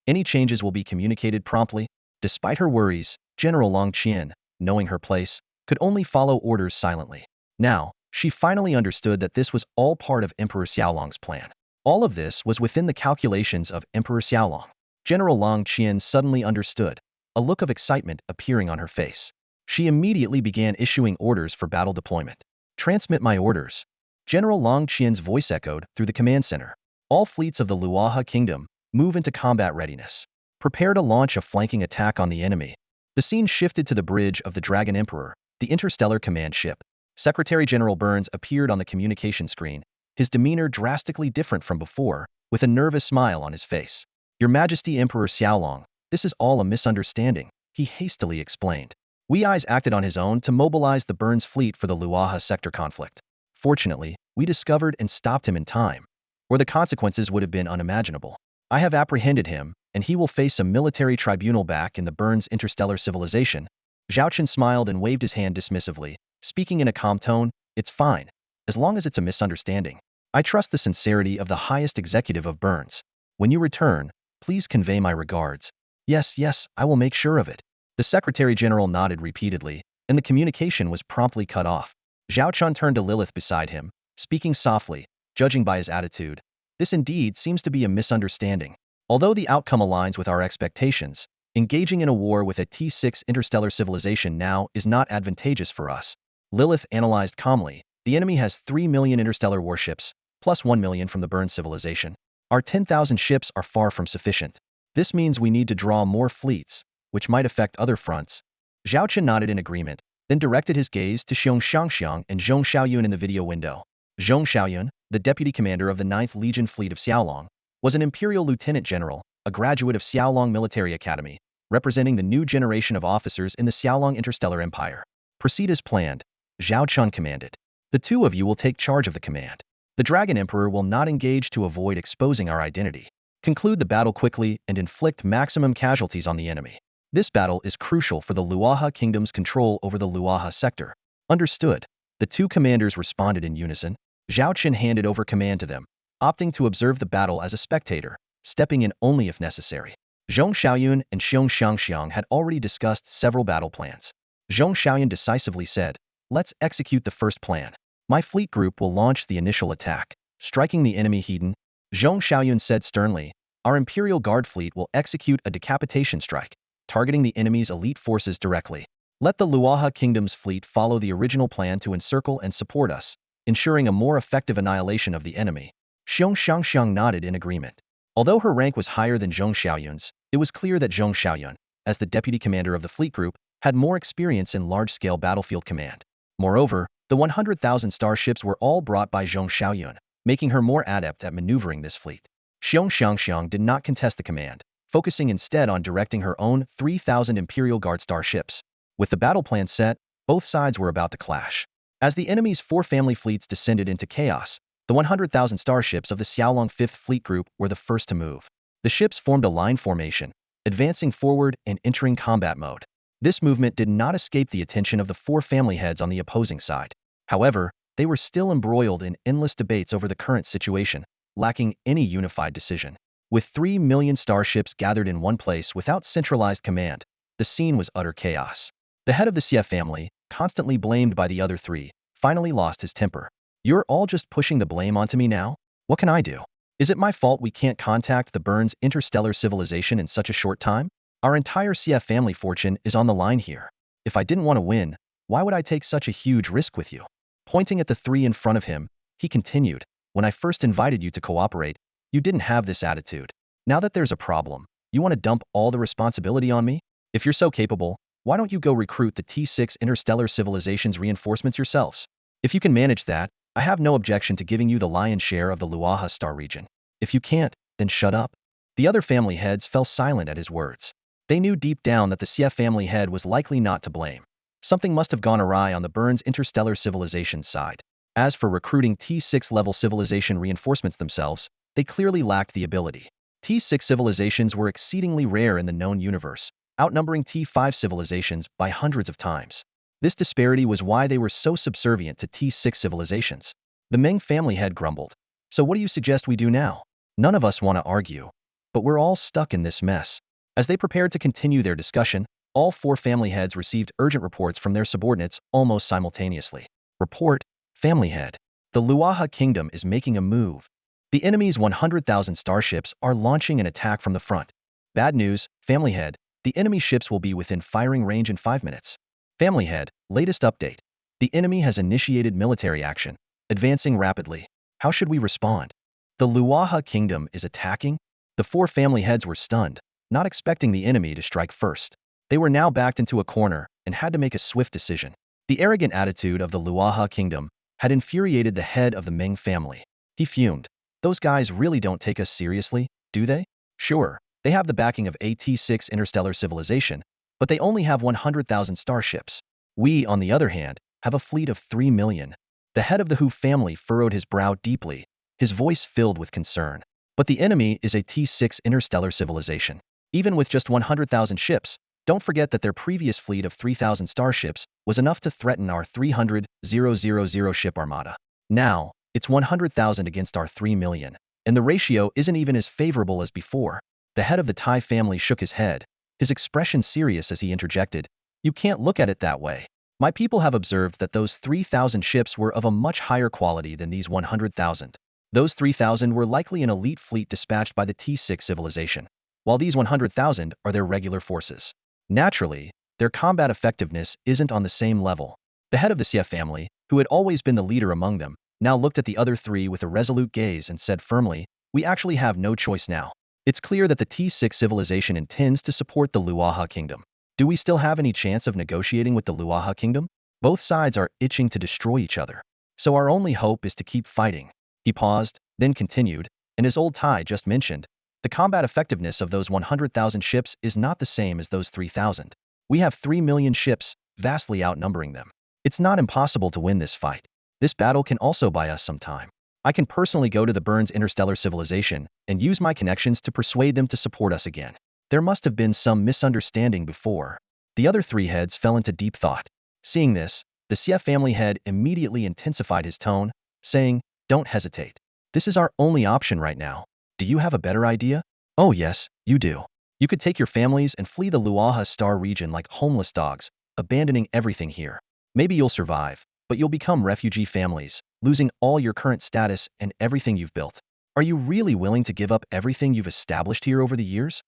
Any changes will be communicated promptly. Despite her worries, General Long Qian, knowing her place, could only follow orders silently. Now, she finally understood that this was all part of Emperor Xiaolong's plan. All of this was within the calculations of Emperor Xiaolong. General Long Qian suddenly understood, a look of excitement appearing on her face. She immediately began issuing orders for battle deployment. Transmit my orders. General Long Qian's voice echoed through the command center. All fleets of the Luoha Kingdom, move into combat readiness. Prepare to launch a flanking attack on the enemy. The scene shifted to the bridge of the Dragon Emperor, the interstellar command ship. Secretary General Burns appeared on the communication screen, his demeanor drastically different from before, with a nervous smile on his face. Your Majesty Emperor Xiaolong, this is all a misunderstanding, he hastily explained. Wei Ai's acted on his own to mobilize the Burns fleet for the Luoha sector conflict. Fortunately, we discovered and stopped him in time, or the consequences would have been unimaginable. I have apprehended him, and he will face a military tribunal back in the Burns Interstellar Civilization. Zhao Chen smiled and waved his hand dismissively, speaking in a calm tone, it's fine, as long as it's a misunderstanding. I trust the sincerity of the highest executive of Burns. When you return, please convey my regards. Yes, I will make sure of it. The Secretary General nodded repeatedly, and the communication was promptly cut off. Zhao Chen turned to Lilith beside him, speaking softly, judging by his attitude. This indeed seems to be a misunderstanding. Although the outcome aligns with our expectations, engaging in a war with a T6 interstellar civilization now is not advantageous for us. Lilith analyzed calmly. The enemy has 3,000,000 interstellar warships, plus 1,000,000 from the Burns civilization. Our 10,000 ships are far from sufficient. This means we need to draw more fleets, which might affect other fronts. Zhao Chen nodded in agreement, then directed his gaze to Xiong Shangxiang and Zhong Xiaoyun in the video window. Zhong Xiaoyun, the deputy commander of the 9th Legion Fleet of Xiaolong, was an imperial lieutenant general, a graduate of Xiaolong Military Academy, representing the new generation of officers in the Xiaolong Interstellar Empire. Proceed as planned, Zhao Chen commanded. The two of you will take charge of the command. The Dragon Emperor will not engage to avoid exposing our identity. Conclude the battle quickly and inflict maximum casualties on the enemy. This battle is crucial for the Luoha Kingdom's control over the Luoha sector. Understood. The two commanders responded in unison. Zhao Chen handed over command to them, opting to observe the battle as a spectator, stepping in only if necessary. Zhong Xiaoyun and Xiong Shangxiang had already discussed several battle plans. Zhong Xiaoyun decisively said, let's execute the first plan. My fleet group will launch the initial attack, striking the enemy hidden. Zhong Xiaoyun said sternly, our Imperial Guard fleet will execute a decapitation strike, targeting the enemy's elite forces directly. Let the Luoha Kingdom's fleet follow the original plan to encircle and support us, ensuring a more effective annihilation of the enemy. Xiong Shangxiang nodded in agreement. Although her rank was higher than Zhong Xiaoyun's, it was clear that Zhong Xiaoyun, as the deputy commander of the fleet group, had more experience in large-scale battlefield command. Moreover, the 100,000 starships were all brought by Zhong Xiaoyun, making her more adept at maneuvering this fleet. Xiong Shangxiang did not contest the command, focusing instead on directing her own 3,000 Imperial Guard starships. With the battle plan set, both sides were about to clash. As the enemy's 4 family fleets descended into chaos, the 100,000 starships of the Xiaolong 5th Fleet Group were the first to move. The ships formed a line formation, advancing forward and entering combat mode. This movement did not escape the attention of the 4 family heads on the opposing side. However, they were still embroiled in endless debates over the current situation, lacking any unified decision. With 3,000,000 starships gathered in one place without centralized command, the scene was utter chaos. The head of the Xie family, constantly blamed by the other 3, finally lost his temper. You're all just pushing the blame onto me now? What can I do? Is it my fault we can't contact the Burns interstellar civilization in such a short time? Our entire CF family fortune is on the line here. If I didn't want to win, why would I take such a huge risk with you? Pointing at the three in front of him, he continued, when I first invited you to cooperate, you didn't have this attitude. Now that there's a problem, you want to dump all the responsibility on me? If you're so capable, why don't you go recruit the T6 interstellar civilization's reinforcements yourselves? If you can manage that, I have no objection to giving you the lion's share of the Luaha star region. If you can't, then shut up. The other family heads fell silent at his words. They knew deep down that the CF family head was likely not to blame. Something must have gone awry on the Burns interstellar civilization's side. As for recruiting T6 level civilization reinforcements themselves, they clearly lacked the ability. T6 civilizations were exceedingly rare in the known universe, outnumbering T5 civilizations by hundreds of times. This disparity was why they were so subservient to T6 civilizations. The Meng family head grumbled. So what do you suggest we do now? None of us want to argue, but we're all stuck in this mess. As they prepared to continue their discussion, all four family heads received urgent reports from their subordinates almost simultaneously. Report, family head. The Luaha kingdom is making a move. The enemy's 100,000 starships are launching an attack from the front. Bad news, family head. The enemy ships will be within firing range in 5 minutes. Family head, latest update. The enemy has initiated military action, advancing rapidly. How should we respond? The Luaha kingdom is attacking? The four family heads were stunned, not expecting the enemy to strike first. They were now backed into a corner and had to make a swift decision. The arrogant attitude of the Luaha kingdom had infuriated the head of the Ming family. He fumed. Those guys really don't take us seriously, do they? Sure, they have the backing of AT6 interstellar civilization, but they only have 100,000 starships. We, on the other hand, have a fleet of 3 million. The head of the Hu family furrowed his brow deeply, his voice filled with concern. But the enemy is a T6 interstellar civilization. Even with just 100,000 ships, don't forget that their previous fleet of 3,000 starships was enough to threaten our 300,000 ship armada. Now, it's 100,000 against our 3 million, and the ratio isn't even as favorable as before. The head of the Tai family shook his head, his expression serious as he interjected, "You can't look at it that way. My people have observed that those 3,000 ships were of a much higher quality than these 100,000. Those 3,000 were likely an elite fleet dispatched by the T6 civilization, while these 100,000 are their regular forces. Naturally, their combat effectiveness isn't on the same level." The head of the Xie family, who had always been the leader among them, now looked at the other three with a resolute gaze and said firmly, "We actually have no choice now. It's clear that the T6 civilization intends to support the Luaha kingdom. Do we still have any chance of negotiating with the Luaha kingdom? Both sides are itching to destroy each other. So our only hope is to keep fighting." He paused, then continued, and as old Tai just mentioned, the combat effectiveness of those 100,000 ships is not the same as those 3,000. We have 3 million ships, vastly outnumbering them. It's not impossible to win this fight. This battle can also buy us some time. I can personally go to the Burns interstellar civilization and use my connections to persuade them to support us again. There must have been some misunderstanding before. The other three heads fell into deep thought. Seeing this, the Xie family head immediately intensified his tone, saying, "Don't hesitate. This is our only option right now. Do you have a better idea?" "Oh yes, you do. You could take your families and flee the Luaha star region like homeless dogs, abandoning everything here. Maybe you'll survive, but you'll become refugee families, losing all your current status and everything you've built. Are you really willing to give up everything you've established here over the years?"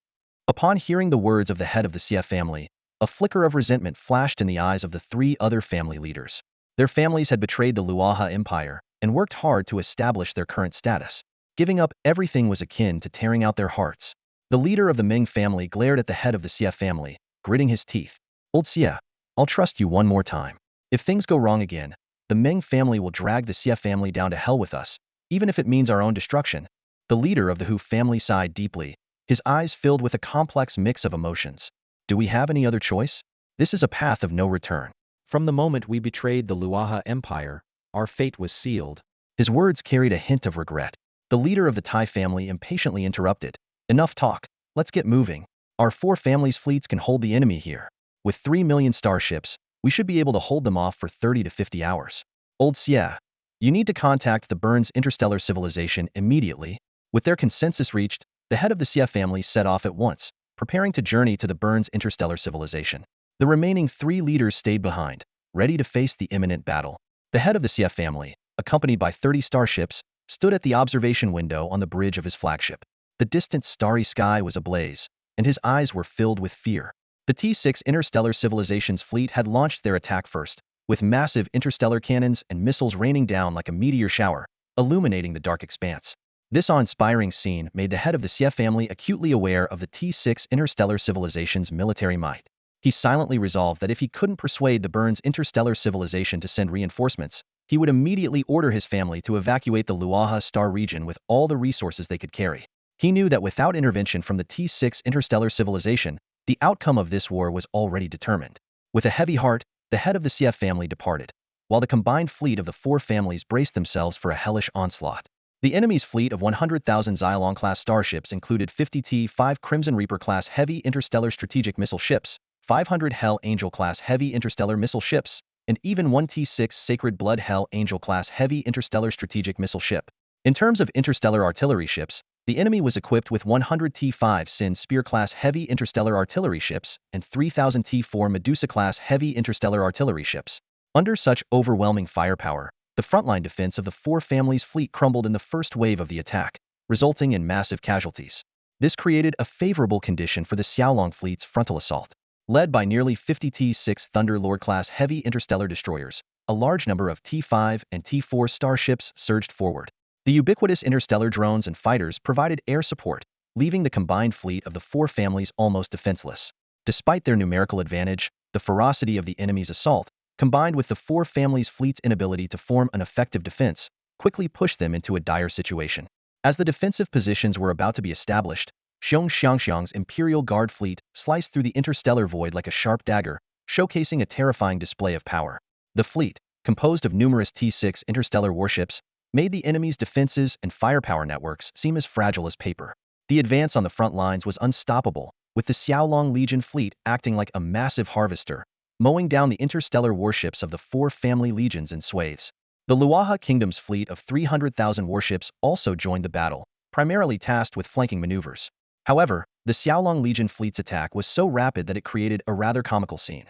Upon hearing the words of the head of the Xie family, a flicker of resentment flashed in the eyes of the three other family leaders. Their families had betrayed the Luaha Empire and worked hard to establish their current status. Giving up everything was akin to tearing out their hearts. The leader of the Ming family glared at the head of the Xie family, gritting his teeth. "Old Xie, I'll trust you one more time. If things go wrong again, the Ming family will drag the Xie family down to hell with us, even if it means our own destruction." The leader of the Hu family sighed deeply, his eyes filled with a complex mix of emotions. "Do we have any other choice? This is a path of no return. From the moment we betrayed the Luaha Empire, our fate was sealed." His words carried a hint of regret. The leader of the Tai family impatiently interrupted. "Enough talk, let's get moving. Our four families' fleets can hold the enemy here. With 3 million starships, we should be able to hold them off for 30 to 50 hours. Old Xie, you need to contact the Burns interstellar civilization immediately." With their consensus reached, the head of the Xie family set off at once, preparing to journey to the Burns interstellar civilization. The remaining three leaders stayed behind, ready to face the imminent battle. The head of the Xie family, accompanied by 30 starships, stood at the observation window on the bridge of his flagship. The distant starry sky was ablaze, and his eyes were filled with fear. The T6 Interstellar Civilization's fleet had launched their attack first, with massive interstellar cannons and missiles raining down like a meteor shower, illuminating the dark expanse. This awe-inspiring scene made the head of the Xie family acutely aware of the T6 Interstellar Civilization's military might. He silently resolved that if he couldn't persuade the Burns Interstellar Civilization to send reinforcements, he would immediately order his family to evacuate the Luaha star region with all the resources they could carry. He knew that without intervention from the T6 Interstellar Civilization, the outcome of this war was already determined. With a heavy heart, the head of the Xie family departed, while the combined fleet of the four families braced themselves for a hellish onslaught. The enemy's fleet of 100,000 Xilong-class starships included 50 T-5 Crimson Reaper-class heavy interstellar strategic missile ships, 500 Hell Angel-class heavy interstellar missile ships, and even one T-6 Sacred Blood Hell Angel-class heavy interstellar strategic missile ship. In terms of interstellar artillery ships, the enemy was equipped with 100 T-5 Sin Spear-class heavy interstellar artillery ships and 3,000 T-4 Medusa-class heavy interstellar artillery ships. Under such overwhelming firepower, the frontline defense of the four families' fleet crumbled in the first wave of the attack, resulting in massive casualties. This created a favorable condition for the Xiaolong fleet's frontal assault. Led by nearly 50 T-6 Thunder Lord-class heavy interstellar destroyers, a large number of T-5 and T-4 starships surged forward. The ubiquitous interstellar drones and fighters provided air support, leaving the combined fleet of the four families almost defenseless. Despite their numerical advantage, the ferocity of the enemy's assault, combined with the four families' fleet's inability to form an effective defense, quickly pushed them into a dire situation. As the defensive positions were about to be established, Xiong Xiangxiang's Imperial Guard fleet sliced through the interstellar void like a sharp dagger, showcasing a terrifying display of power. The fleet, composed of numerous T-6 interstellar warships, made the enemy's defenses and firepower networks seem as fragile as paper. The advance on the front lines was unstoppable, with the Xiaolong Legion fleet acting like a massive harvester, mowing down the interstellar warships of the four family legions in swathes. The Luaha Kingdom's fleet of 300,000 warships also joined the battle, primarily tasked with flanking maneuvers. However, the Xiaolong Legion fleet's attack was so rapid that it created a rather comical scene.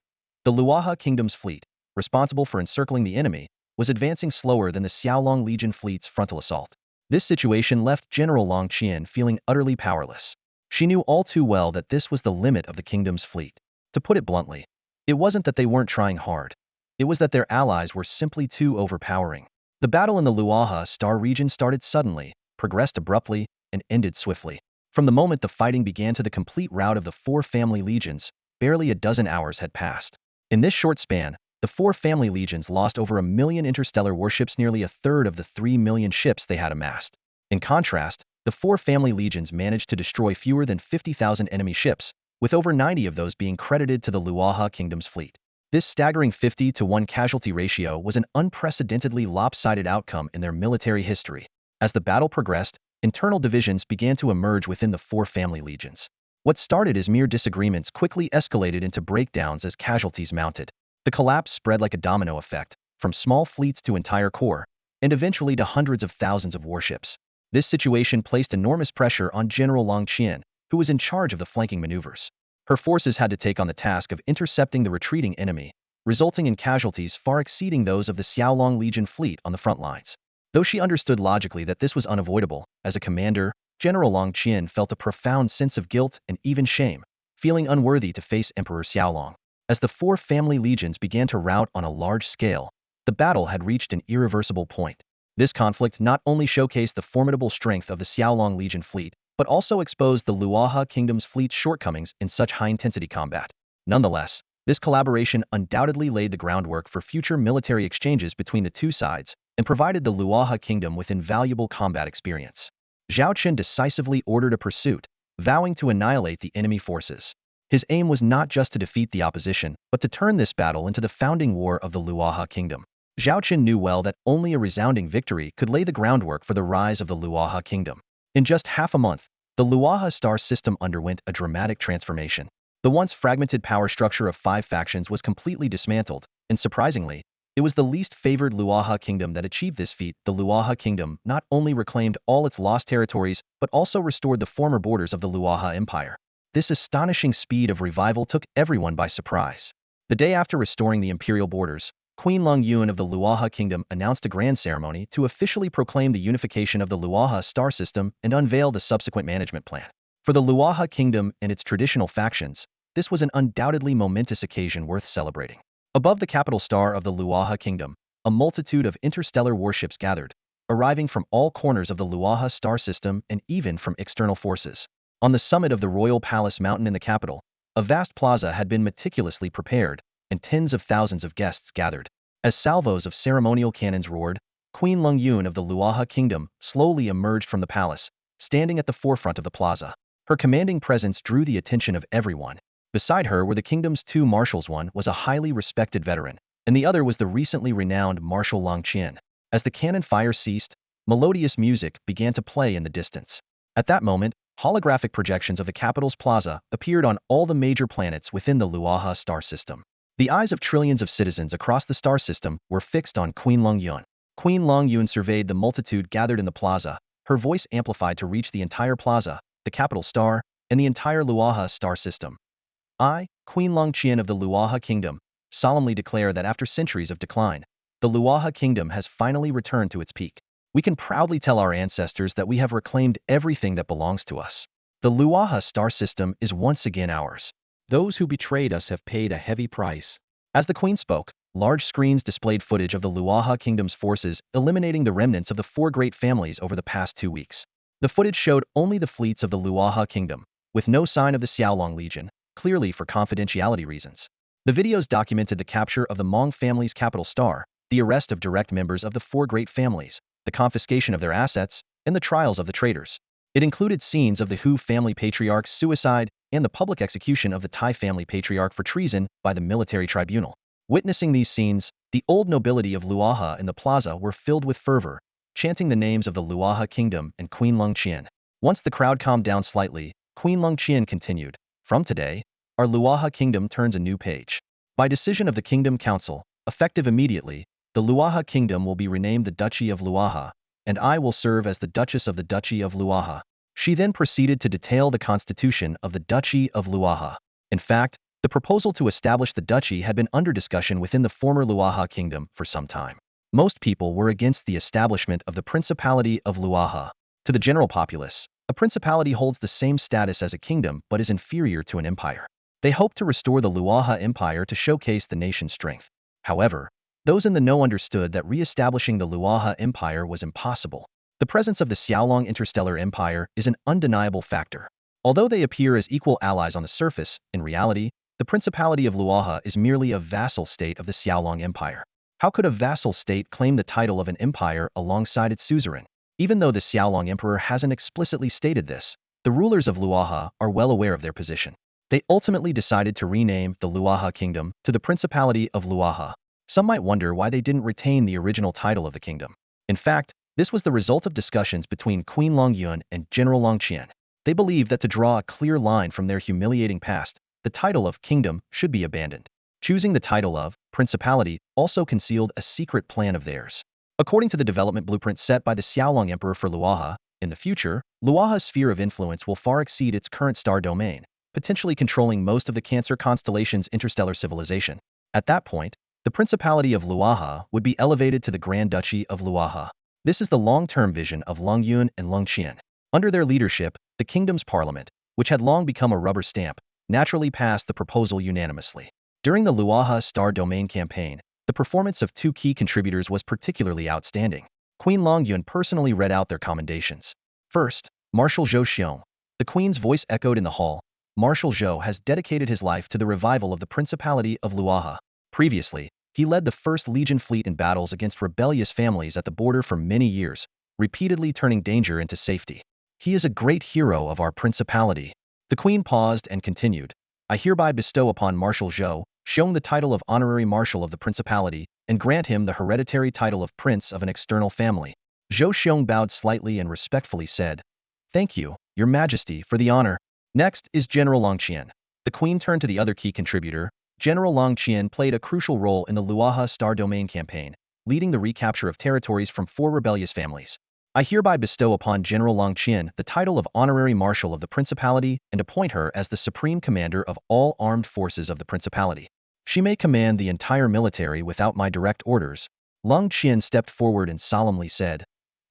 The Luaha Kingdom's fleet, responsible for encircling the enemy, was advancing slower than the Xiaolong Legion fleet's frontal assault. This situation left General Long Qian feeling utterly powerless. She knew all too well that this was the limit of the kingdom's fleet. To put it bluntly, it wasn't that they weren't trying hard. It was that their allies were simply too overpowering. The battle in the Luaha star region started suddenly, progressed abruptly, and ended swiftly. From the moment the fighting began to the complete rout of the four family legions, barely a dozen hours had passed. In this short span, the four family legions lost over 1 million interstellar warships, nearly a third of the 3 million ships they had amassed. In contrast, the four family legions managed to destroy fewer than 50,000 enemy ships, with over 90 of those being credited to the Luaha Kingdom's fleet. This staggering 50-to-1 casualty ratio was an unprecedentedly lopsided outcome in their military history. As the battle progressed, internal divisions began to emerge within the four family legions. What started as mere disagreements quickly escalated into breakdowns as casualties mounted. The collapse spread like a domino effect, from small fleets to entire corps, and eventually to hundreds of thousands of warships. This situation placed enormous pressure on General Long Qian, who was in charge of the flanking maneuvers. Her forces had to take on the task of intercepting the retreating enemy, resulting in casualties far exceeding those of the Xiaolong Legion fleet on the front lines. Though she understood logically that this was unavoidable, as a commander, General Long Qian felt a profound sense of guilt and even shame, feeling unworthy to face Emperor Xiaolong. As the four family legions began to rout on a large scale, the battle had reached an irreversible point. This conflict not only showcased the formidable strength of the Xiaolong Legion fleet, but also exposed the Luaha Kingdom's fleet's shortcomings in such high-intensity combat. Nonetheless, this collaboration undoubtedly laid the groundwork for future military exchanges between the two sides and provided the Luaha Kingdom with invaluable combat experience. Zhao Chen decisively ordered a pursuit, vowing to annihilate the enemy forces. His aim was not just to defeat the opposition, but to turn this battle into the founding war of the Luaha Kingdom. Zhao Chen knew well that only a resounding victory could lay the groundwork for the rise of the Luaha Kingdom. In just half a month, the Luaha star system underwent a dramatic transformation. The once fragmented power structure of 5 factions was completely dismantled, and surprisingly, it was the least favored Luaha Kingdom that achieved this feat. The Luaha Kingdom not only reclaimed all its lost territories, but also restored the former borders of the Luaha Empire. This astonishing speed of revival took everyone by surprise. The day after restoring the imperial borders, Queen Long Yun of the Luoha Kingdom announced a grand ceremony to officially proclaim the unification of the Luoha star system and unveil the subsequent management plan. For the Luoha Kingdom and its traditional factions, this was an undoubtedly momentous occasion worth celebrating. Above the capital star of the Luoha Kingdom, a multitude of interstellar warships gathered, arriving from all corners of the Luoha star system and even from external forces. On the summit of the Royal Palace Mountain in the capital, a vast plaza had been meticulously prepared, and tens of thousands of guests gathered. As salvos of ceremonial cannons roared, Queen Long Yun of the Luoha Kingdom slowly emerged from the palace, standing at the forefront of the plaza. Her commanding presence drew the attention of everyone. Beside her were the kingdom's two marshals. One was a highly respected veteran, and the other was the recently renowned Marshal Long Chen. As the cannon fire ceased, melodious music began to play in the distance. At that moment, holographic projections of the capital's plaza appeared on all the major planets within the Luoha star system. The eyes of trillions of citizens across the star system were fixed on Queen Long Yun. Queen Long Yun surveyed the multitude gathered in the plaza, her voice amplified to reach the entire plaza, the capital star, and the entire Luoha star system. I, Queen Long Chen of the Luoha Kingdom, solemnly declare that after centuries of decline, the Luoha Kingdom has finally returned to its peak. We can proudly tell our ancestors that we have reclaimed everything that belongs to us. The Luoha star system is once again ours. Those who betrayed us have paid a heavy price. As the Queen spoke, large screens displayed footage of the Luoha Kingdom's forces eliminating the remnants of the four great families over the past 2 weeks. The footage showed only the fleets of the Luoha Kingdom, with no sign of the Xiaolong Legion, clearly for confidentiality reasons. The videos documented the capture of the Mong family's capital star, the arrest of direct members of the four great families, the confiscation of their assets, and the trials of the traitors. It included scenes of the Hu family patriarch's suicide and the public execution of the Tai family patriarch for treason by the military tribunal. Witnessing these scenes, the old nobility of Luoha in the plaza were filled with fervor, chanting the names of the Luoha Kingdom and Queen Long Chen. Once the crowd calmed down slightly, Queen Long Chen continued, "From today, our Luoha Kingdom turns a new page. By decision of the Kingdom Council, effective immediately, the Luoha Kingdom will be renamed the Duchy of Luoha, and I will serve as the Duchess of the Duchy of Luoha." She then proceeded to detail the constitution of the Duchy of Luoha. In fact, the proposal to establish the duchy had been under discussion within the former Luoha Kingdom for some time. Most people were against the establishment of the Principality of Luoha. To the general populace, a principality holds the same status as a kingdom but is inferior to an empire. They hoped to restore the Luoha Empire to showcase the nation's strength. However, those in the know understood that re-establishing the Luoha Empire was impossible. The presence of the Xiaolong interstellar empire is an undeniable factor. Although they appear as equal allies on the surface, in reality, the Principality of Luoha is merely a vassal state of the Xiaolong Empire. How could a vassal state claim the title of an empire alongside its suzerain? Even though the Xiaolong Emperor hasn't explicitly stated this, the rulers of Luoha are well aware of their position. They ultimately decided to rename the Luoha Kingdom to the Principality of Luoha. Some might wonder why they didn't retain the original title of the kingdom. In fact, this was the result of discussions between Queen Long Yun and General Long Chen. They believed that to draw a clear line from their humiliating past, the title of kingdom should be abandoned. Choosing the title of principality also concealed a secret plan of theirs. According to the development blueprint set by the Xiaolong Emperor for Luoha, in the future, Luoha's sphere of influence will far exceed its current star domain, potentially controlling most of the Cancer constellation's interstellar civilization. At that point, the Principality of Luoha would be elevated to the Grand Duchy of Luoha. This is the long-term vision of Long Yun and Long Chen. Under their leadership, the kingdom's parliament, which had long become a rubber stamp, naturally passed the proposal unanimously. During the Luoha Star Domain campaign, the performance of two key contributors was particularly outstanding. Queen Long Yun personally read out their commendations. First, Marshal Zhao Chen. The Queen's voice echoed in the hall. Marshal Zhao has dedicated his life to the revival of the Principality of Luoha. Previously, he led the 1st Legion fleet in battles against rebellious families at the border for many years, repeatedly turning danger into safety. He is a great hero of our principality. The Queen paused and continued. I hereby bestow upon Marshal Zhao Chen the title of Honorary Marshal of the Principality and grant him the hereditary title of Prince of an external family. Zhao Chen bowed slightly and respectfully said, "Thank you, Your Majesty, for the honor." Next is General Long Chen. The Queen turned to the other key contributor. General Long Chen played a crucial role in the Luoha Star Domain campaign, leading the recapture of territories from 4 rebellious families. I hereby bestow upon General Long Chen the title of Honorary Marshal of the Principality and appoint her as the Supreme Commander of all armed forces of the Principality. She may command the entire military without my direct orders. Lung Qian stepped forward and solemnly said,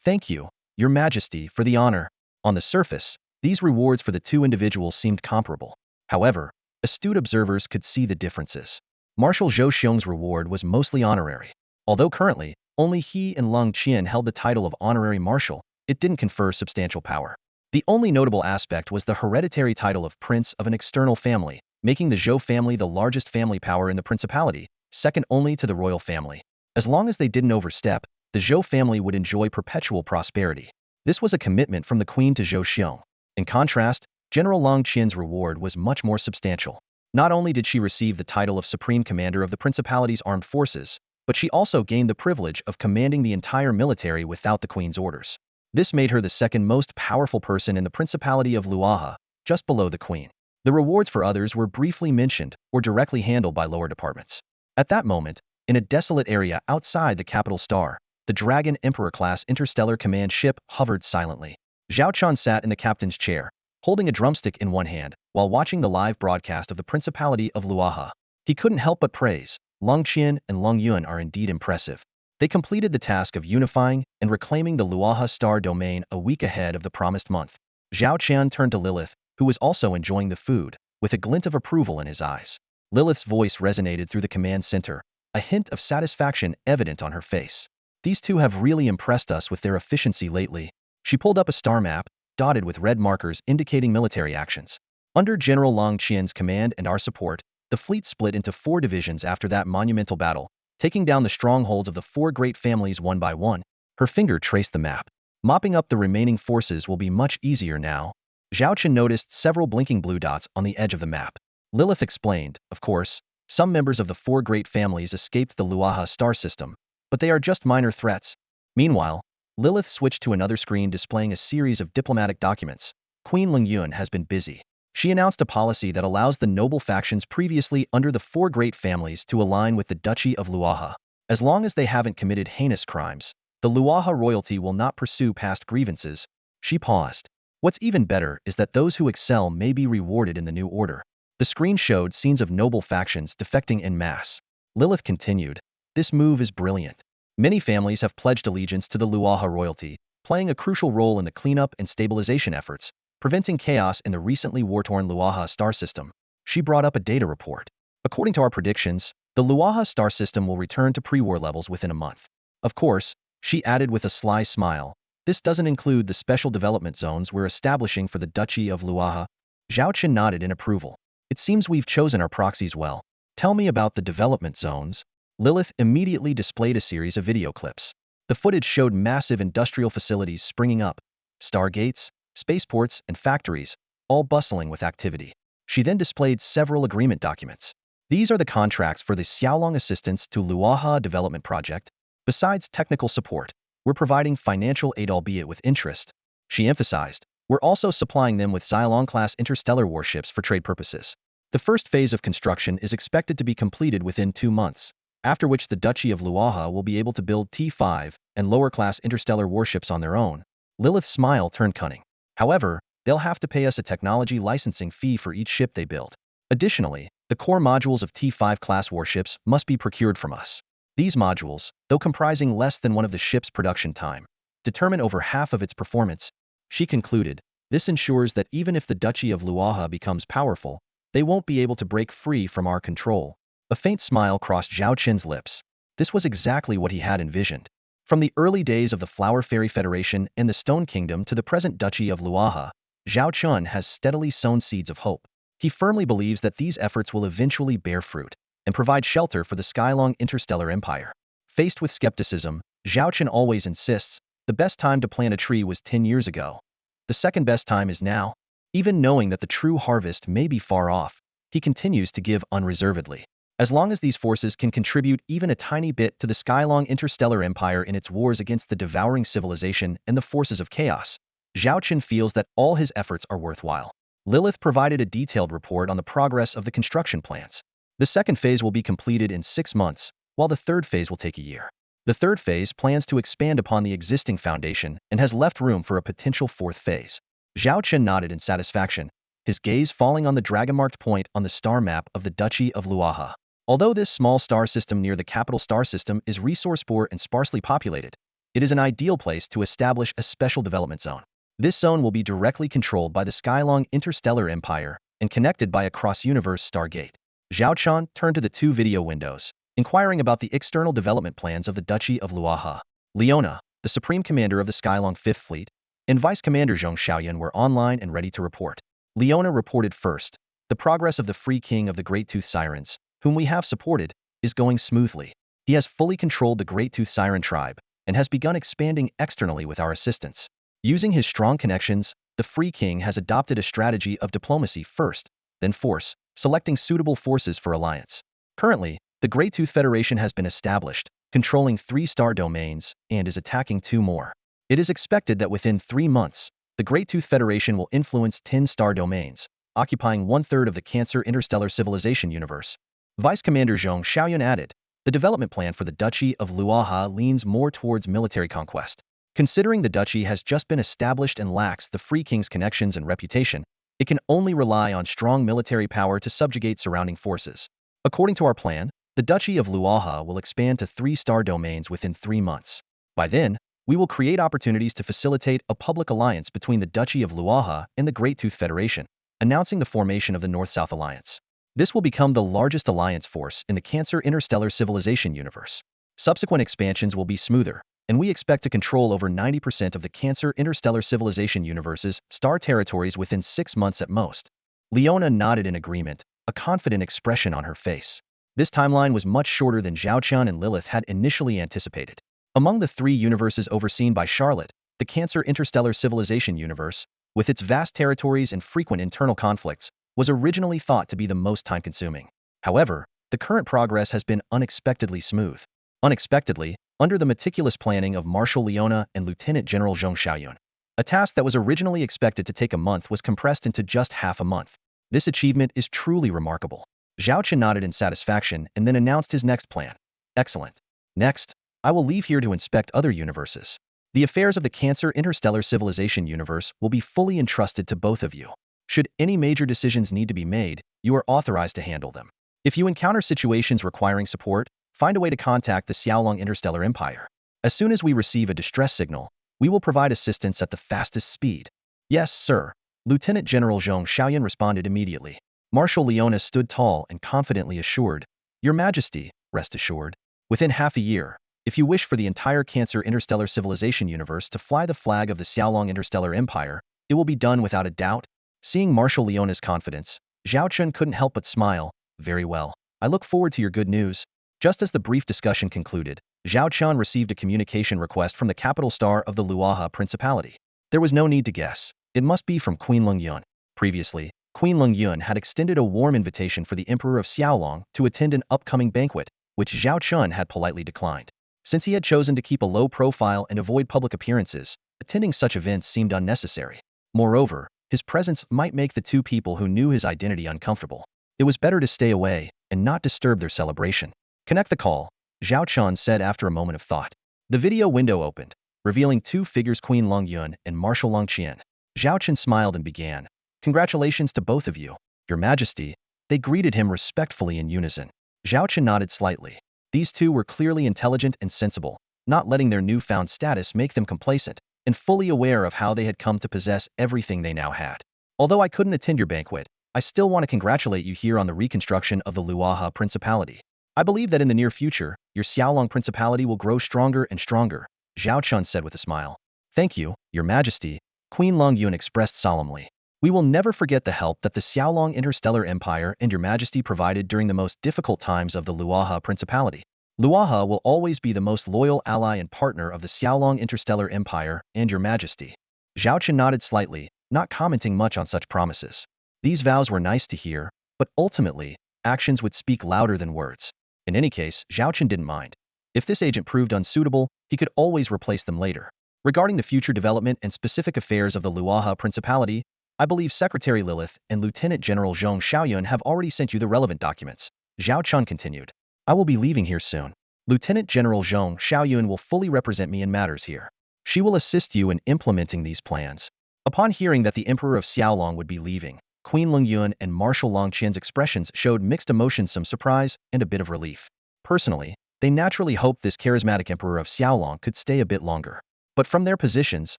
"Thank you, Your Majesty, for the honor." On the surface, these rewards for the two individuals seemed comparable. However, astute observers could see the differences. Marshal Zhou Xiong's reward was mostly honorary. Although currently, only he and Lung Qian held the title of honorary marshal, it didn't confer substantial power. The only notable aspect was the hereditary title of prince of an external family, making the Zhou family the largest family power in the principality, second only to the royal family. As long as they didn't overstep, the Zhou family would enjoy perpetual prosperity. This was a commitment from the queen to Zhou Xiong. In contrast, General Long Qian's reward was much more substantial. Not only did she receive the title of Supreme Commander of the Principality's armed forces, but she also gained the privilege of commanding the entire military without the queen's orders. This made her the second most powerful person in the Principality of Luaha, just below the queen. The rewards for others were briefly mentioned or directly handled by lower departments. At that moment, in a desolate area outside the capital star, the Dragon Emperor-class interstellar command ship hovered silently. Zhao Chen sat in the captain's chair, holding a drumstick in one hand, while watching the live broadcast of the Principality of Luaha. He couldn't help but praise, Lung Qian and Lung Yun are indeed impressive. They completed the task of unifying and reclaiming the Luaha star domain a week ahead of the promised month. Zhao Chen turned to Lilith, who was also enjoying the food, with a glint of approval in his eyes. Lilith's voice resonated through the command center, a hint of satisfaction evident on her face. These two have really impressed us with their efficiency lately. She pulled up a star map, dotted with red markers indicating military actions. Under General Long Qian's command and our support, the fleet split into 4 divisions after that monumental battle, taking down the strongholds of the 4 great families one by one. Her finger traced the map. Mopping up the remaining forces will be much easier now. Zhao Chen noticed several blinking blue dots on the edge of the map. Lilith explained, of course, some members of the 4 great families escaped the Luaha star system, but they are just minor threats. Meanwhile, Lilith switched to another screen displaying a series of diplomatic documents. Queen Ling Yun has been busy. She announced a policy that allows the noble factions previously under the 4 great families to align with the Duchy of Luaha. As long as they haven't committed heinous crimes, the Luaha royalty will not pursue past grievances. She paused. What's even better is that those who excel may be rewarded in the new order. The screen showed scenes of noble factions defecting en masse. Lilith continued, "This move is brilliant. Many families have pledged allegiance to the Luaha royalty, playing a crucial role in the cleanup and stabilization efforts, preventing chaos in the recently war-torn Luaha star system." She brought up a data report. According to our predictions, the Luaha star system will return to pre-war levels within a month. Of course, she added with a sly smile, this doesn't include the special development zones we're establishing for the Duchy of Luaha. Zhao Chen nodded in approval. It seems we've chosen our proxies well. Tell me about the development zones. Lilith immediately displayed a series of video clips. The footage showed massive industrial facilities springing up, stargates, spaceports, and factories, all bustling with activity. She then displayed several agreement documents. These are the contracts for the Xiaolong Assistance to Luaha Development Project. Besides technical support, we're providing financial aid, albeit with interest. She emphasized, we're also supplying them with Xiaolong-class interstellar warships for trade purposes. The first phase of construction is expected to be completed within 2 months, after which the Duchy of Luaha will be able to build T5 and lower-class interstellar warships on their own. Lilith's smile turned cunning. However, they'll have to pay us a technology licensing fee for each ship they build. Additionally, the core modules of T5-class warships must be procured from us. These modules, though comprising less than one of the ship's production time, determine over half of its performance. She concluded, this ensures that even if the Duchy of Luaha becomes powerful, they won't be able to break free from our control. A faint smile crossed Zhao Chen's lips. This was exactly what he had envisioned. From the early days of the Flower Fairy Federation and the Stone Kingdom to the present Duchy of Luaha, Zhao Chen has steadily sown seeds of hope. He firmly believes that these efforts will eventually bear fruit and provide shelter for the Skylong interstellar empire. Faced with skepticism, Zhao Chen always insists, the best time to plant a tree was 10 years ago. The second best time is now. Even knowing that the true harvest may be far off, he continues to give unreservedly. As long as these forces can contribute even a tiny bit to the Skylong interstellar empire in its wars against the devouring civilization and the forces of chaos, Zhao Chen feels that all his efforts are worthwhile. Lilith provided a detailed report on the progress of the construction plans. The second phase will be completed in 6 months, while the third phase will take a year. The third phase plans to expand upon the existing foundation and has left room for a potential fourth phase. Zhao Chen nodded in satisfaction, his gaze falling on the dragon-marked point on the star map of the Duchy of Luaha. Although this small star system near the capital star system is resource-poor and sparsely populated, it is an ideal place to establish a special development zone. This zone will be directly controlled by the Skylong Interstellar Empire and connected by a cross-universe Stargate. Zhao Chen turned to the two video windows, inquiring about the external development plans of the Duchy of Luoha. Leona, the Supreme Commander of the Skylong Fifth Fleet, and Vice Commander Zhong Xiaoyun were online and ready to report. Leona reported first. The progress of the Free King of the Great Tooth Sirens, whom we have supported, is going smoothly. He has fully controlled the Great Tooth Siren tribe and has begun expanding externally with our assistance. Using his strong connections, the Free King has adopted a strategy of diplomacy first, then force, selecting suitable forces for alliance. Currently, the Great Tooth Federation has been established, controlling 3 star domains, and is attacking 2 more. It is expected that within 3 months, the Great Tooth Federation will influence 10 star domains, occupying 1/3 of the Cancer Interstellar Civilization universe. Vice Commander Zhong Xiaoyun added, the development plan for the Duchy of Luoha leans more towards military conquest. Considering the duchy has just been established and lacks the Free King's connections and reputation, it can only rely on strong military power to subjugate surrounding forces. According to our plan, the Duchy of Luoha will expand to 3 star domains within 3 months. By then, we will create opportunities to facilitate a public alliance between the Duchy of Luoha and the Great Tooth Federation, announcing the formation of the North-South Alliance. This will become the largest alliance force in the Cancer Interstellar Civilization universe. Subsequent expansions will be smoother, and we expect to control over 90% of the Cancer Interstellar Civilization universe's star territories within 6 months at most. Leona nodded in agreement, a confident expression on her face. This timeline was much shorter than Zhao Chen and Lilith had initially anticipated. Among the 3 universes overseen by Charlotte, the Cancer Interstellar Civilization universe, with its vast territories and frequent internal conflicts, was originally thought to be the most time-consuming. However, the current progress has been unexpectedly smooth. Unexpectedly, under the meticulous planning of Marshal Leona and Lieutenant General Zhong Xiaoyun, a task that was originally expected to take a month was compressed into just half a month. This achievement is truly remarkable. Zhao Chen nodded in satisfaction and then announced his next plan. Excellent. Next, I will leave here to inspect other universes. The affairs of the Cancer Interstellar Civilization universe will be fully entrusted to both of you. Should any major decisions need to be made, you are authorized to handle them. If you encounter situations requiring support, find a way to contact the Xiaolong Interstellar Empire. As soon as we receive a distress signal, we will provide assistance at the fastest speed. Yes, sir. Lieutenant General Zhong Xiaoyun responded immediately. Marshal Leona stood tall and confidently assured, Your Majesty, rest assured, within half a year, if you wish for the entire Cancer Interstellar Civilization universe to fly the flag of the Xiaolong Interstellar Empire, it will be done without a doubt. Seeing Marshal Leona's confidence, Zhao Chen couldn't help but smile. Very well. I look forward to your good news. Just as the brief discussion concluded, Zhao Chen received a communication request from the capital star of the Luoha Principality. There was no need to guess. It must be from Queen Lung Yun. Previously, Queen Lung Yun had extended a warm invitation for the Emperor of Xiaolong to attend an upcoming banquet, which Zhao Chen had politely declined. Since he had chosen to keep a low profile and avoid public appearances, attending such events seemed unnecessary. Moreover, his presence might make the 2 people who knew his identity uncomfortable. It was better to stay away and not disturb their celebration. Connect the call, Zhao Chen said after a moment of thought. The video window opened, revealing 2 figures, Queen Lung Yun and Marshal Long Qian. Zhao Chen smiled and began. Congratulations to both of you, Your Majesty. They greeted him respectfully in unison. Zhao Chen nodded slightly. These 2 were clearly intelligent and sensible, not letting their newfound status make them complacent, and fully aware of how they had come to possess everything they now had. Although I couldn't attend your banquet, I still want to congratulate you here on the reconstruction of the Luoha Principality. I believe that in the near future, your Xiaolong Principality will grow stronger and stronger, Zhao Chen said with a smile. Thank you, Your Majesty, Queen Long Yun expressed solemnly. We will never forget the help that the Xiaolong Interstellar Empire and Your Majesty provided during the most difficult times of the Luoha Principality. Luoha will always be the most loyal ally and partner of the Xiaolong Interstellar Empire and Your Majesty. Zhao Chen nodded slightly, not commenting much on such promises. These vows were nice to hear, but ultimately, actions would speak louder than words. In any case, Zhao Chen didn't mind. If this agent proved unsuitable, he could always replace them later. Regarding the future development and specific affairs of the Luoha Principality, I believe Secretary Lilith and Lieutenant General Zhong Xiaoyun have already sent you the relevant documents. Zhao Chen continued. I will be leaving here soon. Lieutenant General Zhong Xiaoyun will fully represent me in matters here. She will assist you in implementing these plans. Upon hearing that the Emperor of Xiaolong would be leaving, Queen Lungyuan and Marshal Longqian's expressions showed mixed emotions, some surprise and a bit of relief. Personally, they naturally hoped this charismatic emperor of Xiaolong could stay a bit longer. But from their positions,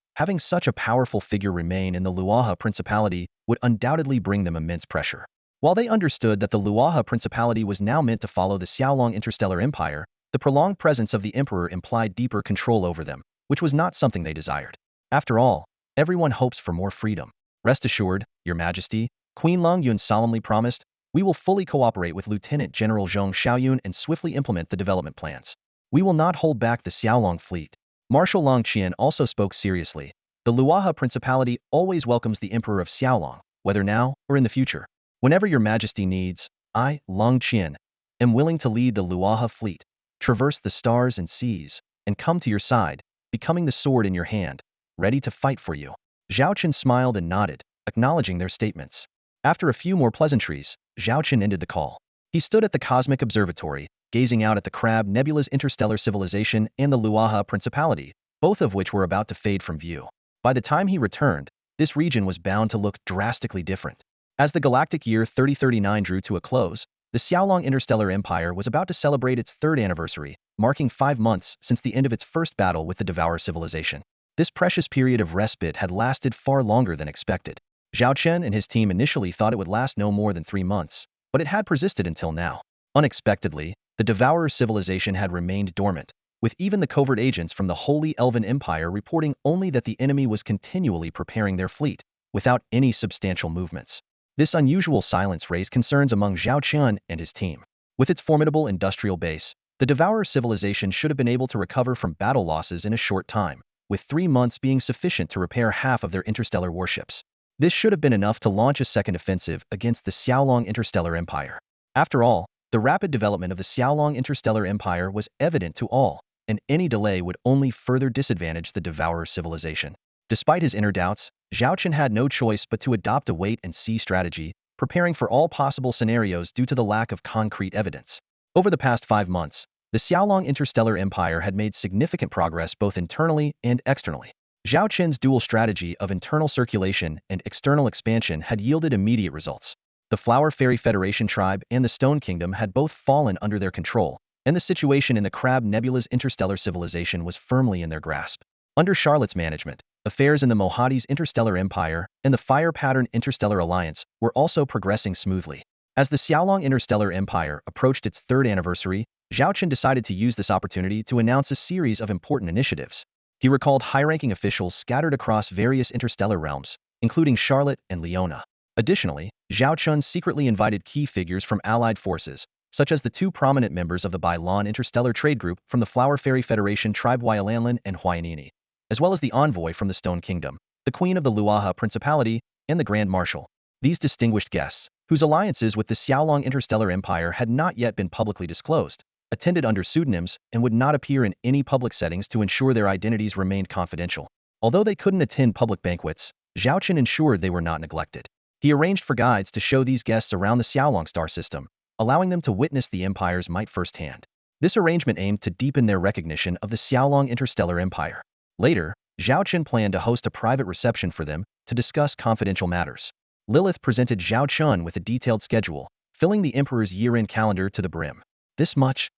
having such a powerful figure remain in the Luaha principality would undoubtedly bring them immense pressure. While they understood that the Luaha principality was now meant to follow the Xiaolong interstellar empire, the prolonged presence of the emperor implied deeper control over them, which was not something they desired. After all, everyone hopes for more freedom. Rest assured, Your Majesty, Queen Longyun solemnly promised, we will fully cooperate with Lieutenant General Zhong Xiaoyun and swiftly implement the development plans. We will not hold back the Xiaolong fleet. Marshal Longqian also spoke seriously. The Luaha principality always welcomes the Emperor of Xiaolong, whether now or in the future. Whenever Your Majesty needs, I, Longqian, am willing to lead the Luaha fleet, traverse the stars and seas, and come to your side, becoming the sword in your hand, ready to fight for you. Zhao Chen smiled and nodded, acknowledging their statements. After a few more pleasantries, Zhao Chen ended the call. He stood at the cosmic observatory, gazing out at the Crab Nebula's interstellar civilization and the Luaha principality, both of which were about to fade from view. By the time he returned, this region was bound to look drastically different. As the galactic year 3039 drew to a close, the Xiaolong Interstellar Empire was about to celebrate its third anniversary, marking 5 months since the end of its first battle with the Devourer civilization. This precious period of respite had lasted far longer than expected. Zhao Chen and his team initially thought it would last no more than 3 months, but it had persisted until now. Unexpectedly, the Devourer civilization had remained dormant, with even the covert agents from the Holy Elven Empire reporting only that the enemy was continually preparing their fleet, without any substantial movements. This unusual silence raised concerns among Zhao Chen and his team. With its formidable industrial base, the Devourer civilization should have been able to recover from battle losses in a short time, with 3 months being sufficient to repair half of their interstellar warships. This should have been enough to launch a second offensive against the Xiaolong Interstellar Empire. After all, the rapid development of the Xiaolong Interstellar Empire was evident to all, and any delay would only further disadvantage the Devourer civilization. Despite his inner doubts, Zhao Chen had no choice but to adopt a wait-and-see strategy, preparing for all possible scenarios due to the lack of concrete evidence. Over the past 5 months, the Xiaolong Interstellar Empire had made significant progress both internally and externally. Zhao Chen's dual strategy of internal circulation and external expansion had yielded immediate results. The Flower Fairy Federation tribe and the Stone Kingdom had both fallen under their control, and the situation in the Crab Nebula's interstellar civilization was firmly in their grasp. Under Charlotte's management, affairs in the Mohadi's Interstellar Empire and the Fire Pattern Interstellar Alliance were also progressing smoothly. As the Xiaolong Interstellar Empire approached its third anniversary, Zhao Chen decided to use this opportunity to announce a series of important initiatives. He recalled high-ranking officials scattered across various interstellar realms, including Charlotte and Leona. Additionally, Zhao Chen secretly invited key figures from allied forces, such as the 2 prominent members of the Bailan Interstellar Trade Group from the Flower Fairy Federation tribe Huailanlan and Huayanini, as well as the envoy from the Stone Kingdom, the Queen of the Luaha Principality, and the Grand Marshal. These distinguished guests, whose alliances with the Xiaolong Interstellar Empire had not yet been publicly disclosed, attended under pseudonyms and would not appear in any public settings to ensure their identities remained confidential. Although they couldn't attend public banquets, Zhao Chen ensured they were not neglected. He arranged for guides to show these guests around the Xiaolong star system, allowing them to witness the Empire's might firsthand. This arrangement aimed to deepen their recognition of the Xiaolong Interstellar Empire. Later, Zhao Chen planned to host a private reception for them to discuss confidential matters. Lilith presented Zhao Chen with a detailed schedule, filling the Emperor's year-end calendar to the brim. This much?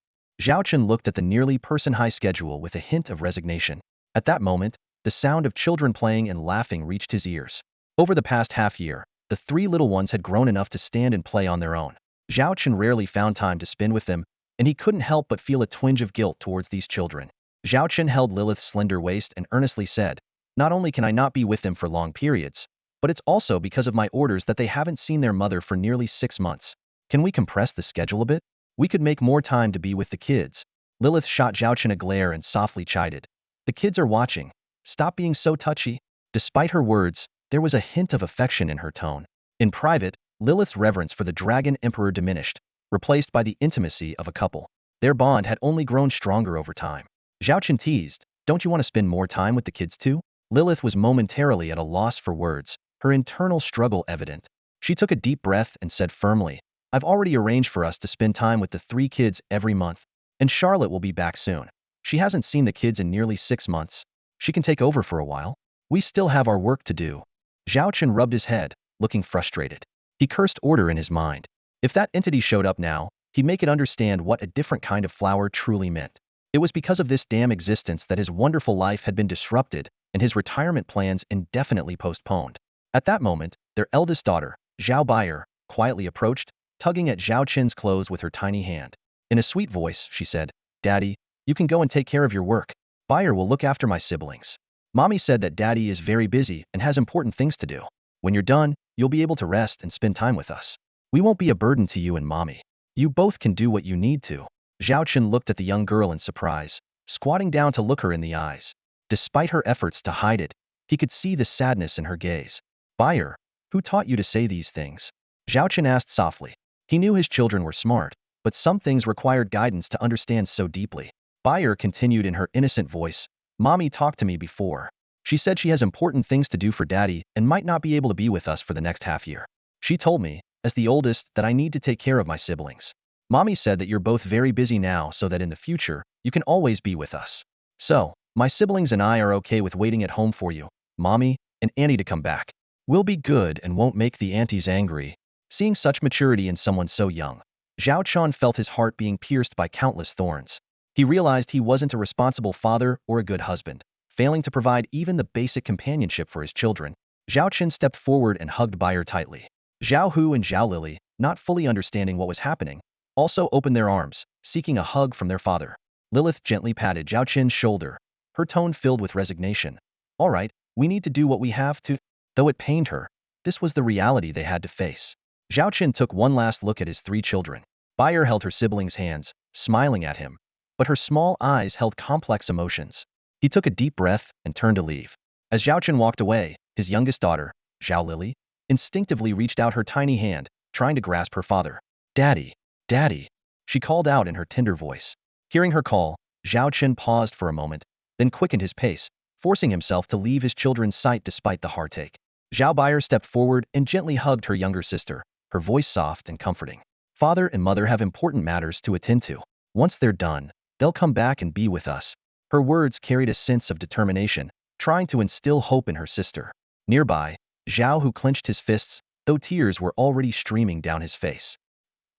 Zhao Chen looked at the nearly person-high schedule with a hint of resignation. At that moment, the sound of children playing and laughing reached his ears. Over the past half-year, the 3 little ones had grown enough to stand and play on their own. Zhao Chen rarely found time to spend with them, and he couldn't help but feel a twinge of guilt towards these children. Zhao Chen held Lilith's slender waist and earnestly said, "Not only can I not be with them for long periods, but it's also because of my orders that they haven't seen their mother for nearly 6 months. Can we compress the schedule a bit? We could make more time to be with the kids." Lilith shot Zhao Chen a glare and softly chided, "The kids are watching. Stop being so touchy." Despite her words, there was a hint of affection in her tone. In private, Lilith's reverence for the Dragon Emperor diminished, replaced by the intimacy of a couple. Their bond had only grown stronger over time. Zhao Chen teased, "Don't you want to spend more time with the kids too?" Lilith was momentarily at a loss for words, her internal struggle evident. She took a deep breath and said firmly, "I've already arranged for us to spend time with the 3 kids every month, and Charlotte will be back soon. She hasn't seen the kids in nearly 6 months. She can take over for a while. We still have our work to do." Zhao Chen rubbed his head, looking frustrated. He cursed order in his mind. If that entity showed up now, he'd make it understand what a different kind of flower truly meant. It was because of this damn existence that his wonderful life had been disrupted and his retirement plans indefinitely postponed. At that moment, their eldest daughter, Zhao Baier, quietly approached, tugging at Zhao Chen's clothes with her tiny hand. In a sweet voice, she said, "Daddy, you can go and take care of your work. Baier will look after my siblings. Mommy said that Daddy is very busy and has important things to do. When you're done, you'll be able to rest and spend time with us. We won't be a burden to you and Mommy. You both can do what you need to." Zhao Chen looked at the young girl in surprise, squatting down to look her in the eyes. Despite her efforts to hide it, he could see the sadness in her gaze. "Baier, who taught you to say these things?" Zhao Chen asked softly. He knew his children were smart, but some things required guidance to understand so deeply. Baier continued in her innocent voice, "Mommy talked to me before. She said she has important things to do for Daddy and might not be able to be with us for the next half year. She told me, as the oldest, that I need to take care of my siblings. Mommy said that you're both very busy now so that in the future, you can always be with us. So, my siblings and I are okay with waiting at home for you, Mommy, and Auntie to come back. We'll be good and won't make the aunties angry." Seeing such maturity in someone so young, Zhao Chen felt his heart being pierced by countless thorns. He realized he wasn't a responsible father or a good husband, failing to provide even the basic companionship for his children. Zhao Chen stepped forward and hugged Baier tightly. Zhao Hu and Zhao Lili, not fully understanding what was happening, also opened their arms, seeking a hug from their father. Lilith gently patted Zhao Chen's shoulder, her tone filled with resignation. "All right, we need to do what we have to." Though it pained her, this was the reality they had to face. Zhao Chen took one last look at his three children. Baier held her siblings' hands, smiling at him, but her small eyes held complex emotions. He took a deep breath and turned to leave. As Zhao Chen walked away, his youngest daughter, Zhao Lili, instinctively reached out her tiny hand, trying to grasp her father. "Daddy, Daddy," she called out in her tender voice. Hearing her call, Zhao Chen paused for a moment, then quickened his pace, forcing himself to leave his children's sight despite the heartache. Zhao Baier stepped forward and gently hugged her younger sister, her voice soft and comforting. "Father and mother have important matters to attend to. Once they're done, they'll come back and be with us." Her words carried a sense of determination, trying to instill hope in her sister. Nearby, Zhao Hu clenched his fists, though tears were already streaming down his face.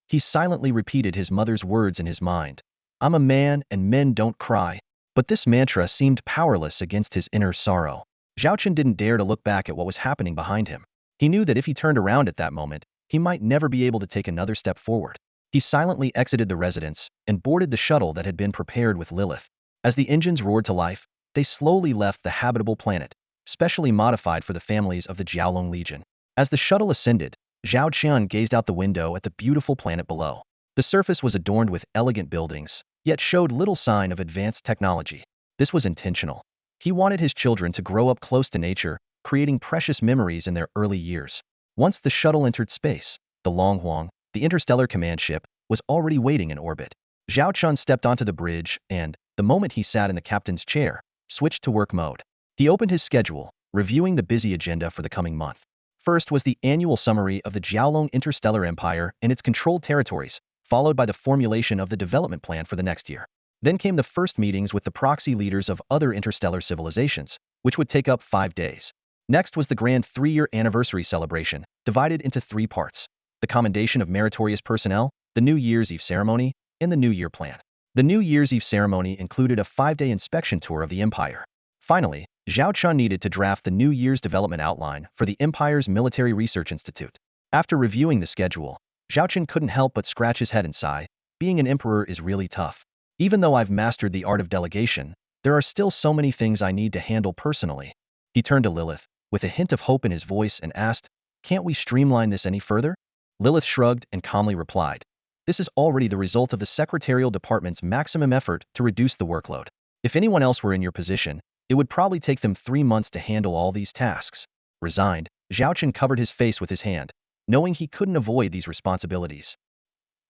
He silently repeated his mother's words in his mind. "I'm a man and men don't cry." But this mantra seemed powerless against his inner sorrow. Zhao Chen didn't dare to look back at what was happening behind him. He knew that if he turned around at that moment, he might never be able to take another step forward. He silently exited the residence and boarded the shuttle that had been prepared with Lilith. As the engines roared to life, they slowly left the habitable planet, specially modified for the families of the Jiaolong Legion. As the shuttle ascended, Zhao Qian gazed out the window at the beautiful planet below. The surface was adorned with elegant buildings, yet showed little sign of advanced technology. This was intentional. He wanted his children to grow up close to nature, creating precious memories in their early years. Once the shuttle entered space, the Longhuang, the interstellar command ship, was already waiting in orbit. Zhao Chun stepped onto the bridge and, the moment he sat in the captain's chair, switched to work mode. He opened his schedule, reviewing the busy agenda for the coming month. First was the annual summary of the Jiaolong Interstellar Empire and its controlled territories, followed by the formulation of the development plan for the next year. Then came the first meetings with the proxy leaders of other interstellar civilizations, which would take up 5 days. Next was the grand 3-year anniversary celebration, divided into 3 parts: the commendation of meritorious personnel, the New Year's Eve ceremony, and the New Year plan. The New Year's Eve ceremony included a 5-day inspection tour of the Empire. Finally, Zhao Chun needed to draft the New Year's development outline for the Empire's Military Research Institute. After reviewing the schedule, Zhao Chun couldn't help but scratch his head and sigh. Being an emperor is really tough. Even though I've mastered the art of delegation, there are still so many things I need to handle personally. He turned to Lilith, with a hint of hope in his voice, and asked, "Can't we streamline this any further?" Lilith shrugged and calmly replied, "This is already the result of the Secretarial Department's maximum effort to reduce the workload. If anyone else were in your position, it would probably take them 3 months to handle all these tasks." Resigned, Zhao Chen covered his face with his hand, knowing he couldn't avoid these responsibilities.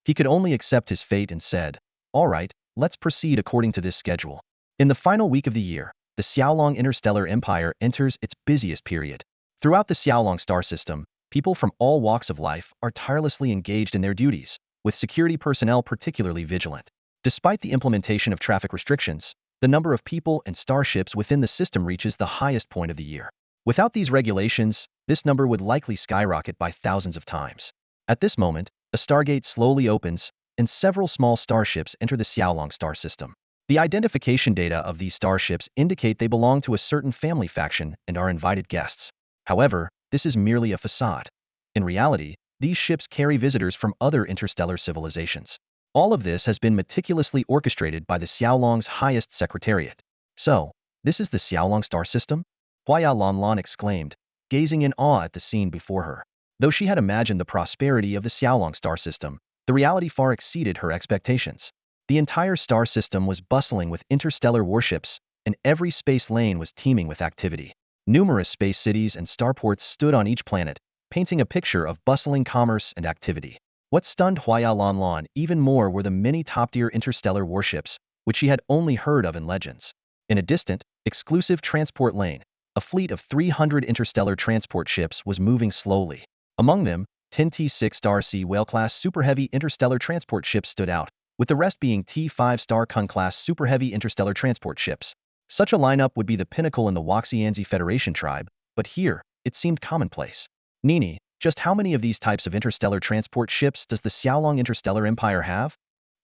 He could only accept his fate and said, "All right, let's proceed according to this schedule." In the final week of the year, the Xiaolong Interstellar Empire enters its busiest period. Throughout the Xiaolong star system, people from all walks of life are tirelessly engaged in their duties, with security personnel particularly vigilant. Despite the implementation of traffic restrictions, the number of people and starships within the system reaches the highest point of the year. Without these regulations, this number would likely skyrocket by thousands of times. At this moment, a stargate slowly opens, and several small starships enter the Xiaolong star system. The identification data of these starships indicate they belong to a certain family faction and are invited guests. However, this is merely a facade. In reality, these ships carry visitors from other interstellar civilizations. All of this has been meticulously orchestrated by the Xiaolong's highest secretariat. So, this is the Xiaolong star system? Huaya Lanlan exclaimed, gazing in awe at the scene before her. Though she had imagined the prosperity of the Xiaolong star system, the reality far exceeded her expectations. The entire star system was bustling with interstellar warships, and every space lane was teeming with activity. Numerous space cities and starports stood on each planet, painting a picture of bustling commerce and activity. What stunned Huaya Lanlan even more were the many top-tier interstellar warships, which she had only heard of in legends. In a distant, exclusive transport lane, a fleet of 300 interstellar transport ships was moving slowly. Among them, 10 T6 Star Sea Whale-class super heavy interstellar transport ships stood out, with the rest being T5 Star Kun-class super heavy interstellar transport ships. Such a lineup would be the pinnacle in the Waxianzi Federation tribe, but here, it seemed commonplace. Nini, just how many of these types of interstellar transport ships does the Xiaolong Interstellar Empire have?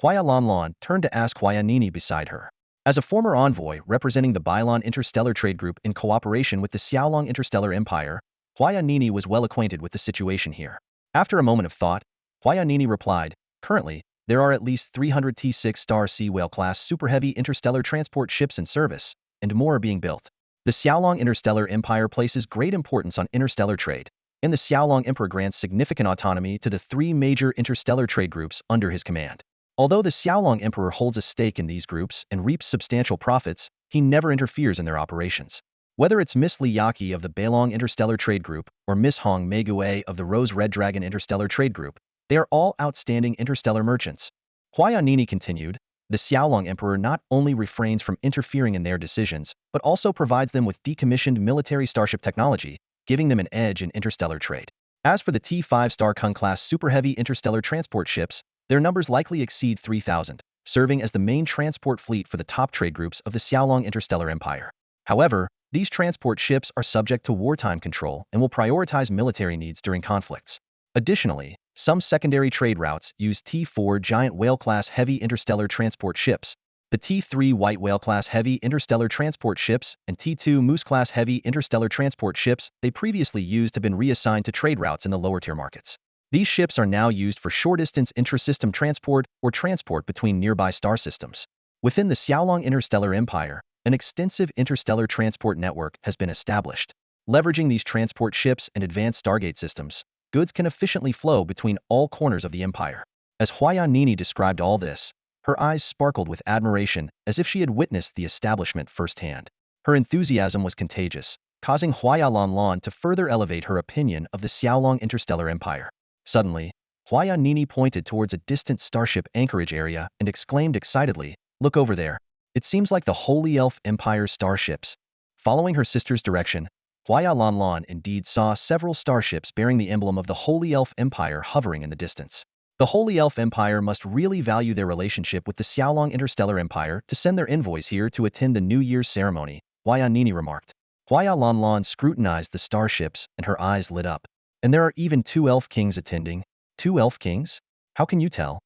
Huaya Lanlan turned to ask Huaya Nini beside her. As a former envoy representing the Bailon Interstellar Trade Group in cooperation with the Xiaolong Interstellar Empire, Huaya Nini was well acquainted with the situation here. After a moment of thought, Huaya Nini replied, currently, there are at least 300 T6 Star Sea Whale-class super heavy interstellar transport ships in service, and more are being built. The Xiaolong Interstellar Empire places great importance on interstellar trade, and the Xiaolong Emperor grants significant autonomy to the three major interstellar trade groups under his command. Although the Xiaolong Emperor holds a stake in these groups and reaps substantial profits, he never interferes in their operations. Whether it's Miss Li Yaqi of the Beilong Interstellar Trade Group or Miss Hong Meiguei of the Rose Red Dragon Interstellar Trade Group, they are all outstanding interstellar merchants. Huaya Nini continued, the Xiaolong Emperor not only refrains from interfering in their decisions, but also provides them with decommissioned military starship technology, giving them an edge in interstellar trade. As for the T5 Star Kun-class super heavy interstellar transport ships, their numbers likely exceed 3,000, serving as the main transport fleet for the top trade groups of the Xiaolong Interstellar Empire. However, these transport ships are subject to wartime control and will prioritize military needs during conflicts. Additionally, some secondary trade routes use T4 Giant Whale-class heavy interstellar transport ships, the T3 White Whale-class heavy interstellar transport ships, and T2 Moose-class heavy interstellar transport ships they previously used have been reassigned to trade routes in the lower-tier markets. These ships are now used for short-distance intra-system transport or transport between nearby star systems. Within the Xiaolong Interstellar Empire, an extensive interstellar transport network has been established. Leveraging these transport ships and advanced stargate systems, goods can efficiently flow between all corners of the empire. As Huaya Nini described all this, her eyes sparkled with admiration as if she had witnessed the establishment firsthand. Her enthusiasm was contagious, causing Huaya Lanlan to further elevate her opinion of the Xiaolong Interstellar Empire. Suddenly, Huaya Nini pointed towards a distant starship anchorage area and exclaimed excitedly, "Look over there. It seems like the Holy Elf Empire starships." Following her sister's direction, Huaya Lanlan indeed saw several starships bearing the emblem of the Holy Elf Empire hovering in the distance. The Holy Elf Empire must really value their relationship with the Xiaolong Interstellar Empire to send their envoys here to attend the New Year's ceremony, Huaya Nini remarked. Huaya Lanlan scrutinized the starships and her eyes lit up. And there are even 2 elf kings attending. 2 elf kings? How can you tell?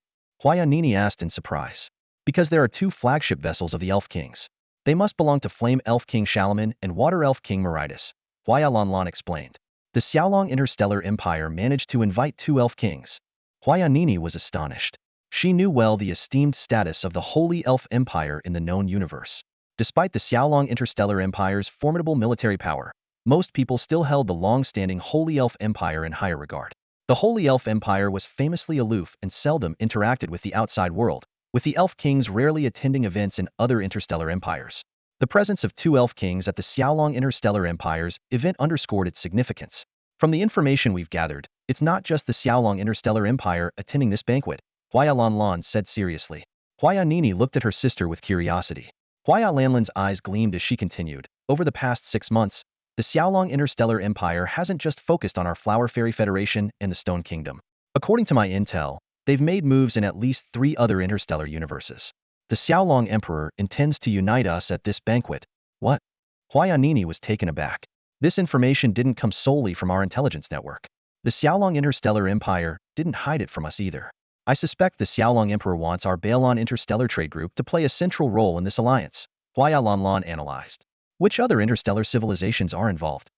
Huaya Nini asked in surprise. Because there are 2 flagship vessels of the elf kings. They must belong to Flame Elf King Shalaman and Water Elf King Meritus, Huaya Lanlan explained. The Xiaolong Interstellar Empire managed to invite 2 elf kings. Huaya Nini was astonished. She knew well the esteemed status of the Holy Elf Empire in the known universe. Despite the Xiaolong Interstellar Empire's formidable military power, most people still held the long-standing Holy Elf Empire in higher regard. The Holy Elf Empire was famously aloof and seldom interacted with the outside world, with the Elf Kings rarely attending events in other interstellar empires. The presence of 2 Elf Kings at the Xiaolong Interstellar Empire's event underscored its significance. From the information we've gathered, it's not just the Xiaolong Interstellar Empire attending this banquet, Huaya Lanlan said seriously. Huaya Nini looked at her sister with curiosity. Huaya Lanlan's eyes gleamed as she continued, over the past 6 months, the Xiaolong Interstellar Empire hasn't just focused on our Flower Fairy Federation and the Stone Kingdom. According to my intel, they've made moves in at least 3 other interstellar universes. The Xiaolong Emperor intends to unite us at this banquet. What? Huaya Nini was taken aback. This information didn't come solely from our intelligence network. The Xiaolong Interstellar Empire didn't hide it from us either. I suspect the Xiaolong Emperor wants our Baelon Interstellar Trade Group to play a central role in this alliance, Huaya Lanlan analyzed. Which other interstellar civilizations are involved?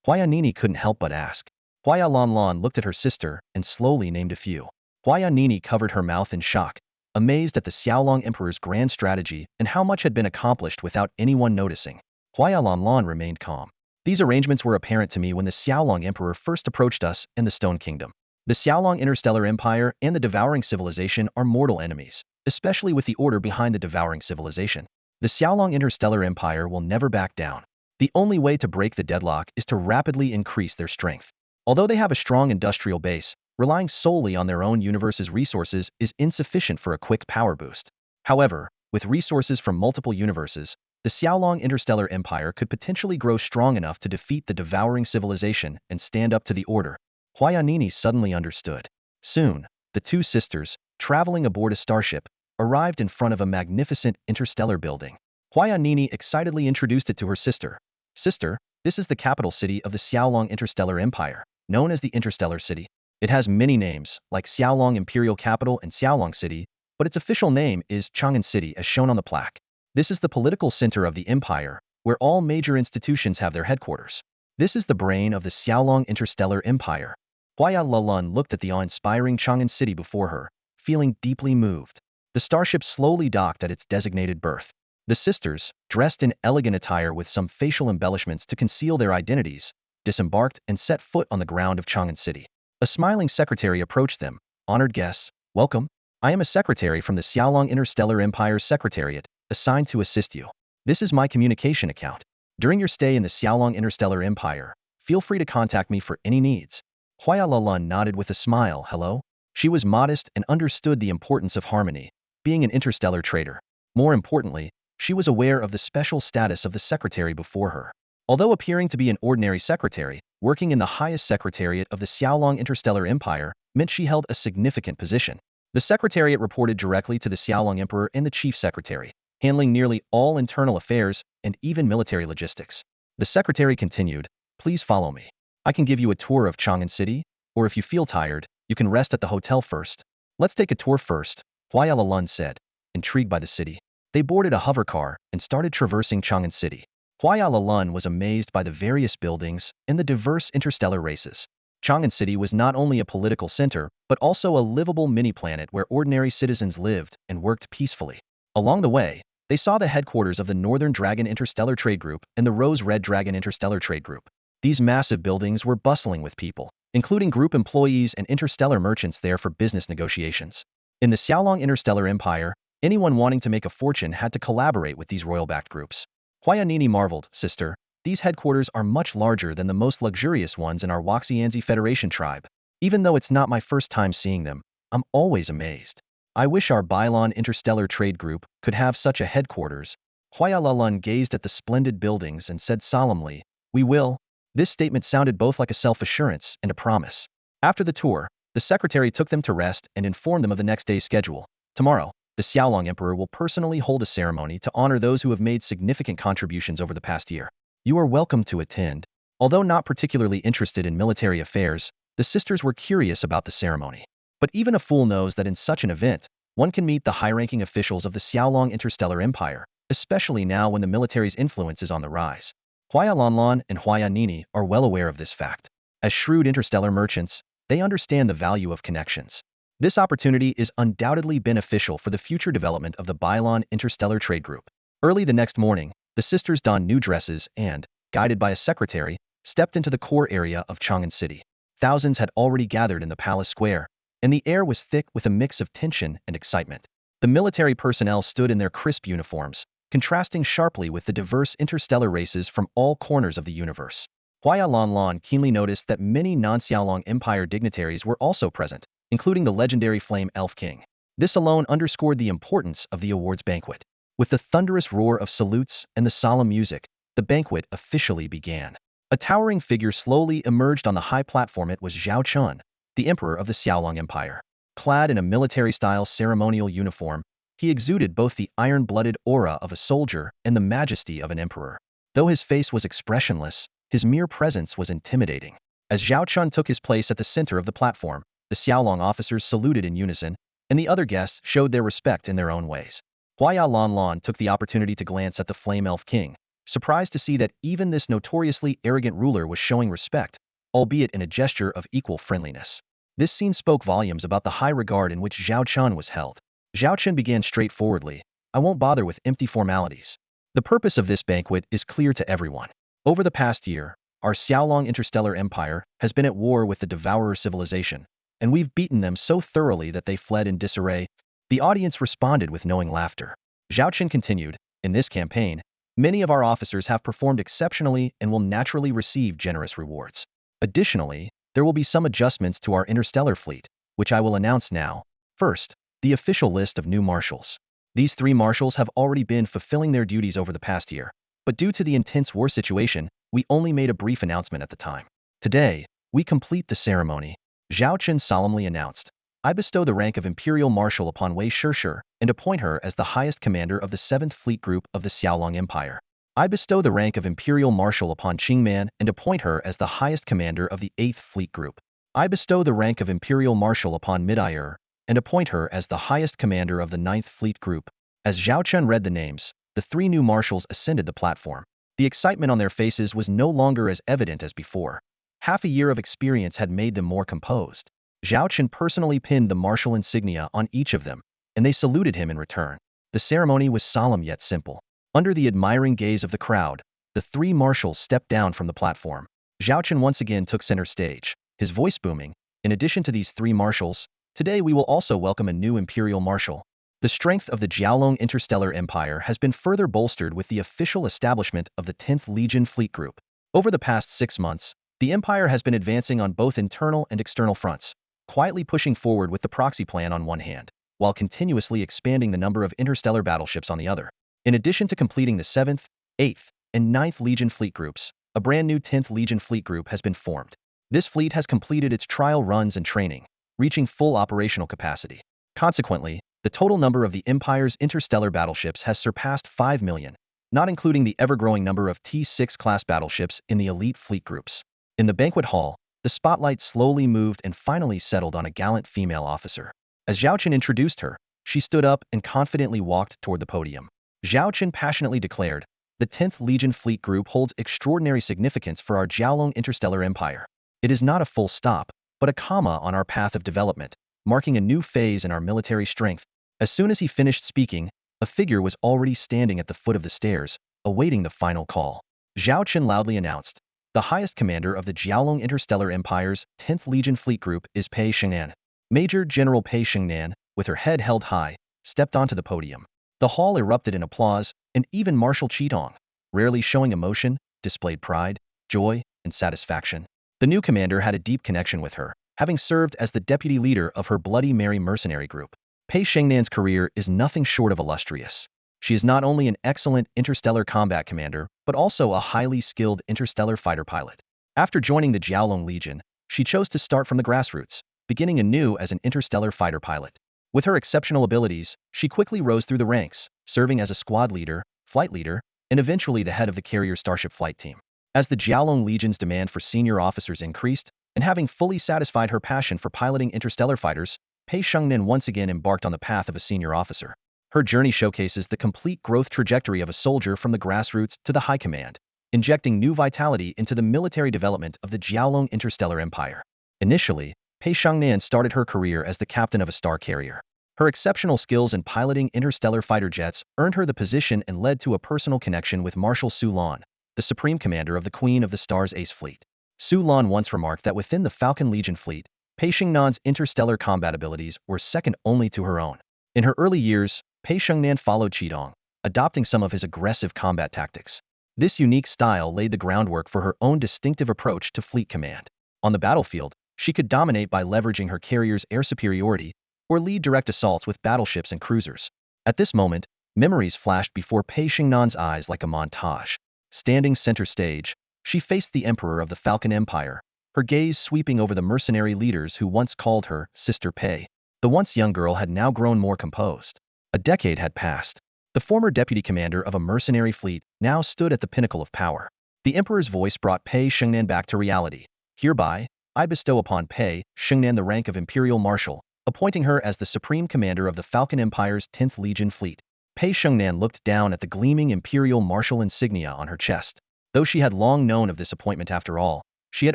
Huaya Nini couldn't help but ask. Huaya Lanlan looked at her sister and slowly named a few. Huaya Nini covered her mouth in shock, amazed at the Xiaolong Emperor's grand strategy and how much had been accomplished without anyone noticing. Huaya Lanlan remained calm. These arrangements were apparent to me when the Xiaolong Emperor first approached us in the Stone Kingdom. The Xiaolong Interstellar Empire and the Devouring Civilization are mortal enemies, especially with the order behind the Devouring Civilization. The Xiaolong Interstellar Empire will never back down. The only way to break the deadlock is to rapidly increase their strength. Although they have a strong industrial base, relying solely on their own universe's resources is insufficient for a quick power boost. However, with resources from multiple universes, the Xiaolong Interstellar Empire could potentially grow strong enough to defeat the Devouring Civilization and stand up to the order. Huaya Nini suddenly understood. Soon, the two sisters, traveling aboard a starship, arrived in front of a magnificent interstellar building. Huaya Nini excitedly introduced it to her sister. Sister, this is the capital city of the Xiaolong Interstellar Empire, known as the Interstellar City. It has many names, like Xiaolong Imperial Capital and Xiaolong City, but its official name is Chang'an City as shown on the plaque. This is the political center of the empire, where all major institutions have their headquarters. This is the brain of the Xiaolong Interstellar Empire. Huaya Lanlan looked at the awe-inspiring Chang'an City before her, feeling deeply moved. The starship slowly docked at its designated berth. The sisters, dressed in elegant attire with some facial embellishments to conceal their identities, disembarked and set foot on the ground of Chang'an City. A smiling secretary approached them. Honored guests, welcome. I am a secretary from the Xiaolong Interstellar Empire's Secretariat, assigned to assist you. This is my communication account. During your stay in the Xiaolong Interstellar Empire, feel free to contact me for any needs. Huaya Lanlan nodded with a smile. Hello? She was modest and understood the importance of harmony, being an interstellar trader. More importantly, she was aware of the special status of the secretary before her. Although appearing to be an ordinary secretary, working in the highest secretariat of the Xiaolong Interstellar Empire meant she held a significant position. The secretariat reported directly to the Xiaolong Emperor and the chief secretary, handling nearly all internal affairs and even military logistics. The secretary continued, please follow me. I can give you a tour of Chang'an City, or if you feel tired, you can rest at the hotel first. Let's take a tour first, Huaya Lanlan said, intrigued by the city. They boarded a hover car and started traversing Chang'an City. Huaya Lanlan was amazed by the various buildings and the diverse interstellar races. Chang'an City was not only a political center, but also a livable mini-planet where ordinary citizens lived and worked peacefully. Along the way, they saw the headquarters of the Northern Dragon Interstellar Trade Group and the Rose-Red Dragon Interstellar Trade Group. These massive buildings were bustling with people, including group employees and interstellar merchants there for business negotiations. In the Xiaolong Interstellar Empire, anyone wanting to make a fortune had to collaborate with these royal-backed groups. Huaya Nini marveled, sister, these headquarters are much larger than the most luxurious ones in our Waxianzi Federation tribe. Even though it's not my first time seeing them, I'm always amazed. I wish our Baelon Interstellar Trade Group could have such a headquarters. Huaya Lanlan gazed at the splendid buildings and said solemnly, we will. This statement sounded both like a self-assurance and a promise. After the tour, the secretary took them to rest and informed them of the next day's schedule. Tomorrow, the Xiaolong Emperor will personally hold a ceremony to honor those who have made significant contributions over the past year. You are welcome to attend. Although not particularly interested in military affairs, the sisters were curious about the ceremony. But even a fool knows that in such an event, one can meet the high-ranking officials of the Xiaolong Interstellar Empire, especially now when the military's influence is on the rise. Huaya Lanlan and Huaya Nini are well aware of this fact. As shrewd interstellar merchants, they understand the value of connections. This opportunity is undoubtedly beneficial for the future development of the Baelon Interstellar Trade Group. Early the next morning, the sisters donned new dresses and, guided by a secretary, stepped into the core area of Chang'an City. Thousands had already gathered in the palace square, and the air was thick with a mix of tension and excitement. The military personnel stood in their crisp uniforms, contrasting sharply with the diverse interstellar races from all corners of the universe. Huaya Lanlan keenly noticed that many non-Xiaolong Empire dignitaries were also present, including the legendary Flame Elf King. This alone underscored the importance of the awards banquet. With the thunderous roar of salutes and the solemn music, the banquet officially began. A towering figure slowly emerged on the high platform. It was Zhao Chen, the emperor of the Xiaolong Empire. Clad in a military-style ceremonial uniform, he exuded both the iron-blooded aura of a soldier and the majesty of an emperor. Though his face was expressionless, his mere presence was intimidating. As Zhao Chen took his place at the center of the platform, the Xiaolong officers saluted in unison, and the other guests showed their respect in their own ways. Huaya Lan Lan took the opportunity to glance at the Flame Elf King, surprised to see that even this notoriously arrogant ruler was showing respect, albeit in a gesture of equal friendliness. This scene spoke volumes about the high regard in which Zhao Chen was held. Zhao Chen began straightforwardly, "I won't bother with empty formalities. The purpose of this banquet is clear to everyone. Over the past year, our Xiaolong interstellar empire has been at war with the Devourer civilization, and we've beaten them so thoroughly that they fled in disarray." The audience responded with knowing laughter. Zhao Chen continued, "In this campaign, many of our officers have performed exceptionally and will naturally receive generous rewards. Additionally, there will be some adjustments to our interstellar fleet, which I will announce now. First, the official list of new marshals. These 3 marshals have already been fulfilling their duties over the past year, but due to the intense war situation, we only made a brief announcement at the time. Today, we complete the ceremony." Zhao Chen solemnly announced, "I bestow the rank of Imperial Marshal upon Wei Shishir and appoint her as the highest commander of the 7th Fleet Group of the Xiaolong Empire. I bestow the rank of Imperial Marshal upon Qingman and appoint her as the highest commander of the 8th Fleet Group. I bestow the rank of Imperial Marshal upon Midair and appoint her as the highest commander of the 9th Fleet Group." As Zhao Chen read the names, the 3 new marshals ascended the platform. The excitement on their faces was no longer as evident as before. Half a year of experience had made them more composed. Zhao Chen personally pinned the martial insignia on each of them, and they saluted him in return. The ceremony was solemn yet simple. Under the admiring gaze of the crowd, the 3 marshals stepped down from the platform. Zhao Chen once again took center stage, his voice booming, "In addition to these 3 marshals, today we will also welcome a new Imperial Marshal." The strength of the Xiaolong Interstellar Empire has been further bolstered with the official establishment of the 10th Legion Fleet Group. Over the past 6 months, the Empire has been advancing on both internal and external fronts, quietly pushing forward with the proxy plan on one hand, while continuously expanding the number of interstellar battleships on the other. In addition to completing the 7th, 8th, and 9th Legion Fleet Groups, a brand new 10th Legion Fleet Group has been formed. This fleet has completed its trial runs and training, reaching full operational capacity. Consequently, the total number of the Empire's interstellar battleships has surpassed 5 million, not including the ever-growing number of T6 class battleships in the elite fleet groups. In the banquet hall, the spotlight slowly moved and finally settled on a gallant female officer. As Zhao Chen introduced her, she stood up and confidently walked toward the podium. Zhao Chen passionately declared, "The 10th Legion Fleet Group holds extraordinary significance for our Xiaolong Interstellar Empire. It is not a full stop, but a comma on our path of development, marking a new phase in our military strength." As soon as he finished speaking, a figure was already standing at the foot of the stairs, awaiting the final call. Zhao Chen loudly announced, "The highest commander of the Xiaolong Interstellar Empire's 10th Legion Fleet Group is Pei Shengnan." Major General Pei Shengnan, with her head held high, stepped onto the podium. The hall erupted in applause, and even Marshal Qitong, rarely showing emotion, displayed pride, joy, and satisfaction. The new commander had a deep connection with her, having served as the deputy leader of her Bloody Mary mercenary group. Pei Shengnan's career is nothing short of illustrious. She is not only an excellent interstellar combat commander, but also a highly skilled interstellar fighter pilot. After joining the Xiaolong Legion, she chose to start from the grassroots, beginning anew as an interstellar fighter pilot. With her exceptional abilities, she quickly rose through the ranks, serving as a squad leader, flight leader, and eventually the head of the carrier starship flight team. As the Xiaolong Legion's demand for senior officers increased, and having fully satisfied her passion for piloting interstellar fighters, Pei Shengnan once again embarked on the path of a senior officer. Her journey showcases the complete growth trajectory of a soldier from the grassroots to the high command, injecting new vitality into the military development of the Xiaolong Interstellar Empire. Initially, Pei Shengnan started her career as the captain of a star carrier. Her exceptional skills in piloting interstellar fighter jets earned her the position and led to a personal connection with Marshal Su Lan, the supreme commander of the Queen of the Stars Ace Fleet. Su Lan once remarked that within the Falcon Legion fleet, Pei Shengnan's interstellar combat abilities were second only to her own. In her early years, Pei Shengnan followed Qitong, adopting some of his aggressive combat tactics. This unique style laid the groundwork for her own distinctive approach to fleet command. On the battlefield, she could dominate by leveraging her carrier's air superiority or lead direct assaults with battleships and cruisers. At this moment, memories flashed before Pei Shengnan's eyes like a montage. Standing center stage, she faced the Emperor of the Falcon Empire, her gaze sweeping over the mercenary leaders who once called her Sister Pei. The once young girl had now grown more composed. A decade had passed. The former deputy commander of a mercenary fleet now stood at the pinnacle of power. The Emperor's voice brought Pei Shengnan back to reality. Hereby, I bestow upon Pei Shengnan the rank of Imperial Marshal, appointing her as the Supreme Commander of the Falcon Empire's 10th Legion Fleet. Pei Shengnan looked down at the gleaming Imperial Marshal insignia on her chest. Though she had long known of this appointment after all, she had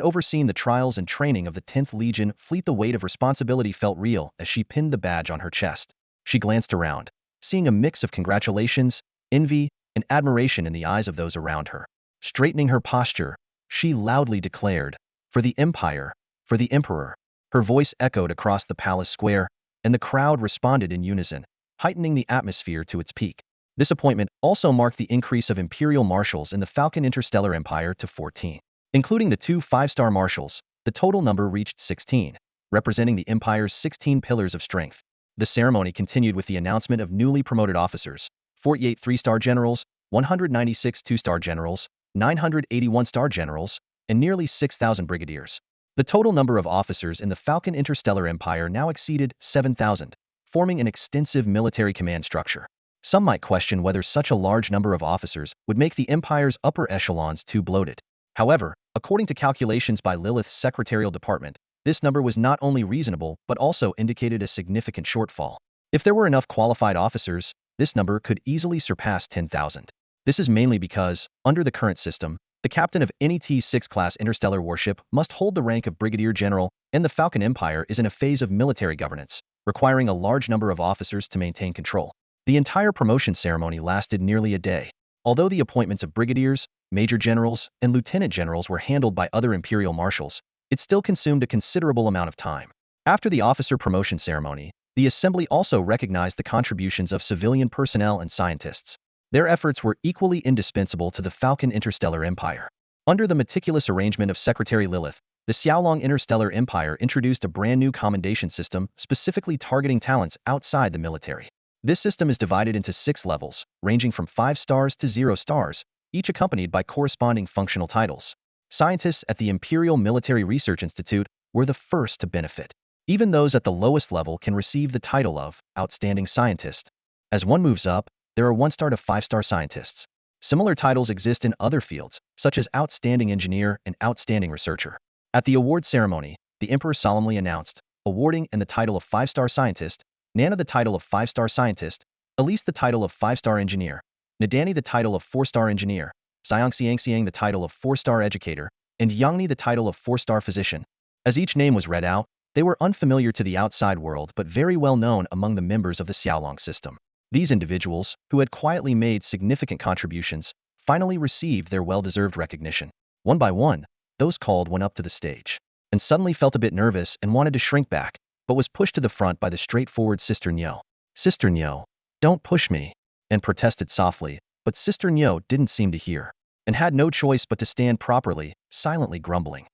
overseen the trials and training of the 10th Legion Fleet. The weight of responsibility felt real as she pinned the badge on her chest. She glanced around, seeing a mix of congratulations, envy, and admiration in the eyes of those around her. Straightening her posture, she loudly declared, "For the Empire, for the Emperor." Her voice echoed across the palace square, and the crowd responded in unison, heightening the atmosphere to its peak. This appointment also marked the increase of Imperial Marshals in the Falcon Interstellar Empire to 14. Including the 2 5-star Marshals, the total number reached 16, representing the Empire's 16 pillars of strength. The ceremony continued with the announcement of newly promoted officers: 48 3-star generals, 196 2-star generals, 981 star generals, and nearly 6,000 brigadiers. The total number of officers in the Falcon Interstellar Empire now exceeded 7,000, forming an extensive military command structure. Some might question whether such a large number of officers would make the Empire's upper echelons too bloated. However, according to calculations by Lilith's secretarial department, this number was not only reasonable but also indicated a significant shortfall. If there were enough qualified officers, this number could easily surpass 10,000. This is mainly because, under the current system, the captain of any T-6 class interstellar warship must hold the rank of brigadier general, and the Falcon Empire is in a phase of military governance, requiring a large number of officers to maintain control. The entire promotion ceremony lasted nearly a day. Although the appointments of brigadiers, major generals, and lieutenant generals were handled by other imperial marshals, it still consumed a considerable amount of time. After the officer promotion ceremony, the assembly also recognized the contributions of civilian personnel and scientists. Their efforts were equally indispensable to the Falcon Interstellar Empire. Under the meticulous arrangement of Secretary Lilith, the Xiaolong Interstellar Empire introduced a brand new commendation system specifically targeting talents outside the military. This system is divided into 6 levels, ranging from 5 stars to 0 stars, each accompanied by corresponding functional titles. Scientists at the Imperial Military Research Institute were the first to benefit. Even those at the lowest level can receive the title of Outstanding Scientist. As one moves up, there are 1-star to 5-star scientists. Similar titles exist in other fields, such as Outstanding Engineer and Outstanding Researcher. At the award ceremony, the Emperor solemnly announced, awarding and the title of 5-star Scientist, Nana the title of 5-star Scientist, Elise the title of 5-star Engineer, Nadani the title of 4-star Engineer, Xiangxiang the title of 4-star Educator, and Yangni the title of 4-star Physician. As each name was read out, they were unfamiliar to the outside world but very well known among the members of the Xiaolong system. These individuals, who had quietly made significant contributions, finally received their well-deserved recognition. One by one, those called went up to the stage, and suddenly felt a bit nervous and wanted to shrink back, but was pushed to the front by the straightforward Sister Nyo. "Sister Nyo, don't push me," and protested softly, but Sister Nyo didn't seem to hear, and had no choice but to stand properly, silently grumbling.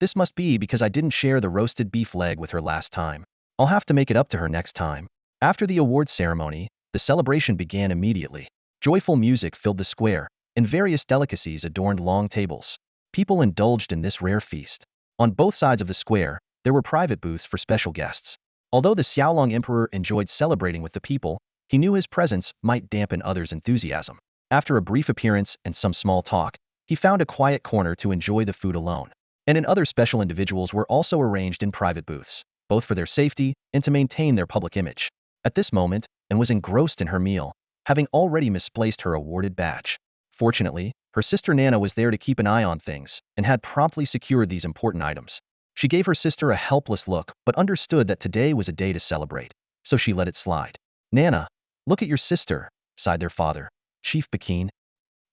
"This must be because I didn't share the roasted beef leg with her last time. I'll have to make it up to her next time." After the awards ceremony, the celebration began immediately. Joyful music filled the square, and various delicacies adorned long tables. People indulged in this rare feast. On both sides of the square, there were private booths for special guests. Although the Xiaolong Emperor enjoyed celebrating with the people, he knew his presence might dampen others' enthusiasm. After a brief appearance and some small talk, he found a quiet corner to enjoy the food alone. And other special individuals were also arranged in private booths, both for their safety and to maintain their public image. At this moment, and was engrossed in her meal, having already misplaced her awarded badge. Fortunately, her sister Nana was there to keep an eye on things, and had promptly secured these important items. She gave her sister a helpless look, but understood that today was a day to celebrate, so she let it slide. "Nana, look at your sister," sighed their father, Chief Pekin.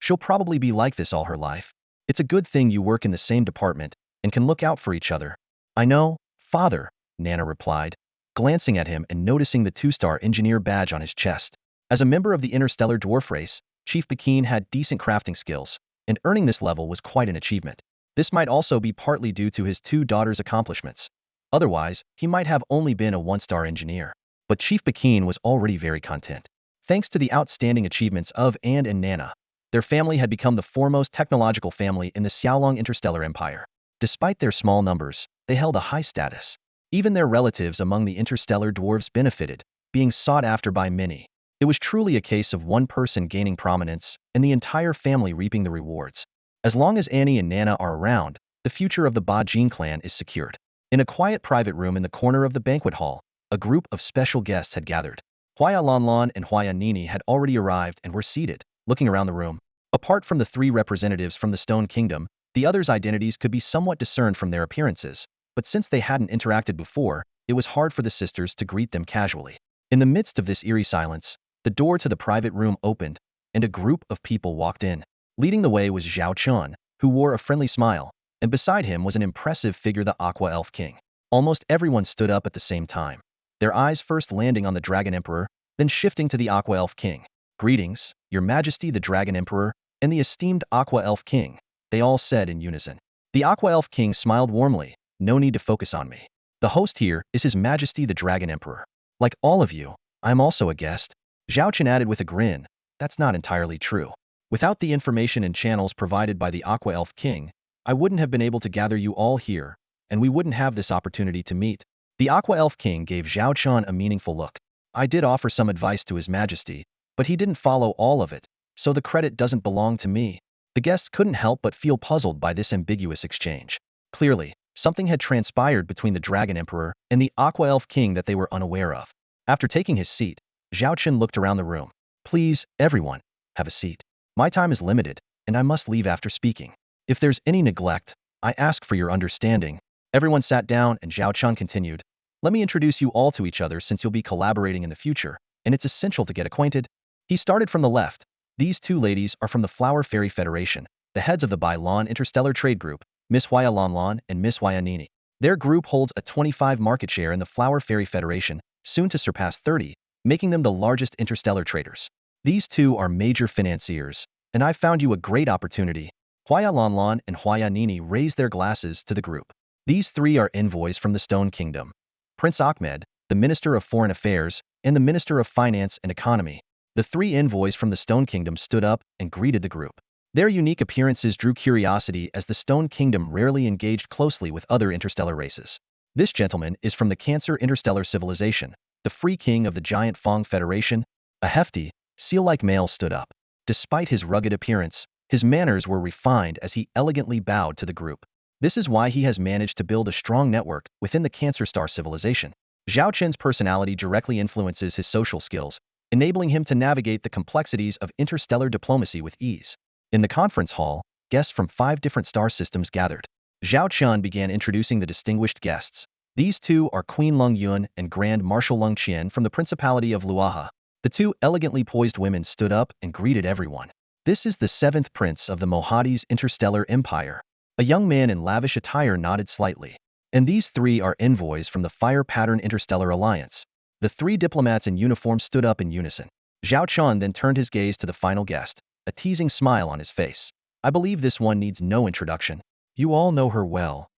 "She'll probably be like this all her life. It's a good thing you work in the same department, and can look out for each other." "I know, father," Nana replied, glancing at him and noticing the 2-star engineer badge on his chest. As a member of the interstellar dwarf race, Chief Pekin had decent crafting skills, and earning this level was quite an achievement. This might also be partly due to his 2 daughters' accomplishments. Otherwise, he might have only been a 1-star engineer. But Chief Pekin was already very content. Thanks to the outstanding achievements of and Nana, their family had become the foremost technological family in the Xiaolong Interstellar Empire. Despite their small numbers, they held a high status. Even their relatives among the interstellar dwarves benefited, being sought after by many. It was truly a case of one person gaining prominence, and the entire family reaping the rewards. As long as Annie and Nana are around, the future of the Ba Jin clan is secured. In a quiet private room in the corner of the banquet hall, a group of special guests had gathered. Huaya Lanlan and Huaya Nini had already arrived and were seated, looking around the room. Apart from the three representatives from the Stone Kingdom, the others' identities could be somewhat discerned from their appearances, but since they hadn't interacted before, it was hard for the sisters to greet them casually. In the midst of this eerie silence, the door to the private room opened, and a group of people walked in. Leading the way was Zhao Chen, who wore a friendly smile, and beside him was an impressive figure, the Aqua Elf King. Almost everyone stood up at the same time, their eyes first landing on the Dragon Emperor, then shifting to the Aqua Elf King. "Greetings, Your Majesty the Dragon Emperor, and the esteemed Aqua Elf King," they all said in unison. The Aqua Elf King smiled warmly. "No need to focus on me. The host here is His Majesty the Dragon Emperor. Like all of you, I'm also a guest." Zhao Chen added with a grin, "That's not entirely true. Without the information and channels provided by the Aqua Elf King, I wouldn't have been able to gather you all here, and we wouldn't have this opportunity to meet." The Aqua Elf King gave Zhao Chen a meaningful look. "I did offer some advice to His Majesty, but he didn't follow all of it, so the credit doesn't belong to me." The guests couldn't help but feel puzzled by this ambiguous exchange. Clearly, something had transpired between the Dragon Emperor and the Aqua Elf King that they were unaware of. After taking his seat, Zhao Chen looked around the room. "Please, everyone, have a seat. My time is limited, and I must leave after speaking. If there's any neglect, I ask for your understanding." Everyone sat down and Zhao Chen continued, "Let me introduce you all to each other since you'll be collaborating in the future, and it's essential to get acquainted." He started from the left. "These two ladies are from the Flower Fairy Federation, the heads of the Bai Lan Interstellar Trade Group, Miss Huaya Lanlan and Miss Huaya Nini. Their group holds a 25% market share in the Flower Fairy Federation, soon to surpass 30%, making them the largest interstellar traders. These two are major financiers, and I found you a great opportunity." Huaya Lanlan and Huaya Nini raised their glasses to the group. These three are envoys from the Stone Kingdom: Prince Ahmed, the Minister of Foreign Affairs, and the Minister of Finance and Economy. The three envoys from the Stone Kingdom stood up and greeted the group. Their unique appearances drew curiosity as the Stone Kingdom rarely engaged closely with other interstellar races. "This gentleman is from the Cancer Interstellar Civilization, the Free King of the Giant Fong Federation." A hefty, seal-like male stood up. Despite his rugged appearance, his manners were refined as he elegantly bowed to the group. This is why he has managed to build a strong network within the Cancer Star civilization. Zhao Chen's personality directly influences his social skills, enabling him to navigate the complexities of interstellar diplomacy with ease. In the conference hall, guests from 5 different star systems gathered. Zhao Chen began introducing the distinguished guests. "These two are Queen Lung Yun and Grand Marshal Lung Qian from the Principality of Luaha." The two elegantly poised women stood up and greeted everyone. "This is the 7th Prince of the Mohadi's Interstellar Empire." A young man in lavish attire nodded slightly. "And these three are envoys from the Fire Pattern Interstellar Alliance." The 3 diplomats in uniform stood up in unison. Zhao Chen then turned his gaze to the final guest, a teasing smile on his face. "I believe this one needs no introduction. You all know her well."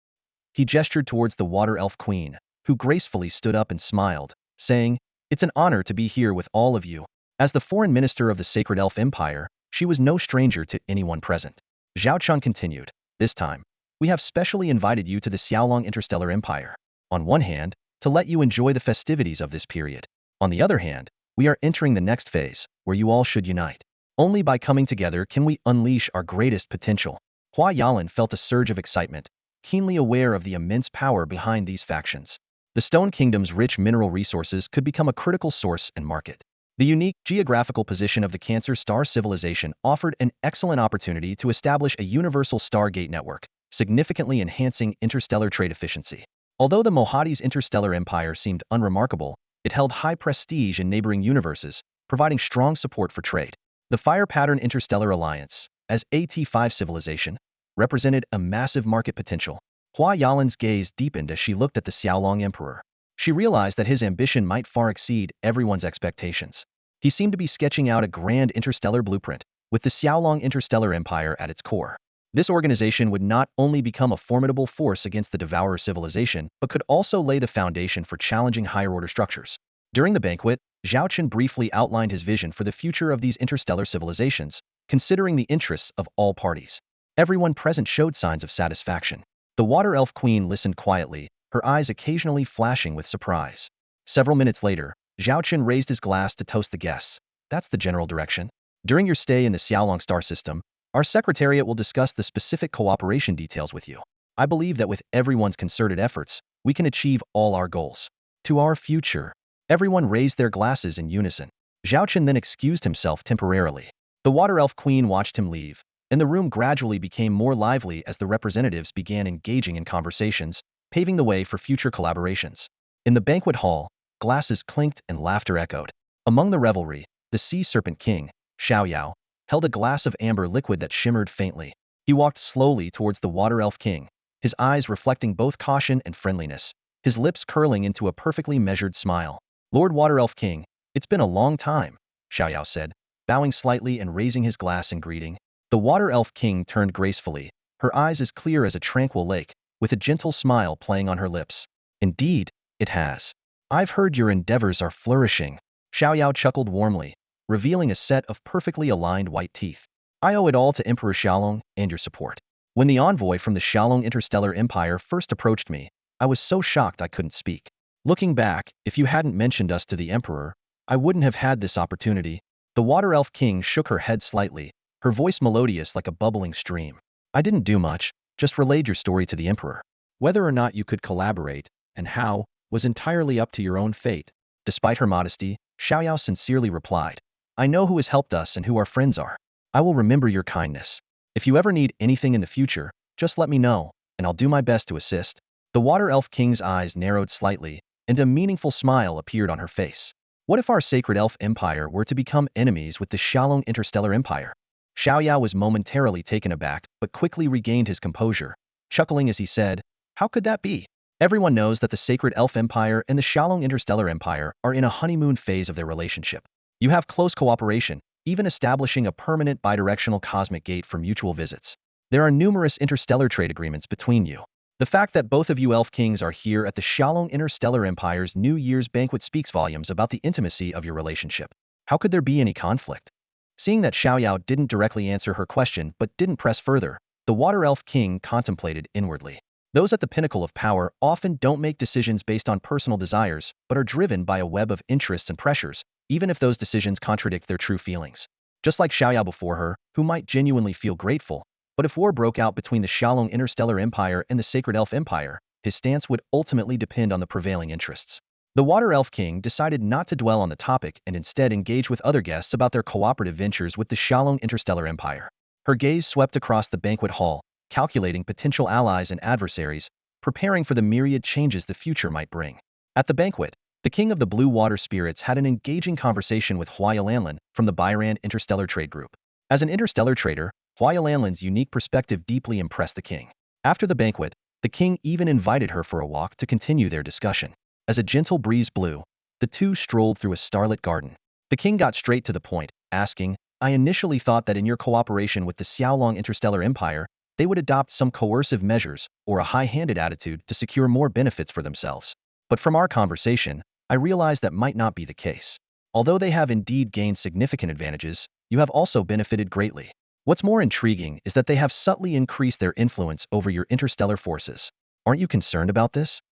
He gestured towards the Water Elf Queen, who gracefully stood up and smiled, saying, "It's an honor to be here with all of you." As the foreign minister of the Sacred Elf Empire, she was no stranger to anyone present. Zhao Chen continued, "This time, we have specially invited you to the Xiaolong Interstellar Empire. On one hand, to let you enjoy the festivities of this period. On the other hand, we are entering the next phase, where you all should unite. Only by coming together can we unleash our greatest potential." Hua Yalan felt a surge of excitement, keenly aware of the immense power behind these factions. The Stone Kingdom's rich mineral resources could become a critical source and market. The unique geographical position of the Cancer Star civilization offered an excellent opportunity to establish a universal Stargate network, significantly enhancing interstellar trade efficiency. Although the Mohadi's interstellar empire seemed unremarkable, it held high prestige in neighboring universes, providing strong support for trade. The Fire Pattern Interstellar Alliance, as AT5 civilization, represented a massive market potential. Hua Yalan's gaze deepened as she looked at the Xiaolong Emperor. She realized that his ambition might far exceed everyone's expectations. He seemed to be sketching out a grand interstellar blueprint, with the Xiaolong Interstellar Empire at its core. This organization would not only become a formidable force against the Devourer civilization, but could also lay the foundation for challenging higher-order structures. During the banquet, Zhao Chen briefly outlined his vision for the future of these interstellar civilizations, considering the interests of all parties. Everyone present showed signs of satisfaction. The Water Elf Queen listened quietly, her eyes occasionally flashing with surprise. Several minutes later, Zhao Chen raised his glass to toast the guests. "That's the general direction. During your stay in the Xiaolong star system, Our secretariat will discuss the specific cooperation details with you. I believe that with everyone's concerted efforts, we can achieve all our goals. To our future. Everyone raised their glasses in unison. Zhao Chen then excused himself temporarily. The Water Elf Queen watched him leave, and the room gradually became more lively as the representatives began engaging in conversations, paving the way for future collaborations. In the banquet hall, glasses clinked and laughter echoed. Among the revelry, the Sea Serpent King, Xiao Yao, held a glass of amber liquid that shimmered faintly. He walked slowly towards the Water Elf King, his eyes reflecting both caution and friendliness, his lips curling into a perfectly measured smile. Lord Water Elf King, it's been a long time, Xiao Yao said, bowing slightly and raising his glass in greeting. The Water Elf King turned gracefully, her eyes as clear as a tranquil lake, with a gentle smile playing on her lips. Indeed, it has. I've heard your endeavors are flourishing. Xiao Yao chuckled warmly, revealing a set of perfectly aligned white teeth. I owe it all to Emperor Xiaolong and your support. When the envoy from the Xiaolong Interstellar Empire first approached me, I was so shocked I couldn't speak. Looking back, if you hadn't mentioned us to the Emperor, I wouldn't have had this opportunity. The Water Elf King shook her head slightly, her voice melodious like a bubbling stream. I didn't do much, just relayed your story to the Emperor. Whether or not you could collaborate, and how, was entirely up to your own fate. Despite her modesty, Xiao Yao sincerely replied, I know who has helped us and who our friends are. I will remember your kindness. If you ever need anything in the future, just let me know, and I'll do my best to assist. The Water Elf King's eyes narrowed slightly, and a meaningful smile appeared on her face. What if our sacred elf empire were to become enemies with the Xiaolong Interstellar Empire? Xiao Yao was momentarily taken aback, but quickly regained his composure, chuckling as he said, How could that be? Everyone knows that the sacred elf empire and the Xiaolong Interstellar Empire are in a honeymoon phase of their relationship. You have close cooperation, even establishing a permanent bidirectional cosmic gate for mutual visits. There are numerous interstellar trade agreements between you. The fact that both of you elf kings are here at the Xiaolong Interstellar Empire's New Year's banquet speaks volumes about the intimacy of your relationship. How could there be any conflict? Seeing that Xiao Yao didn't directly answer her question but didn't press further, the Water Elf King contemplated inwardly. Those at the pinnacle of power often don't make decisions based on personal desires, but are driven by a web of interests and pressures, even if those decisions contradict their true feelings. Just like Xiao Yao before her, who might genuinely feel grateful, but if war broke out between the Xiaolong Interstellar Empire and the Sacred Elf Empire, his stance would ultimately depend on the prevailing interests. The Water Elf King decided not to dwell on the topic and instead engage with other guests about their cooperative ventures with the Xiaolong Interstellar Empire. Her gaze swept across the banquet hall, calculating potential allies and adversaries, preparing for the myriad changes the future might bring. At the banquet, the King of the Blue Water Spirits had an engaging conversation with Hua Yalanlan from the Byran Interstellar Trade Group. As an interstellar trader, Hua Yalanlan's unique perspective deeply impressed the king. After the banquet, the king even invited her for a walk to continue their discussion. As a gentle breeze blew, the two strolled through a starlit garden. The king got straight to the point, asking, I initially thought that in your cooperation with the Xiaolong Interstellar Empire, they would adopt some coercive measures or a high-handed attitude to secure more benefits for themselves. But from our conversation, I realized that might not be the case. Although they have indeed gained significant advantages, you have also benefited greatly. What's more intriguing is that they have subtly increased their influence over your interstellar forces. Aren't you concerned about this?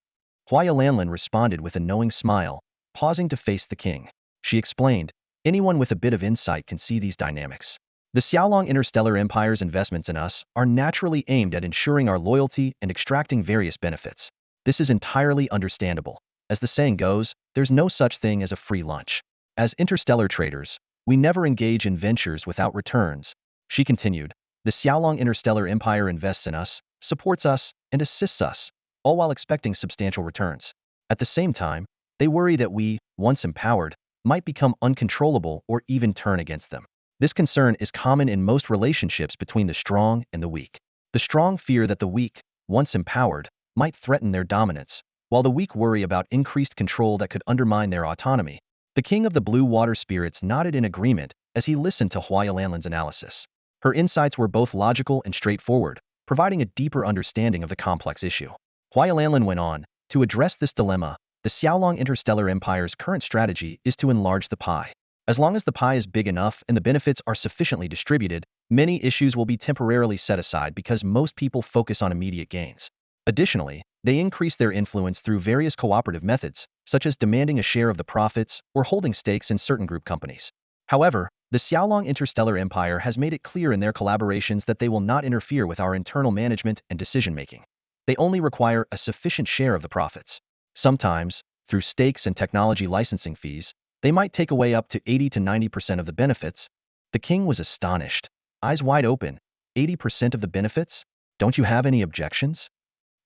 Hua Yalanlan responded with a knowing smile, pausing to face the king. She explained, anyone with a bit of insight can see these dynamics. The Xiaolong Interstellar Empire's investments in us are naturally aimed at ensuring our loyalty and extracting various benefits. This is entirely understandable. As the saying goes, there's no such thing as a free lunch. As interstellar traders, we never engage in ventures without returns. She continued, the Xiaolong Interstellar Empire invests in us, supports us, and assists us, all while expecting substantial returns. At the same time, they worry that we, once empowered, might become uncontrollable or even turn against them. This concern is common in most relationships between the strong and the weak. The strong fear that the weak, once empowered, might threaten their dominance, while the weak worry about increased control that could undermine their autonomy. The King of the Blue Water Spirits nodded in agreement as he listened to Hua Yalanlan's analysis. Her insights were both logical and straightforward, providing a deeper understanding of the complex issue. Hua Yalanlan went on, to address this dilemma, the Xiaolong Interstellar Empire's current strategy is to enlarge the pie. As long as the pie is big enough and the benefits are sufficiently distributed, many issues will be temporarily set aside because most people focus on immediate gains. Additionally, they increase their influence through various cooperative methods, such as demanding a share of the profits or holding stakes in certain group companies. However, The Xiaolong Interstellar Empire has made it clear in their collaborations that they will not interfere with our internal management and decision-making. They only require a sufficient share of the profits. Sometimes, through stakes and technology licensing fees, they might take away up to 80 to 90% of the benefits. The king was astonished, eyes wide open. 80% of the benefits? Don't you have any objections?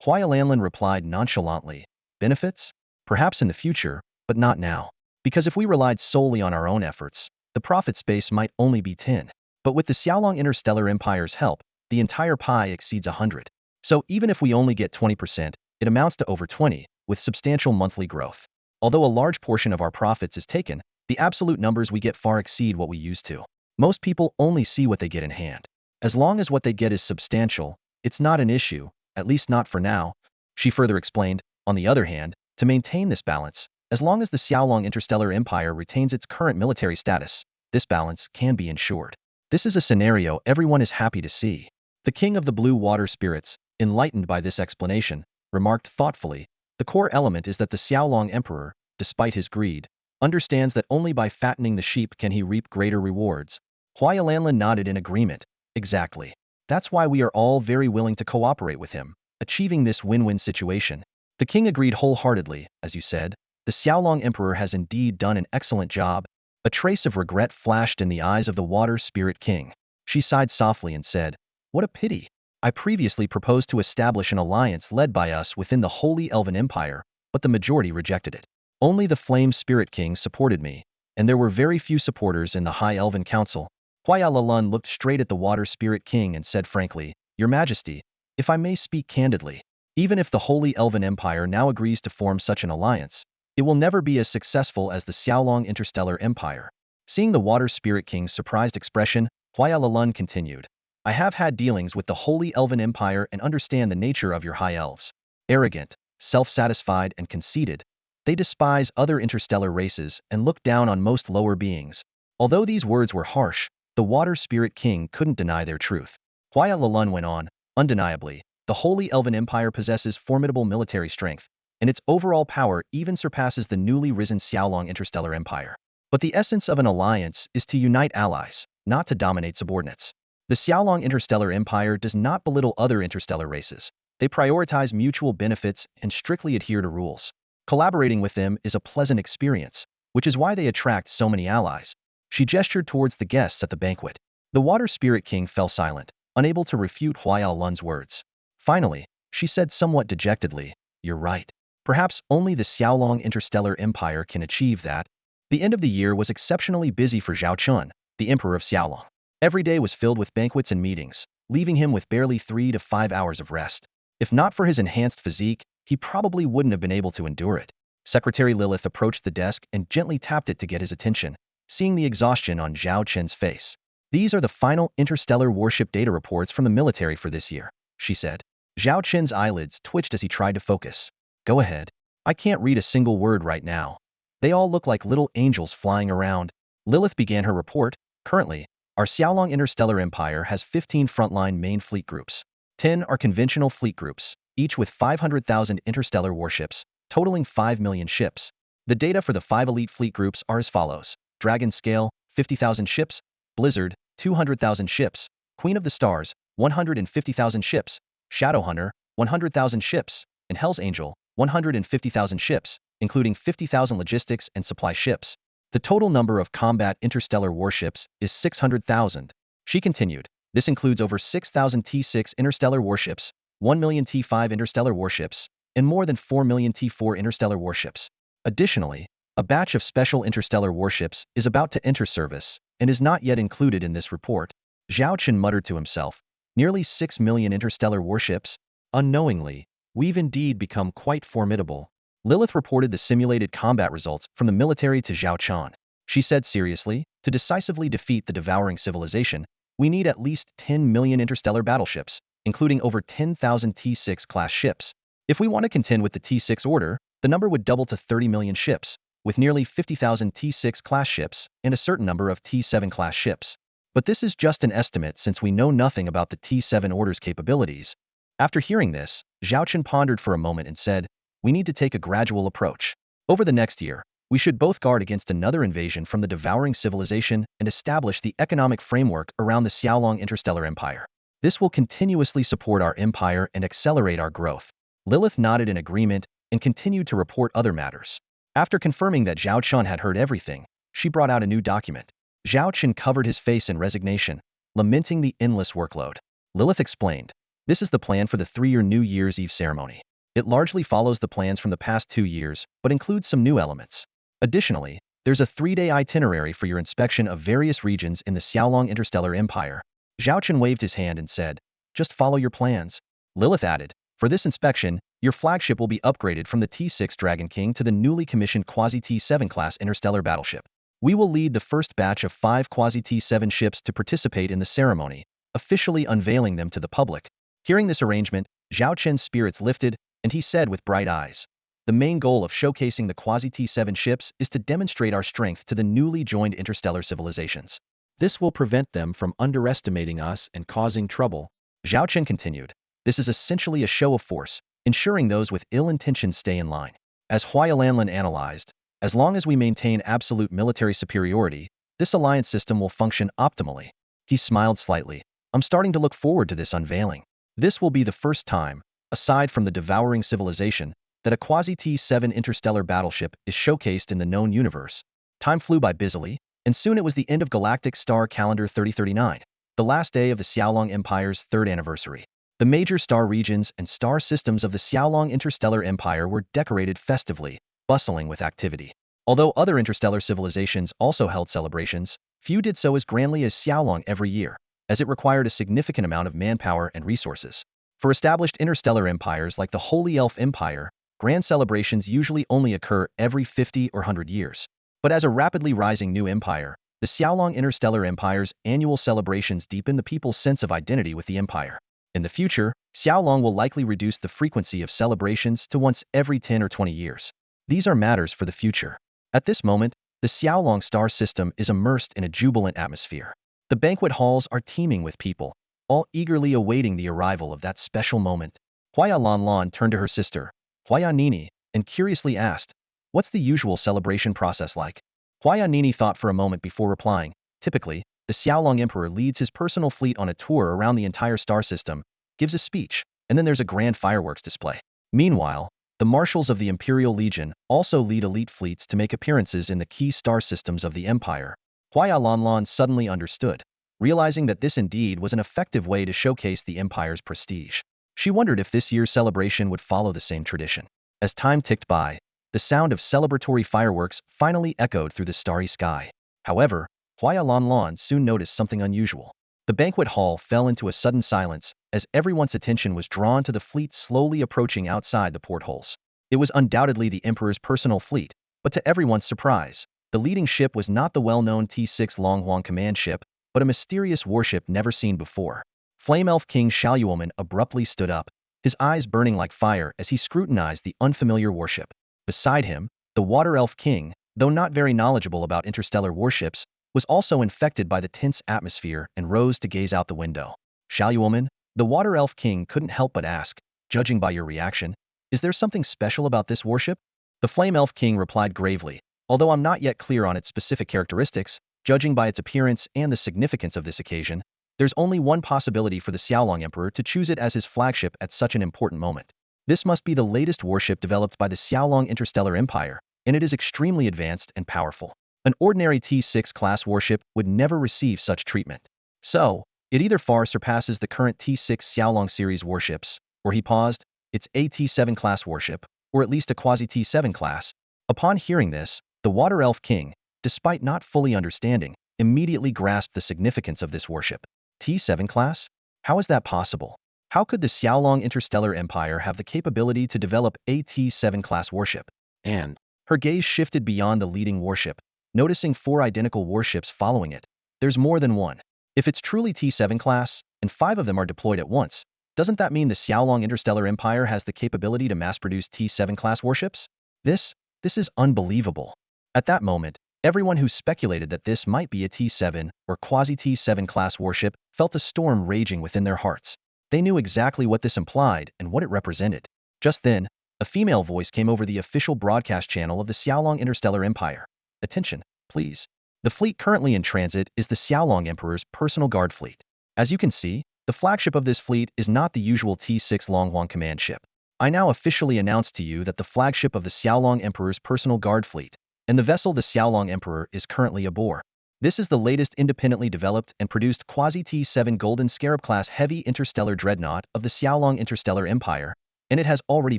Huayalanlan replied nonchalantly. Benefits? Perhaps in the future, but not now. Because if we relied solely on our own efforts, the profit space might only be 10. But with the Xiaolong Interstellar Empire's help, the entire pie exceeds 100. So even if we only get 20%, it amounts to over 20, with substantial monthly growth. Although a large portion of our profits is taken, the absolute numbers we get far exceed what we used to. Most people only see what they get in hand. As long as what they get is substantial, it's not an issue, at least not for now. She further explained, on the other hand, to maintain this balance, as long as the Xiaolong Interstellar Empire retains its current military status, this balance can be ensured. This is a scenario everyone is happy to see. The king of the blue water spirits, enlightened by this explanation, remarked thoughtfully, the core element is that the Xiaolong Emperor, despite his greed, understands that only by fattening the sheep can he reap greater rewards. Huayalanlan nodded in agreement. Exactly. That's why we are all very willing to cooperate with him, achieving this win-win situation. The king agreed wholeheartedly, as you said. The Xiaolong Emperor has indeed done an excellent job. A trace of regret flashed in the eyes of the water spirit king. She sighed softly and said, what a pity. I previously proposed to establish an alliance led by us within the Holy Elven Empire, but the majority rejected it. Only the Flame Spirit King supported me, and there were very few supporters in the High Elven Council. Huayalanlan looked straight at the Water Spirit King and said frankly, Your Majesty, if I may speak candidly, even if the Holy Elven Empire now agrees to form such an alliance, it will never be as successful as the Xiaolong Interstellar Empire. Seeing the Water Spirit King's surprised expression, Huayalanlan continued, I have had dealings with the Holy Elven Empire and understand the nature of your high elves. Arrogant, self-satisfied, and conceited, they despise other interstellar races and look down on most lower beings. Although these words were harsh, the Water Spirit King couldn't deny their truth. Huayalanlan went on, undeniably, the Holy Elven Empire possesses formidable military strength, and its overall power even surpasses the newly risen Xiaolong Interstellar Empire. But the essence of an alliance is to unite allies, not to dominate subordinates. The Xiaolong Interstellar Empire does not belittle other interstellar races. They prioritize mutual benefits and strictly adhere to rules. Collaborating with them is a pleasant experience, which is why they attract so many allies. She gestured towards the guests at the banquet. The Water Spirit King fell silent, unable to refute Huayalanlan's words. Finally, she said somewhat dejectedly, You're right. Perhaps only the Xiaolong Interstellar Empire can achieve that. The end of the year was exceptionally busy for Zhao Chen, the Emperor of Xiaolong. Every day was filled with banquets and meetings, leaving him with barely 3 to 5 hours of rest. If not for his enhanced physique, he probably wouldn't have been able to endure it. Secretary Lilith approached the desk and gently tapped it to get his attention, seeing the exhaustion on Zhao Chen's face. These are the final interstellar warship data reports from the military for this year, she said. Zhao Chen's eyelids twitched as he tried to focus. Go ahead. I can't read a single word right now. They all look like little angels flying around. Lilith began her report. Currently, our Xiaolong Interstellar Empire has 15 frontline main fleet groups. 10 are conventional fleet groups, each with 500,000 interstellar warships, totaling 5 million ships. The data for the 5 elite fleet groups are as follows. Dragon Scale, 50,000 ships. Blizzard, 200,000 ships. Queen of the Stars, 150,000 ships. Shadowhunter, 100,000 ships. And Hell's Angel, 150,000 ships, including 50,000 logistics and supply ships. The total number of combat interstellar warships is 600,000. She continued, this includes over 6,000 T6 interstellar warships, 1 million T5 interstellar warships, and more than 4 million T4 interstellar warships. Additionally, a batch of special interstellar warships is about to enter service and is not yet included in this report. Zhao Chen muttered to himself, nearly 6 million interstellar warships? Unknowingly, we've indeed become quite formidable. Lilith reported the simulated combat results from the military to Zhao Chen. She said seriously, to decisively defeat the devouring civilization, we need at least 10 million interstellar battleships, including over 10,000 T6 class ships. If we want to contend with the T6 order, the number would double to 30 million ships, with nearly 50,000 T6 class ships and a certain number of T7 class ships. But this is just an estimate since we know nothing about the T7 order's capabilities. After hearing this, Zhao Chen pondered for a moment and said, we need to take a gradual approach. Over the next year, We should both guard against another invasion from the devouring civilization and establish the economic framework around the Xiaolong interstellar empire. This will continuously support our empire and accelerate our growth. Lilith nodded in agreement and continued to report other matters. After confirming that Zhao Chen had heard everything, she brought out a new document. Zhao Chen covered his face in resignation, lamenting the endless workload. Lilith explained, "This is the plan for the 3-year New Year's Eve ceremony. It largely follows the plans from the past 2 years, but includes some new elements. Additionally, there's a 3-day itinerary for your inspection of various regions in the Xiaolong interstellar empire." Zhao Chen waved his hand and said, "Just follow your plans." Lilith added, "For this inspection, your flagship will be upgraded from the T6 Dragon King to the newly commissioned Quasi-T7 class interstellar battleship. We will lead the first batch of 5 Quasi-T7 ships to participate in the ceremony, officially unveiling them to the public." Hearing this arrangement, Zhao Chen's spirits lifted, and he said with bright eyes, "The main goal of showcasing the Quasi-T7 ships is to demonstrate our strength to the newly joined interstellar civilizations. This will prevent them from underestimating us and causing trouble." Zhao Chen continued, "This is essentially a show of force, ensuring those with ill intentions stay in line. As Huayalanlan analyzed, as long as we maintain absolute military superiority, this alliance system will function optimally." He smiled slightly. "I'm starting to look forward to this unveiling. This will be the first time, aside from the devouring civilization, that a Quasi-T7 interstellar battleship is showcased in the known universe." Time flew by busily, and soon it was the end of Galactic Star Calendar 3039, the last day of the Xiaolong Empire's 3rd anniversary. The major star regions and star systems of the Xiaolong interstellar empire were decorated festively, bustling with activity. Although other interstellar civilizations also held celebrations, few did so as grandly as Xiaolong every year, as it required a significant amount of manpower and resources. For established interstellar empires like the Holy Elf Empire, grand celebrations usually only occur every 50 or 100 years. But as a rapidly rising new empire, the Xiaolong interstellar empire's annual celebrations deepen the people's sense of identity with the empire. In the future, Xiaolong will likely reduce the frequency of celebrations to once every 10 or 20 years. These are matters for the future. At this moment, the Xiaolong star system is immersed in a jubilant atmosphere. The banquet halls are teeming with people, all eagerly awaiting the arrival of that special moment. Huaya Lanlan turned to her sister, Huaya Nini, and curiously asked, "What's the usual celebration process like?" Huaya Nini thought for a moment before replying, "Typically, the Xiaolong Emperor leads his personal fleet on a tour around the entire star system, gives a speech, and then there's a grand fireworks display. Meanwhile, the marshals of the Imperial Legion also lead elite fleets to make appearances in the key star systems of the Empire." Huaya Lanlan suddenly understood, realizing that this indeed was an effective way to showcase the Empire's prestige. She wondered if this year's celebration would follow the same tradition. As time ticked by, the sound of celebratory fireworks finally echoed through the starry sky. However, Huaya Lanlan soon noticed something unusual. The banquet hall fell into a sudden silence as everyone's attention was drawn to the fleet slowly approaching outside the portholes. It was undoubtedly the Emperor's personal fleet, but to everyone's surprise, the leading ship was not the well-known T6 Longhuang command ship, but a mysterious warship never seen before. Flame Elf King Shaoyuomen abruptly stood up, his eyes burning like fire as he scrutinized the unfamiliar warship. Beside him, the Water Elf King, though not very knowledgeable about interstellar warships, was also infected by the tense atmosphere and rose to gaze out the window. "Shaoyuomen," the Water Elf King couldn't help but ask, "Judging by your reaction, is there something special about this warship?" The Flame Elf King replied gravely, "Although I'm not yet clear on its specific characteristics, judging by its appearance and the significance of this occasion, there's only one possibility for the Xiaolong Emperor to choose it as his flagship at such an important moment. This must be the latest warship developed by the Xiaolong Interstellar Empire, and it is extremely advanced and powerful. An ordinary T6 class warship would never receive such treatment. So, it either far surpasses the current T6 Xiaolong series warships, or," he paused, "it's a T7 class warship, or at least a quasi-T7 class." Upon hearing this, the Water Elf King, despite not fully understanding, immediately grasped the significance of this warship. T7 class? How is that possible? How could the Xiaolong Interstellar Empire have the capability to develop a T7 class warship? And her gaze shifted beyond the leading warship, noticing 4 identical warships following it. There's more than one. If it's truly T7 class, and 5 of them are deployed at once, doesn't that mean the Xiaolong Interstellar Empire has the capability to mass-produce T7 class warships? This is unbelievable. At that moment, everyone who speculated that this might be a T7 or quasi-T7 class warship felt a storm raging within their hearts. They knew exactly what this implied and what it represented. Just then, A female voice came over the official broadcast channel of the Xiaolong Interstellar Empire. Attention, please. The fleet currently in transit is the Xiaolong Emperor's personal guard fleet. As you can see, the flagship of this fleet is not the usual T6 Longhuang command ship. I now officially announce to you that the flagship of the Xiaolong Emperor's personal guard fleet, and the vessel the Xiaolong Emperor is currently aboard. This is the latest independently developed and produced quasi-T7 Golden Scarab class heavy interstellar dreadnought of the Xiaolong Interstellar Empire, and it has already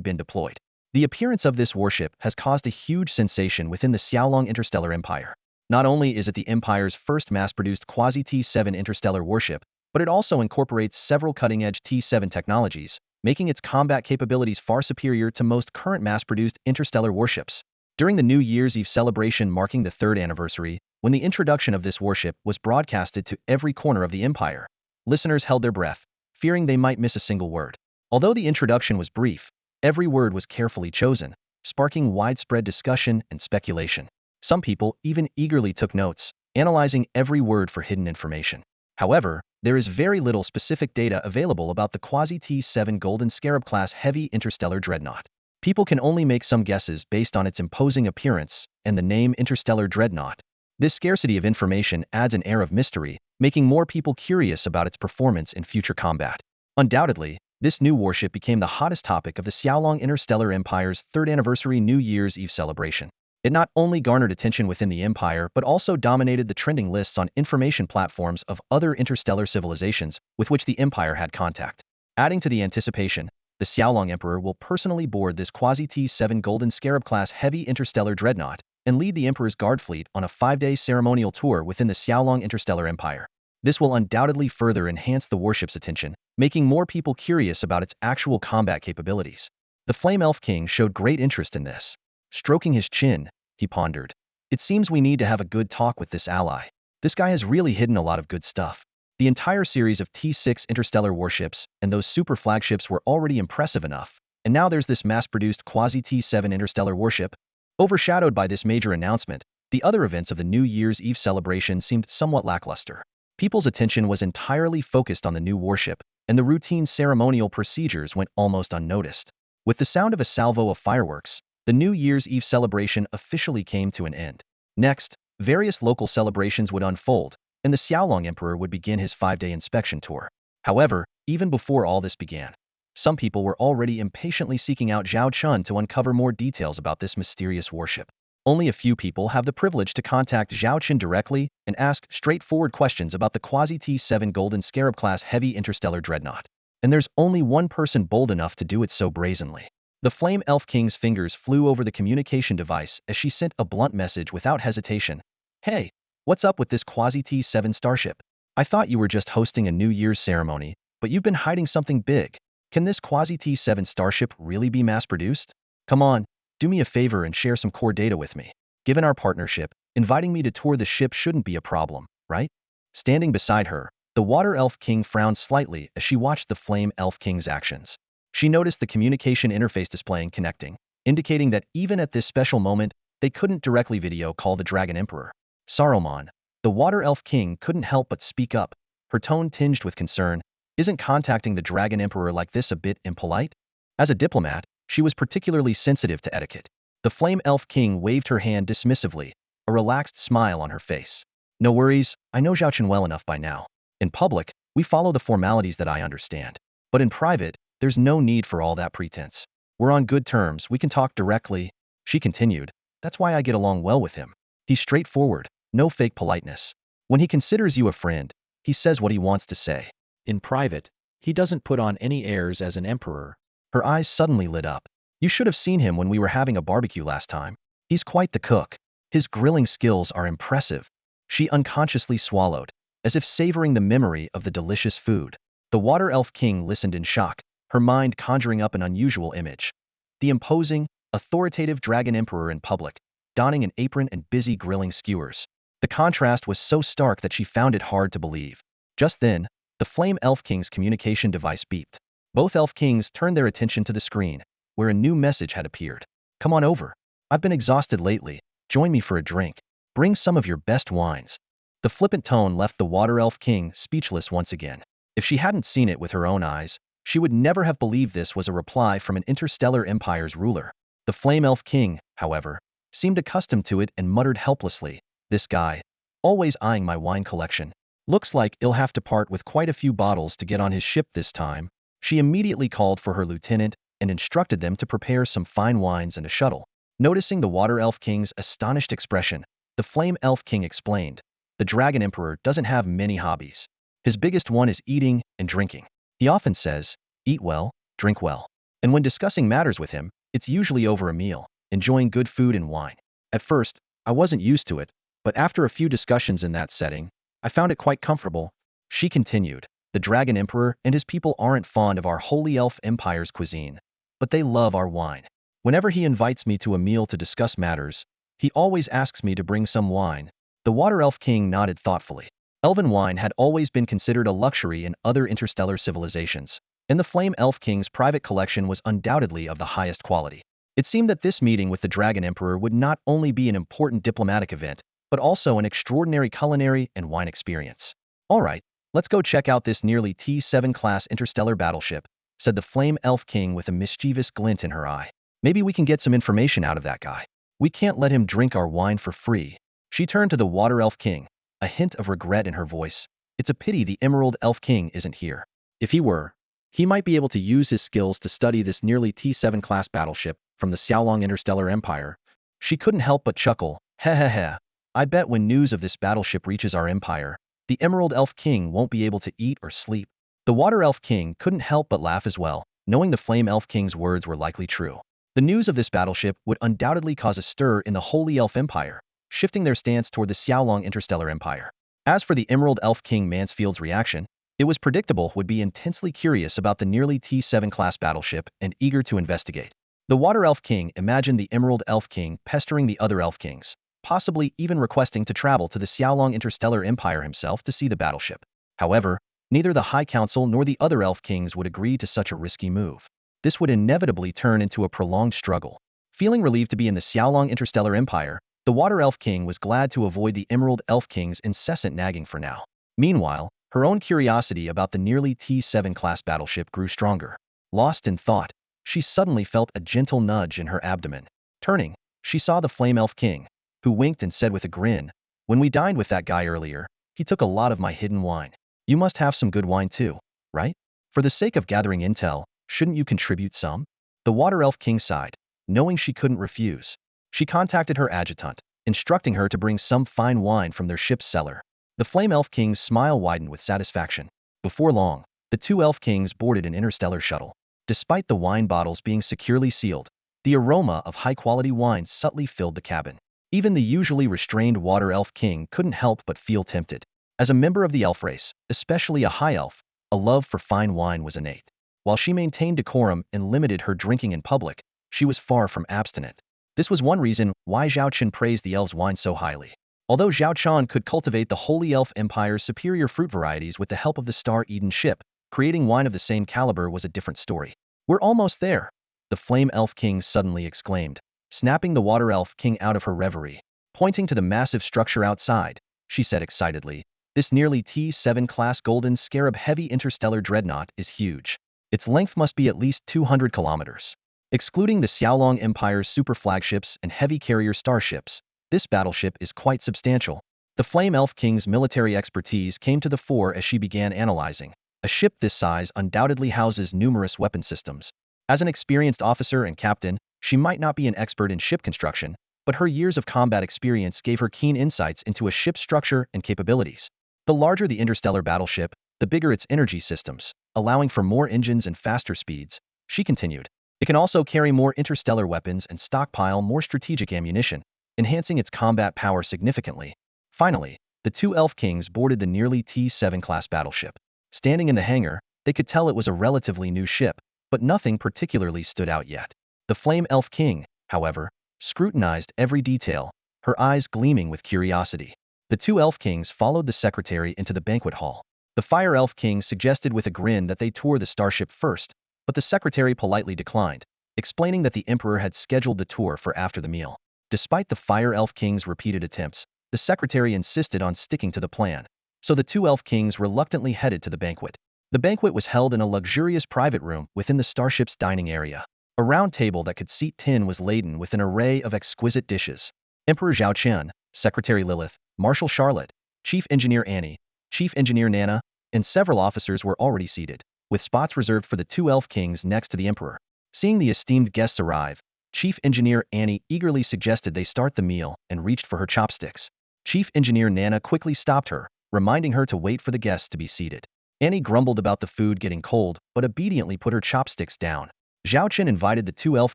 been deployed. The appearance of this warship has caused a huge sensation within the Xiaolong Interstellar Empire. Not only is it the Empire's first mass-produced quasi-T7 interstellar warship, but it also incorporates several cutting-edge T7 technologies, making its combat capabilities far superior to most current mass-produced interstellar warships. During the New Year's Eve celebration marking the 3rd anniversary, when the introduction of this warship was broadcasted to every corner of the Empire, listeners held their breath, fearing they might miss a single word. Although the introduction was brief, every word was carefully chosen, sparking widespread discussion and speculation. Some people even eagerly took notes, analyzing every word for hidden information. However, there is very little specific data available about the quasi-T7 Golden Scarab class heavy interstellar dreadnought. People can only make some guesses based on its imposing appearance and the name Interstellar Dreadnought. This scarcity of information adds an air of mystery, making more people curious about its performance in future combat. Undoubtedly, this new warship became the hottest topic of the Xiaolong Interstellar Empire's 3rd anniversary New Year's Eve celebration. It not only garnered attention within the Empire but also dominated the trending lists on information platforms of other interstellar civilizations with which the Empire had contact. Adding to the anticipation, the Xiaolong Emperor will personally board this quasi-T7 Golden Scarab class heavy interstellar dreadnought and lead the Emperor's guard fleet on a 5-day ceremonial tour within the Xiaolong Interstellar Empire. This will undoubtedly further enhance the warship's attention, making more people curious about its actual combat capabilities. The Flame Elf King showed great interest in this. Stroking his chin, he pondered. It seems we need to have a good talk with this ally. This guy has really hidden a lot of good stuff. The entire series of T6 interstellar warships and those super flagships were already impressive enough, and now there's this mass-produced quasi-T7 interstellar warship. Overshadowed by this major announcement, the other events of the New Year's Eve celebration seemed somewhat lackluster. People's attention was entirely focused on the new warship, and the routine ceremonial procedures went almost unnoticed. With the sound of a salvo of fireworks, the New Year's Eve celebration officially came to an end. Next, various local celebrations would unfold, and the Xiaolong Emperor would begin his 5-day inspection tour. However, even before all this began, some people were already impatiently seeking out Zhao Chen to uncover more details about this mysterious warship. Only a few people have the privilege to contact Zhao Chen directly and ask straightforward questions about the quasi-T7 Golden Scarab class heavy interstellar dreadnought. And there's only one person bold enough to do it so brazenly. The Flame Elf King's fingers flew over the communication device as she sent a blunt message without hesitation. Hey, what's up with this quasi-T7 starship? I thought you were just hosting a New Year's ceremony, but you've been hiding something big. Can this quasi-T7 starship really be mass-produced? Come on, do me a favor and share some core data with me. Given our partnership, inviting me to tour the ship shouldn't be a problem, right? Standing beside her, the Water Elf King frowned slightly as she watched the Flame Elf King's actions. She noticed the communication interface displaying connecting, indicating that even at this special moment, they couldn't directly video call the Dragon Emperor. Saruman, the Water Elf King couldn't help but speak up, her tone tinged with concern. Isn't contacting the Dragon Emperor like this a bit impolite? As a diplomat, she was particularly sensitive to etiquette. The Flame Elf King waved her hand dismissively, a relaxed smile on her face. No worries, I know Zhao Chen well enough by now. In public, we follow the formalities that I understand. But in private, there's no need for all that pretense. We're on good terms, we can talk directly. She continued, that's why I get along well with him. He's straightforward, no fake politeness. When he considers you a friend, he says what he wants to say. In private, he doesn't put on any airs as an emperor. Her eyes suddenly lit up. You should have seen him when we were having a barbecue last time. He's quite the cook. His grilling skills are impressive. She unconsciously swallowed, as if savoring the memory of the delicious food. The Water Elf King listened in shock, her mind conjuring up an unusual image. The imposing, authoritative Dragon Emperor in public, donning an apron and busy grilling skewers. The contrast was so stark that she found it hard to believe. Just then, the Flame Elf King's communication device beeped. Both Elf Kings turned their attention to the screen, where a new message had appeared. Come on over. I've been exhausted lately. Join me for a drink. Bring some of your best wines. The flippant tone left the Water Elf King speechless once again. If she hadn't seen it with her own eyes, She would never have believed this was a reply from an interstellar empire's ruler. The Flame Elf King, however, seemed accustomed to it and muttered helplessly, "This guy, always eyeing my wine collection. Looks like he'll have to part with quite a few bottles to get on his ship this time." She immediately called for her lieutenant and instructed them to prepare some fine wines and a shuttle. Noticing the Water Elf King's astonished expression, the Flame Elf King explained, "The Dragon Emperor doesn't have many hobbies. His biggest one is eating and drinking. He often says, 'Eat well, drink well.' And when discussing matters with him, it's usually over a meal, enjoying good food and wine." At first, I wasn't used to it, but after a few discussions in that setting, I found it quite comfortable. She continued, "The Dragon Emperor and his people aren't fond of our Holy Elf Empire's cuisine, but they love our wine. Whenever he invites me to a meal to discuss matters, he always asks me to bring some wine." The Water Elf King nodded thoughtfully. Elven wine had always been considered a luxury in other interstellar civilizations, and the Flame Elf King's private collection was undoubtedly of the highest quality. It seemed that this meeting with the Dragon Emperor would not only be an important diplomatic event, but also an extraordinary culinary and wine experience. "All right, let's go check out this nearly T7 class interstellar battleship," said the Flame Elf King with a mischievous glint in her eye. "Maybe we can get some information out of that guy. We can't let him drink our wine for free." She turned to the Water Elf King, a hint of regret in her voice. "It's a pity the Emerald Elf King isn't here. If he were, he might be able to use his skills to study this nearly T7 class battleship from the Xiaolong Interstellar Empire." She couldn't help but chuckle. "Heh heh heh. I bet when news of this battleship reaches our empire, the Emerald Elf King won't be able to eat or sleep." The Water Elf King couldn't help but laugh as well, knowing the Flame Elf King's words were likely true. The news of this battleship would undoubtedly cause a stir in the Holy Elf Empire, shifting their stance toward the Xiaolong Interstellar Empire. As for the Emerald Elf King Mansfield's reaction, it was predictable would be intensely curious about the nearly T7 class battleship and eager to investigate. The Water Elf King imagined the Emerald Elf King pestering the other Elf Kings, possibly even requesting to travel to the Xiaolong Interstellar Empire himself to see the battleship. However, neither the High Council nor the other Elf Kings would agree to such a risky move. This would inevitably turn into a prolonged struggle. Feeling relieved to be in the Xiaolong Interstellar Empire, the Water Elf King was glad to avoid the Emerald Elf King's incessant nagging for now. Meanwhile, her own curiosity about the nearly T7 class battleship grew stronger. Lost in thought, she suddenly felt a gentle nudge in her abdomen. Turning, she saw the Flame Elf King, who winked and said with a grin, "When we dined with that guy earlier, he took a lot of my hidden wine. You must have some good wine too, right? For the sake of gathering intel, shouldn't you contribute some?" The Water Elf King sighed, knowing she couldn't refuse. She contacted her adjutant, instructing her to bring some fine wine from their ship's cellar. The Flame Elf King's smile widened with satisfaction. Before long, the two Elf Kings boarded an interstellar shuttle. Despite the wine bottles being securely sealed, the aroma of high-quality wine subtly filled the cabin. Even the usually restrained Water Elf King couldn't help but feel tempted. As a member of the elf race, especially a high elf, a love for fine wine was innate. While she maintained decorum and limited her drinking in public, she was far from abstinent. This was one reason why Zhao Chen praised the elves' wine so highly. Although Zhao Chen could cultivate the Holy Elf Empire's superior fruit varieties with the help of the Star Eden ship, creating wine of the same caliber was a different story. "We're almost there," the Flame Elf King suddenly exclaimed, snapping the Water Elf King out of her reverie. Pointing to the massive structure outside, she said excitedly, "This nearly T7 class golden Scarab heavy interstellar dreadnought is huge. Its length must be at least 200 kilometers. Excluding the Xiaolong Empire's super flagships and heavy carrier starships, this battleship is quite substantial." The Flame Elf King's military expertise came to the fore as she began analyzing. A ship this size undoubtedly houses numerous weapon systems. As an experienced officer and captain, she might not be an expert in ship construction, but her years of combat experience gave her keen insights into a ship's structure and capabilities. The larger the interstellar battleship, the bigger its energy systems, allowing for more engines and faster speeds, she continued. It can also carry more interstellar weapons and stockpile more strategic ammunition, enhancing its combat power significantly. Finally, the two Elf Kings boarded the nearly T7 class battleship. Standing in the hangar, they could tell it was a relatively new ship, but nothing particularly stood out yet. The Flame Elf King, however, scrutinized every detail, her eyes gleaming with curiosity. The two Elf Kings followed the secretary into the banquet hall. The Fire Elf King suggested with a grin that they tour the starship first, but the secretary politely declined, explaining that the Emperor had scheduled the tour for after the meal. Despite the Fire Elf King's repeated attempts, the secretary insisted on sticking to the plan, so the two Elf Kings reluctantly headed to the banquet. The banquet was held in a luxurious private room within the starship's dining area. A round table that could seat 10 was laden with an array of exquisite dishes. Emperor Zhao Chen, Secretary Lilith, Marshal Charlotte, Chief Engineer Annie, Chief Engineer Nana, and several officers were already seated, with spots reserved for the two elf kings next to the emperor. Seeing the esteemed guests arrive, Chief Engineer Annie eagerly suggested they start the meal and reached for her chopsticks. Chief Engineer Nana quickly stopped her, reminding her to wait for the guests to be seated. Annie grumbled about the food getting cold, but obediently put her chopsticks down. Zhao Chen invited the two elf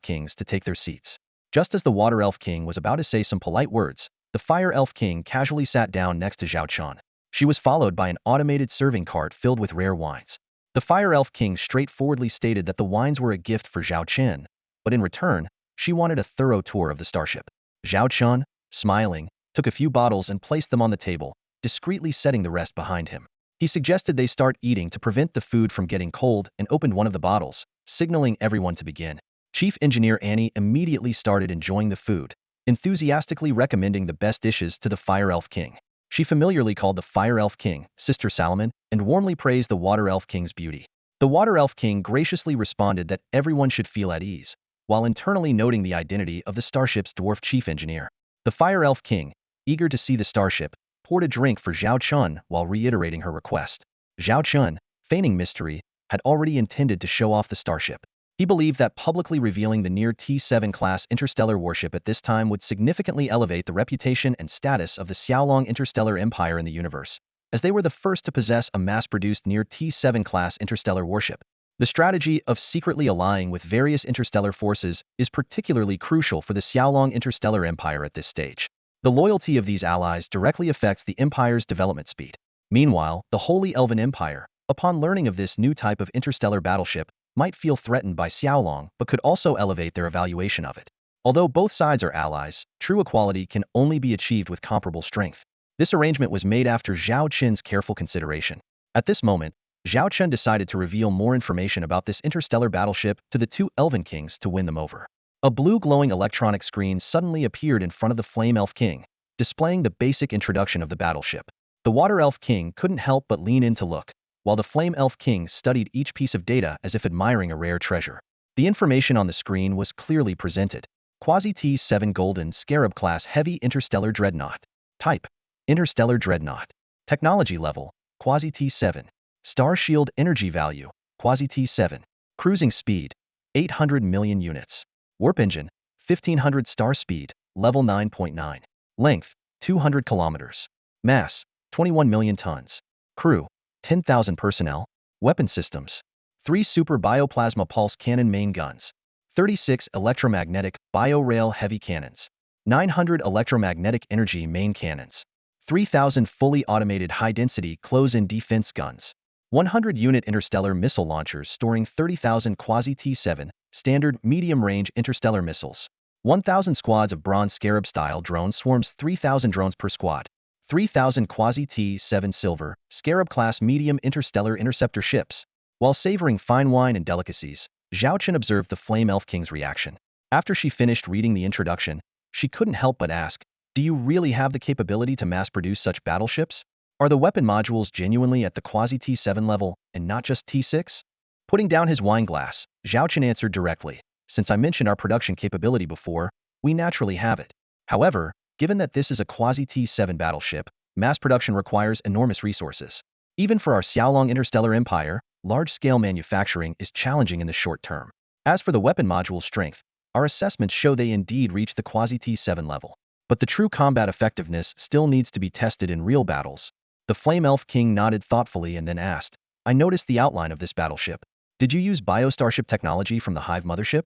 kings to take their seats. Just as the water elf king was about to say some polite words, the fire elf king casually sat down next to Zhao Chen. She was followed by an automated serving cart filled with rare wines. The fire elf king straightforwardly stated that the wines were a gift for Zhao Chen, but in return, she wanted a thorough tour of the starship. Zhao Chen, smiling, took a few bottles and placed them on the table, discreetly setting the rest behind him. He suggested they start eating to prevent the food from getting cold and opened one of the bottles, signaling everyone to begin. Chief Engineer Annie immediately started enjoying the food, enthusiastically recommending the best dishes to the Fire Elf King. She familiarly called the Fire Elf King Sister Salomon and warmly praised the Water Elf King's beauty. The Water Elf King graciously responded that everyone should feel at ease, while internally noting the identity of the starship's dwarf chief engineer. The Fire Elf King, eager to see the starship, poured a drink for Zhao Chen while reiterating her request. Zhao Chen, feigning mystery, had already intended to show off the starship. He believed that publicly revealing the near T7 class interstellar warship at this time would significantly elevate the reputation and status of the Xiaolong interstellar empire in the universe, as they were the first to possess a mass-produced near T7 class interstellar warship. The strategy of secretly allying with various interstellar forces is particularly crucial for the Xiaolong interstellar empire at this stage. The loyalty of these allies directly affects the empire's development speed. Meanwhile, the Holy Elven Empire, upon learning of this new type of interstellar battleship, might feel threatened by Xiaolong but could also elevate their evaluation of it. Although both sides are allies, true equality can only be achieved with comparable strength. This arrangement was made after Zhao Chen's careful consideration. At this moment, Zhao Chen decided to reveal more information about this interstellar battleship to the two Elven Kings to win them over. A blue glowing electronic screen suddenly appeared in front of the Flame Elf King, displaying the basic introduction of the battleship. The Water Elf King couldn't help but lean in to look, while the Flame Elf King studied each piece of data as if admiring a rare treasure. The information on the screen was clearly presented. Quasi T7 Golden Scarab Class Heavy Interstellar Dreadnought. Type: Interstellar Dreadnought. Technology level: Quasi T7. Star Shield Energy Value: Quasi T7. Cruising speed: 800 million units. Warp engine: 1500 star speed, level 9.9. Length: 200 kilometers. Mass: 21 million tons. Crew: 10,000 personnel. Weapon systems: 3 super bioplasma pulse cannon main guns, 36 electromagnetic bio-rail heavy cannons, 900 electromagnetic energy main cannons, 3,000 fully automated high-density close-in defense guns, 100 unit interstellar missile launchers storing 30,000 quasi-T7 standard medium-range interstellar missiles, 1,000 squads of bronze Scarab-style drone swarms, 3,000 drones per squad, 3,000 quasi-T7 silver Scarab-class medium interstellar interceptor ships. While savoring fine wine and delicacies, Zhao Chen observed the Flame Elf King's reaction. After she finished reading the introduction, she couldn't help but ask, "Do you really have the capability to mass-produce such battleships? Are the weapon modules genuinely at the quasi-T7 level, and not just T6? Putting down his wine glass, Zhao Chen answered directly, "Since I mentioned our production capability before, we naturally have it. However, given that this is a quasi-T7 battleship, mass production requires enormous resources. Even for our Xiaolong interstellar empire, large-scale manufacturing is challenging in the short term. As for the weapon module strength, our assessments show they indeed reach the quasi-T7 level. But the true combat effectiveness still needs to be tested in real battles." The Flame Elf King nodded thoughtfully and then asked, "I noticed the outline of this battleship. Did you use biostarship technology from the Hive mothership?"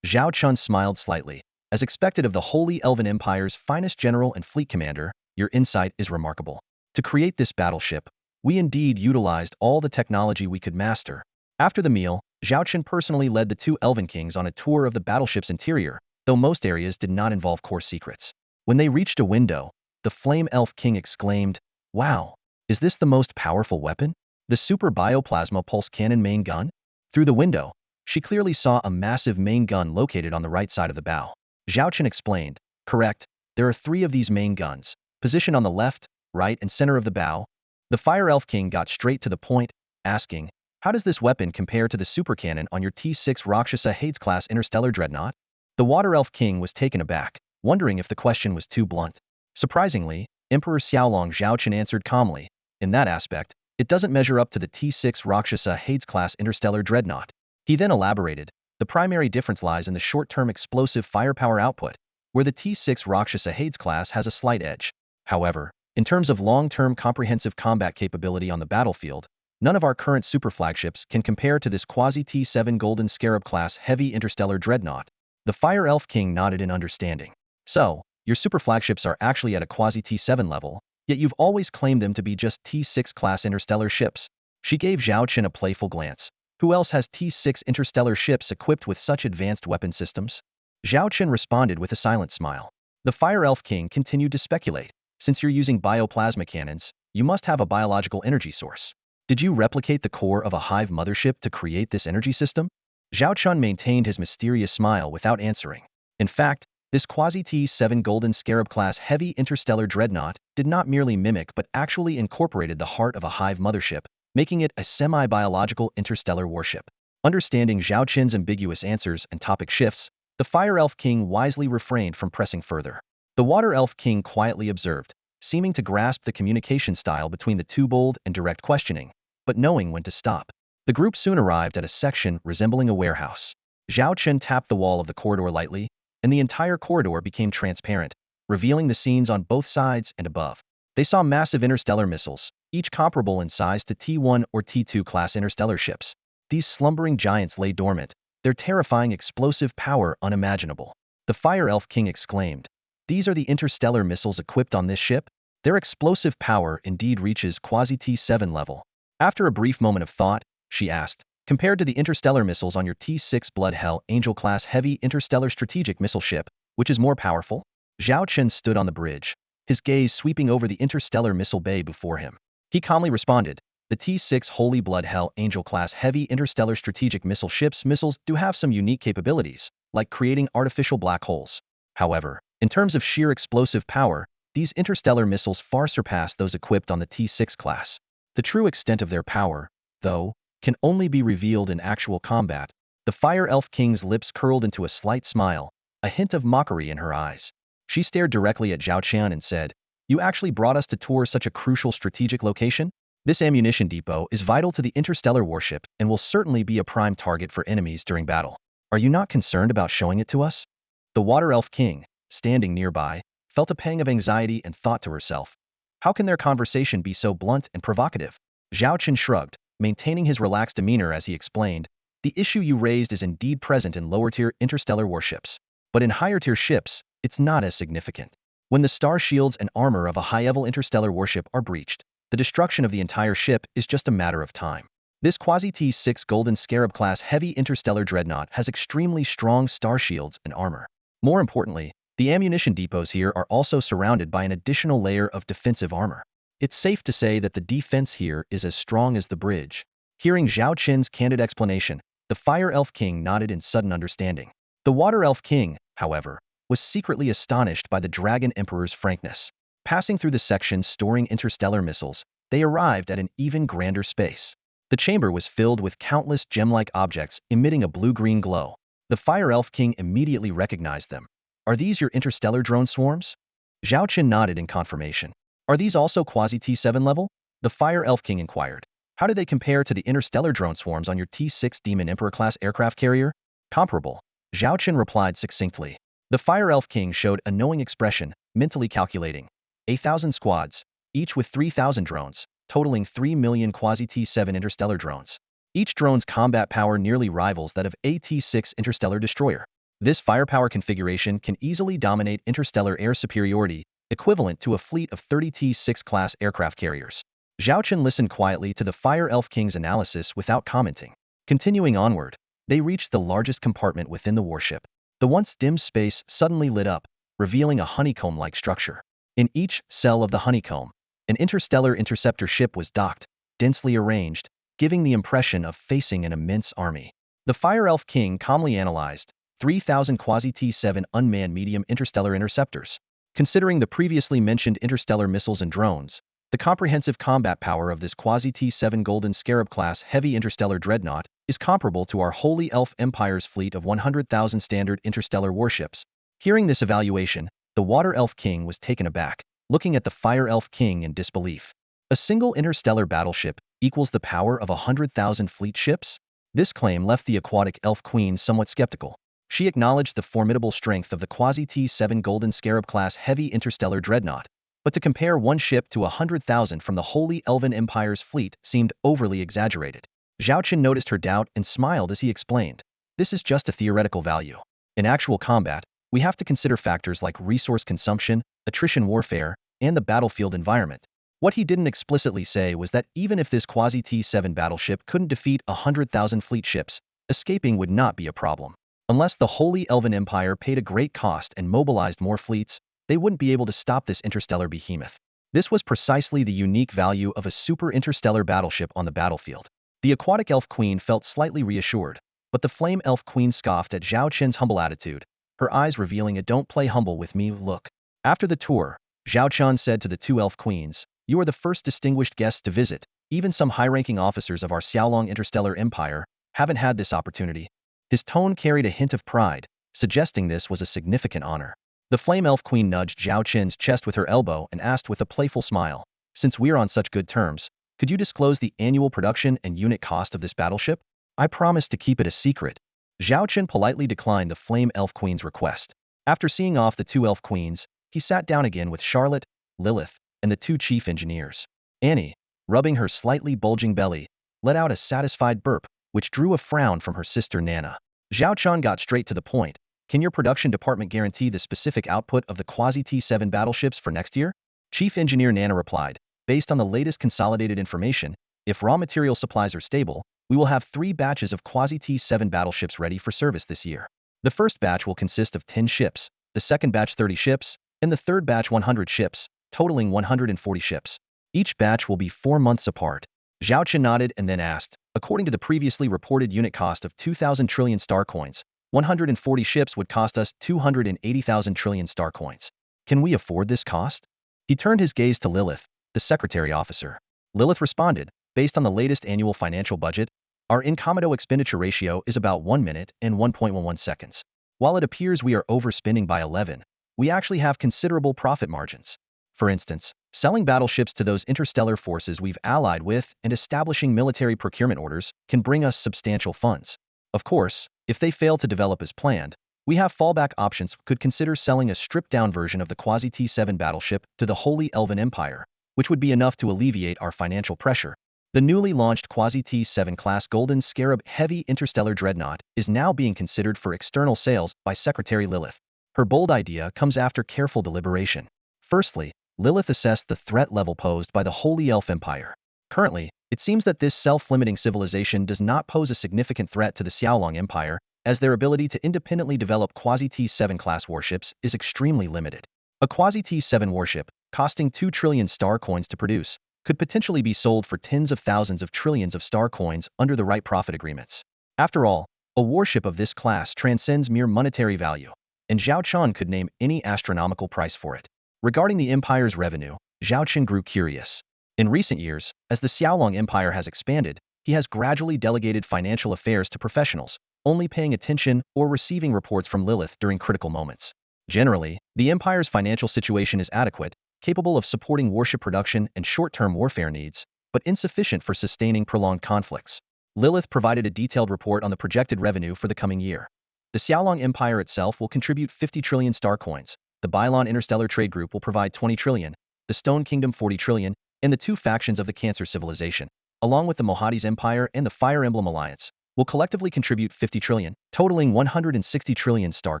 Zhao Chen smiled slightly. "As expected of the Holy Elven Empire's finest general and fleet commander, your insight is remarkable. To create this battleship, we indeed utilized all the technology we could master." After the meal, Zhao Chen personally led the two Elven Kings on a tour of the battleship's interior, though most areas did not involve core secrets. When they reached a window, the Flame Elf King exclaimed, "Wow! Is this the most powerful weapon? The Super Bioplasma Pulse Cannon main gun?" Through the window, she clearly saw a massive main gun located on the right side of the bow. Zhao Chen explained, "Correct, there are 3 of these main guns, positioned on the left, right, and center of the bow." The Fire Elf King got straight to the point, asking, How does this weapon compare to the supercannon on your T6 Rakshasa Hades-class interstellar dreadnought? The Water Elf King was taken aback, wondering if the question was too blunt. Surprisingly, Emperor Xiaolong Zhao Chen answered calmly, in that aspect, it doesn't measure up to the T6 Rakshasa Hades-class interstellar dreadnought. He then elaborated, the primary difference lies in the short-term explosive firepower output, where the T6 Rakshasa Hades class has a slight edge. However, in terms of long-term comprehensive combat capability on the battlefield, none of our current super flagships can compare to this quasi-T7 Golden Scarab class heavy interstellar dreadnought. The Fire Elf King nodded in understanding. So, your super flagships are actually at a quasi-T7 level, yet you've always claimed them to be just T6 class interstellar ships. She gave Zhao Chen a playful glance. Who else has T6 interstellar ships equipped with such advanced weapon systems? Zhao Chen responded with a silent smile. The Fire Elf King continued to speculate. Since you're using bioplasma cannons, you must have a biological energy source. Did you replicate the core of a hive mothership to create this energy system? Zhao Chen maintained his mysterious smile without answering. In fact, this quasi-T7 Golden Scarab-class heavy interstellar dreadnought did not merely mimic but actually incorporated the heart of a hive mothership, making it a semi-biological interstellar warship. Understanding Zhao Chen's ambiguous answers and topic shifts, the Fire Elf King wisely refrained from pressing further. The Water Elf King quietly observed, seeming to grasp the communication style between the two bold and direct questioning, but knowing when to stop. The group soon arrived at a section resembling a warehouse. Zhao Chen tapped the wall of the corridor lightly, and the entire corridor became transparent, revealing the scenes on both sides and above. They saw massive interstellar missiles, each comparable in size to T1 or T2 class interstellar ships. These slumbering giants lay dormant, their terrifying explosive power unimaginable. The Fire Elf King exclaimed, "These are the interstellar missiles equipped on this ship? Their explosive power indeed reaches quasi-T7 level." After a brief moment of thought, she asked, "Compared to the interstellar missiles on your T6 Blood Hell Angel-class heavy interstellar strategic missile ship, which is more powerful?" Zhao Chen stood on the bridge, his gaze sweeping over the interstellar missile bay before him. He calmly responded, "The T6 Holy Blood Hell Angel-class heavy interstellar strategic missile ships missiles do have some unique capabilities, like creating artificial black holes. However, in terms of sheer explosive power, these interstellar missiles far surpass those equipped on the T6 class. The true extent of their power, though, can only be revealed in actual combat." The Fire Elf King's lips curled into a slight smile, a hint of mockery in her eyes. She stared directly at Zhao Chen and said, "You actually brought us to tour such a crucial strategic location? This ammunition depot is vital to the interstellar warship and will certainly be a prime target for enemies during battle. Are you not concerned about showing it to us?" The Water Elf King, standing nearby, felt a pang of anxiety and thought to herself, how can their conversation be so blunt and provocative? Zhao Chen shrugged, maintaining his relaxed demeanor as he explained, "The issue you raised is indeed present in lower-tier interstellar warships, but in higher-tier ships, it's not as significant. When the star shields and armor of a high-level interstellar warship are breached, the destruction of the entire ship is just a matter of time. This quasi-T6 Golden Scarab-class heavy interstellar dreadnought has extremely strong star shields and armor. More importantly, the ammunition depots here are also surrounded by an additional layer of defensive armor. It's safe to say that the defense here is as strong as the bridge." Hearing Zhao Chen's candid explanation, the Fire Elf King nodded in sudden understanding. The Water Elf King, however, was secretly astonished by the Dragon Emperor's frankness. Passing through the section storing interstellar missiles, they arrived at an even grander space. The chamber was filled with countless gem-like objects emitting a blue-green glow. The Fire Elf King immediately recognized them. "Are these your interstellar drone swarms?" Zhao Chen nodded in confirmation. "Are these also quasi-T7 level?" The Fire Elf King inquired. "How do they compare to the interstellar drone swarms on your T6 Demon Emperor-class aircraft carrier?" "Comparable," Zhao Chen replied succinctly. The Fire Elf King showed a knowing expression, mentally calculating. 1,000 squads, each with 3,000 drones, totaling 3 million quasi-T7 interstellar drones. Each drone's combat power nearly rivals that of a T6 interstellar destroyer. This firepower configuration can easily dominate interstellar air superiority, equivalent to a fleet of 30 T6 class aircraft carriers. Zhao Chen listened quietly to the Fire Elf King's analysis without commenting. Continuing onward, they reached the largest compartment within the warship. The once dim space suddenly lit up, revealing a honeycomb-like structure. In each cell of the honeycomb, an interstellar interceptor ship was docked, densely arranged, giving the impression of facing an immense army. The Fire Elf King calmly analyzed 3,000 quasi-T7 unmanned medium interstellar interceptors. Considering the previously mentioned interstellar missiles and drones, The comprehensive combat power of this quasi-T7 Golden Scarab class heavy interstellar dreadnought is comparable to our Holy Elf Empire's fleet of 100,000 standard interstellar warships. Hearing this evaluation, the Water Elf King was taken aback, looking at the Fire Elf King in disbelief. A single interstellar battleship equals the power of 100,000 fleet ships? This claim left the Aquatic Elf Queen somewhat skeptical. She acknowledged the formidable strength of the quasi-T7 Golden Scarab class heavy interstellar dreadnought, but to compare one ship to 100,000 from the Holy Elven Empire's fleet seemed overly exaggerated. Zhao Chen noticed her doubt and smiled as he explained, "This is just a theoretical value. In actual combat, we have to consider factors like resource consumption, attrition warfare, and the battlefield environment." What he didn't explicitly say was that even if this quasi-T7 battleship couldn't defeat 100,000 fleet ships, escaping would not be a problem. Unless the Holy Elven Empire paid a great cost and mobilized more fleets, they wouldn't be able to stop this interstellar behemoth. This was precisely the unique value of a super interstellar battleship on the battlefield. The Aquatic Elf Queen felt slightly reassured, but the Flame Elf Queen scoffed at Zhao Chen's humble attitude, her eyes revealing a "don't play humble with me" look. After the tour, Zhao Chen said to the two Elf Queens, "You are the first distinguished guests to visit. Even some high-ranking officers of our Xiaolong Interstellar Empire haven't had this opportunity." His tone carried a hint of pride, suggesting this was a significant honor. The Flame Elf Queen nudged Zhao Chen's chest with her elbow and asked with a playful smile, "Since we're on such good terms, could you disclose the annual production and unit cost of this battleship? I promise to keep it a secret." Zhao Chen politely declined the Flame Elf Queen's request. After seeing off the two Elf Queens, he sat down again with Charlotte, Lilith, and the two chief engineers. Annie, rubbing her slightly bulging belly, let out a satisfied burp, which drew a frown from her sister Nana. Zhao Chen got straight to the point. "Can your production department guarantee the specific output of the quasi-T7 battleships for next year?" Chief Engineer Nana replied, "Based on the latest consolidated information, if raw material supplies are stable, we will have 3 batches of quasi-T7 battleships ready for service this year. The first batch will consist of 10 ships, the second batch 30 ships, and the third batch 100 ships, totaling 140 ships. Each batch will be 4 months apart." Zhao Chen nodded and then asked, "According to the previously reported unit cost of 2,000 trillion star coins, 140 ships would cost us 280,000 trillion star coins. Can we afford this cost?" He turned his gaze to Lilith, the secretary officer. Lilith responded, "Based on the latest annual financial budget, our incommodo expenditure ratio is about 1 minute and 1.11 seconds. While it appears we are overspending by 11, we actually have considerable profit margins. For instance, selling battleships to those interstellar forces we've allied with and establishing military procurement orders can bring us substantial funds. Of course, if they fail to develop as planned, we have fallback options. Could consider selling a stripped-down version of the quasi-T7 battleship to the Holy Elven Empire, which would be enough to alleviate our financial pressure." The newly launched quasi-T7 class Golden Scarab heavy interstellar dreadnought is now being considered for external sales by Secretary Lilith. Her bold idea comes after careful deliberation. Firstly, Lilith assessed the threat level posed by the Holy Elf Empire. Currently, it seems that this self-limiting civilization does not pose a significant threat to the Xiaolong Empire, as their ability to independently develop quasi-T7 class warships is extremely limited. A quasi-T7 warship, costing 2 trillion star coins to produce, could potentially be sold for tens of thousands of trillions of star coins under the right profit agreements. After all, a warship of this class transcends mere monetary value, and Zhao Chen could name any astronomical price for it. Regarding the Empire's revenue, Zhao Chen grew curious. In recent years, as the Xiaolong Empire has expanded, he has gradually delegated financial affairs to professionals, only paying attention or receiving reports from Lilith during critical moments. Generally, the Empire's financial situation is adequate, capable of supporting warship production and short-term warfare needs, but insufficient for sustaining prolonged conflicts. Lilith provided a detailed report on the projected revenue for the coming year. The Xiaolong Empire itself will contribute 50 trillion star coins, the Bylon Interstellar Trade Group will provide 20 trillion, the Stone Kingdom 40 trillion, and the two factions of the Cancer Civilization, along with the Mohadi's Empire and the Fire Emblem Alliance, will collectively contribute 50 trillion, totaling 160 trillion star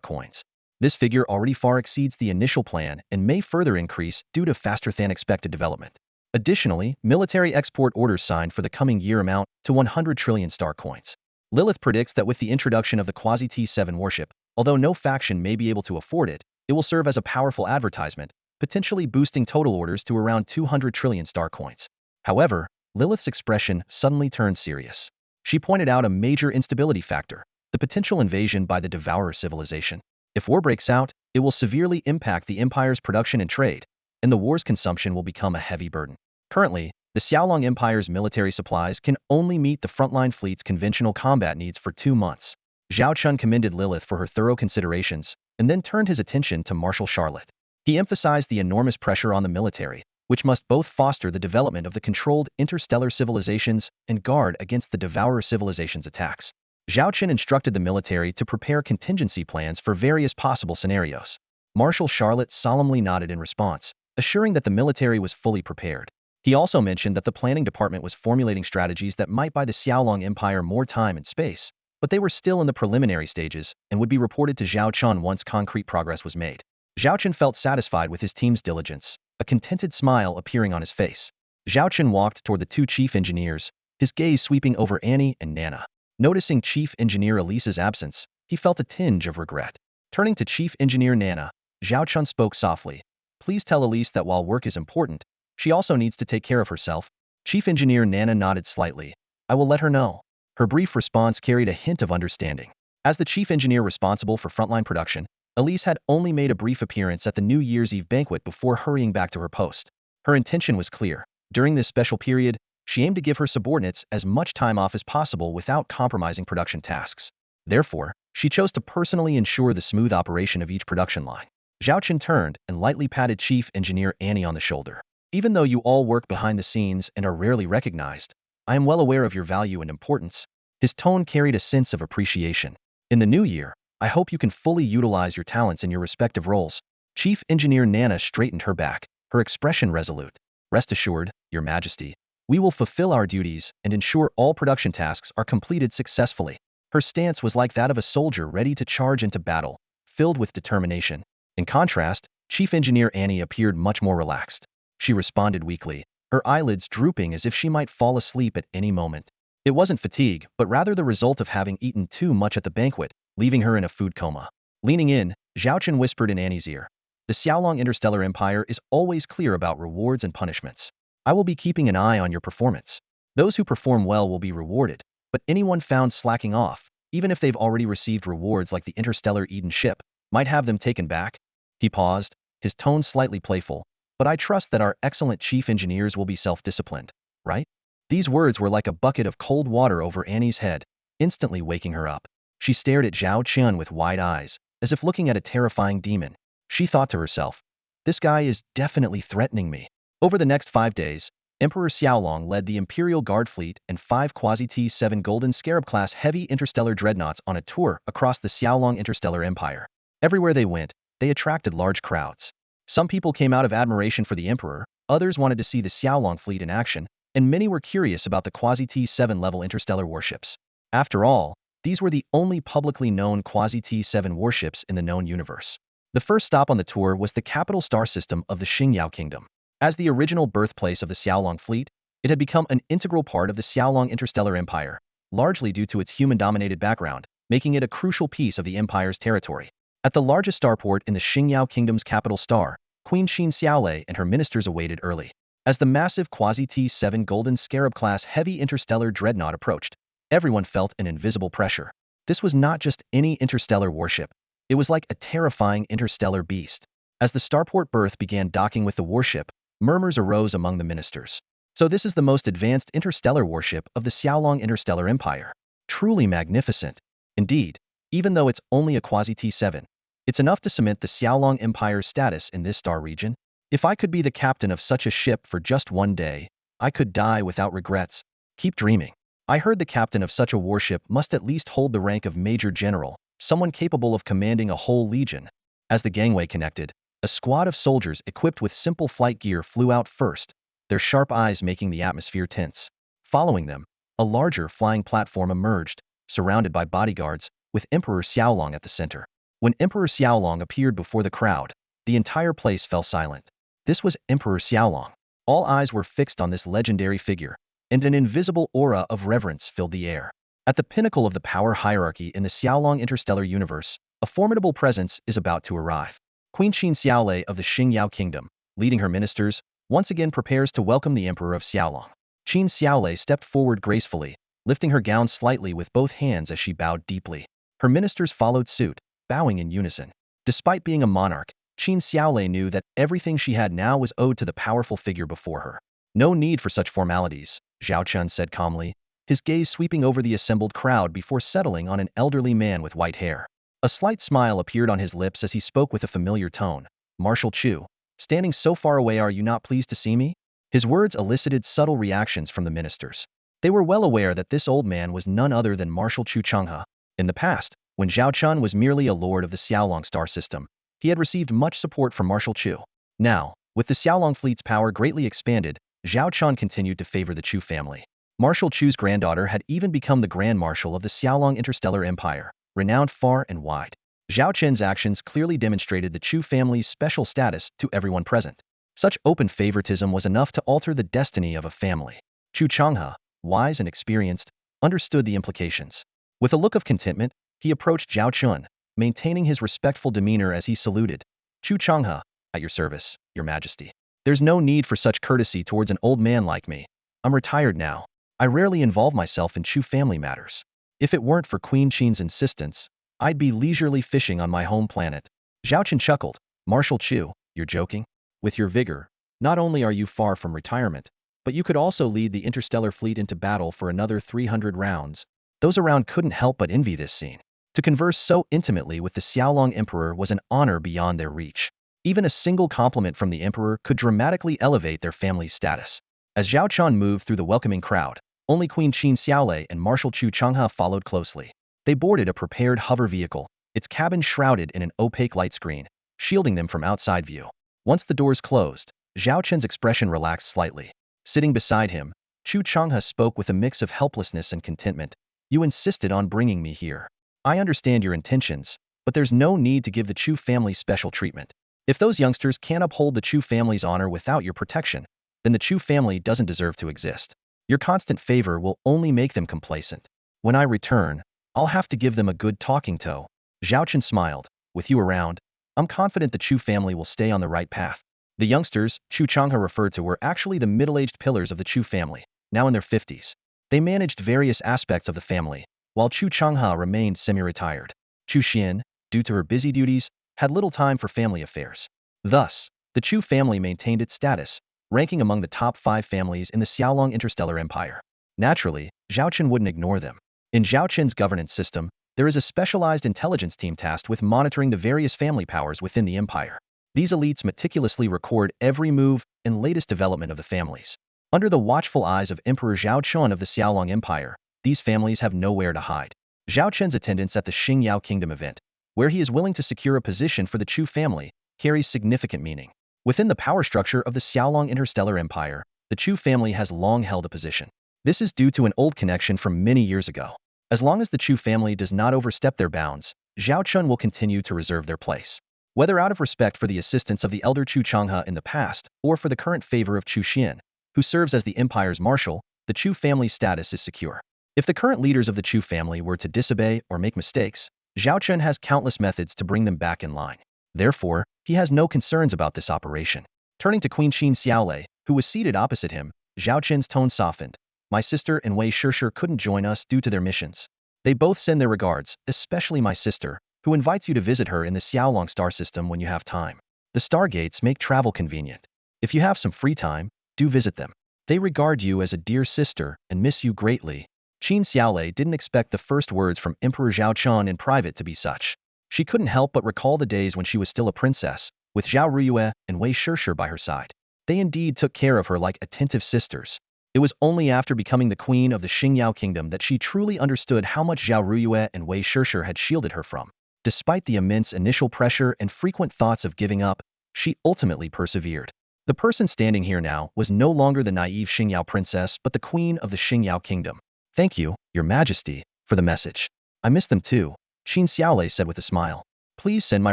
coins. This figure already far exceeds the initial plan and may further increase due to faster-than-expected development. Additionally, military export orders signed for the coming year amount to 100 trillion star coins. Lilith predicts that with the introduction of the quasi-T7 warship, although no faction may be able to afford it, it will serve as a powerful advertisement, potentially boosting total orders to around 200 trillion star coins. However, Lilith's expression suddenly turned serious. She pointed out a major instability factor, the potential invasion by the Devourer civilization. If war breaks out, it will severely impact the Empire's production and trade, and the war's consumption will become a heavy burden. Currently, the Xiaolong Empire's military supplies can only meet the frontline fleet's conventional combat needs for 2 months. Zhao Chen commended Lilith for her thorough considerations and then turned his attention to Marshal Charlotte. He emphasized the enormous pressure on the military, which must both foster the development of the controlled interstellar civilizations and guard against the Devourer civilization's attacks. Zhao Chen instructed the military to prepare contingency plans for various possible scenarios. Marshal Charlotte solemnly nodded in response, assuring that the military was fully prepared. He also mentioned that the planning department was formulating strategies that might buy the Xiaolong Empire more time and space, but they were still in the preliminary stages and would be reported to Zhao Chen once concrete progress was made. Zhao Chen felt satisfied with his team's diligence, a contented smile appearing on his face. Zhao Chen walked toward the two chief engineers, his gaze sweeping over Annie and Nana. Noticing Chief Engineer Elise's absence, he felt a tinge of regret. Turning to Chief Engineer Nana, Zhao Chen spoke softly. Please tell Elise that while work is important, she also needs to take care of herself. Chief Engineer Nana nodded slightly. I will let her know. Her brief response carried a hint of understanding. As the chief engineer responsible for frontline production, Elise had only made a brief appearance at the New Year's Eve banquet before hurrying back to her post. Her intention was clear. During this special period, she aimed to give her subordinates as much time off as possible without compromising production tasks. Therefore, she chose to personally ensure the smooth operation of each production line. Zhao Chen turned and lightly patted Chief Engineer Annie on the shoulder. Even though you all work behind the scenes and are rarely recognized, I am well aware of your value and importance. His tone carried a sense of appreciation. In the new year, I hope you can fully utilize your talents in your respective roles. Chief Engineer Nana straightened her back, her expression resolute. Rest assured, Your Majesty, we will fulfill our duties and ensure all production tasks are completed successfully. Her stance was like that of a soldier ready to charge into battle, filled with determination. In contrast, Chief Engineer Annie appeared much more relaxed. She responded weakly, her eyelids drooping as if she might fall asleep at any moment. It wasn't fatigue, but rather the result of having eaten too much at the banquet, leaving her in a food coma. Leaning in, Zhao Chen whispered in Annie's ear. The Xiaolong Interstellar Empire is always clear about rewards and punishments. I will be keeping an eye on your performance. Those who perform well will be rewarded, but anyone found slacking off, even if they've already received rewards like the interstellar Eden ship, might have them taken back. He paused, his tone slightly playful. But I trust that our excellent chief engineers will be self-disciplined, right? These words were like a bucket of cold water over Annie's head, instantly waking her up. She stared at Zhao Chen with wide eyes, as if looking at a terrifying demon. She thought to herself, this guy is definitely threatening me. Over the next 5 days, Emperor Xiaolong led the Imperial Guard Fleet and 5 Quasi-T7 Golden Scarab-class heavy interstellar dreadnoughts on a tour across the Xiaolong Interstellar Empire. Everywhere they went, they attracted large crowds. Some people came out of admiration for the Emperor, others wanted to see the Xiaolong fleet in action, and many were curious about the Quasi-T7 level interstellar warships. After all, these were the only publicly known Quasi-T7 warships in the known universe. The first stop on the tour was the capital star system of the Xingyao Kingdom. As the original birthplace of the Xiaolong fleet, it had become an integral part of the Xiaolong Interstellar Empire, largely due to its human-dominated background, making it a crucial piece of the Empire's territory. At the largest starport in the Xingyao Kingdom's capital star, Queen Xin Xiaolei and her ministers awaited early. As the massive Quasi-T7 Golden Scarab-class heavy interstellar dreadnought approached, everyone felt an invisible pressure. This was not just any interstellar warship. It was like a terrifying interstellar beast. As the starport berth began docking with the warship, murmurs arose among the ministers. So this is the most advanced interstellar warship of the Xiaolong Interstellar Empire. Truly magnificent. Indeed, even though it's only a Quasi-T7, it's enough to cement the Xiaolong Empire's status in this star region. If I could be the captain of such a ship for just 1 day, I could die without regrets. Keep dreaming. I heard the captain of such a warship must at least hold the rank of Major General, someone capable of commanding a whole legion. As the gangway connected, a squad of soldiers equipped with simple flight gear flew out first, their sharp eyes making the atmosphere tense. Following them, a larger flying platform emerged, surrounded by bodyguards, with Emperor Xiaolong at the center. When Emperor Xiaolong appeared before the crowd, the entire place fell silent. This was Emperor Xiaolong. All eyes were fixed on this legendary figure, and an invisible aura of reverence filled the air. At the pinnacle of the power hierarchy in the Xiaolong Interstellar Universe, a formidable presence is about to arrive. Queen Xin Xiaolei of the Xingyao Kingdom, leading her ministers, once again prepares to welcome the Emperor of Xiaolong. Xin Xiaolei stepped forward gracefully, lifting her gown slightly with both hands as she bowed deeply. Her ministers followed suit, bowing in unison. Despite being a monarch, Xin Xiaolei knew that everything she had now was owed to the powerful figure before her. No need for such formalities, Zhao Chen said calmly, his gaze sweeping over the assembled crowd before settling on an elderly man with white hair. A slight smile appeared on his lips as he spoke with a familiar tone. Marshal Chu, standing so far away, are you not pleased to see me? His words elicited subtle reactions from the ministers. They were well aware that this old man was none other than Marshal Chu Changhe. In the past, when Zhao Chen was merely a lord of the Xiaolong star system, he had received much support from Marshal Chu. Now, with the Xiaolong fleet's power greatly expanded, Zhao Chen continued to favor the Chu family. Marshal Chu's granddaughter had even become the Grand Marshal of the Xiaolong Interstellar Empire, renowned far and wide. Zhao Chen's actions clearly demonstrated the Chu family's special status to everyone present. Such open favoritism was enough to alter the destiny of a family. Chu Changhe, wise and experienced, understood the implications. With a look of contentment, he approached Zhao Chen, maintaining his respectful demeanor as he saluted. Chu Changhe, at your service, Your Majesty. There's no need for such courtesy towards an old man like me. I'm retired now. I rarely involve myself in Chu family matters. If it weren't for Queen Qin's insistence, I'd be leisurely fishing on my home planet. Zhao Chen chuckled. Marshal Chu, you're joking? With your vigor, not only are you far from retirement, but you could also lead the interstellar fleet into battle for another 300 rounds. Those around couldn't help but envy this scene. To converse so intimately with the Xiaolong Emperor was an honor beyond their reach. Even a single compliment from the Emperor could dramatically elevate their family's status. As Zhao Chen moved through the welcoming crowd, only Queen Qin Xiaolei and Marshal Chu Changhe followed closely. They boarded a prepared hover vehicle, its cabin shrouded in an opaque light screen, shielding them from outside view. Once the doors closed, Zhao Chen's expression relaxed slightly. Sitting beside him, Chu Changhe spoke with a mix of helplessness and contentment. You insisted on bringing me here. I understand your intentions, but there's no need to give the Chu family special treatment. If those youngsters can't uphold the Chu family's honor without your protection, then the Chu family doesn't deserve to exist. Your constant favor will only make them complacent. When I return, I'll have to give them a good talking to. Zhao Chen smiled. With you around, I'm confident the Chu family will stay on the right path. The youngsters Chu Changhe referred to were actually the middle-aged pillars of the Chu family, now in their 50s. They managed various aspects of the family, while Chu Changhe remained semi-retired. Chu Xian, due to her busy duties, had little time for family affairs. Thus, the Chu family maintained its status, ranking among the top 5 families in the Xiaolong Interstellar Empire. Naturally, Zhao Chen wouldn't ignore them. In Zhao Chen's governance system, there is a specialized intelligence team tasked with monitoring the various family powers within the empire. These elites meticulously record every move and latest development of the families. Under the watchful eyes of Emperor Zhao Chen of the Xiaolong Empire, these families have nowhere to hide. Zhao Chen's attendance at the Xingyao Kingdom event, where he is willing to secure a position for the Chu family, carries significant meaning. Within the power structure of the Xiaolong Interstellar Empire, the Chu family has long held a position. This is due to an old connection from many years ago. As long as the Chu family does not overstep their bounds, Zhao Chen will continue to reserve their place. Whether out of respect for the assistance of the elder Chu Changhe in the past, or for the current favor of Chu Xian, who serves as the empire's marshal, the Chu family's status is secure. If the current leaders of the Chu family were to disobey or make mistakes, Zhao Chen has countless methods to bring them back in line. Therefore, he has no concerns about this operation. Turning to Queen Qin Xiaolei, who was seated opposite him, Zhao Chen's tone softened. My sister and Wei Shishir couldn't join us due to their missions. They both send their regards, especially my sister, who invites you to visit her in the Xiaolong star system when you have time. The stargates make travel convenient. If you have some free time, do visit them. They regard you as a dear sister and miss you greatly. Qin Xiaolei didn't expect the first words from Emperor Zhao Chen in private to be such. She couldn't help but recall the days when she was still a princess, with Zhao Ruyue and Wei Shishir by her side. They indeed took care of her like attentive sisters. It was only after becoming the queen of the Xingyao kingdom that she truly understood how much Zhao Ruyue and Wei Shishir had shielded her from. Despite the immense initial pressure and frequent thoughts of giving up, she ultimately persevered. The person standing here now was no longer the naive Xingyao princess but the queen of the Xingyao kingdom. Thank you, Your Majesty, for the message. I miss them too, Qin Xiaolei said with a smile. Please send my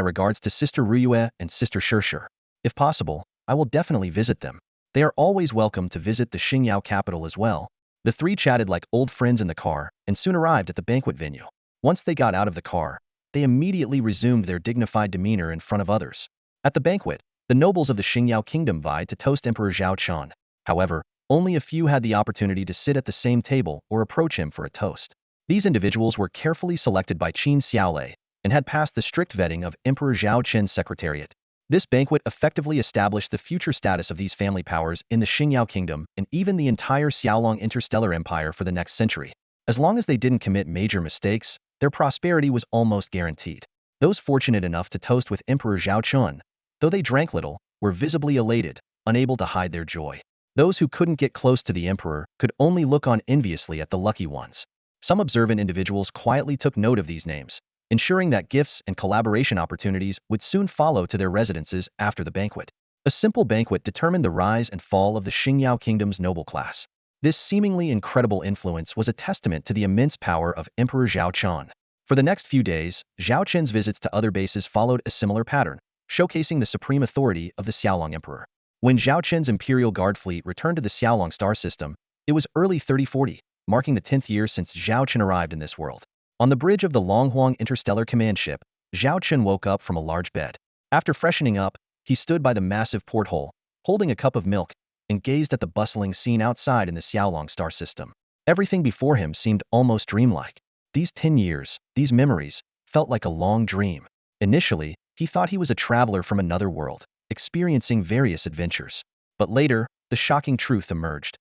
regards to Sister Ruyue and Sister Shishir. If possible, I will definitely visit them. They are always welcome to visit the Xingyao capital as well. The three chatted like old friends in the car and soon arrived at the banquet venue. Once they got out of the car, they immediately resumed their dignified demeanor in front of others. At the banquet, the nobles of the Xingyao kingdom vied to toast Emperor Zhao Chen. However, only a few had the opportunity to sit at the same table or approach him for a toast. These individuals were carefully selected by Qin Xiaolei and had passed the strict vetting of Emperor Zhao Chen's secretariat. This banquet effectively established the future status of these family powers in the Xingyao Kingdom and even the entire Xiaolong interstellar empire for the next century. As long as they didn't commit major mistakes, their prosperity was almost guaranteed. Those fortunate enough to toast with Emperor Zhao Chen, though they drank little, were visibly elated, unable to hide their joy. Those who couldn't get close to the emperor could only look on enviously at the lucky ones. Some observant individuals quietly took note of these names, ensuring that gifts and collaboration opportunities would soon follow to their residences after the banquet. A simple banquet determined the rise and fall of the Xingyao Kingdom's noble class. This seemingly incredible influence was a testament to the immense power of Emperor Zhao Chen. For the next few days, Zhao Chen's visits to other bases followed a similar pattern, showcasing the supreme authority of the Xiaolong Emperor. When Zhao Chen's Imperial Guard fleet returned to the Xiaolong star system, it was early 3040, marking the 10th year since Zhao Chen arrived in this world. On the bridge of the Longhuang interstellar command ship, Zhao Chen woke up from a large bed. After freshening up, he stood by the massive porthole, holding a cup of milk, and gazed at the bustling scene outside in the Xiaolong star system. Everything before him seemed almost dreamlike. These 10 years, these memories, felt like a long dream. Initially, he thought he was a traveler from another world, experiencing various adventures. But later, the shocking truth emerged.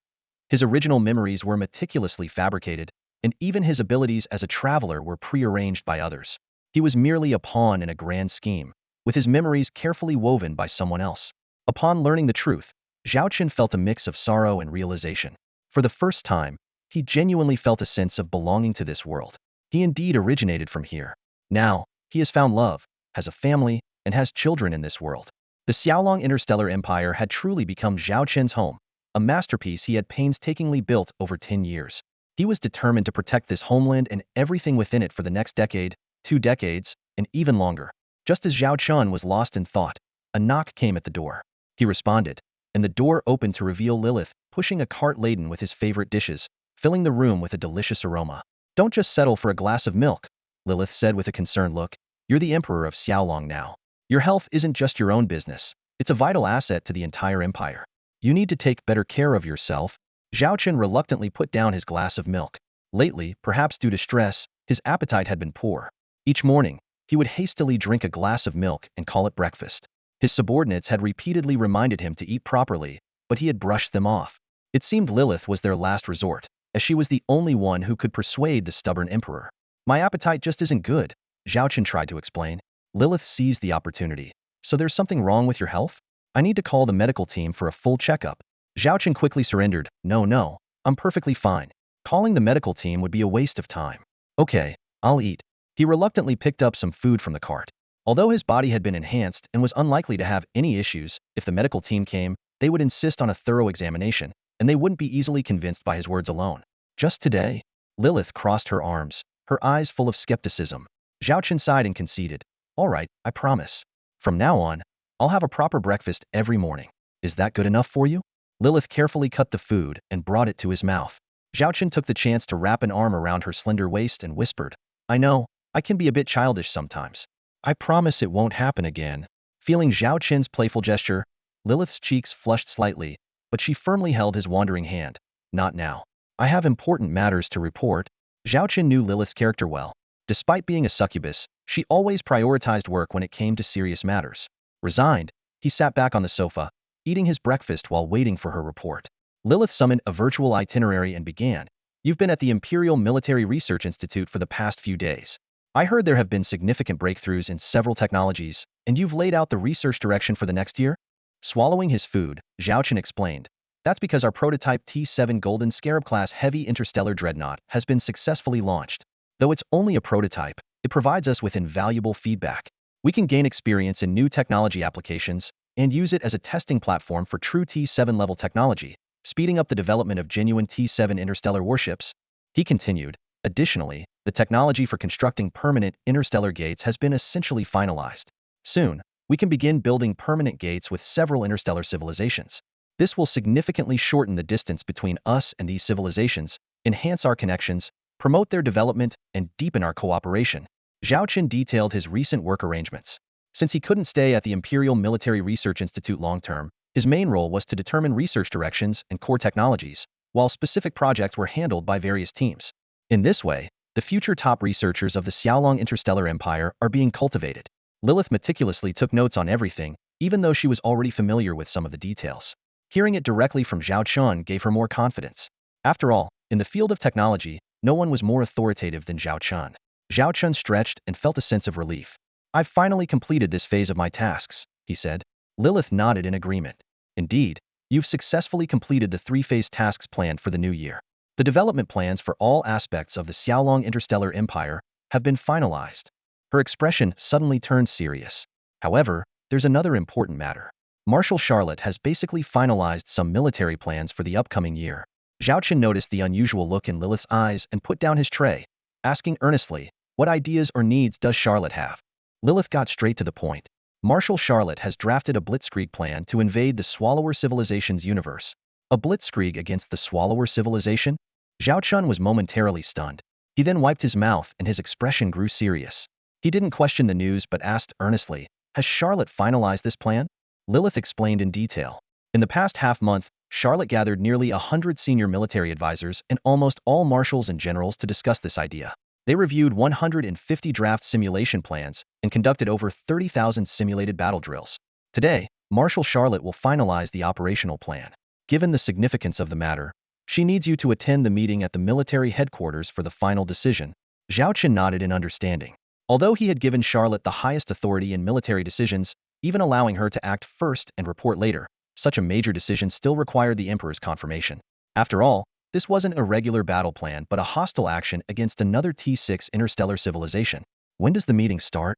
His original memories were meticulously fabricated, and even his abilities as a traveler were prearranged by others. He was merely a pawn in a grand scheme, with his memories carefully woven by someone else. Upon learning the truth, Zhao Chen felt a mix of sorrow and realization. For the first time, he genuinely felt a sense of belonging to this world. He indeed originated from here. Now, he has found love, has a family, and has children in this world. The Xiaolong interstellar empire had truly become Zhao Chen's home, a masterpiece he had painstakingly built over 10 years. He was determined to protect this homeland and everything within it for the next decade, 2 decades, and even longer. Just as Zhao Chen was lost in thought, a knock came at the door. He responded, and the door opened to reveal Lilith, pushing a cart laden with his favorite dishes, filling the room with a delicious aroma. "Don't just settle for a glass of milk," Lilith said with a concerned look. "You're the emperor of Xiaolong now. Your health isn't just your own business. It's a vital asset to the entire empire. You need to take better care of yourself." Zhao Chen reluctantly put down his glass of milk. Lately, perhaps due to stress, his appetite had been poor. Each morning, he would hastily drink a glass of milk and call it breakfast. His subordinates had repeatedly reminded him to eat properly, but he had brushed them off. It seemed Lilith was their last resort, as she was the only one who could persuade the stubborn emperor. "My appetite just isn't good," Zhao Chen tried to explain. Lilith seized the opportunity. "So there's something wrong with your health? I need to call the medical team for a full checkup." Zhao Chen quickly surrendered. No, I'm perfectly fine. Calling the medical team would be a waste of time." "Okay, I'll eat." He reluctantly picked up some food from the cart. Although his body had been enhanced and was unlikely to have any issues, if the medical team came, they would insist on a thorough examination, and they wouldn't be easily convinced by his words alone. "Just today?" Lilith crossed her arms, her eyes full of skepticism. Zhao Chen sighed and conceded. "All right, I promise. From now on, I'll have a proper breakfast every morning. Is that good enough for you?" Lilith carefully cut the food and brought it to his mouth. Zhao Chen took the chance to wrap an arm around her slender waist and whispered, "I know, I can be a bit childish sometimes. I promise it won't happen again." Feeling Zhao Chen's playful gesture, Lilith's cheeks flushed slightly, but she firmly held his wandering hand. "Not now. I have important matters to report." Zhao Chen knew Lilith's character well. Despite being a succubus, she always prioritized work when it came to serious matters. Resigned, he sat back on the sofa, eating his breakfast while waiting for her report. Lilith summoned a virtual itinerary and began. "You've been at the Imperial Military Research Institute for the past few days. I heard there have been significant breakthroughs in several technologies, and you've laid out the research direction for the next year?" Swallowing his food, Zhao Chen explained, "That's because our prototype T7 Golden Scarab-class heavy interstellar dreadnought has been successfully launched. Though it's only a prototype, it provides us with invaluable feedback. We can gain experience in new technology applications and use it as a testing platform for true T7 level technology, speeding up the development of genuine T7 interstellar warships." He continued, "Additionally, the technology for constructing permanent interstellar gates has been essentially finalized. Soon, we can begin building permanent gates with several interstellar civilizations. This will significantly shorten the distance between us and these civilizations, enhance our connections, promote their development, and deepen our cooperation." Zhao Chen detailed his recent work arrangements. Since he couldn't stay at the Imperial Military Research Institute long-term, his main role was to determine research directions and core technologies, while specific projects were handled by various teams. In this way, the future top researchers of the Xiaolong Interstellar Empire are being cultivated. Lilith meticulously took notes on everything, even though she was already familiar with some of the details. Hearing it directly from Zhao Chen gave her more confidence. After all, in the field of technology, no one was more authoritative than Zhao Chen. Zhao Chen stretched and felt a sense of relief. "I've finally completed this phase of my tasks," he said. Lilith nodded in agreement. "Indeed, you've successfully completed the three-phase tasks planned for the new year. The development plans for all aspects of the Xiaolong Interstellar Empire have been finalized." Her expression suddenly turned serious. "However, there's another important matter. Marshal Charlotte has basically finalized some military plans for the upcoming year." Zhao Chen noticed the unusual look in Lilith's eyes and put down his tray, asking earnestly, "What ideas or needs does Charlotte have?" Lilith got straight to the point. "Marshal Charlotte has drafted a blitzkrieg plan to invade the Swallower civilization's universe." A blitzkrieg against the Swallower civilization? Zhao Chen was momentarily stunned. He then wiped his mouth and his expression grew serious. He didn't question the news but asked earnestly, "Has Charlotte finalized this plan?" Lilith explained in detail. In the past half-month, Charlotte gathered nearly 100 senior military advisors and almost all marshals and generals to discuss this idea. They reviewed 150 draft simulation plans and conducted over 30,000 simulated battle drills. Today, Marshal Charlotte will finalize the operational plan. Given the significance of the matter, she needs you to attend the meeting at the military headquarters for the final decision. Zhao Chen nodded in understanding. Although he had given Charlotte the highest authority in military decisions, even allowing her to act first and report later, such a major decision still required the Emperor's confirmation. After all, this wasn't a regular battle plan but a hostile action against another T6 interstellar civilization. "When does the meeting start?"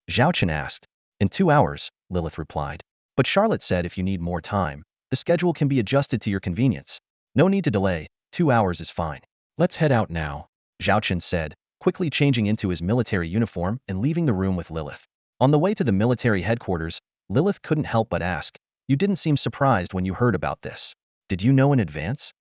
Zhao Chen asked. "In 2 hours," Lilith replied. "But Charlotte said if you need more time, the schedule can be adjusted to your convenience. No need to delay, 2 hours is fine." "Let's head out now," Zhao Chen said, quickly changing into his military uniform and leaving the room with Lilith. On the way to the military headquarters, Lilith couldn't help but ask, "You didn't seem surprised when you heard about this. Did you know in advance?"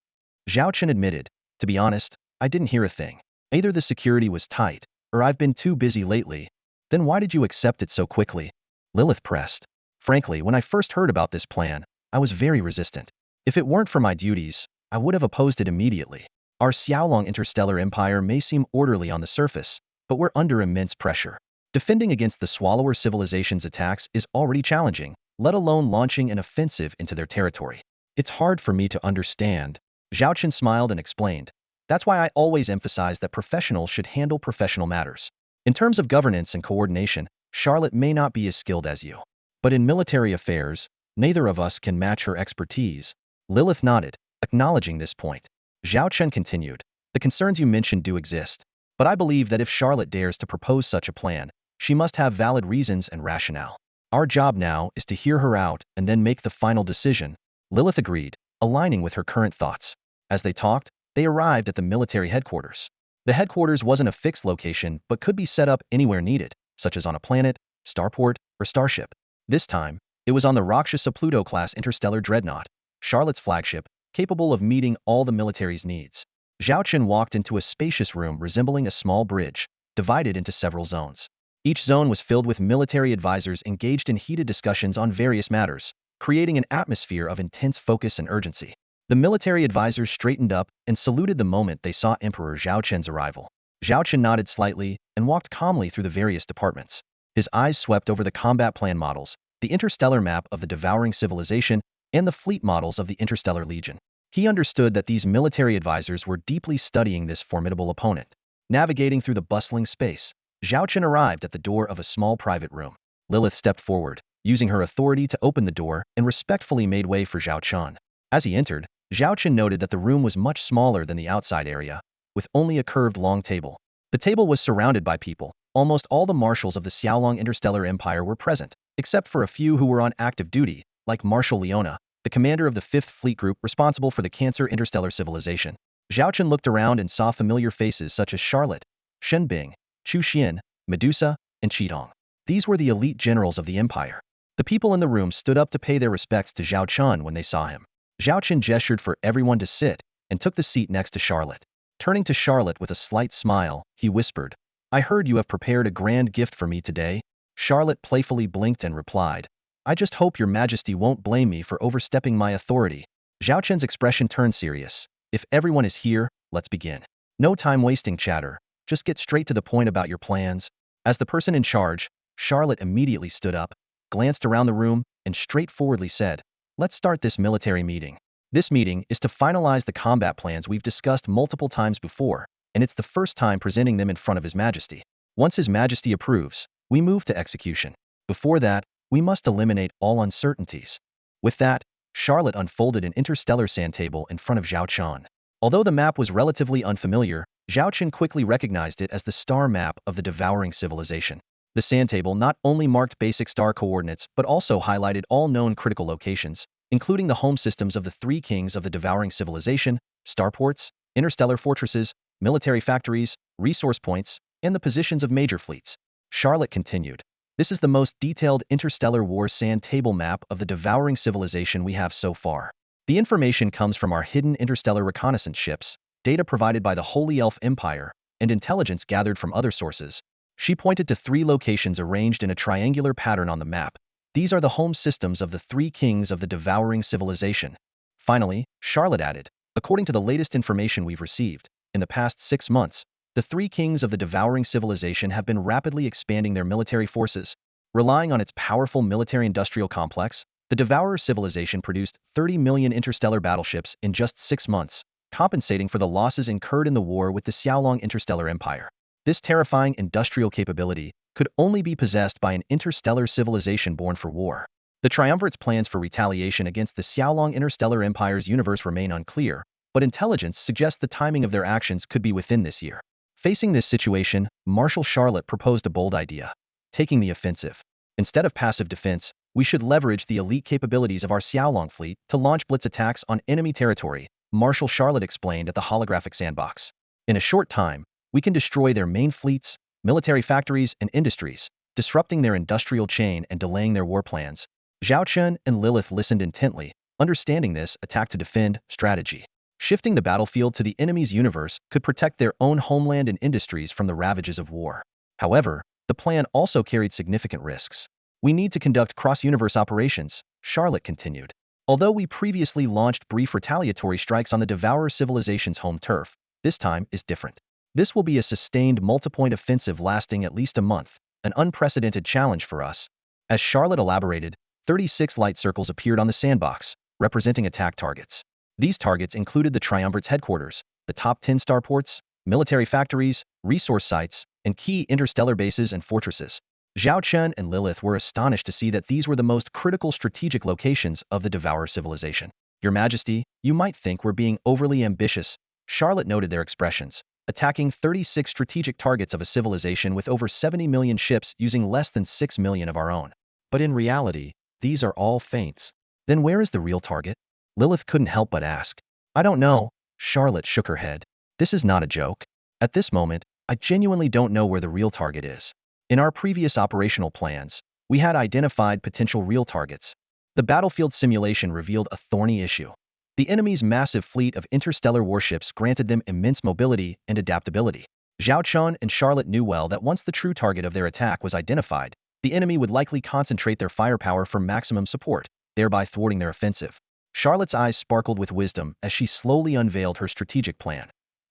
Zhao Chen admitted, "To be honest, I didn't hear a thing. Either the security was tight, or I've been too busy lately." "Then why did you accept it so quickly?" Lilith pressed. "Frankly, when I first heard about this plan, I was very resistant. If it weren't for my duties, I would have opposed it immediately. Our Xiaolong Interstellar Empire may seem orderly on the surface, but we're under immense pressure. Defending against the Swallower civilization's attacks is already challenging, let alone launching an offensive into their territory. It's hard for me to understand." Zhao Chen smiled and explained, "That's why I always emphasize that professionals should handle professional matters. In terms of governance and coordination, Charlotte may not be as skilled as you. But in military affairs, neither of us can match her expertise." Lilith nodded, acknowledging this point. Zhao Chen continued, "The concerns you mentioned do exist, but I believe that if Charlotte dares to propose such a plan, she must have valid reasons and rationale. Our job now is to hear her out and then make the final decision." Lilith agreed, aligning with her current thoughts. As they talked, they arrived at the military headquarters. The headquarters wasn't a fixed location but could be set up anywhere needed, such as on a planet, starport, or starship. This time, it was on the Rakshasa Pluto-class interstellar dreadnought, Charlotte's flagship, capable of meeting all the military's needs. Zhao Chen walked into a spacious room resembling a small bridge, divided into several zones. Each zone was filled with military advisors engaged in heated discussions on various matters, creating an atmosphere of intense focus and urgency. The military advisors straightened up and saluted the moment they saw Emperor Zhao Chen's arrival. Zhao Chen nodded slightly and walked calmly through the various departments. His eyes swept over the combat plan models, the interstellar map of the devouring civilization, and the fleet models of the Interstellar Legion. He understood that these military advisors were deeply studying this formidable opponent. Navigating through the bustling space, Zhao Chen arrived at the door of a small private room. Lilith stepped forward, using her authority to open the door and respectfully made way for Zhao Chen. As he entered, Zhao Chen noted that the room was much smaller than the outside area, with only a curved long table. The table was surrounded by people. Almost all the marshals of the Xiaolong Interstellar Empire were present, except for a few who were on active duty, like Marshal Leona, the commander of the 5th Fleet Group responsible for the Cancer Interstellar Civilization. Zhao Chen looked around and saw familiar faces such as Charlotte, Shen Bing, Chu Xian, Medusa, and Qidong. These were the elite generals of the empire. The people in the room stood up to pay their respects to Zhao Chen when they saw him. Zhao Chen gestured for everyone to sit and took the seat next to Charlotte. Turning to Charlotte with a slight smile, he whispered, "I heard you have prepared a grand gift for me today." Charlotte playfully blinked and replied, "I just hope your majesty won't blame me for overstepping my authority." Zhao Chen's expression turned serious. "If everyone is here, let's begin. No time wasting chatter, just get straight to the point about your plans." As the person in charge, Charlotte immediately stood up, glanced around the room, and straightforwardly said, "Let's start this military meeting. This meeting is to finalize the combat plans we've discussed multiple times before, and it's the first time presenting them in front of His Majesty. Once His Majesty approves, we move to execution. Before that, we must eliminate all uncertainties." With that, Charlotte unfolded an interstellar sand table in front of Zhao Chen. Although the map was relatively unfamiliar, Zhao Chen quickly recognized it as the star map of the devouring civilization. The sand table not only marked basic star coordinates but also highlighted all known critical locations, including the home systems of the three kings of the devouring civilization, starports, interstellar fortresses, military factories, resource points, and the positions of major fleets. Charlotte continued, "This is the most detailed interstellar war sand table map of the devouring civilization we have so far. The information comes from our hidden interstellar reconnaissance ships, data provided by the Holy Elf Empire, and intelligence gathered from other sources." She pointed to three locations arranged in a triangular pattern on the map. These are the home systems of the three kings of the devouring civilization. Finally, Charlotte added, "According to the latest information we've received, in the past 6 months, the three kings of the devouring civilization have been rapidly expanding their military forces. Relying on its powerful military-industrial complex, the devourer civilization produced 30 million interstellar battleships in just 6 months, compensating for the losses incurred in the war with the Xiaolong Interstellar Empire. This terrifying industrial capability could only be possessed by an interstellar civilization born for war. The Triumvirate's plans for retaliation against the Xiaolong Interstellar Empire's universe remain unclear, but intelligence suggests the timing of their actions could be within this year." Facing this situation, Marshal Charlotte proposed a bold idea: taking the offensive. Instead of passive defense, we should leverage the elite capabilities of our Xiaolong fleet to launch blitz attacks on enemy territory, Marshal Charlotte explained at the holographic sandbox. "In a short time, we can destroy their main fleets, military factories, and industries, disrupting their industrial chain and delaying their war plans." Zhao Chen and Lilith listened intently, understanding this attack to defend strategy. Shifting the battlefield to the enemy's universe could protect their own homeland and industries from the ravages of war. However, the plan also carried significant risks. "We need to conduct cross-universe operations," Charlotte continued. "Although we previously launched brief retaliatory strikes on the Devourer civilization's home turf, this time is different. This will be a sustained multi-point offensive lasting at least a month, an unprecedented challenge for us." As Charlotte elaborated, 36 light circles appeared on the sandbox, representing attack targets. These targets included the Triumvirate's headquarters, the top 10 starports, military factories, resource sites, and key interstellar bases and fortresses. Zhao Chen and Lilith were astonished to see that these were the most critical strategic locations of the Devourer civilization. "Your Majesty, you might think we're being overly ambitious," Charlotte noted their expressions, attacking 36 strategic targets of a civilization with over 70 million ships using less than 6 million of our own. "But in reality, these are all feints. Then where is the real target?" Lilith couldn't help but ask. "I don't know," Charlotte shook her head. "This is not a joke. At this moment, I genuinely don't know where the real target is. In our previous operational plans, we had identified potential real targets. The battlefield simulation revealed a thorny issue. The enemy's massive fleet of interstellar warships granted them immense mobility and adaptability. Zhao Chen and Charlotte knew well that once the true target of their attack was identified, the enemy would likely concentrate their firepower for maximum support, thereby thwarting their offensive. Charlotte's eyes sparkled with wisdom as she slowly unveiled her strategic plan.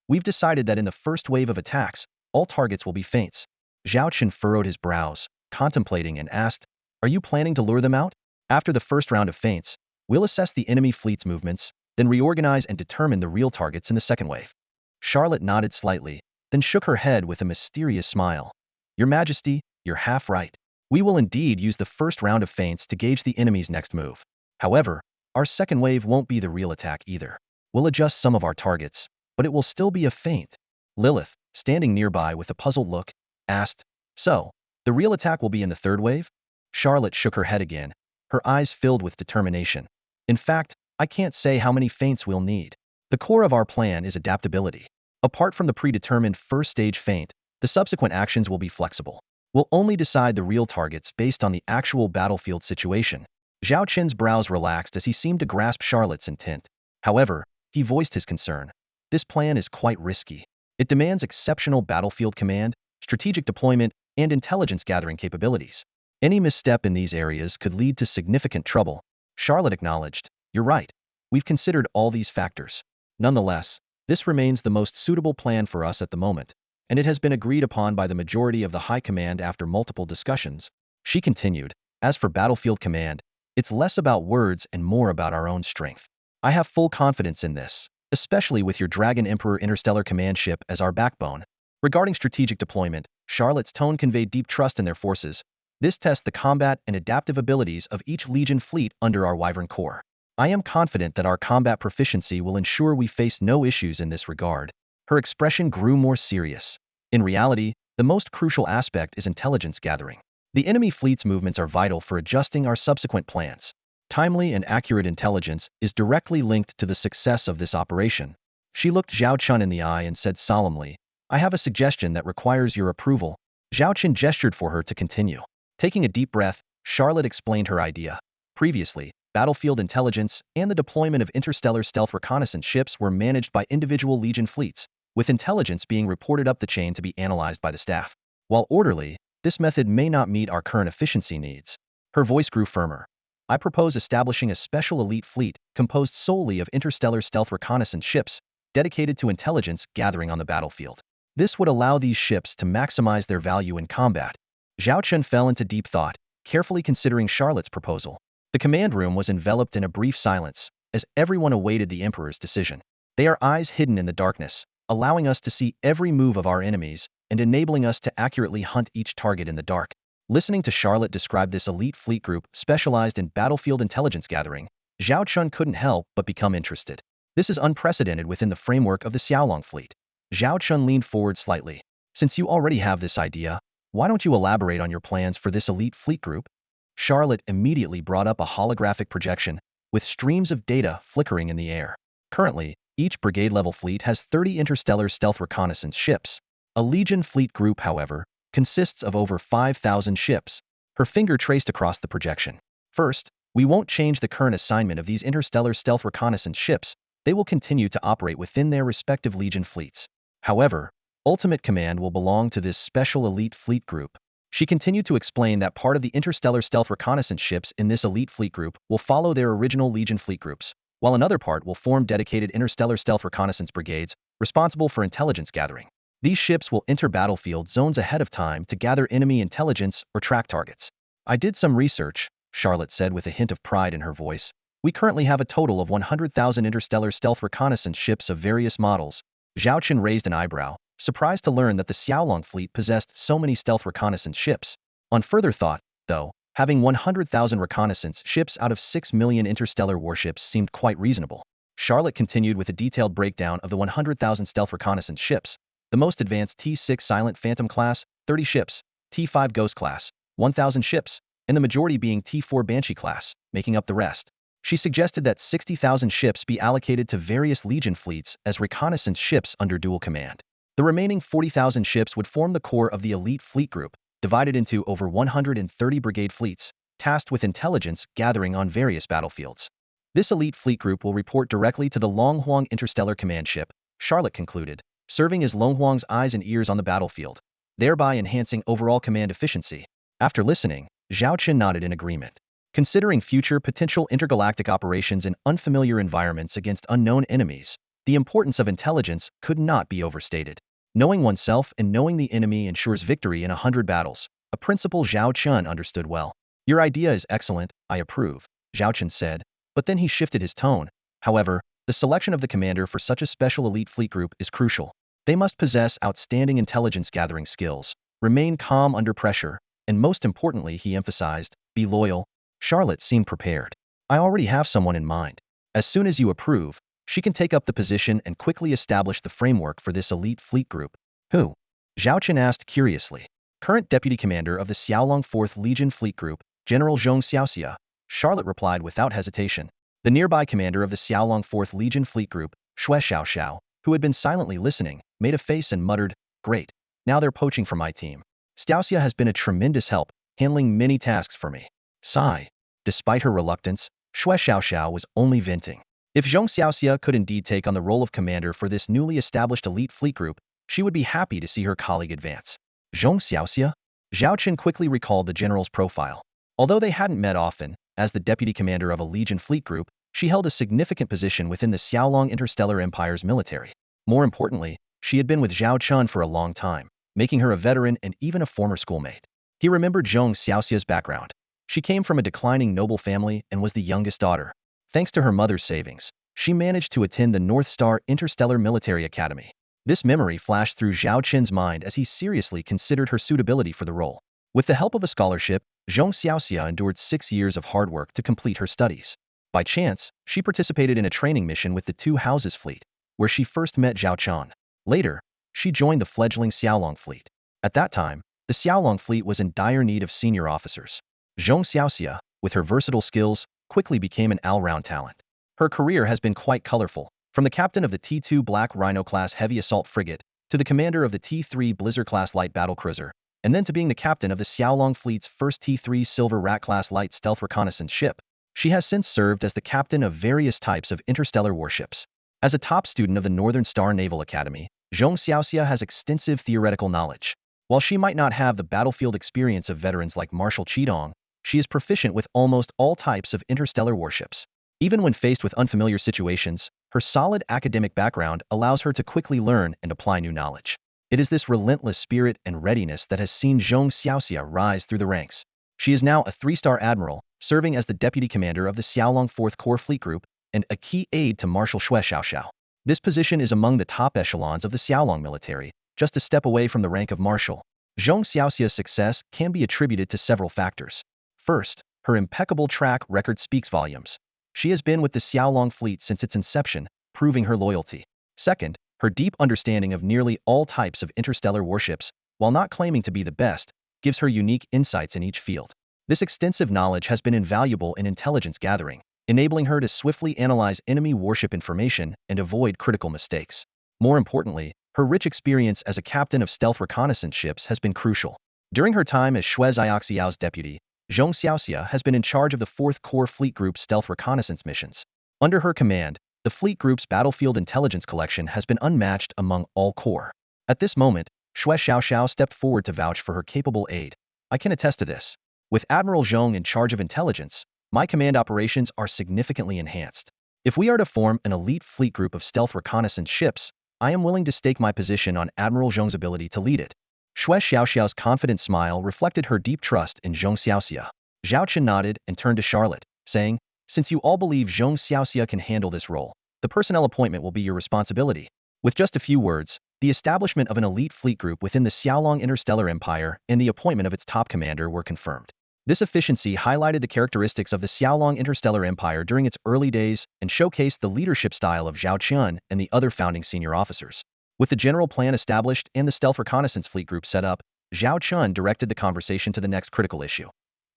"We've decided that in the first wave of attacks, all targets will be feints." Zhao Chen furrowed his brows, contemplating, and asked, "Are you planning to lure them out? After the first round of feints, we'll assess the enemy fleet's movements, then reorganize and determine the real targets in the second wave." Charlotte nodded slightly, then shook her head with a mysterious smile. "Your Majesty, you're half right. We will indeed use the first round of feints to gauge the enemy's next move. However, our second wave won't be the real attack either. We'll adjust some of our targets, but it will still be a feint." Lilith, standing nearby with a puzzled look, asked, "So, the real attack will be in the third wave?" Charlotte shook her head again, her eyes filled with determination. "In fact, I can't say how many feints we'll need. The core of our plan is adaptability. Apart from the predetermined first-stage feint, the subsequent actions will be flexible. We'll only decide the real targets based on the actual battlefield situation." Zhao Chen's brows relaxed as he seemed to grasp Charlotte's intent. However, he voiced his concern. "This plan is quite risky. It demands exceptional battlefield command, strategic deployment, and intelligence-gathering capabilities. Any misstep in these areas could lead to significant trouble." Charlotte acknowledged, "You're right. We've considered all these factors. Nonetheless, this remains the most suitable plan for us at the moment." and it has been agreed upon by the majority of the High Command after multiple discussions. She continued, as for battlefield command, it's less about words and more about our own strength. I have full confidence in this, especially with your Dragon Emperor Interstellar Command ship as our backbone. Regarding strategic deployment, Charlotte's tone conveyed deep trust in their forces. This tests the combat and adaptive abilities of each Legion fleet under our Wyvern Corps. I am confident that our combat proficiency will ensure we face no issues in this regard. Her expression grew more serious. In reality, the most crucial aspect is intelligence gathering. The enemy fleet's movements are vital for adjusting our subsequent plans. Timely and accurate intelligence is directly linked to the success of this operation. She looked Zhao Chen in the eye and said solemnly, I have a suggestion that requires your approval. Zhao Chen gestured for her to continue. Taking a deep breath, Charlotte explained her idea. Previously, battlefield intelligence and the deployment of interstellar stealth reconnaissance ships were managed by individual Legion fleets, with intelligence being reported up the chain to be analyzed by the staff. While orderly, this method may not meet our current efficiency needs. Her voice grew firmer. I propose establishing a special elite fleet composed solely of interstellar stealth reconnaissance ships, dedicated to intelligence gathering on the battlefield. This would allow these ships to maximize their value in combat. Zhao Chen fell into deep thought, carefully considering Charlotte's proposal. The command room was enveloped in a brief silence, as everyone awaited the Emperor's decision. They are eyes hidden in the darkness, allowing us to see every move of our enemies and enabling us to accurately hunt each target in the dark. Listening to Charlotte describe this elite fleet group specialized in battlefield intelligence gathering, Zhao Chen couldn't help but become interested. This is unprecedented within the framework of the Xiaolong fleet. Zhao Chen leaned forward slightly. Since you already have this idea, why don't you elaborate on your plans for this elite fleet group? Charlotte immediately brought up a holographic projection, with streams of data flickering in the air. Currently, each brigade-level fleet has 30 interstellar stealth reconnaissance ships. A Legion fleet group, however, consists of over 5,000 ships. Her finger traced across the projection. First, we won't change the current assignment of these interstellar stealth reconnaissance ships. They will continue to operate within their respective Legion fleets. However, ultimate command will belong to this special elite fleet group. She continued to explain that part of the interstellar stealth reconnaissance ships in this elite fleet group will follow their original Legion fleet groups, while another part will form dedicated interstellar stealth reconnaissance brigades responsible for intelligence gathering. These ships will enter battlefield zones ahead of time to gather enemy intelligence or track targets. I did some research, Charlotte said with a hint of pride in her voice. We currently have a total of 100,000 interstellar stealth reconnaissance ships of various models. Zhao Chen raised an eyebrow, surprised to learn that the Xiaolong fleet possessed so many stealth reconnaissance ships. On further thought, though, having 100,000 reconnaissance ships out of 6 million interstellar warships seemed quite reasonable. Charlotte continued with a detailed breakdown of the 100,000 stealth reconnaissance ships. The most advanced T6 Silent Phantom class, 30 ships, T5 Ghost class, 1,000 ships, and the majority being T4 Banshee class, making up the rest. She suggested that 60,000 ships be allocated to various Legion fleets as reconnaissance ships under dual command. The remaining 40,000 ships would form the core of the elite fleet group, divided into over 130 brigade fleets, tasked with intelligence gathering on various battlefields. This elite fleet group will report directly to the Longhuang Interstellar Command ship, Charlotte concluded, serving as Longhuang's eyes and ears on the battlefield, thereby enhancing overall command efficiency. After listening, Zhao Chen nodded in agreement. Considering future potential intergalactic operations in unfamiliar environments against unknown enemies, the importance of intelligence could not be overstated. Knowing oneself and knowing the enemy ensures victory in 100 battles, a principle Zhao Chen understood well. Your idea is excellent, I approve, Zhao Chen said, but then he shifted his tone. However, the selection of the commander for such a special elite fleet group is crucial. They must possess outstanding intelligence gathering skills, remain calm under pressure, and most importantly, he emphasized, be loyal. Charlotte seemed prepared. I already have someone in mind. As soon as you approve, she can take up the position and quickly establish the framework for this elite fleet group. Who? Zhao Chen asked curiously. Current deputy commander of the Xiaolong 4th Legion Fleet Group, General Zhong Xiaoxia. Charlotte replied without hesitation. The nearby commander of the Xiaolong 4th Legion Fleet Group, Xue Xiaoxiao, who had been silently listening, made a face and muttered, Great, now they're poaching for my team. Xiaoxia has been a tremendous help, handling many tasks for me. Sigh. Despite her reluctance, Xue Xiaoxiao was only venting. If Zhong Xiaoxia could indeed take on the role of commander for this newly established elite fleet group, she would be happy to see her colleague advance. Zhong Xiaoxia? Zhao Chen quickly recalled the general's profile. Although they hadn't met often, as the deputy commander of a Legion fleet group, she held a significant position within the Xiaolong Interstellar Empire's military. More importantly, She had been with Zhao Chen for a long time, making her a veteran and even a former schoolmate. He remembered Zhong Xiaoxia's background. She came from a declining noble family and was the youngest daughter. Thanks to her mother's savings, she managed to attend the North Star Interstellar Military Academy. This memory flashed through Zhao Chen's mind as he seriously considered her suitability for the role. With the help of a scholarship, Zhong Xiaoxia endured 6 years of hard work to complete her studies. By chance, she participated in a training mission with the Two Houses fleet, where she first met Zhao Chen. Later, she joined the fledgling Xiaolong fleet. At that time, the Xiaolong fleet was in dire need of senior officers. Zhong Xiaoxia, with her versatile skills, quickly became an all-round talent. Her career has been quite colorful, from the captain of the T-2 Black Rhino-class heavy assault frigate, to the commander of the T-3 Blizzard-class light battlecruiser, and then to being the captain of the Xiaolong fleet's first T-3 Silver Rat-class light stealth reconnaissance ship. She has since served as the captain of various types of interstellar warships. As a top student of the Northern Star Naval Academy, Zhong Xiaoxia has extensive theoretical knowledge. While she might not have the battlefield experience of veterans like Marshal Qidong, she is proficient with almost all types of interstellar warships. Even when faced with unfamiliar situations, her solid academic background allows her to quickly learn and apply new knowledge. It is this relentless spirit and readiness that has seen Zhong Xiaoxia rise through the ranks. She is now a 3-star admiral, serving as the deputy commander of the Xiaolong 4th Corps Fleet Group and a key aide to Marshal Xue Xiaoxiao. This position is among the top echelons of the Xiaolong military, just a step away from the rank of marshal. Zhong Xiaoxia's success can be attributed to several factors. First, her impeccable track record speaks volumes. She has been with the Xiaolong fleet since its inception, proving her loyalty. Second, her deep understanding of nearly all types of interstellar warships, while not claiming to be the best, gives her unique insights in each field. This extensive knowledge has been invaluable in intelligence gathering, enabling her to swiftly analyze enemy warship information and avoid critical mistakes. More importantly, her rich experience as a captain of stealth reconnaissance ships has been crucial. During her time as Xue Xiaoxiao's deputy, Zhong Xiaoxia has been in charge of the 4th Corps Fleet Group's stealth reconnaissance missions. Under her command, the Fleet Group's battlefield intelligence collection has been unmatched among all corps. At this moment, Xue Xiaoxiao stepped forward to vouch for her capable aide. I can attest to this. With Admiral Zhong in charge of intelligence, my command operations are significantly enhanced. If we are to form an elite fleet group of stealth reconnaissance ships, I am willing to stake my position on Admiral Zhong's ability to lead it. Xue Xiaoxiao's confident smile reflected her deep trust in Zhong Xiaoxia. Zhao Chen nodded and turned to Charlotte, saying, "Since you all believe Zhong Xiaoxia can handle this role, the personnel appointment will be your responsibility." With just a few words, the establishment of an elite fleet group within the Xiaolong Interstellar Empire and the appointment of its top commander were confirmed. This efficiency highlighted the characteristics of the Xiaolong Interstellar Empire during its early days and showcased the leadership style of Zhao Chen and the other founding senior officers. With the general plan established and the stealth reconnaissance fleet group set up, Zhao Chen directed the conversation to the next critical issue.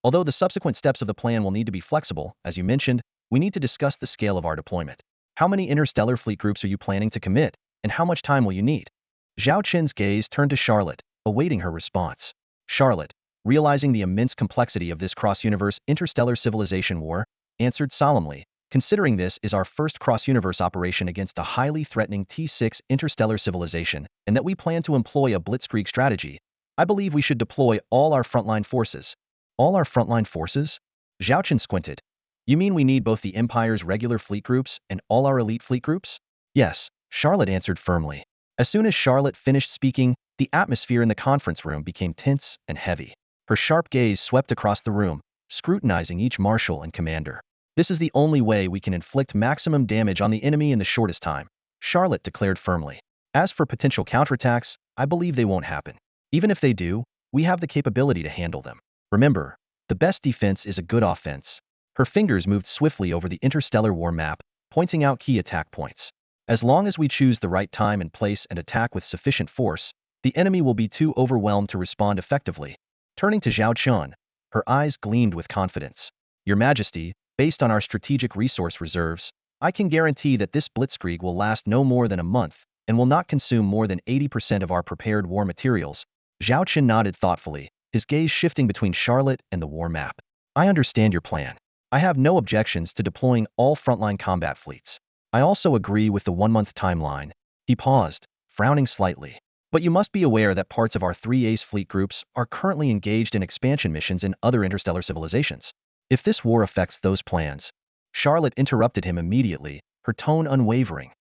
Although the subsequent steps of the plan will need to be flexible, as you mentioned, we need to discuss the scale of our deployment. How many interstellar fleet groups are you planning to commit, and how much time will you need? Zhao Chen's gaze turned to Charlotte, awaiting her response. Charlotte, realizing the immense complexity of this cross-universe interstellar civilization war, answered solemnly, "Considering this is our first cross-universe operation against a highly threatening T6 interstellar civilization, and that we plan to employ a blitzkrieg strategy, I believe we should deploy all our frontline forces." All our frontline forces? Zhao Chen squinted. You mean we need both the Empire's regular fleet groups and all our elite fleet groups? Yes, Charlotte answered firmly. As soon as Charlotte finished speaking, the atmosphere in the conference room became tense and heavy. Her sharp gaze swept across the room, scrutinizing each marshal and commander. This is the only way we can inflict maximum damage on the enemy in the shortest time, Charlotte declared firmly. As for potential counterattacks, I believe they won't happen. Even if they do, we have the capability to handle them. Remember, the best defense is a good offense. Her fingers moved swiftly over the interstellar war map, pointing out key attack points. As long as we choose the right time and place and attack with sufficient force, the enemy will be too overwhelmed to respond effectively. Turning to Zhao Chen, her eyes gleamed with confidence. Your Majesty, based on our strategic resource reserves, I can guarantee that this blitzkrieg will last no more than a month and will not consume more than 80% of our prepared war materials. Zhao Chen nodded thoughtfully, his gaze shifting between Charlotte and the war map. I understand your plan. I have no objections to deploying all frontline combat fleets. I also agree with the 1-month timeline. He paused, frowning slightly. But you must be aware that parts of our 3 ace fleet groups are currently engaged in expansion missions in other interstellar civilizations. If this war affects those plans, Charlotte interrupted him immediately, her tone unwavering.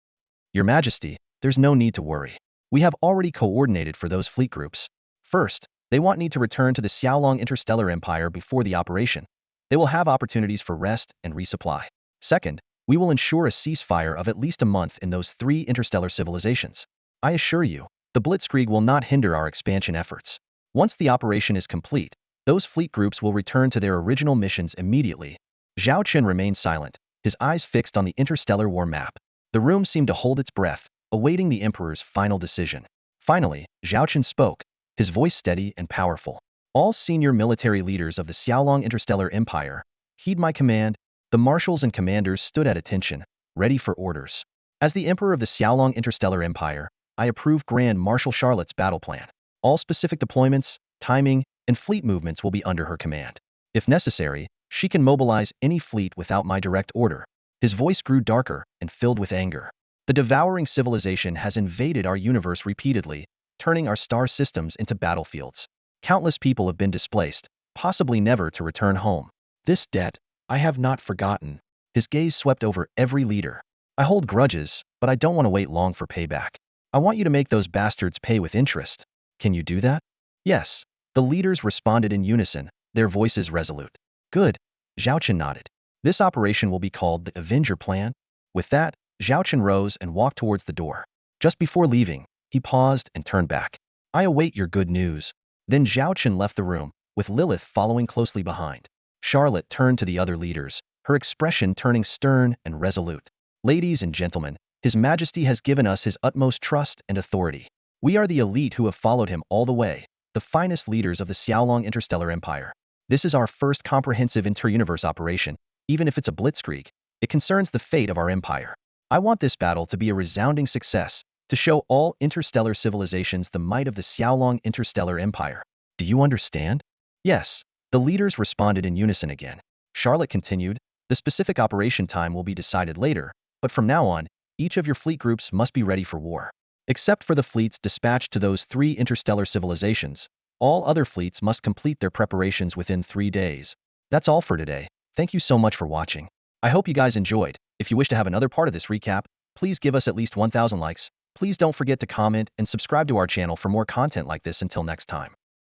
Your Majesty, there's no need to worry. We have already coordinated for those fleet groups. First, they want need to return to the Xiaolong Interstellar Empire before the operation. They will have opportunities for rest and resupply. Second, we will ensure a ceasefire of at least a month in those 3 interstellar civilizations. I assure you, the Blitzkrieg will not hinder our expansion efforts. Once the operation is complete, those fleet groups will return to their original missions immediately. Zhao Chen remained silent, his eyes fixed on the interstellar war map. The room seemed to hold its breath, awaiting the Emperor's final decision. Finally, Zhao Chen spoke, his voice steady and powerful. All senior military leaders of the Xiaolong Interstellar Empire, heed my command. The marshals and commanders stood at attention, ready for orders. As the Emperor of the Xiaolong Interstellar Empire, I approve Grand Marshal Charlotte's battle plan. All specific deployments, timing, and fleet movements will be under her command. If necessary, she can mobilize any fleet without my direct order. His voice grew darker and filled with anger. The devouring civilization has invaded our universe repeatedly, turning our star systems into battlefields. Countless people have been displaced, possibly never to return home. This debt, I have not forgotten. His gaze swept over every leader. I hold grudges, but I don't want to wait long for payback. I want you to make those bastards pay with interest. Can you do that? Yes. The leaders responded in unison, their voices resolute. Good. Zhao Chen nodded. This operation will be called the Avenger plan. With that, Zhao Chen rose and walked towards the door. Just before leaving, he paused and turned back. I await your good news. Then Zhao Chen left the room, with Lilith following closely behind. Charlotte turned to the other leaders, her expression turning stern and resolute. Ladies and gentlemen, His Majesty has given us his utmost trust and authority. We are the elite who have followed him all the way, the finest leaders of the Xiaolong Interstellar Empire. This is our first comprehensive inter-universe operation. Even if it's a blitzkrieg, it concerns the fate of our empire. I want this battle to be a resounding success, to show all interstellar civilizations the might of the Xiaolong Interstellar Empire. Do you understand? Yes. The leaders responded in unison again. Charlotte continued, the specific operation time will be decided later, but from now on, each of your fleet groups must be ready for war. Except for the fleets dispatched to those 3 interstellar civilizations, all other fleets must complete their preparations within 3 days. That's all for today. Thank you so much for watching. I hope you guys enjoyed. If you wish to have another part of this recap, please give us at least 1,000 likes. Please don't forget to comment and subscribe to our channel for more content like this. Until next time.